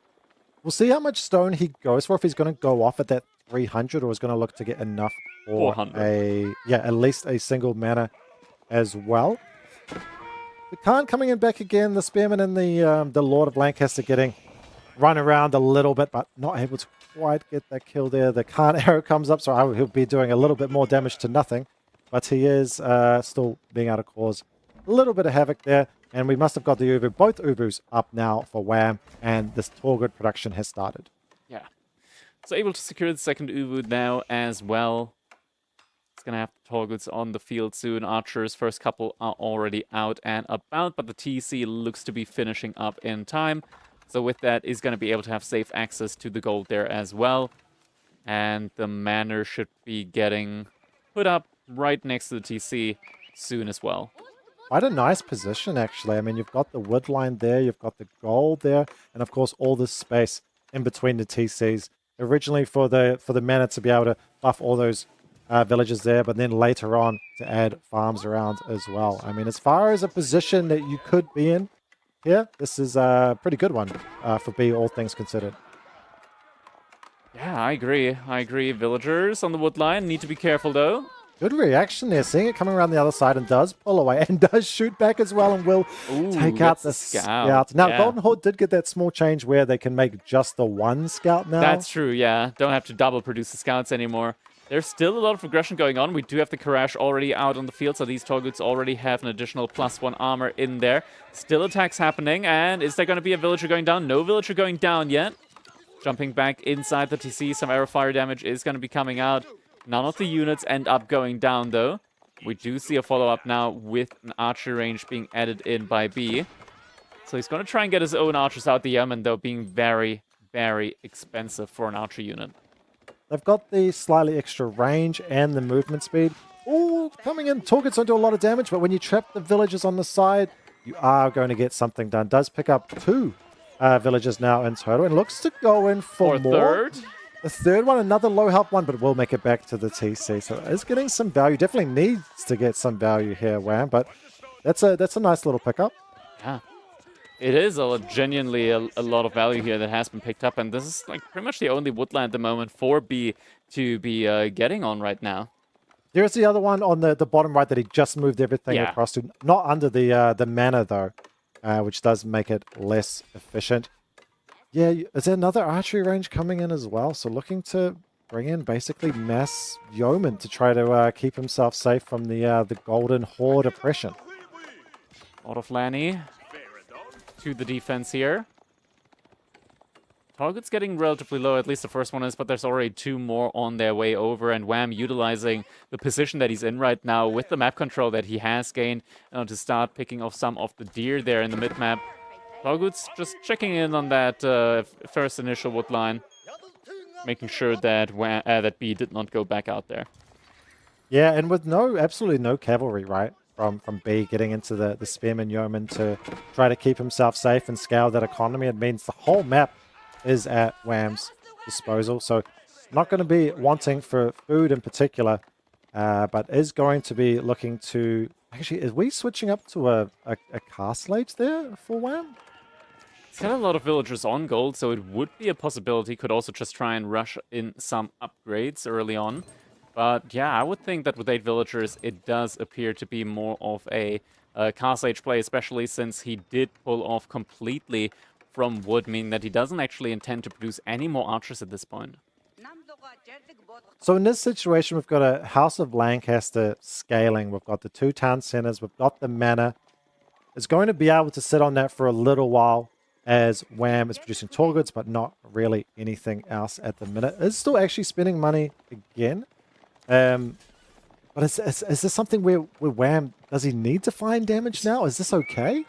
We'll see how much stone he goes for, if he's going to go off at that 300 or is going to look to get enough for 400. At least a single mana as well. The Khan coming in back again, the Spearman and the Lord of Lancaster getting run around a little bit, but not able to quite get that kill there. The Khan arrow comes up, so he'll be doing a little bit more damage to nothing, but he is still being able to cause a little bit of havoc there. And we must have got the Uvu, both Ubus up now for Wham, and this Torgud production has started. Yeah. So able to secure the second Uvu now as well. It's going to have the Torguds on the field soon. Archers, first couple are already out and about, but the TC looks to be finishing up in time. So with that, is going to be able to have safe access to the gold there as well. And the manor should be getting put up right next to the TC soon as well. Quite a nice position, actually. I mean, you've got the wood line there, you've got the gold there, and of course all this space in between the TCs. Originally for the mana to be able to buff all those villages there, but then later on to add farms around as well. I mean, as far as a position that you could be in here, this is a pretty good one for B, all things considered. Yeah, I agree. Villagers on the wood line need to be careful, though. Good reaction there, seeing it coming around the other side, and does pull away and does shoot back as well, and will take out the scout. Now, Golden Horde did get that small change where they can make just the one scout now. That's true, yeah. Don't have to double produce the scouts anymore. There's still a lot of aggression going on. We do have the Karash already out on the field, so these Torguds already have an additional +1 armor in there. Still attacks happening, and is there going to be a villager going down? No villager going down yet. Jumping back inside the TC, some arrow fire damage is going to be coming out. None of the units end up going down, though. We do see a follow-up now with an archer range being added in by B. So he's going to try and get his own archers out the Yemen, though, being very, very expensive for an archer unit. They've got the slightly extra range and the movement speed. Oh, coming in. Torguds don't do a lot of damage, but when you trap the villagers on the side, you are going to get something done. Does pick up 2 villagers now in total, and looks to go in for more. Third. The third one, another low health one, but will make it back to the TC. So it's getting some value. Definitely needs to get some value here, Wham. But that's a nice little pickup. Yeah. It is genuinely a lot of value here that has been picked up. And this is like pretty much the only woodland at the moment for B to be getting on right now. There's the other one on the bottom right that he just moved everything across to. Not under the mana, though, which does make it less efficient. Yeah, is there another archery range coming in as well? So looking to bring in basically mass yeoman to try to keep himself safe from the Golden Horde oppression. A lot of Lanny to the defense here. Target's getting relatively low, at least the first one is, but there's already 2 more on their way over, and Wham utilizing the position that he's in right now with the map control that he has gained to start picking off some of the deer there in the mid-map. Target's just checking in on that first initial wood line, making sure that that B did not go back out there. Yeah, and with absolutely no cavalry, right? From B getting into the Spearman Yeoman to try to keep himself safe and scale that economy, it means the whole map is at Wham's disposal. So not going to be wanting for food in particular, but is going to be looking to... Actually, is we switching up to a castle age there for Wham? He's got a lot of villagers on gold, so it would be a possibility. Could also just try and rush in some upgrades early on. But yeah, I would think that with 8 villagers, it does appear to be more of a castle age play, especially since he did pull off completely from wood, meaning that he doesn't actually intend to produce any more archers at this point. So in this situation, we've got a House of Lancaster scaling. We've got the 2 town centers. We've got the manor. It's going to be able to sit on that for a little while as Wham is producing tall goods, but not really anything else at the minute. It's still actually spending money again. But is this something where Wham, does he need to find damage now? Is this okay?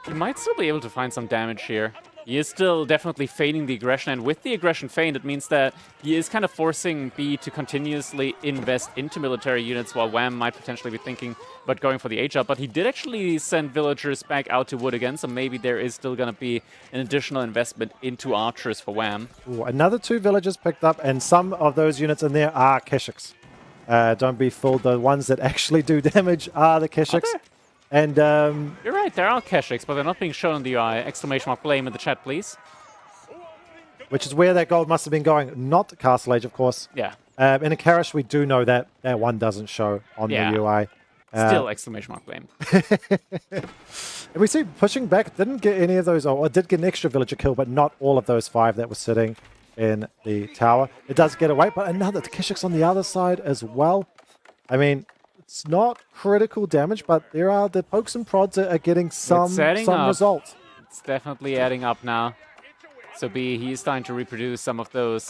He might still be able to find some damage here. He is still definitely feigning the aggression, and with the aggression feign, it means that he is kind of forcing B to continuously invest into military units, while Wham might potentially be thinking about going for the H-up. But he did actually send villagers back out to wood again, so maybe there is still going to be an additional investment into archers for Wham. Ooh, another 2 villagers picked up, and some of those units in there are Keshiks. Don't be fooled, the ones that actually do damage are the Keshiks. And you're right, there are Keshiks, but they're not being shown on the UI. Exclamation mark blame in the chat, please. Which is where that gold must have been going, not Castle Age, of course. Yeah. In a Karish, we do know that that one doesn't show on the UI. Still exclamation mark blame. And we see pushing back, didn't get any of those, or did get an extra villager kill, but not all of those 5 that were sitting in the tower. It does get away, but another Keshik's on the other side as well. I mean, it's not critical damage, but there are the pokes and prods are getting some result. It's definitely adding up now. So B, he's starting to reproduce some of those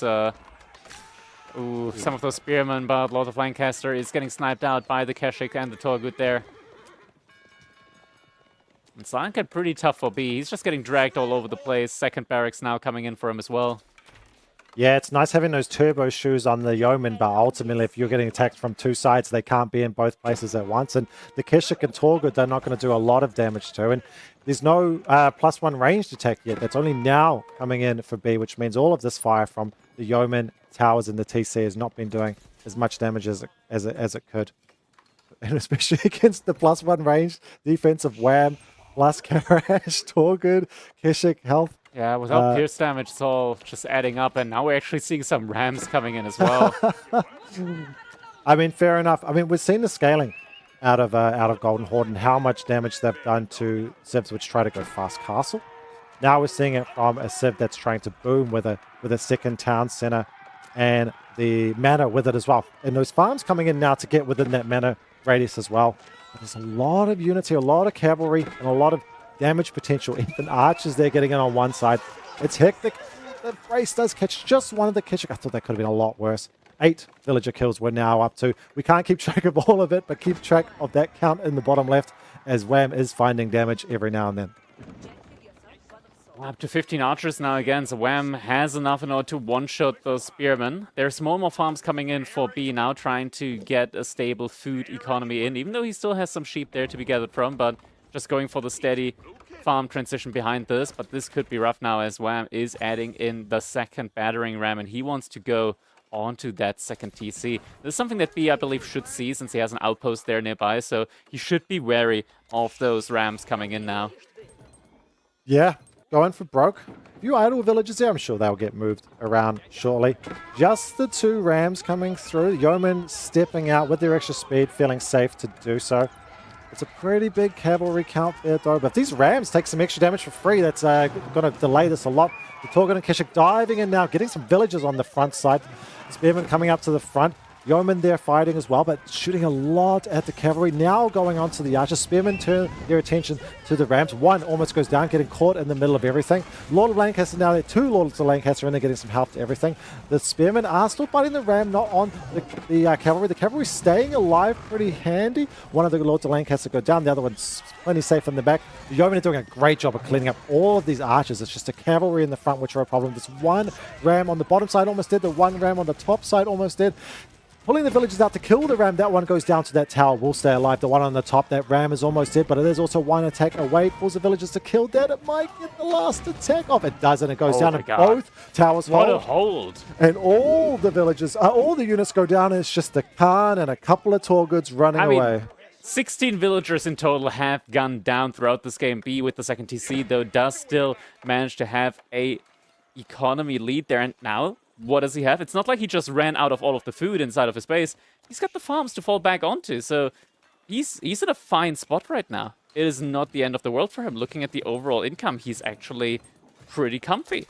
spearmen, but Lord of Lancaster is getting sniped out by the Keshik and the Torgut there. It's starting to get pretty tough for B. He's just getting dragged all over the place. Second barracks now coming in for him as well. Yeah, it's nice having those turbo shoes on the Yeoman, but ultimately if you're getting attacked from 2 sides, they can't be in both places at once. And the Keshik and Torgut, they're not going to do a lot of damage to. And there's no +1 ranged attack yet. That's only now coming in for B, which means all of this fire from the Yeoman, towers, and the TC has not been doing as much damage as it could. And especially against the +1 ranged defense of Wham, plus Karash, Torgut, Keshik, health. Yeah, without pierce damage, it's all just adding up, and now we're actually seeing some rams coming in as well. I mean, fair enough. I mean, we've seen the scaling out of Golden Horde and how much damage they've done to civs which try to go fast castle. Now we're seeing it from a civ that's trying to boom with a second town center and the mana with it as well. And those farms coming in now to get within that mana radius as well. But there's a lot of units here, a lot of cavalry, and a lot of damage potential. Even archers there getting in on one side. It's hectic. The brace does catch just one of the Keshik. I thought that could have been a lot worse. 8 villager kills we're now up to. We can't keep track of all of it, but keep track of that count in the bottom left as Wham is finding damage every now and then. Up to 15 archers now again, so Wham has enough in order to one-shot those spearmen. There's more farms coming in for B now, trying to get a stable food economy in, even though he still has some sheep there to be gathered from, but just going for the steady farm transition behind this. But this could be rough now as Wham is adding in the second battering ram, and he wants to go onto that second TC. This is something that B, I believe, should see since he has an outpost there nearby, so he should be wary of those rams coming in now. Yeah, going for broke. few idle villages there. I'm sure they'll get moved around shortly. Just the 2 rams coming through. Yeoman stepping out with their extra speed, feeling safe to do so. It's a pretty big cavalry count there, though. But if these rams take some extra damage for free, that's going to delay this a lot. The Torgun and Keshik diving in now, getting some villagers on the front side. Spearman coming up to the front. Yeoman there fighting as well, but shooting a lot at the cavalry. Now going on to the archers. Spearmen turn their attention to the rams. One almost goes down, getting caught in the middle of everything. Lord of Lancaster now there. 2 Lords of Lancaster in there, getting some help to everything. The spearmen are still fighting the ram, not on the cavalry. The cavalry staying alive, pretty handy. One of the Lords of Lancaster go down. The other one's plenty safe in the back. The yeomen are doing a great job of cleaning up all of these archers. It's just the cavalry in the front which are a problem. This 1 ram on the bottom side almost dead. The 1 ram on the top side almost dead. Pulling the villagers out to kill the ram. That one goes down to that tower. Will stay alive. The one on the top, that ram is almost dead, but it is also 1 attack away. Pulls the villagers to kill that. It might get the last attack off. It doesn't. It goes down, and both towers What hold. a hold. And all the villagers, all the units go down. It's just the Khan and a couple of Torguds running away. 16 villagers in total have gone down throughout this game. B with the second TC, though, does still manage to have a economy lead there. And now, what does he have? It's not like he just ran out of all of the food inside of his base. He's got the farms to fall back onto, so he's in a fine spot right now. It is not the end of the world for him. Looking at the overall income, he's actually pretty comfy.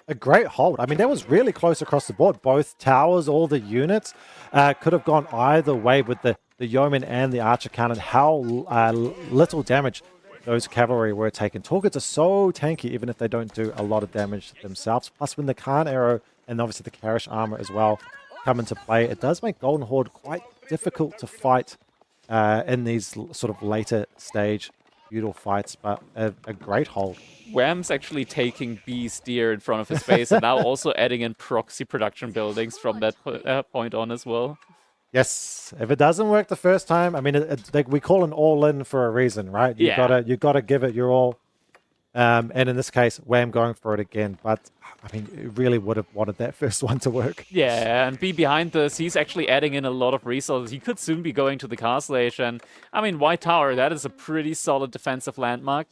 A great hold. I mean, that was really close across the board. Both towers, all the units could have gone either way with the yeoman and the archer cannon. How little damage those cavalry were taking. Torguds are so tanky, even if they don't do a lot of damage themselves. Plus, when the Khan arrow and obviously the Karish armor as well come into play, it does make Golden Horde quite difficult to fight in these sort of later stage feudal fights, but a great hold. Wham's actually taking Beastyqt in front of his base and now also adding in proxy production buildings from that point on as well. Yes, if it doesn't work the first time, I mean, we call an all-in for a reason, right? You gotta give it your all. And in this case, Wham going for it again. But I mean, it really would have wanted that first one to work. Yeah, and B behind this, he's actually adding in a lot of resources. He could soon be going to the castle age, and I mean, White Tower, that is a pretty solid defensive landmark.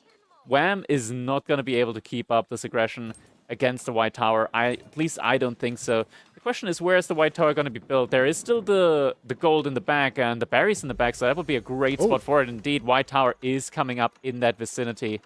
Wham is not going to be able to keep up this aggression against the White Tower. At least I don't think so. The question is, where is the White Tower going to be built? There is still the gold in the back and the berries in the back, so that would be a great spot for it. Indeed, White Tower is coming up in that vicinity.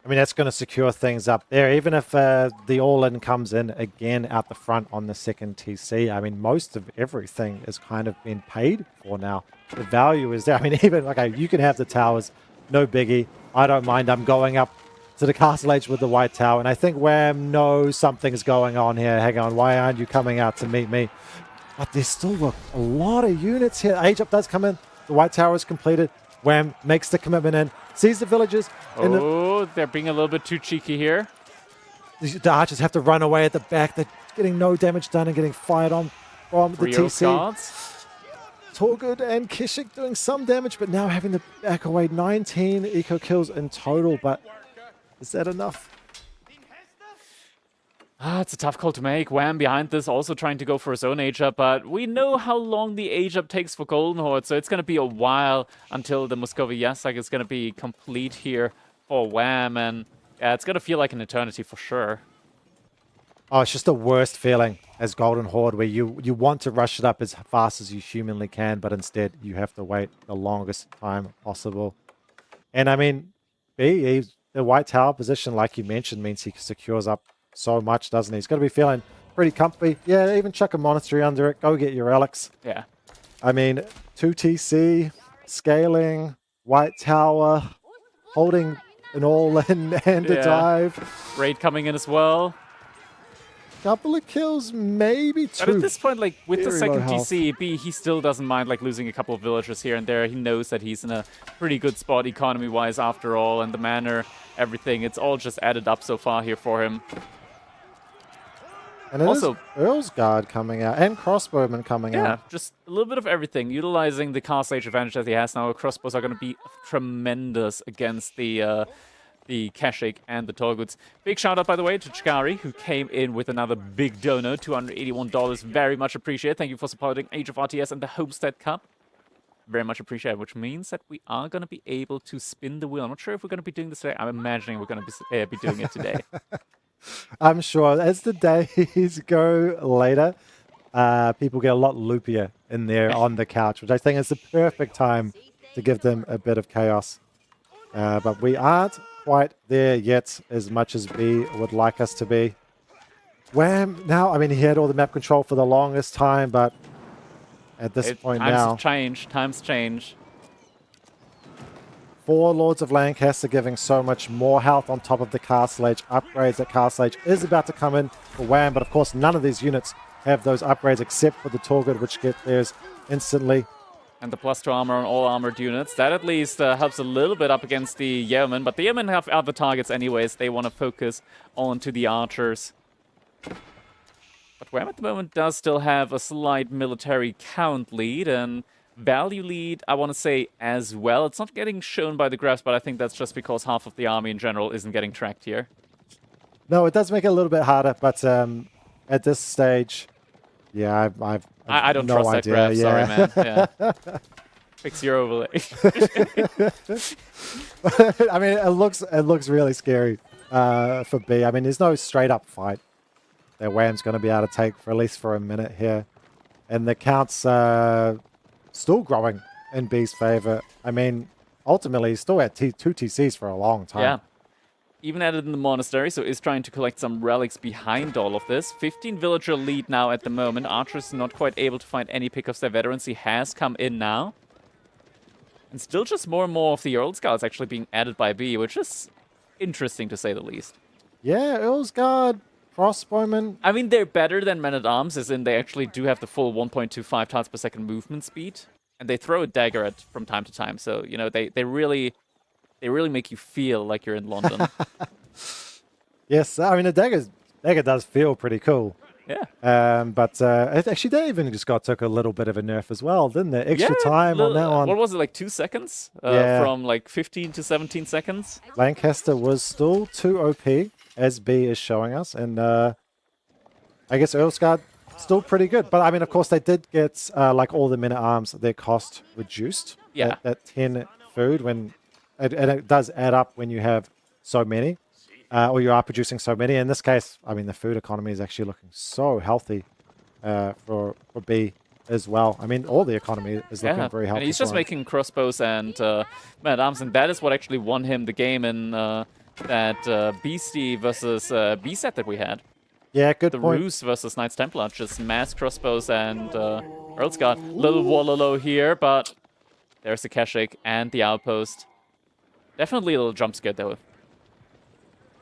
I mean, that's going to secure things up there. Even if the all-in comes in again out the front on the second TC, I mean, most of everything is kind of been paid for now. The value is there. I mean, even, okay, you can have the towers, no biggie. I don't mind. I'm going up to the castle age with the White Tower, and I think Wham knows something's going on here. Hang on, why aren't you coming out to meet me? But there's still a lot of units here. Age Up does come in. The White Tower is completed. Wham makes the commitment in, sees the villagers. Oh, they're being a little bit too cheeky here. The archers have to run away at the back. They're getting no damage done and getting fired on from the TC. Guards. Torgud and Keshik doing some damage, but now having to back away. 19 eco kills in total, but is that enough? It's a tough call to make. Wham behind this also trying to go for his own age up, but we know how long the age up takes for Golden Horde, so it's going to be a while until the Muscovy Yasak is going to be complete here for Wham, and it's going to feel like an eternity for sure. Oh, it's just the worst feeling as Golden Horde, where you want to rush it up as fast as you humanly can, but instead you have to wait the longest time possible. And I mean, the White Tower position, like you mentioned, means he secures up so much, doesn't he? He's got to be feeling pretty comfy. Yeah, even chuck a monastery under it. Go get your relics. Yeah. I mean, 2 TC, scaling, White Tower, holding an all-in and a dive. Raid coming in as well. Couple of kills, maybe 2. But at this point, like, with the Very second low health. TC, B, he still doesn't mind, like, losing a couple of villagers here and there. He knows that he's in a pretty good spot economy-wise after all, and the manor, everything, it's all just added up so far here for him. And also, Earl's Guard coming out, and Crossbowman coming out. Yeah, just a little bit of everything. Utilizing the Castle Age advantage that he has now. Crossbows are going to be tremendous against the Keshik and the Torguds. Big shout out, by the way, to Chikari, who came in with another big donor, $281. Very much appreciated. Thank you for supporting AgeofRTS and the Homestead Cup. very much appreciated, which means that we are going to be able to spin the wheel. I'm not sure if we're going to be doing this today. I'm imagining we're going to be doing it today. I'm sure as the days go later, people get a lot loopier in there on the couch, which I think is the perfect time to give them a bit of chaos. But we aren't quite there yet as much as B would like us to be. Wham! Now, I mean, he had all the map control for the longest time, but at this point now... Times change. 4 Lords of Lancaster giving so much more health on top of the Castle Age upgrades. That Castle Age is about to come in for Wham, but of course none of these units have those upgrades except for the Torgut, which get theirs instantly. And the +2 armor on all armored units. That at least helps a little bit up against the Yeomen, but the Yeomen have other targets anyways. They want to focus onto the archers. But Wham at the moment does still have a slight military count lead and value lead, I want to say, as well. It's not getting shown by the graphs, but I think that's just because half of the army in general isn't getting tracked here. No, it does make it a little bit harder, but at this stage, yeah, I don't no trust idea. that graph, Yeah. sorry, man. Yeah. Fix your overlay. I mean, it looks really scary for B. I mean, there's no straight up fight that Wham's going to be able to take for at least for a minute here, and the counts still growing in B's favor. I mean, ultimately, he's still at 2 TCs for a long time. Yeah. Even added in the monastery, so is trying to collect some relics behind all of this. 15 villager lead now at the moment. Archer's not quite able to find any pickups. Their veterancy has come in now. And still just more and more of the Earl Scouts actually being added by B, which is interesting to say the least. Yeah, Earl's Guard, Crossbowmen. I mean, they're better than Men-at-Arms, as in they actually do have the full 1.25 times per second movement speed. And they throw a dagger at from time to time. So, you know, they really make you feel like you're in London. Yes, I mean, the dagger does feel pretty cool. Yeah. But actually, they even just took a little bit of a nerf as well, didn't they? Extra time on that one. What was it, like 2 seconds? Yeah. From like 15 to 17 seconds? Lancaster was still too OP, as B is showing us. And I guess Earl's Guard still pretty good. But I mean, of course, they did get, like all the Men-at-Arms, their cost reduced. Yeah. At 10 food, when and it does add up when you have so many. Or you are producing so many. In this case, I mean, the food economy is actually looking so healthy for B as well. I mean, all the economy is looking very healthy. And he's just making crossbows and Men-at-Arms, and that is what actually won him the game in that Beastyqt versus B-set that we had. Yeah, good the point. Ruse versus Knights Templar, just mass crossbows and Earl's Guard. Little Wallalow here, but there's the Keshik and the Outpost. Definitely a little jump scare, though.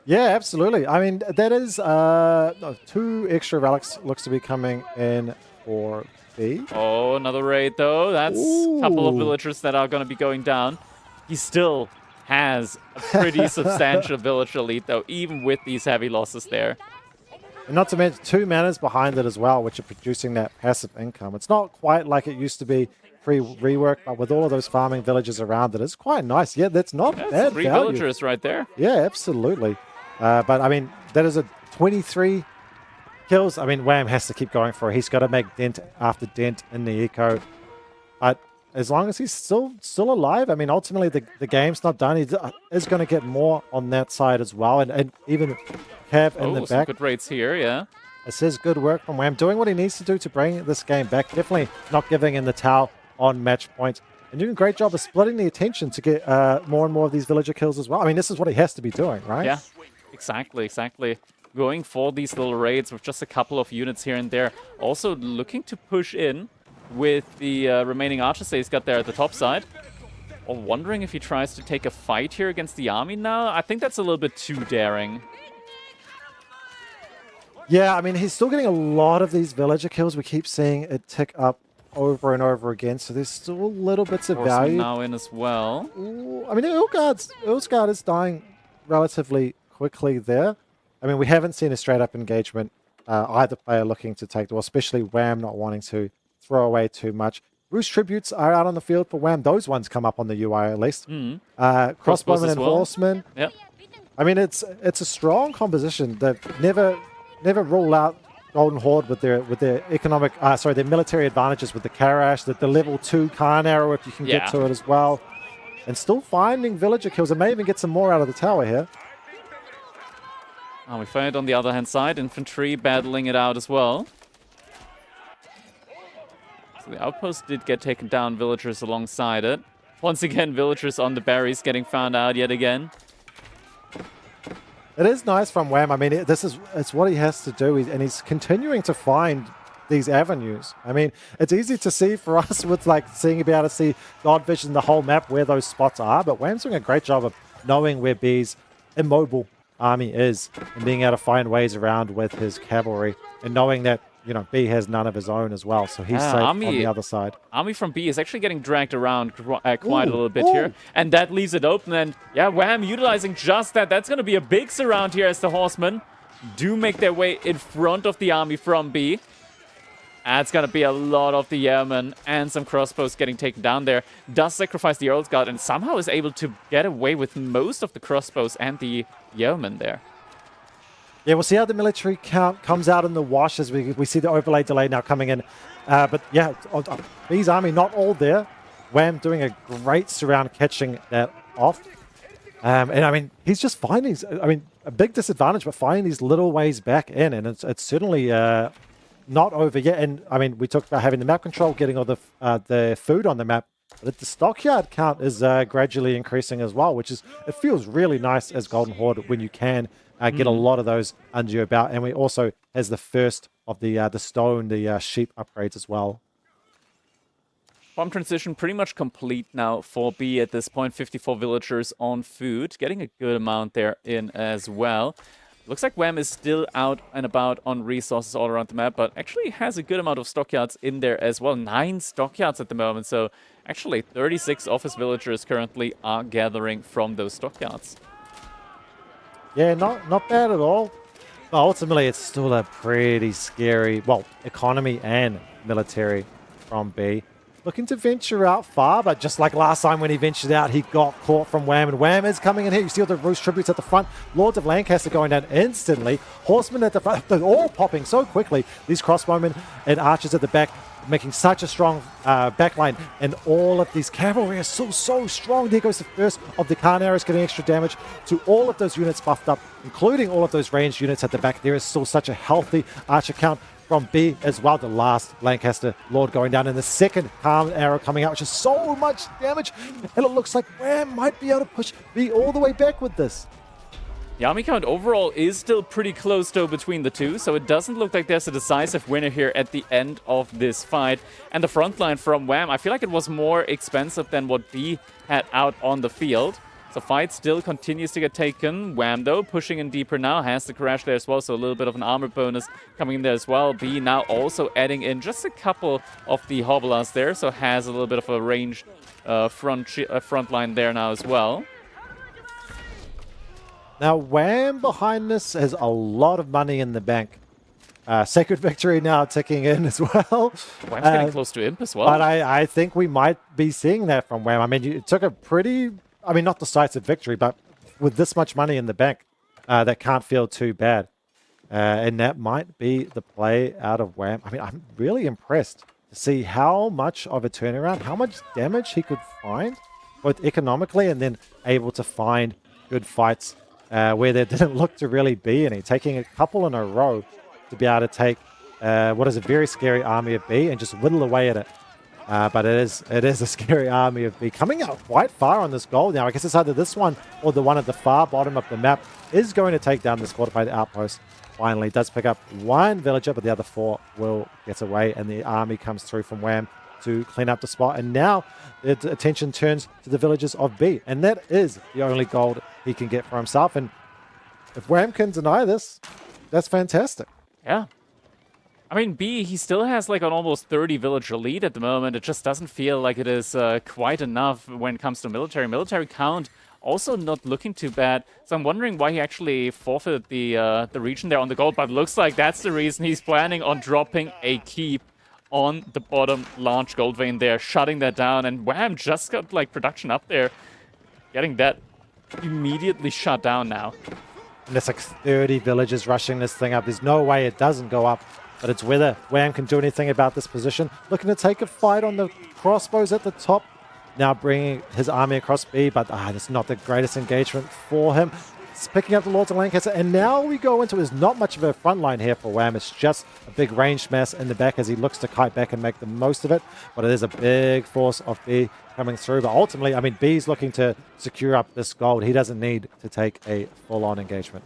Yeah, absolutely. I mean, that is 2 extra relics looks to be coming in for B. Oh, another raid, though. That's a couple of villagers that are going to be going down. He still has a pretty substantial villager lead, though, even with these heavy losses there. And not to mention 2 manas behind it as well, which are producing that passive income. It's not quite like it used to be pre-rework, but with all of those farming villages around it, it's quite nice. Yeah, that's not bad 3 value. villagers right there. Yeah, absolutely. But I mean, that is a 23 kills. I mean, Wham has to keep going for it. He's got to make dent after dent in the eco. But as long as he's still alive, I mean, ultimately the game's not done. He is going to get more on that side as well, and even Cav in the back. Some good rates here, yeah. It says good work from Wham, doing what he needs to do to bring this game back. Definitely not giving in the towel on match point. And doing a great job of splitting the attention to get more and more of these villager kills as well. I mean, this is what he has to be doing, right? Yeah, exactly. Going for these little raids with just a couple of units here and there. Also looking to push in with the remaining archers that he's got there at the top side. Or wondering if he tries to take a fight here against the army now. I think that's a little bit too daring. Yeah, I mean, he's still getting a lot of these villager kills. We keep seeing it tick up over and over again, so there's still little bits of value. now in as well. Ooh, I mean, Earl's Guard is dying relatively quickly there. I mean, we haven't seen a straight-up engagement, either player looking to take, well, especially Wham not wanting to throw away too much. Roost tributes are out on the field for Wham. Those ones come up on the UI at least. Crossbowmen and Horsemen. Yep. I mean, it's a strong composition that never rule out Golden Horde with their economic, their military advantages with the Karash, the level 2 Khan arrow if you can get to it as well. And still finding villager kills, and may even get some more out of the tower here. We find on the other hand side, infantry battling it out as well. So the outpost did get taken down, villagers alongside it. Once again, villagers on the berries getting found out yet again. It is nice from Wham. I mean, it's what he has to do, and he's continuing to find these avenues. I mean, it's easy to see for us with like being able to see God Vision the whole map where those spots are, but Wham's doing a great job of knowing where B's immobile army is and being able to find ways around with his cavalry and knowing that, you know, B has none of his own as well, so he's safe on the other side. Army from B is actually getting dragged around quite a little bit here, and that leaves it open, and yeah, Wham utilizing just that. That's going to be a big surround here as the horsemen do make their way in front of the army from B. That's going to be a lot of the yeomen and some crossbows getting taken down there. Does sacrifice the Earl's Guard and somehow is able to get away with most of the crossbows and the yeomen there. Yeah, we'll see how the military count comes out in the wash as we see the overlay delay now coming in. But yeah, B's army not all there. Wham doing a great surround, catching that off. And I mean, he's just finding, a big disadvantage, but finding these little ways back in. And it's certainly not over yet. And I mean, we talked about having the map control, getting all the food on the map. But the stockyard count is gradually increasing as well, which is, it feels really nice as Golden Horde when you can get a lot of those under your belt. And we also has the first of the stone, the sheep upgrades as well. Farm transition pretty much complete now for B at this point. 54 villagers on food, getting a good amount there in as well. Looks like Wham is still out and about on resources all around the map, but actually has a good amount of stockyards in there as well. 9 stockyards at the moment, so actually 36 office villagers currently are gathering from those stockyards. Yeah, not bad at all. But ultimately, it's still a pretty scary, well, economy and military from B. Looking to venture out far, but just like last time when he ventured out, he got caught from Wham, and Wham is coming in here. You see all the Roost tributes at the front. Lords of Lancaster going down instantly. Horsemen at the front, they're all popping so quickly. These crossbowmen and archers at the back making such a strong backline, and all of these cavalry are so strong. There goes the first of the Khan arrows getting extra damage to all of those units buffed up, including all of those ranged units at the back. There is still such a healthy archer count from B as well. The last Lancaster Lord going down, and the second Khan arrow coming out, which is so much damage, and it looks like Wham might be able to push B all the way back with this. The army count overall is still pretty close though between the two, so it doesn't look like there's a decisive winner here at the end of this fight. And the front line from Wham, I feel like it was more expensive than what B had out on the field. So fight still continues to get taken. Wham though pushing in deeper now, has the crash there as well, so a little bit of an armor bonus coming in there as well. B now also adding in just a couple of the hobblers there, so has a little bit of a ranged front line there now as well. Now, Wham behind this has a lot of money in the bank. Sacred Victory now ticking in as well. Wham's getting close to Imp as well. But I think we might be seeing that from Wham. I mean, it took a pretty, not decisive victory, but with this much money in the bank, that can't feel too bad. And that might be the play out of Wham. I mean, I'm really impressed to see how much of a turnaround, how much damage he could find, both economically and then able to find good fights where there didn't look to really be any. Taking a couple in a row to be able to take what is a very scary army of B and just whittle away at it. But it is a scary army of B. Coming out quite far on this goal now. I guess it's either this one or the one at the far bottom of the map is going to take down this fortified outpost. Finally does pick up one villager, but the other 4 will get away, and the army comes through from Wham to clean up the spot. And now the attention turns to the villagers of B, and that is the only gold he can get for himself. And if Wham can deny this, that's fantastic. Yeah. I mean, B, he still has like an almost 30 villager lead at the moment. It just doesn't feel like it is quite enough when it comes to military. Military count also not looking too bad. So I'm wondering why he actually forfeited the region there on the gold. But it looks like that's the reason he's planning on dropping a keep on the bottom large gold vein there, shutting that down. And Wham just got like production up there, getting that immediately shut down now. And there's like 30 villagers rushing this thing up. There's no way it doesn't go up but it's whether Wham can do anything about this position. Looking to take a fight on the crossbows at the top. Now bringing his army across B, but that's not the greatest engagement for him. It's picking up the Lords of Lancaster, and now we go into, there's not much of a front line here for Wham. It's just a big ranged mass in the back as he looks to kite back and make the most of it. But it is a big force of B coming through. But ultimately, I mean, B's looking to secure up this gold. He doesn't need to take a full-on engagement.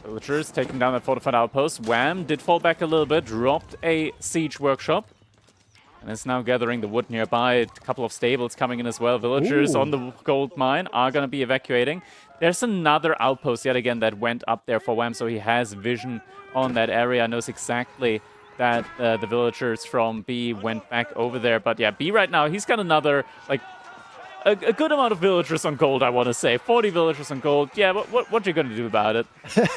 Villagers taking down that fortified outpost. Wham did fall back a little bit, dropped a siege workshop, and is now gathering the wood nearby. A couple of stables coming in as well. Villagers on the gold mine are going to be evacuating. There's another outpost yet again that went up there for Wham, so he has vision on that area, knows exactly that the villagers from B went back over there. But yeah, B right now, he's got another, like, a good amount of villagers on gold, I want to say. 40 villagers on gold. Yeah, but what are you going to do about it?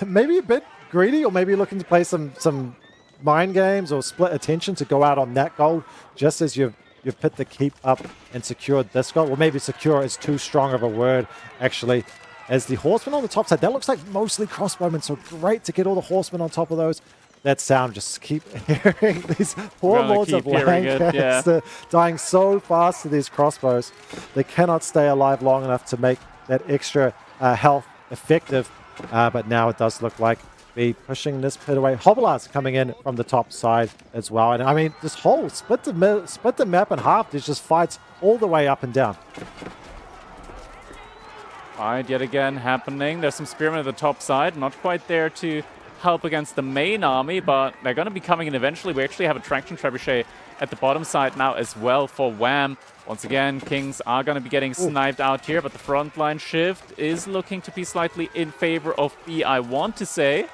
Maybe a bit greedy, or maybe looking to play some mind games or split attention to go out on that gold, just as you've put the keep up and secured this gold. Well, maybe secure is too strong of a word, actually. As the horsemen on the top side, that looks like mostly crossbowmen, so great to get all the horsemen on top of those. That sound, just keep hearing these poor Lords of Lancaster dying so fast to these crossbows. They cannot stay alive long enough to make that extra health effective, but now it does look like be pushing this pit away. Hobblars coming in from the top side as well. And I mean, this whole split the map in half, there's just fights all the way up and down. Fight yet again happening. There's some spearmen at the top side, not quite there to help against the main army, but they're going to be coming in eventually. We actually have a traction trebuchet at the bottom side now as well for Wham. Once again, Kings are going to be getting sniped out here, but the front line shift is looking to be slightly in favor of B, I want to say.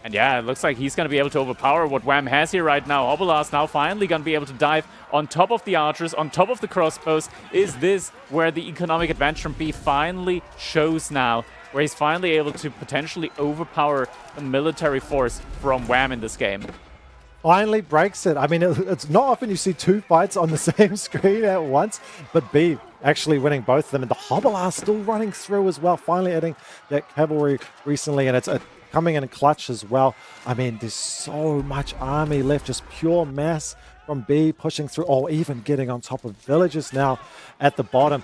And yeah, it looks like he's going to be able to overpower what Wham has here right now. Hobblars now finally going to be able to dive on top of the archers, on top of the crossbows. Is this where the economic advantage from B finally shows now? Where he's finally able to potentially overpower the military force from Wham in this game? Finally breaks it. I mean, it's not often you see two fights on the same screen at once, but B actually winning both of them. And the Hobblars still running through as well, finally adding that cavalry recently, and it's coming in clutch as well. I mean, there's so much army left, just pure mass from B pushing through, or even getting on top of villages now at the bottom.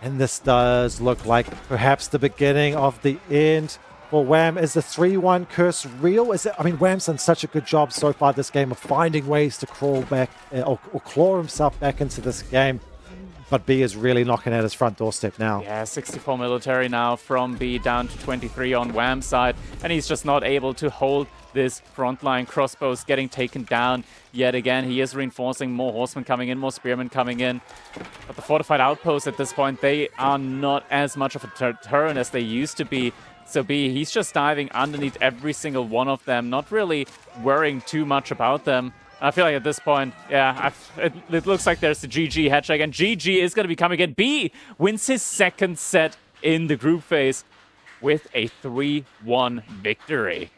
And this does look like perhaps the beginning of the end for Wham. Is the 3-1 curse real? Is it? I mean, Wham's done such a good job so far this game of finding ways to crawl back or claw himself back into this game. But B is really knocking at his front doorstep now. Yeah, 64 military now from B down to 23 on Wham's side. And he's just not able to hold this frontline. Crossbows getting taken down yet again. He is reinforcing, more horsemen coming in, more spearmen coming in. But the fortified outposts at this point, they are not as much of a deterrent as they used to be. So B, he's just diving underneath every single one of them, not really worrying too much about them. I feel like at this point, yeah, it looks like there's the GG hatchback, and GG is going to be coming in. B wins his second set in the group phase with a 3-1 victory.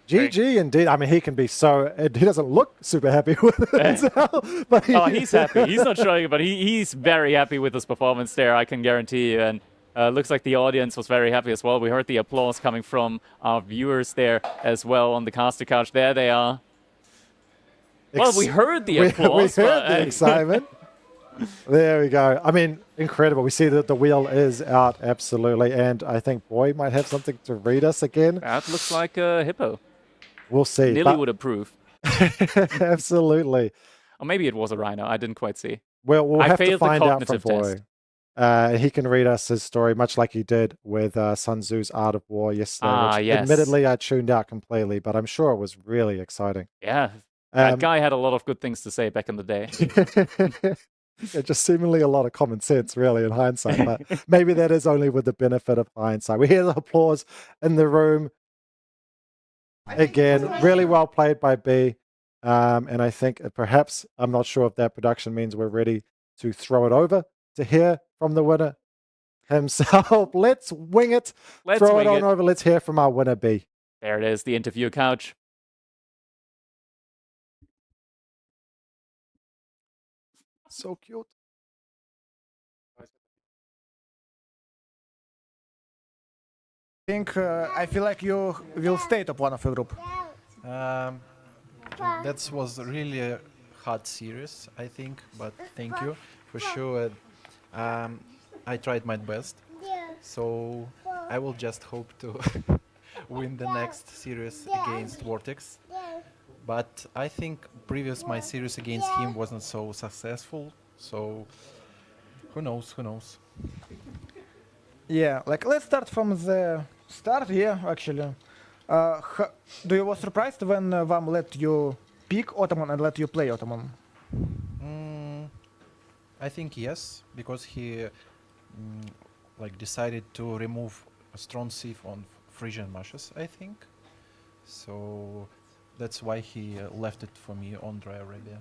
GG indeed. I mean, he can be so... He doesn't look super happy with it but he's happy. He's not showing it, but he's very happy with his performance there, I can guarantee you. And looks like the audience was very happy as well. We heard the applause coming from our viewers there as well on the caster couch. There they are. Well, we heard the applause. We heard the excitement. There we go. I mean, incredible. We see that the wheel is out, absolutely. And I think Boy might have something to read us again. That looks like a hippo. We'll see. Nilly would approve. Absolutely. Or maybe it was a rhino. I didn't quite see. Well, we'll have to find out from Boy. He can read us his story, much like he did with Sun Tzu's Art of War yesterday. Which admittedly, I tuned out completely, but I'm sure it was really exciting. Yeah. That guy had a lot of good things to say back in the day. Yeah, just seemingly a lot of common sense, really, in hindsight. But maybe that is only with the benefit of hindsight. We hear the applause in the room. Again, really well played by B. And I think perhaps, I'm not sure if that production means we're ready to throw it over to hear from the winner himself. Let's wing it. Throw it on over. Let's hear from our winner, B. There it is, the interview couch. So cute. I feel like you will stay top one of your group. That was really a hard series, I think, but thank you for sure. I tried my best, so I will just hope to win the next series against Vortex. But I think my series against him wasn't so successful, so who knows, who knows. Yeah, like let's start from the start here, actually. Do you was surprised when VAM let you pick Ottoman and let you play Ottoman? I think yes, because he like decided to remove a strong sieve on Frisian matches, I think. So that's why he left it for me on Dry Arabia.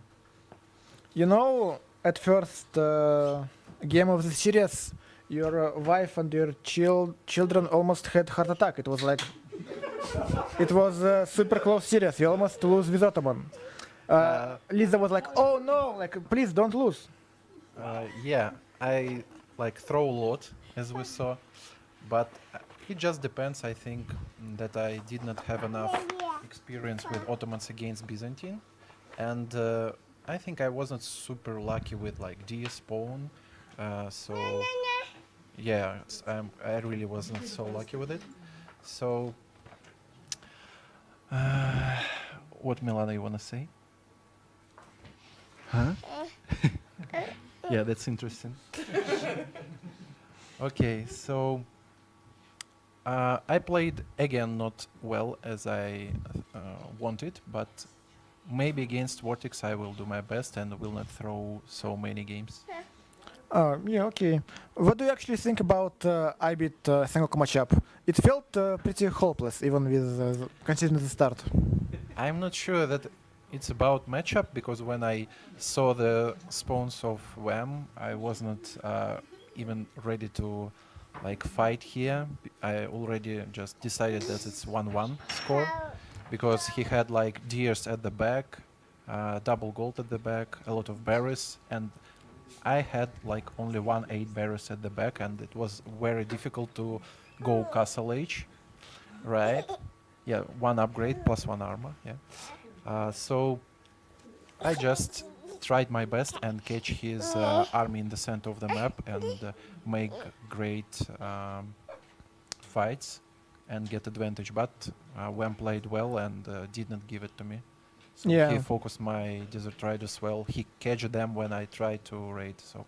You know, at first game of the series, your wife and your children almost had heart attack. It was like, it was a super close series. You almost lose with Ottoman. Lisa was like, "Oh no! Like, please don't lose." Yeah, I like throw a lot, as we saw, but it just depends. I think that I did not have enough experience with Ottomans against Byzantine, and I think I wasn't super lucky with like DS pawn. So yeah, I really wasn't so lucky with it. So what, Milana, you wanna say? Huh? Yeah, that's interesting. Okay, so I played again not well as I wanted, but maybe against Vortex I will do my best and will not throw so many games. Yeah, okay. What do you actually think about IBIT Sengoku matchup? It felt pretty hopeless, even with considering the start. I'm not sure that it's about matchup, because when I saw the spawns of WAM, I was not even ready to like fight here. I already just decided that it's 1-1 score, because he had like deers at the back, double gold at the back, a lot of berries, and I had like only 1-8 berries at the back, and it was very difficult to go Castle Age, right? Yeah, 1 upgrade plus 1 armor, yeah. So I just tried my best and catch his army in the center of the map and make great fights and get advantage. But Wem played well and did not give it to me. So Yeah. he focused my Desert Riders well. He catch them when I tried to raid. So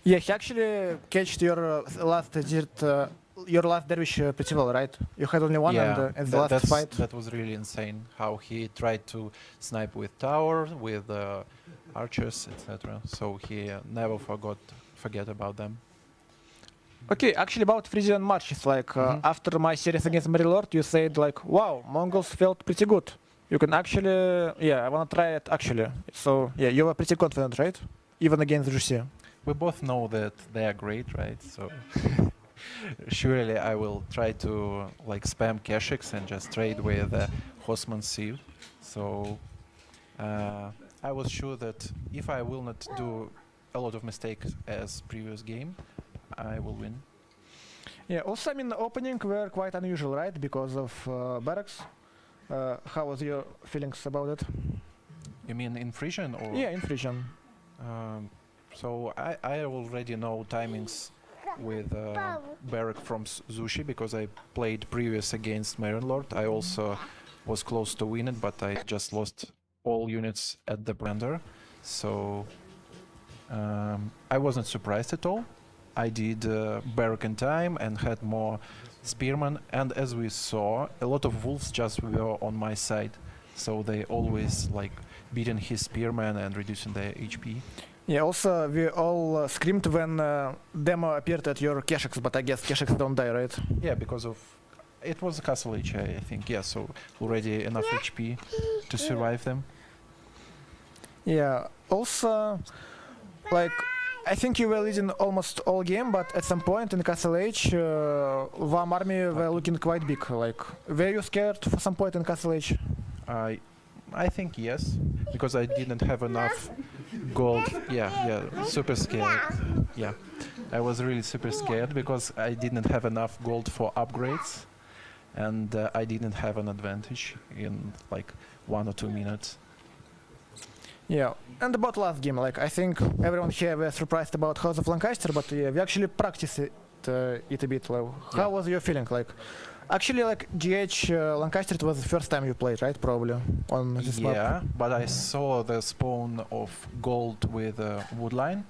Yeah, he actually catched your last desert, your last dervish pretty well, right? You had only one, and the last fight. That was really insane. How he tried to snipe with tower, with archers, etc. So he never forget about them. Okay, actually about Frisian matches, like after my series against Mary Lord, you said like, wow, Mongols felt pretty good. You can actually, yeah, I wanna try it actually. So yeah, you were pretty confident, right? Even against GC. We both know that they are great, right? So surely I will try to like spam Keshix and just trade with Hosman Sieve. So I was sure that if I will not do a lot of mistakes as previous game, I will win. Yeah, also I mean the opening were quite unusual, right? Because of barracks. How was your feelings about it? You mean in Frisian or? Yeah, in Frisian. So I already know timings with barrack from Zushi because I played previous against Marin Lord. I also was close to win it, but I just lost all units at the blender. So I wasn't surprised at all. I did barrack in time and had more spearmen, and as we saw, a lot of wolves just were on my side, so they always like beating his spearmen and reducing their HP. Yeah, also we all screamed when demo appeared at your Keshix, but I guess Keshix don't die, right? Yeah, because of it was a Castle Age, I think. Yeah, so already enough HP to survive them. Yeah, also like I think you were leading almost all game, but at some point in Castle Age, VAM army were looking quite big. Like, were you scared for some point in Castle Age? I think yes, because I didn't have enough gold. Yeah, super scared. Yeah, I was really super scared because I didn't have enough gold for upgrades, and I didn't have an advantage in like 1 or 2 minutes. Yeah, and about last game, like I think everyone here was surprised about House of Lancaster, but we actually practiced it a bit. Like, how was your feeling? Like, actually, like GH Lancaster, it was the first time you played, right? Probably on this map. Yeah, but I saw the spawn of gold with woodline,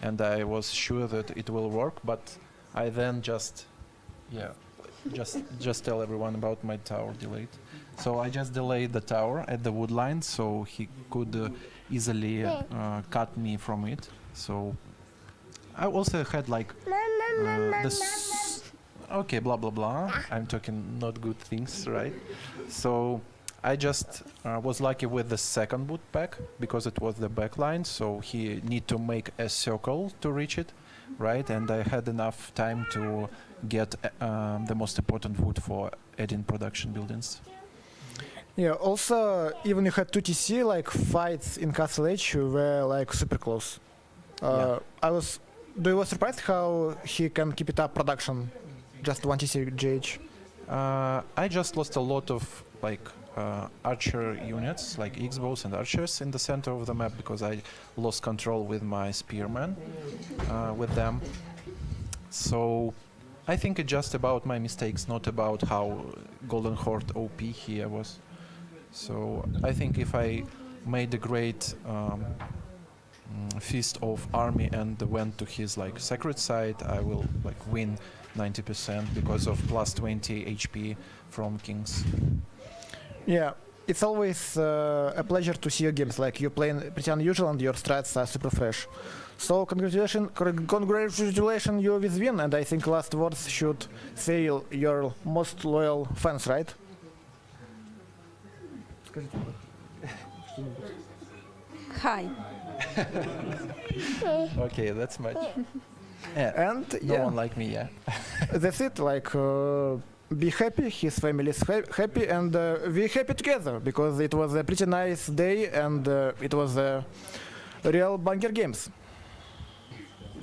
and I was sure that it will work. But I then just tell everyone about my tower delayed. So I just delayed the tower at the woodline, so he could easily cut me from it. So I also had like this. Okay, blah blah blah. I'm talking not good things, right? So I just was lucky with the second boot back because it was the backline, so he need to make a circle to reach it, right? And I had enough time to get the most important wood for adding production buildings. Yeah, also, even you had 2 TC, like fights in Castle Edge were like super close. Do you was surprised how he can keep it up production, just 1 TC GH? I just lost a lot of like archer units, like X-bows and archers in the center of the map because I lost control with my spearmen with them. So I think it's just about my mistakes, not about how Golden Horde OP here was. So I think if I made a great feast of army and went to his like sacred site, I will like win 90% because of plus 20 HP from kings. Yeah, it's always a pleasure to see your games. Like you're playing pretty unusual and your strats are super fresh. So congratulations you with win, and I think last words should say your most loyal fans, right? Hi. Okay, that's much. And no one like me, yeah. That's it. Like, be happy. His family is happy, and we're happy together because it was a pretty nice day, and it was a real banger games.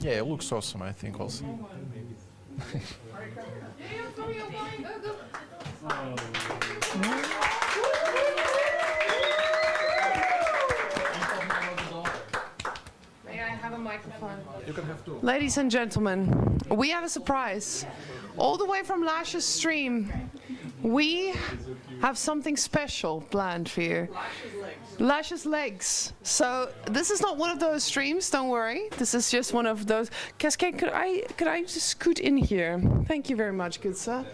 Yeah, it looks awesome. I think also. May I have a microphone? You can have 2. Ladies and gentlemen, we have a surprise. All the way from Lash's stream, we have something special planned for you. Lash's legs. So this is not one of those streams, don't worry. This is just one of those. Cascade, could I just scoot in here? Thank you very much, good sir.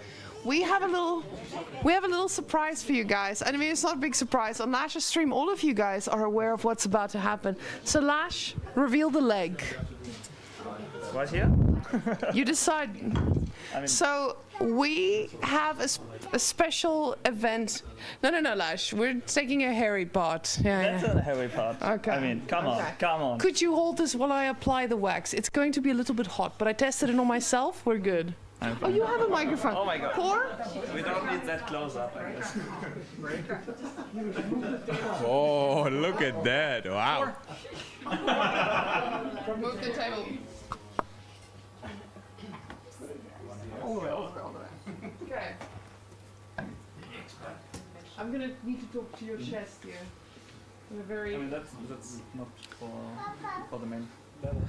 We have a little surprise for you guys. I mean, it's not a big surprise. On Lash's stream, all of you guys are aware of what's about to happen. So Lash, reveal the leg. Right here? You decide. So we have a special event. No, Lash. We're taking a hairy part. That's a hairy part. Okay. I mean, come on. Could you hold this while I apply the wax? It's going to be a little bit hot, but I tested it on myself. We're good. Oh, you have a microphone. Oh my god. Core? We don't need that close up, I guess. Oh, look at that. Wow. Move the table. Okay. I'm gonna need to talk to your chest here. In a very. I mean, that's not for the main.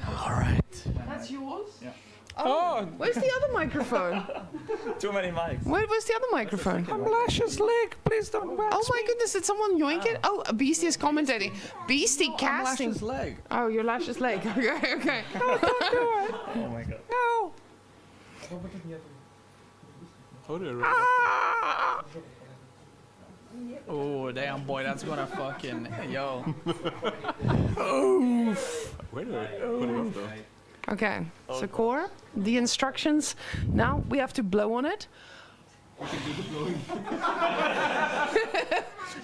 All right. That's yours? Yeah. Oh, where's the other microphone? Too many mics. Where's the other microphone? I'm Lash's leg. Please don't wax. Oh my goodness! Did someone yoink it? Oh, Beasty is commentating. Beasty casting. Lash's leg. Oh, your Lash's leg. Okay. No, don't do it. Oh my god. No. Oh damn, boy, that's gonna fucking yo. Where do I put it off though? Okay, so core, the instructions. Now we have to blow on it.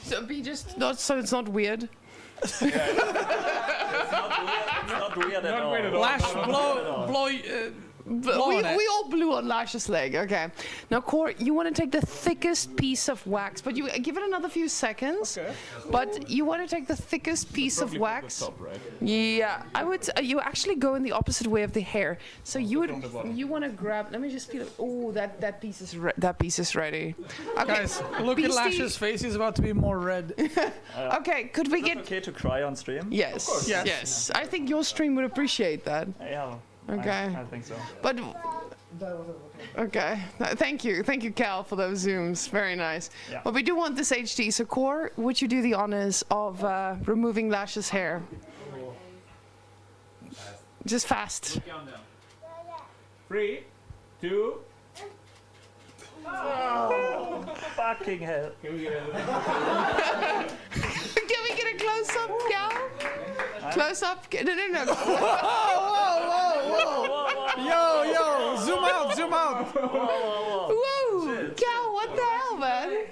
So be just not so it's not weird. It's not weird at all. Lash, blow. We all blew on Lash's leg. Okay. Now, Core, you want to take the thickest piece of wax, but you give it another few seconds. Okay. But you want to take the thickest piece of wax. Top, right? Yeah, I would. You actually go in the opposite way of the hair. So you want to grab. Let me just feel it. Oh, that piece is ready. Okay. Guys, look at Lash's face. He's about to be more red. Okay, could we get? Okay to cry on stream? Yes. Yes. I think your stream would appreciate that. Yeah. Okay. I think so. But okay, thank you, Cal, for those zooms. Very nice. Yeah. But we do want this HD. So, Core, would you do the honors of removing Lash's hair? Just fast. 3, 2. Oh, fucking hell. Can we get a close up, Cal? Close up? No. Whoa. Yo, zoom out. Whoa. Cal, what the hell, man?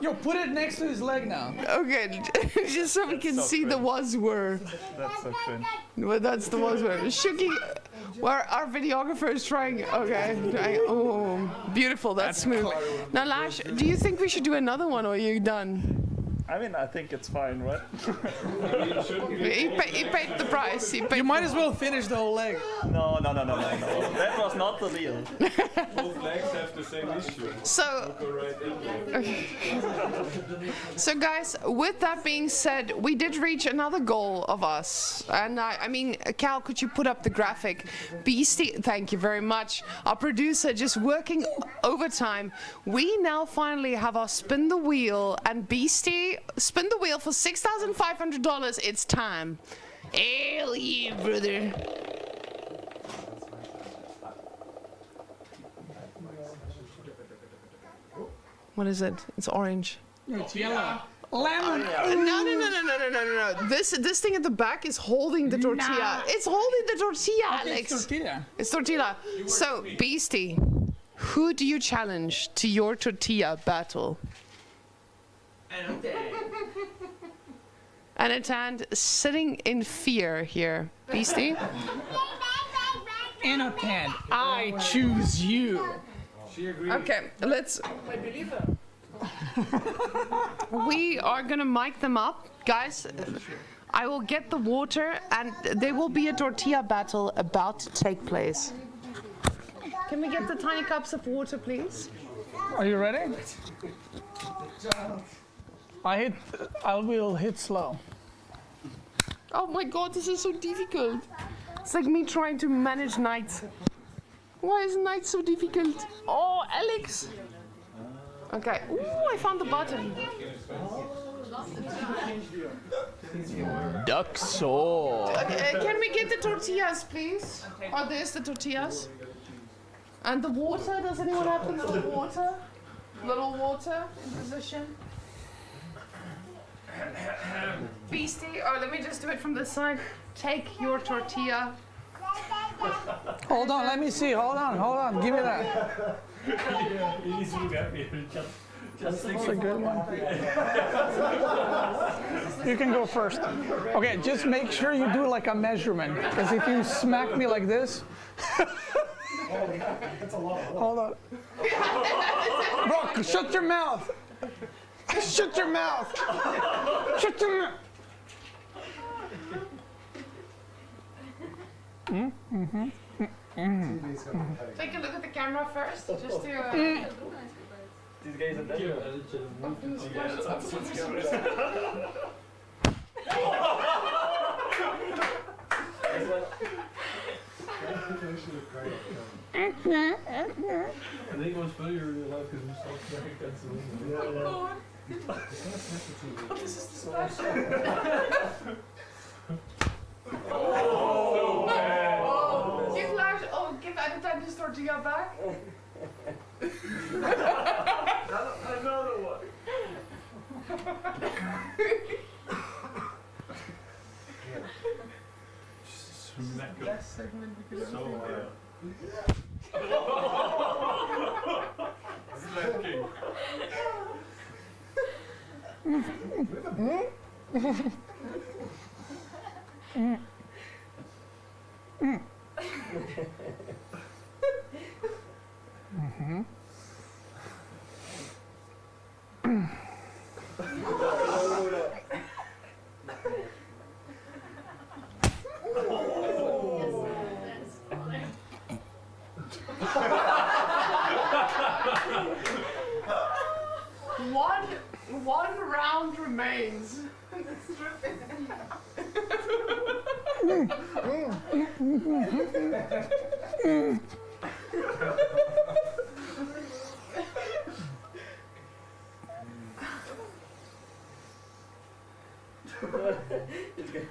Yo, put it next to his leg now. Okay, just so we can see the was-were. That's so cringe. Well, that's the was-were. Shuki, where our videographer is trying. Okay. Oh, beautiful. That's smooth. Now, Lash, do you think we should do another one, or are you done? I mean, I think it's fine, right? He paid the price. You might as well finish the whole leg. No. That was not the deal. Both legs have the same issue. So guys, with that being said, we did reach another goal of us. And I mean, Cal, could you put up the graphic? Beastyqt, thank you very much. Our producer just working overtime. We now finally have our spin the wheel, and Beastyqt, spin the wheel for $6,500. It's time. Hell yeah, brother. What is it? It's orange. It's yellow. Lemon. No. This thing at the back is holding the tortilla. Nah. It's holding the tortilla, Alex. It's tortilla. It's tortilla. So, Beastie, who do you challenge to your tortilla battle? Anatand sitting in fear here. Beastie? Anatand, I choose you. She agrees. Okay, let's... I believe her. We are gonna mic them up. Guys, I will get the water and there will be a tortilla battle about to take place. Can we get the tiny cups of water, please? Are you ready? I will hit slow. Oh my god, this is so difficult. It's like me trying to manage night. Why is night so difficult? Oh, Alex! Okay. Ooh, I found the button. Duck sauce. Can we get the tortillas, please? Oh, there's the tortillas. And the water, does anyone have the little water? Little water in position. Beastie, oh, let me just do it from this side. Take your tortilla. Hold on, let me see. Hold on. Give me that. That's a good one. You can go first. Okay, just make sure you do like a measurement. Because if you smack me like this... Hold on. Bro, shut your mouth. Shut your mouth. Shut your mouth. Take a look at the camera first, just to... These guys are dead. I think it was funny in real life because we stopped back Pennsylvania. Oh, this is the special. Give Anatand his tortilla back. Another one. Best segment because so It's good.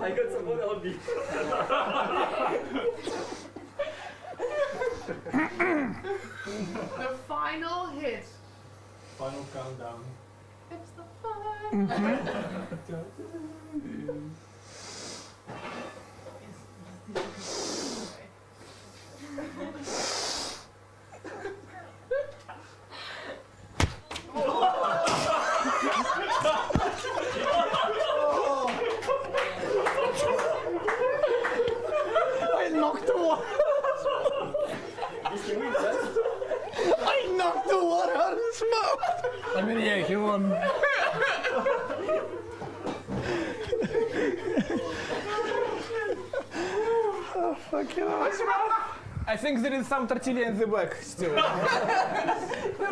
I got some more on me. The final hit. Final countdown. It's the final. I knocked the water. I knocked the water out of his mouth. I mean, yeah, he won. Oh, fuck it. I think there is some tortilla in the back still. No,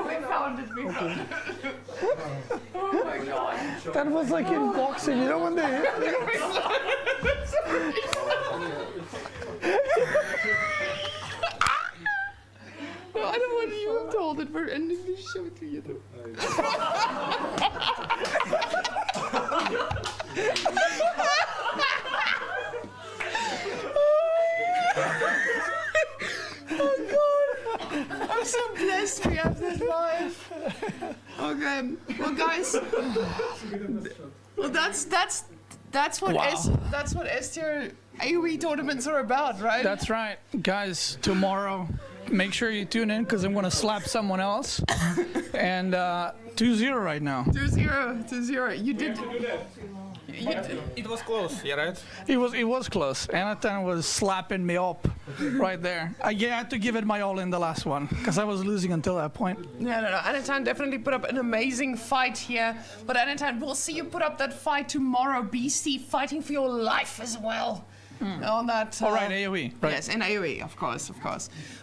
we found it. We found it. Oh my god. That was like in boxing, you know when they hit. No, I don't want you told that we're ending the show together. Oh god! I'm so blessed we have this life. Okay, well guys, well that's what that's what STR AoE tournaments are about, right? That's right. Guys, tomorrow, make sure you tune in because I'm going to slap someone else. And 2-0 right now. 2-0, 2-0. You did. It was close, yeah, right? It was close. Anatan was slapping me up right there. I had to give it my all in the last one because I was losing until that point. No. Anatan definitely put up an amazing fight here. But Anatan, we'll see you put up that fight tomorrow. Beasty fighting for your life as well. On that. All right, AoE. Right. Yes, in AoE, of course.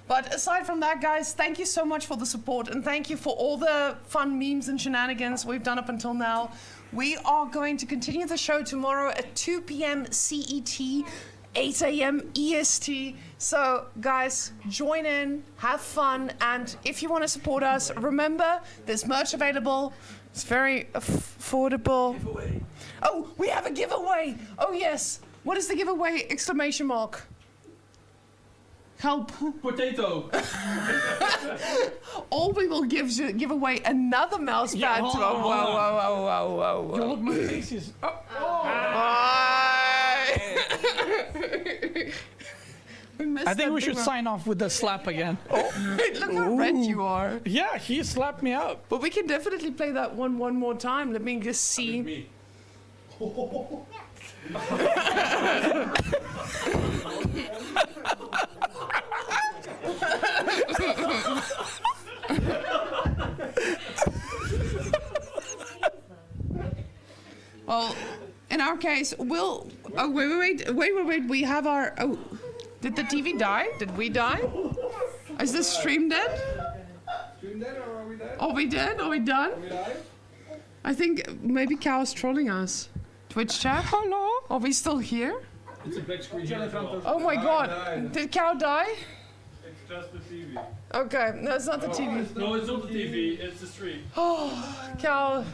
But aside from that, guys, thank you so much for the support and thank you for all the fun memes and shenanigans we've done up until now. We are going to continue the show tomorrow at 2 p.m. CET, 8 a.m. EST. So, guys, join in, have fun, and if you want to support us, remember there's merch available. It's very affordable. Giveaway. Oh, we have a giveaway. Oh yes. What is the giveaway? Exclamation mark. Help. Potato. Or we will give away another mouse pad to whoa. You look my faces. I think we should sign off with the slap again. Look how red you are. Yeah, he slapped me up. But we can definitely play that one more time. Let me just see. Well, in our case, we'll. Oh, wait. We have our. Oh, did the TV die? Did we die? Is the stream dead? Stream dead or are we dead? Are we dead? Are we done? Are we live? I think maybe Cow's trolling us. Twitch chat? Hello? Are we still here? It's a black screen here as well. Oh my god. Did Cow die? It's just the TV. Okay, no, it's not the TV. No, it's not the TV, it's the stream. Oh, Cow.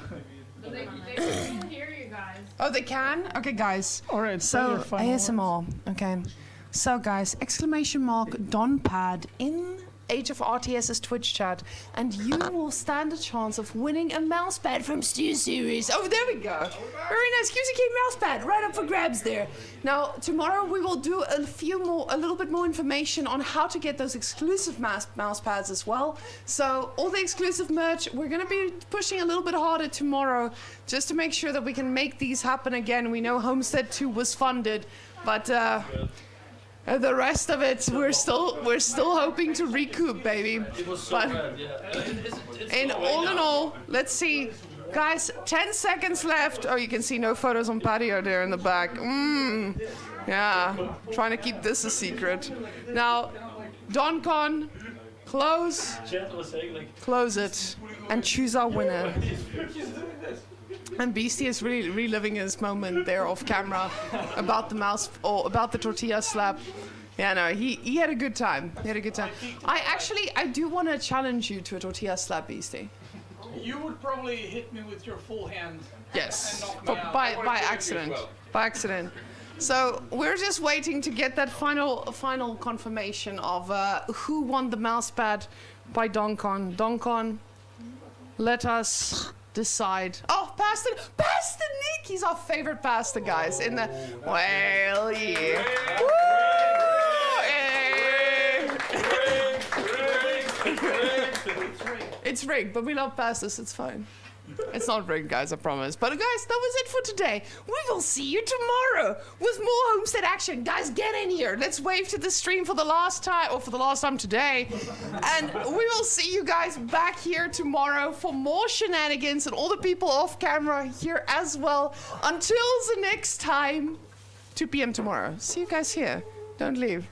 They can hear you guys. Oh, they can? Okay, guys. All right, so ASMR. Okay. So, guys, exclamation mark Donpad in AgeofRTS's Twitch chat, and you will stand a chance of winning a mousepad from Stu Series. Oh, there we go. Very nice. QCK mousepad, right up for grabs there. Now, tomorrow we will do a little bit more information on how to get those exclusive mousepads as well. So, all the exclusive merch, we're going to be pushing a little bit harder tomorrow just to make sure that we can make these happen again. We know Homestead 2 was funded, but the rest of it, we're still hoping to recoup, baby. It was so bad, yeah. And all in all, let's see. Guys, 10 seconds left. Oh, you can see no photos on patio there in the back. Yeah, trying to keep this a secret. Now, DonCon, close it, and choose our winner. And Beastie is really reliving his moment there off camera about the mouse or about the tortilla slap. Yeah, no, he had a good time. He had a good time. I do want to challenge you to a tortilla slap, Beastie. You would probably hit me with your full hand. Yes, and knock me but out. by accident. By accident. So we're just waiting to get that final confirmation of who won the mouse pad by Donkon. Donkon, let us decide. Oh, Pastor Nick! He's our favorite pastor, guys. In the well, yeah. Woo! It's rigged, but we love pastors. It's fine. It's not rigged, guys, I promise. But guys, that was it for today. We will see you tomorrow with more Homestead action. Guys, get in here. Let's wave to the stream for the last time, or for the last time today. And we will see you guys back here tomorrow for more shenanigans and all the people off camera here as well. Until the next time, 2 p.m. tomorrow. See you guys here. Don't leave.